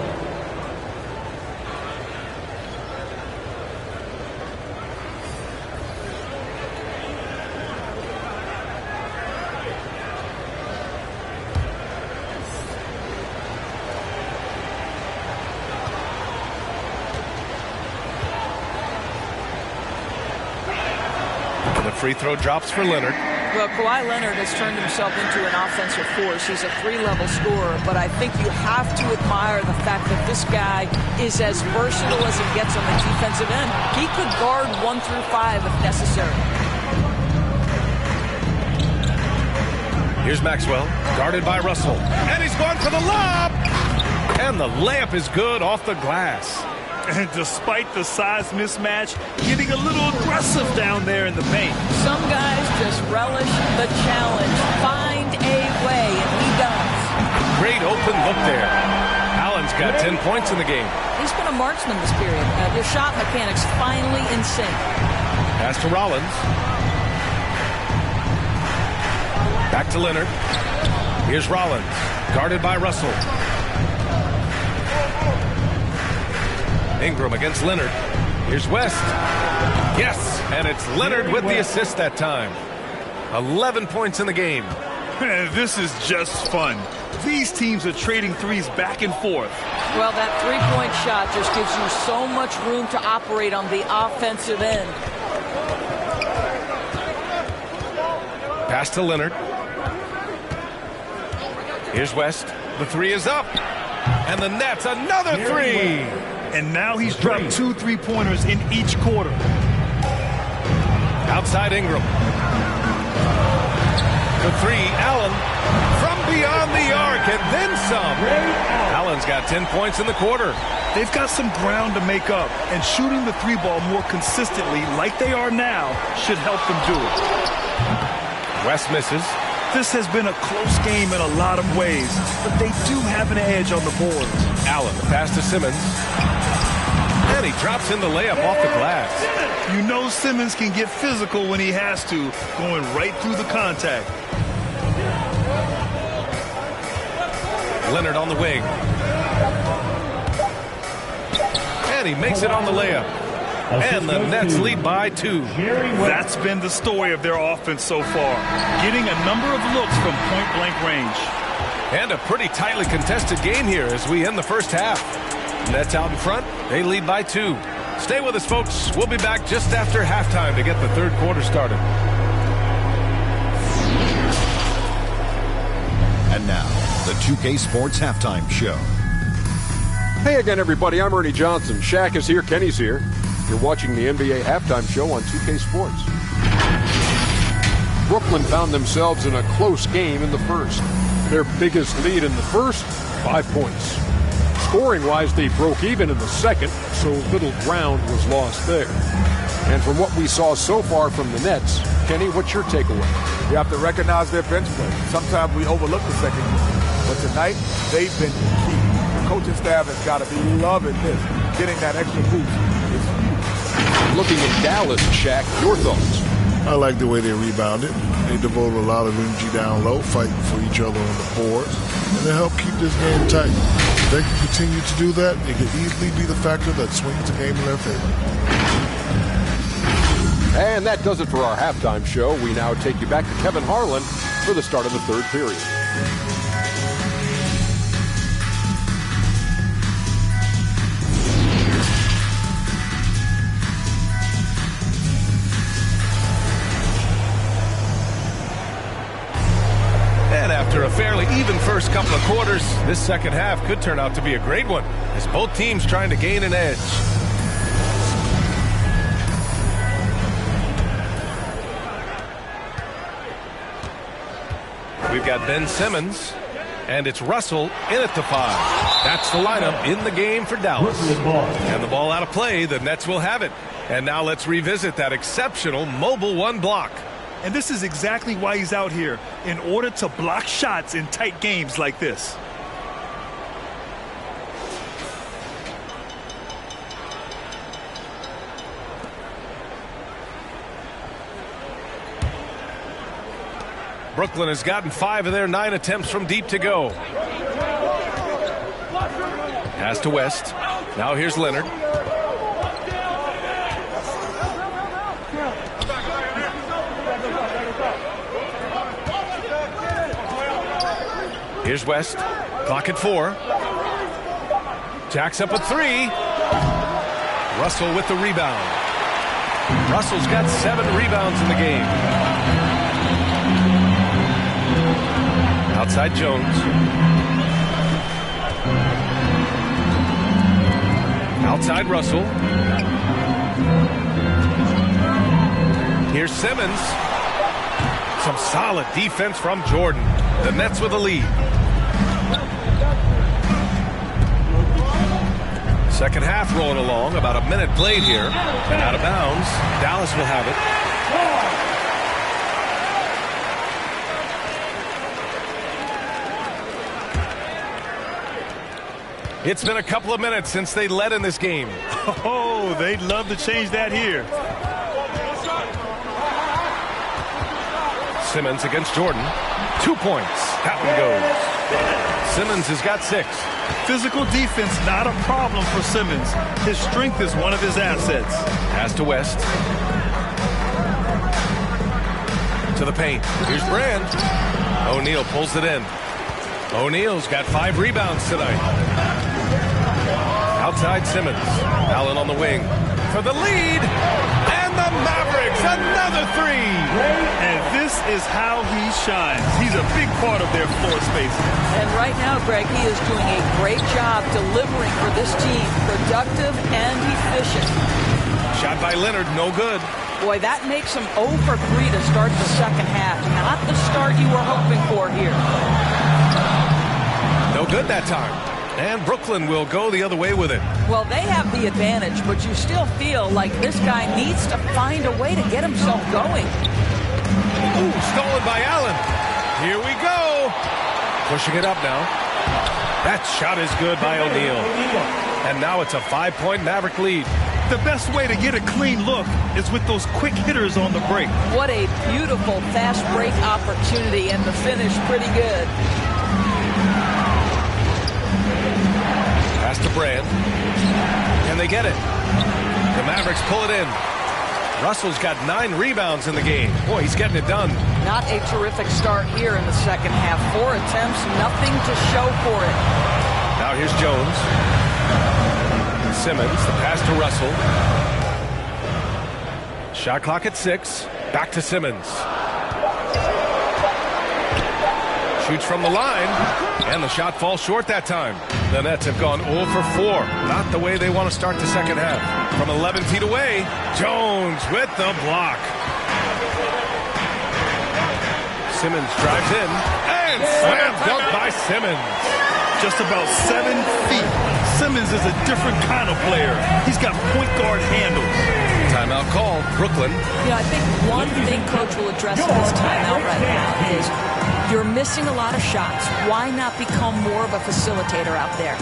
V: Free throw drops for Leonard.
I: Well, Kawhi Leonard has turned himself into an offensive force. He's a 3-level scorer, but I think you have to admire the fact that this guy is as versatile as it gets on the defensive end. He could guard 1 through 5 if necessary.
V: Here's Maxwell, guarded by Russell. And he's going for the lob! And the layup is good off the glass.
R: And despite the size mismatch, getting a little aggressive down there in the paint.
I: Some guys just relish the challenge. Find a way, and he does.
V: Great open look there. Allen's got 10 points in the game.
I: He's been a marksman this period. Their shot mechanics finally in sync.
V: Pass to Rollins. Back to Leonard. Here's Rollins, guarded by Russell. Ingram against Leonard. Here's West. Yes, and it's Leonard with the assist that time. 11 points in the game.
R: This is just fun. These teams are trading threes back and forth.
I: Well, that three-point shot just gives you so much room to operate on the offensive end.
V: Pass to Leonard. Here's West. The three is up. And the net's another three.
R: And now he's dropped 2 3-pointers in each quarter.
V: Outside Ingram. The three, Allen from beyond the arc and then some. Allen's got 10 points in the quarter.
R: They've got some ground to make up, and shooting the three ball more consistently like they are now should help them do it.
V: West misses.
R: This has been a close game in a lot of ways, but they do have an edge on the boards.
V: Allen, the pass to Simmons. And he drops in the layup off the glass.
R: You know Simmons can get physical when he has to, going right through the contact.
V: Leonard on the wing. And he makes it on the layup. And the Nets lead by 2.
R: That's been the story of their offense so far, getting a number of looks from point-blank range.
V: And a pretty tightly contested game here as we end the first half. Nets out in front. They lead by 2. Stay with us, folks. We'll be back just after halftime to get the third quarter started.
N: And now, the 2K Sports Halftime Show.
J: Hey again, everybody. I'm Ernie Johnson. Shaq is here. Kenny's here. You're watching the NBA Halftime Show on 2K Sports. Brooklyn found themselves in a close game in the first. Their biggest lead in the first, 5 points. Scoring-wise, they broke even in the second, so little ground was lost there. And from what we saw so far from the Nets, Kenny, what's your takeaway?
L: You have to recognize their bench play. Sometimes we overlook the second unit, but tonight they've been key. The coaching staff has got to be loving this. Getting that extra boost is huge.
J: Looking at Dallas, Shaq, your thoughts?
K: I like the way they rebounded. They devoted a lot of energy down low, fighting for each other on the boards, and they helped keep this game tight. If they can continue to do that, it could easily be the factor that swings the game in their favor.
J: And that does it for our halftime show. We now take you back to Kevin Harlan for the start of the third period.
V: And after a fairly even first couple of quarters, this second half could turn out to be a great one as both teams trying to gain an edge. We've got Ben Simmons, and it's Russell in at the 5. That's the lineup in the game for Dallas. And the ball out of play, the Nets will have it. And now let's revisit that exceptional mobile 1 block.
R: And this is exactly why he's out here, in order to block shots in tight games like this.
V: Brooklyn has gotten 5 of their 9 attempts from deep to go. Pass to West. Now here's Leonard. Here's West. Clock at 4. Jacks up a 3. Russell with the rebound. Russell's got 7 rebounds in the game. Outside Jones. Outside Russell. Here's Simmons. Some solid defense from Jordan. The Nets with a lead. Second half rolling along. About a minute played here. And out of bounds. Dallas will have it. It's been a couple of minutes since they led in this game.
R: Oh, they'd love to change that here.
V: Simmons against Jordan. 2 points. That one goes. Simmons has got 6.
R: Physical defense, not a problem for Simmons. His strength is one of his assets.
V: Pass to West. To the paint. Here's Brand. O'Neal pulls it in. O'Neal's got 5 rebounds tonight. Outside Simmons. Allen on the wing for the lead. And the Mavericks, another 3.
R: And this is how he shines. He's a big part of their floor space.
I: And right now, Greg, he is doing a great job delivering for this team. Productive and efficient.
V: Shot by Leonard, no good.
I: Boy, that makes him 0 for 3 to start the second half. Not the start you were hoping for here.
V: No good that time. And Brooklyn will go the other way with it.
I: Well, they have the advantage, but you still feel like this guy needs to find a way to get himself going.
V: Ooh, stolen by Allen. Here we go. Pushing it up now. That shot is good by O'Neal. And now it's a 5-point Maverick lead.
R: The best way to get a clean look is with those quick hitters on the break.
I: What a beautiful fast break opportunity, and the finish pretty good.
V: Pass to Brand. And they get it. The Mavericks pull it in. Russell's got 9 rebounds in the game. Boy, he's getting it done.
I: Not a terrific start here in the second half. 4 attempts, nothing to show for it.
V: Now here's Jones. Simmons. The pass to Russell. Shot clock at 6. Back to Simmons. Shoots from the line, and the shot falls short that time. The Nets have gone 0 for 4. Not the way they want to start the second half. From 11 feet away, Jones with the block. Simmons drives in, and slam dunk by Simmons.
R: Just about 7 feet. Simmons is a different kind of player. He's got point guard handles.
V: Timeout called. Brooklyn.
I: I think one thing Coach will address in this timeout right now is you're missing a lot of shots. Why not become more of a facilitator out there?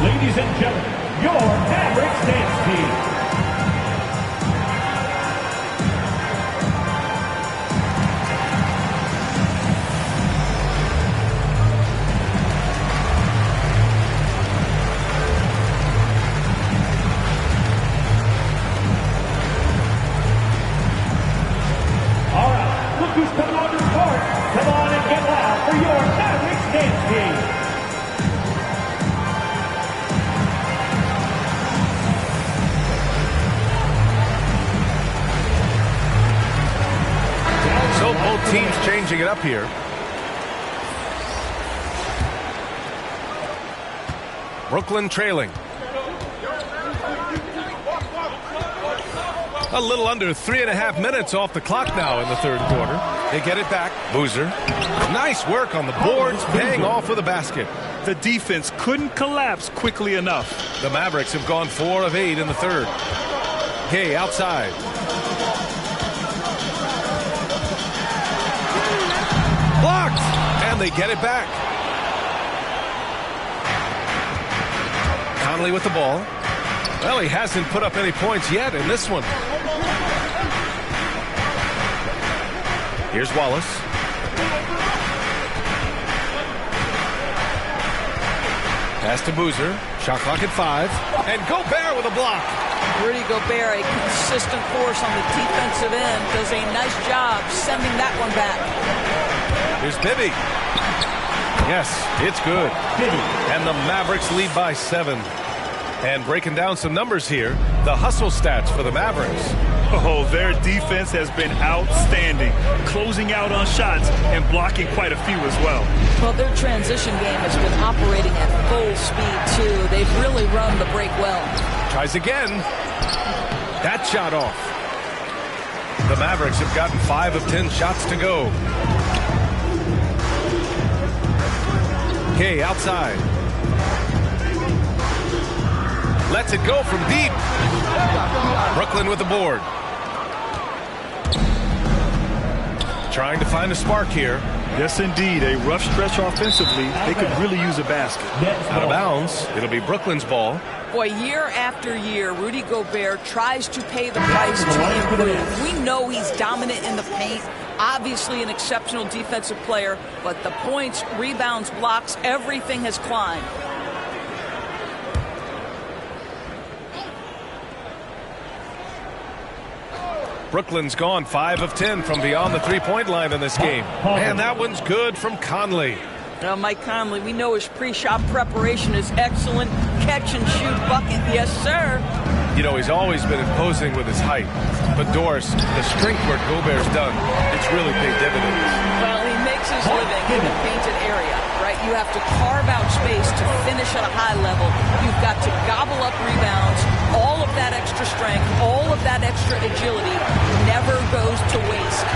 H: Ladies and gentlemen, your Mavericks dance team. Who's coming on the court? Come on and get loud for your Mavericks dance team.
V: So both teams changing it up here. Brooklyn trailing. A little under 3.5 minutes off the clock now in the third quarter. They get it back. Boozer. Nice work on the boards, paying off with a basket.
R: The defense couldn't collapse quickly enough.
V: The Mavericks have gone 4 of 8 in the third. Gay outside. Blocked! And they get it back. Conley with the ball. Well, he hasn't put up any points yet in this one. Here's Wallace. Pass to Boozer. Shot clock at 5. And Gobert with a block.
I: Rudy Gobert, a consistent force on the defensive end, does a nice job sending that one back.
V: Here's Bibby. Yes, it's good. And the Mavericks lead by 7. And breaking down some numbers here, the hustle stats for the Mavericks.
R: Oh, their defense has been outstanding, closing out on shots and blocking quite a few as well.
I: Well, their transition game has been operating at full speed, too. They've really run the break well.
V: Tries again. That shot off. The Mavericks have gotten 5 of 10 shots to go. Kay outside. Lets it go from deep. Brooklyn with the board. Trying to find a spark here.
R: Yes, indeed. A rough stretch offensively. They could really use a basket.
V: Out of bounds. It'll be Brooklyn's ball.
I: Boy, year after year, Rudy Gobert tries to pay the price to improve. We know he's dominant in the paint. Obviously an exceptional defensive player. But the points, rebounds, blocks, everything has climbed.
V: Brooklyn's gone 5 of 10 from beyond the three-point line in this game. And that one's good from Conley.
I: Now, Mike Conley, we know his pre-shot preparation is excellent. Catch and shoot bucket, yes, sir.
V: You know, he's always been imposing with his height. But Doris, the strength work Gobert's done, it's really paid dividends.
I: Well, he makes his living in the painted area, right? You have to carve out space to finish at a high level. You've got to gobble up rebounds. All of that extra strength, all of that extra agility never goes to waste.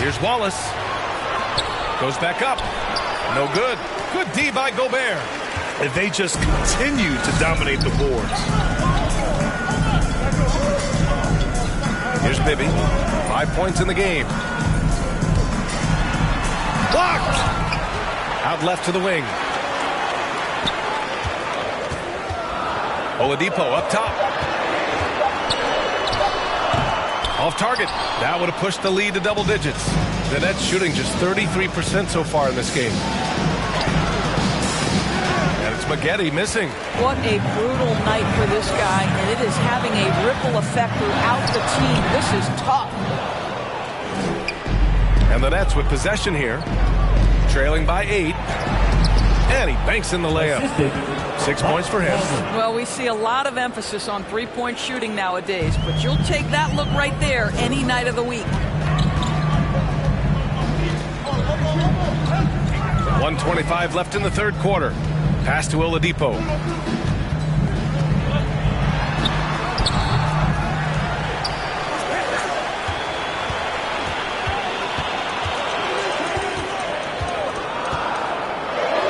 V: Here's Wallace. Goes back up. No good. Good D by Gobert.
R: And they just continue to dominate the boards.
V: Here's Bibby. 5 points in the game. Blocked. Out left to the wing. Oladipo up top. Off target. That would have pushed the lead to double digits. The Nets shooting just 33% so far in this game. It's Maggette missing.
I: What a brutal night for this guy, and it is having a ripple effect throughout the team. This is tough.
V: And the Nets with possession here, trailing by 8. And he banks in the layup. 6 points for him.
I: Well, we see a lot of emphasis on three-point shooting nowadays, but you'll take that look right there any night of the week.
V: 1:25 left in the third quarter. Pass to Oladipo.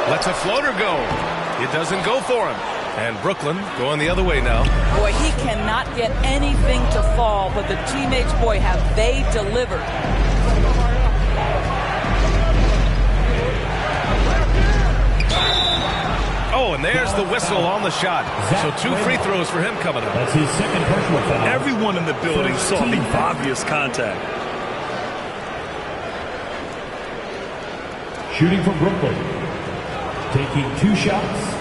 V: Lets a floater go. It doesn't go for him. And Brooklyn going the other way now.
I: Boy, he cannot get anything to fall, but the teammates, boy, have they delivered.
V: Oh, and there's the whistle on the shot. So 2 free throws for him coming up.
H: That's his second personal foul.
R: Everyone in the building saw the obvious contact.
H: Shooting for Brooklyn. Taking 2 shots.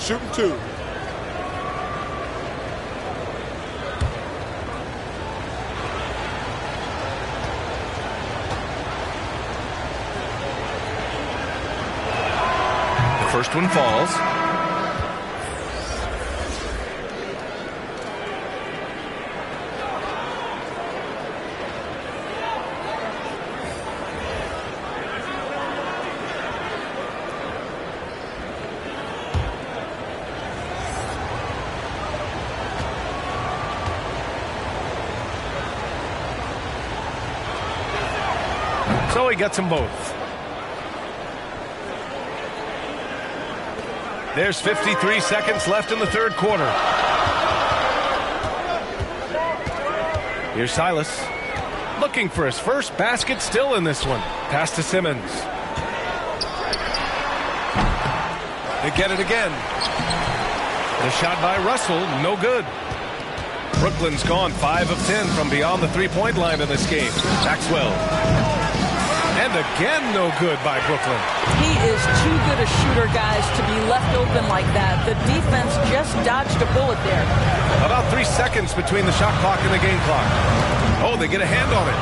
K: Shooting 2.
V: The first one falls. So he gets them both. There's 53 seconds left in the third quarter. Here's Silas. Looking for his first basket still in this one. Pass to Simmons. They get it again. The shot by Russell, no good. Brooklyn's gone 5 of 10 from beyond the three-point line in this game. Maxwell. And again, no good by Brooklyn.
I: He is too good a shooter, guys, to be left open like that. The defense just dodged a bullet there.
V: About 3 seconds between the shot clock and the game clock. Oh, they get a hand on it.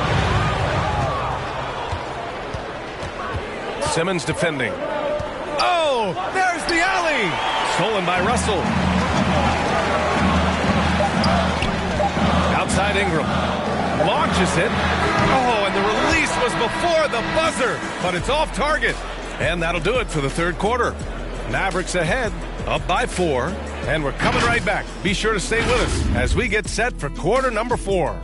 V: Simmons defending. Oh, there's the alley. Stolen by Russell. Outside Ingram. Launches it. Oh, and the release was before the buzzer, but it's off target. And that'll do it for the third quarter. Mavericks ahead, up by 4, and we're coming right back. Be sure to stay with us as we get set for quarter number 4.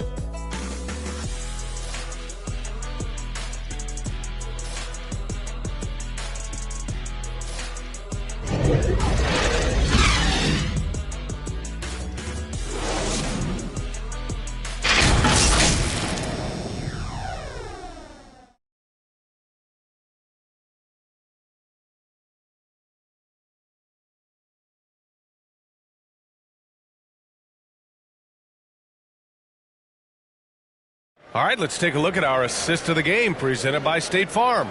V: All right, let's take a look at our assist of the game presented by State Farm.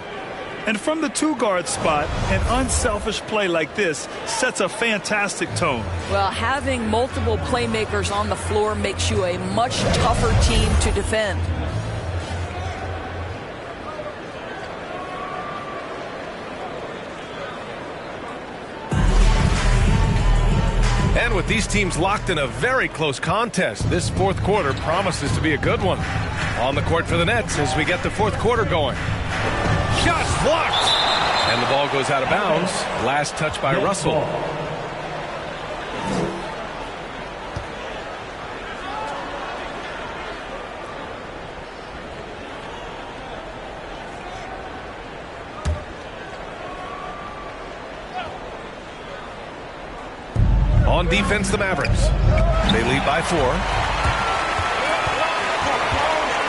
R: And from the 2-guard spot, an unselfish play like this sets a fantastic tone.
I: Well, having multiple playmakers on the floor makes you a much tougher team to defend.
V: And with these teams locked in a very close contest, this fourth quarter promises to be a good one. On the court for the Nets as we get the fourth quarter going. Shots blocked! And the ball goes out of bounds. Last touch by Russell. On defense, the Mavericks. They lead by 4.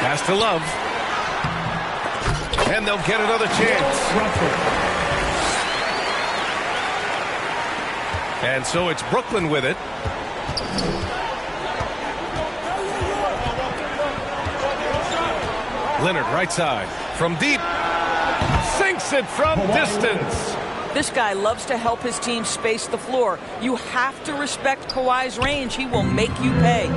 V: Pass to Love. And they'll get another chance. And so it's Brooklyn with it. Leonard right side. From deep. Sinks it from distance.
I: This guy loves to help his team space the floor. You have to respect Kawhi's range. He will make you pay.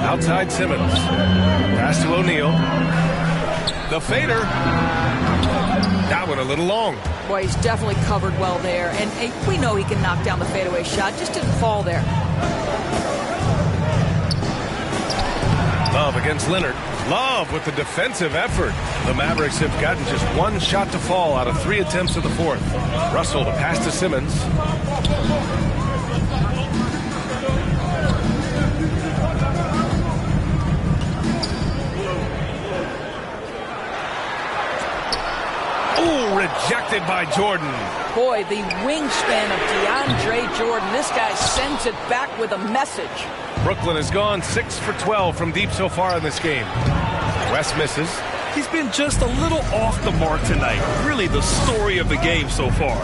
V: Outside Simmons. Pass to O'Neal. The fader. That one a little long.
I: Boy, he's definitely covered well there. And we know he can knock down the fadeaway shot. Just didn't fall there.
V: Love against Leonard. Love with the defensive effort. The Mavericks have gotten just one shot to fall out of 3 attempts of the fourth. Russell to pass to Simmons. Oh, rejected by Jordan.
I: Boy, the wingspan of DeAndre Jordan. This guy sends it back with a message.
V: Brooklyn has gone 6 for 12 from deep so far in this game. West misses.
R: He's been just a little off the mark tonight. Really the story of the game so far.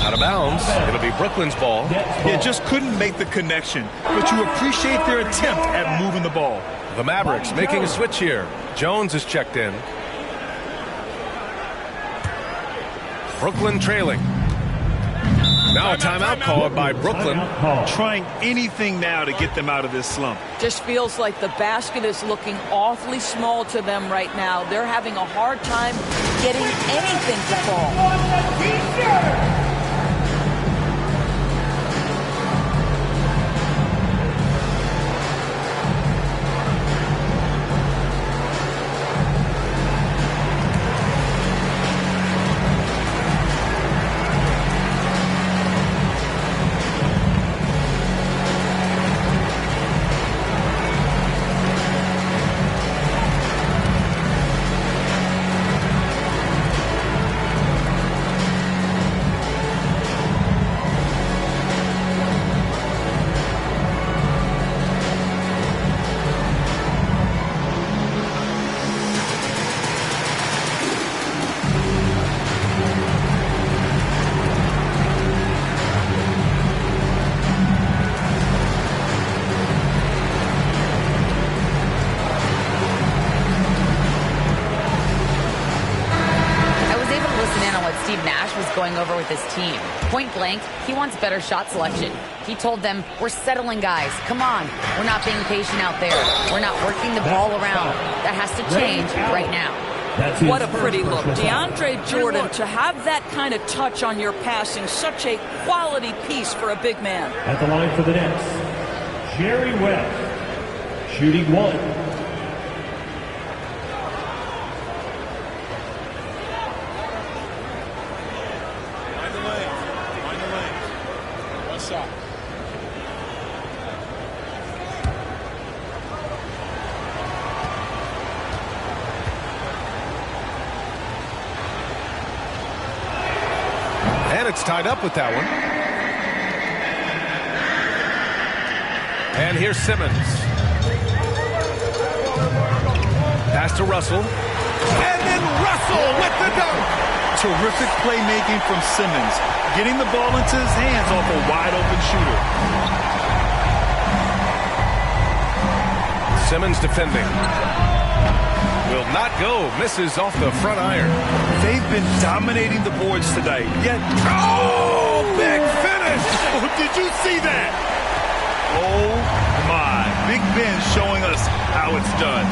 V: Out of bounds. It'll be Brooklyn's ball.
R: Yeah, just couldn't make the connection. But you appreciate their attempt at moving the ball.
V: The Mavericks making a switch here. Jones is checked in. Brooklyn trailing. Now a timeout called by Brooklyn.
R: Trying anything now to get them out of this slump.
I: Just feels like the basket is looking awfully small to them right now. They're having a hard time getting anything to fall.
Q: Going over with his team. Point blank, he wants better shot selection. He told them, we're settling, guys. Come on. We're not being patient out there. We're not working the ball around. That has to change right now.
I: What a pretty look. DeAndre Jordan, to have that kind of touch on your passing, such a quality piece for a big man.
H: At the line for the Nets, Jerry West, shooting 1.
V: It's tied up with that one. And here's Simmons. Pass to Russell. And then Russell with the dunk.
R: Terrific playmaking from Simmons. Getting the ball into his hands off a wide open shooter.
V: Simmons defending. Will not go. Misses off the front iron.
R: They've been dominating the boards tonight. Yet, oh, big finish! Oh, did you see that? Oh my! Big Ben showing us how it's done.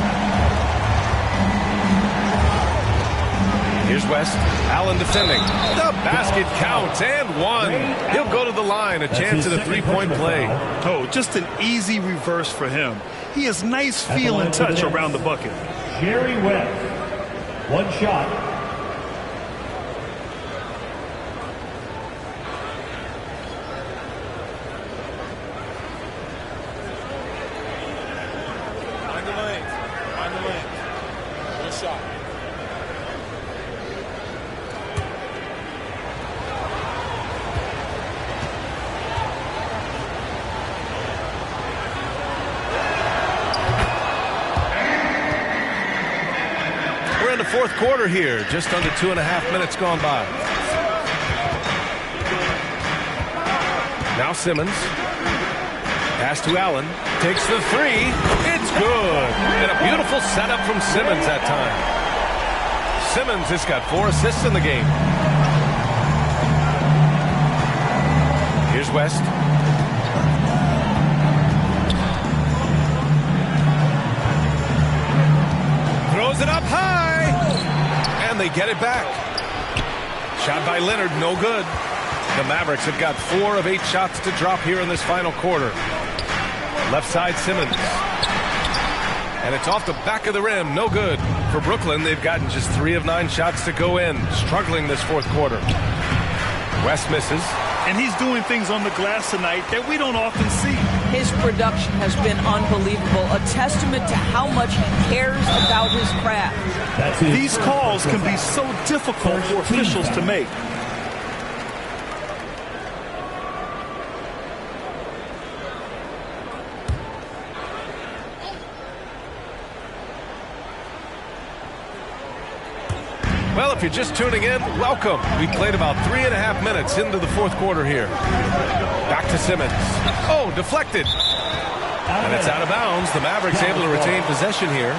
V: Here's West. Allen defending. The basket counts and one. He'll go to the line. A chance at a three-point play.
R: Oh, just an easy reverse for him. He has nice feel and touch around the bucket.
H: Jerry West, one shot.
F: Find the lanes. Find the lanes. One shot.
V: Fourth quarter here, just under 2.5 minutes gone by. Now Simmons. Pass to Allen. Takes the three. It's good. And a beautiful setup from Simmons that time. Simmons has got 4 assists in the game. Here's West. Throws it up high. And they get it back. Shot by Leonard, no good. The Mavericks have got 4 of 8 shots to drop here in this final quarter. Left side, Simmons. And it's off the back of the rim, no good. For Brooklyn, they've gotten just 3 of 9 shots to go in. Struggling this fourth quarter. West misses.
R: And he's doing things on the glass tonight that we don't often see.
I: His production has been unbelievable, a testament to how much he cares about his craft.
R: These calls can be so difficult for officials to make.
V: Well, if you're just tuning in, welcome. We played about 3.5 minutes into the fourth quarter here. Back to Simmons. Oh, deflected. And it's out of bounds. The Mavericks able to retain possession here.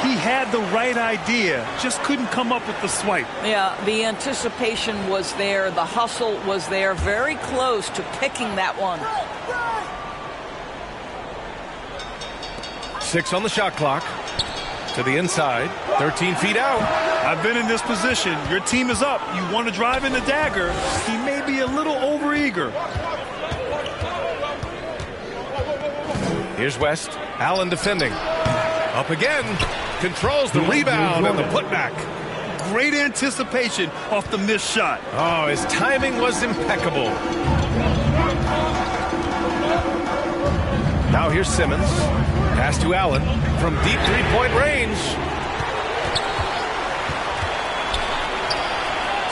R: He had the right idea, just couldn't come up with the swipe.
I: Yeah, the anticipation was there. The hustle was there. Very close to picking that one.
V: 6 on the shot clock. To the inside, 13 feet out.
R: I've been in this position. Your team is up. You want to drive in the dagger. He may be a little overeager.
V: Here's West. Allen defending. Up again. Controls the rebound and the putback.
R: Great anticipation off the missed shot.
V: Oh, his timing was impeccable. Now here's Simmons. Pass to Allen from deep three-point range.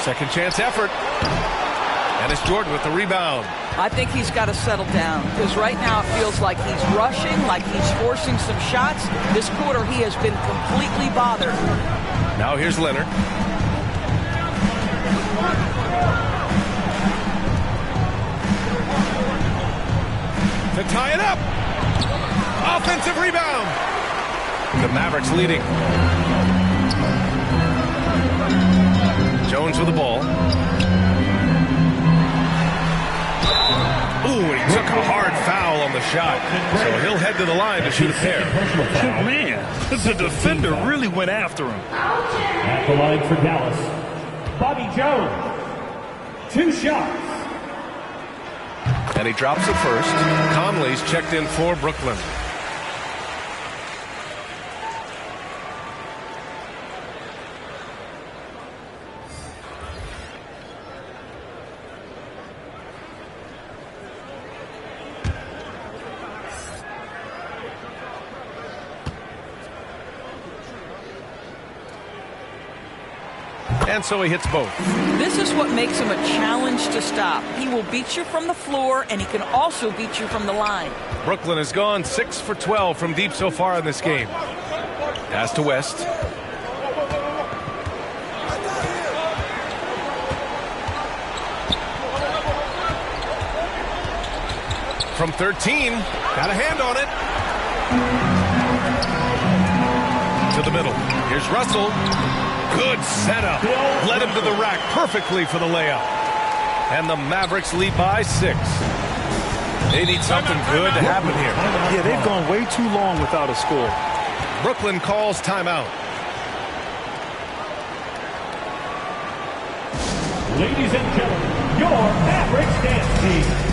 V: Second chance effort. And it's Jordan with the rebound.
I: I think he's got to settle down because right now it feels like he's rushing, like he's forcing some shots. This quarter he has been completely bothered.
V: Now here's Leonard. To tie it up. Offensive rebound. The Mavericks leading. Jones with the ball. Ooh, he took a hard foul on the shot. So he'll head to the line to shoot a pair.
R: Man, the defender really went after him.
H: At the line for Dallas, Bobby Jones. 2 shots.
V: And he drops it first. Conley's checked in for Brooklyn. And so he hits both.
I: This is what makes him a challenge to stop. He will beat you from the floor, and he can also beat you from the line.
V: Brooklyn has gone 6 for 12 from deep so far in this game. Pass to West. From 13, got a hand on it. To the middle. Here's Russell. Good setup. Led him to the rack perfectly for the layup. And the Mavericks lead by 6. They need something good to happen here.
R: Yeah, they've gone way too long without a score.
V: Brooklyn calls timeout.
H: Ladies and gentlemen, your Mavericks dance team.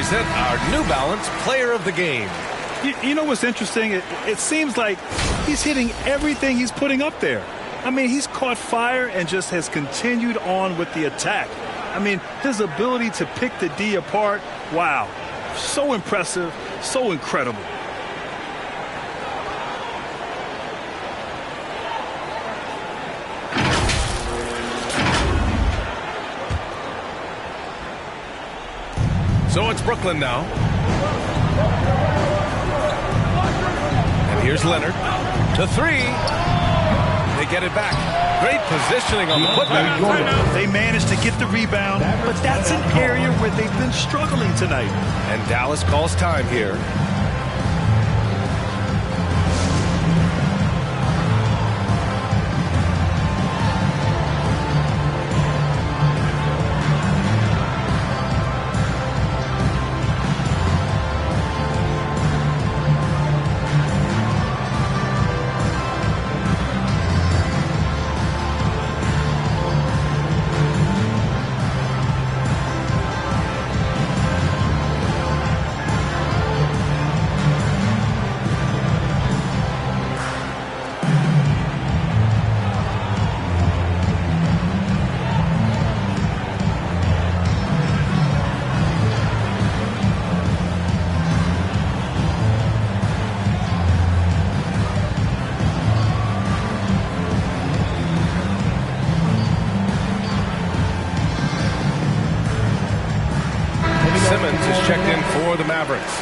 V: present our New Balance Player of the Game.
R: You know what's interesting? It seems like he's hitting everything he's putting up there. I mean, he's caught fire and just has continued on with the attack. I mean, his ability to pick the D apart, wow. So impressive, so incredible.
V: So it's Brooklyn now. And here's Leonard. The three. They get it back. Great positioning on the putback.
R: They managed to get the rebound, but that's an area where they've been struggling tonight.
V: And Dallas calls time here. Simmons is checked in for the Mavericks.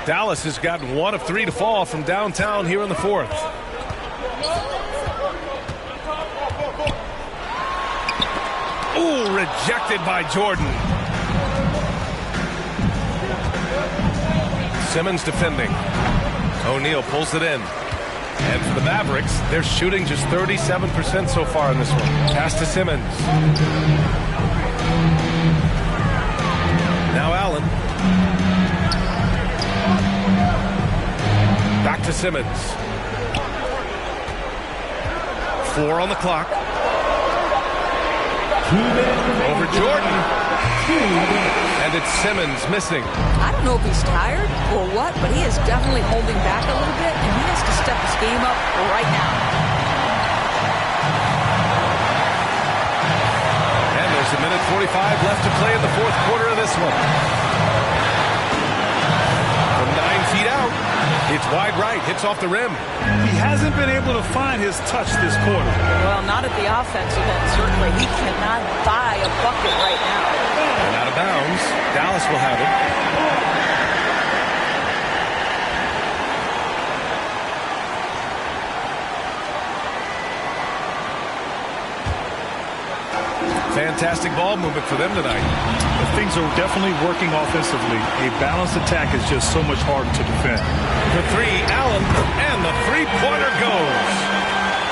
V: Dallas has gotten 1 of 3 to fall from downtown here in the fourth. Ooh, rejected by Jordan. Simmons defending. O'Neal pulls it in. And for the Mavericks, they're shooting just 37% so far in this one. Pass to Simmons. Now Allen. Back to Simmons. 4 on the clock. Over Jordan. And it's Simmons missing.
I: I don't know if he's tired or what, but he is definitely holding back a little bit, and he has to step his game up right now.
V: And there's a minute 45 left to play in the fourth quarter of this one. From 9 feet out, it's wide right, hits off the rim.
R: He hasn't been able to find his touch this quarter.
I: Well, not at the offensive end, certainly. He cannot buy a bucket right now.
V: And out of bounds, Dallas will have it. Fantastic ball movement for them tonight.
R: But things are definitely working offensively. A balanced attack is just so much harder to defend.
V: The three, Allen, and the three-pointer goes.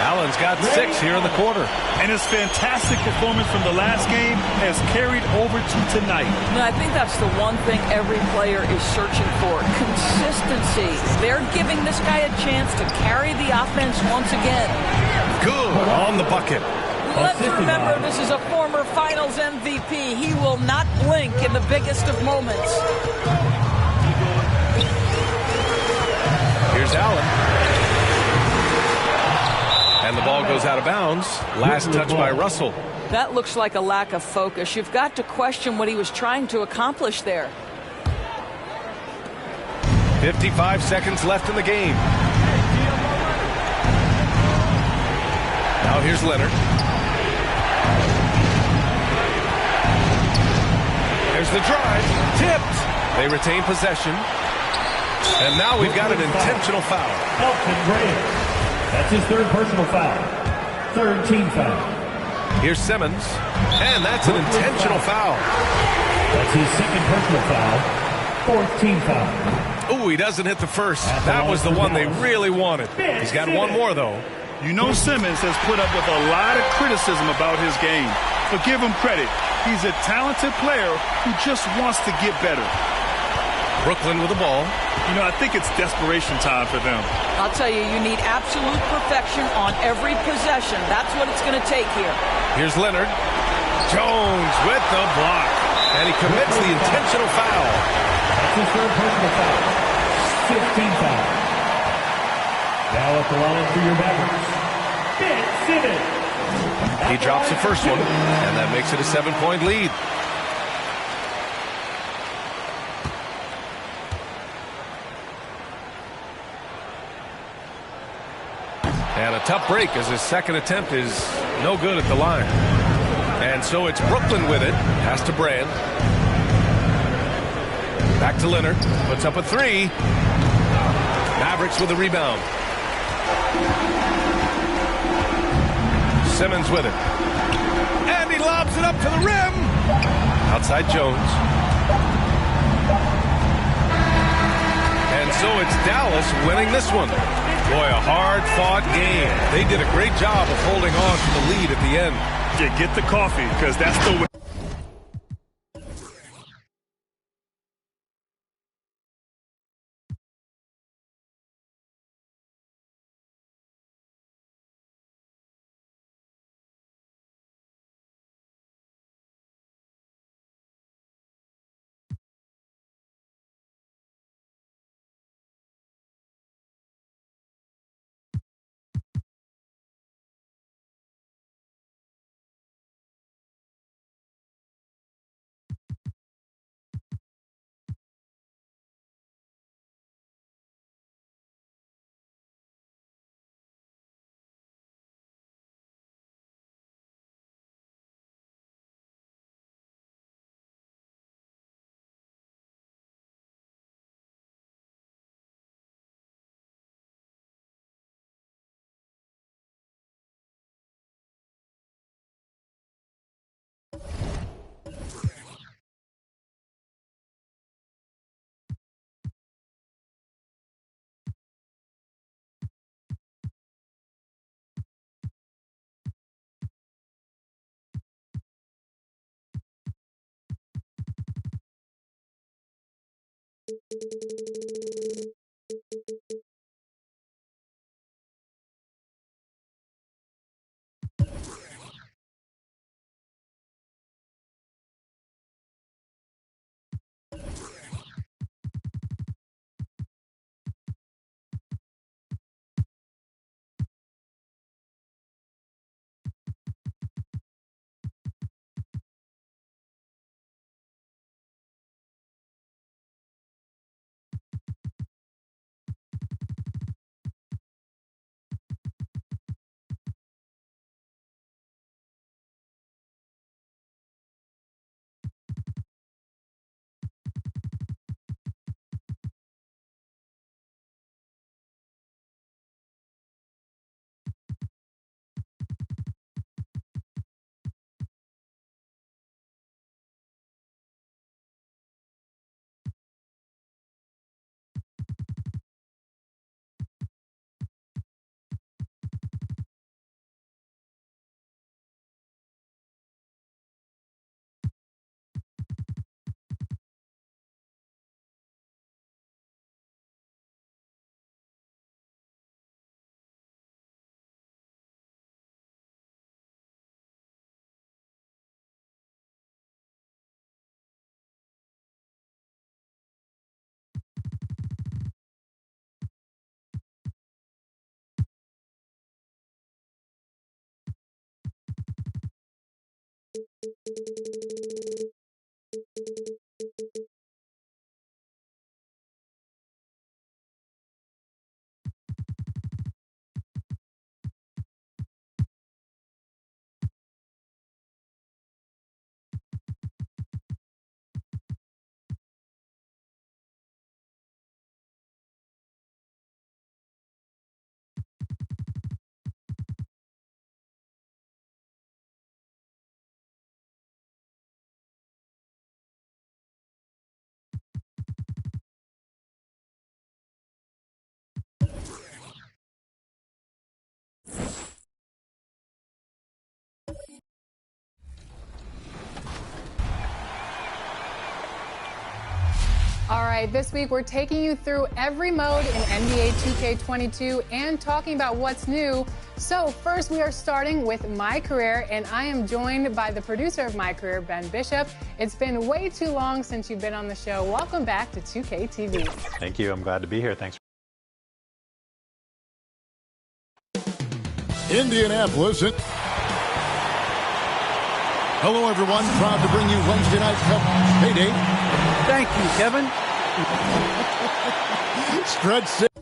V: Allen's got 6 here in the quarter.
R: And his fantastic performance from the last game has carried over to tonight.
I: I think that's the one thing every player is searching for. Consistency. They're giving this guy a chance to carry the offense once again.
V: Good on the bucket.
I: Let's remember, this is a former Finals MVP. He will not blink in the biggest of moments.
V: Here's Allen. And the ball goes out of bounds. Last touch by Russell.
I: That looks like a lack of focus. You've got to question what he was trying to accomplish there.
V: 55 seconds left in the game. Now here's Leonard. There's the drive. Tipped. They retain possession. And now we've got an intentional foul.
H: Elton Graham. That's his 3rd personal foul. 3rd team foul.
V: Here's Simmons. And that's an intentional foul.
H: That's his 2nd personal foul. 4th team foul.
V: Ooh, he doesn't hit the first. That was the one they really wanted. He's got one more, though.
R: You know Simmons has put up with a lot of criticism about his game. But give him credit. He's a talented player who just wants to get better.
V: Brooklyn with the ball.
R: You know, I think it's desperation time for them.
I: I'll tell you, you need absolute perfection on every possession. That's what it's going to take here.
V: Here's Leonard. Jones with the block. And he commits the intentional foul.
H: That's his third personal foul. 16 foul. Now at the line for your Mavericks, Ben Simmons.
V: He drops the first one, and that makes it a 7-point lead. And a tough break as his second attempt is no good at the line. And so it's Brooklyn with it. Pass to Brand. Back to Leonard. Puts up a three. Mavericks with the rebound. Simmons with it. And he lobs it up to the rim. Outside Jones. And so it's Dallas winning this one. Boy, a hard-fought game. They did a great job of holding on to the lead at the end.
R: Yeah, get the coffee, because that's the way.
O: All right, this week we're taking you through every mode in NBA 2K22 and talking about what's new So first we are starting with My Career, and I am joined by the producer of My Career, Ben Bishop. It's been way too long since you've been on the show. Welcome back to 2K TV.
A: Thank you. I'm glad to be here. Thanks.
C: Indianapolis. Hello, everyone. Proud to bring you Wednesday Night Cup Payday.
D: Thank you, Kevin.
C: Stretch six.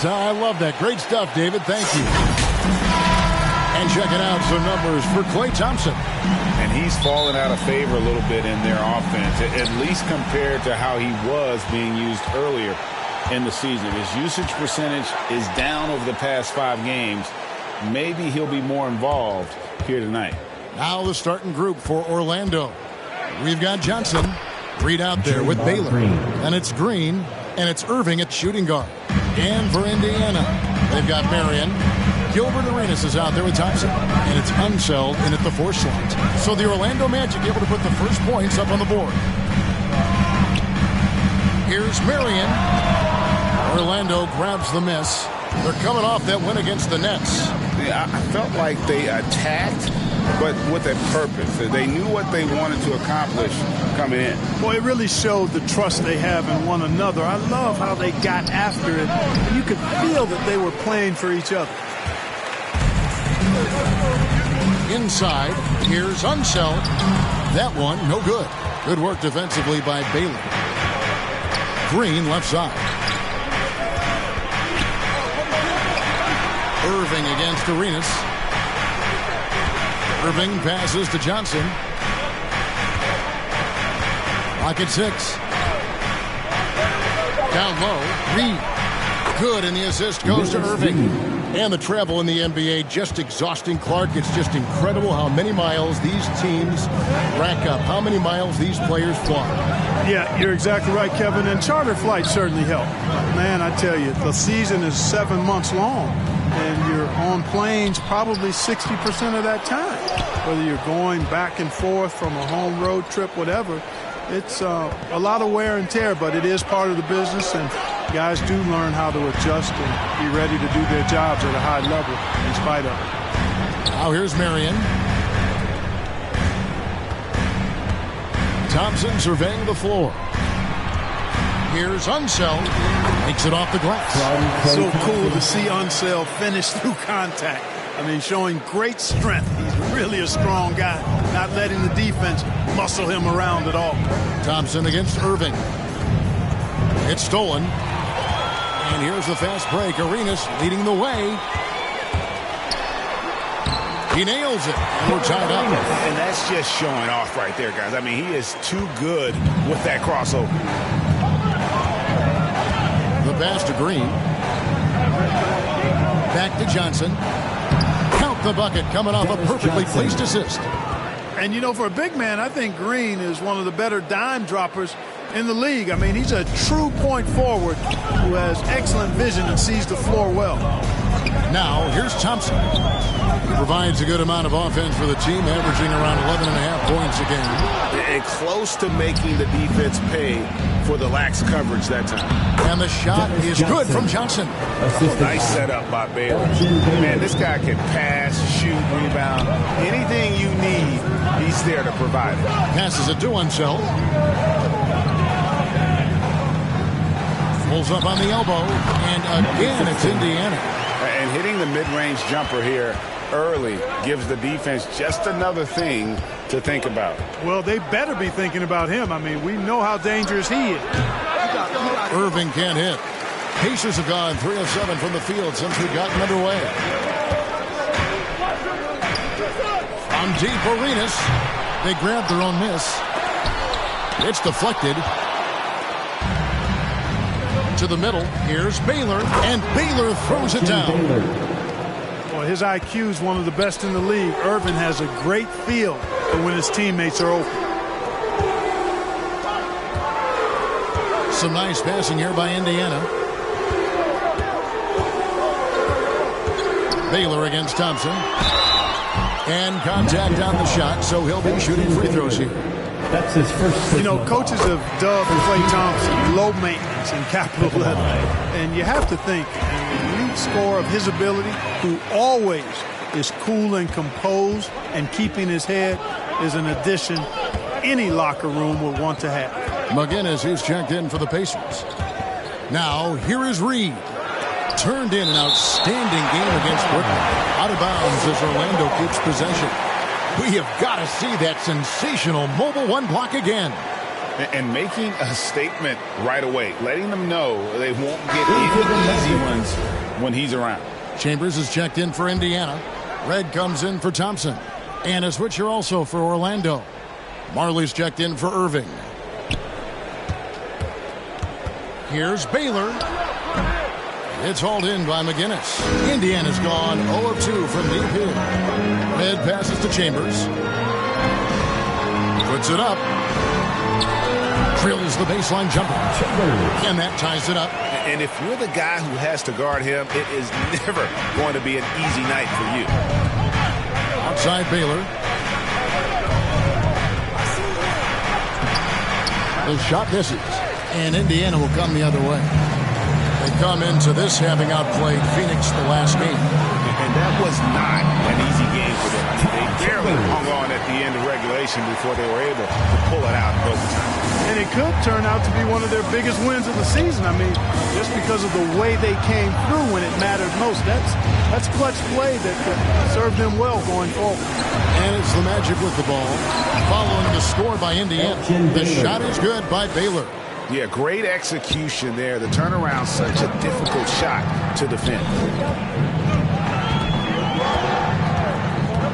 C: I love that. Great stuff, David. Thank you. And checking out some numbers for Klay Thompson.
E: And he's fallen out of favor a little bit in their offense, at least compared to how he was being used earlier in the season. His usage percentage is down over the past 5 games. Maybe he'll be more involved here tonight.
C: Now the starting group for Orlando. We've got Johnson, Reed out there with Baylor. And it's Green, and it's Irving at shooting guard. And for Indiana, they've got Marion. Gilbert Arenas is out there with Thompson. And it's Unseld in at the 4 slot. So the Orlando Magic able to put the first points up on the board. Here's Marion. Orlando grabs the miss. They're coming off that win against the Nets.
E: Yeah, I felt like they attacked, but with a purpose. They knew what they wanted to accomplish coming in.
R: Boy, it really showed the trust they have in one another. I love how they got after it. And you could feel that they were playing for each other.
C: Inside, here's Unseld. That one, no good. Good work defensively by Baylor. Green left side. Irving against Arenas. Irving passes to Johnson. Rocket 6. Down low. Reed. Good, and the assist goes to Irving. And the travel in the NBA, just exhausting. Clark, it's just incredible how many miles these teams rack up, how many miles these players fly.
R: Yeah, you're exactly right, Kevin. And charter flights certainly help. Man, I tell you, the season is 7 months long. And you're on planes probably 60% of that time. Whether you're going back and forth from a home road trip, whatever, it's a lot of wear and tear, but it is part of the business, and guys do learn how to adjust and be ready to do their jobs at a high level in spite of it.
C: Now here's Marion. Thompson surveying the floor. Here's Unseld. Makes it off the glass.
R: So cool to see Unseld finish through contact. I mean, showing great strength. He's really a strong guy, not letting the defense muscle him around at all.
C: Thompson against Irving. It's stolen. And here's the fast break. Arenas leading the way. He nails it. And we're tied up.
E: And that's just showing off right there, guys. I mean, he is too good with that crossover.
C: The pass to Green. Back to Johnson. Count the bucket, coming off a perfectly placed assist.
R: And, you know, for a big man, I think Green is one of the better dime droppers in the league. I mean, he's a true point forward who has excellent vision and sees the floor well.
C: Now, here's Thompson. He provides a good amount of offense for the team, averaging around 11.5 points a game.
E: And close to making the defense pay for the lax coverage that time.
C: And the shot is good from Johnson.
E: Nice setup by Baylor. Man, this guy can pass, shoot, rebound. Anything you need, he's there to provide it.
C: Passes it to Unseld. Pulls up on the elbow, and again it's Indiana.
E: And hitting the mid-range jumper here early gives the defense just another thing to think about.
R: Well, they better be thinking about him. I mean, we know how dangerous he is.
C: Irving can't hit. Pacers have gone 3 of 7 from the field since we've gotten underway. On deep, Arenas. They grabbed their own miss. It's deflected. To the middle. Here's Baylor. And Baylor throws it down.
G: Well, his IQ is one of the best in the league. Irvin has a great feel for when his teammates are open.
C: Some nice passing here by Indiana. Baylor against Thompson. And contact on the shot, so he'll be shooting free throws here.
G: That's his first. You know, coaches have dubbed Klay Thompson low maintenance in capital letters. And you have to think, an elite scorer of his ability, who always is cool and composed and keeping his head, is an addition any locker room would want to have.
C: McGinnis, who's checked in for the Pacers. Now, here is Reed. Turned in an outstanding game against Brooklyn. Out of bounds as Orlando keeps possession. We have got to see that sensational mobile one block again.
E: And making a statement right away, letting them know they won't get any easy ones when he's around.
C: Chambers is checked in for Indiana. Red comes in for Thompson. And a switcher also for Orlando. Marley's checked in for Irving. Here's Baylor. It's hauled in by McGinnis. Indiana's gone 0 of 2 from deep here. Red passes to Chambers. Puts it up. Drills the baseline jumper. And that ties it up.
E: And if you're the guy who has to guard him, it is never going to be an easy night for you.
C: Outside Baylor. The shot misses. And Indiana will come the other way. They come into this having outplayed Phoenix the last game.
E: And that was not an easy game for them. They barely hung on at the end of regulation before they were able to pull it out in overtime.
G: And it could turn out to be one of their biggest wins of the season. I mean, just because of the way they came through when it mattered most. That's clutch play that could serve them well going forward.
C: And it's the Magic with the ball. Following the score by Indiana. The shot is good by Baylor.
E: Yeah, great execution there. The turnaround, such a difficult shot to defend.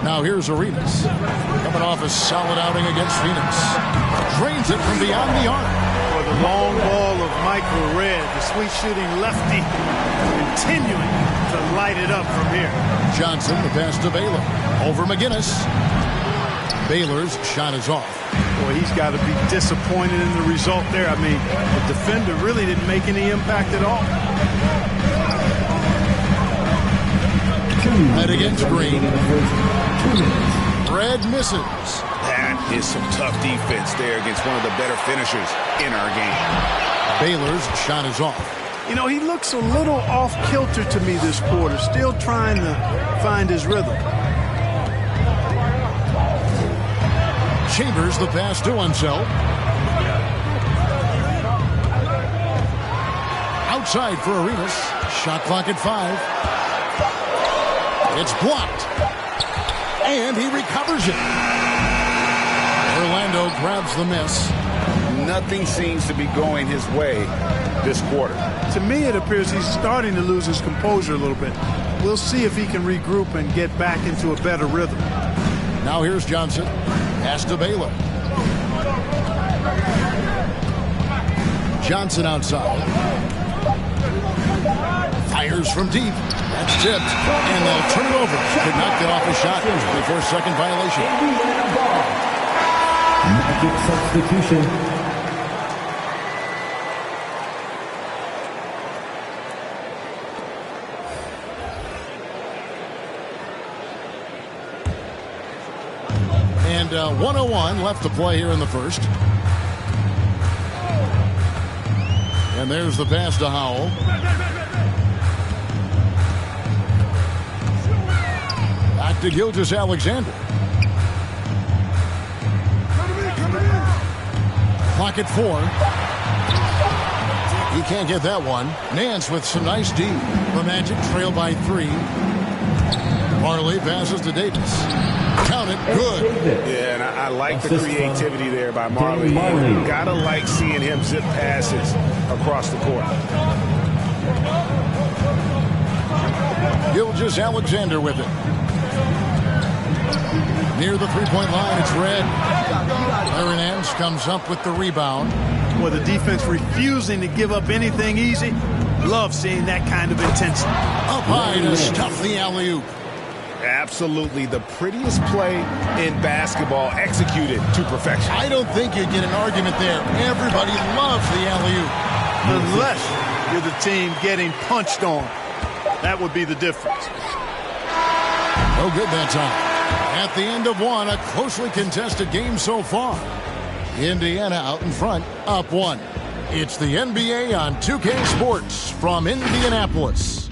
C: Now here's Arenas. Coming off a solid outing against Phoenix. Drains it from beyond the arc.
G: For the long ball of Michael Red, the sweet shooting lefty, continuing to light it up from here.
C: Johnson, the pass to Baylor. Over McGinnis. Baylor's shot is off.
G: Boy, he's got to be disappointed in the result there. I mean, the defender really didn't make any impact at all.
C: Head against Green. Red misses.
E: That is some tough defense there against one of the better finishers in our game.
C: Baylor's shot is off.
G: You know, he looks a little off-kilter to me this quarter, still trying to find his rhythm.
C: Chambers the pass to Unseld. Outside for Arenas. Shot clock at 5. It's blocked. And he recovers it. Orlando grabs the miss.
E: Nothing seems to be going his way this quarter.
G: To me, it appears he's starting to lose his composure a little bit. We'll see if he can regroup and get back into a better rhythm.
C: Now here's Johnson. Pass to Baylor. Johnson outside. Fires from deep. That's tipped. And they'll turn it over. Could not get off a shot. 24-second violation.
H: Magic substitution.
C: And 1:01 left to play here in the first. And there's the pass to Howell. Back to Gilgeous-Alexander. Clock at 4. He can't get that one. Nance with some nice D. The Magic trail by 3. Marley passes to Davis. Count it, good.
M: Yeah, and I like the creativity there by Marley. You gotta like seeing him zip passes across the court.
C: Gilgeous-Alexander with it. Near the three-point line, it's Red. Aaron Nance comes up with the rebound.
G: Well, the defense refusing to give up anything easy. Love seeing that kind of intensity.
C: Up high to stuff the alley-oop.
M: Absolutely the prettiest play in basketball, executed to perfection.
C: I don't think you'd get an argument there. Everybody loves the alley-oop.
G: Unless you're the team getting punched on. That would be the difference.
C: No good that time. At the end of one, a closely contested game so far. Indiana out in front, up one. It's the NBA on 2K Sports from Indianapolis.